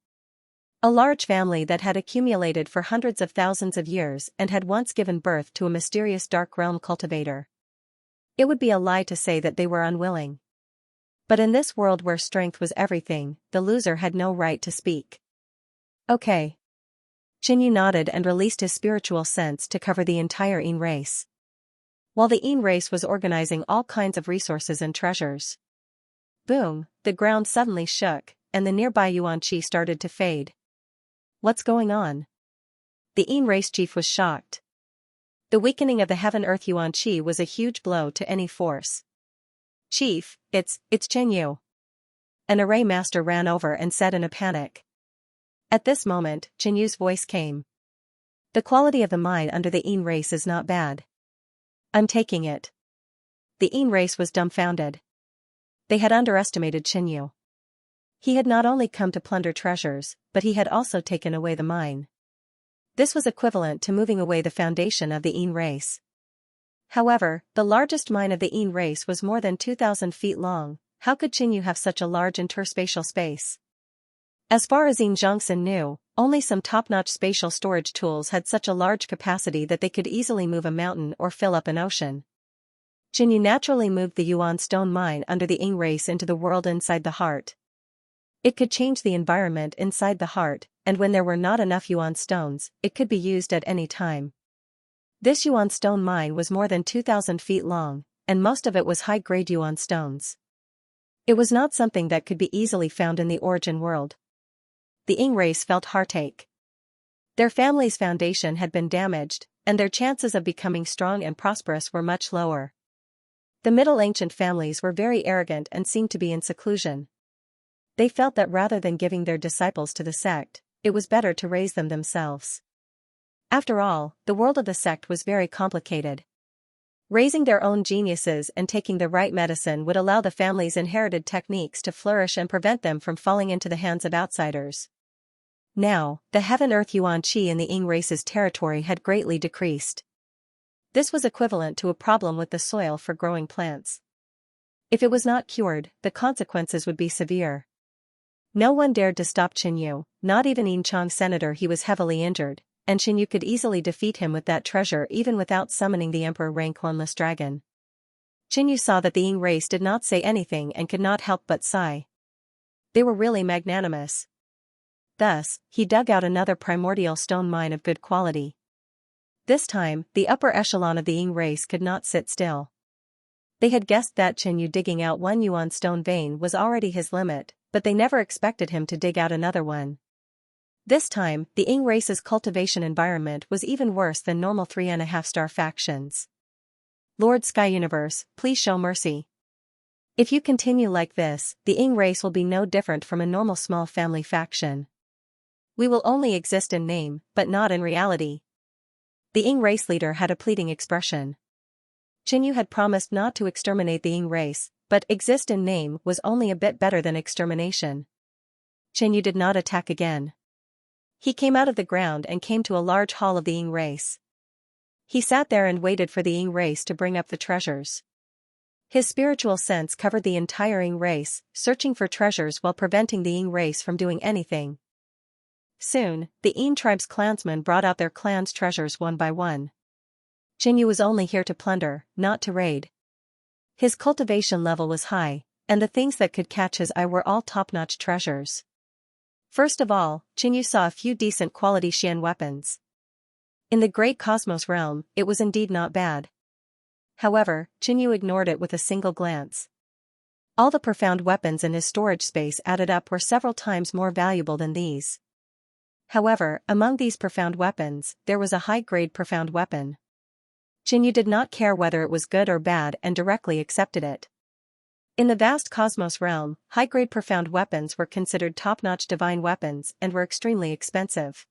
A large family that had accumulated for hundreds of thousands of years and had once given birth to a mysterious dark realm cultivator. It would be a lie to say that they were unwilling. But in this world where strength was everything, the loser had no right to speak. Okay. Qinyu nodded and released his spiritual sense to cover the entire Yin race. While the Yin race was organizing all kinds of resources and treasures. Boom, the ground suddenly shook, and the nearby Yuan-Chi started to fade. What's going on? The Yin race chief was shocked. The weakening of the Heaven-Earth Yuan-Chi was a huge blow to any force. Chief, it's Qinyu. An array master ran over and said in a panic. At this moment, Qinyu's voice came. The quality of the mine under the Yin race is not bad. I'm taking it. The Yin race was dumbfounded. They had underestimated Qinyu. He had not only come to plunder treasures, but he had also taken away the mine. This was equivalent to moving away the foundation of the Yin race. However, the largest mine of the Yin race was more than 2,000 feet long. How could Qinyu have such a large interspatial space? As far as Yin Zhongxin knew, only some top-notch spatial storage tools had such a large capacity that they could easily move a mountain or fill up an ocean. Qinyu naturally moved the Yuan stone mine under the Yin race into the world inside the heart. It could change the environment inside the heart, and when there were not enough Yuan stones, it could be used at any time. This Yuan stone mine was more than 2,000 feet long, and most of it was high-grade Yuan stones. It was not something that could be easily found in the origin world. The Yin race felt heartache. Their family's foundation had been damaged, and their chances of becoming strong and prosperous were much lower. The Middle Ancient families were very arrogant and seemed to be in seclusion. They felt that rather than giving their disciples to the sect, it was better to raise them themselves. After all, the world of the sect was very complicated. Raising their own geniuses and taking the right medicine would allow the family's inherited techniques to flourish and prevent them from falling into the hands of outsiders. Now, the Heaven-Earth Yuan-Chi in the Yin race's territory had greatly decreased. This was equivalent to a problem with the soil for growing plants. If it was not cured, the consequences would be severe. No one dared to stop Qinyu, not even Yin Chang's senator. He was heavily injured, and Qinyu could easily defeat him with that treasure even without summoning the Emperor Rank Hornless Dragon. Qinyu saw that the Ying race did not say anything and could not help but sigh. They were really magnanimous. Thus, he dug out another primordial stone mine of good quality. This time, the upper echelon of the Ying race could not sit still. They had guessed that Qinyu digging out 1 yuan stone vein was already his limit, but they never expected him to dig out another one. This time, the Ying race's cultivation environment was even worse than normal 3.5-star factions. Lord Sky Universe, please show mercy. If you continue like this, the Ying race will be no different from a normal small family faction. We will only exist in name, but not in reality. The Ying race leader had a pleading expression. Qinyu had promised not to exterminate the Ying race, but exist in name was only a bit better than extermination. Qinyu did not attack again. He came out of the ground and came to a large hall of the Ying race. He sat there and waited for the Ying race to bring up the treasures. His spiritual sense covered the entire Ying race, searching for treasures while preventing the Ying race from doing anything. Soon, the Ying tribe's clansmen brought out their clan's treasures one by one. Qinyu was only here to plunder, not to raid. His cultivation level was high, and the things that could catch his eye were all top-notch treasures. First of all, Qinyu saw a few decent quality Xian weapons. In the great cosmos realm, it was indeed not bad. However, Qinyu ignored it with a single glance. All the profound weapons in his storage space added up were several times more valuable than these. However, among these profound weapons, there was a high-grade profound weapon. Qinyu did not care whether it was good or bad and directly accepted it. In the vast cosmos realm, high-grade profound weapons were considered top-notch divine weapons and were extremely expensive.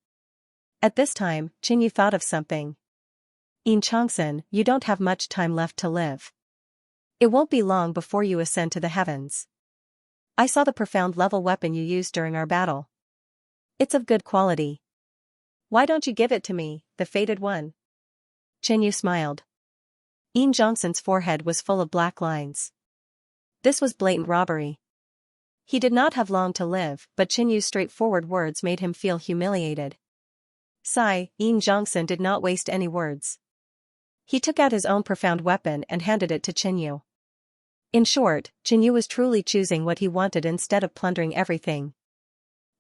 At this time, Qinyu thought of something. Yin Changsen, you don't have much time left to live. It won't be long before you ascend to the heavens. I saw the profound level weapon you used during our battle. It's of good quality. Why don't you give it to me, the fated one? Qinyu smiled. Yin Zhongsen's forehead was full of black lines. This was blatant robbery. He did not have long to live, but Qinyu's straightforward words made him feel humiliated. Sigh, Yin Zhongsen did not waste any words. He took out his own profound weapon and handed it to Qinyu. In short, Qinyu was truly choosing what he wanted instead of plundering everything.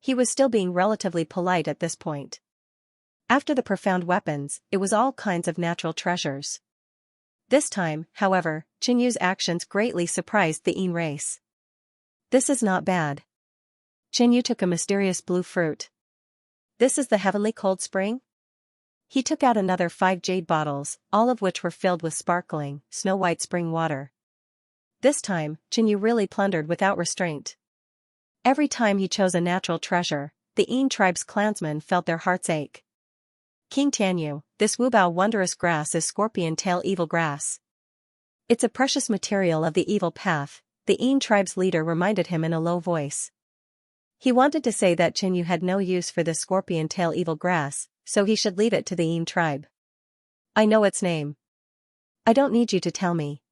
He was still being relatively polite at this point. After the profound weapons, it was all kinds of natural treasures. This time, however, Qinyu's actions greatly surprised the Ying race. This is not bad. Qinyu took a mysterious blue fruit. This is the heavenly cold spring? He took out another 5 jade bottles, all of which were filled with sparkling, snow-white spring water. This time, Qinyu really plundered without restraint. Every time he chose a natural treasure, the Ying tribe's clansmen felt their hearts ache. King Tianyu, this Wubao wondrous grass is scorpion tail evil grass. It's a precious material of the evil path, the Ying tribe's leader reminded him in a low voice. He wanted to say that Qinyu had no use for this scorpion tail evil grass, so he should leave it to the Ying tribe. I know its name. I don't need you to tell me.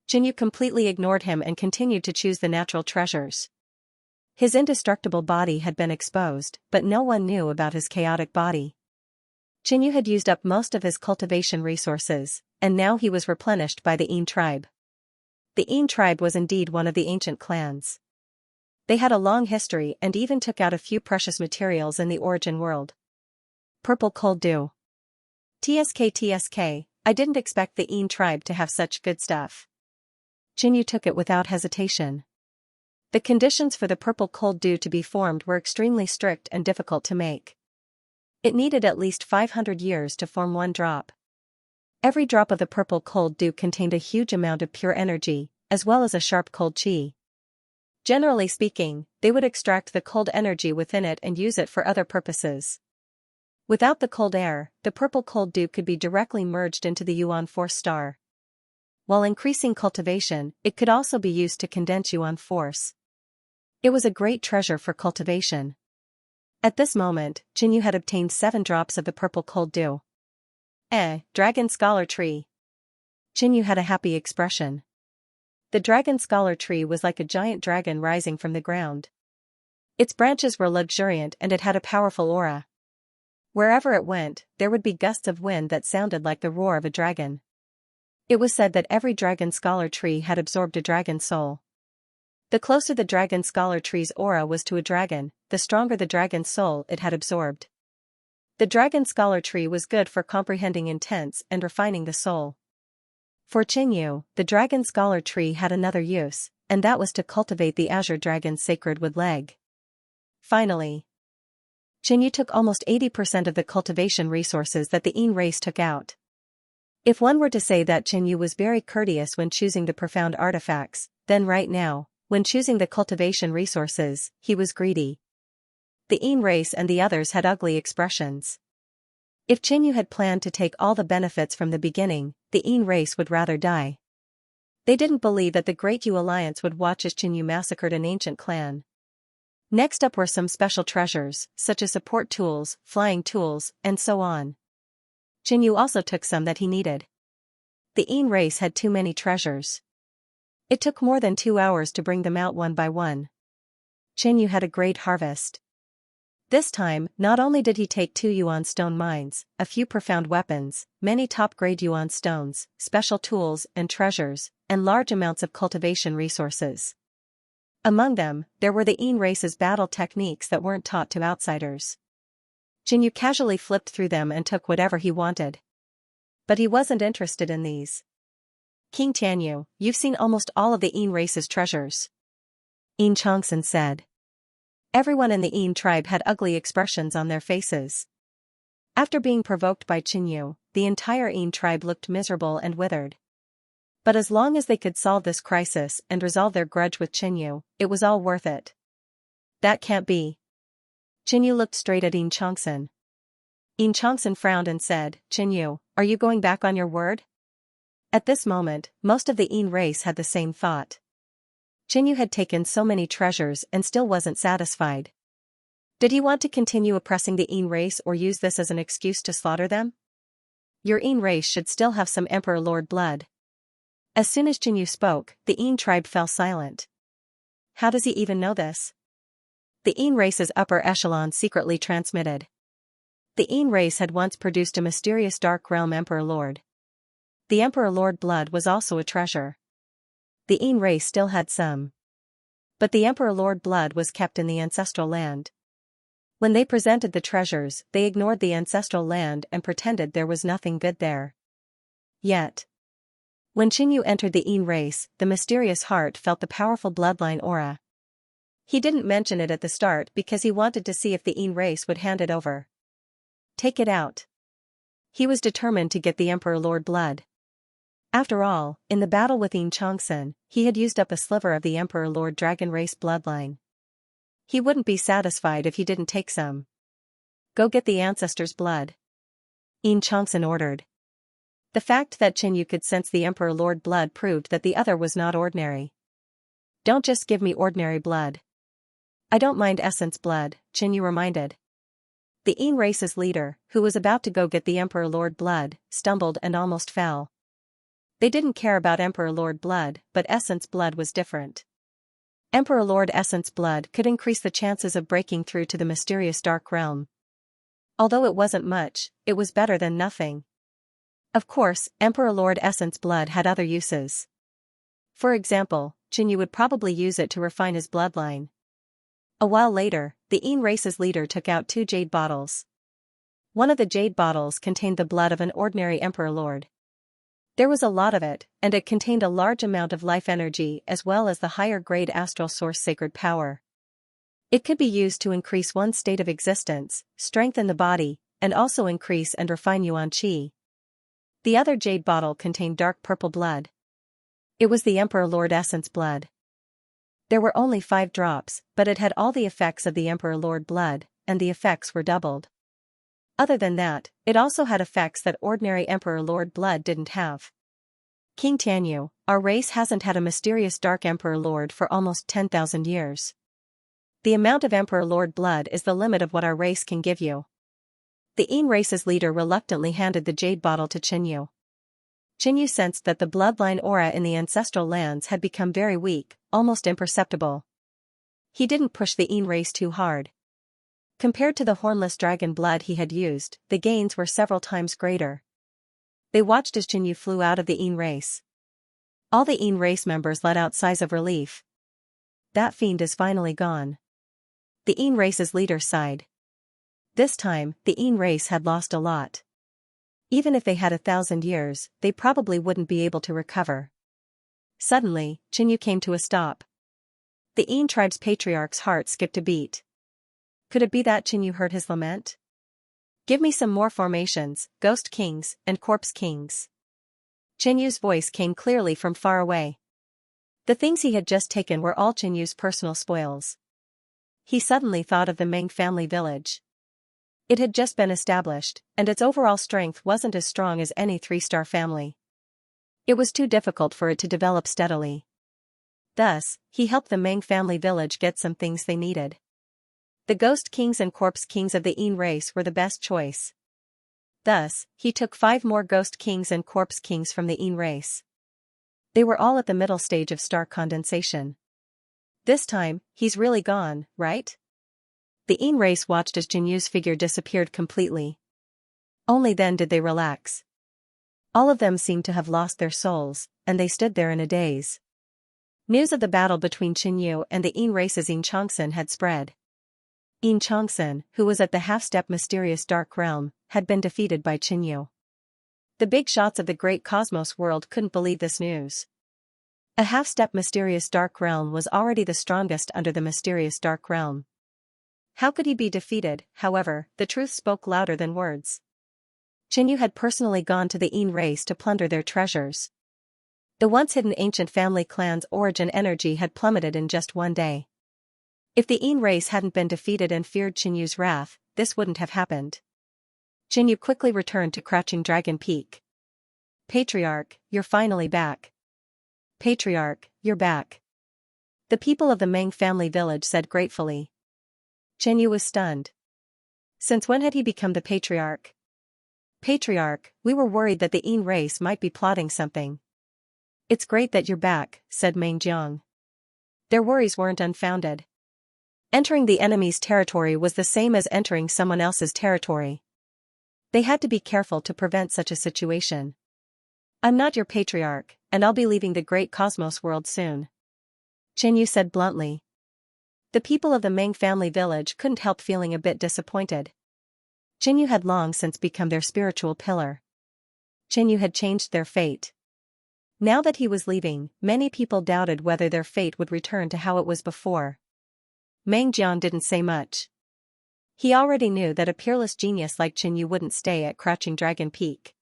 Qinyu completely ignored him and continued to choose the natural treasures. His indestructible body had been exposed, but no one knew about his chaotic body. Qinyu had used up most of his cultivation resources, and now he was replenished by the Ying tribe. The Ying tribe was indeed one of the ancient clans. They had a long history and even took out a few precious materials in the origin world. Purple cold dew. TSK, I didn't expect the Ying tribe to have such good stuff. Qinyu took it without hesitation. The conditions for the purple cold dew to be formed were extremely strict and difficult to make. It needed at least 500 years to form one drop. Every drop of the purple cold dew contained a huge amount of pure energy, as well as a sharp cold qi. Generally speaking, they would extract the cold energy within it and use it for other purposes. Without the cold air, the purple cold dew could be directly merged into the Yuan Force star. While increasing cultivation, it could also be used to condense Yuan Force. It was a great treasure for cultivation. At this moment, Qinyu had obtained 7 drops of the purple cold dew. Dragon Scholar Tree. Qinyu had a happy expression. The Dragon Scholar Tree was like a giant dragon rising from the ground. Its branches were luxuriant and it had a powerful aura. Wherever it went, there would be gusts of wind that sounded like the roar of a dragon. It was said that every dragon scholar tree had absorbed a dragon soul. The closer the dragon scholar tree's aura was to a dragon, the stronger the dragon's soul it had absorbed. The dragon scholar tree was good for comprehending intents and refining the soul. For Qinyu, the dragon scholar tree had another use, and that was to cultivate the azure dragon's sacred wood leg. Finally, Qinyu took almost 80% of the cultivation resources that the Yin race took out. If one were to say that Qinyu was very courteous when choosing the profound artifacts, then right now, when choosing the cultivation resources, he was greedy. The Yin race and the others had ugly expressions. If Qinyu had planned to take all the benefits from the beginning, the Yin race would rather die. They didn't believe that the Great Yu Alliance would watch as Qinyu massacred an ancient clan. Next up were some special treasures, such as support tools, flying tools, and so on. Qinyu also took some that he needed. The Yin race had too many treasures. It took more than 2 hours to bring them out one by one. Qinyu had a great harvest. This time, not only did he take 2 yuan stone mines, a few profound weapons, many top-grade yuan stones, special tools and treasures, and large amounts of cultivation resources. Among them, there were the Yin race's battle techniques that weren't taught to outsiders. Qinyu casually flipped through them and took whatever he wanted. But he wasn't interested in these. King Tianyu, you've seen almost all of the Yin race's treasures. Xianxia said. Everyone in the Yin tribe had ugly expressions on their faces. After being provoked by Qinyu, the entire Yin tribe looked miserable and withered. But as long as they could solve this crisis and resolve their grudge with Qinyu, it was all worth it. That can't be. Qinyu looked straight at Xianxia. Xianxia frowned and said, Qinyu, are you going back on your word? At this moment, most of the Yin race had the same thought. Qinyu had taken so many treasures and still wasn't satisfied. Did he want to continue oppressing the Yin race or use this as an excuse to slaughter them? Your Yin race should still have some Emperor Lord blood. As soon as Qinyu spoke, the Yin tribe fell silent. How does he even know this? The Yin race's upper echelon secretly transmitted. The Yin race had once produced a mysterious dark realm Emperor Lord. The Emperor Lord blood was also a treasure. The Yin race still had some. But the Emperor Lord blood was kept in the ancestral land. When they presented the treasures, they ignored the ancestral land and pretended there was nothing good there. Yet, when Qinyu entered the Yin race, the mysterious heart felt the powerful bloodline aura. He didn't mention it at the start because he wanted to see if the Yin race would hand it over. Take it out. He was determined to get the Emperor Lord blood. After all, in the battle with Xianxia, he had used up a sliver of the Emperor Lord Dragon race bloodline. He wouldn't be satisfied if he didn't take some. Go get the ancestors' blood. Xianxia ordered. The fact that Qinyu could sense the Emperor Lord blood proved that the other was not ordinary. Don't just give me ordinary blood. I don't mind essence blood, Qinyu reminded. The Yin race's leader, who was about to go get the Emperor Lord blood, stumbled and almost fell. They didn't care about Emperor Lord blood, but essence blood was different. Emperor Lord essence blood could increase the chances of breaking through to the mysterious dark realm. Although it wasn't much, it was better than nothing. Of course, Emperor Lord essence blood had other uses. For example, Qinyu would probably use it to refine his bloodline. A while later, the Yin race's leader took out 2 jade bottles. One of the jade bottles contained the blood of an ordinary Emperor Lord. There was a lot of it, and it contained a large amount of life energy as well as the higher-grade astral source sacred power. It could be used to increase one's state of existence, strengthen the body, and also increase and refine yuan qi. The other jade bottle contained dark purple blood. It was the Emperor Lord Essence blood. There were only 5 drops, but it had all the effects of the Emperor Lord blood, and the effects were doubled. Other than that, it also had effects that ordinary Emperor Lord blood didn't have. King Tianyu, our race hasn't had a mysterious dark Emperor Lord for almost 10,000 years. The amount of Emperor Lord blood is the limit of what our race can give you. The Yin race's leader reluctantly handed the jade bottle to Qinyu. Qinyu sensed that the bloodline aura in the ancestral lands had become very weak, almost imperceptible. He didn't push the Yin race too hard. Compared to the hornless dragon blood he had used, the gains were several times greater. They watched as Xianxia flew out of the Yin race. All the Yin race members let out sighs of relief. That fiend is finally gone. The Yin race's leader sighed. This time, the Yin race had lost a lot. Even if they had 1,000 years, they probably wouldn't be able to recover. Suddenly, Xianxia came to a stop. The Yin tribe's patriarch's heart skipped a beat. Could it be that Xianxia heard his lament? Give me some more formations, ghost kings, and corpse kings. Xianxu's voice came clearly from far away. The things he had just taken were all Xianxu's personal spoils. He suddenly thought of the Meng family village. It had just been established, and its overall strength wasn't as strong as any 3-star family. It was too difficult for it to develop steadily. Thus, he helped the Meng family village get some things they needed. The ghost kings and corpse kings of the Yin race were the best choice. Thus, he took 5 more ghost kings and corpse kings from the Yin race. They were all at the middle stage of star condensation. This time, he's really gone, right? The Yin race watched as Xianxu's figure disappeared completely. Only then did they relax. All of them seemed to have lost their souls, and they stood there in a daze. News of the battle between Xianxia and the Yin race's Xianxia had spread. Xianxia, who was at the half-step mysterious dark realm, had been defeated by Xianxia. The big shots of the great cosmos world couldn't believe this news. A half-step mysterious dark realm was already the strongest under the mysterious dark realm. How could he be defeated? However, the truth spoke louder than words. Xianxia had personally gone to the Yin race to plunder their treasures. The once hidden ancient family clan's origin energy had plummeted in just one day. If the Yin race hadn't been defeated and feared Xianxu's wrath, this wouldn't have happened. Xianxia quickly returned to Crouching Dragon Peak. Patriarch, you're finally back. Patriarch, you're back. The people of the Meng family village said gratefully. Xianxia was stunned. Since when had he become the patriarch? Patriarch, we were worried that the Yin race might be plotting something. It's great that you're back, said Meng Jiang. Their worries weren't unfounded. Entering the enemy's territory was the same as entering someone else's territory. They had to be careful to prevent such a situation. I'm not your patriarch, and I'll be leaving the great cosmos world soon. Xianxia said bluntly. The people of the Meng family village couldn't help feeling a bit disappointed. Xianxia had long since become their spiritual pillar. Xianxia had changed their fate. Now that he was leaving, many people doubted whether their fate would return to how it was before. Meng Jiang didn't say much. He already knew that a peerless genius like Xianxia wouldn't stay at Crouching Dragon Peak.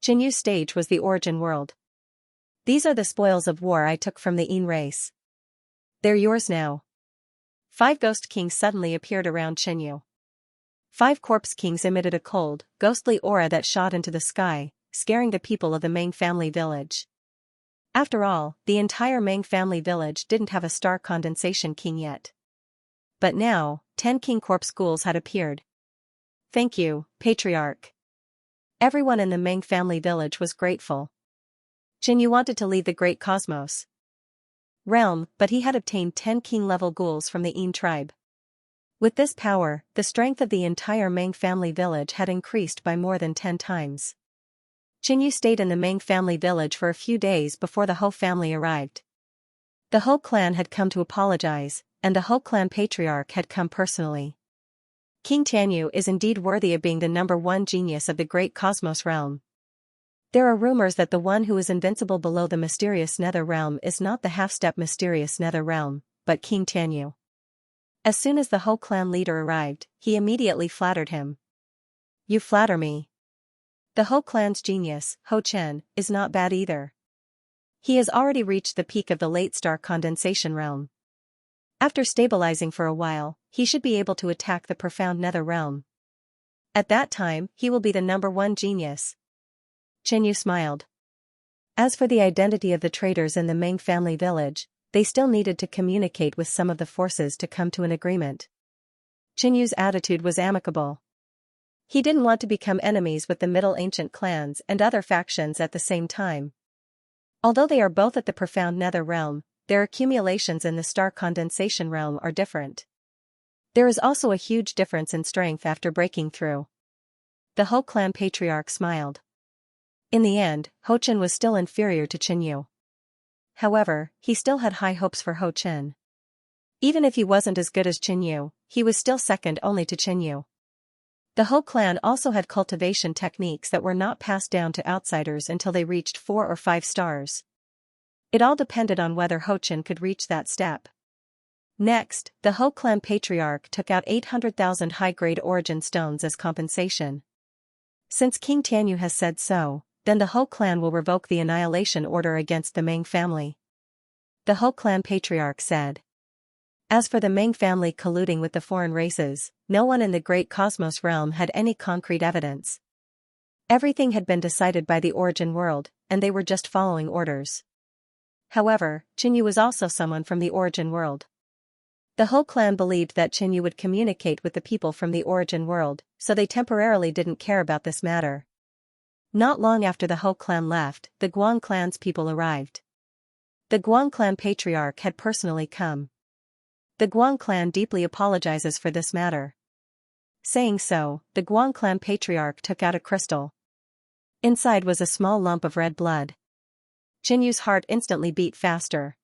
Xianxu's stage was the origin world. These are the spoils of war I took from the Yin race. They're yours now. 5 ghost kings suddenly appeared around Xianxia. 5 corpse kings emitted a cold, ghostly aura that shot into the sky, scaring the people of the Meng family village. After all, the entire Meng family village didn't have a star condensation king yet. But now, 10 king corpse ghouls had appeared. Thank you, Patriarch. Everyone in the Meng family village was grateful. Xianxia wanted to leave the great cosmos realm, but he had obtained 10 king-level ghouls from the Yin tribe. With this power, the strength of the entire Meng family village had increased by more than 10 times. Xianxia stayed in the Meng family village for a few days before the Ho family arrived. The Ho clan had come to apologize, and the Ho clan patriarch had come personally. King Tianyu is indeed worthy of being the #1 genius of the great cosmos realm. There are rumors that the one who is invincible below the mysterious nether realm is not the half-step mysterious nether realm, but King Tianyu. As soon as the Ho clan leader arrived, he immediately flattered him. You flatter me. The Ho clan's genius, Ho Chen, is not bad either. He has already reached the peak of the late star condensation realm. After stabilizing for a while, he should be able to attack the profound nether realm. At that time, he will be the #1 genius. Xianxia smiled. As for the identity of the traitors in the Meng family village, they still needed to communicate with some of the forces to come to an agreement. Xianxu's attitude was amicable. He didn't want to become enemies with the Middle Ancient clans and other factions at the same time. Although they are both at the profound nether realm, their accumulations in the star condensation realm are different. There is also a huge difference in strength after breaking through. The Ho clan patriarch smiled. In the end, Ho Chen was still inferior to Qin Yu. However, he still had high hopes for Ho Chen. Even if he wasn't as good as Qin Yu, he was still second only to Qin Yu. The Ho clan also had cultivation techniques that were not passed down to outsiders until they reached 4 or 5 stars. It all depended on whether Ho Chen could reach that step. Next, the Ho clan patriarch took out 800,000 high-grade origin stones as compensation. Since King Tianyu has said so, then the Ho clan will revoke the annihilation order against the Meng family. The Ho clan patriarch said. As for the Meng family colluding with the foreign races, no one in the great cosmos realm had any concrete evidence. Everything had been decided by the origin world, and they were just following orders. However, Qin Yu was also someone from the origin world. The Ho clan believed that Qin Yu would communicate with the people from the origin world, so they temporarily didn't care about this matter. Not long after the Ho clan left, the Guang clan's people arrived. The Guang clan patriarch had personally come. The Guang clan deeply apologizes for this matter. Saying so, the Guang clan patriarch took out a crystal. Inside was a small lump of red blood. Qin Yu's heart instantly beat faster.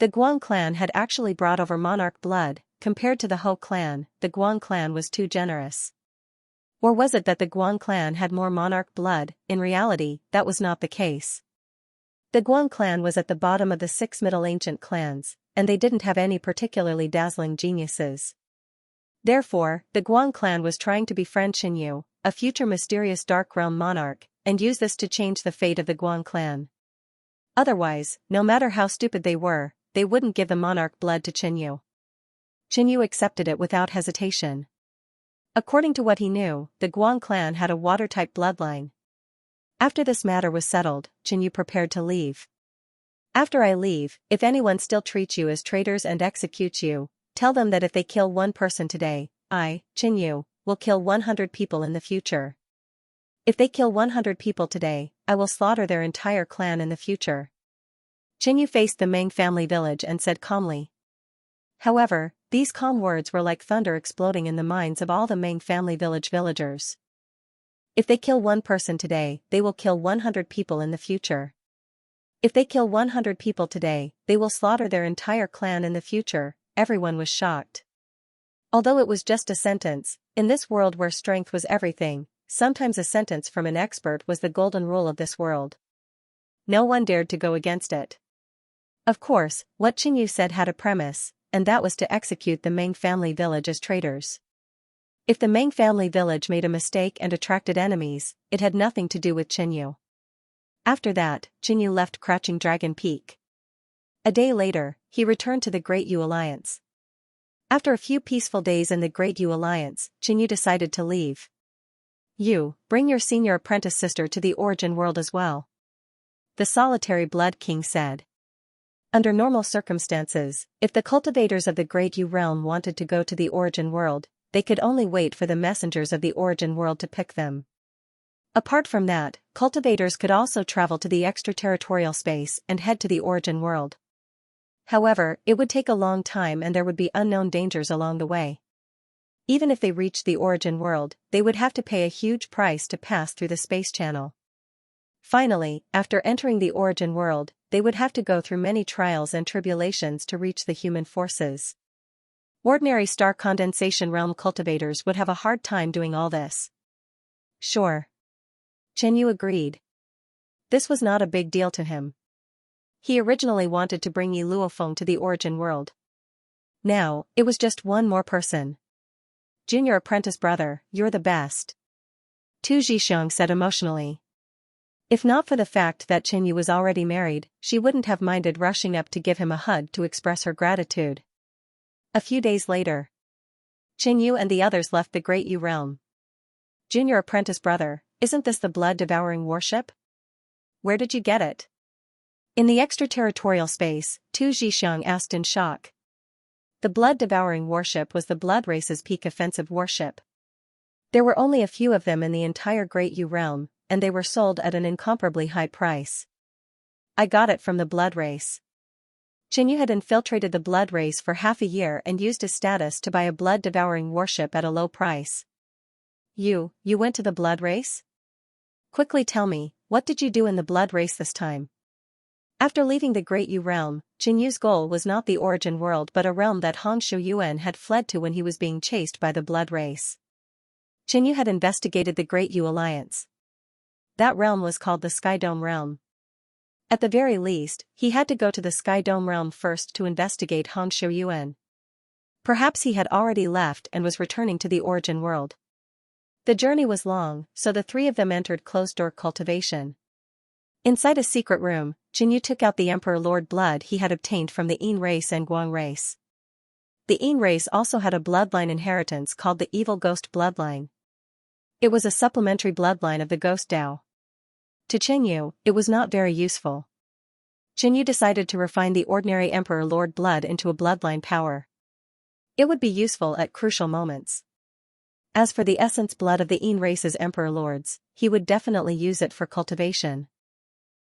The Guang clan had actually brought over monarch blood. Compared to the Ho clan, the Guang clan was too generous. Or was it that the Guang clan had more monarch blood? In reality, that was not the case. The Guang clan was at the bottom of the 6 Middle Ancient clans, and they didn't have any particularly dazzling geniuses. Therefore, the Guang clan was trying to befriend Qin Yu, a future mysterious Dark Realm monarch, and use this to change the fate of the Guang clan. Otherwise, no matter how stupid they were, they wouldn't give the monarch blood to Qin Yu. Qin Yu accepted it without hesitation. According to what he knew, the Guang clan had a water-type bloodline. After this matter was settled, Qin Yu prepared to leave. After I leave, if anyone still treats you as traitors and executes you, tell them that if they kill one person today, I, Qin Yu, will kill 100 people in the future. If they kill 100 people today, I will slaughter their entire clan in the future. Qin Yu faced the Meng family village and said calmly. However, these calm words were like thunder exploding in the minds of all the Meng family village villagers. If they kill one person today, they will kill 100 people in the future. If they kill 100 people today, they will slaughter their entire clan in the future. Everyone was shocked. Although it was just a sentence, in this world where strength was everything, sometimes a sentence from an expert was the golden rule of this world. No one dared to go against it. Of course, what Qin Yu said had a premise, and that was to execute the Meng family village as traitors. If the Meng family village made a mistake and attracted enemies, it had nothing to do with Qin Yu. After that, Qin Yu left Crouching Dragon Peak. A day later, he returned to the Great Yu Alliance. After a few peaceful days in the Great Yu Alliance, Qin Yu decided to leave. You, bring your senior apprentice sister to the origin world as well. The solitary Blood King said. Under normal circumstances, if the cultivators of the Great Yu realm wanted to go to the origin world, they could only wait for the messengers of the origin world to pick them. Apart from that, cultivators could also travel to the extraterritorial space and head to the origin world. However, it would take a long time and there would be unknown dangers along the way. Even if they reached the origin world, they would have to pay a huge price to pass through the space channel. Finally, after entering the origin world, they would have to go through many trials and tribulations to reach the human forces. Ordinary star condensation realm cultivators would have a hard time doing all this. Sure. Qin Yu agreed. This was not a big deal to him. He originally wanted to bring Yi Luofeng to the origin world. Now, it was just one more person. Junior apprentice brother, you're the best. Tu Zhixiang said emotionally. If not for the fact that Qin Yu was already married, she wouldn't have minded rushing up to give him a hug to express her gratitude. A few days later, Qin Yu and the others left the Great Yu realm. Junior apprentice brother, isn't this the blood-devouring warship? Where did you get it? In the extraterritorial space, Tu Zhixiang asked in shock. The blood-devouring warship was the Blood Race's peak offensive warship. There were only a few of them in the entire Great Yu realm, and they were sold at an incomparably high price. I got it from the Blood Race. Qinyu had infiltrated the blood race for half a year and used his status to buy a blood-devouring warship at a low price. You went to the blood race? Quickly tell me, what did you do in the blood race this time? After leaving the Great Yu realm, Qinyu's goal was not the origin world but a realm that Hongshu Yuan had fled to when he was being chased by the blood race. Qinyu had investigated the Great Yu Alliance. That realm was called the Sky Dome realm. At the very least, he had to go to the Sky Dome realm first to investigate Hongshu Yuan. Perhaps he had already left and was returning to the origin world. The journey was long, so the three of them entered closed-door cultivation. Inside a secret room, Qinyu took out the Emperor Lord blood he had obtained from the Yin race and Guang race. The Yin race also had a bloodline inheritance called the Evil Ghost bloodline. It was a supplementary bloodline of the Ghost Dao. To Qinyu, it was not very useful. Qinyu decided to refine the ordinary Emperor Lord blood into a bloodline power. It would be useful at crucial moments. As for the essence blood of the Yin race's Emperor Lords, he would definitely use it for cultivation.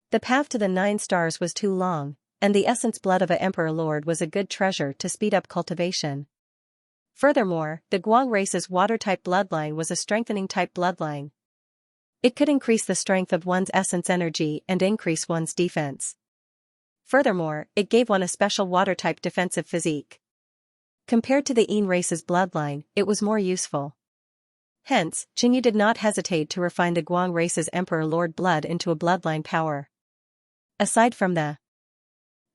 The path to the 9 stars was too long, and the essence blood of a Emperor Lord was a good treasure to speed up cultivation. Furthermore, the Guang race's water-type bloodline was a strengthening-type bloodline. It could increase the strength of one's essence energy and increase one's defense. Furthermore, it gave one a special water-type defensive physique. Compared to the Yin race's bloodline, it was more useful. Hence, Qinyu did not hesitate to refine the Guang race's Emperor Lord blood into a bloodline power. Aside from the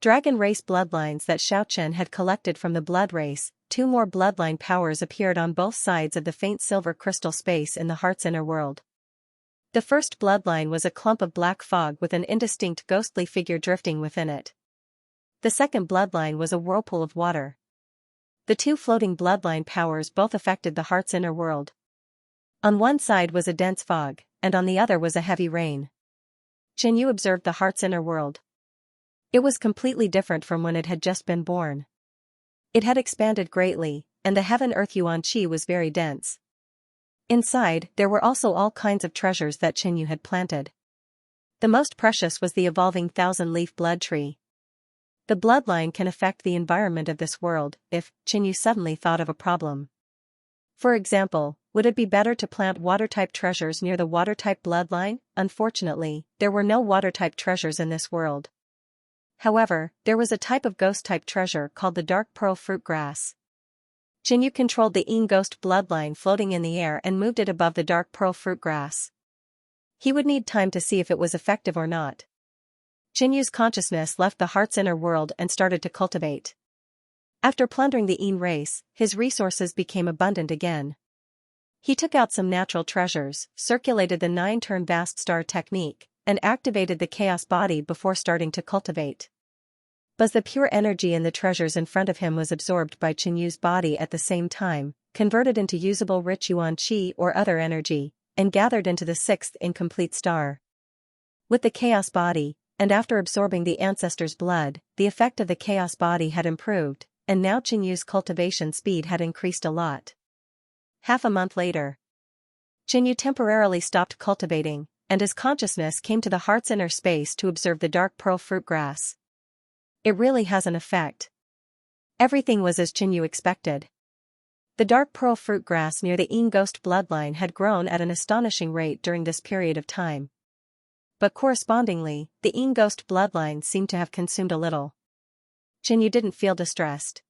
dragon race bloodlines that Xiaochen had collected from the blood race, 2 more bloodline powers appeared on both sides of the faint silver crystal space in the heart's inner world. The first bloodline was a clump of black fog with an indistinct ghostly figure drifting within it. The second bloodline was a whirlpool of water. The 2 floating bloodline powers both affected the heart's inner world. On one side was a dense fog, and on the other was a heavy rain. Qinyu observed the heart's inner world. It was completely different from when it had just been born. It had expanded greatly, and the heaven-earth yuan qi was very dense. Inside, there were also all kinds of treasures that Qinyu had planted. The most precious was the evolving 1,000-leaf blood tree. The bloodline can affect the environment of this world if Qinyu suddenly thought of a problem. For example, would it be better to plant water-type treasures near the water-type bloodline? Unfortunately, there were no water-type treasures in this world. However, there was a type of ghost-type treasure called the dark pearl fruit grass. Qinyu controlled the Yin ghost bloodline floating in the air and moved it above the dark pearl fruit grass. He would need time to see if it was effective or not. Qinyu's consciousness left the heart's inner world and started to cultivate. After plundering the Yin race, his resources became abundant again. He took out some natural treasures, circulated the 9-turn vast star technique, and activated the chaos body before starting to cultivate. But the pure energy in the treasures in front of him was absorbed by Qinyu's body at the same time, converted into usable rich yuan qi or other energy, and gathered into the 6th incomplete star. With the chaos body, and after absorbing the ancestor's blood, the effect of the chaos body had improved, and now Qinyu's cultivation speed had increased a lot. Half a month later, Qinyu temporarily stopped cultivating, and his consciousness came to the heart's inner space to observe the dark pearl fruit grass. It really has an effect. Everything was as Qinyu expected. The dark pearl fruit grass near the Yin ghost bloodline had grown at an astonishing rate during this period of time. But correspondingly, the Yin ghost bloodline seemed to have consumed a little. Qinyu didn't feel distressed.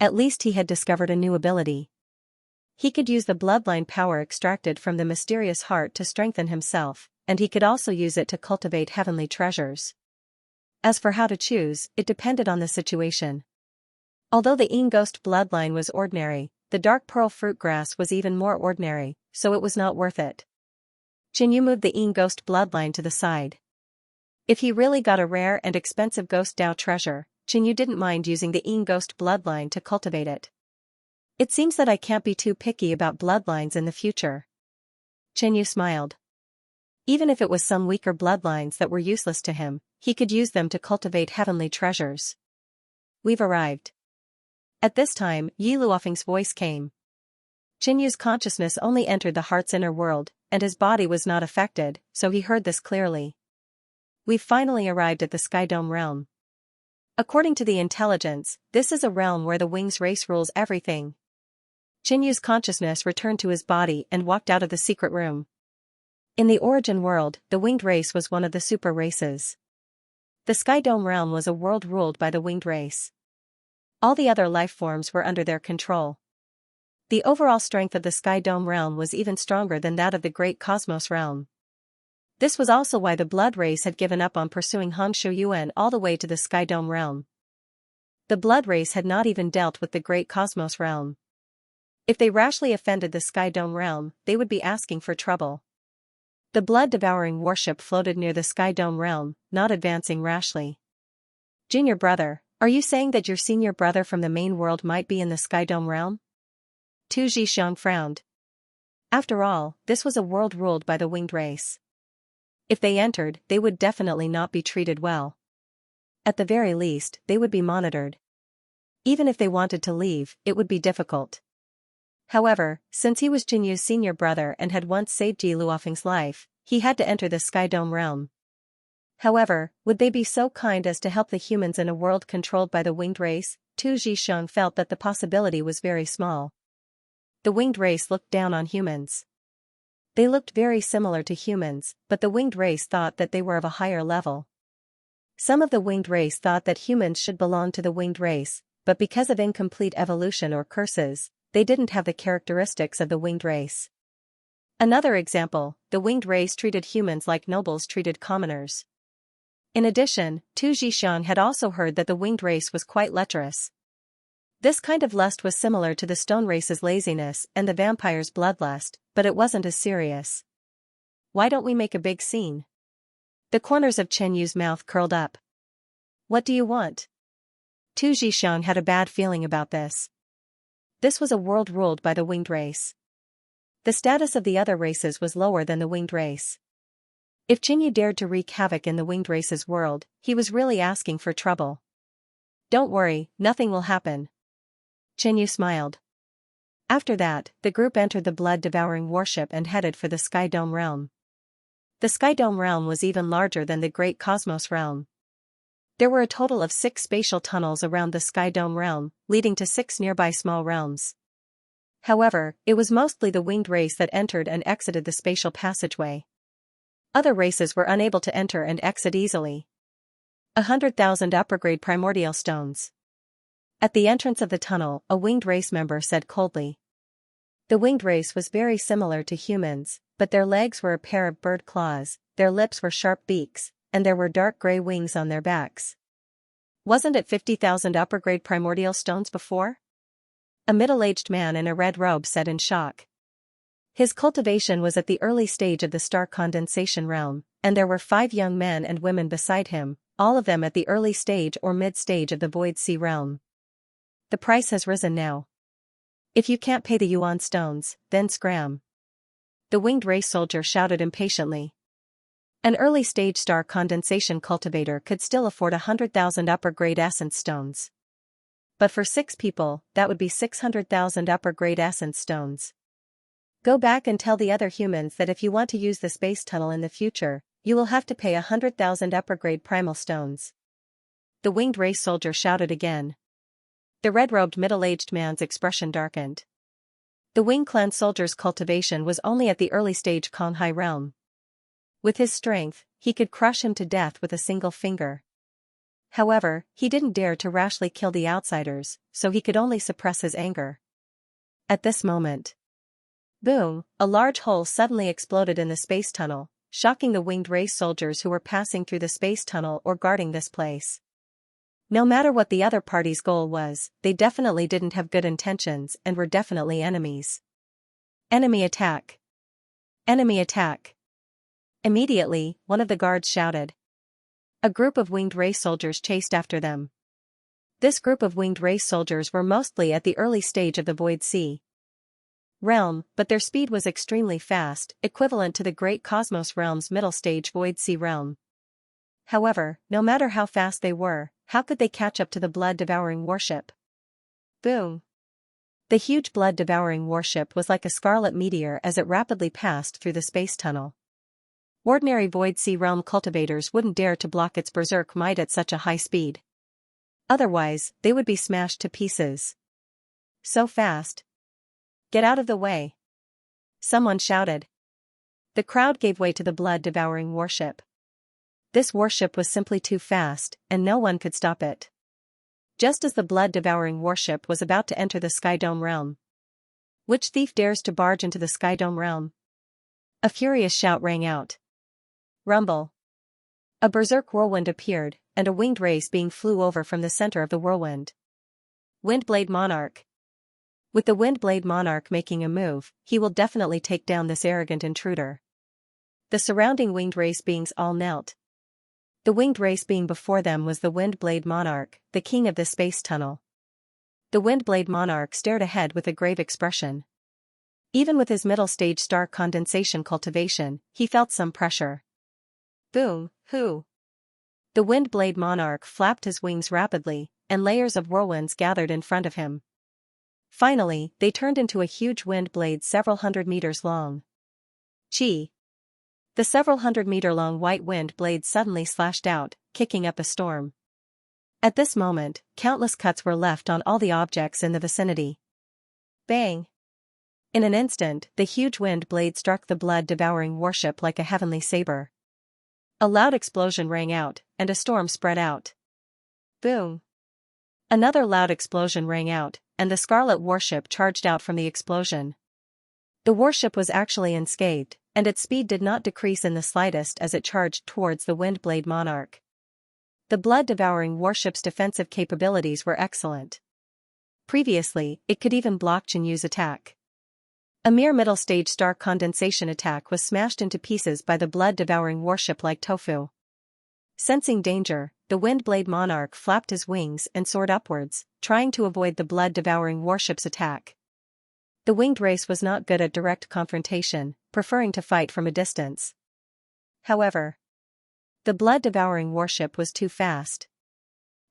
At least he had discovered a new ability. He could use the bloodline power extracted from the mysterious heart to strengthen himself, and he could also use it to cultivate heavenly treasures. As for how to choose, it depended on the situation. Although the Yin ghost bloodline was ordinary, the dark pearl fruit grass was even more ordinary, so it was not worth it. Qinyu moved the Yin ghost bloodline to the side. If he really got a rare and expensive ghost Dao treasure, Qinyu didn't mind using the Yin ghost bloodline to cultivate it. It seems that I can't be too picky about bloodlines in the future. Qinyu smiled. Even if it was some weaker bloodlines that were useless to him, he could use them to cultivate heavenly treasures. We've arrived. At this time, Yi Luofeng's voice came. Qinyu's consciousness only entered the heart's inner world, and his body was not affected, so he heard this clearly. We've finally arrived at the Sky Dome realm. According to the intelligence, this is a realm where the wings race rules everything. Qinyu's consciousness returned to his body and walked out of the secret room. In the origin world, the winged race was one of the super races. The Sky Dome realm was a world ruled by the winged race. All the other life forms were under their control. The overall strength of the Sky Dome realm was even stronger than that of the Great Cosmos realm. This was also why the Blood race had given up on pursuing Han Shuyuan all the way to the Sky Dome realm. The Blood race had not even dealt with the Great Cosmos realm. If they rashly offended the Sky Dome realm, they would be asking for trouble. The blood-devouring warship floated near the Sky Dome realm, not advancing rashly. Junior brother, are you saying that your senior brother from the main world might be in the Sky Dome realm? Tu Zhixiang frowned. After all, this was a world ruled by the winged race. If they entered, they would definitely not be treated well. At the very least, they would be monitored. Even if they wanted to leave, it would be difficult. However, since he was Jinyu's senior brother and had once saved Ji Luofeng's life, he had to enter the Sky Dome realm. However, would they be so kind as to help the humans in a world controlled by the winged race? Tu Zhixiang felt that the possibility was very small. The winged race looked down on humans. They looked very similar to humans, but the winged race thought that they were of a higher level. Some of the winged race thought that humans should belong to the winged race, but because of incomplete evolution or curses, they didn't have the characteristics of the winged race. Another example, the winged race treated humans like nobles treated commoners. In addition, Tu Zhixiang had also heard that the winged race was quite lecherous. This kind of lust was similar to the stone race's laziness and the vampire's bloodlust, but it wasn't as serious. Why don't we make a big scene? The corners of Chen Yu's mouth curled up. What do you want? Tu Zhixiang had a bad feeling about this. This was a world ruled by the winged race. The status of the other races was lower than the winged race. If Chen Yu dared to wreak havoc in the winged race's world, he was really asking for trouble. Don't worry, nothing will happen. Chen Yu smiled. After that, the group entered the blood-devouring warship and headed for the Sky Dome realm. The Sky Dome realm was even larger than the Great Cosmos realm. There were a total of 6 spatial tunnels around the Sky Dome realm, leading to 6 nearby small realms. However, it was mostly the winged race that entered and exited the spatial passageway. Other races were unable to enter and exit easily. 100,000 upper-grade primordial stones. At the entrance of the tunnel, a winged race member said coldly. The winged race was very similar to humans, but their legs were a pair of bird claws, their lips were sharp beaks, and there were dark gray wings on their backs. Wasn't it 50,000 upper-grade primordial stones before? A middle-aged man in a red robe said in shock. His cultivation was at the early stage of the star condensation realm, and there were 5 young men and women beside him, all of them at the early stage or mid-stage of the Void Sea realm. The price has risen now. If you can't pay the yuan stones, then scram. The winged race soldier shouted impatiently. An early-stage star condensation cultivator could still afford 100,000 upper-grade essence stones. But for 6 people, that would be 600,000 upper-grade essence stones. Go back and tell the other humans that if you want to use the space tunnel in the future, you will have to pay 100,000 upper-grade primal stones. The winged race soldier shouted again. The red-robed middle-aged man's expression darkened. The Wing Clan soldier's cultivation was only at the early stage Konghai realm. With his strength, he could crush him to death with a single finger. However, he didn't dare to rashly kill the outsiders, so he could only suppress his anger. At this moment, boom, a large hole suddenly exploded in the space tunnel, shocking the winged race soldiers who were passing through the space tunnel or guarding this place. No matter what the other party's goal was, they definitely didn't have good intentions and were definitely enemies. Enemy attack! Enemy attack! Immediately, one of the guards shouted. A group of winged race soldiers chased after them. This group of winged race soldiers were mostly at the early stage of the Void Sea realm, but their speed was extremely fast, equivalent to the Great Cosmos realm's middle stage Void Sea realm. However, no matter how fast they were, how could they catch up to the blood-devouring warship? Boom! The huge blood-devouring warship was like a scarlet meteor as it rapidly passed through the space tunnel. Ordinary Void Sea realm cultivators wouldn't dare to block its berserk might at such a high speed. Otherwise, they would be smashed to pieces. So fast. Get out of the way. Someone shouted. The crowd gave way to the blood-devouring warship. This warship was simply too fast, and no one could stop it. Just as the blood-devouring warship was about to enter the Sky Dome realm. Which thief dares to barge into the Sky Dome realm? A furious shout rang out. Rumble. A berserk whirlwind appeared, and a winged race being flew over from the center of the whirlwind. Windblade Monarch. With the Windblade Monarch making a move, he will definitely take down this arrogant intruder. The surrounding winged race beings all knelt. The winged race being before them was the Windblade Monarch, the king of the space tunnel. The Windblade Monarch stared ahead with a grave expression. Even with his middle stage star condensation cultivation, he felt some pressure. Boom, hoo. The Windblade Monarch flapped his wings rapidly, and layers of whirlwinds gathered in front of him. Finally, they turned into a huge wind blade several hundred meters long. Chi. The several hundred-meter-long white wind blade suddenly slashed out, kicking up a storm. At this moment, countless cuts were left on all the objects in the vicinity. Bang! In an instant, the huge wind blade struck the blood-devouring warship like a heavenly saber. A loud explosion rang out, and a storm spread out. Boom! Another loud explosion rang out, and the Scarlet warship charged out from the explosion. The warship was actually unscathed, and its speed did not decrease in the slightest as it charged towards the Windblade Monarch. The blood-devouring warship's defensive capabilities were excellent. Previously, it could even block Xianyu's attack. A mere middle-stage star condensation attack was smashed into pieces by the blood-devouring warship like tofu. Sensing danger, the Windblade Monarch flapped his wings and soared upwards, trying to avoid the blood-devouring warship's attack. The winged race was not good at direct confrontation, preferring to fight from a distance. However, the blood-devouring warship was too fast.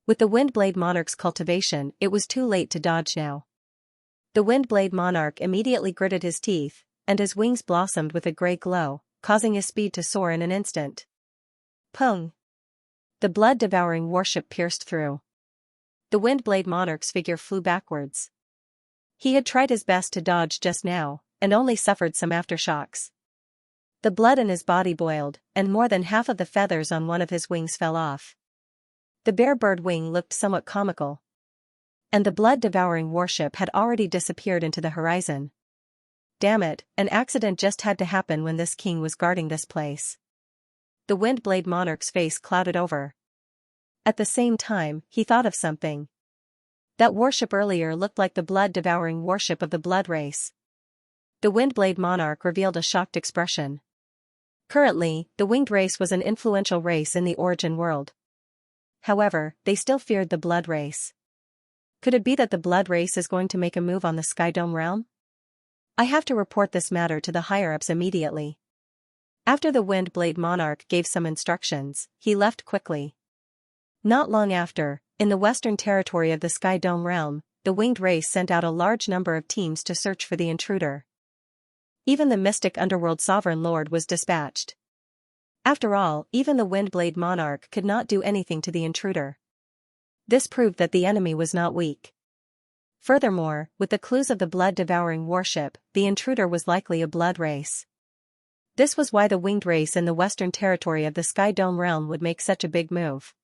With the Windblade Monarch's cultivation, it was too late to dodge now. The Windblade Monarch immediately gritted his teeth, and his wings blossomed with a grey glow, causing his speed to soar in an instant. Pung! The blood-devouring warship pierced through. The Windblade Monarch's figure flew backwards. He had tried his best to dodge just now, and only suffered some aftershocks. The blood in his body boiled, and more than half of the feathers on one of his wings fell off. The bare bird wing looked somewhat comical. And the blood-devouring warship had already disappeared into the horizon. Damn it, an accident just had to happen when this king was guarding this place. The Windblade Monarch's face clouded over. At the same time, he thought of something. That warship earlier looked like the blood-devouring warship of the blood race. The Windblade Monarch revealed a shocked expression. Currently, the winged race was an influential race in the origin world. However, they still feared the blood race. Could it be that the blood race is going to make a move on the Sky Dome realm? I have to report this matter to the higher-ups immediately. After the Windblade Monarch gave some instructions, he left quickly. Not long after, in the western territory of the Sky Dome realm, the winged race sent out a large number of teams to search for the intruder. Even the mystic underworld sovereign lord was dispatched. After all, even the Windblade Monarch could not do anything to the intruder. This proved that the enemy was not weak. Furthermore, with the clues of the blood-devouring warship, the intruder was likely a blood race. This was why the winged race in the western territory of the Sky Dome realm would make such a big move.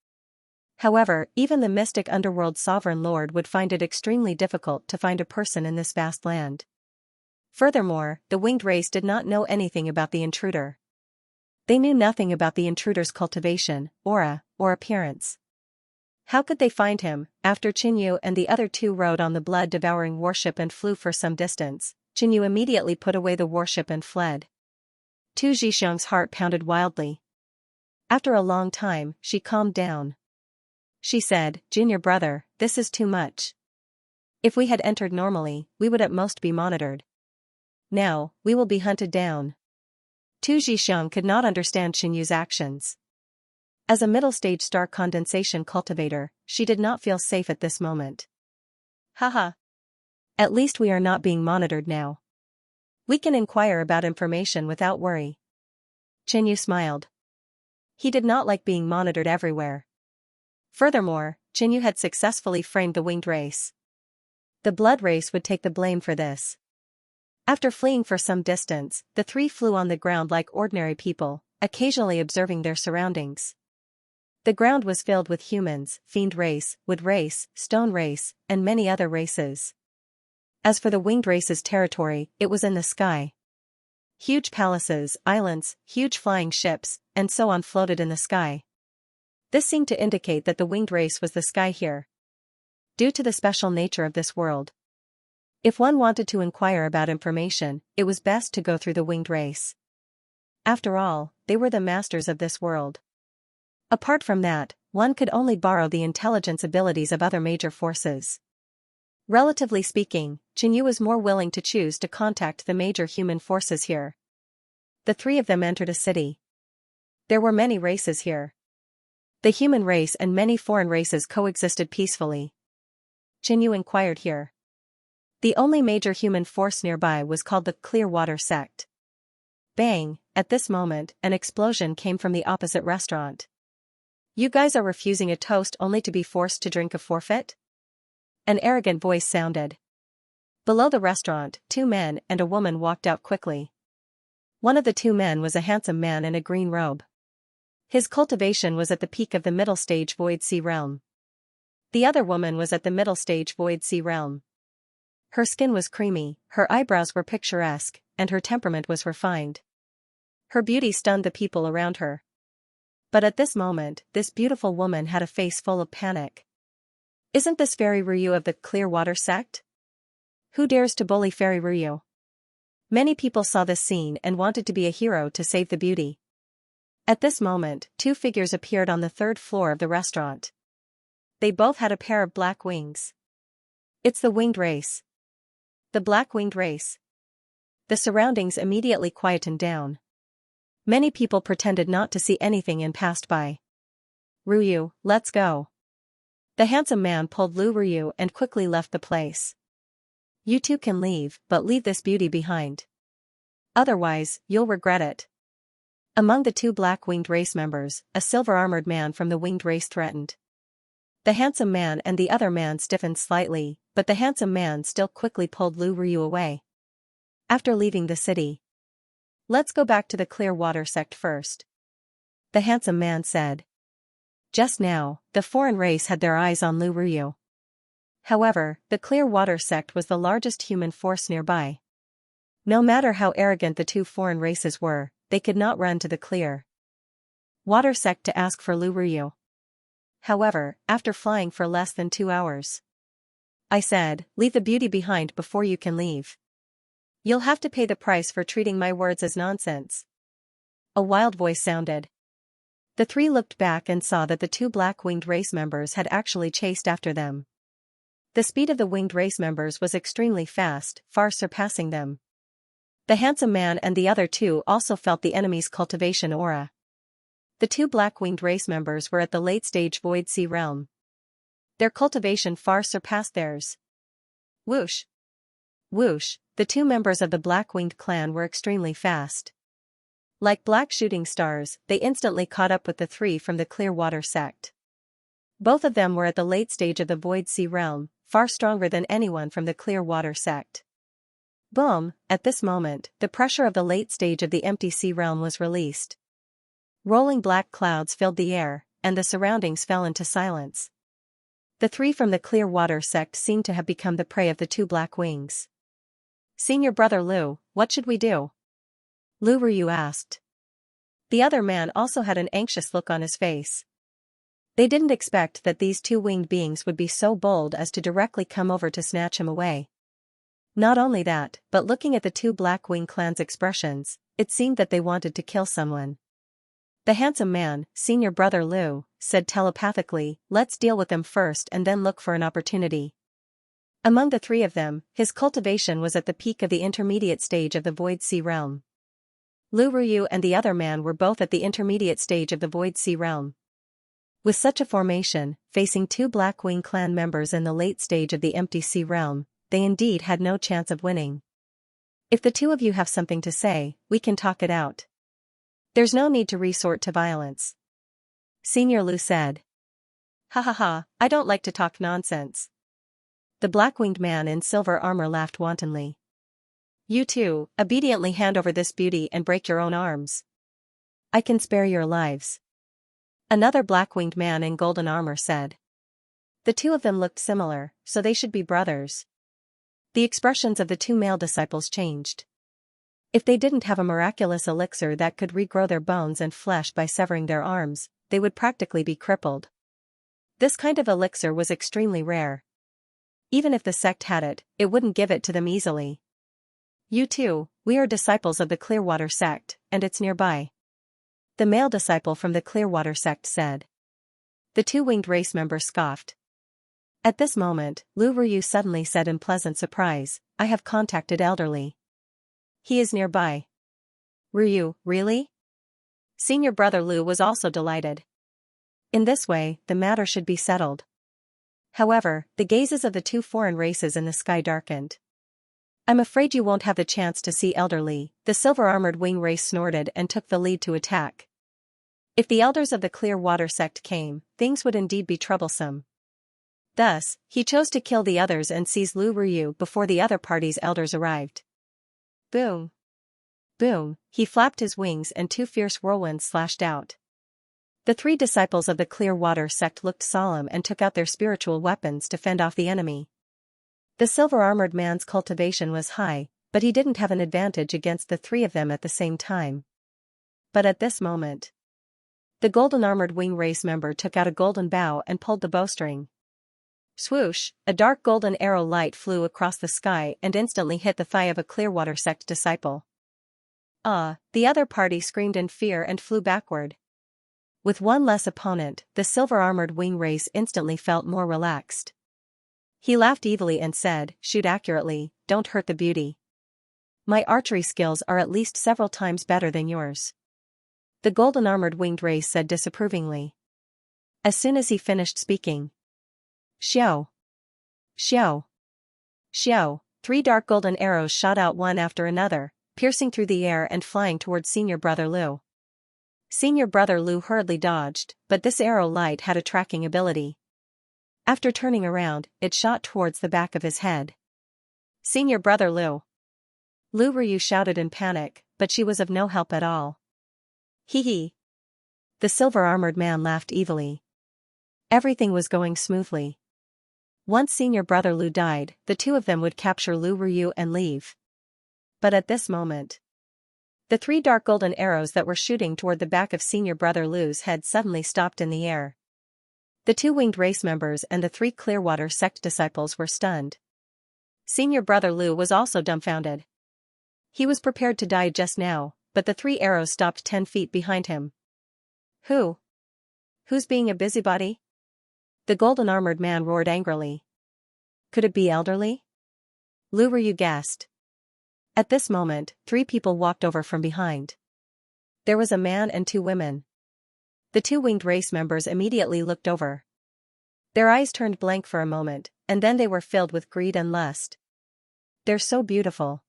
However, even the mystic underworld sovereign lord would find it extremely difficult to find a person in this vast land. Furthermore, the winged race did not know anything about the intruder. They knew nothing about the intruder's cultivation, aura, or appearance. How could they find him? After Xianyu and the other two rode on the blood-devouring warship and flew for some distance, Xianyu immediately put away the warship and fled. Tu Zhixiang's heart pounded wildly. After a long time, she calmed down. She said, "Junior brother, this is too much. If we had entered normally, we would at most be monitored. Now, we will be hunted down." Tu Zhixiang could not understand Xianyu's actions. As a middle-stage star condensation cultivator, she did not feel safe at this moment. Haha. At least we are not being monitored now. We can inquire about information without worry. Xianyu smiled. He did not like being monitored everywhere. Furthermore, Qinyu had successfully framed the winged race. The blood race would take the blame for this. After fleeing for some distance, the three flew on the ground like ordinary people, occasionally observing their surroundings. The ground was filled with humans, fiend race, wood race, stone race, and many other races. As for the winged race's territory, it was in the sky. Huge palaces, islands, huge flying ships, and so on floated in the sky. This seemed to indicate that the winged race was the sky here. Due to the special nature of this world. If one wanted to inquire about information, it was best to go through the winged race. After all, they were the masters of this world. Apart from that, one could only borrow the intelligence abilities of other major forces. Relatively speaking, Qinyu was more willing to choose to contact the major human forces here. The three of them entered a city. There were many races here. The human race and many foreign races coexisted peacefully. Qinyu inquired here. The only major human force nearby was called the Clearwater sect. Bang! At this moment, an explosion came from the opposite restaurant. You guys are refusing a toast only to be forced to drink a forfeit? An arrogant voice sounded. Below the restaurant, two men and a woman walked out quickly. One of the two men was a handsome man in a green robe. His cultivation was at the peak of the middle stage Void Sea realm. The other woman was at the middle stage Void Sea realm. Her skin was creamy, her eyebrows were picturesque, and her temperament was refined. Her beauty stunned the people around her. But at this moment, this beautiful woman had a face full of panic. Isn't this Fairy Ryu of the Clearwater sect? Who dares to bully Fairy Ryu? Many people saw this scene and wanted to be a hero to save the beauty. At this moment, two figures appeared on the third floor of the restaurant. They both had a pair of black wings. It's the winged race. The black winged race. The surroundings immediately quietened down. Many people pretended not to see anything and passed by. Ryu, let's go. The handsome man pulled Lu Ryu and quickly left the place. You two can leave, but leave this beauty behind. Otherwise, you'll regret it. Among the two black-winged race members, a silver-armored man from the winged race threatened. The handsome man and the other man stiffened slightly, but the handsome man still quickly pulled Lu Ryu away. After leaving the city. Let's go back to the Clearwater sect first. The handsome man said. Just now, the foreign race had their eyes on Lu Ryu. However, the Clearwater sect was the largest human force nearby. No matter how arrogant the two foreign races were, they could not run to the Clear Water sect to ask for Lu Ryu. However, after flying for less than 2 hours. I said, leave the beauty behind before you can leave. You'll have to pay the price for treating my words as nonsense. A wild voice sounded. The three looked back and saw that the two black-winged race members had actually chased after them. The speed of the winged race members was extremely fast, far surpassing them. The handsome man and the other two also felt the enemy's cultivation aura. The two black-winged race members were at the late-stage Void Sea realm. Their cultivation far surpassed theirs. Whoosh! Whoosh! The two members of the black-winged clan were extremely fast. Like black shooting stars, they instantly caught up with the three from the Clearwater sect. Both of them were at the late stage of the Void Sea realm, far stronger than anyone from the Clearwater sect. Boom! At this moment, the pressure of the late stage of the Empty Sea realm was released. Rolling black clouds filled the air, and the surroundings fell into silence. The three from the Clearwater sect seemed to have become the prey of the two black wings. Senior brother Lu, what should we do? Lu Ryu asked. The other man also had an anxious look on his face. They didn't expect that these two winged beings would be so bold as to directly come over to snatch him away. Not only that, but looking at the two Black Wing clan's expressions, it seemed that they wanted to kill someone. The handsome man, senior brother Lu, said telepathically, let's deal with them first and then look for an opportunity. Among the three of them, his cultivation was at the peak of the intermediate stage of the Void Sea realm. Lu Ryu and the other man were both at the intermediate stage of the Void Sea realm. With such a formation, facing two Black Wing clan members in the late stage of the Empty Sea realm, they indeed had no chance of winning. If the two of you have something to say, we can talk it out. There's no need to resort to violence. Senior Lu said. Ha ha ha, I don't like to talk nonsense. The black-winged man in silver armor laughed wantonly. You too, obediently hand over this beauty and break your own arms. I can spare your lives. Another black-winged man in golden armor said. The two of them looked similar, so they should be brothers. The expressions of the two male disciples changed. If they didn't have a miraculous elixir that could regrow their bones and flesh by severing their arms, they would practically be crippled. This kind of elixir was extremely rare. Even if the sect had it, it wouldn't give it to them easily. You too, we are disciples of the Clearwater sect, and it's nearby. The male disciple from the Clearwater sect said. The two-winged race member scoffed. At this moment, Lu Ryu suddenly said in pleasant surprise, I have contacted Elderly. He is nearby. Ryu, really? Senior brother Lu was also delighted. In this way, the matter should be settled. However, the gazes of the two foreign races in the sky darkened. I'm afraid you won't have the chance to see Elderly, the silver-armored wing race snorted and took the lead to attack. If the elders of the Clearwater sect came, things would indeed be troublesome. Thus, he chose to kill the others and seize Lu Ryu before the other party's elders arrived. Boom! Boom! He flapped his wings and two fierce whirlwinds slashed out. The three disciples of the Clearwater sect looked solemn and took out their spiritual weapons to fend off the enemy. The silver-armored man's cultivation was high, but he didn't have an advantage against the three of them at the same time. But at this moment, the golden-armored wing race member took out a golden bow and pulled the bowstring. Swoosh, a dark golden arrow light flew across the sky and instantly hit the thigh of a Clearwater sect disciple. The other party screamed in fear and flew backward. With one less opponent, the silver-armored wing race instantly felt more relaxed. He laughed evilly and said, shoot accurately, don't hurt the beauty. My archery skills are at least several times better than yours. The golden-armored winged race said disapprovingly. As soon as he finished speaking. Xiao! Xiao! Xiao! 3 dark golden arrows shot out one after another, piercing through the air and flying towards senior brother Lu. Senior brother Lu hurriedly dodged, but this arrow light had a tracking ability. After turning around, it shot towards the back of his head. Senior brother Lu! Lu Ryu shouted in panic, but she was of no help at all. Hee hee! The silver-armored man laughed evilly. Everything was going smoothly. Once senior brother Lu died, the two of them would capture Lu Ryu and leave. But at this moment, the 3 dark golden arrows that were shooting toward the back of senior brother Lu's head suddenly stopped in the air. The 2 winged race members and the 3 Clearwater sect disciples were stunned. Senior brother Lu was also dumbfounded. He was prepared to die just now, but the 3 arrows stopped 10 feet behind him. Who's being a busybody? The golden-armored man roared angrily. Could it be Elderly? Lu Ryu gasped. At this moment, 3 people walked over from behind. There was a man and 2 women. The 2 winged race members immediately looked over. Their eyes turned blank for a moment, and then they were filled with greed and lust. They're so beautiful.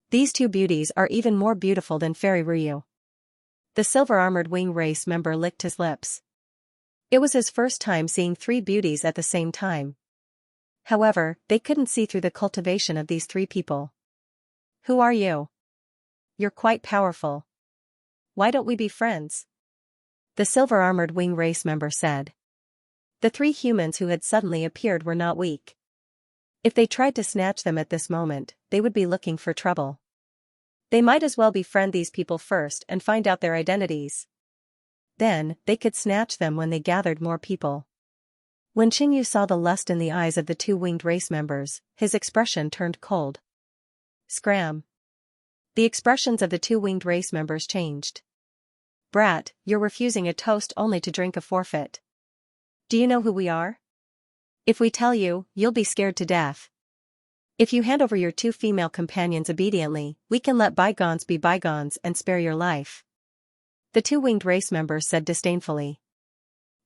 These 2 beauties are even more beautiful than Fairy Ryu. The silver-armored wing race member licked his lips. It was his first time seeing 3 beauties at the same time. However, they couldn't see through the cultivation of these 3 people. Who are you? You're quite powerful. Why don't we be friends? The silver-armored wing race member said. The 3 humans who had suddenly appeared were not weak. If they tried to snatch them at this moment, they would be looking for trouble. They might as well befriend these people first and find out their identities. Then, they could snatch them when they gathered more people. When Xinyu saw the lust in the eyes of the 2 winged race members, his expression turned cold. Scram! The expressions of the 2 winged race members changed. Brat, you're refusing a toast only to drink a forfeit. Do you know who we are? If we tell you, you'll be scared to death. If you hand over your 2 female companions obediently, we can let bygones be bygones and spare your life. The 2 winged race members said disdainfully.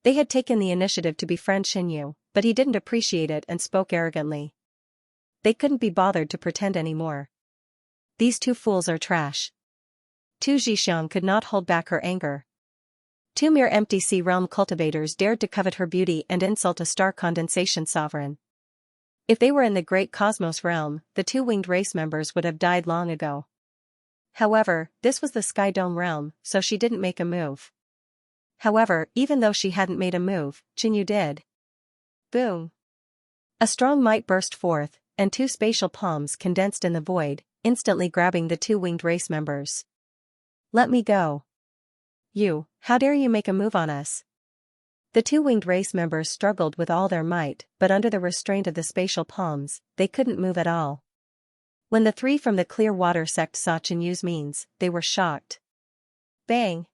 They had taken the initiative to befriend Xinyu, but he didn't appreciate it and spoke arrogantly. They couldn't be bothered to pretend anymore. These 2 fools are trash. Tu Zhixiang could not hold back her anger. Two mere empty sea realm cultivators dared to covet her beauty and insult a star condensation sovereign. If they were in the great cosmos realm, the two winged race members would have died long ago. However, this was the Sky Dome realm, so she didn't make a move. However, even though she hadn't made a move, Qinyu did. Boom! A strong might burst forth, and two spatial palms condensed in the void, instantly grabbing the two winged race members. Let me go. You, how dare you make a move on us? The two winged race members struggled with all their might, but under the restraint of the spatial palms, they couldn't move at all. When the three from the Clear Water sect saw Qinyu's means, they were shocked. Bang!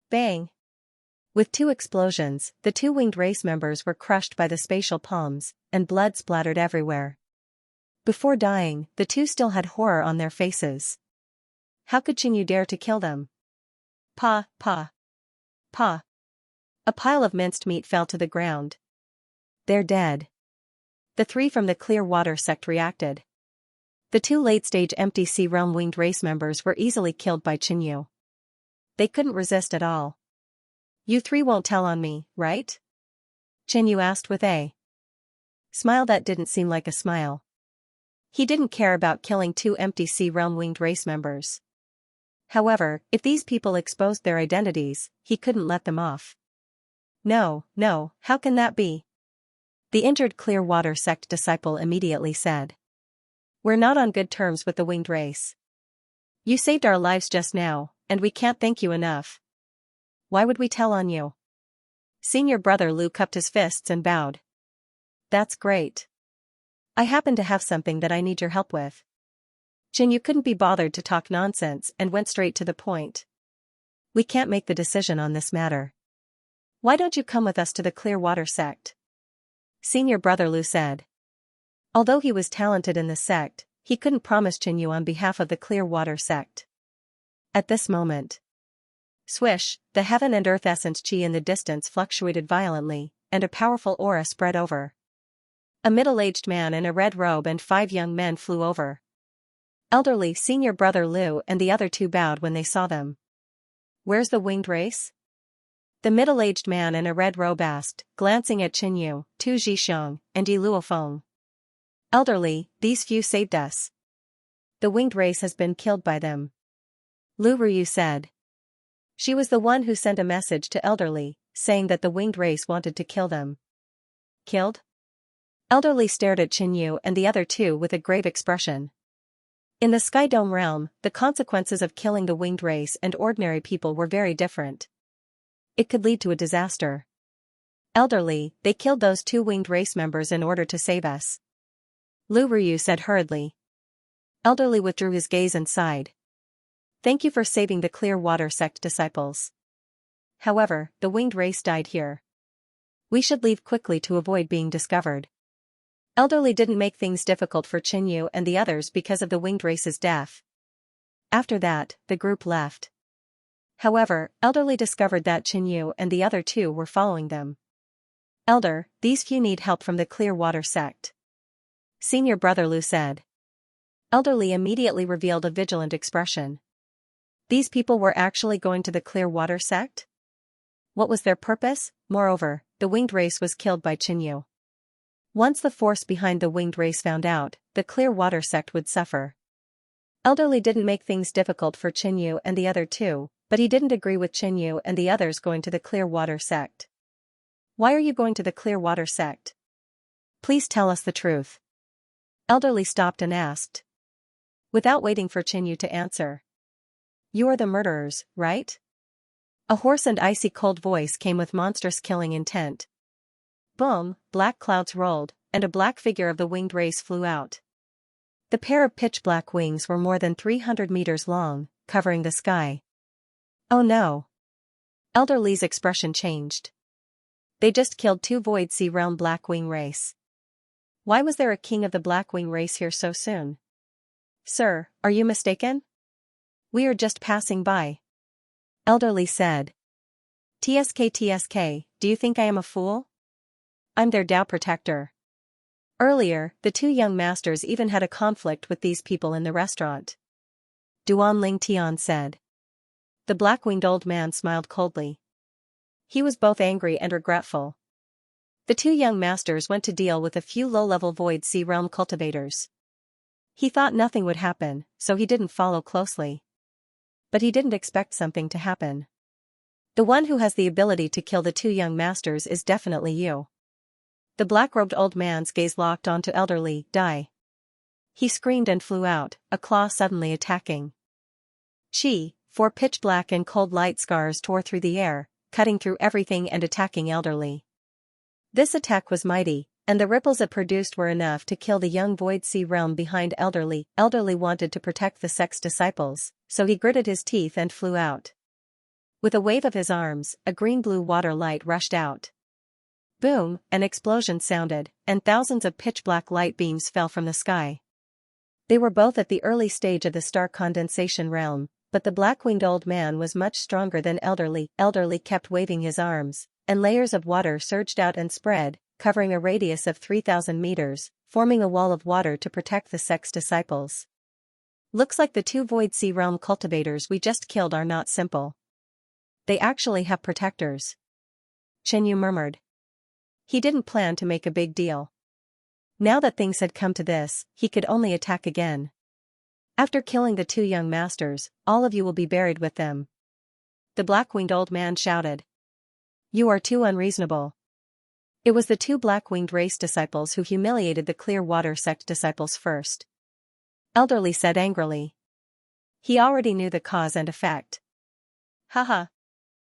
Bang! With two explosions, the two winged race members were crushed by the spatial palms, and blood splattered everywhere. Before dying, the two still had horror on their faces. How could Qinyu dare to kill them? Pa, pa, pa. A pile of minced meat fell to the ground. They're dead. The three from the Clear Water sect reacted. The two late-stage empty sea realm winged race members were easily killed by Qinyu. They couldn't resist at all. You three won't tell on me, right? Qinyu asked with a smile that didn't seem like a smile. He didn't care about killing two empty sea realm winged race members. However, if these people exposed their identities, he couldn't let them off. No, no, how can that be? The injured Clear Water sect disciple immediately said. We're not on good terms with the winged race. You saved our lives just now, and we can't thank you enough. Why would we tell on you? Senior brother Lu cupped his fists and bowed. That's great. I happen to have something that I need your help with. Qinyu couldn't be bothered to talk nonsense and went straight to the point. We can't make the decision on this matter. Why don't you come with us to the Clear Water sect? Senior brother Lu said. Although he was talented in the sect, he couldn't promise Qinyu on behalf of the Clear Water sect. At this moment, swish, the heaven and earth essence chi in the distance fluctuated violently, and a powerful aura spread over. A middle-aged man in a red robe and 5 young men flew over. Elderly senior brother Lu and the other two bowed when they saw them. Where's the winged race? The middle-aged man in a red robe asked, glancing at Qinyu, Tu Zhixiong, and Yi Luofeng. Elderly, these few saved us. The winged race has been killed by them. Lu Ruyu said. She was the one who sent a message to Elderly, saying that the winged race wanted to kill them. Killed? Elderly stared at Qinyu and the other two with a grave expression. In the Sky Dome realm, the consequences of killing the winged race and ordinary people were very different. It could lead to a disaster. Elderly, they killed those two winged race members in order to save us. Lu Ruyu said hurriedly. Elderly withdrew his gaze and sighed. Thank you for saving the Clear Water sect disciples. However, the winged race died here. We should leave quickly to avoid being discovered. Elderly didn't make things difficult for Qinyu and the others because of the winged race's death. After that, the group left. However, Elderly discovered that Qinyu and the other two were following them. Elder, these few need help from the Clear Water sect. Senior brother Lu said. Elderly immediately revealed a vigilant expression. These people were actually going to the Clear Water sect? What was their purpose? Moreover, the winged race was killed by Qinyu. Once the force behind the winged race found out, the Clear Water sect would suffer. Elderly didn't make things difficult for Qinyu and the other two, but he didn't agree with Qinyu and the others going to the Clear Water sect. Why are you going to the Clear Water sect? Please tell us the truth. Elderly stopped and asked. Without waiting for Qinyu to answer. You are the murderers, right? A hoarse and icy cold voice came with monstrous killing intent. Boom, black clouds rolled, and a black figure of the winged race flew out. The pair of pitch-black wings were more than 300 meters long, covering the sky. Oh no! Elderly's expression changed. They just killed two Void Sea Realm Blackwing race. Why was there a king of the Blackwing race here so soon? Sir, are you mistaken? We are just passing by. Elderly said. TSK, do you think I am a fool? I'm their Tao protector. Earlier, the two young masters even had a conflict with these people in the restaurant. Duan Ling Tian said. The black-winged old man smiled coldly. He was both angry and regretful. The two young masters went to deal with a few low-level Void Sea Realm cultivators. He thought nothing would happen, so he didn't follow closely. But he didn't expect something to happen. The one who has the ability to kill the two young masters is definitely you. The black-robed old man's gaze locked onto elderly, die. He screamed and flew out, a claw suddenly attacking. Four pitch-black and cold light scars tore through the air, cutting through everything and attacking elderly. This attack was mighty, and the ripples it produced were enough to kill the young Void Sea Realm behind elderly. Elderly wanted to protect the sect's disciples, so he gritted his teeth and flew out. With a wave of his arms, a green-blue water light rushed out. Boom, an explosion sounded, and thousands of pitch-black light beams fell from the sky. They were both at the early stage of the star condensation realm, but the black-winged old man was much stronger than elderly. Elderly kept waving his arms, and layers of water surged out and spread, covering a radius of 3,000 meters, forming a wall of water to protect the sect's disciples. Looks like the two Void Sea Realm cultivators we just killed are not simple. They actually have protectors. Xianxia murmured. He didn't plan to make a big deal. Now that things had come to this, he could only attack again. After killing the two young masters, all of you will be buried with them. The black-winged old man shouted. You are too unreasonable. It was the two black-winged race disciples who humiliated the clear water sect disciples first. Elderly said angrily. He already knew the cause and effect. Haha.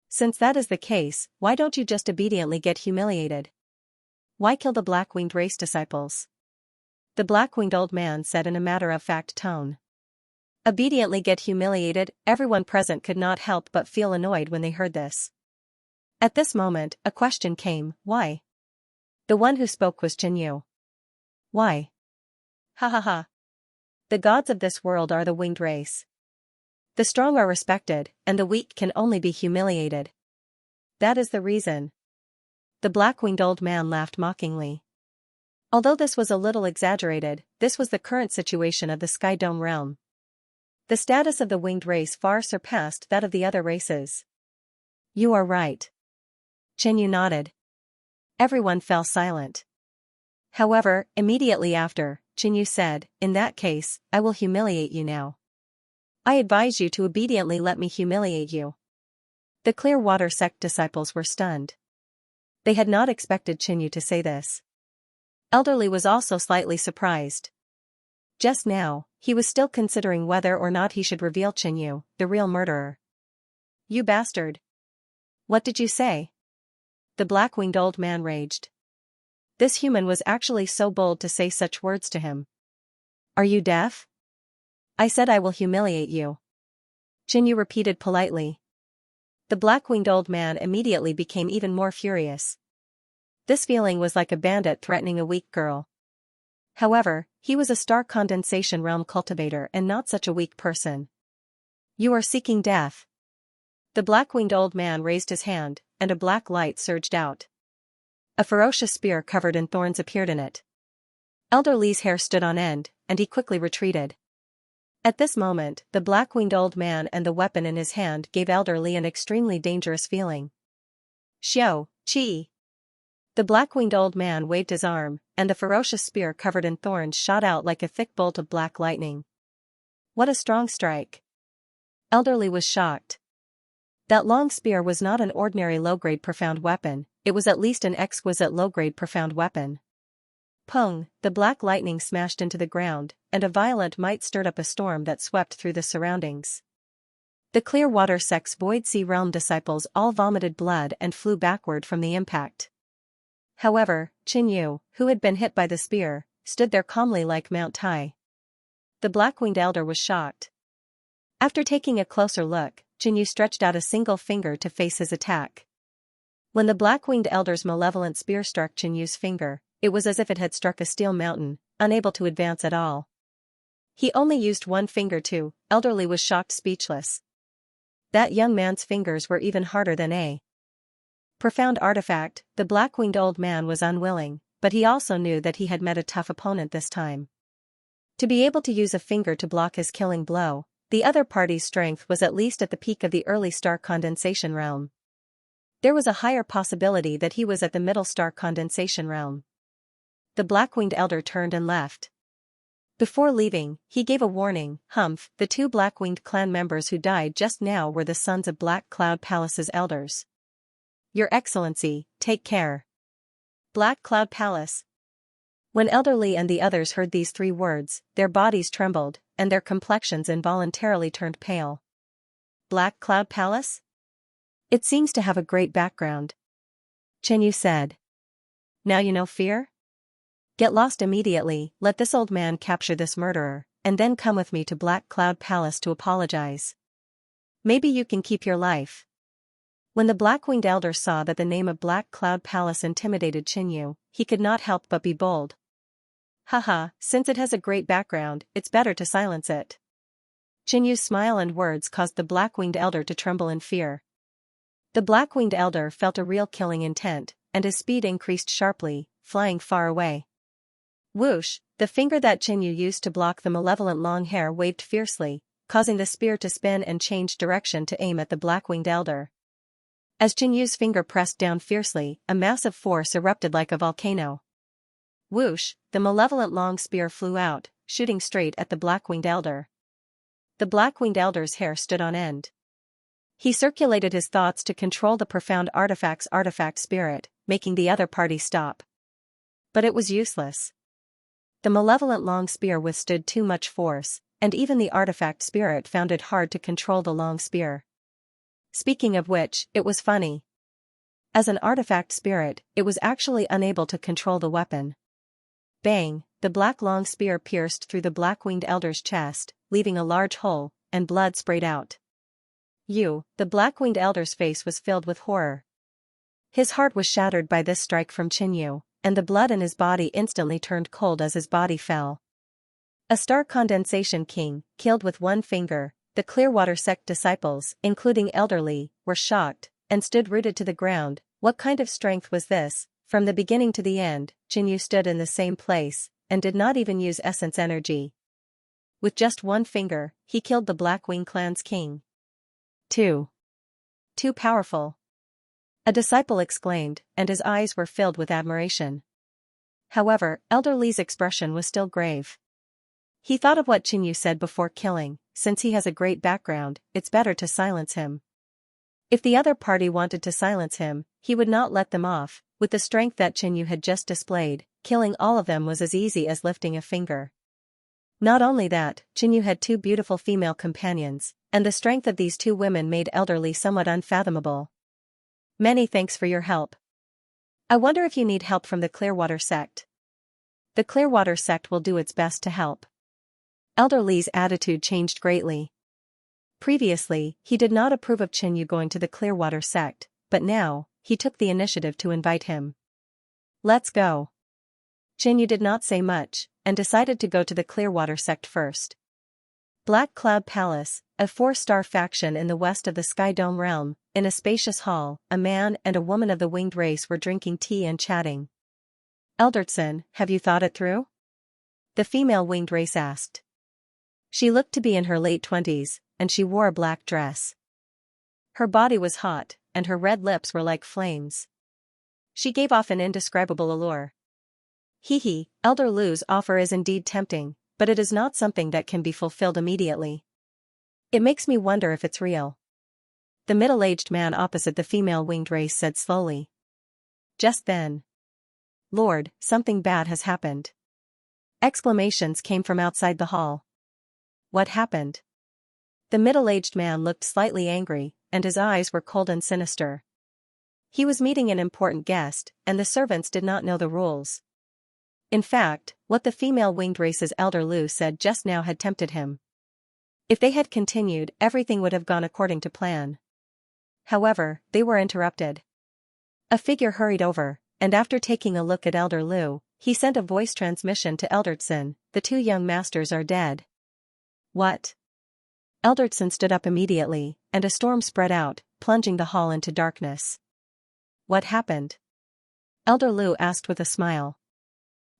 Since that is the case, why don't you just obediently get humiliated? Why kill the black-winged race disciples? The black-winged old man said in a matter-of-fact tone. Obediently get humiliated. Everyone present could not help but feel annoyed when they heard this. At this moment, a question came, why? The one who spoke was Xianxia. Why? Ha ha ha. The gods of this world are the winged race. The strong are respected, and the weak can only be humiliated. That is the reason. The black-winged old man laughed mockingly. Although this was a little exaggerated, this was the current situation of the Sky Dome realm. The status of the winged race far surpassed that of the other races. You are right. Xianxia nodded. Everyone fell silent. However, immediately after, Xianxia said, in that case, I will humiliate you now. I advise you to obediently let me humiliate you. The clear water sect disciples were stunned. They had not expected Xianxia to say this. Elderly was also slightly surprised. Just now, he was still considering whether or not he should reveal Xianxia, the real murderer. You bastard. What did you say? The black-winged old man raged. This human was actually so bold to say such words to him. Are you deaf? I said I will humiliate you. Xianxia repeated politely. The black-winged old man immediately became even more furious. This feeling was like a bandit threatening a weak girl. However, he was a star condensation realm cultivator and not such a weak person. You are seeking death. The black-winged old man raised his hand, and a black light surged out. A ferocious spear covered in thorns appeared in it. Elderly's hair stood on end, and he quickly retreated. At this moment, the black-winged old man and the weapon in his hand gave Elderly an extremely dangerous feeling. Chi. The black-winged old man waved his arm, and the ferocious spear covered in thorns shot out like a thick bolt of black lightning. What a strong strike. Elderly was shocked. That long spear was not an ordinary low-grade profound weapon, it was at least an exquisite low-grade profound weapon. Pung, the black lightning smashed into the ground, and a violent might stirred up a storm that swept through the surroundings. The clear water sect's Void Sea Realm disciples all vomited blood and flew backward from the impact. However, Xianxia, who had been hit by the spear, stood there calmly like Mount Tai. The black-winged elder was shocked. After taking a closer look, Xianxia stretched out a single finger to face his attack. When the black-winged elder's malevolent spear struck Xianxia's finger, it was as if it had struck a steel mountain, unable to advance at all. He only used one finger too. Elderly was shocked speechless. That young man's fingers were even harder than a profound artifact. The black-winged old man was unwilling, but he also knew that he had met a tough opponent this time. To be able to use a finger to block his killing blow, the other party's strength was at least at the peak of the early star condensation realm. There was a higher possibility that he was at the middle star condensation realm. The black-winged elder turned and left. Before leaving, he gave a warning. Humph, the two black-winged clan members who died just now were the sons of Black Cloud Palace's elders. Your Excellency, take care. Black Cloud Palace. When Elder Li and the others heard these three words, their bodies trembled, and their complexions involuntarily turned pale. Black Cloud Palace? It seems to have a great background. Chen Yu said. Now you know fear? Get lost immediately, let this old man capture this murderer, and then come with me to Black Cloud Palace to apologize. Maybe you can keep your life. When the black-winged elder saw that the name of Black Cloud Palace intimidated Chen Yu, he could not help but be bold. Haha, since it has a great background, it's better to silence it. Chen Yu's smile and words caused the black-winged elder to tremble in fear. The black-winged elder felt a real killing intent, and his speed increased sharply, flying far away. Whoosh, the finger that Chen Yu used to block the malevolent long hair waved fiercely, causing the spear to spin and change direction to aim at the black-winged elder. As Chen Yu's finger pressed down fiercely, a massive force erupted like a volcano. Whoosh, the malevolent long spear flew out, shooting straight at the black-winged elder. The black-winged elder's hair stood on end. He circulated his thoughts to control the profound artifact spirit, making the other party stop. But it was useless. The malevolent long spear withstood too much force, and even the artifact spirit found it hard to control the long spear. Speaking of which, it was funny. As an artifact spirit, it was actually unable to control the weapon. Bang, the black long spear pierced through the black-winged elder's chest, leaving a large hole, and blood sprayed out. The black-winged elder's face was filled with horror. His heart was shattered by this strike from Chen Yu, and the blood in his body instantly turned cold as his body fell. A star condensation king, killed with one finger, the Clearwater sect disciples, including Elder Li, were shocked, and stood rooted to the ground. What kind of strength was this? From the beginning to the end, Chen Yu stood in the same place, and did not even use essence energy. With just one finger, he killed the Blackwing clan's king. Too powerful. A disciple exclaimed, and his eyes were filled with admiration. However, Elder Li's expression was still grave. He thought of what Chen Yu said before killing. Since he has a great background, it's better to silence him. If the other party wanted to silence him, he would not let them off. With the strength that Chen Yu had just displayed, killing all of them was as easy as lifting a finger. Not only that, Chen Yu had two beautiful female companions, and the strength of these two women made Elder Li somewhat unfathomable. Many thanks for your help. I wonder if you need help from the Clearwater sect. The Clearwater sect will do its best to help. Elder Li's attitude changed greatly. Previously, he did not approve of Chen Yu going to the Clearwater sect, but now, he took the initiative to invite him. Let's go. Chen Yu did not say much, and decided to go to the Clearwater sect first. Black Cloud Palace, a 4-star faction in the west of the Sky Dome realm, in a spacious hall, a man and a woman of the winged race were drinking tea and chatting. Eldertson, have you thought it through? The female winged race asked. She looked to be in her late 20s, and she wore a black dress. Her body was hot, and her red lips were like flames. She gave off an indescribable allure. Hee, Elder Lu's offer is indeed tempting, but it is not something that can be fulfilled immediately. It makes me wonder if it's real. The middle-aged man opposite the female winged race said slowly. Just then. Lord, something bad has happened. Exclamations came from outside the hall. What happened? The middle-aged man looked slightly angry, and his eyes were cold and sinister. He was meeting an important guest, and the servants did not know the rules. In fact, what the female winged race's Elder Lu said just now had tempted him. If they had continued, everything would have gone according to plan. However, they were interrupted. A figure hurried over, and after taking a look at Elder Lu, he sent a voice transmission to Eldertson. The two young masters are dead. What? Eldertson stood up immediately, and a storm spread out, plunging the hall into darkness. What happened? Elder Lu asked with a smile.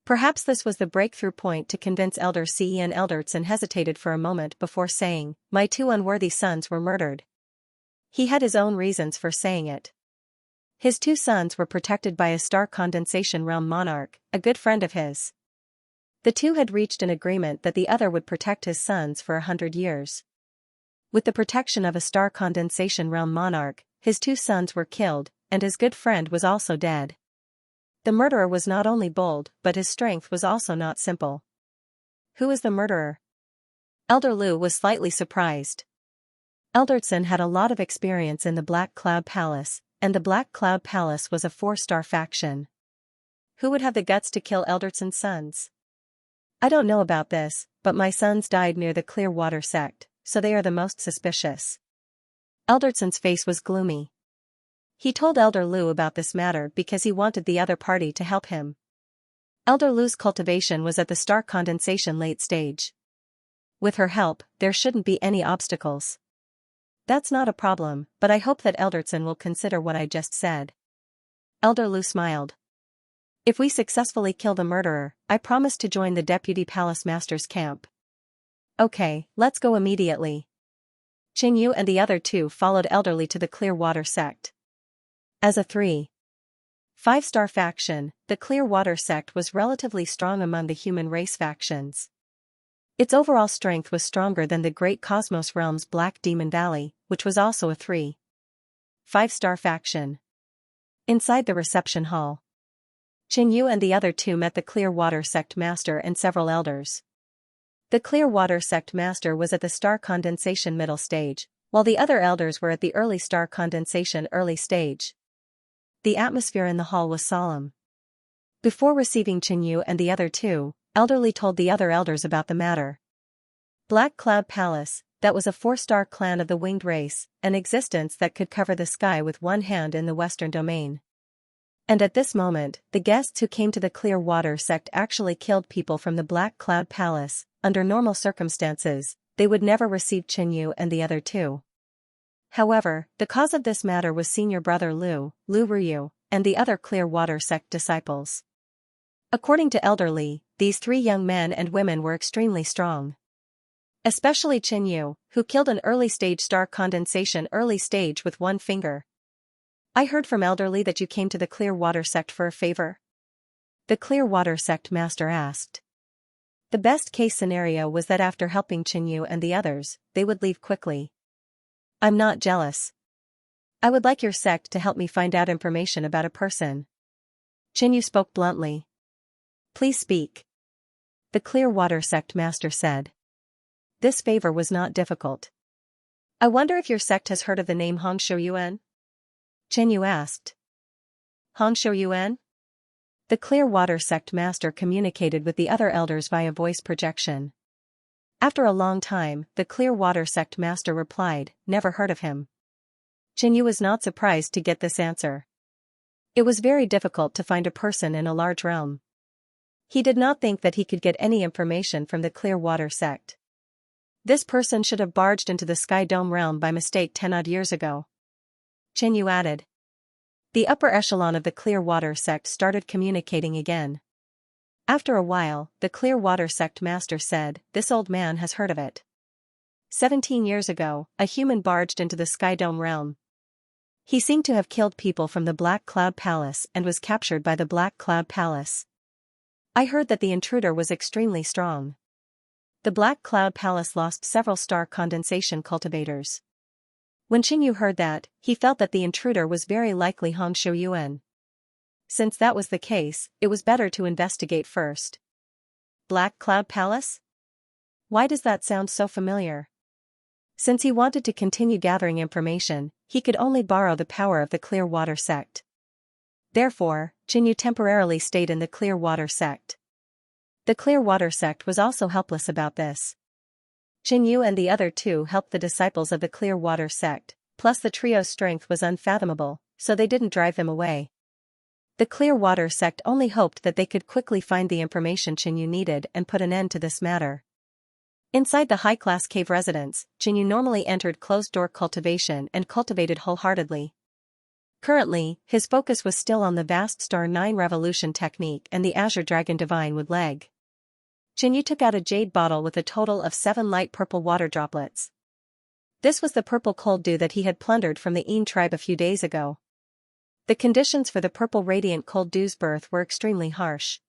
Perhaps this was the breakthrough point to convince Elder Ce, and Eldertson hesitated for a moment before saying, "My two unworthy sons were murdered." He had his own reasons for saying it. His two sons were protected by a star condensation realm monarch, a good friend of his. The two had reached an agreement that the other would protect his sons for 100 years. With the protection of a star condensation realm monarch, his two sons were killed, and his good friend was also dead. The murderer was not only bold, but his strength was also not simple. Who is the murderer? Elder Lu was slightly surprised. Eldertson had a lot of experience in the Black Cloud Palace, and the Black Cloud Palace was a 4-star faction. Who would have the guts to kill Eldertson's sons? I don't know about this, but my sons died near the Clearwater sect, so they are the most suspicious. Eldertson's face was gloomy. He told Elder Lu about this matter because he wanted the other party to help him. Elder Lu's cultivation was at the star condensation late stage. With her help, there shouldn't be any obstacles. That's not a problem, but I hope that Eldertson will consider what I just said. Elder Lu smiled. If we successfully kill the murderer, I promise to join the Deputy Palace Master's camp. Okay, let's go immediately. Qin Yu and the other two followed Elderly to the Clearwater sect. As a 3-5-star faction, the Clearwater sect was relatively strong among the human race factions. Its overall strength was stronger than the Great Cosmos Realm's Black Demon Valley, which was also a 3-5-star faction. Inside the reception hall, Qin Yu and the other two met the Clearwater sect master and several elders. The Clearwater sect master was at the star condensation middle stage, while the other elders were at the early star condensation early stage. The atmosphere in the hall was solemn. Before receiving Qin Yu and the other two, Elderly told the other elders about the matter. Black Cloud Palace, that was a 4-star clan of the winged race, an existence that could cover the sky with one hand in the western domain. And at this moment, the guests who came to the Clearwater sect actually killed people from the Black Cloud Palace. Under normal circumstances, they would never receive Qin Yu and the other two. However, the cause of this matter was senior brother Lu Ruyu, and the other Clearwater sect disciples. According to Elderly, these 3 young men and women were extremely strong. Especially Qin Yu, who killed an early-stage star condensation early stage with one finger. I heard from Elderly that you came to the Clearwater sect for a favor. The Clearwater sect master asked. The best-case scenario was that after helping Qin Yu and the others, they would leave quickly. I'm not jealous. I would like your sect to help me find out information about a person. Qin Yu spoke bluntly. Please speak. The Clearwater sect master said. This favor was not difficult. I wonder if your sect has heard of the name Hongshou Yuan? Qin Yu asked. Hongshou Yuan? The Clearwater sect master communicated with the other elders via voice projection. After a long time, the Clearwater sect master replied, never heard of him. Qin Yu was not surprised to get this answer. It was very difficult to find a person in a large realm. He did not think that he could get any information from the Clearwater sect. This person should have barged into the Sky Dome realm by mistake 10-odd years ago. Qin Yu added. The upper echelon of the Clearwater sect started communicating again. After a while, the Clearwater sect master said, this old man has heard of it. 17 years ago, a human barged into the Sky Dome realm. He seemed to have killed people from the Black Cloud Palace and was captured by the Black Cloud Palace. I heard that the intruder was extremely strong. The Black Cloud Palace lost several star condensation cultivators. When Qin Yu heard that, he felt that the intruder was very likely Hongshou Yuan. Since that was the case, it was better to investigate first. Black Cloud Palace? Why does that sound so familiar? Since he wanted to continue gathering information, he could only borrow the power of the Clearwater sect. Therefore, Qin Yu temporarily stayed in the Clearwater sect. The Clearwater sect was also helpless about this. Qin Yu and the other two helped the disciples of the Clearwater sect, plus the trio's strength was unfathomable, so they didn't drive them away. The Clearwater sect only hoped that they could quickly find the information Qin Yu needed and put an end to this matter. Inside the high-class cave residence, Qin Yu normally entered closed-door cultivation and cultivated wholeheartedly. Currently, his focus was still on the vast Star 9 Revolution technique and the Azure Dragon Divine Wood Leg. Qin Yu took out a jade bottle with a total of 7 light purple water droplets. This was the purple cold dew that he had plundered from the Een tribe a few days ago. The conditions for the purple radiant cold dew's birth were extremely harsh.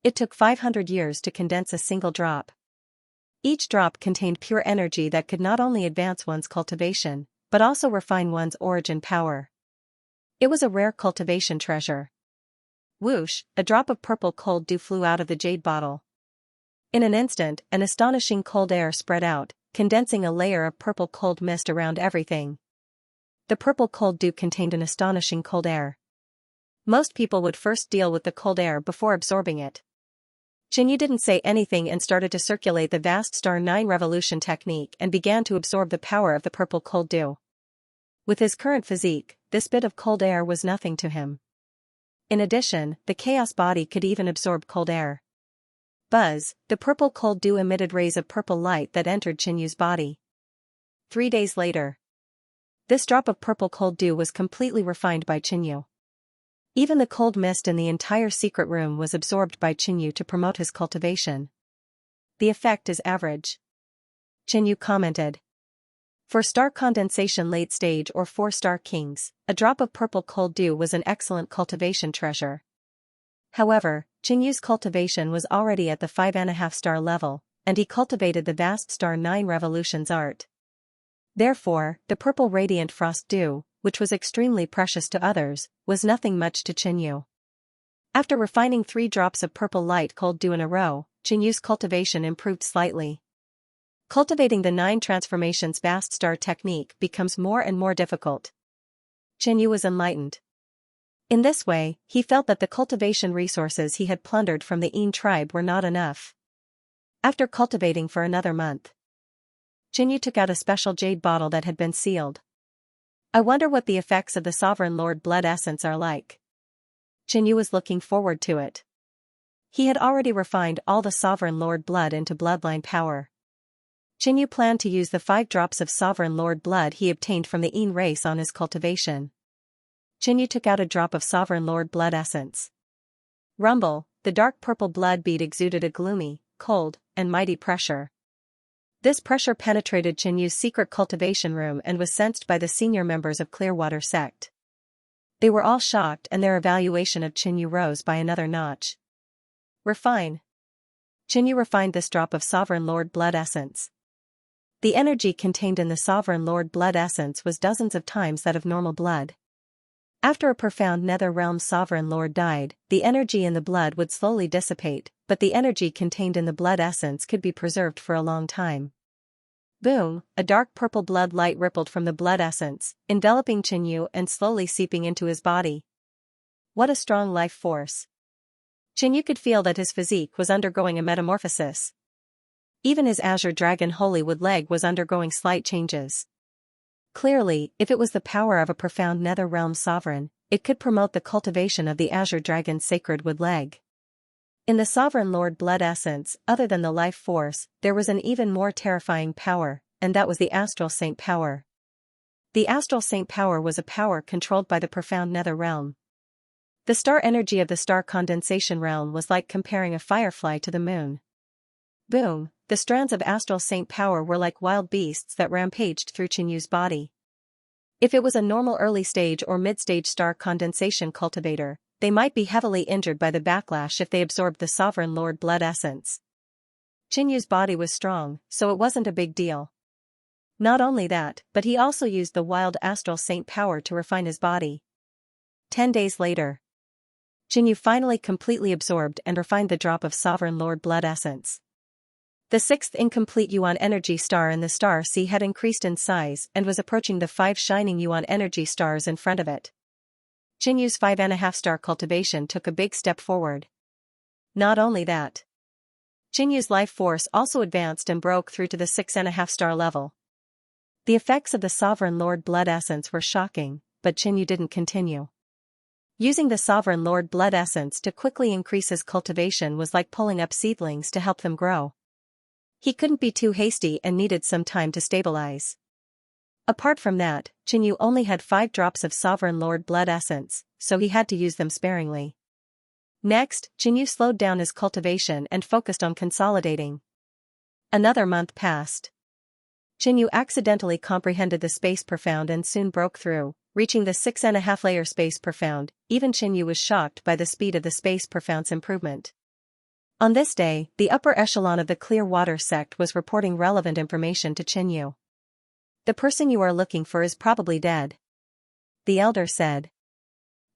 It took 500 years to condense a single drop. Each drop contained pure energy that could not only advance one's cultivation, but also refine one's origin power. It was a rare cultivation treasure. Whoosh, a drop of purple cold dew flew out of the jade bottle. In an instant, an astonishing cold air spread out, condensing a layer of purple cold mist around everything. The purple cold dew contained an astonishing cold air. Most people would first deal with the cold air before absorbing it. Xianxia didn't say anything and started to circulate the vast star 9 revolution technique and began to absorb the power of the purple cold dew. With his current physique, this bit of cold air was nothing to him. In addition, the chaos body could even absorb cold air. Buzz, the purple cold dew emitted rays of purple light that entered Xianxu's body. 3 days later. This drop of purple cold dew was completely refined by Xianxu. Even the cold mist in the entire secret room was absorbed by Xianxu to promote his cultivation. The effect is average. Xianxu commented. For star condensation late stage or 4-star kings, a drop of purple cold dew was an excellent cultivation treasure. However, Xianxu's cultivation was already at the 5.5-star level, and he cultivated the vast star 9 revolutions art. Therefore, the purple radiant frost dew, which was extremely precious to others, was nothing much to Xianxu. After refining 3 drops of purple light cold dew in a row, Xianxu's cultivation improved slightly. Cultivating the 9 transformations vast star technique becomes more and more difficult. Xianxu was enlightened. In this way, he felt that the cultivation resources he had plundered from the Yin tribe were not enough. After cultivating for another month, Xianxu took out a special jade bottle that had been sealed. I wonder what the effects of the Sovereign Lord blood essence are like. Xianxu was looking forward to it. He had already refined all the Sovereign Lord blood into bloodline power. Xianxu planned to use the 5 drops of Sovereign Lord blood he obtained from the Yin race on his cultivation. Xianxu took out a drop of Sovereign Lord blood essence. Rumble, the dark purple blood bead exuded a gloomy, cold, and mighty pressure. This pressure penetrated Xianxu's secret cultivation room and was sensed by the senior members of Clearwater sect. They were all shocked and their evaluation of Xianxu rose by another notch. Refine. Xianxu refined this drop of Sovereign Lord blood essence. The energy contained in the Sovereign Lord blood essence was dozens of times that of normal blood. After a profound nether realm Sovereign Lord died, the energy in the blood would slowly dissipate, but the energy contained in the blood essence could be preserved for a long time. Boom, a dark purple blood light rippled from the blood essence, enveloping Xianxu and slowly seeping into his body. What a strong life force. Xianxu could feel that his physique was undergoing a metamorphosis. Even his azure dragon Holywood leg was undergoing slight changes. Clearly, if it was the power of a profound nether realm sovereign, it could promote the cultivation of the azure dragon's sacred wood leg. In the Sovereign Lord blood essence, other than the life force, there was an even more terrifying power, and that was the astral saint power. The astral saint power was a power controlled by the profound nether realm. The star energy of the star condensation realm was like comparing a firefly to the moon. Boom, the strands of astral saint power were like wild beasts that rampaged through Xianxu's body. If it was a normal early stage or mid-stage star condensation cultivator, they might be heavily injured by the backlash if they absorbed the Sovereign Lord blood essence. Xianxu's body was strong, so it wasn't a big deal. Not only that, but he also used the wild astral saint power to refine his body. 10 days later, Xianxu finally completely absorbed and refined the drop of Sovereign Lord blood essence. The 6th incomplete Yuan energy star in the star sea had increased in size and was approaching the 5 shining Yuan energy stars in front of it. Xianxu's 5.5-star cultivation took a big step forward. Not only that, Xianxu's life force also advanced and broke through to the 6.5-star level. The effects of the Sovereign Lord blood essence were shocking, but Xianxu didn't continue. Using the Sovereign Lord blood essence to quickly increase his cultivation was like pulling up seedlings to help them grow. He couldn't be too hasty and needed some time to stabilize. Apart from that, Xianxu only had 5 drops of Sovereign Lord blood essence, so he had to use them sparingly. Next, Xianxu slowed down his cultivation and focused on consolidating. Another month passed. Xianxu accidentally comprehended the space profound and soon broke through, reaching the 6.5-layer space profound. Even Qinyu was shocked by the speed of the space profound's improvement. On this day, the upper echelon of the Clear Water sect was reporting relevant information to Qinyu. The person you are looking for is probably dead, the elder said.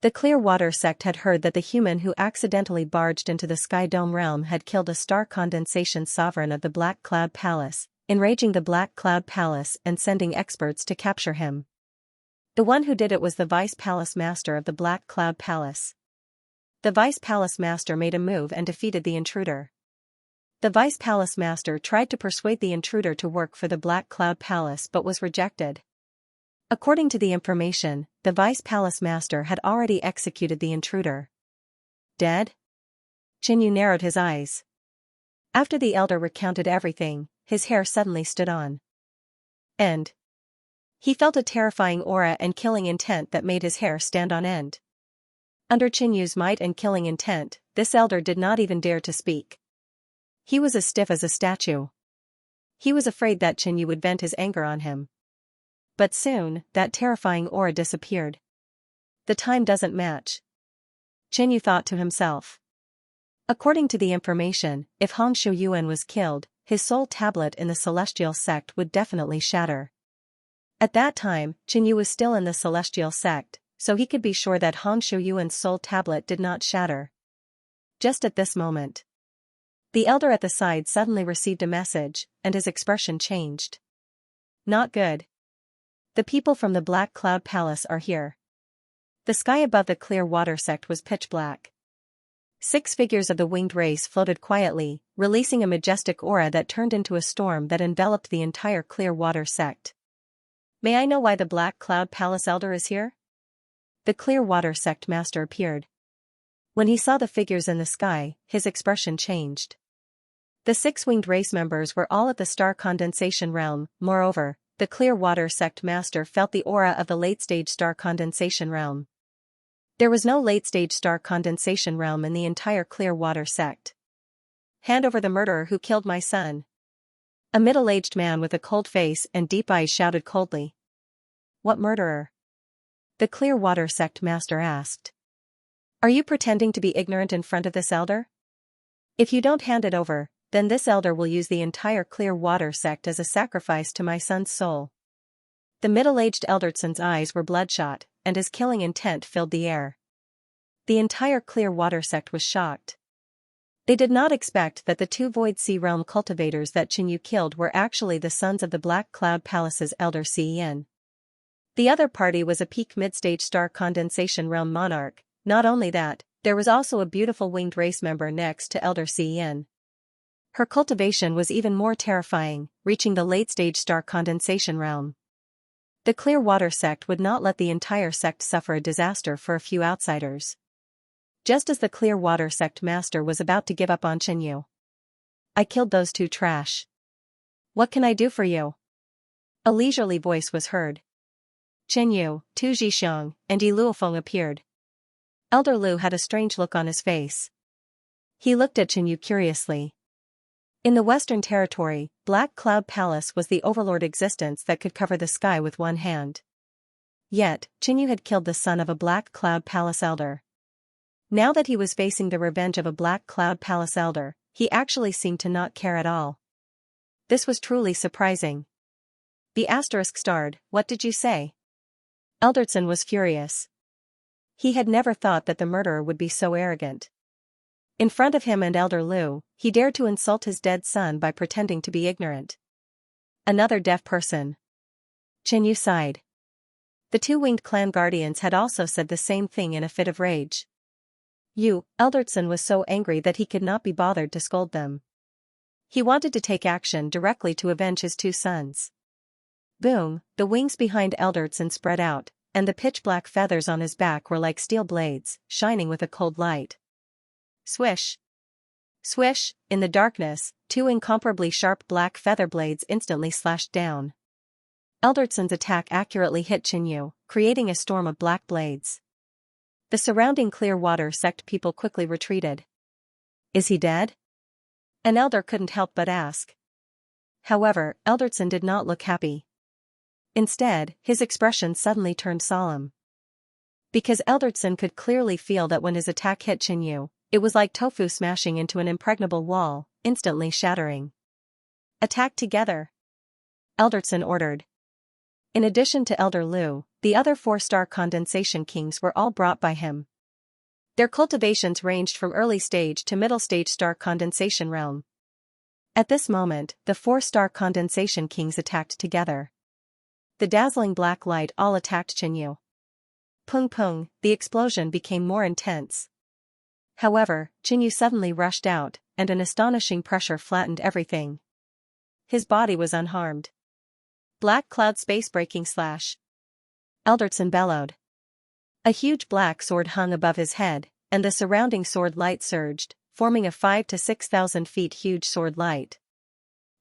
The Clear Water sect had heard that the human who accidentally barged into the Sky Dome realm had killed a star condensation sovereign of the Black Cloud Palace, enraging the Black Cloud Palace and sending experts to capture him. The one who did it was the Vice Palace Master of the Black Cloud Palace. The Vice Palace Master made a move and defeated the intruder. The Vice Palace Master tried to persuade the intruder to work for the Black Cloud Palace but was rejected. According to the information, the Vice Palace Master had already executed the intruder. Dead? Qinyu narrowed his eyes. After the elder recounted everything, his hair suddenly stood on end. He felt a terrifying aura and killing intent that made his hair stand on end. Under Qinyu's might and killing intent, this elder did not even dare to speak. He was as stiff as a statue. He was afraid that Qinyu would vent his anger on him. But soon, that terrifying aura disappeared. The time doesn't match, Qinyu thought to himself. According to the information, if Hongshu Yuan was killed, his soul tablet in the Celestial Sect would definitely shatter. At that time, Qinyu was still in the Celestial Sect, so he could be sure that Hongshu Yuan's soul tablet did not shatter. Just at this moment, the elder at the side suddenly received a message, and his expression changed. Not good. The people from the Black Cloud Palace are here. The sky above the Clear Water sect was pitch black. 6 figures of the winged race floated quietly, releasing a majestic aura that turned into a storm that enveloped the entire Clear Water sect. May I know why the Black Cloud Palace elder is here? The Clear Water sect master appeared. When he saw the figures in the sky, his expression changed. The 6 winged race members were all at the star condensation realm. Moreover, the Clear Water sect master felt the aura of the late-stage star condensation realm. There was no late-stage star condensation realm in the entire Clear Water sect. Hand over the murderer who killed my son. A middle-aged man with a cold face and deep eyes shouted coldly. What murderer? The Clear Water sect master asked. Are you pretending to be ignorant in front of this elder? If you don't hand it over, then this elder will use the entire Clear Water sect as a sacrifice to my son's soul. The middle-aged Eldertson's eyes were bloodshot, and his killing intent filled the air. The entire Clear Water sect was shocked. They did not expect that the 2 Void Sea Realm cultivators that Qinyu killed were actually the sons of the Black Cloud Palace's elder Xian. The other party was a peak mid-stage star condensation realm monarch. Not only that, there was also a beautiful winged race member next to elder Xian. Her cultivation was even more terrifying, reaching the late-stage star condensation realm. The Clear Water sect would not let the entire sect suffer a disaster for a few outsiders. Just as the Clear Water sect master was about to give up on Qinyu. I killed those 2 trash. What can I do for you? A leisurely voice was heard. Qinyu, Tu Zhixiang, and Yi Luofeng appeared. Elder Lu had a strange look on his face. He looked at Qinyu curiously. In the Western Territory, Black Cloud Palace was the overlord existence that could cover the sky with one hand. Yet, Qinyu had killed the son of a Black Cloud Palace elder. Now that he was facing the revenge of a Black Cloud Palace elder, he actually seemed to not care at all. This was truly surprising. The asterisk starred, what did you say? Eldertson was furious. He had never thought that the murderer would be so arrogant. In front of him and Elder Lu, he dared to insult his dead son by pretending to be ignorant. Another deaf person. Qinyu sighed. The 2 winged clan guardians had also said the same thing in a fit of rage. Eldertson was so angry that he could not be bothered to scold them. He wanted to take action directly to avenge his 2 sons. Boom, the wings behind Eldertson spread out, and the pitch-black feathers on his back were like steel blades, shining with a cold light. Swish! Swish! In the darkness, 2 incomparably sharp black feather blades instantly slashed down. Eldertson's attack accurately hit Qinyu, creating a storm of black blades. The surrounding Clear Water sect people quickly retreated. Is he dead? An elder couldn't help but ask. However, Eldertson did not look happy. Instead, his expression suddenly turned solemn. Because Eldredson could clearly feel that when his attack hit Qinyu, it was like tofu smashing into an impregnable wall, instantly shattering. Attack together! Eldredson ordered. In addition to Elder Lu, the other 4-star condensation kings were all brought by him. Their cultivations ranged from early stage to middle stage star condensation realm. At this moment, the 4-star condensation kings attacked together. The dazzling black light all attacked Qinyu. Pung pung, the explosion became more intense. However, Qinyu suddenly rushed out, and an astonishing pressure flattened everything. His body was unharmed. Black cloud space breaking slash. Eldredson bellowed. A huge black sword hung above his head, and the surrounding sword light surged, forming a 5,000 to 6,000 feet huge sword light.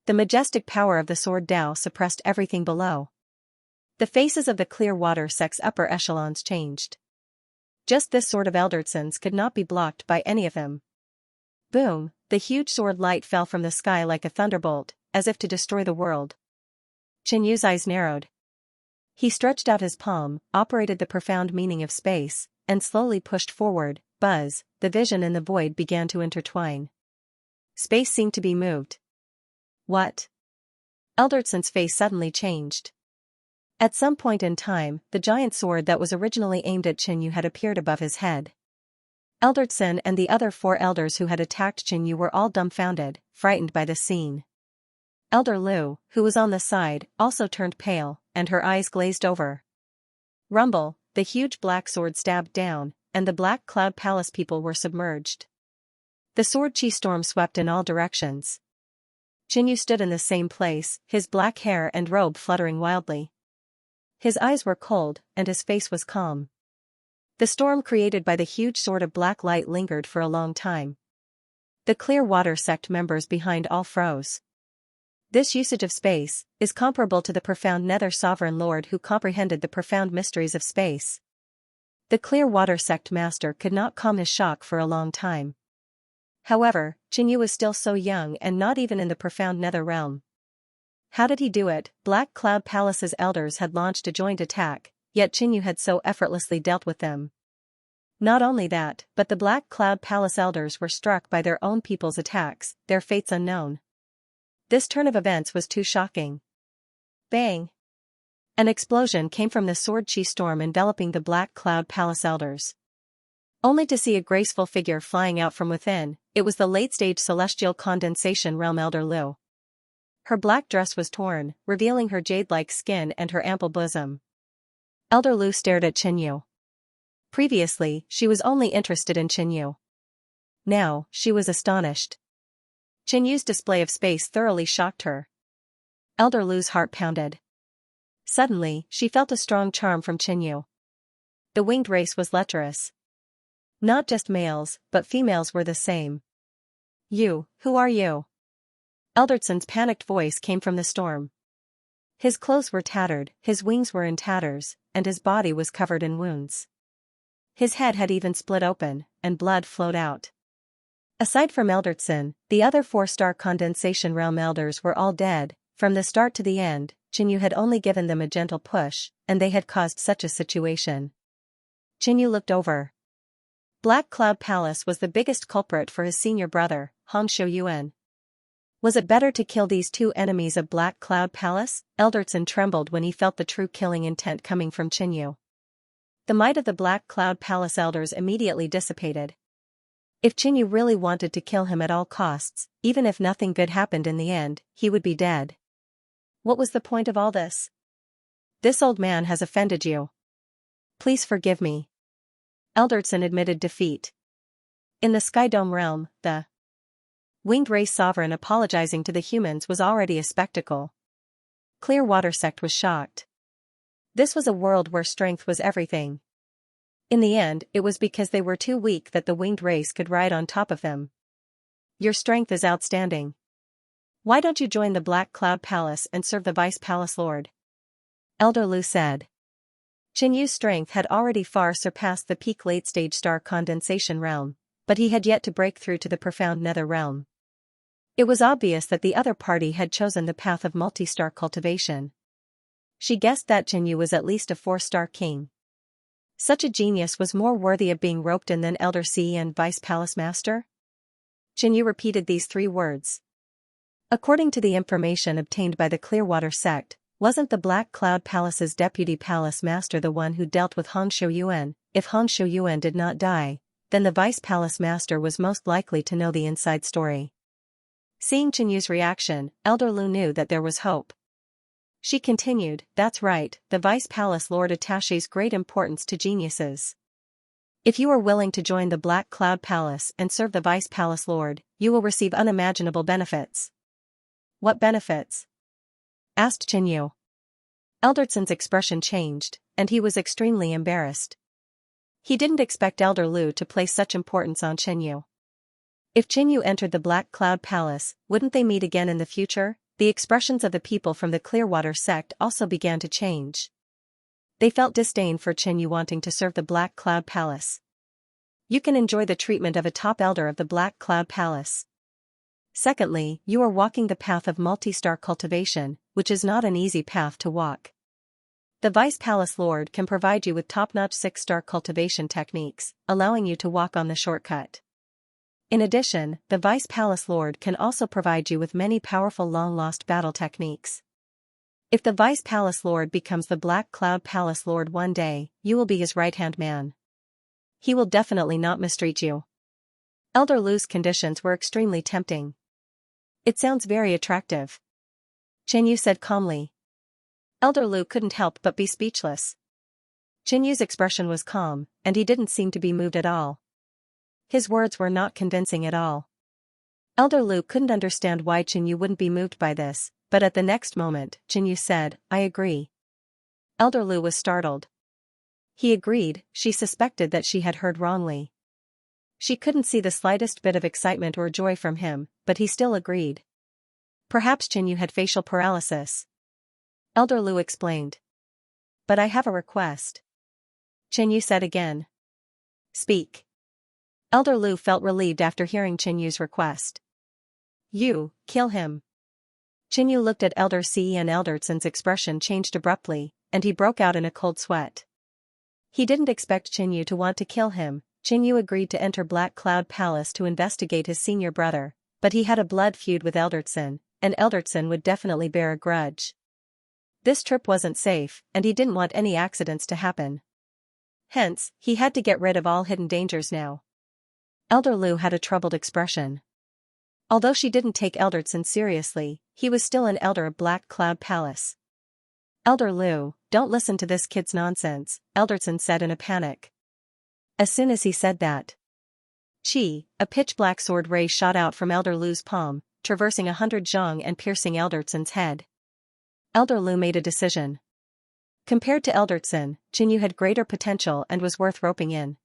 The majestic power of the sword Dao suppressed everything below. The faces of the clear water sect's upper echelons changed. Just this sword of Eldredson's could not be blocked by any of them. Boom, the huge sword light fell from the sky like a thunderbolt, as if to destroy the world. Qinyu's eyes narrowed. He stretched out his palm, operated the profound meaning of space, and slowly pushed forward. Buzz, the vision and the void began to intertwine. Space seemed to be moved. What? Eldredson's face suddenly changed. At some point in time, the giant sword that was originally aimed at Qinyu had appeared above his head. Eldredson and the other 4 elders who had attacked Qinyu were all dumbfounded, frightened by the scene. Elder Lu, who was on the side, also turned pale, and her eyes glazed over. Rumble, the huge black sword stabbed down, and the Black Cloud Palace people were submerged. The sword chi storm swept in all directions. Qinyu stood in the same place, his black hair and robe fluttering wildly. His eyes were cold, and his face was calm. The storm created by the huge sword of black light lingered for a long time. The clear water sect members behind all froze. This usage of space is comparable to the profound Nether Sovereign Lord who comprehended the profound mysteries of space. The clear water sect master could not calm his shock for a long time. However, Qinyu was still so young and not even in the profound nether realm. How did he do it? Black Cloud Palace's elders had launched a joint attack, yet Qinyu had so effortlessly dealt with them. Not only that, but the Black Cloud Palace elders were struck by their own people's attacks, their fates unknown. This turn of events was too shocking. Bang! An explosion came from the sword chi storm enveloping the Black Cloud Palace elders. Only to see a graceful figure flying out from within, it was the late-stage celestial condensation realm Elder Lu. Her black dress was torn, revealing her jade-like skin and her ample bosom. Elder Lu stared at Qinyu. Previously, she was only interested in Qinyu. Now, she was astonished. Qinyu's display of space thoroughly shocked her. Elder Lu's heart pounded. Suddenly, she felt a strong charm from Qinyu. The winged race was lecherous. Not just males, but females were the same. You, who are you? Eldredson's panicked voice came from the storm. His clothes were tattered, his wings were in tatters, and his body was covered in wounds. His head had even split open, and blood flowed out. Aside from Eldredson, the other 4-star condensation realm elders were all dead. From the start to the end, Qinyu had only given them a gentle push, and they had caused such a situation. Qinyu looked over. Black Cloud Palace was the biggest culprit for his senior brother, Han Shouyuan. Was it better to kill these 2 enemies of Black Cloud Palace? Eldredson trembled when he felt the true killing intent coming from Qinyu. The might of the Black Cloud Palace elders immediately dissipated. If Qinyu really wanted to kill him at all costs, even if nothing good happened in the end, he would be dead. What was the point of all this? This old man has offended you. Please forgive me. Eldredson admitted defeat. In the Sky Dome realm, the winged race sovereign apologizing to the humans was already a spectacle. Clear Water Sect was shocked. This was a world where strength was everything. In the end, it was because they were too weak that the winged race could ride on top of them. Your strength is outstanding. Why don't you join the Black Cloud Palace and serve the Vice Palace Lord? Elder Lu said. Qinyu's strength had already far surpassed the peak late-stage star condensation realm, but he had yet to break through to the profound nether realm. It was obvious that the other party had chosen the path of multi-star cultivation. She guessed that Yu was at least a 4-star king. Such a genius was more worthy of being roped in than Elder C and Vice Palace Master? Yu repeated these 3 words. According to the information obtained by the Clearwater sect, wasn't the Black Cloud Palace's deputy palace master the one who dealt with Han Shouyuan? If Han Shouyuan did not die, then the vice palace master was most likely to know the inside story. Seeing Yu's reaction, Elder Lu knew that there was hope. She continued, that's right, the vice palace lord attaches great importance to geniuses. If you are willing to join the Black Cloud Palace and serve the vice palace lord, you will receive unimaginable benefits. What benefits? Asked Yu. Eldertson's expression changed, and he was extremely embarrassed. He didn't expect Elder Lu to place such importance on Yu. If Yu entered the Black Cloud Palace, wouldn't they meet again in the future? The expressions of the people from the Clearwater sect also began to change. They felt disdain for Yu wanting to serve the Black Cloud Palace. You can enjoy the treatment of a top elder of the Black Cloud Palace. Secondly, you are walking the path of multi-star cultivation, which is not an easy path to walk. The Vice Palace Lord can provide you with top-notch 6-star cultivation techniques, allowing you to walk on the shortcut. In addition, the Vice Palace Lord can also provide you with many powerful long-lost battle techniques. If the Vice Palace Lord becomes the Black Cloud Palace Lord one day, you will be his right-hand man. He will definitely not mistreat you. Elder Lu's conditions were extremely tempting. It sounds very attractive. Yu said calmly. Elder Lu couldn't help but be speechless. Yu's expression was calm, and he didn't seem to be moved at all. His words were not convincing at all. Elder Lu couldn't understand why Yu wouldn't be moved by this, but at the next moment, Yu said, I agree. Elder Lu was startled. He agreed. She suspected that she had heard wrongly. She couldn't see the slightest bit of excitement or joy from him, but he still agreed. Perhaps Yu had facial paralysis. Elder Lu explained. But I have a request. Yu said again. Speak. Elder Lu felt relieved after hearing Yu's request. You, kill him. Yu looked at Elder C and Eldertson's expression changed abruptly, and he broke out in a cold sweat. He didn't expect Yu to want to kill him. Yu agreed to enter Black Cloud Palace to investigate his senior brother, but he had a blood feud with Eldertson, and Eldertson would definitely bear a grudge. This trip wasn't safe, and he didn't want any accidents to happen. Hence, he had to get rid of all hidden dangers now. Elder Lu had a troubled expression. Although she didn't take Eldertson seriously, he was still an elder of Black Cloud Palace. Elder Lu, don't listen to this kid's nonsense, Eldertson said in a panic. As soon as he said that, a pitch-black sword ray shot out from Elder Lu's palm, traversing 100 zhang and piercing Eldertson's head. Elder Lu made a decision. Compared to Eldertson, Yu had greater potential and was worth roping in.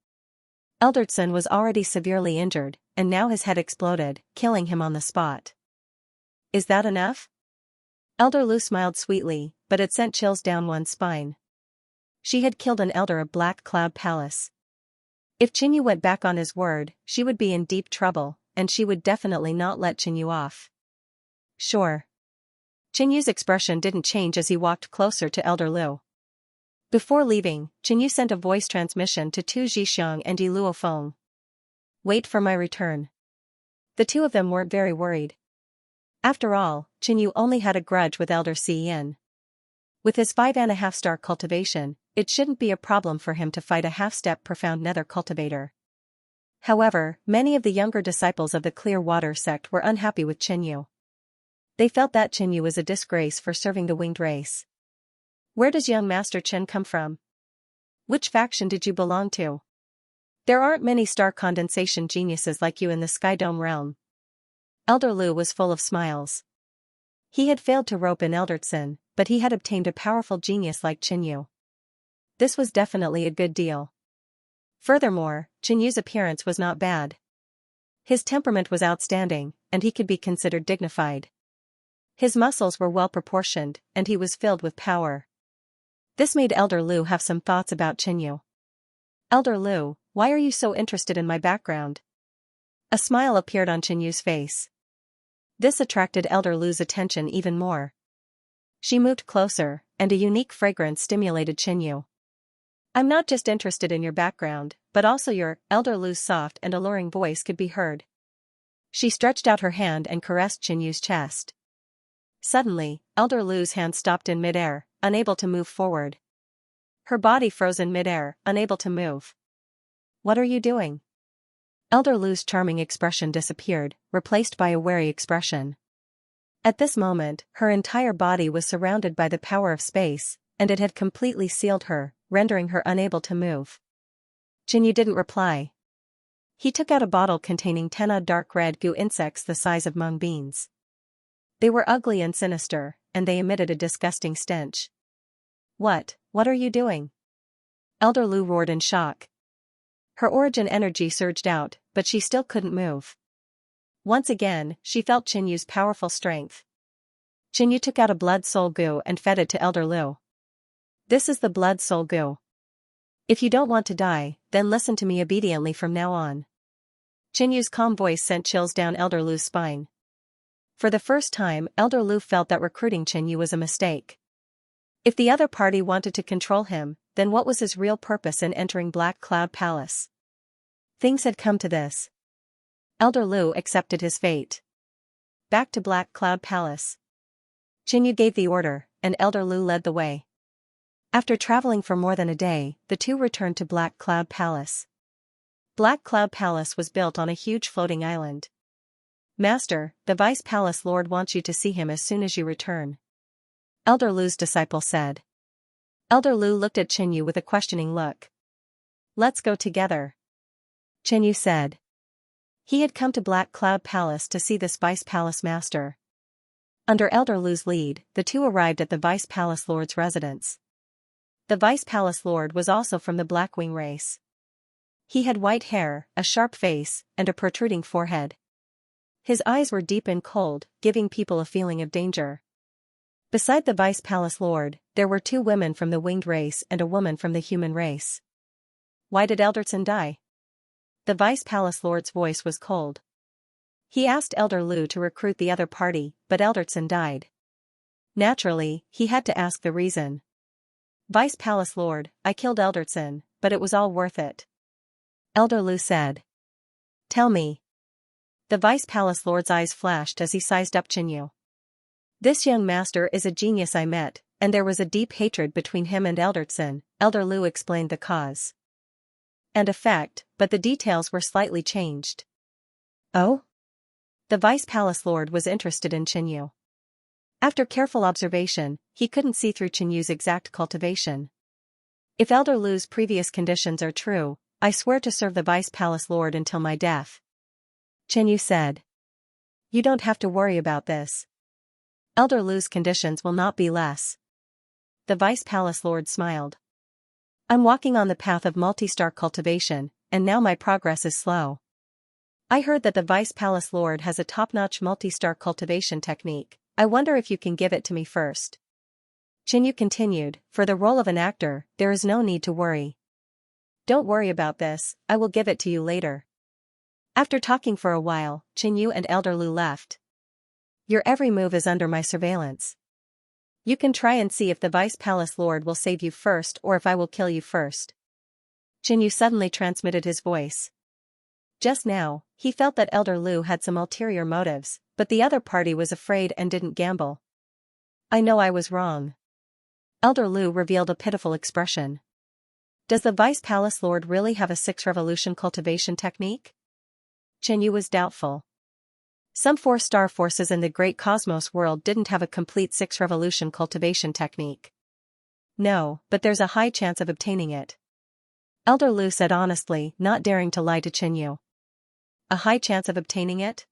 Eldertson was already severely injured, and now his head exploded, killing him on the spot. Is that enough? Elder Lu smiled sweetly, but it sent chills down one's spine. She had killed an elder of Black Cloud Palace. If Yu went back on his word, she would be in deep trouble, and she would definitely not let Yu off. Sure. Yu's expression didn't change as he walked closer to Elder Lu. Before leaving, Yu sent a voice transmission to Tu Zhixiang and Yi Luofeng. Wait for my return. The two of them weren't very worried. After all, Yu only had a grudge with Elder Ciyin. With his 5.5-star cultivation, it shouldn't be a problem for him to fight a half-step profound nether cultivator. However, many of the younger disciples of the Clearwater sect were unhappy with Yu. They felt that Yu was a disgrace for serving the winged race. Where does young Master Chen come from? Which faction did you belong to? There aren't many star condensation geniuses like you in the Sky Dome realm. Elder Lu was full of smiles. He had failed to rope in Eldertson, but he had obtained a powerful genius like Yu. This was definitely a good deal. Furthermore, Yu's appearance was not bad. His temperament was outstanding, and he could be considered dignified. His muscles were well proportioned, and he was filled with power. This made Elder Lu have some thoughts about Yu. Elder Lu, why are you so interested in my background? A smile appeared on Yu's face. This attracted Elder Lu's attention even more. She moved closer, and a unique fragrance stimulated Qinyu. I'm not just interested in your background, but also your, Elder Lu's soft and alluring voice could be heard. She stretched out her hand and caressed Qinyu's chest. Suddenly, Elder Lu's hand stopped in midair, unable to move forward. Her body froze in midair, unable to move. What are you doing? Elder Lu's charming expression disappeared, replaced by a wary expression. At this moment, her entire body was surrounded by the power of space, and it had completely sealed her, rendering her unable to move. Qinyu didn't reply. He took out a bottle containing 10 odd dark red goo insects the size of mung beans. They were ugly and sinister, and they emitted a disgusting stench. What are you doing? Elder Lu roared in shock. Her origin energy surged out, but she still couldn't move. Once again, she felt Qinyu's powerful strength. Qinyu took out a blood soul goo and fed it to Elder Lu. This is the blood soul goo. If you don't want to die, then listen to me obediently from now on. Qinyu's calm voice sent chills down Elder Lu's spine. For the first time, Elder Lu felt that recruiting Qinyu was a mistake. If the other party wanted to control him, then what was his real purpose in entering Black Cloud Palace? Things had come to this. Elder Lu accepted his fate. Back to Black Cloud Palace. Qinyu gave the order, and Elder Lu led the way. After traveling for more than a day, the two returned to Black Cloud Palace. Black Cloud Palace was built on a huge floating island. Master, the Vice Palace Lord wants you to see him as soon as you return. Elder Lu's disciple said. Elder Lu looked at Qinyu with a questioning look. Let's go together. Qinyu said. He had come to Black Cloud Palace to see this Vice Palace Master. Under Elder Lu's lead, the two arrived at the Vice Palace Lord's residence. The Vice Palace Lord was also from the Blackwing race. He had white hair, a sharp face, and a protruding forehead. His eyes were deep and cold, giving people a feeling of danger. Beside the Vice Palace Lord, there were 2 women from the winged race and a woman from the human race. Why did Eldertson die? The Vice Palace Lord's voice was cold. He asked Elder Lu to recruit the other party, but Eldertson died. Naturally, he had to ask the reason. Vice Palace Lord, I killed Eldertson, but it was all worth it. Elder Lu said. Tell me. The Vice Palace Lord's eyes flashed as he sized up Qinyu. This young master is a genius I met, and there was a deep hatred between him and Eldertson. Elder Lu explained the cause and effect, but the details were slightly changed. Oh? The Vice Palace Lord was interested in Qinyu. After careful observation, he couldn't see through Qinyu's exact cultivation. If Elder Lu's previous conditions are true, I swear to serve the Vice Palace Lord until my death. Qinyu said. You don't have to worry about this. Elder Lu's conditions will not be less. The Vice Palace Lord smiled. I'm walking on the path of multi-star cultivation, and now my progress is slow. I heard that the Vice Palace Lord has a top-notch multi-star cultivation technique. I wonder if you can give it to me first. Qinyu continued, for the role of an actor, there is no need to worry. Don't worry about this, I will give it to you later. After talking for a while, Qinyu and Elder Lu left. Your every move is under my surveillance. You can try and see if the Vice Palace Lord will save you first or if I will kill you first. Qinyu suddenly transmitted his voice. Just now, he felt that Elder Lu had some ulterior motives, but the other party was afraid and didn't gamble. I know I was wrong. Elder Lu revealed a pitiful expression. Does the Vice Palace Lord really have a 6-revolution cultivation technique? Qinyu was doubtful. Some 4-star forces in the great cosmos world didn't have a complete 6-revolution cultivation technique. No, but there's a high chance of obtaining it. Elder Lu said honestly, not daring to lie to Qinyu. A high chance of obtaining it?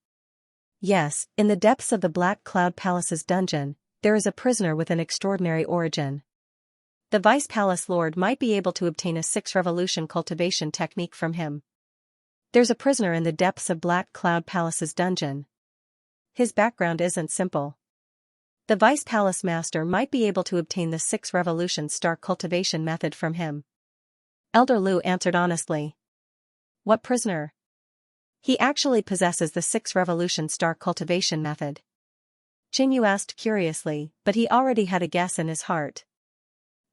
Yes, in the depths of the Black Cloud Palace's dungeon, there is a prisoner with an extraordinary origin. The Vice Palace Lord might be able to obtain a 6-revolution cultivation technique from him. There's a prisoner in the depths of Black Cloud Palace's dungeon. His background isn't simple. The Vice Palace Master might be able to obtain the 6-revolution star cultivation method from him. Elder Lu answered honestly. What prisoner? He actually possesses the 6-revolution star cultivation method. Qinyu asked curiously, but he already had a guess in his heart.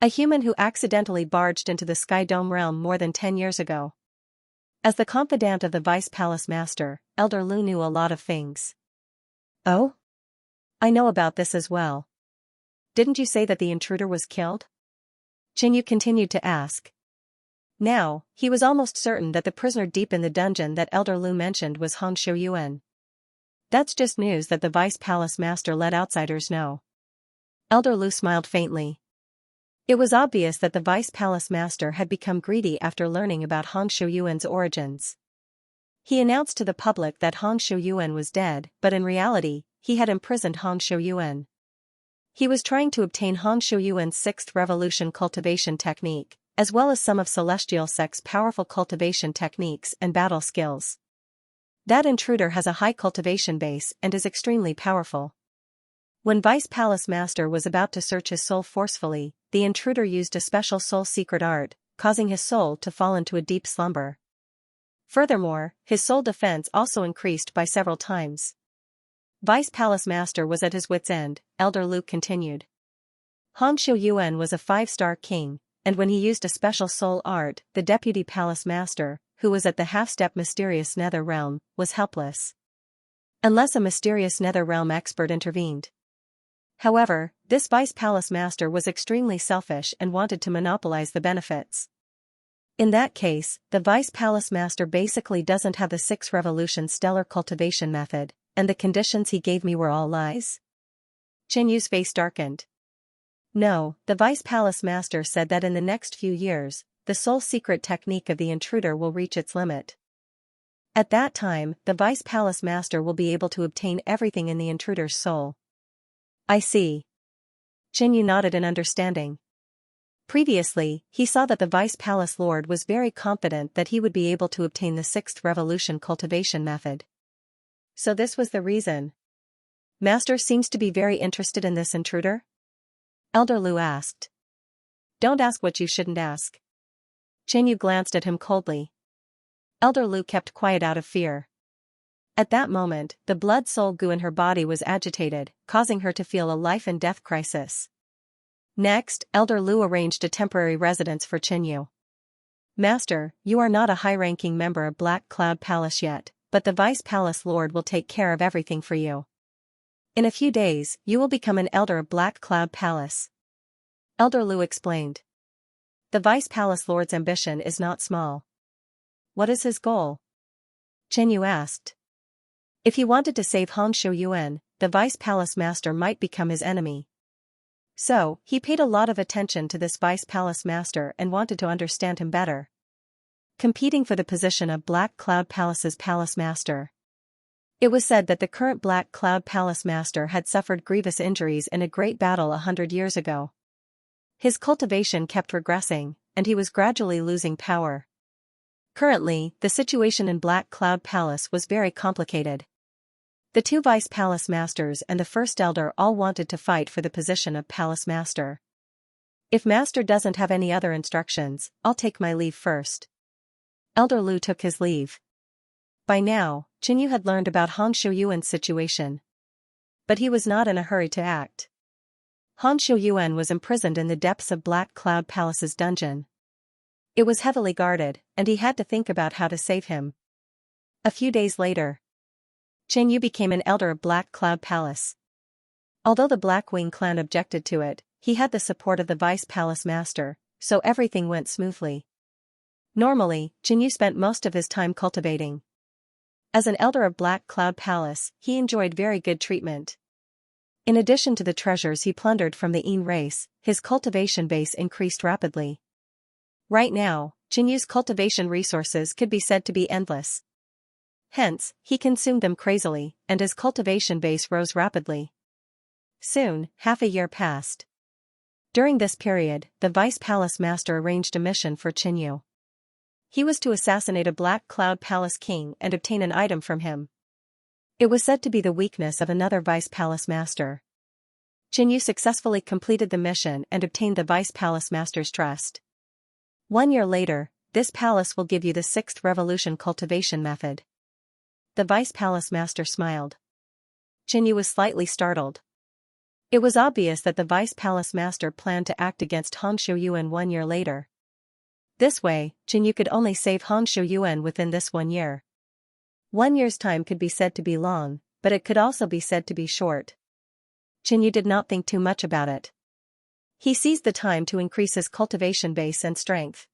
A human who accidentally barged into the Sky Dome realm more than 10 years ago. As the confidant of the Vice Palace Master, Elder Lu knew a lot of things. Oh? I know about this as well. Didn't you say that the intruder was killed? Qingyu continued to ask. Now, he was almost certain that the prisoner deep in the dungeon that Elder Lu mentioned was Hong Xiuyuan. That's just news that the Vice Palace Master let outsiders know. Elder Lu smiled faintly. It was obvious that the Vice Palace Master had become greedy after learning about Hong Xiuyuan's origins. He announced to the public that Hong Xiuyuan was dead, but in reality, he had imprisoned Hong Xiuyuan. He was trying to obtain Hong Xiuyuan's 6th Revolution cultivation technique, as well as some of Celestial Sect's powerful cultivation techniques and battle skills. That intruder has a high cultivation base and is extremely powerful. When Vice Palace Master was about to search his soul forcefully, the intruder used a special soul secret art, causing his soul to fall into a deep slumber. Furthermore, his soul defense also increased by several times. Vice Palace Master was at his wit's end, Elder Luke continued. Hong Xiuyuan was a 5-star king, and when he used a special soul art, the Deputy Palace Master, who was at the half-step mysterious nether realm, was helpless. Unless a mysterious nether realm expert intervened. However, this Vice Palace Master was extremely selfish and wanted to monopolize the benefits. In that case, the Vice Palace Master basically doesn't have the 6th Revolution stellar cultivation method, and the conditions he gave me were all lies? Qinyu's face darkened. No, the Vice Palace Master said that in the next few years, the soul secret technique of the intruder will reach its limit. At that time, the Vice Palace Master will be able to obtain everything in the intruder's soul. I see. Qinyu nodded in understanding. Previously, he saw that the Vice Palace Lord was very confident that he would be able to obtain the 6th Revolution cultivation method. So this was the reason. Master seems to be very interested in this intruder? Elder Lu asked. Don't ask what you shouldn't ask. Qinyu glanced at him coldly. Elder Lu kept quiet out of fear. At that moment, the blood soul goo in her body was agitated, causing her to feel a life and death crisis. Next, Elder Lu arranged a temporary residence for Qinyu. Master, you are not a high-ranking member of Black Cloud Palace yet, but the Vice Palace Lord will take care of everything for you. In a few days, you will become an elder of Black Cloud Palace. Elder Lu explained. The Vice Palace Lord's ambition is not small. What is his goal? Qinyu asked. If he wanted to save Hong Xiuyuan, the Vice Palace Master might become his enemy. So, he paid a lot of attention to this Vice Palace Master and wanted to understand him better. Competing for the position of Black Cloud Palace's Palace Master. It was said that the current Black Cloud Palace Master had suffered grievous injuries in a great battle 100 years ago. His cultivation kept regressing, and he was gradually losing power. Currently, the situation in Black Cloud Palace was very complicated. The 2 Vice Palace Masters and the First Elder all wanted to fight for the position of Palace Master. If Master doesn't have any other instructions, I'll take my leave first. Elder Lu took his leave. By now, Qinyu had learned about Hong Xiuyuan's situation. But he was not in a hurry to act. Hong Xiuyuan was imprisoned in the depths of Black Cloud Palace's dungeon. It was heavily guarded, and he had to think about how to save him. A few days later, Qinyu became an elder of Black Cloud Palace. Although the Blackwing clan objected to it, he had the support of the Vice Palace Master, so everything went smoothly. Normally, Qinyu spent most of his time cultivating. As an elder of Black Cloud Palace, he enjoyed very good treatment. In addition to the treasures he plundered from the Yin race, his cultivation base increased rapidly. Right now, Qinyu's cultivation resources could be said to be endless. Hence, he consumed them crazily, and his cultivation base rose rapidly. Soon, half a year passed. During this period, the Vice Palace Master arranged a mission for Qinyu. He was to assassinate a Black Cloud Palace king and obtain an item from him. It was said to be the weakness of another Vice Palace Master. Qinyu successfully completed the mission and obtained the Vice Palace Master's trust. 1 year later, this palace will give you the 6th Revolution cultivation method. The Vice Palace Master smiled. Qinyu was slightly startled. It was obvious that the vice palace master planned to act against Han Shuoyuan 1 year later. This way, Qinyu could only save Han Shuoyuan within this 1 year. 1 year's time could be said to be long, but it could also be said to be short. Qinyu did not think too much about it. He seized the time to increase his cultivation base and strength.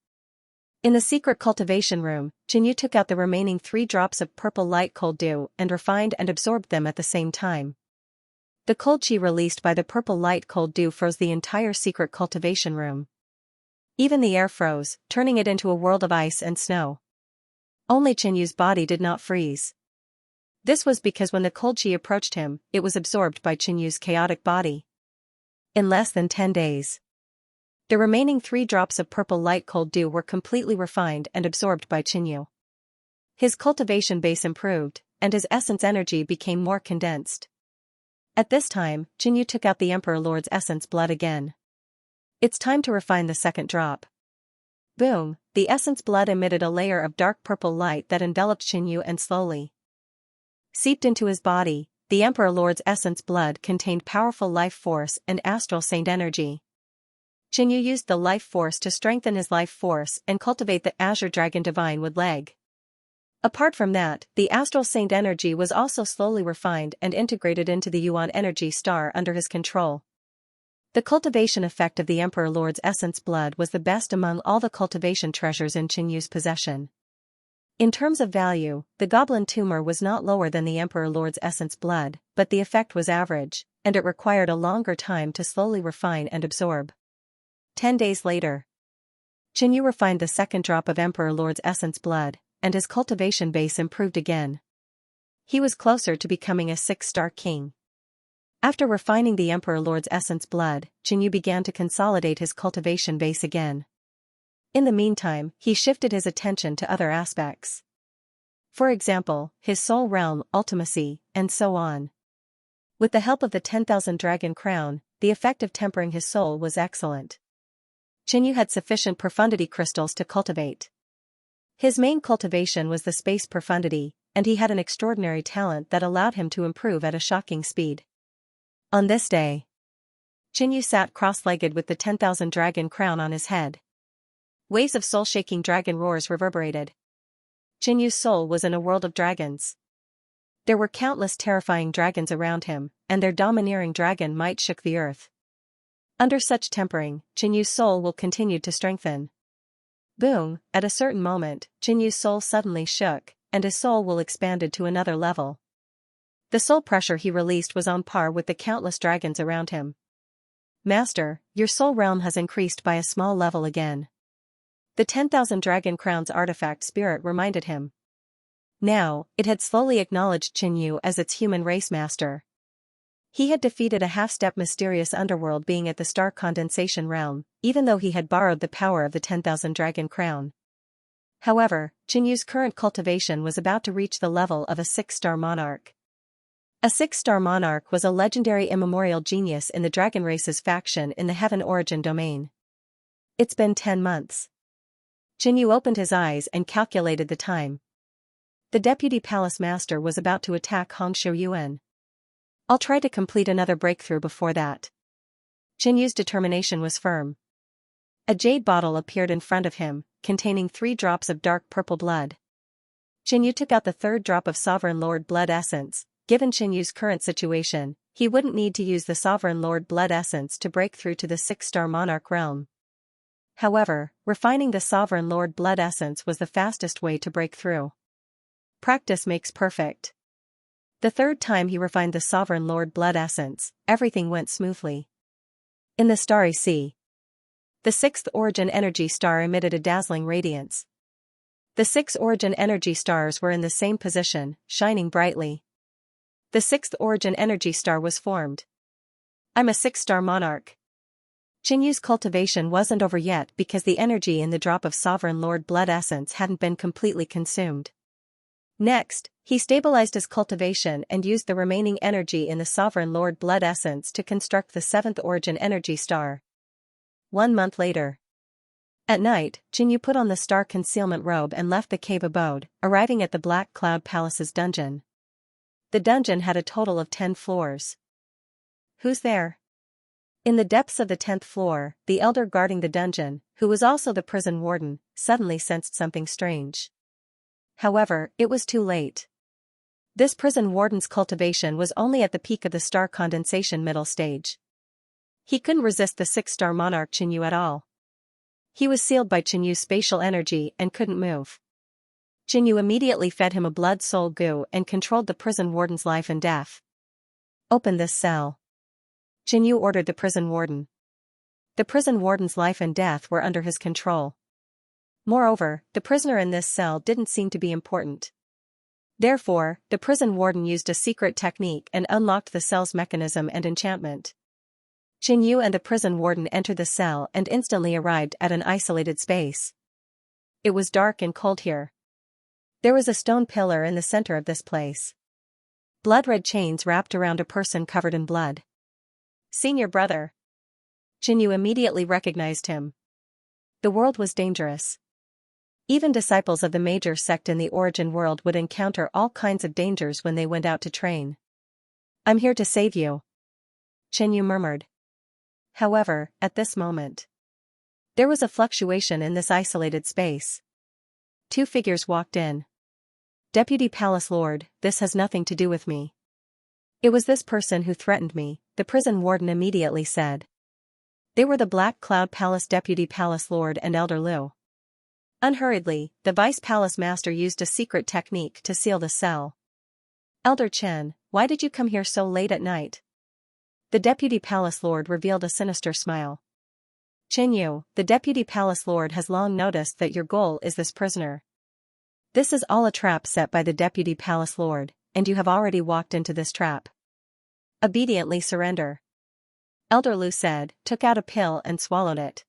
In the secret cultivation room, Qinyu took out the remaining 3 drops of purple light cold dew and refined and absorbed them at the same time. The cold chi released by the purple light cold dew froze the entire secret cultivation room. Even the air froze, turning it into a world of ice and snow. Only Qinyu's body did not freeze. This was because when the cold chi approached him, it was absorbed by Qinyu's chaotic body. In less than 10 days. The remaining 3 drops of purple light cold dew were completely refined and absorbed by Qinyu. His cultivation base improved, and his essence energy became more condensed. At this time, Qinyu took out the Emperor Lord's essence blood again. It's time to refine the second drop. Boom, the essence blood emitted a layer of dark purple light that enveloped Qinyu and slowly seeped into his body. The Emperor Lord's essence blood contained powerful life force and astral saint energy. Qinyu used the life force to strengthen his life force and cultivate the Azure Dragon Divine Wood Leg. Apart from that, the astral saint energy was also slowly refined and integrated into the Yuan energy star under his control. The cultivation effect of the Emperor Lord's essence blood was the best among all the cultivation treasures in Qinyu's possession. In terms of value, the goblin tumor was not lower than the Emperor Lord's essence blood, but the effect was average, and it required a longer time to slowly refine and absorb. 10 days later, Qinyu refined the second drop of Emperor Lord's essence blood, and his cultivation base improved again. He was closer to becoming a 6-star king. After refining the Emperor Lord's essence blood, Qinyu began to consolidate his cultivation base again. In the meantime, he shifted his attention to other aspects. For example, his soul realm, ultimacy, and so on. With the help of the 10,000 dragon crown, the effect of tempering his soul was excellent. Qinyu had sufficient profundity crystals to cultivate. His main cultivation was the space profundity, and he had an extraordinary talent that allowed him to improve at a shocking speed. On this day, Qinyu sat cross-legged with the 10,000 dragon crown on his head. Waves of soul-shaking dragon roars reverberated. Qinyu's soul was in a world of dragons. There were countless terrifying dragons around him, and their domineering dragon might shook the earth. Under such tempering, Qinyu's soul will continue to strengthen. Boom, at a certain moment, Qinyu's soul suddenly shook, and his soul will expanded to another level. The soul pressure he released was on par with the countless dragons around him. Master, your soul realm has increased by a small level again. The 10,000 dragon crowns artifact spirit reminded him. Now, it had slowly acknowledged Qinyu as its human race master. He had defeated a half-step mysterious underworld being at the star condensation realm, even though he had borrowed the power of the 10,000 dragon crown. However, Qinyu's current cultivation was about to reach the level of a 6-star monarch. A 6-star monarch was a legendary immemorial genius in the dragon race's faction in the Heaven Origin domain. It's been 10 months. Qinyu opened his eyes and calculated the time. The deputy palace master was about to attack Han Shuoyuan. I'll try to complete another breakthrough before that. Qinyu's determination was firm. A jade bottle appeared in front of him, containing 3 drops of dark purple blood. Qinyu took out the 3rd drop of Sovereign Lord blood essence. Given Qinyu's current situation, he wouldn't need to use the Sovereign Lord blood essence to break through to the 6-star monarch realm. However, refining the Sovereign Lord blood essence was the fastest way to break through. Practice makes perfect. The 3rd time he refined the Sovereign Lord blood essence, everything went smoothly. In the starry sea, the 6th origin energy star emitted a dazzling radiance. The 6 origin energy stars were in the same position, shining brightly. The 6th origin energy star was formed. I'm a 6-star monarch. Qinyu's cultivation wasn't over yet because the energy in the drop of Sovereign Lord blood essence hadn't been completely consumed. Next, he stabilized his cultivation and used the remaining energy in the Sovereign Lord blood essence to construct the 7th origin energy star. 1 month later. At night, Qinyu put on the star concealment robe and left the cave abode, arriving at the Black Cloud Palace's dungeon. The dungeon had a total of 10 floors. Who's there? In the depths of the 10th floor, the elder guarding the dungeon, who was also the prison warden, suddenly sensed something strange. However, it was too late. This prison warden's cultivation was only at the peak of the star condensation middle stage. He couldn't resist the 6-star monarch Qinyu at all. He was sealed by Qinyu's spatial energy and couldn't move. Qinyu immediately fed him a blood-soul goo and controlled the prison warden's life and death. Open this cell. Qinyu ordered the prison warden. The prison warden's life and death were under his control. Moreover, the prisoner in this cell didn't seem to be important. Therefore, the prison warden used a secret technique and unlocked the cell's mechanism and enchantment. Qinyu and the prison warden entered the cell and instantly arrived at an isolated space. It was dark and cold here. There was a stone pillar in the center of this place. Blood-red chains wrapped around a person covered in blood. Senior brother. Qinyu immediately recognized him. The world was dangerous. Even disciples of the major sect in the origin world would encounter all kinds of dangers when they went out to train. I'm here to save you, Qinyu murmured. However, at this moment, there was a fluctuation in this isolated space. Two figures walked in. Deputy Palace Lord, this has nothing to do with me. It was this person who threatened me, the prison warden immediately said. They were the Black Cloud Palace Deputy Palace Lord and Elder Liu. Unhurriedly, the Vice Palace Master used a secret technique to seal the cell. Elder Chen, why did you come here so late at night? The Deputy Palace Lord revealed a sinister smile. Qinyu, the Deputy Palace Lord has long noticed that your goal is this prisoner. This is all a trap set by the Deputy Palace Lord, and you have already walked into this trap. Obediently surrender. Elder Liu said, took out a pill and swallowed it.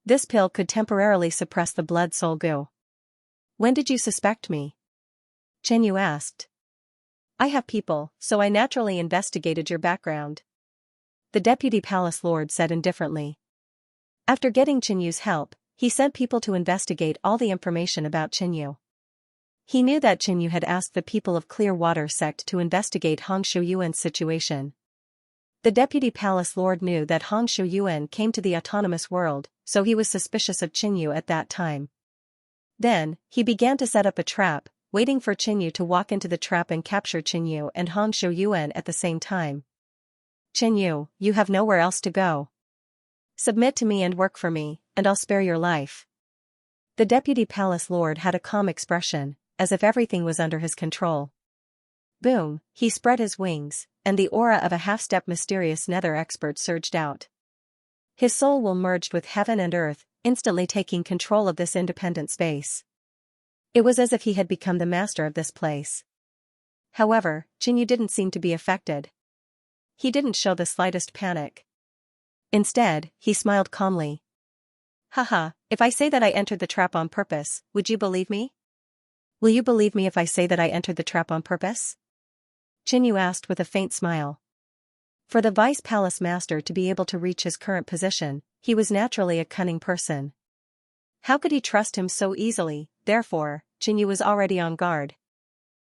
This pill could temporarily suppress the blood-soul goo. When did you suspect me? Qinyu asked. I have people, so I naturally investigated your background. The Deputy Palace Lord said indifferently. After getting Qinyu's help, he sent people to investigate all the information about Qinyu. He knew that Qinyu had asked the people of Clearwater sect to investigate Hongshu Yuan's situation. The Deputy Palace Lord knew that Hongshu Yuan came to the autonomous world, so he was suspicious of Qinyu at that time. Then, he began to set up a trap, waiting for Qinyu to walk into the trap and capture Qinyu and Hongshu Yuan at the same time. Qinyu, you have nowhere else to go. Submit to me and work for me, and I'll spare your life. The Deputy Palace Lord had a calm expression, as if everything was under his control. Boom, he spread his wings, and the aura of a half-step mysterious nether expert surged out. His soul will merged with heaven and earth, instantly taking control of this independent space. It was as if he had become the master of this place. However, Qinyu didn't seem to be affected. He didn't show the slightest panic. Instead, he smiled calmly. Haha, if I say that I entered the trap on purpose, would you believe me? Will you believe me if I say that I entered the trap on purpose? Qinyu asked with a faint smile. For the Vice Palace Master to be able to reach his current position, he was naturally a cunning person. How could he trust him so easily? Therefore, Qinyu was already on guard.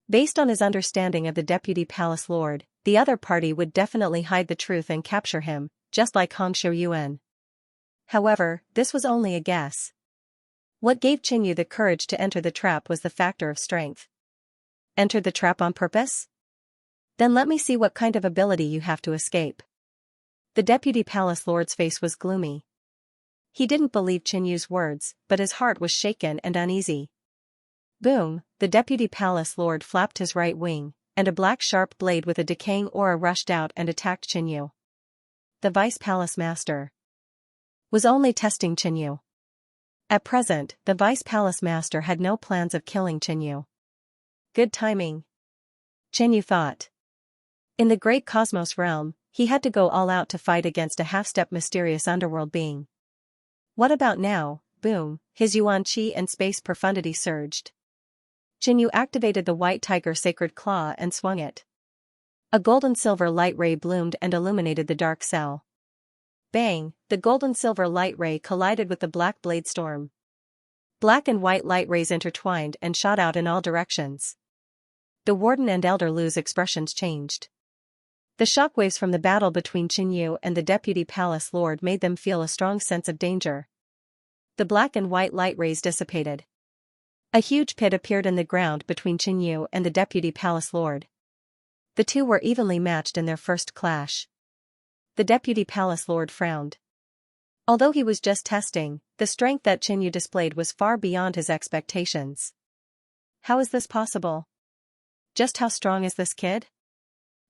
Based on his understanding of the Deputy Palace Lord, the other party would definitely hide the truth and capture him, just like Hongshu Yuan. However, this was only a guess. What gave Qinyu the courage to enter the trap was the factor of strength. Entered the trap on purpose? Then let me see what kind of ability you have to escape. The Deputy Palace Lord's face was gloomy. He didn't believe Qinyu's words, but his heart was shaken and uneasy. Boom, the Deputy Palace Lord flapped his right wing, and a black sharp blade with a decaying aura rushed out and attacked Qinyu. The Vice Palace Master was only testing Qinyu. At present, the Vice Palace Master had no plans of killing Qinyu. Good timing, Qinyu thought. In the great cosmos realm, he had to go all out to fight against a half-step mysterious underworld being. What about now? Boom, his yuan qi and space profundity surged. Qinyu activated the White Tiger Sacred Claw and swung it. A golden-silver light ray bloomed and illuminated the dark cell. Bang, the golden-silver light ray collided with the black blade storm. Black and white light rays intertwined and shot out in all directions. The Warden and Elder Liu's expressions changed. The shockwaves from the battle between Qinyu and the deputy palace lord made them feel a strong sense of danger. The black and white light rays dissipated. A huge pit appeared in the ground between Qinyu and the deputy palace lord. The two were evenly matched in their first clash. The deputy palace lord frowned. Although he was just testing, the strength that Qinyu displayed was far beyond his expectations. How is this possible? Just how strong is this kid?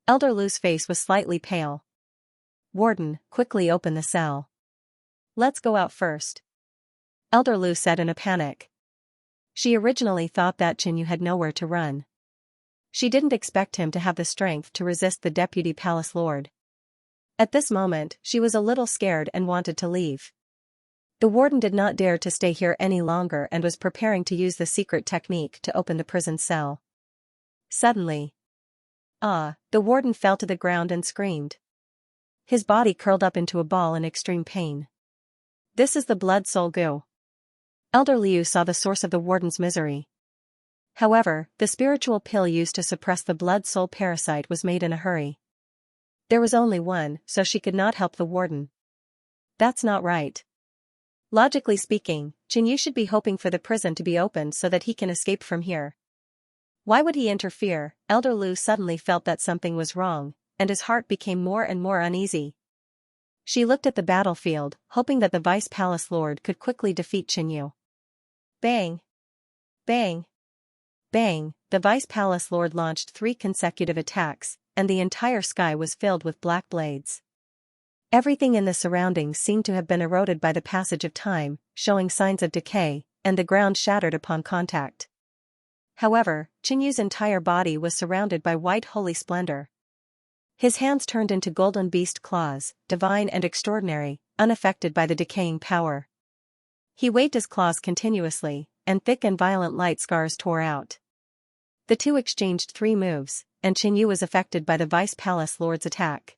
Elder Lu's face was slightly pale. Warden, quickly open the cell. Let's go out first. Elder Lu said in a panic. She originally thought that Qinyu had nowhere to run. She didn't expect him to have the strength to resist the deputy palace lord. At this moment, she was a little scared and wanted to leave. The warden did not dare to stay here any longer and was preparing to use the secret technique to open the prison cell. Suddenly, the warden fell to the ground and screamed. His body curled up into a ball in extreme pain. This is the blood soul goo. Elder Liu saw the source of the warden's misery. However, the spiritual pill used to suppress the blood soul parasite was made in a hurry. There was only one, so she could not help the warden. That's not right. Logically speaking, Qinyu should be hoping for the prison to be opened so that he can escape from here. Why would he interfere? Elder Lu suddenly felt that something was wrong, and his heart became more and more uneasy. She looked at the battlefield, hoping that the Vice Palace Lord could quickly defeat Qinyu. Bang! Bang! Bang! The Vice Palace Lord launched 3 consecutive attacks, and the entire sky was filled with black blades. Everything in the surroundings seemed to have been eroded by the passage of time, showing signs of decay, and the ground shattered upon contact. However, Qinyu's entire body was surrounded by white holy splendor. His hands turned into golden beast claws, divine and extraordinary, unaffected by the decaying power. He waved his claws continuously, and thick and violent light scars tore out. The two exchanged 3 moves, and Qinyu was affected by the Vice Palace Lord's attack.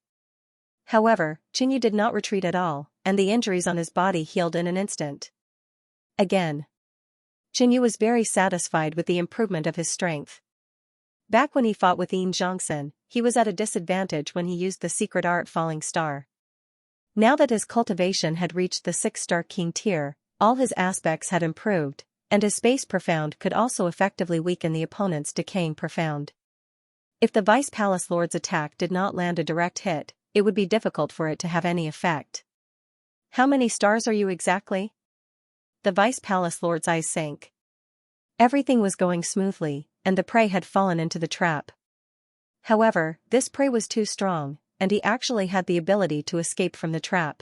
However, Qinyu did not retreat at all, and the injuries on his body healed in an instant. Again. Qinyu was very satisfied with the improvement of his strength. Back when he fought with Yin Zhongxin, he was at a disadvantage when he used the secret art Falling Star. Now that his cultivation had reached the 6-star king tier, all his aspects had improved, and his Space Profound could also effectively weaken the opponent's Decaying Profound. If the Vice Palace Lord's attack did not land a direct hit, it would be difficult for it to have any effect. How many stars are you exactly? The Vice Palace Lord's eyes sank. Everything was going smoothly, and the prey had fallen into the trap. However, this prey was too strong, and he actually had the ability to escape from the trap.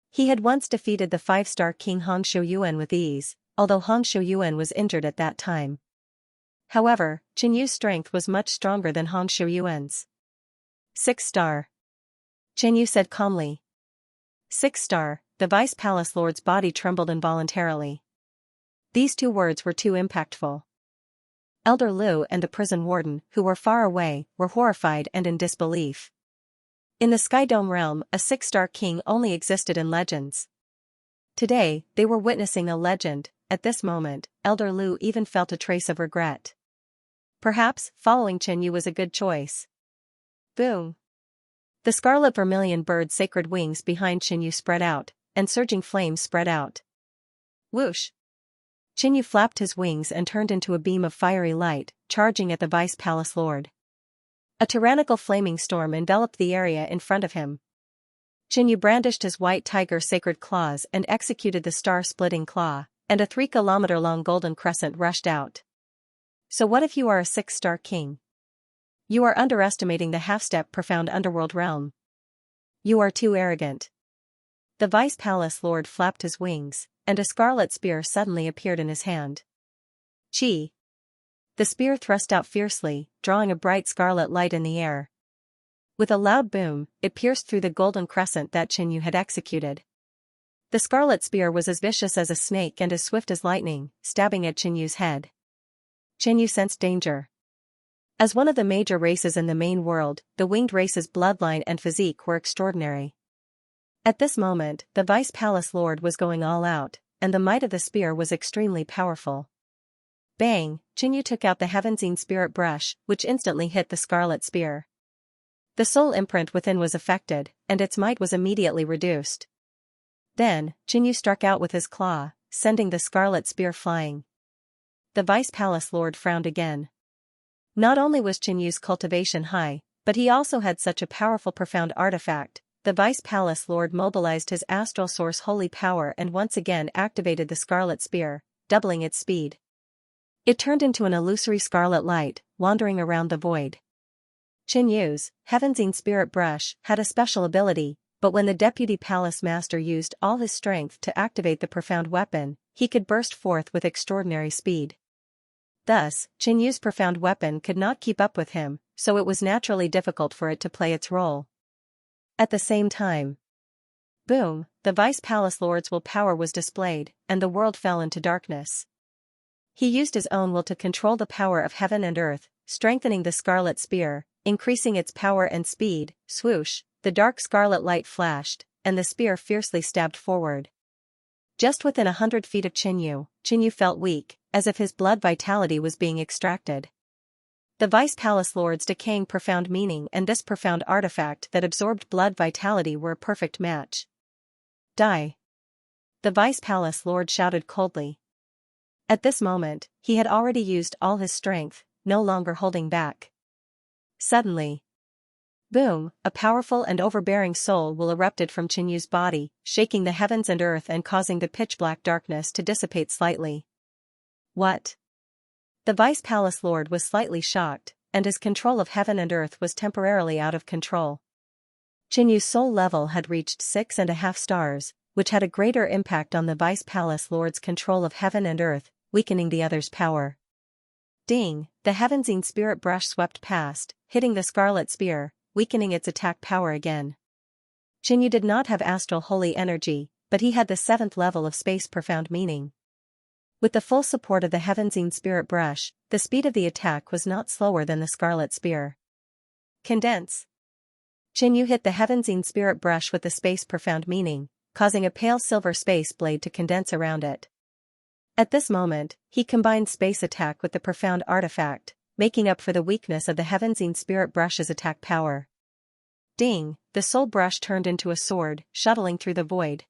He had once defeated the 5-star king Hong Shouyuan with ease, although Hong Shouyuan was injured at that time. However, Qinyu's strength was much stronger than Hong Shouyuan's. 6-star. Qinyu said calmly. 6-star, the Vice Palace Lord's body trembled involuntarily. These 2 words were too impactful. Elder Lu and the prison warden, who were far away, were horrified and in disbelief. In the Sky Dome realm, a 6-star king only existed in legends. Today, they were witnessing a legend. At this moment, Elder Lu even felt a trace of regret. Perhaps, following Qinyu was a good choice. Boom! The scarlet vermilion bird's sacred wings behind Qinyu spread out, and surging flames spread out. Whoosh! Qinyu flapped his wings and turned into a beam of fiery light, charging at the Vice Palace Lord. A tyrannical flaming storm enveloped the area in front of him. Qinyu brandished his white tiger sacred claws and executed the star-splitting claw, and a 3-kilometer-long golden crescent rushed out. So what if you are a 6-star king? You are underestimating the half-step profound underworld realm. You are too arrogant. The Vice Palace Lord flapped his wings, and a scarlet spear suddenly appeared in his hand. Chi! The spear thrust out fiercely, drawing a bright scarlet light in the air. With a loud boom, it pierced through the golden crescent that Qinyu had executed. The scarlet spear was as vicious as a snake and as swift as lightning, stabbing at Qinyu's head. Qinyu sensed danger. As one of the major races in the main world, the winged race's bloodline and physique were extraordinary. At this moment, the Vice Palace Lord was going all out, and the might of the spear was extremely powerful. Bang! Qinyu took out the Heaven's Spirit brush, which instantly hit the scarlet spear. The soul imprint within was affected, and its might was immediately reduced. Then, Qinyu struck out with his claw, sending the scarlet spear flying. The Vice Palace Lord frowned again. Not only was Qinyu's cultivation high, but he also had such a powerful profound artifact. The Vice Palace Lord mobilized his astral source holy power and once again activated the scarlet spear, doubling its speed. It turned into an illusory scarlet light, wandering around the void. Qinyu's Heaven's Spirit Brush had a special ability, but when the Deputy Palace Master used all his strength to activate the profound weapon, he could burst forth with extraordinary speed. Thus, Qinyu's profound weapon could not keep up with him, so it was naturally difficult for it to play its role. At the same time, boom, the Vice Palace Lord's will power was displayed, and the world fell into darkness. He used his own will to control the power of heaven and earth, strengthening the scarlet spear, increasing its power and speed. Swoosh, the dark scarlet light flashed, and the spear fiercely stabbed forward. Just within 100 feet of Qinyu, Qinyu felt weak, as if his blood vitality was being extracted. The Vice Palace Lord's decaying profound meaning and this profound artifact that absorbed blood vitality were a perfect match. Die! The Vice Palace Lord shouted coldly. At this moment, he had already used all his strength, no longer holding back. Suddenly, boom, a powerful and overbearing soul will erupted from Qinyu's body, shaking the heavens and earth and causing the pitch-black darkness to dissipate slightly. What? The Vice Palace Lord was slightly shocked, and his control of heaven and earth was temporarily out of control. Qinyu's soul level had reached 6.5 stars, which had a greater impact on the Vice Palace Lord's control of heaven and earth, weakening the other's power. Ding, the Heaven's Spirit Brush swept past, hitting the scarlet spear, weakening its attack power again. Qinyu did not have astral holy energy, but he had the 7th level of space profound meaning. With the full support of the Heaven's Spirit Brush, the speed of the attack was not slower than the scarlet spear. Condense. Qinyu hit the Heaven's Spirit Brush with the space profound meaning, causing a pale silver space blade to condense around it. At this moment, he combined space attack with the profound artifact, making up for the weakness of the Heaven's Spirit Brush's attack power. Ding, the soul brush turned into a sword, shuttling through the void.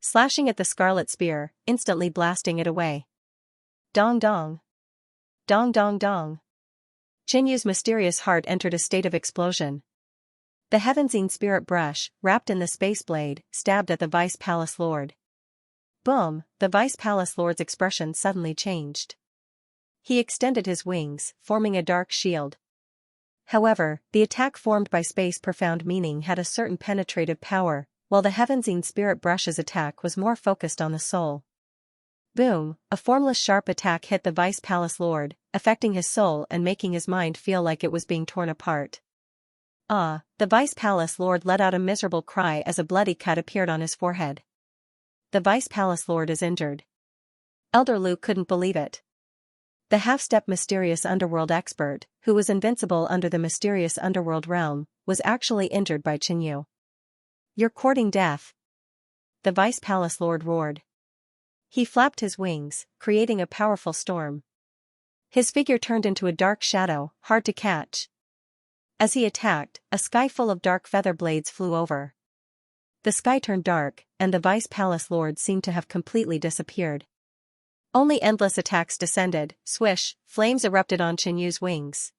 Slashing at the scarlet spear, instantly blasting it away. Dong dong. Dong dong dong. Qinyu's mysterious heart entered a state of explosion. The Heaven's Spirit Brush, wrapped in the space blade, stabbed at the Vice Palace Lord. Boom, the Vice Palace Lord's expression suddenly changed. He extended his wings, forming a dark shield. However, the attack formed by space profound meaning had a certain penetrative power, while the Heaven's Spirit Brush's attack was more focused on the soul. Boom, a formless sharp attack hit the Vice Palace Lord, affecting his soul and making his mind feel like it was being torn apart. Ah, the Vice Palace Lord let out a miserable cry as a bloody cut appeared on his forehead. The Vice Palace Lord is injured. Elder Lu couldn't believe it. The half-step mysterious underworld expert, who was invincible under the mysterious underworld realm, was actually injured by Qinyu. You're courting death. The Vice Palace Lord roared. He flapped his wings, creating a powerful storm. His figure turned into a dark shadow, hard to catch. As he attacked, a sky full of dark feather blades flew over. The sky turned dark, and the Vice Palace Lord seemed to have completely disappeared. Only endless attacks descended, swish, flames erupted on Qinyu's wings.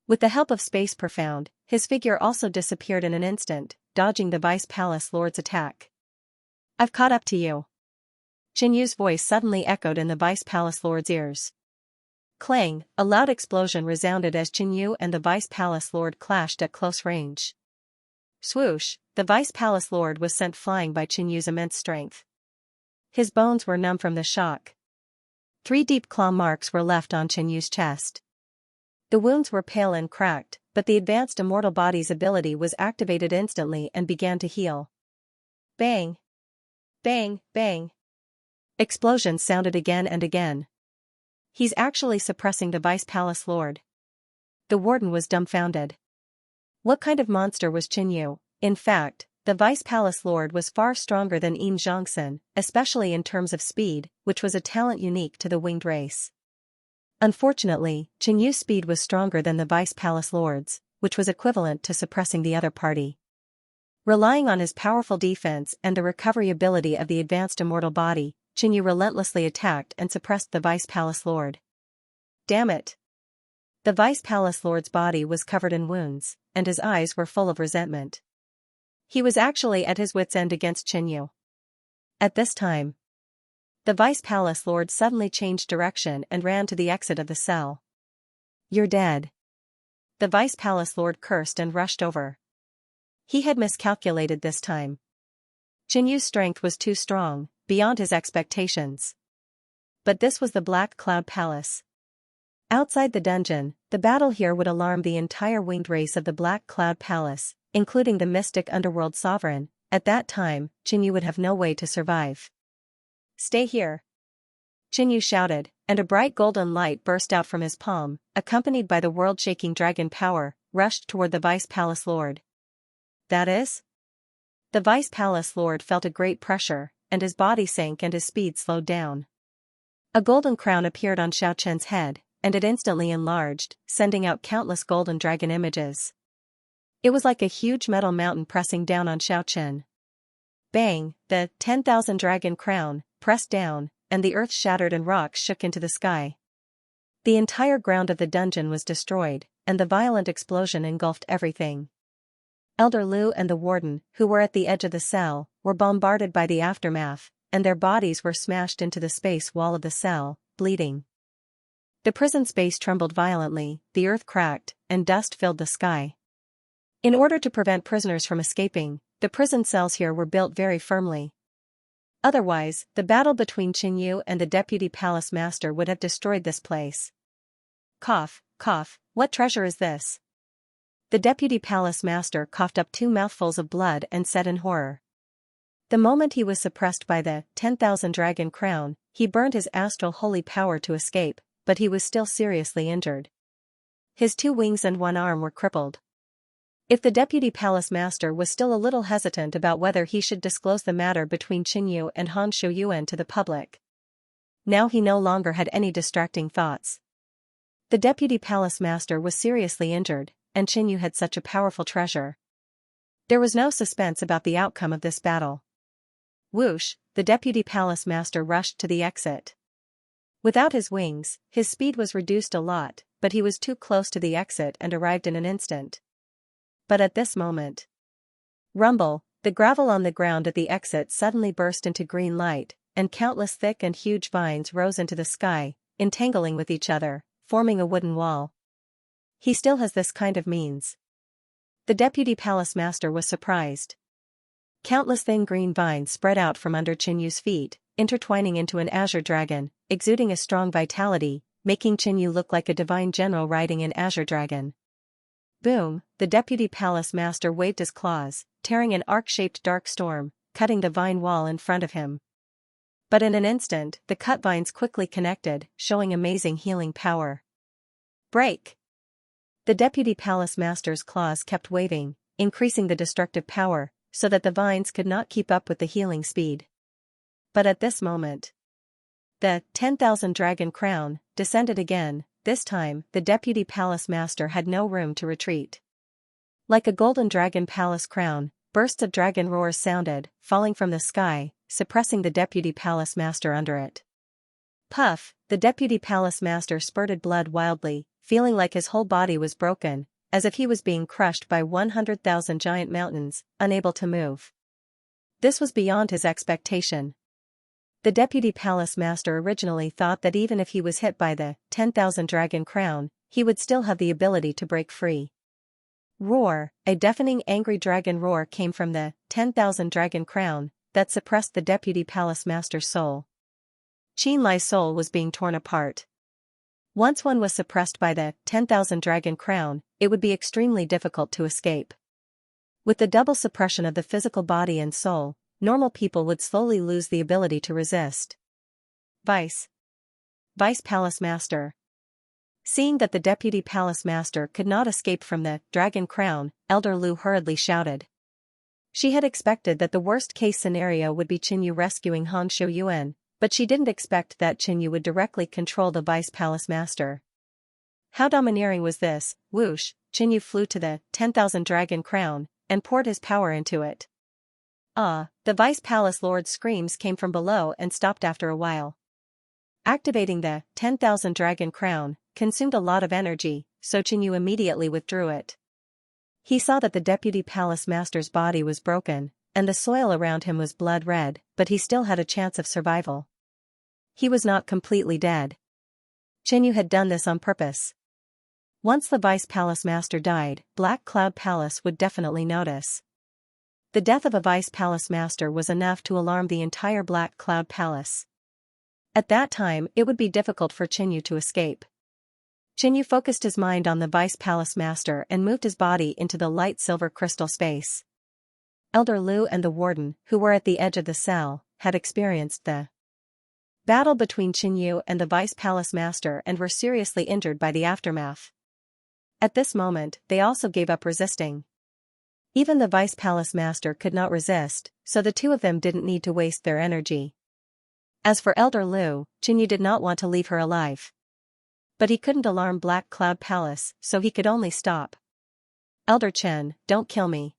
With the help of Space Profound, his figure also disappeared in an instant, dodging the Vice Palace Lord's attack. I've caught up to you. Qinyu's voice suddenly echoed in the Vice Palace Lord's ears. Clang, a loud explosion resounded as Qinyu and the Vice Palace Lord clashed at close range. Swoosh, the Vice Palace Lord was sent flying by Qinyu's immense strength. His bones were numb from the shock. 3 deep claw marks were left on Qinyu's chest. The wounds were pale and cracked, but the advanced immortal body's ability was activated instantly and began to heal. Bang! Bang, bang! Explosions sounded again and again. He's actually suppressing the Vice Palace Lord. The warden was dumbfounded. What kind of monster was Qinyu? In fact, the Vice Palace Lord was far stronger than Xianxia, especially in terms of speed, which was a talent unique to the winged race. Unfortunately, Qinyu's speed was stronger than the Vice Palace Lord's, which was equivalent to suppressing the other party. Relying on his powerful defense and the recovery ability of the advanced immortal body, Qinyu relentlessly attacked and suppressed the Vice Palace Lord. Damn it! The Vice Palace Lord's body was covered in wounds, and his eyes were full of resentment. He was actually at his wits' end against Qinyu. At this time, the Vice Palace Lord suddenly changed direction and ran to the exit of the cell. "You're dead." The Vice Palace Lord cursed and rushed over. He had miscalculated this time. Qinyu's strength was too strong, beyond his expectations. But this was the Black Cloud Palace. Outside the dungeon, the battle here would alarm the entire winged race of the Black Cloud Palace, including the mystic underworld sovereign. At that time, Qinyu would have no way to survive. "Stay here," Qinyu shouted, and a bright golden light burst out from his palm, accompanied by the world-shaking dragon power, rushed toward the Vice Palace Lord. "That is?" The Vice Palace Lord felt a great pressure, and his body sank and his speed slowed down. A golden crown appeared on Xiaoqian's head, and it instantly enlarged, sending out countless golden dragon images. It was like a huge metal mountain pressing down on Xiaoqian. Bang! The 10,000 dragon crown pressed down, and the earth shattered and rocks shook into the sky. The entire ground of the dungeon was destroyed, and the violent explosion engulfed everything. Elder Lu and the warden, who were at the edge of the cell, were bombarded by the aftermath, and their bodies were smashed into the space wall of the cell, bleeding. The prison space trembled violently, the earth cracked, and dust filled the sky. In order to prevent prisoners from escaping, the prison cells here were built very firmly. Otherwise, the battle between Qinyu and the Deputy Palace Master would have destroyed this place. Cough, cough, what treasure is this? The Deputy Palace Master coughed up 2 mouthfuls of blood and said in horror. The moment he was suppressed by the 10,000 dragon crown, he burned his astral holy power to escape, but he was still seriously injured. His 2 wings and 1 arm were crippled. If the Deputy Palace Master was still a little hesitant about whether he should disclose the matter between Qinyu and Han Shouyuan to the public, now he no longer had any distracting thoughts. The Deputy Palace Master was seriously injured, and Qinyu had such a powerful treasure. There was no suspense about the outcome of this battle. Whoosh, the Deputy Palace Master rushed to the exit. Without his wings, his speed was reduced a lot, but he was too close to the exit and arrived in an instant. But at this moment, rumble, the gravel on the ground at the exit suddenly burst into green light, and countless thick and huge vines rose into the sky, entangling with each other, forming a wooden wall. He still has this kind of means. The Deputy Palace Master was surprised. Countless thin green vines spread out from under Qinyu's feet, intertwining into an azure dragon, exuding a strong vitality, making Qinyu look like a divine general riding an azure dragon. Boom, the Deputy Palace Master waved his claws, tearing an arc-shaped dark storm, cutting the vine wall in front of him. But in an instant, the cut vines quickly connected, showing amazing healing power. Break! The Deputy Palace Master's claws kept waving, increasing the destructive power, so that the vines could not keep up with the healing speed. But at this moment, the 10,000 dragon crown descended again. This time, the Deputy Palace Master had no room to retreat. Like a golden dragon palace crown, bursts of dragon roars sounded, falling from the sky, suppressing the Deputy Palace Master under it. Puff, the Deputy Palace Master spurted blood wildly, feeling like his whole body was broken, as if he was being crushed by 100,000 giant mountains, unable to move. This was beyond his expectation. The Deputy Palace Master originally thought that even if he was hit by the 10,000 dragon crown, he would still have the ability to break free. Roar, a deafening angry dragon roar came from the 10,000 dragon crown, that suppressed the Deputy Palace Master's soul. Qin Lai's soul was being torn apart. Once one was suppressed by the 10,000 dragon crown, it would be extremely difficult to escape. With the double suppression of the physical body and soul, normal people would slowly lose the ability to resist. Vice Palace Master. Seeing that the Deputy Palace Master could not escape from the dragon crown, Elder Lu hurriedly shouted. She had expected that the worst-case scenario would be Qinyu rescuing Han Shouyuan, but she didn't expect that Qinyu would directly control the Vice Palace Master. How domineering was this? Whoosh, Qinyu flew to the 10,000 dragon crown, and poured his power into it. Ah, the Vice Palace Lord's screams came from below and stopped after a while. Activating the 10,000 dragon crown consumed a lot of energy, so Qinyu immediately withdrew it. He saw that the deputy palace master's body was broken, and the soil around him was blood red, but he still had a chance of survival. He was not completely dead. Qinyu had done this on purpose. Once the Vice Palace Master died, Black Cloud Palace would definitely notice. The death of a Vice Palace Master was enough to alarm the entire Black Cloud Palace. At that time, it would be difficult for Qinyu to escape. Qinyu focused his mind on the Vice Palace Master and moved his body into the light silver crystal space. Elder Lu and the warden, who were at the edge of the cell, had experienced the battle between Qinyu and the Vice Palace Master and were seriously injured by the aftermath. At this moment, they also gave up resisting. Even the Vice Palace Master could not resist, so the two of them didn't need to waste their energy. As for Elder Lu, Qinyu did not want to leave her alive. But he couldn't alarm Black Cloud Palace, so he could only stop. Elder Chen, don't kill me.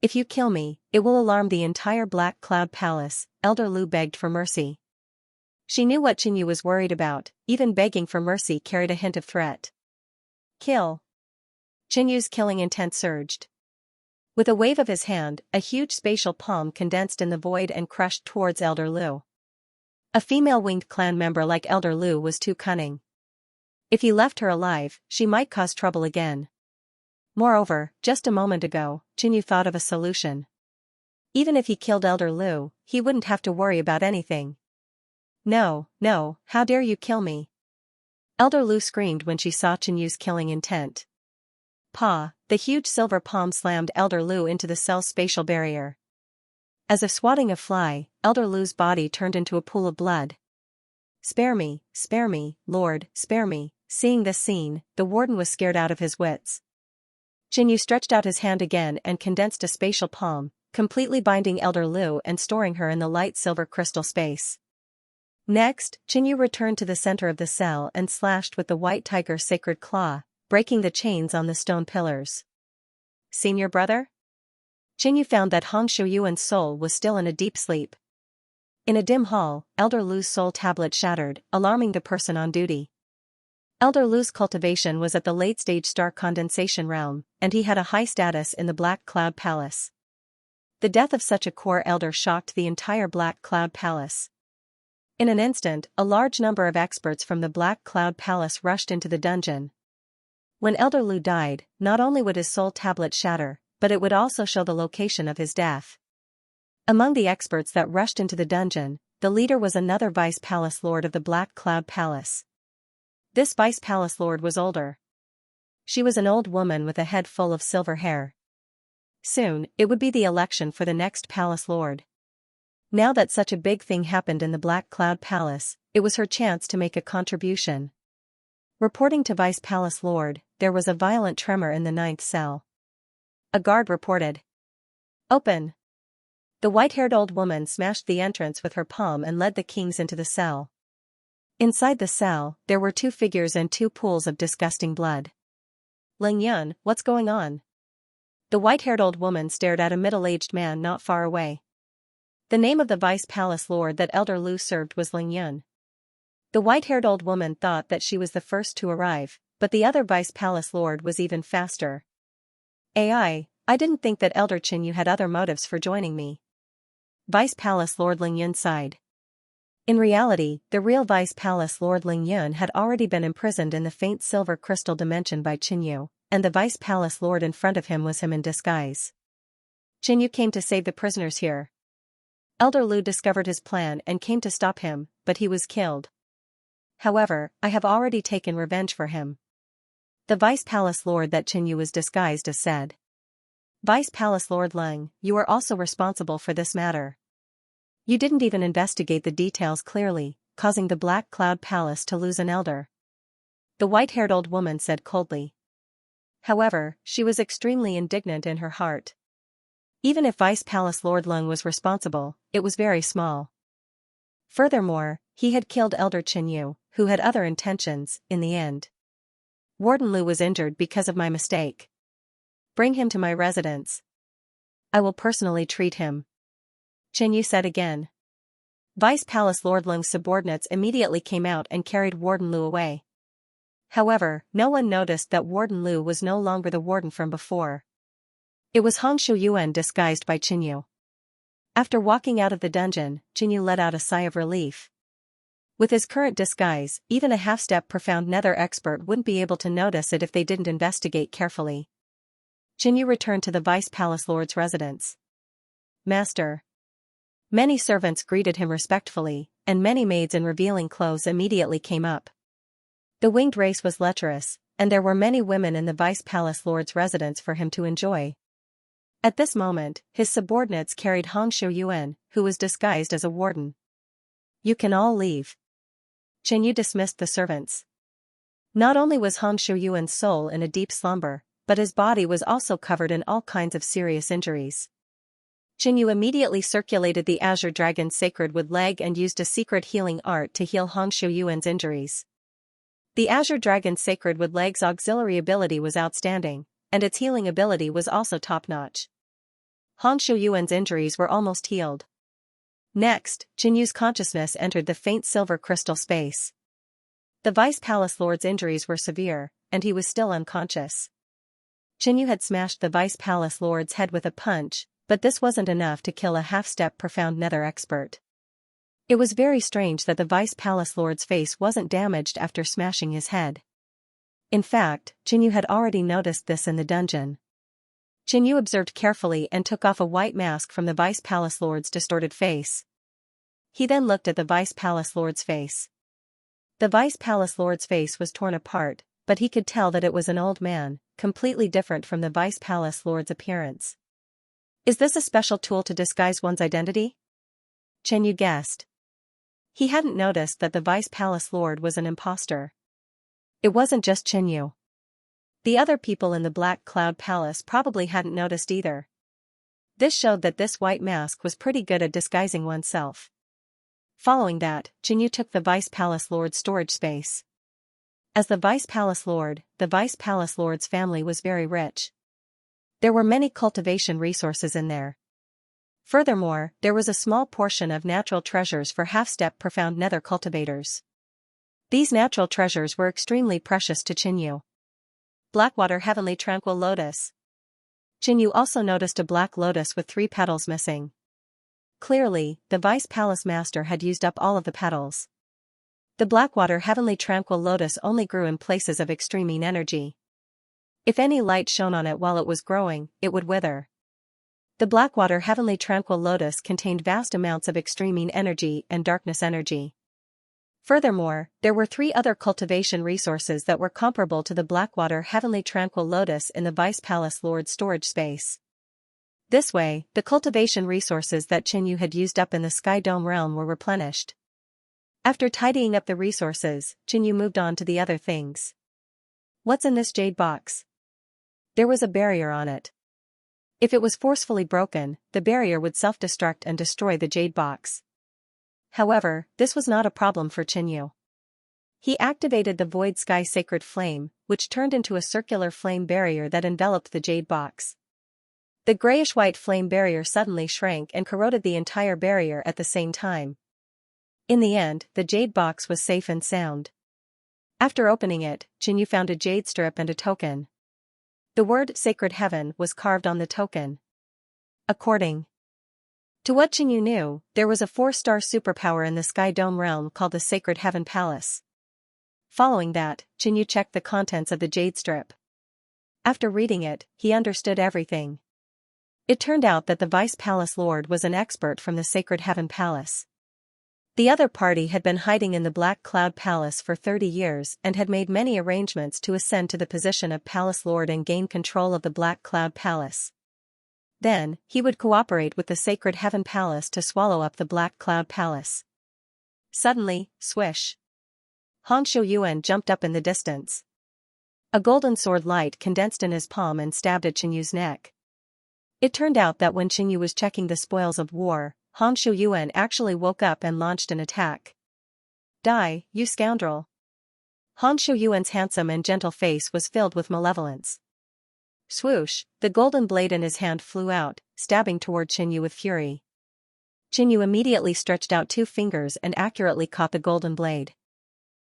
If you kill me, it will alarm the entire Black Cloud Palace, Elder Lu begged for mercy. She knew what Qinyu was worried about, even begging for mercy carried a hint of threat. Kill. Qinyu's killing intent surged. With a wave of his hand, a huge spatial palm condensed in the void and crushed towards Elder Lu. A female winged clan member like Elder Lu was too cunning. If he left her alive, she might cause trouble again. Moreover, just a moment ago, Qinyu thought of a solution. Even if he killed Elder Lu, he wouldn't have to worry about anything. No, how dare you kill me? Elder Lu screamed when she saw Qinyu's killing intent. Pa, the huge silver palm slammed Elder Lu into the cell's spatial barrier. As if swatting a fly, Elder Lu's body turned into a pool of blood. Spare me, Lord, spare me. Seeing this scene, the warden was scared out of his wits. Qinyu stretched out his hand again and condensed a spatial palm, completely binding Elder Lu and storing her in the light silver crystal space. Next, Qinyu returned to the center of the cell and slashed with the white tiger's sacred claw, breaking the chains on the stone pillars. Senior brother? Qinyu found that Hong Shuyuan's soul was still in a deep sleep. In a dim hall, Elder Lu's soul tablet shattered, alarming the person on duty. Elder Lu's cultivation was at the late-stage star condensation realm, and he had a high status in the Black Cloud Palace. The death of such a core elder shocked the entire Black Cloud Palace. In an instant, a large number of experts from the Black Cloud Palace rushed into the dungeon. When Elder Lu died, not only would his soul tablet shatter, but it would also show the location of his death. Among the experts that rushed into the dungeon, the leader was another Vice Palace Lord of the Black Cloud Palace. This Vice Palace Lord was older. She was an old woman with a head full of silver hair. Soon, it would be the election for the next Palace Lord. Now that such a big thing happened in the Black Cloud Palace, it was her chance to make a contribution. Reporting to Vice Palace Lord, there was a violent tremor in the 9th cell. A guard reported. Open. The white-haired old woman smashed the entrance with her palm and led the kings into the cell. Inside the cell, there were 2 figures and 2 pools of disgusting blood. Ling Yun, what's going on? The white-haired old woman stared at a middle-aged man not far away. The name of the Vice Palace Lord that Elder Lu served was Ling Yun. The white-haired old woman thought that she was the first to arrive, but the other Vice Palace Lord was even faster. I didn't think that Elder Qinyu had other motives for joining me. Vice Palace Lord Ling Yun sighed. In reality, the real Vice Palace Lord Ling Yun had already been imprisoned in the faint silver crystal dimension by Qinyu, and the Vice Palace Lord in front of him was him in disguise. Qinyu came to save the prisoners here. Elder Lu discovered his plan and came to stop him, but he was killed. However, I have already taken revenge for him. The Vice Palace Lord that Qinyu was disguised as said. Vice Palace Lord Leng, you are also responsible for this matter. You didn't even investigate the details clearly, causing the Black Cloud Palace to lose an elder. The white-haired old woman said coldly. However, she was extremely indignant in her heart. Even if Vice Palace Lord Leng was responsible, it was very small. Furthermore, he had killed Elder Qinyu, who had other intentions, in the end. Warden Lu was injured because of my mistake. Bring him to my residence. I will personally treat him. Qianyu said again. Vice Palace Lord Lung's subordinates immediately came out and carried Warden Lu away. However, no one noticed that Warden Lu was no longer the warden from before. It was Hong Shuoyuan disguised by Qianyu. After walking out of the dungeon, Qianyu let out a sigh of relief. With his current disguise, even a half-step profound nether expert wouldn't be able to notice it if they didn't investigate carefully. Qianyu returned to the Vice Palace Lord's residence. Master. Many servants greeted him respectfully, and many maids in revealing clothes immediately came up. The winged race was lecherous, and there were many women in the Vice Palace Lord's residence for him to enjoy. At this moment, his subordinates carried Hong Shuoyuan, who was disguised as a warden. You can all leave. Qianyu dismissed the servants. Not only was Hong Shuoyuan's soul in a deep slumber, but his body was also covered in all kinds of serious injuries. Qianyu immediately circulated the Azure Dragon's sacred wood leg and used a secret healing art to heal Hong Shuoyuan's injuries. The Azure Dragon's sacred wood leg's auxiliary ability was outstanding, and its healing ability was also top-notch. Hong Shuoyuan's injuries were almost healed. Next, Qianyu's consciousness entered the faint silver crystal space. The Vice Palace Lord's injuries were severe, and he was still unconscious. Qianyu had smashed the Vice Palace Lord's head with a punch, but this wasn't enough to kill a half-step profound nether expert. It was very strange that the Vice Palace Lord's face wasn't damaged after smashing his head. In fact, Qianyu had already noticed this in the dungeon. Qianyu observed carefully and took off a white mask from the Vice Palace Lord's distorted face. He then looked at the Vice Palace Lord's face. The Vice Palace Lord's face was torn apart, but he could tell that it was an old man, completely different from the Vice Palace Lord's appearance. Is this a special tool to disguise one's identity? Qianyu guessed. He hadn't noticed that the Vice Palace Lord was an imposter. It wasn't just Qianyu. The other people in the Black Cloud Palace probably hadn't noticed either. This showed that this white mask was pretty good at disguising oneself. Following that, Qianyu took the Vice Palace Lord's storage space. As the Vice Palace Lord, the Vice Palace Lord's family was very rich. There were many cultivation resources in there. Furthermore, there was a small portion of natural treasures for half-step profound nether cultivators. These natural treasures were extremely precious to Qianyu. Blackwater Heavenly Tranquil Lotus. Qianyu also noticed a black lotus with 3 petals missing. Clearly, the Vice Palace Master had used up all of the petals. The Blackwater Heavenly Tranquil Lotus only grew in places of extreme energy. If any light shone on it while it was growing, it would wither. The Blackwater Heavenly Tranquil Lotus contained vast amounts of extreme energy and darkness energy. Furthermore, there were 3 other cultivation resources that were comparable to the Blackwater Heavenly Tranquil Lotus in the Vice Palace Lord's storage space. This way, the cultivation resources that Qianyu had used up in the Sky Dome realm were replenished. After tidying up the resources, Qianyu moved on to the other things. What's in this jade box? There was a barrier on it. If it was forcefully broken, the barrier would self-destruct and destroy the jade box. However, this was not a problem for Qianyu. He activated the Void Sky Sacred Flame, which turned into a circular flame barrier that enveloped the jade box. The grayish-white flame barrier suddenly shrank and corroded the entire barrier at the same time. In the end, the jade box was safe and sound. After opening it, Qianyu found a jade strip and a token. The word Sacred Heaven was carved on the token. According to what Qianyu knew, there was a 4-star superpower in the Sky Dome realm called the Sacred Heaven Palace. Following that, Qianyu checked the contents of the jade strip. After reading it, he understood everything. It turned out that the Vice Palace Lord was an expert from the Sacred Heaven Palace. The other party had been hiding in the Black Cloud Palace for 30 years and had made many arrangements to ascend to the position of Palace Lord and gain control of the Black Cloud Palace. Then, he would cooperate with the Sacred Heaven Palace to swallow up the Black Cloud Palace. Suddenly, swish. Hong Shuoyuan jumped up in the distance. A golden sword light condensed in his palm and stabbed at Qianyu's neck. It turned out that when Qianyu was checking the spoils of war, Hong Shuoyuan actually woke up and launched an attack. Die, you scoundrel! Han Shuyuan's handsome and gentle face was filled with malevolence. Swoosh, the golden blade in his hand flew out, stabbing toward Qinyu with fury. Qinyu immediately stretched out 2 fingers and accurately caught the golden blade.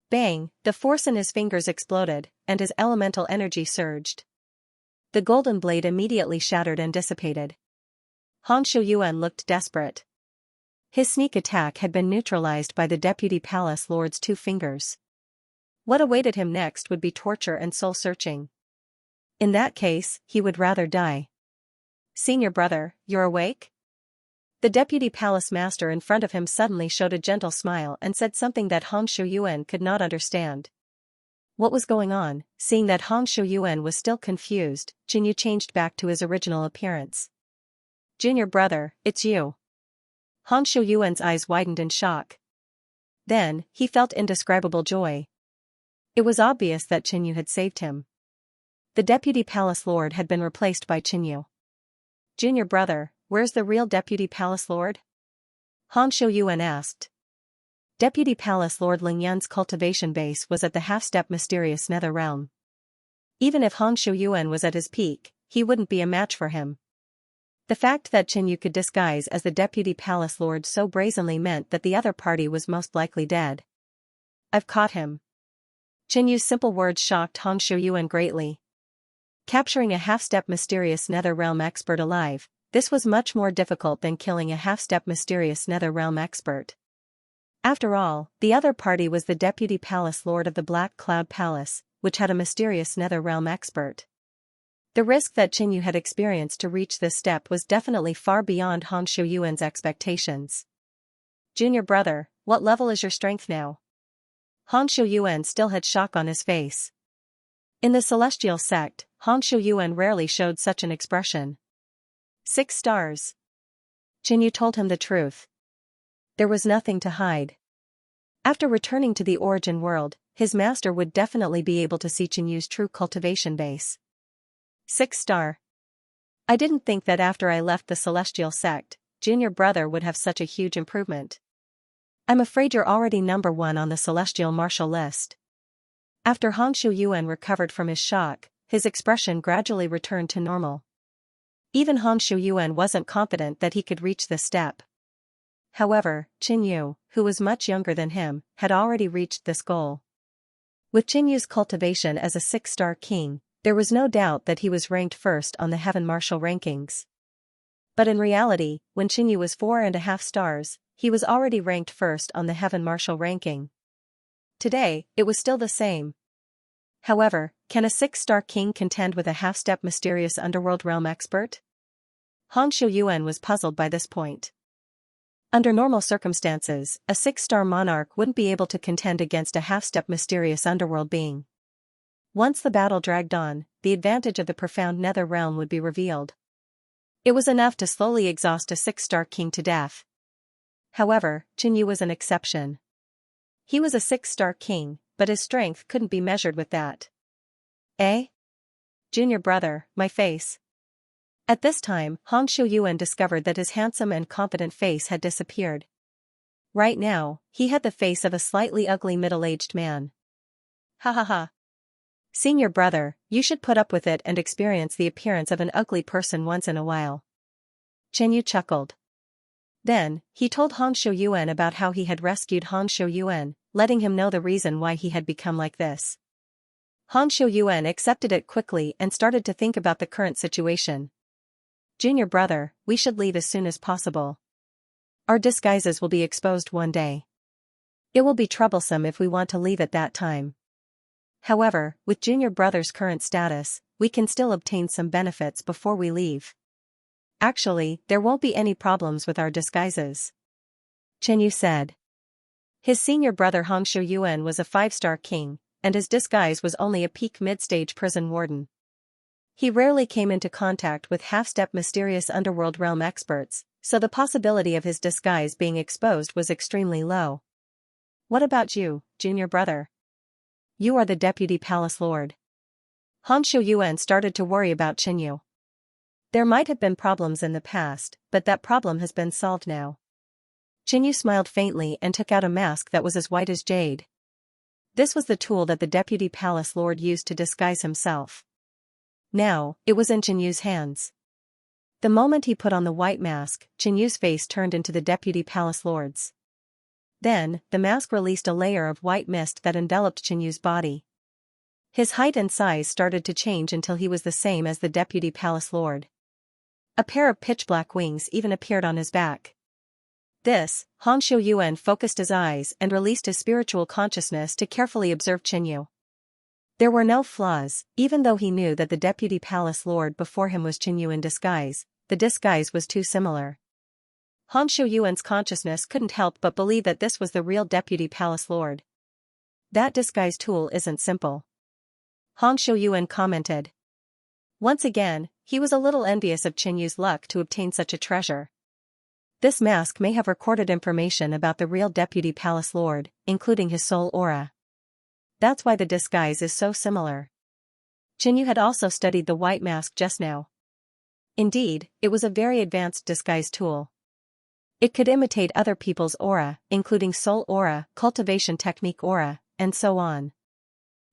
Bang, the force in his fingers exploded, and his elemental energy surged. The golden blade immediately shattered and dissipated. Han Shuyuan looked desperate. His sneak attack had been neutralized by the Deputy Palace Lord's 2 fingers. What awaited him next would be torture and soul-searching. In that case, he would rather die. "Senior brother, you're awake?" The Deputy Palace Master in front of him suddenly showed a gentle smile and said something that Han Shuyuan could not understand. What was going on? Seeing that Han Shuyuan was still confused, Qinyu changed back to his original appearance. "Junior brother, it's you." Han Shuyuan's eyes widened in shock. Then, he felt indescribable joy. It was obvious that Qinyu had saved him. The Deputy Palace Lord had been replaced by Qinyu. "Junior brother, where's the real Deputy Palace Lord?" Han Shuyuan asked. Deputy Palace Lord Ling Yun's cultivation base was at the half-step mysterious nether realm. Even if Han Shuyuan was at his peak, he wouldn't be a match for him. The fact that Qinyu could disguise as the Deputy Palace Lord so brazenly meant that the other party was most likely dead. "I've caught him." Qinyu's simple words shocked Han Shuyuan greatly. Capturing a half-step mysterious nether realm expert alive, this was much more difficult than killing a half-step mysterious nether realm expert. After all, the other party was the Deputy Palace Lord of the Black Cloud Palace, which had a mysterious nether realm expert. The risk that Qinyu had experienced to reach this step was definitely far beyond Han Shuyuan's expectations. "Junior brother, what level is your strength now?" Han Shuyuan still had shock on his face. In the Celestial Sect, Han Shuyuan rarely showed such an expression. 6 stars. Qinyu told him the truth. There was nothing to hide. After returning to the origin world, his master would definitely be able to see Qinyu's true cultivation base. 6 star. I didn't think that after I left the Celestial Sect, Junior brother would have such a huge improvement. I'm afraid you're already number 1 on the Celestial Martial list. After Han Shuyuan recovered from his shock, his expression gradually returned to normal. Even Han Shuyuan wasn't confident that he could reach this step. However, Qinyu, who was much younger than him, had already reached this goal. With Qinyu's cultivation as a 6-star king, there was no doubt that he was ranked first on the Heaven Martial rankings. But in reality, when Qinyu was 4.5 stars, he was already ranked first on the Heaven Martial ranking. Today, it was still the same. However, can a 6-star king contend with a half-step mysterious underworld realm expert? Han Shuyuan was puzzled by this point. Under normal circumstances, a 6-star monarch wouldn't be able to contend against a half-step mysterious underworld being. Once the battle dragged on, the advantage of the profound nether realm would be revealed. It was enough to slowly exhaust a 6-star king to death. However, Qinyu was an exception. He was a 6-star king, but his strength couldn't be measured with that. "Eh? Junior brother, my face." At this time, Han Shuyuan discovered that his handsome and confident face had disappeared. Right now, he had the face of a slightly ugly middle-aged man. "Ha ha ha. Senior brother, you should put up with it and experience the appearance of an ugly person once in a while." Qinyu chuckled. Then, he told Han Shuyuan about how he had rescued Han Shuyuan, letting him know the reason why he had become like this. Han Shuyuan accepted it quickly and started to think about the current situation. "Junior brother, we should leave as soon as possible. Our disguises will be exposed one day. It will be troublesome if we want to leave at that time. However, with Junior brother's current status, we can still obtain some benefits before we leave. Actually, there won't be any problems with our disguises," Qinyu said. His senior brother Han Shuyuan was a 5-star king, and his disguise was only a peak mid-stage prison warden. He rarely came into contact with half-step mysterious underworld realm experts, so the possibility of his disguise being exposed was extremely low. "What about you, Junior brother? You are the Deputy Palace Lord." Han Shuyuan started to worry about Qinyu. There might have been problems in the past, but that problem has been solved now. Qinyu smiled faintly and took out a mask that was as white as jade. This was the tool that the Deputy Palace Lord used to disguise himself. Now, it was in Qianyu's hands. The moment he put on the white mask, Qianyu's face turned into the Deputy Palace Lord's. Then, the mask released a layer of white mist that enveloped Qianyu's body. His height and size started to change until he was the same as the Deputy Palace Lord. A pair of pitch-black wings even appeared on his back. Han Xiuyuan focused his eyes and released his spiritual consciousness to carefully observe Qianyu. There were no flaws, even though he knew that the Deputy Palace Lord before him was Qianyu in disguise. The disguise was too similar. Han Xiuyuan's consciousness couldn't help but believe that this was the real Deputy Palace Lord. That disguise tool isn't simple, Han Xiuyuan commented. Once again, he was a little envious of Qianyu's luck to obtain such a treasure. This mask may have recorded information about the real Deputy Palace Lord, including his soul aura. That's why the disguise is so similar. Qianyu had also studied the white mask just now. Indeed, it was a very advanced disguise tool. It could imitate other people's aura, including soul aura, cultivation technique aura, and so on.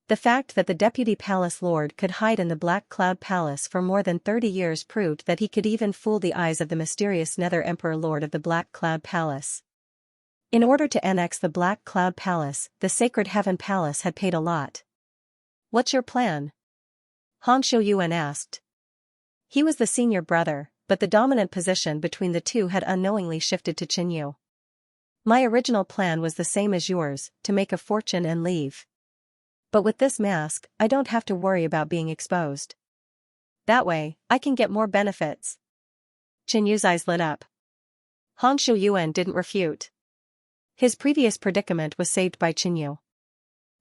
The fact that the Deputy Palace Lord could hide in the Black Cloud Palace for more than 30 years proved that he could even fool the eyes of the mysterious Nether Emperor Lord of the Black Cloud Palace. In order to annex the Black Cloud Palace, the Sacred Heaven Palace had paid a lot. What's your plan? Han Xiuyuan asked. He was the senior brother, but the dominant position between the two had unknowingly shifted to Qianyu. My original plan was the same as yours, to make a fortune and leave. But with this mask, I don't have to worry about being exposed. That way, I can get more benefits. Qianyu's eyes lit up. Han Xiuyuan didn't refute. His previous predicament was saved by Qianyu.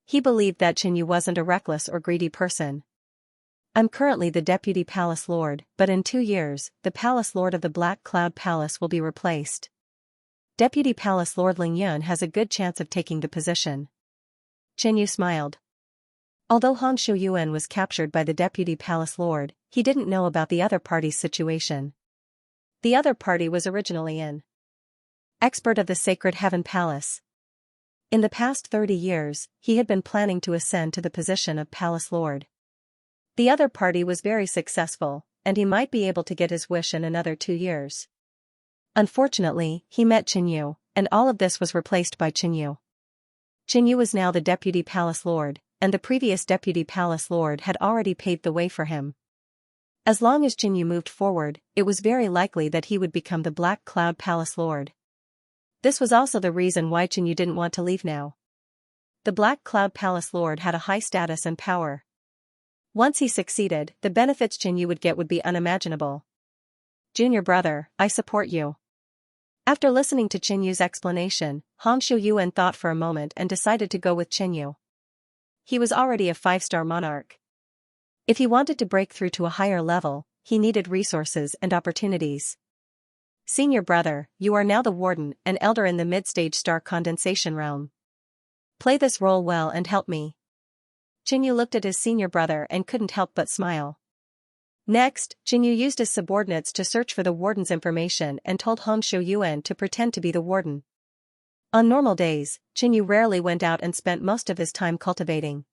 He believed that Qianyu wasn't a reckless or greedy person. I'm currently the Deputy Palace Lord, but in 2 years, the Palace Lord of the Black Cloud Palace will be replaced. Deputy Palace Lord Lingyun has a good chance of taking the position. Qianyu smiled. Although Han Xiuyuan was captured by the Deputy Palace Lord, he didn't know about the other party's situation. The other party was originally an expert of the Sacred Heaven Palace. In the past 30 years, he had been planning to ascend to the position of Palace Lord. The other party was very successful, and he might be able to get his wish in another 2 years. Unfortunately, he met Qianyu, and all of this was replaced by Qianyu. Qianyu was now the Deputy Palace Lord, and the previous Deputy Palace Lord had already paved the way for him. As long as Qianyu moved forward, it was very likely that he would become the Black Cloud Palace Lord. This was also the reason why Qianyu didn't want to leave now. The Black Cloud Palace Lord had a high status and power. Once he succeeded, the benefits Qianyu would get would be unimaginable. Junior brother, I support you. After listening to Qianyu's explanation, Han Xiuyuan thought for a moment and decided to go with Qianyu. He was already a 5-star monarch. If he wanted to break through to a higher level, he needed resources and opportunities. Senior brother, you are now the warden and elder in the mid-stage star condensation realm. Play this role well and help me. Qianyu looked at his senior brother and couldn't help but smile. Next, Qianyu used his subordinates to search for the warden's information and told Han Xiuyuan to pretend to be the warden. On normal days, Qianyu rarely went out and spent most of his time cultivating.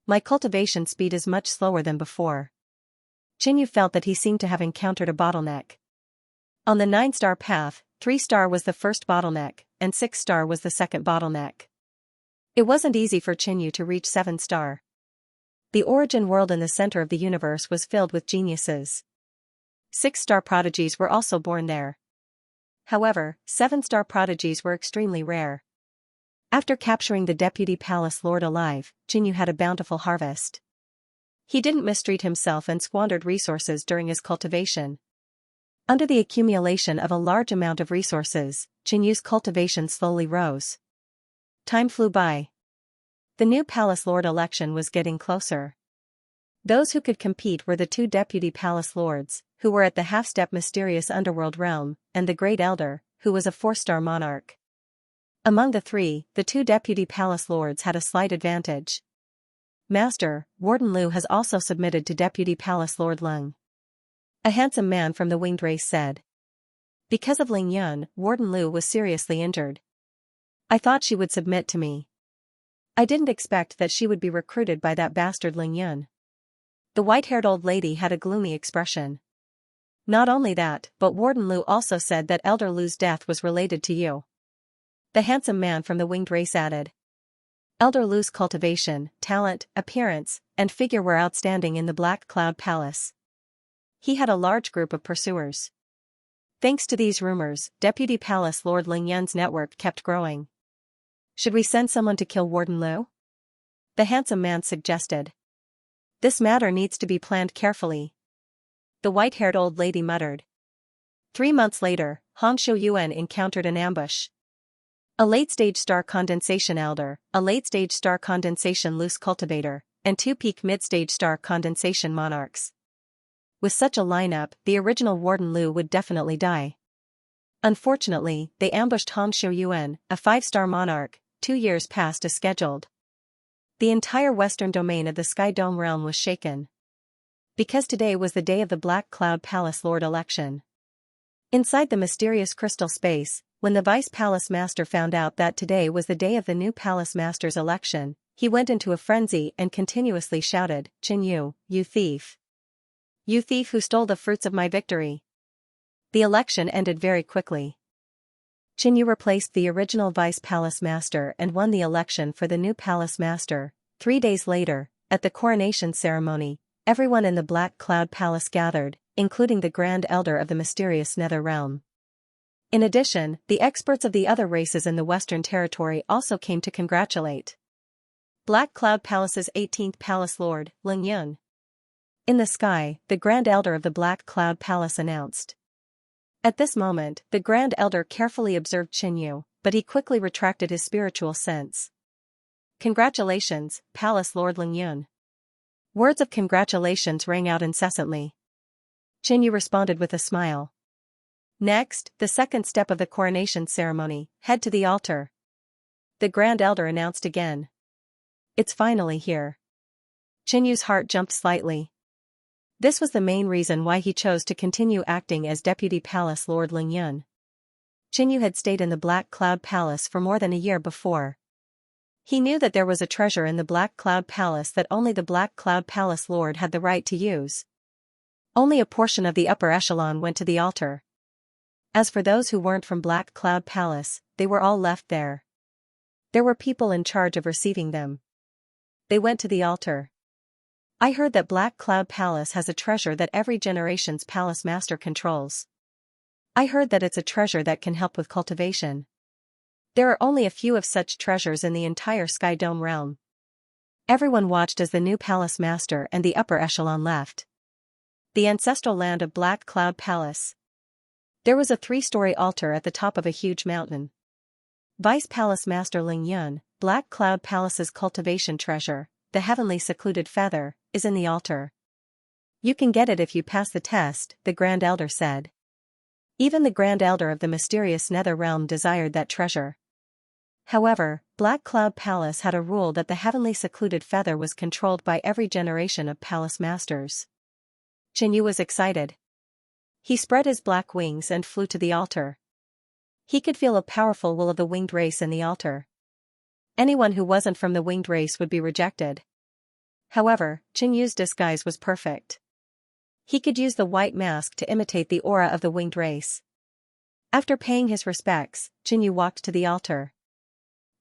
My cultivation speed is much slower than before. Qianyu felt that he seemed to have encountered a bottleneck. On the 9-star path, 3-star was the first bottleneck, and 6-star was the second bottleneck. It wasn't easy for Qianyu to reach 7-star. The origin world in the center of the universe was filled with geniuses. 6-star prodigies were also born there. However, 7-star prodigies were extremely rare. After capturing the Deputy Palace Lord alive, Qianyu had a bountiful harvest. He didn't mistreat himself and squandered resources during his cultivation. Under the accumulation of a large amount of resources, Qianyu's cultivation slowly rose. Time flew by. The new Palace Lord election was getting closer. Those who could compete were the 2 Deputy Palace Lords, who were at the half-step mysterious underworld realm, and the Great Elder, who was a 4-star monarch. Among the 3, the 2 Deputy Palace Lords had a slight advantage. Master, Warden Lu has also submitted to Deputy Palace Lord Lung. A handsome man from the winged race said. Because of Lingyun, Warden Lu was seriously injured. I thought she would submit to me. I didn't expect that she would be recruited by that bastard Ling Yun. The white-haired old lady had a gloomy expression. Not only that, but Warden Lu also said that Elder Lu's death was related to you. The handsome man from the winged race added. Elder Lu's cultivation, talent, appearance, and figure were outstanding in the Black Cloud Palace. He had a large group of pursuers. Thanks to these rumors, Deputy Palace Lord Ling Yun's network kept growing. Should we send someone to kill Warden Lu? The handsome man suggested. This matter needs to be planned carefully. The white-haired old lady muttered. 3 months later, Hongshu Yuan encountered an ambush. A late-stage star condensation elder, a late-stage star condensation loose cultivator, and 2 peak mid-stage star condensation monarchs. With such a lineup, the original Warden Lu would definitely die. Unfortunately, they ambushed Hongshu Yuan, a 5-star monarch, 2 years past as scheduled. The entire western domain of the Sky Dome realm was shaken. Because today was the day of the Black Cloud Palace Lord election. Inside the mysterious crystal space, when the Vice Palace Master found out that today was the day of the new Palace Master's election, he went into a frenzy and continuously shouted, "Qin Yu, you thief! You thief who stole the fruits of my victory!" The election ended very quickly. Qin Yu replaced the original Vice Palace Master and won the election for the new Palace Master. 3 days later, at the coronation ceremony, everyone in the Black Cloud Palace gathered, including the Grand Elder of the mysterious Nether Realm. In addition, the experts of the other races in the Western Territory also came to congratulate Black Cloud Palace's 18th Palace Lord, Ling Yun. In the sky, the Grand Elder of the Black Cloud Palace announced. At this moment, the Grand Elder carefully observed Qin Yu, but he quickly retracted his spiritual sense. Congratulations, Palace Lord Ling Yun. Words of congratulations rang out incessantly. Qin Yu responded with a smile. Next, the second step of the coronation ceremony, head to the altar. The Grand Elder announced again. It's finally here. Qin Yu's heart jumped slightly. This was the main reason why he chose to continue acting as Deputy Palace Lord Ling Yun. Qin Yu had stayed in the Black Cloud Palace for more than a year before. He knew that there was a treasure in the Black Cloud Palace that only the Black Cloud Palace Lord had the right to use. Only a portion of the upper echelon went to the altar. As for those who weren't from Black Cloud Palace, they were all left there. There were people in charge of receiving them. They went to the altar. I heard that Black Cloud Palace has a treasure that every generation's palace master controls. I heard that it's a treasure that can help with cultivation. There are only a few of such treasures in the entire Sky Dome realm. Everyone watched as the new palace master and the upper echelon left the ancestral land of Black Cloud Palace. There was a 3-story altar at the top of a huge mountain. Vice Palace Master Ling Yun, Black Cloud Palace's cultivation treasure, the heavenly secluded feather, is in the altar. You can get it if you pass the test, the Grand Elder said. Even the Grand Elder of the mysterious Nether Realm desired that treasure. However, Black Cloud Palace had a rule that the heavenly secluded feather was controlled by every generation of palace masters. Qin Yu was excited. He spread his black wings and flew to the altar. He could feel a powerful will of the winged race in the altar. Anyone who wasn't from the winged race would be rejected. However, Qin Yu's disguise was perfect. He could use the white mask to imitate the aura of the winged race. After paying his respects, Qin Yu walked to the altar.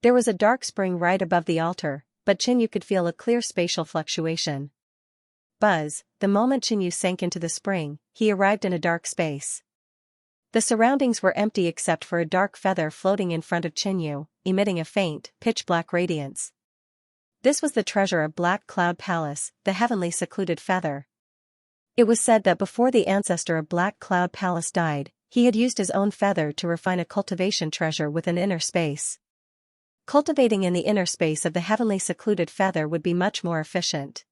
There was a dark spring right above the altar, but Qin Yu could feel a clear spatial fluctuation. Buzz, the moment Qin Yu sank into the spring, he arrived in a dark space. The surroundings were empty except for a dark feather floating in front of Qin Yu, emitting a faint, pitch-black radiance. This was the treasure of Black Cloud Palace, the heavenly secluded feather. It was said that before the ancestor of Black Cloud Palace died, he had used his own feather to refine a cultivation treasure with an inner space. Cultivating in the inner space of the heavenly secluded feather would be much more efficient.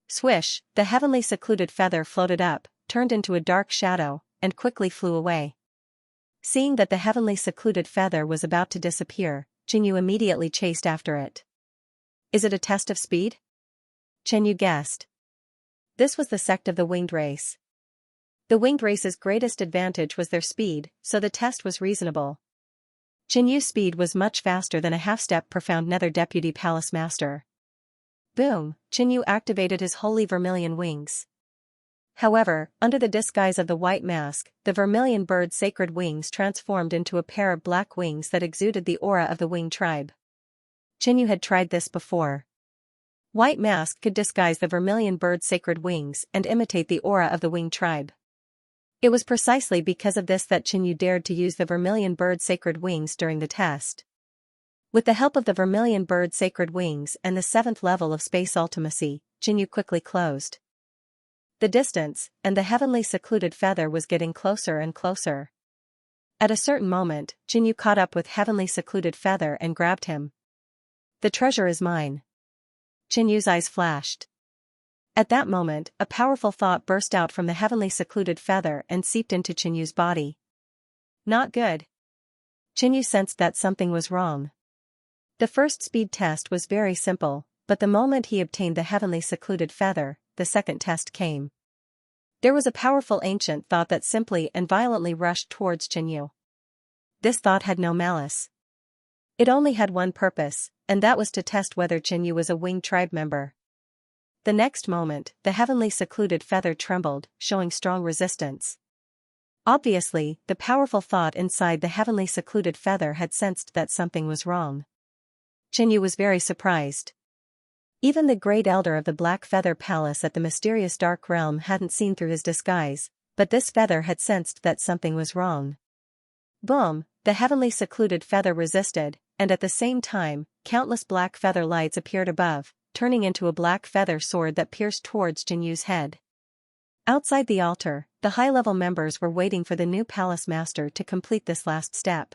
Swish, the heavenly secluded feather floated up, turned into a dark shadow, and quickly flew away. Seeing that the heavenly secluded feather was about to disappear, Qin Yu immediately chased after it. Is it a test of speed? Qin Yu guessed. This was the sect of the winged race. The winged race's greatest advantage was their speed, so the test was reasonable. Yu's speed was much faster than a half-step per found nether deputy palace master. Boom, Yu activated his holy vermilion wings. However, under the disguise of the white mask, the vermilion bird's sacred wings transformed into a pair of black wings that exuded the aura of the winged tribe. Yu had tried this before. White mask could disguise the vermilion bird's sacred wings and imitate the aura of the winged tribe. It was precisely because of this that Yu dared to use the vermilion bird's sacred wings during the test. With the help of the vermilion bird's sacred wings and the 7th level of space ultimacy, Yu quickly closed the distance, and the heavenly secluded feather was getting closer and closer. At a certain moment, Yu caught up with heavenly secluded feather and grabbed him. "The treasure is mine." Yu's eyes flashed. At that moment, a powerful thought burst out from the heavenly secluded feather and seeped into Yu's body. Not good. Yu sensed that something was wrong. The first speed test was very simple, but the moment he obtained the heavenly secluded feather, the second test came. There was a powerful ancient thought that simply and violently rushed towards Yu. This thought had no malice. It only had one purpose, and that was to test whether Yu was a winged tribe member. The next moment, the heavenly secluded feather trembled, showing strong resistance. Obviously, the powerful thought inside the heavenly secluded feather had sensed that something was wrong. Yu was very surprised. Even the great elder of the Black Feather Palace at the mysterious Dark Realm hadn't seen through his disguise, but this feather had sensed that something was wrong. Boom, the heavenly secluded feather resisted, and at the same time, countless black feather lights appeared above, turning into a black feather sword that pierced towards Yu's head. Outside the altar, the high-level members were waiting for the new palace master to complete this last step.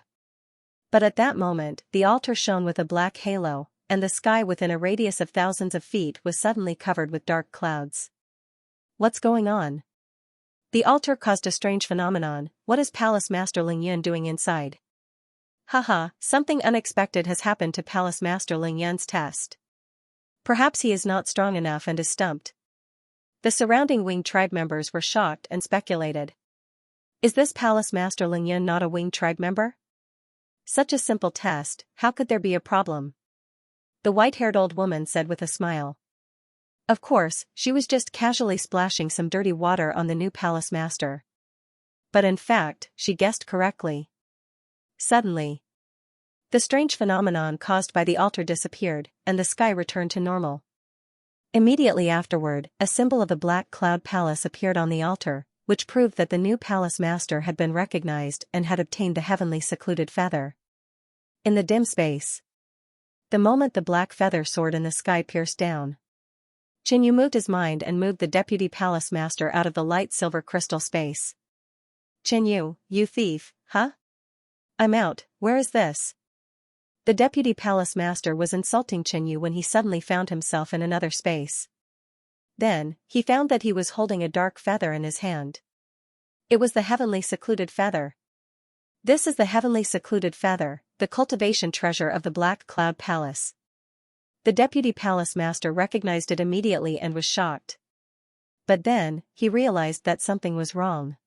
But at that moment, the altar shone with a black halo, and the sky within a radius of thousands of feet was suddenly covered with dark clouds. What's going on? The altar caused a strange phenomenon. What is Palace Master Ling Yun doing inside? Haha, something unexpected has happened to Palace Master Ling Yun's test. Perhaps he is not strong enough and is stumped. The surrounding winged tribe members were shocked and speculated. Is this Palace Master Ling Yun not a winged tribe member? Such a simple test, how could there be a problem? The white-haired old woman said with a smile. Of course, she was just casually splashing some dirty water on the new palace master. But in fact, she guessed correctly. Suddenly, the strange phenomenon caused by the altar disappeared, and the sky returned to normal. Immediately afterward, a symbol of the Black Cloud Palace appeared on the altar, which proved that the new palace master had been recognized and had obtained the heavenly secluded feather. In the dim space, the moment the black feather soared in the sky pierced down, Yu moved his mind and moved the deputy palace master out of the light silver crystal space. "You thief, huh? I'm out, where is this?" The deputy palace master was insulting Yu when he suddenly found himself in another space. Then, he found that he was holding a dark feather in his hand. It was the heavenly secluded feather. This is the heavenly secluded feather, the cultivation treasure of the Black Cloud Palace. The deputy palace master recognized it immediately and was shocked. But then, he realized that something was wrong.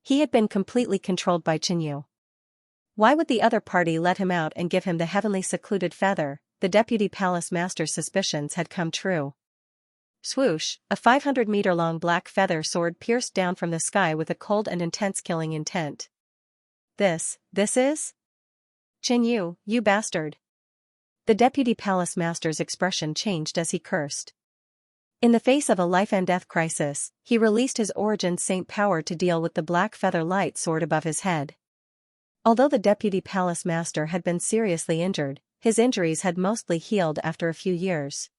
He had been completely controlled by Yu. Why would the other party let him out and give him the heavenly secluded feather? The deputy palace master's suspicions had come true. Swoosh, a 500-meter-long black feather sword pierced down from the sky with a cold and intense killing intent. This is? "You bastard." The deputy palace master's expression changed as he cursed. In the face of a life-and-death crisis, he released his origin saint power to deal with the black feather light sword above his head. Although the deputy palace master had been seriously injured, his injuries had mostly healed after a few years.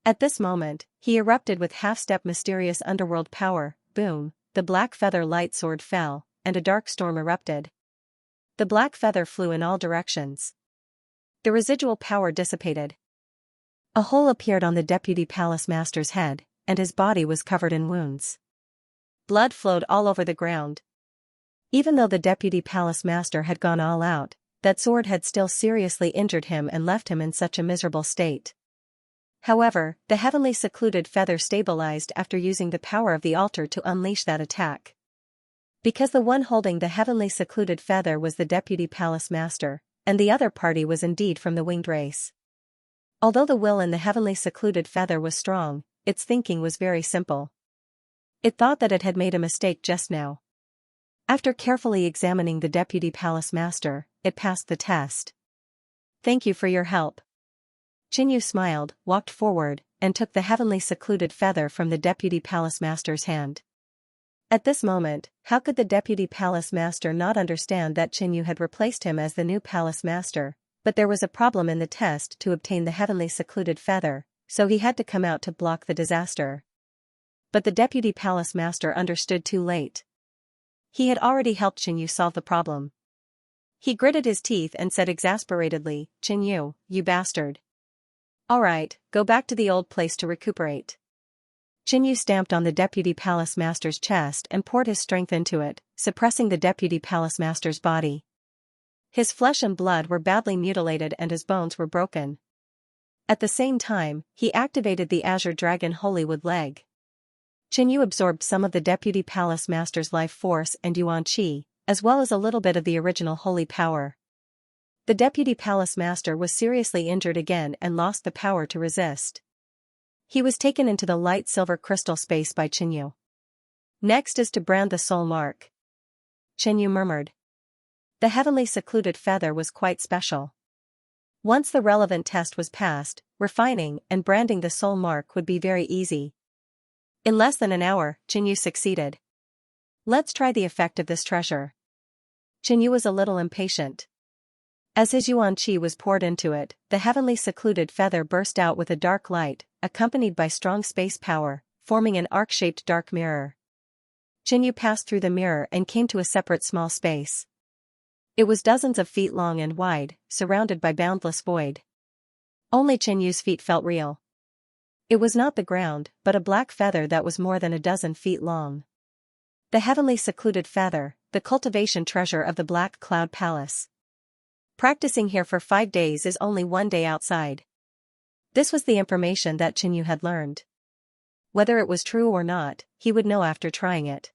At this moment, he erupted with half-step mysterious underworld power. Boom, the black feather light sword fell, and a dark storm erupted. The black feather flew in all directions. The residual power dissipated. A hole appeared on the deputy palace master's head, and his body was covered in wounds. Blood flowed all over the ground. Even though the deputy palace master had gone all out, that sword had still seriously injured him and left him in such a miserable state. However, the heavenly secluded feather stabilized after using the power of the altar to unleash that attack. Because the one holding the heavenly secluded feather was the deputy palace master, and the other party was indeed from the winged race. Although the will in the heavenly secluded feather was strong, its thinking was very simple. It thought that it had made a mistake just now. After carefully examining the deputy palace master, it passed the test. "Thank you for your help." Qinyu smiled, walked forward, and took the heavenly secluded feather from the deputy palace master's hand. At this moment, how could the deputy palace master not understand that Qinyu had replaced him as the new palace master? But there was a problem in the test to obtain the heavenly secluded feather, so he had to come out to block the disaster. But the deputy palace master understood too late. He had already helped Qinyu solve the problem. He gritted his teeth and said exasperatedly, "Qinyu, you bastard. All right, go back to the old place to recuperate." Qinyu stamped on the deputy palace master's chest and poured his strength into it, suppressing the deputy palace master's body. His flesh and blood were badly mutilated and his bones were broken. At the same time, he activated the Azure Dragon Holywood leg. Qinyu absorbed some of the deputy palace master's life force and yuan qi, as well as a little bit of the original holy power. The deputy palace master was seriously injured again and lost the power to resist. He was taken into the light silver crystal space by Qinyu. "Next is to brand the soul mark," Qinyu murmured. The heavenly secluded feather was quite special. Once the relevant test was passed, refining and branding the soul mark would be very easy. In less than an hour, Qinyu succeeded. "Let's try the effect of this treasure." Qinyu was a little impatient. As his yuan qi was poured into it, the heavenly secluded feather burst out with a dark light, accompanied by strong space power, forming an arc-shaped dark mirror. Qinyu passed through the mirror and came to a separate small space. It was dozens of feet long and wide, surrounded by boundless void. Only Qinyu's feet felt real. It was not the ground, but a black feather that was more than a dozen feet long. The heavenly secluded feather, the cultivation treasure of the Black Cloud Palace. Practicing here for 5 days is only 1 day outside. This was the information that Qinyu had learned. Whether it was true or not, he would know after trying it.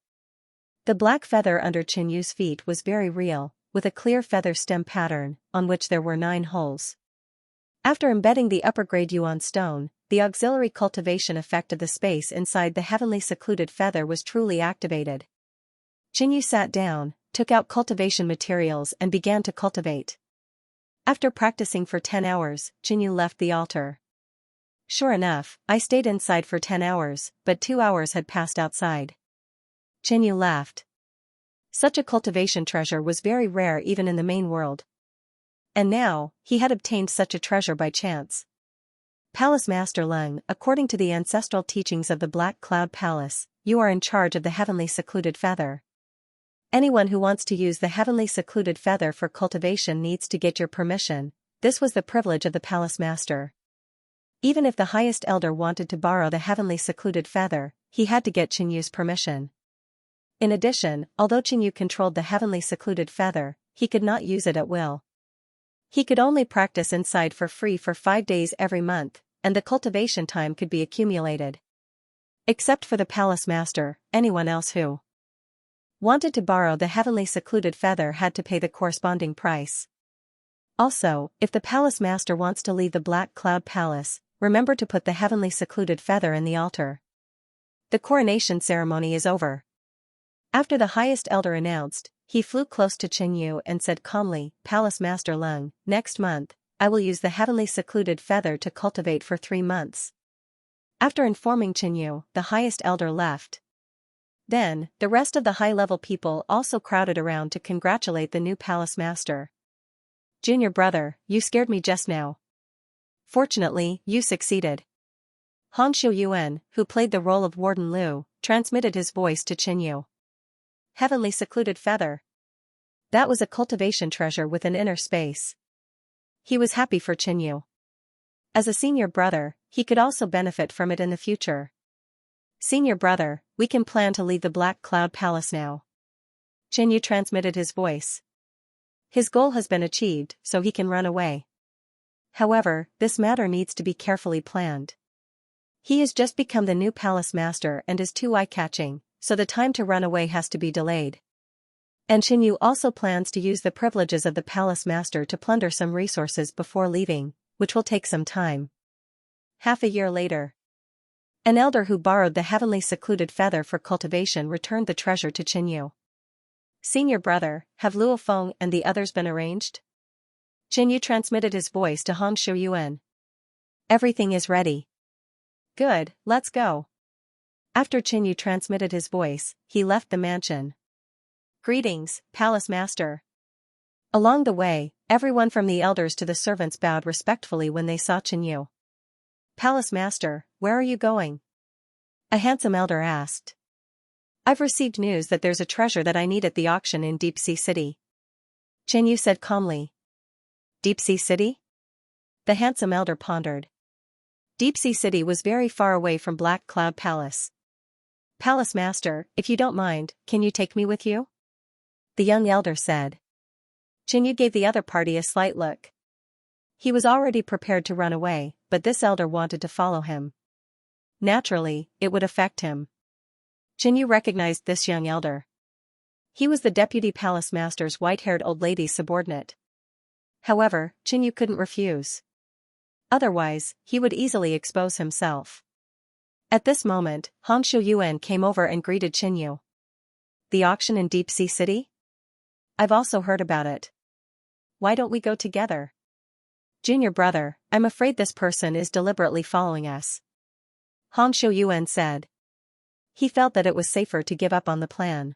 The black feather under Qinyu's feet was very real, with a clear feather stem pattern, on which there were 9 holes. After embedding the upper-grade yuan stone, the auxiliary cultivation effect of the space inside the heavenly secluded feather was truly activated. Qinyu sat down, took out cultivation materials and began to cultivate. After practicing for 10 hours, Qinyu left the altar. "Sure enough, I stayed inside for 10 hours, but 2 hours had passed outside." Qinyu laughed. Such a cultivation treasure was very rare even in the main world. And now, he had obtained such a treasure by chance. "Palace Master Leng, according to the ancestral teachings of the Black Cloud Palace, you are in charge of the heavenly secluded feather. Anyone who wants to use the heavenly secluded feather for cultivation needs to get your permission." This was the privilege of the Palace Master. Even if the highest elder wanted to borrow the heavenly secluded feather, he had to get Qinyu's permission. In addition, although Qinyu controlled the heavenly secluded feather, he could not use it at will. He could only practice inside for free for 5 days every month, and the cultivation time could be accumulated. Except for the Palace Master, anyone else who wanted to borrow the heavenly secluded feather had to pay the corresponding price. Also, if the Palace Master wants to leave the Black Cloud Palace, remember to put the heavenly secluded feather in the altar. The coronation ceremony is over. After the highest elder announced, he flew close to Qinyu and said calmly, "Palace Master Leng, next month, I will use the heavenly secluded feather to cultivate for 3 months." After informing Qinyu, the highest elder left. Then, the rest of the high-level people also crowded around to congratulate the new Palace Master. "Junior brother, you scared me just now. Fortunately, you succeeded." Han Xiuyuan, who played the role of Warden Liu, transmitted his voice to Qinyu. Heavenly secluded feather. That was a cultivation treasure with an inner space. He was happy for Qinyu. As a senior brother, he could also benefit from it in the future. "Senior brother, we can plan to leave the Black Cloud Palace now." Qinyu transmitted his voice. His goal has been achieved, so he can run away. However, this matter needs to be carefully planned. He has just become the new Palace Master and is too eye-catching, so the time to run away has to be delayed. And Qinyu also plans to use the privileges of the palace master to plunder some resources before leaving, which will take some time. Half a year later, an elder who borrowed the heavenly secluded feather for cultivation returned the treasure to Qinyu. Senior brother, have Luo Feng and the others been arranged? Qinyu transmitted his voice to Hong Shuyuan. Everything is ready. Good, let's go. After Qinyu transmitted his voice, he left the mansion. Greetings, Palace Master. Along the way, everyone from the elders to the servants bowed respectfully when they saw Qinyu. Palace Master, where are you going? A handsome elder asked. I've received news that there's a treasure that I need at the auction in Deep Sea City. Qinyu said calmly. Deep Sea City? The handsome elder pondered. Deep Sea City was very far away from Black Cloud Palace. Palace Master, if you don't mind, can you take me with you? The young elder said. Qinyu gave the other party a slight look. He was already prepared to run away, but this elder wanted to follow him. Naturally, it would affect him. Qinyu recognized this young elder. He was the deputy palace master's white-haired old lady's subordinate. However, Qinyu couldn't refuse. Otherwise, he would easily expose himself. At this moment, Hong Shuyuan came over and greeted Qinyu. The auction in Deep Sea City? I've also heard about it. Why don't we go together? Junior brother, I'm afraid this person is deliberately following us. Hong Shuyuan said. He felt that it was safer to give up on the plan.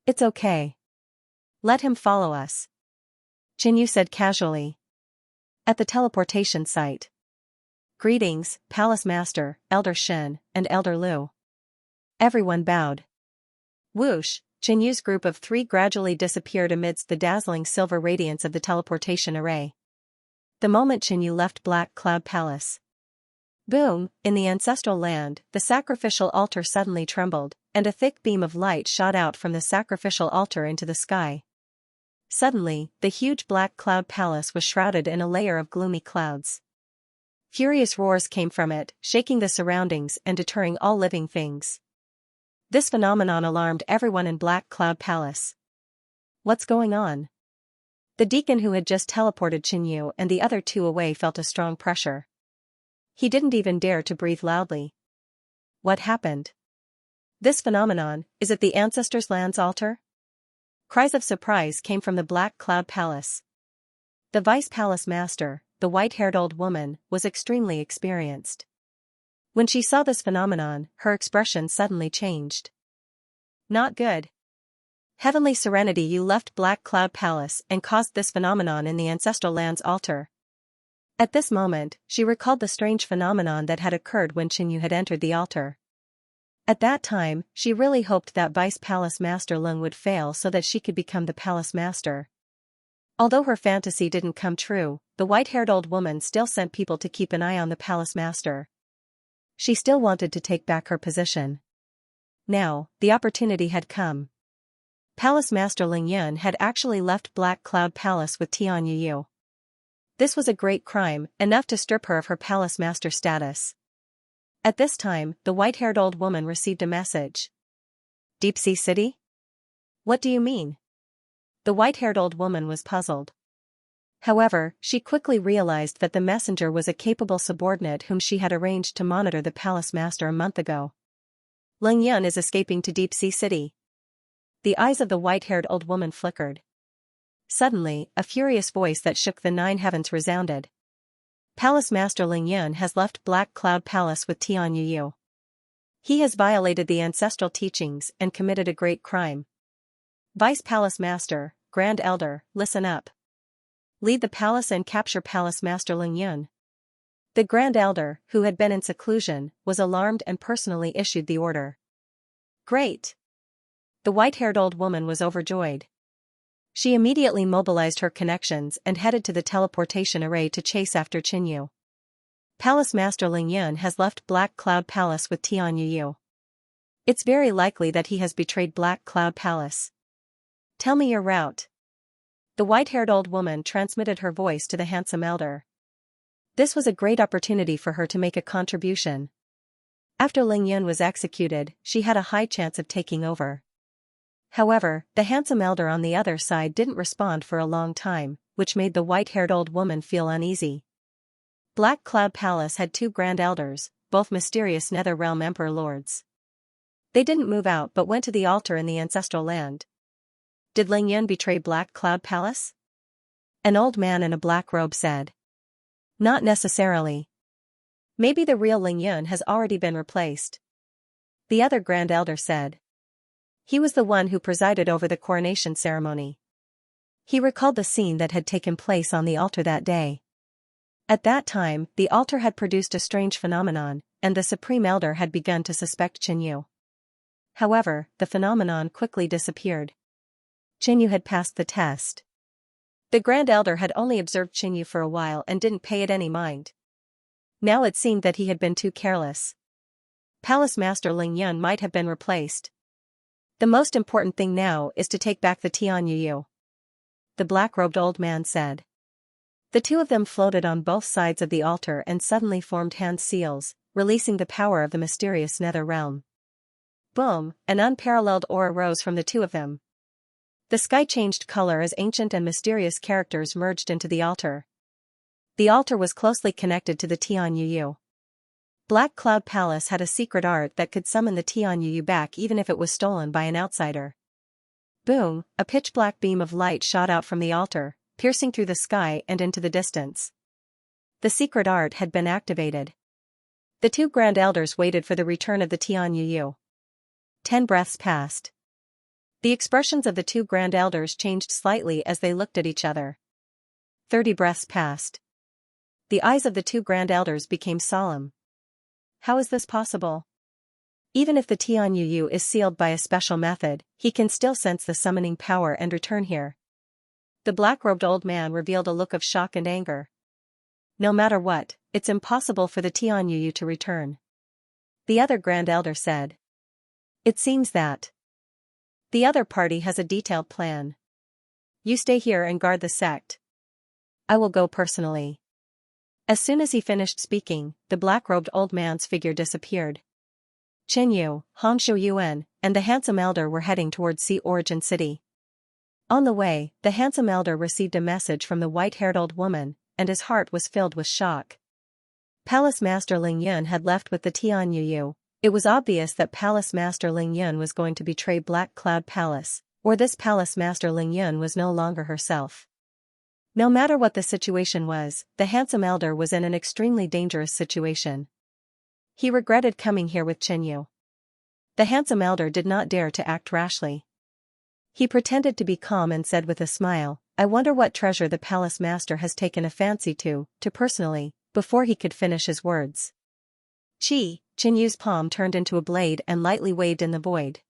It's okay. Let him follow us. Qinyu said casually. At the teleportation site. Greetings, Palace Master, Elder Shen, and Elder Lu. Everyone bowed. Whoosh, Qinyu's group of 3 gradually disappeared amidst the dazzling silver radiance of the teleportation array. The moment Qinyu left Black Cloud Palace. Boom, in the ancestral land, the sacrificial altar suddenly trembled, and a thick beam of light shot out from the sacrificial altar into the sky. Suddenly, the huge Black Cloud Palace was shrouded in a layer of gloomy clouds. Furious roars came from it, shaking the surroundings and deterring all living things. This phenomenon alarmed everyone in Black Cloud Palace. What's going on? The deacon who had just teleported Qinyu and the other 2 away felt a strong pressure. He didn't even dare to breathe loudly. What happened? This phenomenon, is it the Ancestors' Land's altar? Cries of surprise came from the Black Cloud Palace. The Vice Palace Master, the white-haired old woman, was extremely experienced. When she saw this phenomenon, her expression suddenly changed. Not good. Heavenly Serenity, you left Black Cloud Palace and caused this phenomenon in the Ancestral Land's altar. At this moment, she recalled the strange phenomenon that had occurred when Qinyu had entered the altar. At that time, she really hoped that Vice Palace Master Lung would fail so that she could become the Palace Master. Although her fantasy didn't come true, the white-haired old woman still sent people to keep an eye on the Palace Master. She still wanted to take back her position. Now, the opportunity had come. Palace Master Ling Yun had actually left Black Cloud Palace with Tian Yu. This was a great crime, enough to strip her of her Palace Master status. At this time, the white-haired old woman received a message. Deep Sea City? What do you mean? The white-haired old woman was puzzled. However, she quickly realized that the messenger was a capable subordinate whom she had arranged to monitor the Palace Master a month ago. Ling Yun is escaping to Deep Sea City. The eyes of the white-haired old woman flickered. Suddenly, a furious voice that shook the 9 heavens resounded. Palace Master Ling Yun has left Black Cloud Palace with Tian Yu. He has violated the ancestral teachings and committed a great crime. Vice Palace Master, Grand Elder, listen up. Lead the palace and capture Palace Master Ling Yun. The Grand Elder, who had been in seclusion, was alarmed and personally issued the order. Great! The white-haired old woman was overjoyed. She immediately mobilized her connections and headed to the teleportation array to chase after Qinyu. Palace Master Ling Yun has left Black Cloud Palace with Tian Yu. It's very likely that he has betrayed Black Cloud Palace. Tell me your route. The white-haired old woman transmitted her voice to the handsome elder. This was a great opportunity for her to make a contribution. After Ling Yun was executed, she had a high chance of taking over. However, the handsome elder on the other side didn't respond for a long time, which made the white-haired old woman feel uneasy. Black Cloud Palace had 2 grand elders, both mysterious Netherrealm Emperor lords. They didn't move out but went to the altar in the ancestral land. Did Ling Yun betray Black Cloud Palace? An old man in a black robe said. Not necessarily. Maybe the real Ling Yun has already been replaced. The other grand elder said. He was the one who presided over the coronation ceremony. He recalled the scene that had taken place on the altar that day. At that time, the altar had produced a strange phenomenon, and the Supreme Elder had begun to suspect Qinyu. However, the phenomenon quickly disappeared. Qinyu had passed the test. The Grand Elder had only observed Qinyu for a while and didn't pay it any mind. Now it seemed that he had been too careless. Palace Master Ling Yun might have been replaced. The most important thing now is to take back the Tianyuyu. The black-robed old man said. The 2 of them floated on both sides of the altar and suddenly formed hand seals, releasing the power of the mysterious nether realm. Boom, an unparalleled aura rose from the 2 of them. The sky changed color as ancient and mysterious characters merged into the altar. The altar was closely connected to the Tianyuyu. Black Cloud Palace had a secret art that could summon the Tianyuyu back even if it was stolen by an outsider. Boom, a pitch-black beam of light shot out from the altar, piercing through the sky and into the distance. The secret art had been activated. The 2 grand elders waited for the return of the Tianyuyu. 10 breaths passed. The expressions of the 2 grand elders changed slightly as they looked at each other. 30 breaths passed. The eyes of the 2 grand elders became solemn. How is this possible? Even if the Tianyuyu is sealed by a special method, he can still sense the summoning power and return here. The black-robed old man revealed a look of shock and anger. No matter what, it's impossible for the Tianyuyu to return. The other grand elder said. It seems that the other party has a detailed plan. You stay here and guard the sect. I will go personally. As soon as he finished speaking, the black-robed old man's figure disappeared. Qinyu, Hongshu Yuan, and the handsome elder were heading towards Sea Origin City. On the way, the handsome elder received a message from the white-haired old woman, and his heart was filled with shock. Palace Master Ling Yun had left with the Tianyuyu. It was obvious that Palace Master Ling Yun was going to betray Black Cloud Palace, or this Palace Master Ling Yun was no longer herself. No matter what the situation was, the handsome elder was in an extremely dangerous situation. He regretted coming here with Qinyu. The handsome elder did not dare to act rashly. He pretended to be calm and said with a smile, I wonder what treasure the palace master has taken a fancy to personally, before he could finish his words. Qinyu's palm turned into a blade and lightly waved in the void.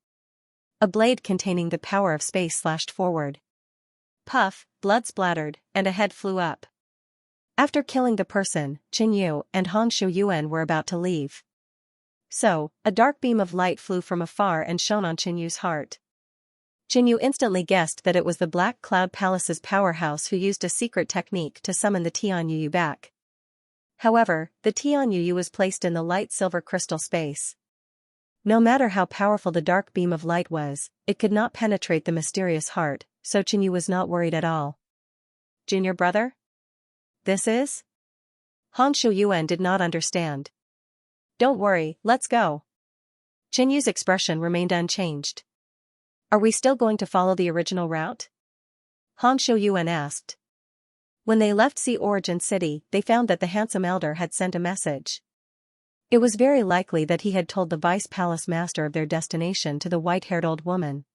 A blade containing the power of space slashed forward. Puff, blood splattered, and a head flew up. After killing the person, Qinyu and Hongshu Yuan were about to leave. So, a dark beam of light flew from afar and shone on Qinyu's heart. Qinyu instantly guessed that it was the Black Cloud Palace's powerhouse who used a secret technique to summon the Tianyuyu back. However, the Tianyuyu was placed in the light silver crystal space. No matter how powerful the dark beam of light was, it could not penetrate the mysterious heart, so Qinyu was not worried at all. Junior brother? This is? Hongshu Yuan did not understand. Don't worry, let's go. Qinyu's expression remained unchanged. Are we still going to follow the original route? Hongshu Yuan asked. When they left Sea Origin City, they found that the handsome elder had sent a message. It was very likely that he had told the vice palace master of their destination to the white-haired old woman.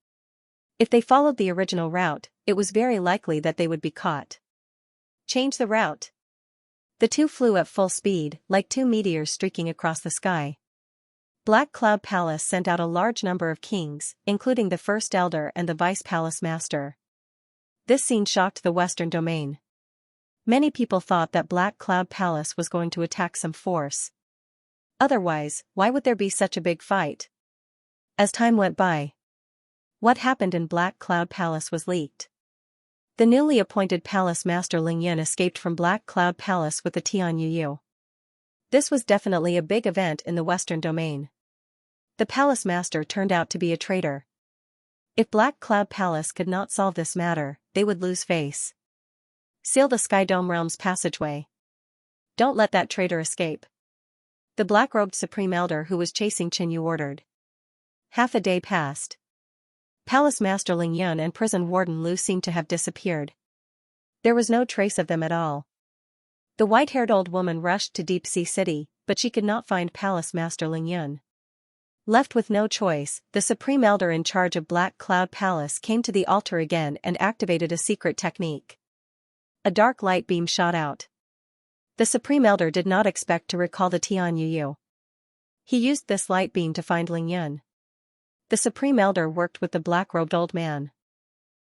If they followed the original route, it was very likely that they would be caught. Change the route. The two flew at full speed, like 2 meteors streaking across the sky. Black Cloud Palace sent out a large number of kings, including the first elder and the vice palace master. This scene shocked the Western Domain. Many people thought that Black Cloud Palace was going to attack some force. Otherwise, why would there be such a big fight? As time went by, what happened in Black Cloud Palace was leaked. The newly appointed palace master Ling Yun escaped from Black Cloud Palace with the Tianyuyu. This was definitely a big event in the Western Domain. The palace master turned out to be a traitor. If Black Cloud Palace could not solve this matter, they would lose face. Seal the Sky Dome Realm's passageway. Don't let that traitor escape. The black-robed Supreme Elder who was chasing Qinyu ordered. Half a day passed. Palace Master Ling Yun and Prison Warden Lu seemed to have disappeared. There was no trace of them at all. The white-haired old woman rushed to Deep Sea City, but she could not find Palace Master Ling Yun. Left with no choice, the Supreme Elder in charge of Black Cloud Palace came to the altar again and activated a secret technique. A dark light beam shot out. The Supreme Elder did not expect to recall the Tian Yu. He used this light beam to find Ling Yun. The Supreme Elder worked with the black-robed old man.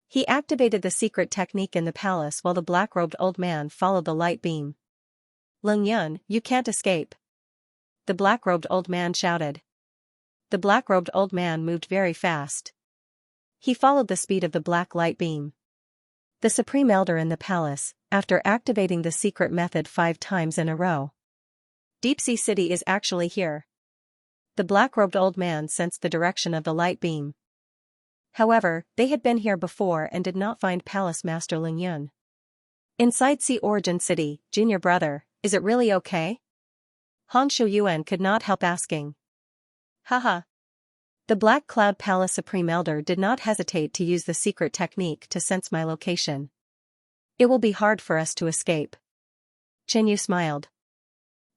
He activated the secret technique in the palace while the black-robed old man followed the light beam. Ling Yun, you can't escape. The black-robed old man shouted. The black-robed old man moved very fast. He followed the speed of the black light beam. The Supreme Elder in the palace, after activating the secret method 5 times in a row. Deep Sea City is actually here. The black-robed old man sensed the direction of the light beam. However, they had been here before and did not find Palace Master Ling Yun. Inside Sea Origin City, Junior Brother, is it really okay? Han Shuyuan could not help asking. Haha. The Black Cloud Palace Supreme Elder did not hesitate to use the secret technique to sense my location. It will be hard for us to escape. Qinyu smiled.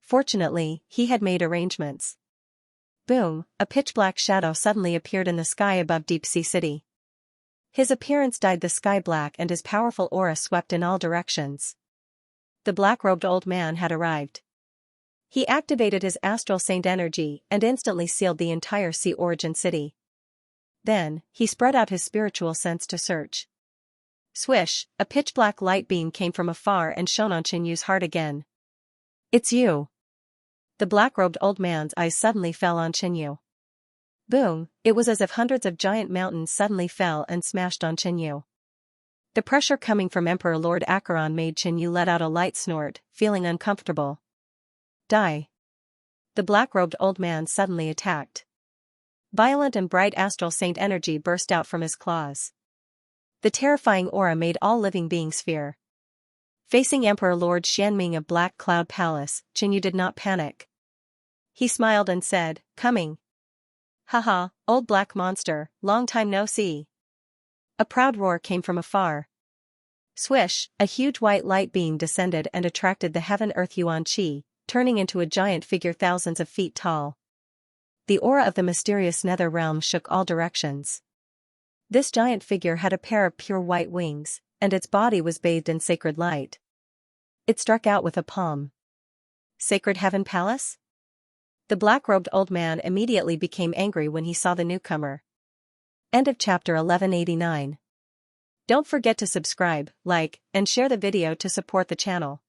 Fortunately, he had made arrangements. Boom, a pitch-black shadow suddenly appeared in the sky above Deep Sea City. His appearance dyed the sky black and his powerful aura swept in all directions. The black-robed old man had arrived. He activated his astral saint energy and instantly sealed the entire Sea Origin City. Then, he spread out his spiritual sense to search. Swish, a pitch-black light beam came from afar and shone on Qinyu's heart again. It's you. The black-robed old man's eyes suddenly fell on Qinyu. Boom, it was as if hundreds of giant mountains suddenly fell and smashed on Qinyu. The pressure coming from Emperor Lord Acheron made Qinyu let out a light snort, feeling uncomfortable. Die. The black-robed old man suddenly attacked. Violent and bright astral saint energy burst out from his claws. The terrifying aura made all living beings fear. Facing Emperor Lord Xianming of Black Cloud Palace, Qinyu did not panic. He smiled and said, coming. Haha, old black monster, long time no see. A proud roar came from afar. Swish, a huge white light beam descended and attracted the heaven-earth Yuan Qi, turning into a giant figure thousands of feet tall. The aura of the mysterious nether realm shook all directions. This giant figure had a pair of pure white wings, and its body was bathed in sacred light. It struck out with a palm. Sacred Heaven Palace? The black-robed old man immediately became angry when he saw the newcomer. End of chapter 1189. Don't forget to subscribe, like, and share the video to support the channel.